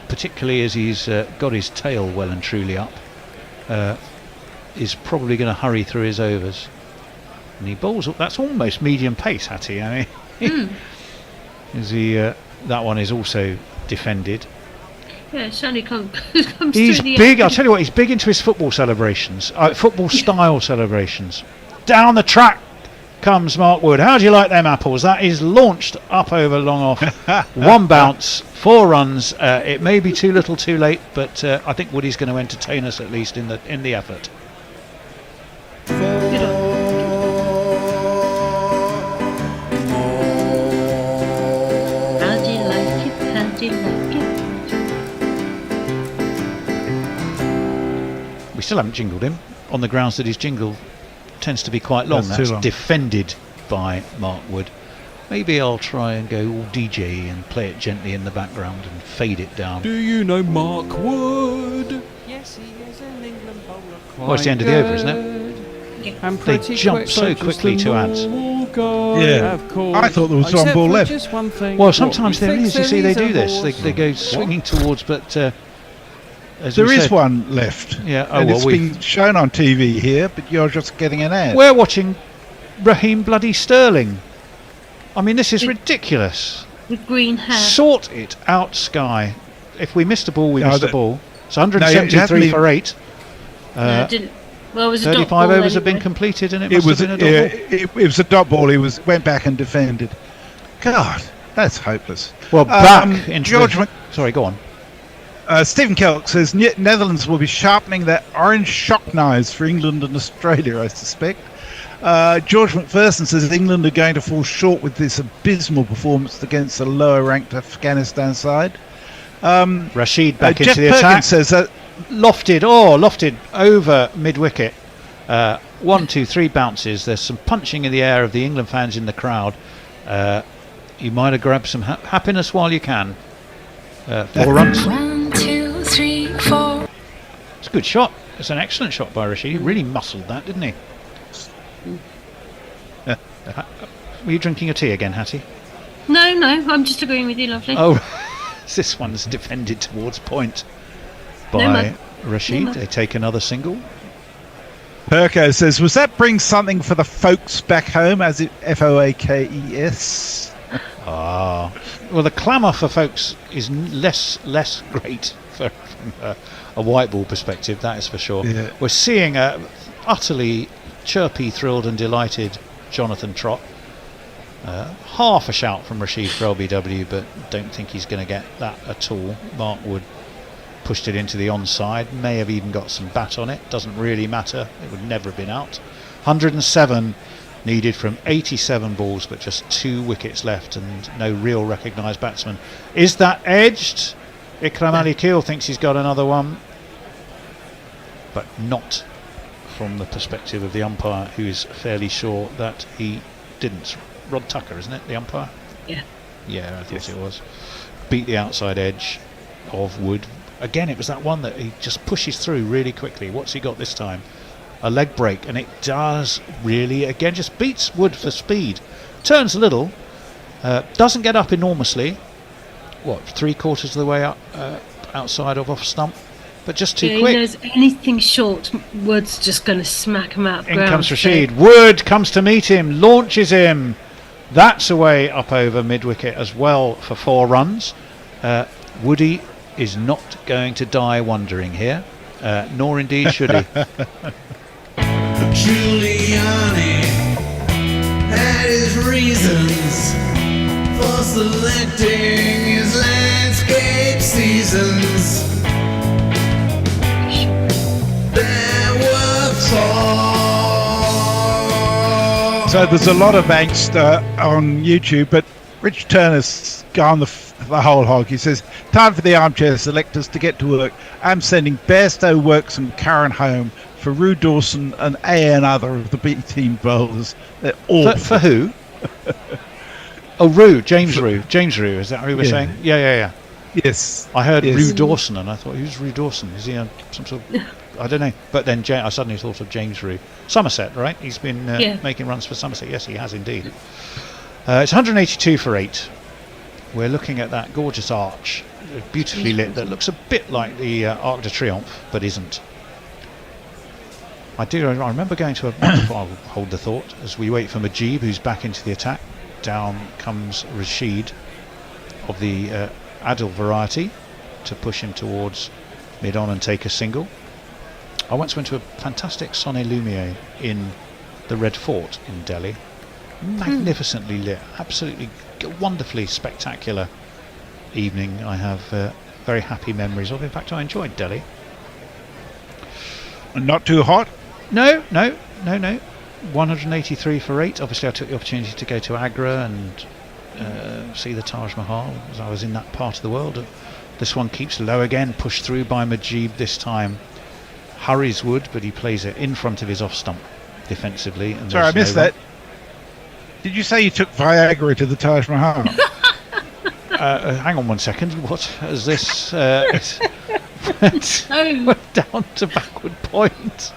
Speaker 4: particularly as he's got his tail well and truly up, is probably going to hurry through his overs. And he bowls up. That's almost medium pace, Hattie. I mean, is he? That one is also defended.
Speaker 10: Yeah, it certainly comes
Speaker 4: He's
Speaker 10: through the
Speaker 4: big.
Speaker 10: air.
Speaker 4: I'll tell you what. He's big into his football celebrations, football style celebrations. Down the track comes Mark Wood. How do you like them apples? That is launched up over long off. One bounce, 4 runs. It may be too little, too late, but I think Woody's going to entertain us at least in the effort.
Speaker 10: How do you like it? How do you like it?
Speaker 4: We still haven't jingled him on the grounds that his jingle tends to be quite long.
Speaker 17: That's too
Speaker 4: That's
Speaker 17: long.
Speaker 4: defended by Mark Wood. Maybe I'll try and go all DJ and play it gently in the background and fade it down.
Speaker 15: Do you know Mark Wood? Yes, he is an England bowler.
Speaker 4: Well, it's the end of the over, isn't it?
Speaker 10: Yeah.
Speaker 15: And
Speaker 4: They
Speaker 15: pretty
Speaker 4: jump
Speaker 15: quick,
Speaker 4: so
Speaker 15: like just
Speaker 4: quickly
Speaker 15: a
Speaker 4: to ads.
Speaker 15: normal
Speaker 7: of course.
Speaker 17: Yeah.
Speaker 7: Of course.
Speaker 17: I thought there was one
Speaker 7: Except
Speaker 17: ball
Speaker 7: for
Speaker 17: left.
Speaker 7: Just one thing.
Speaker 4: Well, sometimes there
Speaker 7: think
Speaker 4: is. You see, they
Speaker 7: there
Speaker 4: do
Speaker 7: is a
Speaker 4: this. They go swinging towards, but as
Speaker 17: There
Speaker 4: we
Speaker 17: is
Speaker 4: said,
Speaker 17: one left.
Speaker 4: Yeah.
Speaker 17: and
Speaker 4: well,
Speaker 17: it's been shown on TV here, but you're just getting an ad.
Speaker 4: we're watching Raheem bloody Sterling. I mean, this is ridiculous.
Speaker 10: With green hair.
Speaker 4: Sort it out, Sky. If we missed a ball, we
Speaker 17: No,
Speaker 4: missed a
Speaker 17: that-
Speaker 4: ball. It's
Speaker 17: No, you haven't
Speaker 4: 173
Speaker 17: even-
Speaker 4: for 8.
Speaker 10: No, it didn't. Well, it was a dot
Speaker 4: 35
Speaker 10: ball
Speaker 4: overs have been
Speaker 10: anyway.
Speaker 4: completed, and it
Speaker 17: It
Speaker 4: must
Speaker 17: was
Speaker 4: have been a dot ball.
Speaker 17: it was a dot ball. He went back and defended. God, that's hopeless.
Speaker 4: Well, back into
Speaker 17: George.
Speaker 4: Sorry, go on.
Speaker 17: Stephen Kelk says Netherlands will be sharpening their orange shock knives for England and Australia, I suspect. George McPherson says England are going to fall short with this abysmal performance against a lower-ranked Afghanistan side.
Speaker 4: Rashid back
Speaker 17: Jeff
Speaker 4: into the
Speaker 17: Perkins
Speaker 4: attack.
Speaker 17: says that
Speaker 4: Lofted over mid-wicket. 1, 2, 3 bounces. There's some punching in the air of the England fans in the crowd. You might have grabbed some happiness while you can. 4 runs.
Speaker 21: 1, 2, 3, 4.
Speaker 4: It's a good shot. It's an excellent shot by Rashid. He really muscled that, didn't he? Were you drinking a tea again, Hattie?
Speaker 10: No, I'm just agreeing with you, lovely.
Speaker 4: Oh, this one's defended towards point by
Speaker 10: man.
Speaker 4: Rashid.
Speaker 10: No, man.
Speaker 4: They take another single.
Speaker 17: Perko says, was that bring something for the folks back home, as it FOAKES?
Speaker 4: Well, the clamour for folks is less great from a white ball perspective, that is for sure.
Speaker 17: Yeah.
Speaker 4: We're seeing a utterly chirpy, thrilled and delighted Jonathan Trott. Half a shout from Rashid for LBW, but don't think he's going to get that at all. Mark Wood pushed it into the onside, may have even got some bat on it, doesn't really matter, it would never have been out. 107 needed from 87 balls, but just 2 wickets left and no real recognised batsman. Is that edged? Ikram Ali Keel thinks he's got another one, but not from the perspective of the umpire, who is fairly sure that he didn't. Rod Tucker, isn't it, the umpire?
Speaker 10: Yeah.
Speaker 4: Yeah, I thought it was. Beat the outside edge of Wood. Again, it was that one that he just pushes through really quickly. What's he got this time? A leg break, and it does really, again, just beats Wood for speed. Turns a little, doesn't get up enormously. What, 3/4 of the way up, outside of off stump? But just too quick.
Speaker 10: If there's anything short, Wood's just going to smack him out.
Speaker 4: In comes Rashid. Wood comes to meet him, launches him. That's away up over mid-wicket as well for 4 runs. Woody is not going to die wondering here, nor indeed should he.
Speaker 1: Giuliani had his reasons for selecting his landscape seasons. There were 4.
Speaker 17: So there's a lot of angst on YouTube, but Rich Turner's gone the whole hog. He says, time for the armchair selectors to get to work. I'm sending Bairstow, Works and Curran home for Rue Dawson and A other of the B team bowlers. They're awful.
Speaker 4: For who? Oh, Rue, James Rue, is that who we're saying? Yeah.
Speaker 17: Yes.
Speaker 4: I heard
Speaker 17: Yes.
Speaker 4: Rue Dawson, and I thought, who's Rue Dawson? Is he some sort of... I don't know. But then I suddenly thought of James Rue. Somerset, right? He's been making runs for Somerset. Yes, he has indeed. It's 182 for 8. We're looking at that gorgeous arch, beautifully lit, that looks a bit like the Arc de Triomphe, but isn't. I remember going to a wonderful, I'll hold the thought, as we wait for Majib, who's back into the attack. Down comes Rashid of the Adil variety to push him towards mid-on and take a single. I once went to a fantastic Sonne Lumiere in the Red Fort in Delhi. Magnificently lit, absolutely wonderfully spectacular evening. I have very happy memories of. In fact, I enjoyed Delhi.
Speaker 17: And not too hot?
Speaker 4: No. 183 for 8. Obviously, I took the opportunity to go to Agra and see the Taj Mahal, as I was in that part of the world. This one keeps low again, pushed through by Majib this time. Hurries Wood, but he plays it in front of his off stump defensively. And
Speaker 17: sorry, I missed that. Did you say you took Viagra to the Taj Mahal?
Speaker 4: Hang on 1 second. What is this? Went down to backward point.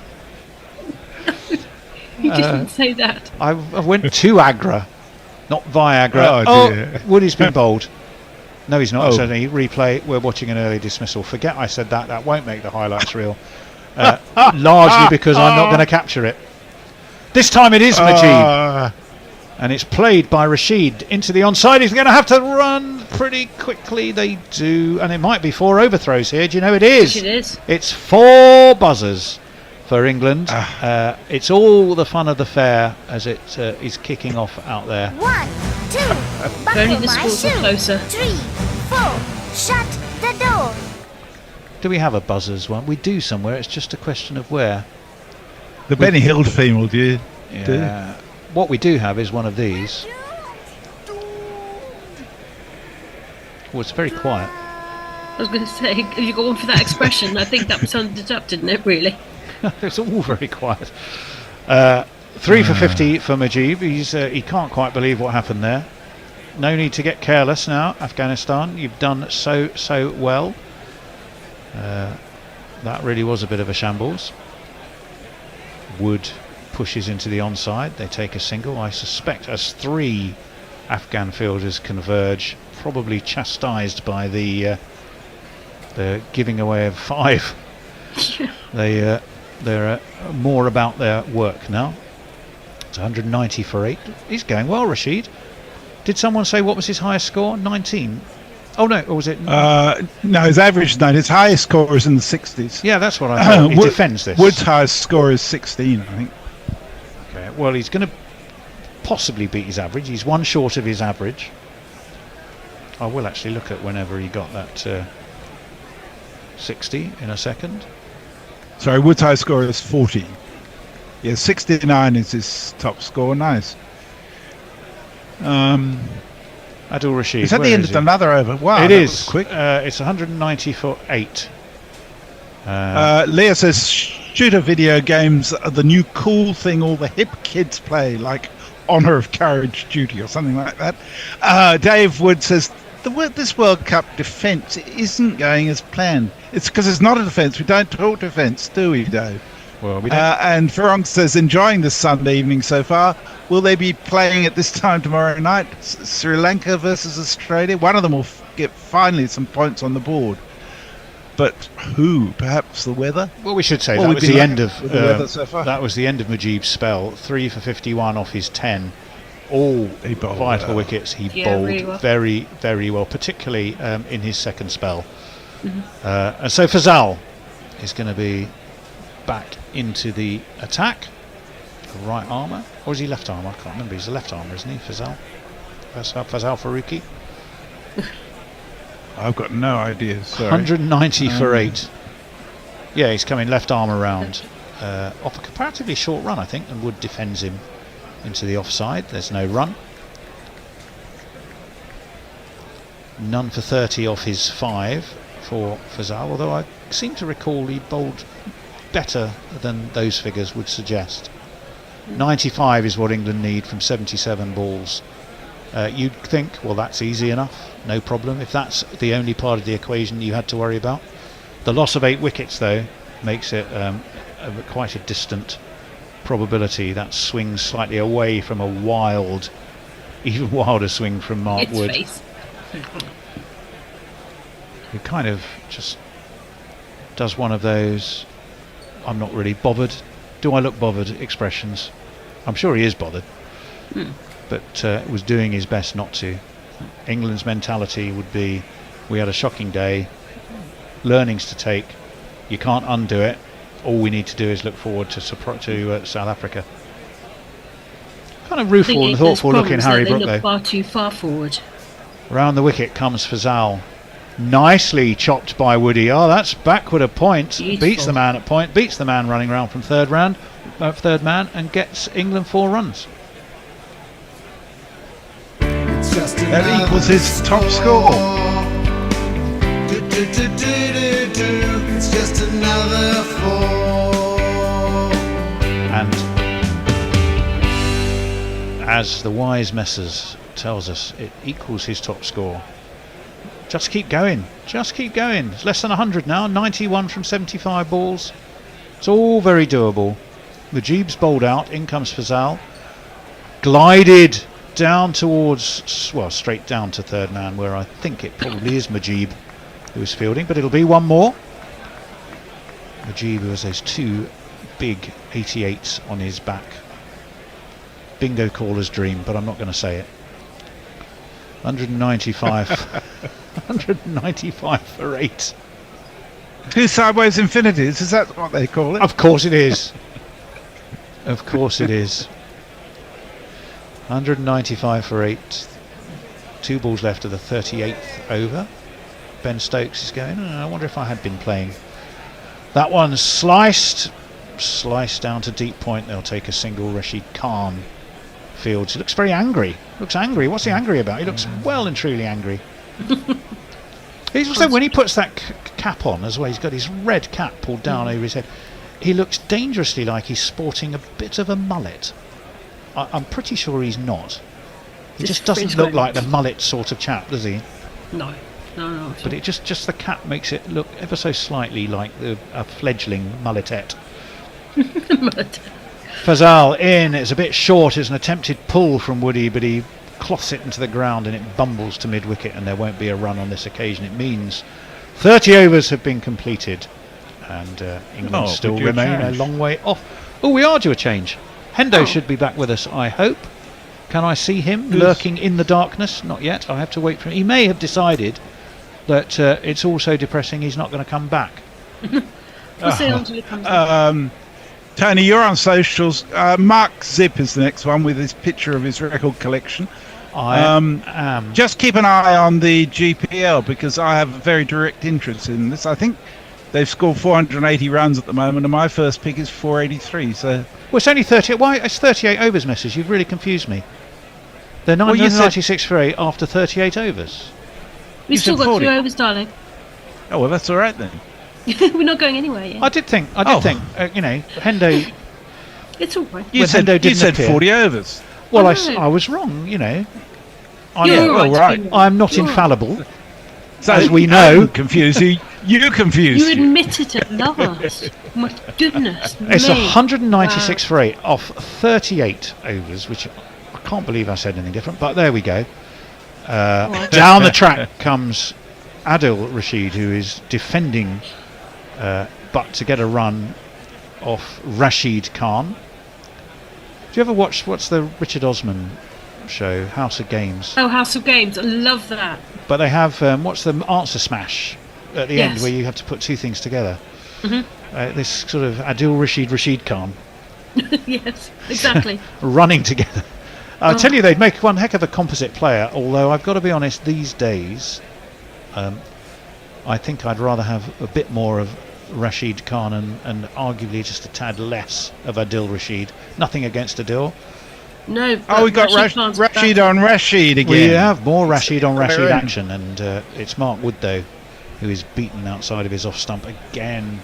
Speaker 10: You didn't say that.
Speaker 4: I went to Agra, not Viagra.
Speaker 17: Oh, dear.
Speaker 4: Woody's been bowled. No, he's not.
Speaker 17: Oh.
Speaker 4: So replay. We're watching an early dismissal. Forget I said that. That won't make the highlights reel. Largely because I'm not going to capture it. This time it is Majid. And it's played by Rashid into the onside. He's going to have to run pretty quickly. They do. And it might be 4 overthrows here. Do you know it is?
Speaker 10: Yes, it is.
Speaker 4: It's 4 buzzers for England. It's all the fun of the fair as it is kicking off out there.
Speaker 6: 1, 2,
Speaker 10: Only
Speaker 6: buckle
Speaker 10: the
Speaker 6: my
Speaker 10: scores are
Speaker 6: shoe.
Speaker 10: closer.
Speaker 6: 3, 4, shut the door.
Speaker 4: Do we have a buzzers one? We do somewhere. It's just a question of where.
Speaker 17: The Benny Hill theme will do.
Speaker 4: Yeah. What we do have is one of these. Oh, it's very quiet.
Speaker 10: I was going to say, have you got one for that expression? I think that sounded up, didn't it, really?
Speaker 4: It's all very quiet. 3 for 50 for Majid. He can't quite believe what happened there. No need to get careless now, Afghanistan. You've done so well. That really was a bit of a shambles. Wood pushes into the onside. They take a single. I suspect as 3 Afghan fielders converge, probably chastised by the giving away of 5. They're more about their work now. It's 190 for 8. He's going well, Rashid. Did someone say what was his highest score? 19. Oh no, or was it?
Speaker 17: No, his average 9. His highest score is in the 60s.
Speaker 4: Yeah, that's what I thought. He defends this.
Speaker 17: Wood's highest score is 16, I think.
Speaker 4: Okay, well, he's going to possibly beat his average. He's 1 short of his average. I will actually look at whenever he got that 60 in a second.
Speaker 17: Sorry, Wood's highest score is 40. Yeah, 69 is his top score. Nice.
Speaker 4: Adil Rashid.
Speaker 17: It's at the end of another over. Wow,
Speaker 4: it
Speaker 17: that
Speaker 4: is
Speaker 17: was quick.
Speaker 4: It's 190 for 8.
Speaker 17: Leah says shooter video games are the new cool thing all the hip kids play, like Honor of Courage Duty or something like that. Dave Wood says this World Cup defence isn't going as planned. It's because it's not a defence. We don't talk defence, do we, Dave?
Speaker 4: Well, we don't.
Speaker 17: And Farong says, enjoying this Sunday evening so far. Will they be playing at this time tomorrow night? Sri Lanka versus Australia? One of them will get finally some points on the board. But who? Perhaps the weather?
Speaker 4: Well, we should say
Speaker 17: What
Speaker 4: that
Speaker 17: we've
Speaker 4: was
Speaker 17: been
Speaker 4: the
Speaker 17: like
Speaker 4: end of
Speaker 17: with the weather so far.
Speaker 4: that was the end of Mujib's spell. 3 for 51 off his 10. All vital wickets. He bowled
Speaker 10: really well.
Speaker 4: very, very well, particularly in his second spell. And so Fazal is going to be back into the attack. Right armour, or is he left armour? I can't remember. He's a left armour, isn't he? Fazal Faruqi.
Speaker 17: I've got no idea. Sorry.
Speaker 4: 190 for 8. Yeah, he's coming left arm around off a comparatively short run, I think, and Wood defends him into the offside. There's no run. None for 30 off his 5 for Fazal, although I seem to recall he bowled better than those figures would suggest. 95 is what England need from 77 balls. You'd think, well, that's easy enough, no problem, if that's the only part of the equation you had to worry about. The loss of 8 wickets, though, makes it quite a distant probability. That swings slightly away from a wild, even wilder swing from Mark Wood. Who kind of just does one of those I'm not really bothered. Do I look bothered expressions? I'm sure he is bothered, but was doing his best not to. England's mentality would be, we had a shocking day, learnings to take, you can't undo it, all we need to do is look forward to South Africa. Kind of rueful and thoughtful looking Harry Brook,
Speaker 10: they
Speaker 4: though.
Speaker 10: look far too far forward.
Speaker 4: Round the wicket comes Fazal. Nicely chopped by Woody. Oh, that's backward a point.
Speaker 10: Beautiful.
Speaker 4: Beats the man at point. Beats the man running around from third man, and gets England 4 runs.
Speaker 17: That equals his top score.
Speaker 1: It's just another 4.
Speaker 4: And as the wise Messrs tells us, it equals his top score. Just keep going. Just keep going. It's less than 100 now. 91 from 75 balls. It's all very doable. Mujib's bowled out. In comes Fazal. Glided down towards, well, straight down to third man, where I think it probably is Mujib who is fielding, but it'll be one more. Mujib, who has those two big 88s on his back. Bingo caller's dream, but I'm not going to say it. 195. 195 for 8.
Speaker 17: Two sideways infinities, is that what they call it?
Speaker 4: Of course it is. Of course it is. 195 for 8. 2 balls left of the 38th over. Ben Stokes is going, I wonder if I had been playing. That one's sliced down to deep point. They'll take a single. Rashid Khan fields. He looks very angry. Looks angry. What's he angry about? He looks well and truly angry. He's also, when he puts that cap on as well, he's got his red cap pulled down over his head. He looks dangerously like he's sporting a bit of a mullet. I'm pretty sure he's not. He just doesn't look like the mullet sort of chap, does he?
Speaker 10: No.
Speaker 4: But it just the cap makes it look ever so slightly like a fledgling mulletette. Fazal in. It's a bit short. It's an attempted pull from Woody, but he cloths it into the ground and it bumbles to mid-wicket, and there won't be a run on this occasion. It means 30 overs have been completed, and England still remain a long way off. Oh, we are due a change. Hendo should be back with us, I hope. Can I see him lurking in the darkness? Not yet. I have to wait for him. He may have decided that it's all so depressing he's not going to come back.
Speaker 10: We'll see until he comes back.
Speaker 17: Tony, you're on socials. Mark Zip is the next one with his picture of his record collection.
Speaker 4: I am.
Speaker 17: Just keep an eye on the GPL, because I have a very direct interest in this. I think they've scored 480 runs at the moment, and my first pick is 483. So,
Speaker 4: well, it's only 30. Why? It's 38 overs, message. You've really confused me. They're 996 for 8 after 38 overs.
Speaker 10: We've still got 2 overs, darling.
Speaker 17: Oh, well, that's all right then.
Speaker 10: We're not going anywhere yet.
Speaker 4: I did think, Hendo.
Speaker 10: It's all right.
Speaker 17: You said 40 overs.
Speaker 4: Well, I was wrong, I'm
Speaker 10: right.
Speaker 4: I'm not infallible,
Speaker 17: so
Speaker 4: as we know.
Speaker 17: Confuse you. You confused.
Speaker 10: You admitted it at last. My goodness.
Speaker 4: It's
Speaker 10: me.
Speaker 4: 196 for 8 off 38 overs, which I can't believe I said anything different, but there we go. Down the track comes Adil Rashid, who is defending, but to get a run off Rashid Khan. Do you ever watch, what's the Richard Osman show, House of Games?
Speaker 10: Oh, House of Games. I love that.
Speaker 4: But they have, what's the answer smash at the end, where you have to put two things together? Mm-hmm. This sort of Adil Rashid Khan.
Speaker 10: Yes, exactly.
Speaker 4: Running together. I'll tell you, they'd make one heck of a composite player, although I've got to be honest, these days, I think I'd rather have a bit more of Rashid Khan and arguably just a tad less of Adil Rashid. Nothing against Adil.
Speaker 10: No.
Speaker 17: Oh, we got Rashid on Rashid again.
Speaker 4: We have more Rashid on Rashid action, and it's Mark Wood, though, who is beaten outside of his off stump again.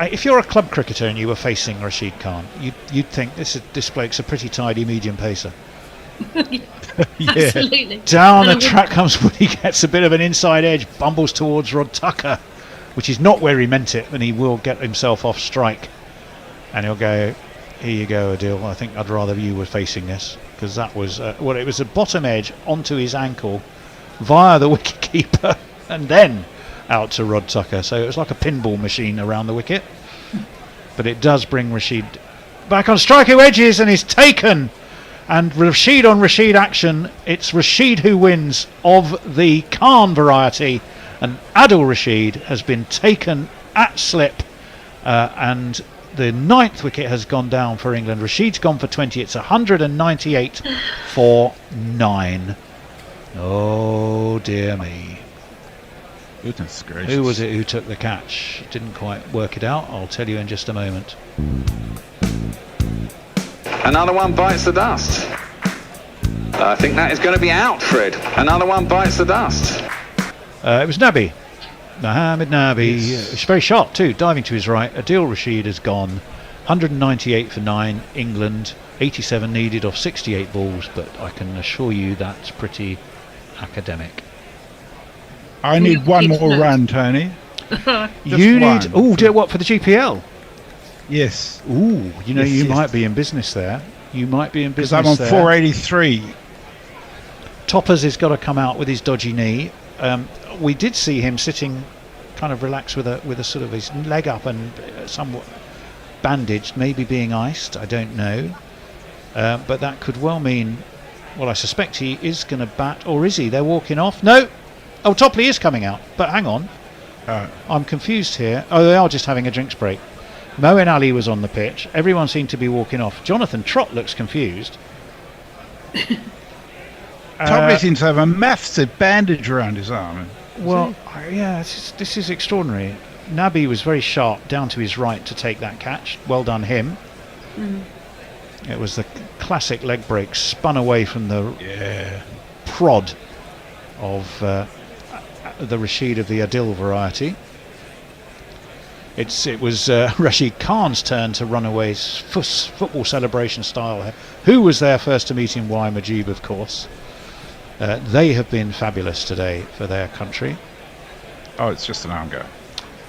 Speaker 4: If you're a club cricketer and you were facing Rashid Khan, you'd think this bloke's a pretty tidy medium pacer.
Speaker 10: Absolutely.
Speaker 4: Down the track comes Woody, gets a bit of an inside edge, bumbles towards Rod Tucker, which is not where he meant it, and he will get himself off strike. And he'll go, here you go, Adil, I think I'd rather you were facing this, because that was, it was a bottom edge onto his ankle via the wicket keeper, and then out to Rod Tucker. So it was like a pinball machine around the wicket. But it does bring Rashid back on strike, who edges and is taken. And Rashid on Rashid action. It's Rashid who wins of the Khan variety. And Adil Rashid has been taken at slip. And the 9th wicket has gone down for England. Rashid's gone for 20. It's 198 for 9. Oh dear me.
Speaker 17: Goodness gracious.
Speaker 4: Who was it who took the catch? Didn't quite work it out. I'll tell you in just a moment.
Speaker 14: Another one bites the dust. I think that is going to be out, Fred. Another one bites the dust.
Speaker 4: It was Nabi. Mohammed Nabi.
Speaker 14: Yes.
Speaker 4: It's very sharp too, diving to his right. Adil Rashid has gone. 198 for 9. England. 87 needed off 68 balls, but I can assure you that's pretty academic.
Speaker 17: I need one more run, Tony.
Speaker 4: You need... Oh, dear, what, for the GPL?
Speaker 17: Yes.
Speaker 4: Ooh, you
Speaker 17: Yes.
Speaker 4: might be in business there. You might be in
Speaker 17: Because
Speaker 4: business
Speaker 17: I'm on
Speaker 4: there.
Speaker 17: 483.
Speaker 4: Toppers has got to come out with his dodgy knee. We did see him sitting kind of relaxed with a sort of his leg up and somewhat bandaged, maybe being iced, I don't know. But that could well mean, well, I suspect he is going to bat, or is he? They're walking off. No! Oh, Topley is coming out, but hang on. I'm confused here. Oh, they are just having a drinks break. Moeen Ali was on the pitch. Everyone seemed to be walking off. Jonathan Trott looks confused.
Speaker 17: Topley seems to have a massive bandage around his arm.
Speaker 4: Well, yeah, this is extraordinary. Nabi was very sharp down to his right to take that catch. Well done him. It was the classic leg break, spun away from the prod of the Rashid of the Adil variety. It was Rashid Khan's turn to run away football celebration style. Who was there first to meet him? Y Majib, of course. They have been fabulous today for their country.
Speaker 17: Oh, it's just an arm guard.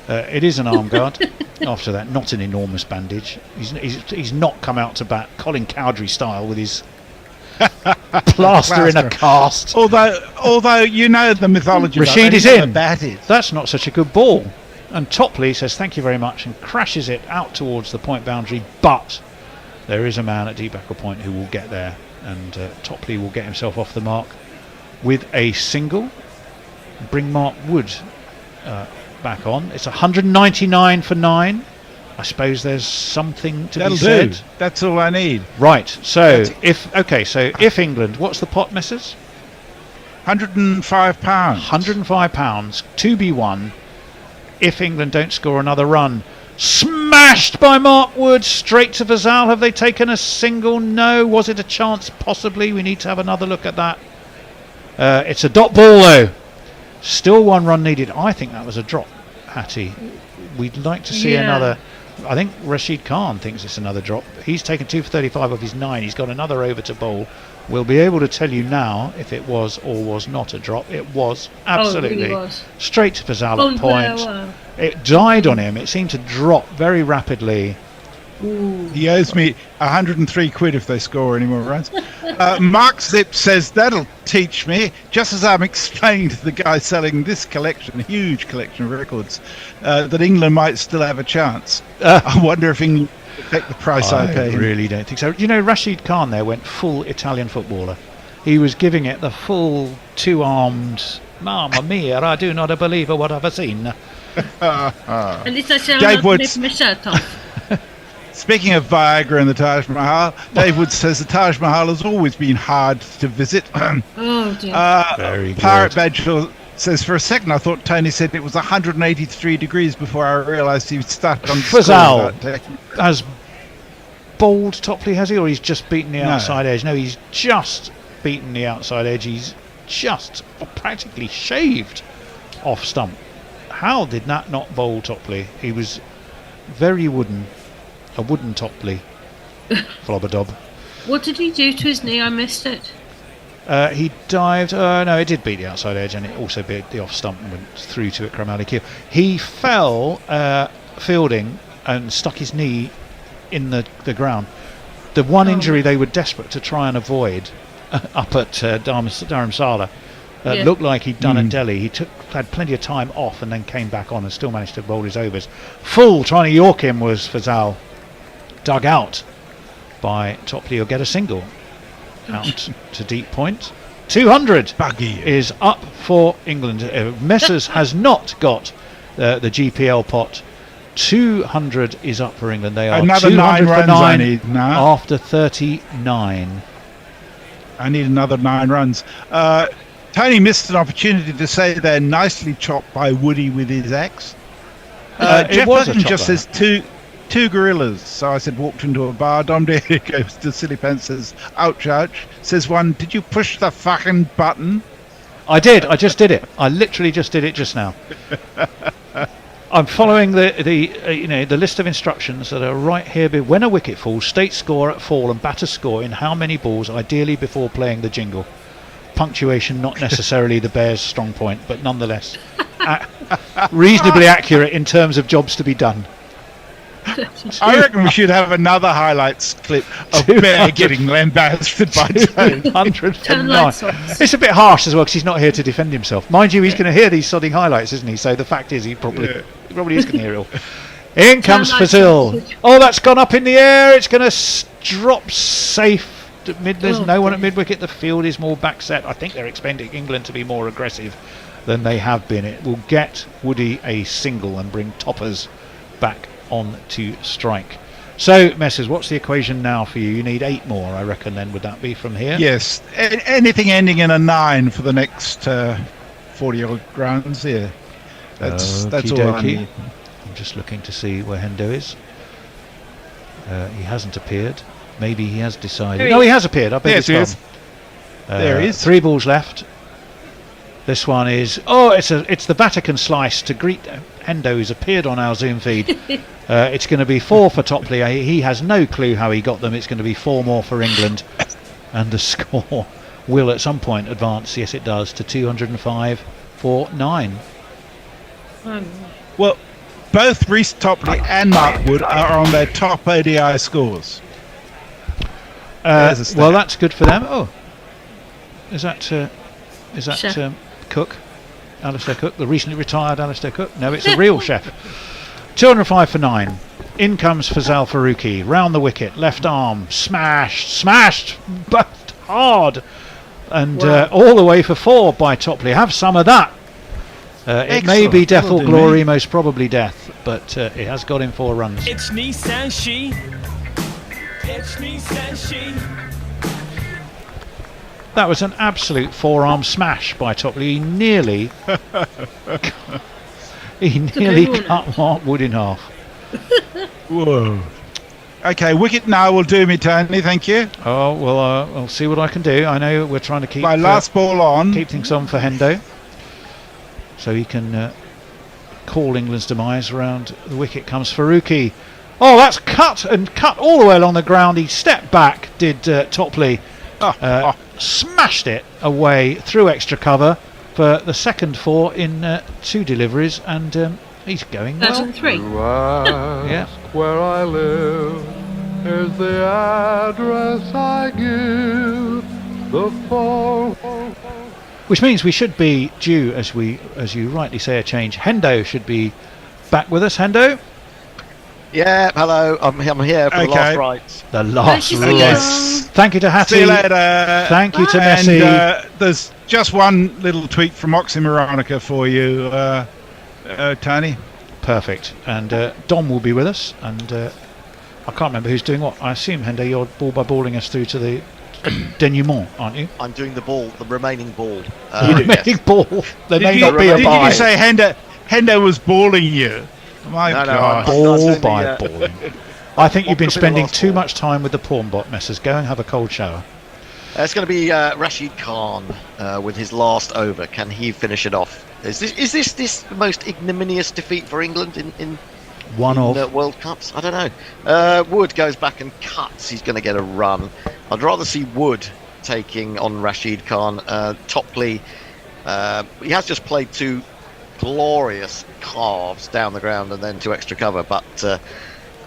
Speaker 4: It is an arm guard. After that, not an enormous bandage. He's not come out to bat Colin Cowdrey style with his plaster in a cast.
Speaker 17: Although you know the mythology.
Speaker 4: Rashid is in.
Speaker 17: Batted.
Speaker 4: That's not such a good ball. And Topley says thank you very much and crashes it out towards the point boundary. But there is a man at deep backward point who will get there, and Topley will get himself off the mark with a single. Bring Mark Wood back on. It's 199 for 9. I suppose there's something to be said.
Speaker 17: Do. That's all I need.
Speaker 4: Right. So if England, what's the pot, missus?
Speaker 17: £105.
Speaker 4: £105 to be won. If England don't score another run. Smashed by Mark Wood straight to Fazal. Have they taken a single? No. Was it a chance? Possibly. We need to have another look at that. It's a dot ball though. Still 1 run needed. I think that was a drop, Hattie. We'd like to see another. I think Rashid Khan thinks it's another drop. He's taken 2 for 35 of his 9. He's got another over to bowl. We'll be able to tell you now if it was or was not a drop. It was absolutely
Speaker 10: it really was.
Speaker 4: Straight to Fazal at point. It died on him. It seemed to drop very rapidly.
Speaker 10: Ooh.
Speaker 17: He owes me 103 quid if they score any more runs. Mark Zip says that'll teach me. Just as I'm explaining to the guy selling this collection, a huge collection of records, that England might still have a chance. I wonder if England will take the price I pay.
Speaker 4: I really don't think so. You know, Rashid Khan there went full Italian footballer. He was giving it the full 2-armed, Mamma mia, I do not believe what I've seen.
Speaker 10: At least I shall
Speaker 17: Dave
Speaker 10: not
Speaker 17: Woods.
Speaker 10: rip my shirt off.
Speaker 17: Speaking of Viagra and the Taj Mahal, Dave Woods says the Taj Mahal has always been hard to visit.
Speaker 10: Oh dear.
Speaker 4: Very good.
Speaker 17: Pirate Badshaw says, for a second I thought Tony said it was 183 degrees before I realised he started on
Speaker 4: Fazal has bowled Topley, has he? Or he's just beaten the outside edge? No, he's just beaten the outside edge. He's just practically shaved off stump. How did that not bowl Topley? He was very wooden. A wooden Topley. Flobberdob.
Speaker 10: What did he do to his knee? I missed it.
Speaker 4: He dived. No, it did beat the outside edge, and it also beat the off stump and went through to it. Kramali Keel. He fell fielding and stuck his knee in the ground. The one injury they were desperate to try and avoid up at Dharamsala looked like he'd done at Delhi. He had plenty of time off and then came back on and still managed to bowl his overs. Full trying to york him was Fazal. Dug out by Topley. He'll get a single out to deep point. 200 is up for England. Messers has not got the GPL pot. 200 is up for England. They are
Speaker 17: another 9 runs I need now.
Speaker 4: After 39.
Speaker 17: I need another 9 runs. Tony missed an opportunity to say they're nicely chopped by Woody with his axe. Jeff Hutton just says two gorillas. So I said walked into a bar. Dom Diego goes to Silly Pants, says ouch ouch. Says one, did you push the fucking button?
Speaker 4: I did. I just did it. I literally just did it just now. I'm following the list of instructions that are right here. When a wicket falls, state score at fall and batter score in how many balls, ideally before playing the jingle. Punctuation not necessarily the Bears' strong point, but nonetheless reasonably accurate in terms of jobs to be done.
Speaker 17: I reckon we should have another highlights clip of Bear getting lambasted by Tone.
Speaker 4: 209. It's a bit harsh as well because he's not here to defend himself. Mind you, he's going to hear these sodding highlights, isn't he? So the fact is, he probably is going to hear it all. In comes Fazil. Oh, that's gone up in the air. It's going to drop safe. There's no one at mid-wicket. The field is more back set. I think they're expecting England to be more aggressive than they have been. It will get Woody a single and bring Toppers back on to strike. So, Messers, what's the equation now for you? You need 8 more, I reckon, then, would that be from here?
Speaker 17: Yes. Anything ending in a 9 for the next 40-odd rounds here. That's all I need.
Speaker 4: I'm just looking to see where Hendo is. He hasn't appeared. Maybe he has decided. No, he has appeared. I beg his pardon.
Speaker 17: There he is.
Speaker 4: 3 balls left. This one is... Oh, it's the Vatican slice to greet Hendo, who's appeared on our Zoom feed. It's going to be 4 for Topley. He has no clue how he got them. It's going to be 4 more for England. And the score will at some point advance, yes it does, to 205 for 9.
Speaker 17: Well, both Reece Topley and Mark Wood are on their top ODI scores.
Speaker 4: Well, that's good for them. Oh, is that Cook? Alistair Cook, the recently retired Alistair Cook? No, it's a real chef. 205 for 9. In comes Fazal Faruqi, round the wicket, left arm, smashed, but hard, and all the way for 4 by Topley. Have some of that. It may be death or glory, most probably death, but it has got him 4 runs.
Speaker 13: It's Nissan She. It's Nissan She.
Speaker 4: That was an absolute forearm smash by Topley. He nearly cut Mark Wood in half.
Speaker 17: Whoa. Okay, wicket now will do me, Tony. Thank you.
Speaker 4: Oh, well, I'll see what I can do. I know we're trying to keep
Speaker 17: my last ball on.
Speaker 4: Keep things on for Hendo, so he can call England's demise. Around the wicket comes Faruqi. Oh, that's cut all the way along the ground. He stepped back, did Topley. Smashed it away through extra cover for the second 4 in 2 deliveries, and he's going well.
Speaker 23: That's in 3.
Speaker 4: Yeah.
Speaker 1: Where I live is the address I give. The phone.
Speaker 4: Which means we should be due, as you rightly say, a change. Hendo should be back with us. Hendo.
Speaker 2: Yeah, hello. I'm here for the last rights.
Speaker 4: The last rights. Thank you to Hattie.
Speaker 17: See you later.
Speaker 4: Thank you to Messi.
Speaker 17: And there's just one little tweet from Oxymoronica for you, Tony.
Speaker 4: Perfect. And Dom will be with us. And I can't remember who's doing what. I assume, Hendo, you're ball-by-balling us through to the denouement, aren't you?
Speaker 2: I'm doing the remaining ball.
Speaker 4: Remaining ball. There may not be a bye.
Speaker 17: Did you say Hendo was balling you? My God.
Speaker 4: Ball by balling. I think you've been spending too much time with the porn bot, Messers. Go and have a cold shower.
Speaker 2: It's going to be Rashid Khan with his last over. Can he finish it off? Is this the most ignominious defeat for England in World Cups? I don't know. Wood goes back and cuts. He's going to get a run. I'd rather see Wood taking on Rashid Khan. Topley, he has just played 2 glorious carves down the ground and then 2 extra cover, but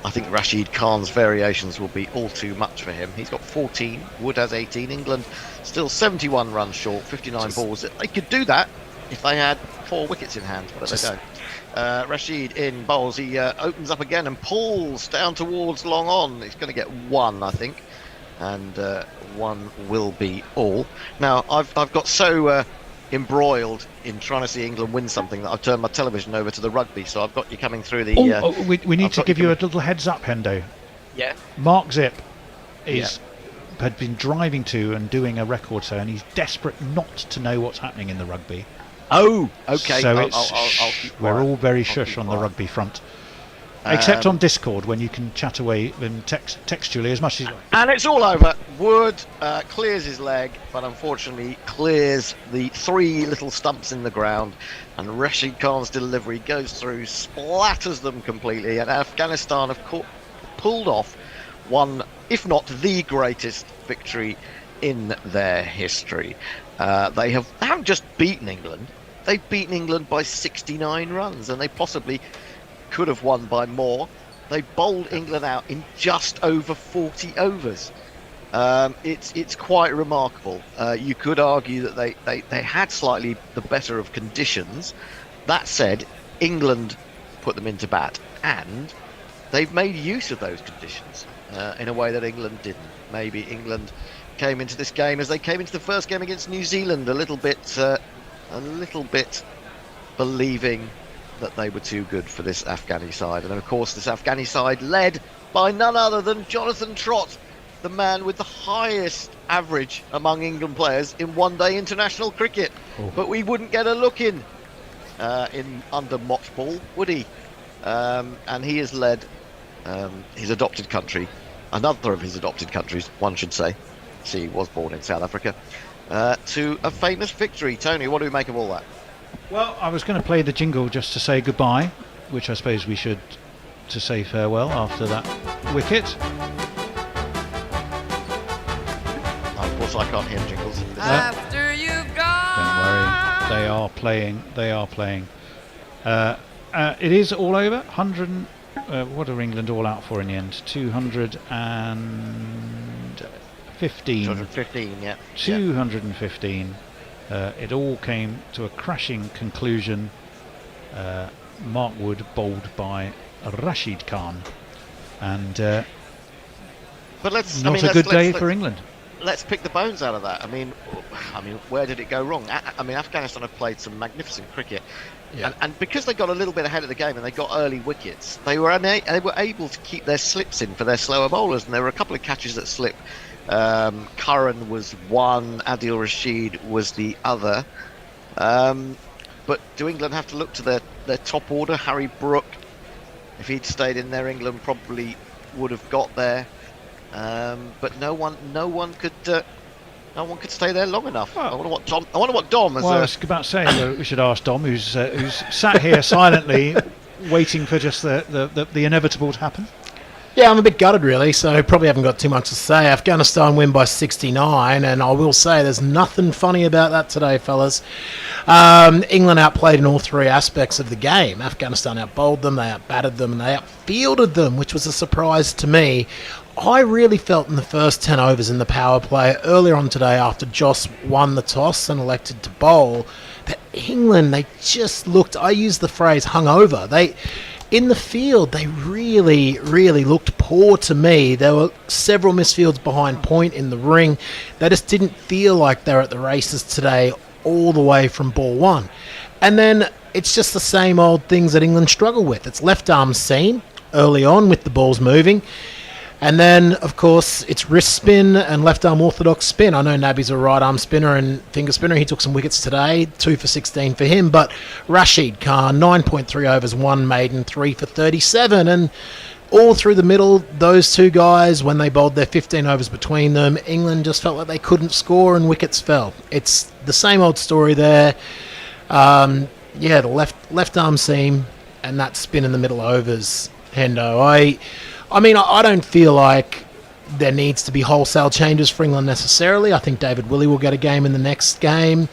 Speaker 2: I think Rashid Khan's variations will be all too much for him. He's got 14, Wood has 18. England still 71 runs short, 59 balls. They could do that if they had 4 wickets in hand, but they don't. Rashid in bowls. He opens up again and pulls down towards long on. He's going to get 1, I think, and 1 will be all. Now I've got so embroiled in trying to see England win something that I've turned my television over to the rugby, so I've got you coming through the
Speaker 4: we need to give you a little heads up, Hendo.
Speaker 2: Yeah.
Speaker 4: Mark Zip had been driving to and doing a record show, and he's desperate not to know what's happening in the rugby.
Speaker 2: Oh, okay.
Speaker 4: So
Speaker 2: I'll keep
Speaker 4: we're all very shush on the rugby front. Except on Discord, when you can chat away and textually as much as you like.
Speaker 2: And it's all over. Wood clears his leg, but unfortunately clears the 3 little stumps in the ground. And Rashid Khan's delivery goes through, splatters them completely. And Afghanistan have pulled off one, if not the greatest victory in their history. They haven't just beaten England. They've beaten England by 69 runs, and they possibly could have won by more. They bowled England out in just over 40 overs. It's quite remarkable. You could argue that they had slightly the better of conditions. That said, England put them into bat, and they've made use of those conditions in a way that England didn't. Maybe England came into this game as they came into the first game against New Zealand, a little bit believing that they were too good for this Afghani side. And of course, this Afghani side led by none other than Jonathan Trott, the man with the highest average among England players in one-day international cricket.
Speaker 4: Oh.
Speaker 2: But we wouldn't get a look in under Mott ball, would he? And he has led his adopted country, another of his adopted countries, one should say. See, he was born in South Africa, to a famous victory. Tony, what do we make of all that?
Speaker 4: Well, I was going to play the jingle just to say goodbye, which I suppose we should, to say farewell after that wicket.
Speaker 2: Of course, I can't hear jingles.
Speaker 6: After you've gone.
Speaker 4: Don't worry, they are playing. It is all over. 100. What are England all out for in the end? 215.
Speaker 2: 215, yeah.
Speaker 4: 215. It all came to a crashing conclusion. Mark Wood bowled by Rashid Khan, and
Speaker 2: but let's
Speaker 4: good day for England.
Speaker 2: Let's pick the bones out of that. I mean, where did it go wrong? I mean, Afghanistan have played some magnificent cricket, and because they got a little bit ahead of the game and they got early wickets, they were able to keep their slips in for their slower bowlers, and there were a couple of catches that slipped. Curran was one, Adil Rashid was the other. But do England have to look to their top order? Harry Brook, if he'd stayed in there, England probably would have got there. But no one could stay there long enough. I wonder what Dom.
Speaker 4: Well, I was about to say we should ask Dom, who's sat here silently, waiting for just the inevitable to happen.
Speaker 12: Yeah, I'm a bit gutted really, so probably haven't got too much to say. Afghanistan win by 69, and I will say there's nothing funny about that today, fellas. England outplayed in all three aspects of the game. Afghanistan outbowled them, they outbatted them, and they outfielded them, which was a surprise to me. I really felt in the first 10 overs in the power play earlier on today, after Joss won the toss and elected to bowl, that England, they just looked, I use the phrase hungover. In the field, they really, really looked poor to me. There were several misfields behind point in the ring. They just didn't feel like they were at the races today all the way from ball one. And then it's just the same old things that England struggle with. It's left arm seam early on with the balls moving. And then, of course, it's wrist spin and left arm orthodox spin. I know Nabi's a right arm spinner and finger spinner. He took some wickets today, 2 for 16 for him. But Rashid Khan, 9.3 overs, 1 maiden, 3 for 37. And all through the middle, those two guys, when they bowled their 15 overs between them, England just felt like they couldn't score and wickets fell. It's the same old story there. The left arm seam and that spin in the middle overs, Hendo. I mean, I don't feel like there needs to be wholesale changes for England necessarily. I think David Willey will get a game in the next game.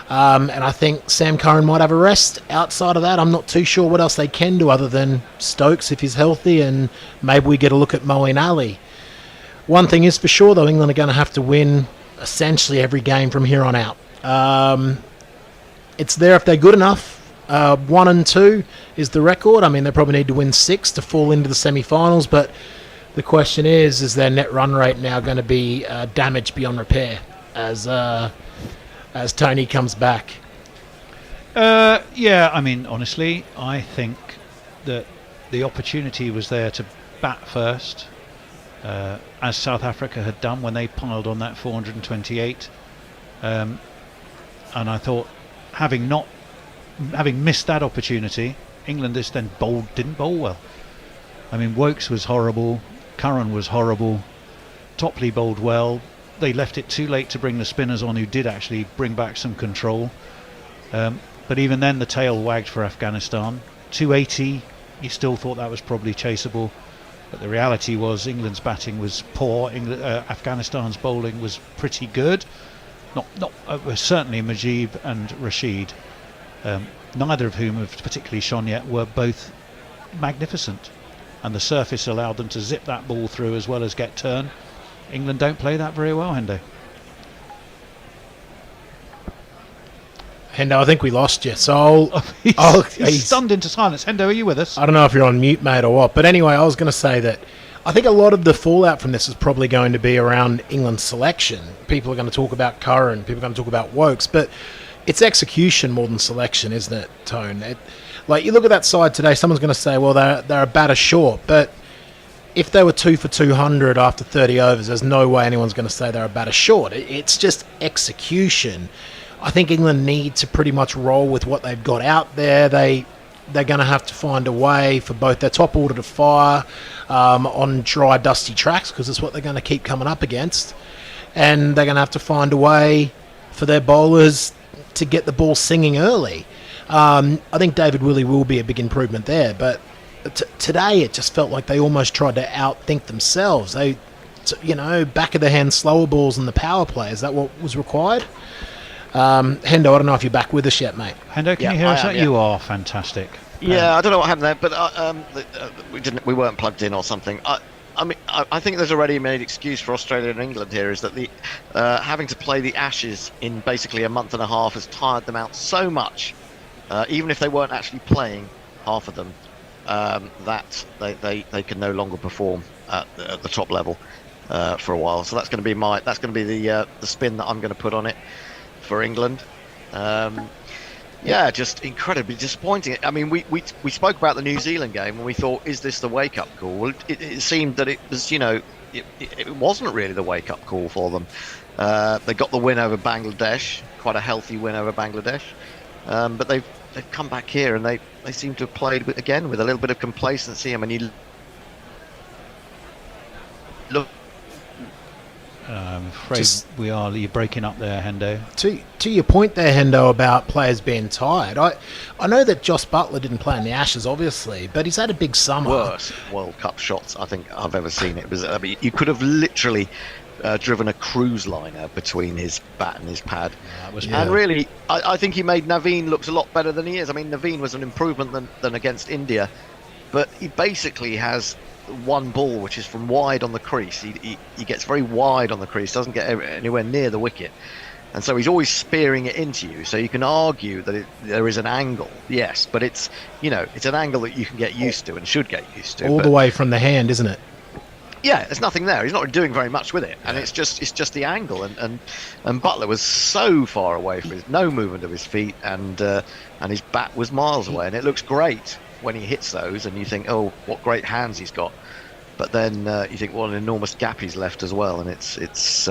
Speaker 12: And I think Sam Curran might have a rest. Outside of that, I'm not too sure what else they can do other than Stokes if he's healthy, and maybe we get a look at Moeen Ali. One thing is for sure, though, England are going to have to win essentially every game from here on out. It's there if they're good enough. 1 and 2 is the record. I mean, they probably need to win 6 to fall into the semi-finals, but the question is their net run rate now going to be damaged beyond repair as Tony comes back?
Speaker 4: I mean, honestly, I think that the opportunity was there to bat first, as South Africa had done when they piled on that 428. And I thought, having missed that opportunity, England didn't bowl well. I mean, Wokes was horrible, Curran was horrible, Topley bowled well. They left it too late to bring the spinners on, who did actually bring back some control. But even then, the tail wagged for Afghanistan. 280, you still thought that was probably chaseable. But the reality was England's batting was poor. Afghanistan's bowling was pretty good. Certainly Mujib and Rashid. Neither of whom have particularly shone yet, were both magnificent. and the surface allowed them to zip that ball through as well as get turn. England don't play that very well, Hendo.
Speaker 12: Hendo, I think we lost you, so
Speaker 4: he's stunned into silence. Hendo, are you with us?
Speaker 12: I don't know if you're on mute, mate, or what, but anyway, I was going to say that I think a lot of the fallout from this is probably going to be around England's selection. People are going to talk about Curran, people are going to talk about Wokes, but it's execution more than selection, isn't it, Tone? Like, you look at that side today, someone's going to say, well, they're a batter short, but if they were 2 for 200 after 30 overs, there's no way anyone's going to say they're a batter short. It's just execution. I think England need to pretty much roll with what they've got out there. They're going to have to find a way for both their top order to fire on dry, dusty tracks, because it's what they're going to keep coming up against. And they're going to have to find a way for their bowlers to get the ball singing early. I think David Willey will be a big improvement there, but today it just felt like they almost tried to outthink themselves. They, back of the hand slower balls in the power play. Is that what was required? Hendo, I don't know if you're back with us yet, mate.
Speaker 4: Hendo, can you hear us? You are fantastic.
Speaker 2: Yeah, I don't know what happened there, but we weren't plugged in or something. I think there's a ready-made excuse for Australia and England here, is that the having to play the Ashes in basically a month and a half has tired them out so much, even if they weren't actually playing, half of them, that they can no longer perform at the top level for a while. So that's going to be the spin that I'm going to put on it for England. Yeah, just incredibly disappointing. I mean, we spoke about the New Zealand game and we thought, is this the wake-up call? Well, it seemed that it was, it wasn't really the wake-up call for them. They got the win over Bangladesh, quite a healthy win over Bangladesh, but they've come back here and they seem to have played again with a little bit of complacency. I mean, you look.
Speaker 4: I'm afraid you're breaking up there, Hendo.
Speaker 12: To your point there, Hendo, about players being tired, I know that Joss Buttler didn't play in the Ashes, obviously, but he's had a big summer.
Speaker 2: Worst World Cup shots I think I've ever seen. It was, I mean, you could have literally driven a cruise liner between his bat and his pad. And really, I think he made Naveen look a lot better than he is. I mean, Naveen was an improvement than against India, but he basically has one ball which is from wide on the crease. He gets very wide on the crease, doesn't get anywhere near the wicket, and so he's always spearing it into you. So you can argue that there is an angle, yes, but it's an angle that you can get used to and should get used to.
Speaker 12: All the way from the hand, isn't it?
Speaker 2: Yeah, there's nothing there. He's not doing very much with it, and it's just the angle. And Buttler was so far away from no movement of his feet, and his bat was miles away, and it looks great when he hits those, and you think, oh, what great hands he's got. But then you think, what an enormous gap he's left as well, and it's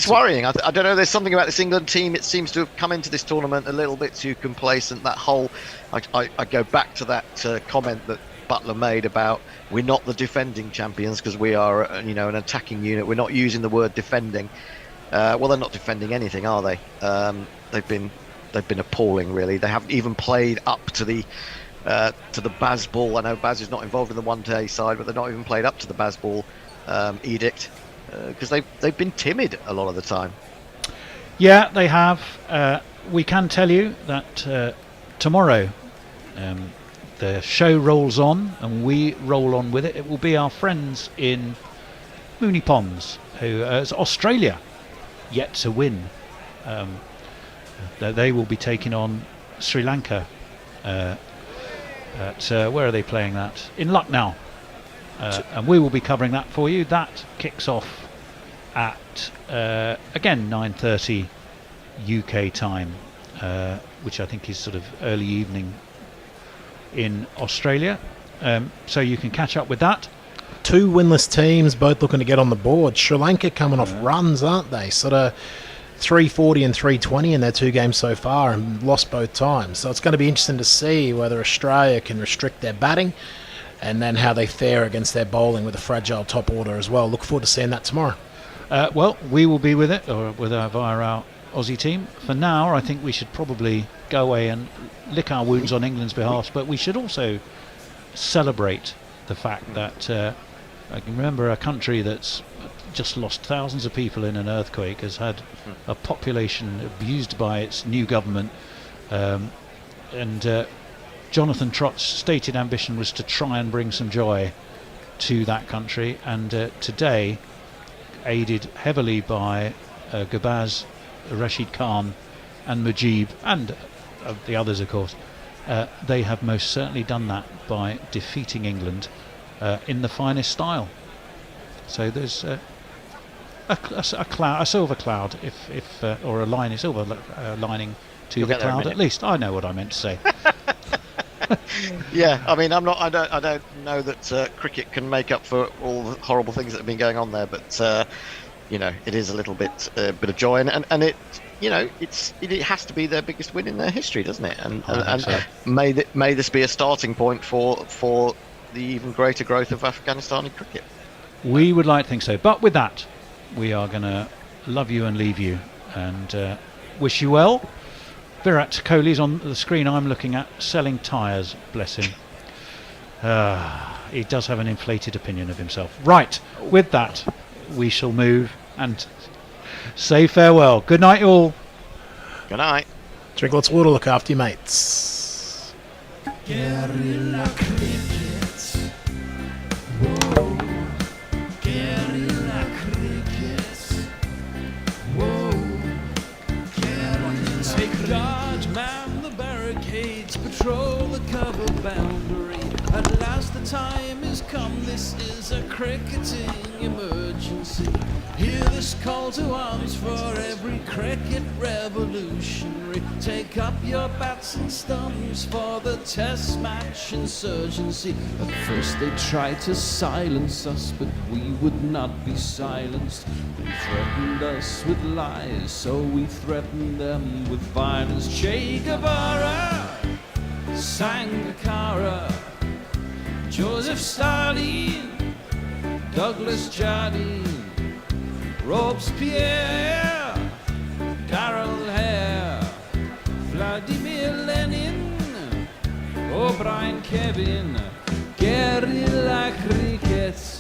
Speaker 2: worrying. I don't know. There's something about this England team. It seems to have come into this tournament a little bit too complacent. That whole, I go back to that comment that Buttler made about we're not the defending champions because we are, an attacking unit. We're not using the word defending. Well, they're not defending anything, are they? They've been appalling, really. They haven't even played up to the Bazball. I know Baz is not involved in the one-day side, but they're not even played up to the Bazball edict because they've been timid a lot of the time.
Speaker 4: Yeah, they have. We can tell you that tomorrow the show rolls on and we roll on with it. It will be our friends in Mooney Ponds, who is Australia, yet to win. They will be taking on Sri Lanka. Where are they playing that? In Lucknow. And we will be covering that for you. That kicks off at again 9:30 UK time, which I think is sort of early evening in Australia. So you can catch up with that.
Speaker 12: Two winless teams, both looking to get on the board. Sri Lanka coming off runs, aren't they? Sort of 340 and 320 in their two games so far and lost both times. So it's going to be interesting to see whether Australia can restrict their batting and then how they fare against their bowling with a fragile top order as well. Look forward to seeing that tomorrow.
Speaker 4: Well, we will be with it via our Aussie team. For now, I think we should probably go away and lick our wounds on England's behalf, but we should also celebrate the fact that I can remember a country that's just lost thousands of people in an earthquake, has had a population abused by its new government, and Jonathan Trott's stated ambition was to try and bring some joy to that country, and today, aided heavily by Gabaz, Rashid Khan and Mujib, and the others, of course, they have most certainly done that by defeating England in the finest style. So there's a cloud, a silver cloud, if or a line, a silver lining to the cloud at least. I know what I meant to say.
Speaker 2: Yeah, I mean, I don't know that cricket can make up for all the horrible things that have been going on there, but you know, it is a little bit of joy, and it, you know, it has to be their biggest win in their history, doesn't it? And may this be a starting point for the even greater growth of Afghanistani cricket.
Speaker 4: We would like to think so, but with that, we are going to love you and leave you, and wish you well. Virat Kohli's on the screen I'm looking at, selling tyres, bless him. He does have an inflated opinion of himself. Right, with that, we shall move and say farewell. Good night, all.
Speaker 2: Good night.
Speaker 12: Drink lots of water, look after your mates.
Speaker 9: Guerrilla cricket. Whoa. Guerrilla cricket. Whoa. Guerrilla. Take guard, man the barricades, patrol the cover boundary. At last the time has come, this is a cricketing emergency. Hear this call to arms for every cricket revolutionary. Take up your bats and stumps for the test match insurgency. At first they tried to silence us, but we would not be silenced. They threatened us with lies, so we threatened them with violence. Che Guevara, Sangakkara, Joseph Stalin, Douglas Jardine, Robespierre, Darrell Hare, Vladimir Lenin, O'Brien Kevin, guerrilla cricket.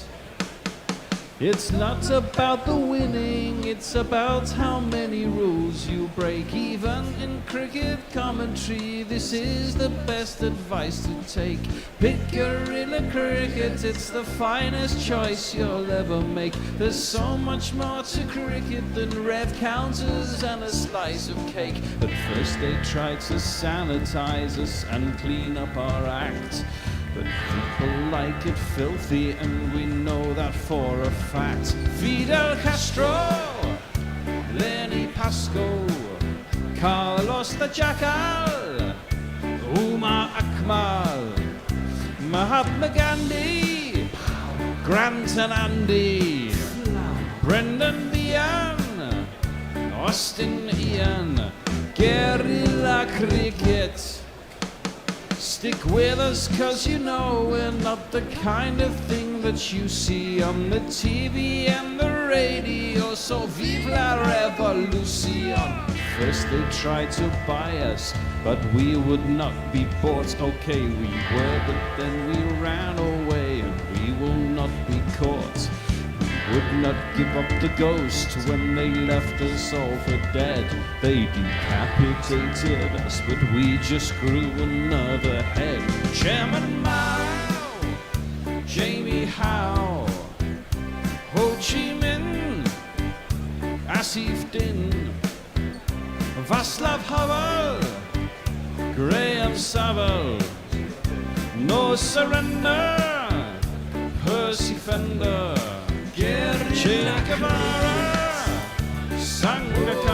Speaker 9: It's not about the winning, it's about how many rules you break. Even in cricket commentary, this is the best advice to take. Pick guerrilla cricket, it's the finest choice you'll ever make. There's so much more to cricket than red counters and a slice of cake. At first they tried to sanitize us and clean up our act, but people like it filthy, and we know that for a fact. Fidel Castro, Lenny Pascoe, Carlos the Jackal, Umar Akmal, Mahatma Gandhi, Grant and Andy, Brendan Behan, Austin Ian, guerrilla cricket. Stick with us, cause you know we're not the kind of thing that you see on the TV and the radio. So vive la revolution. First they tried to buy us, but we would not be bought. Okay, we were, but then we ran away, and we will not be caught. Would not give up the ghost when they left us all for dead. They decapitated us, but we just grew another head. Chairman Mao, Jamie Howe, Ho Chi Minh, Asif Din, Václav Havel, Graham Saville, No Surrender, Percy Fender, Che Guevara, Sangakkara.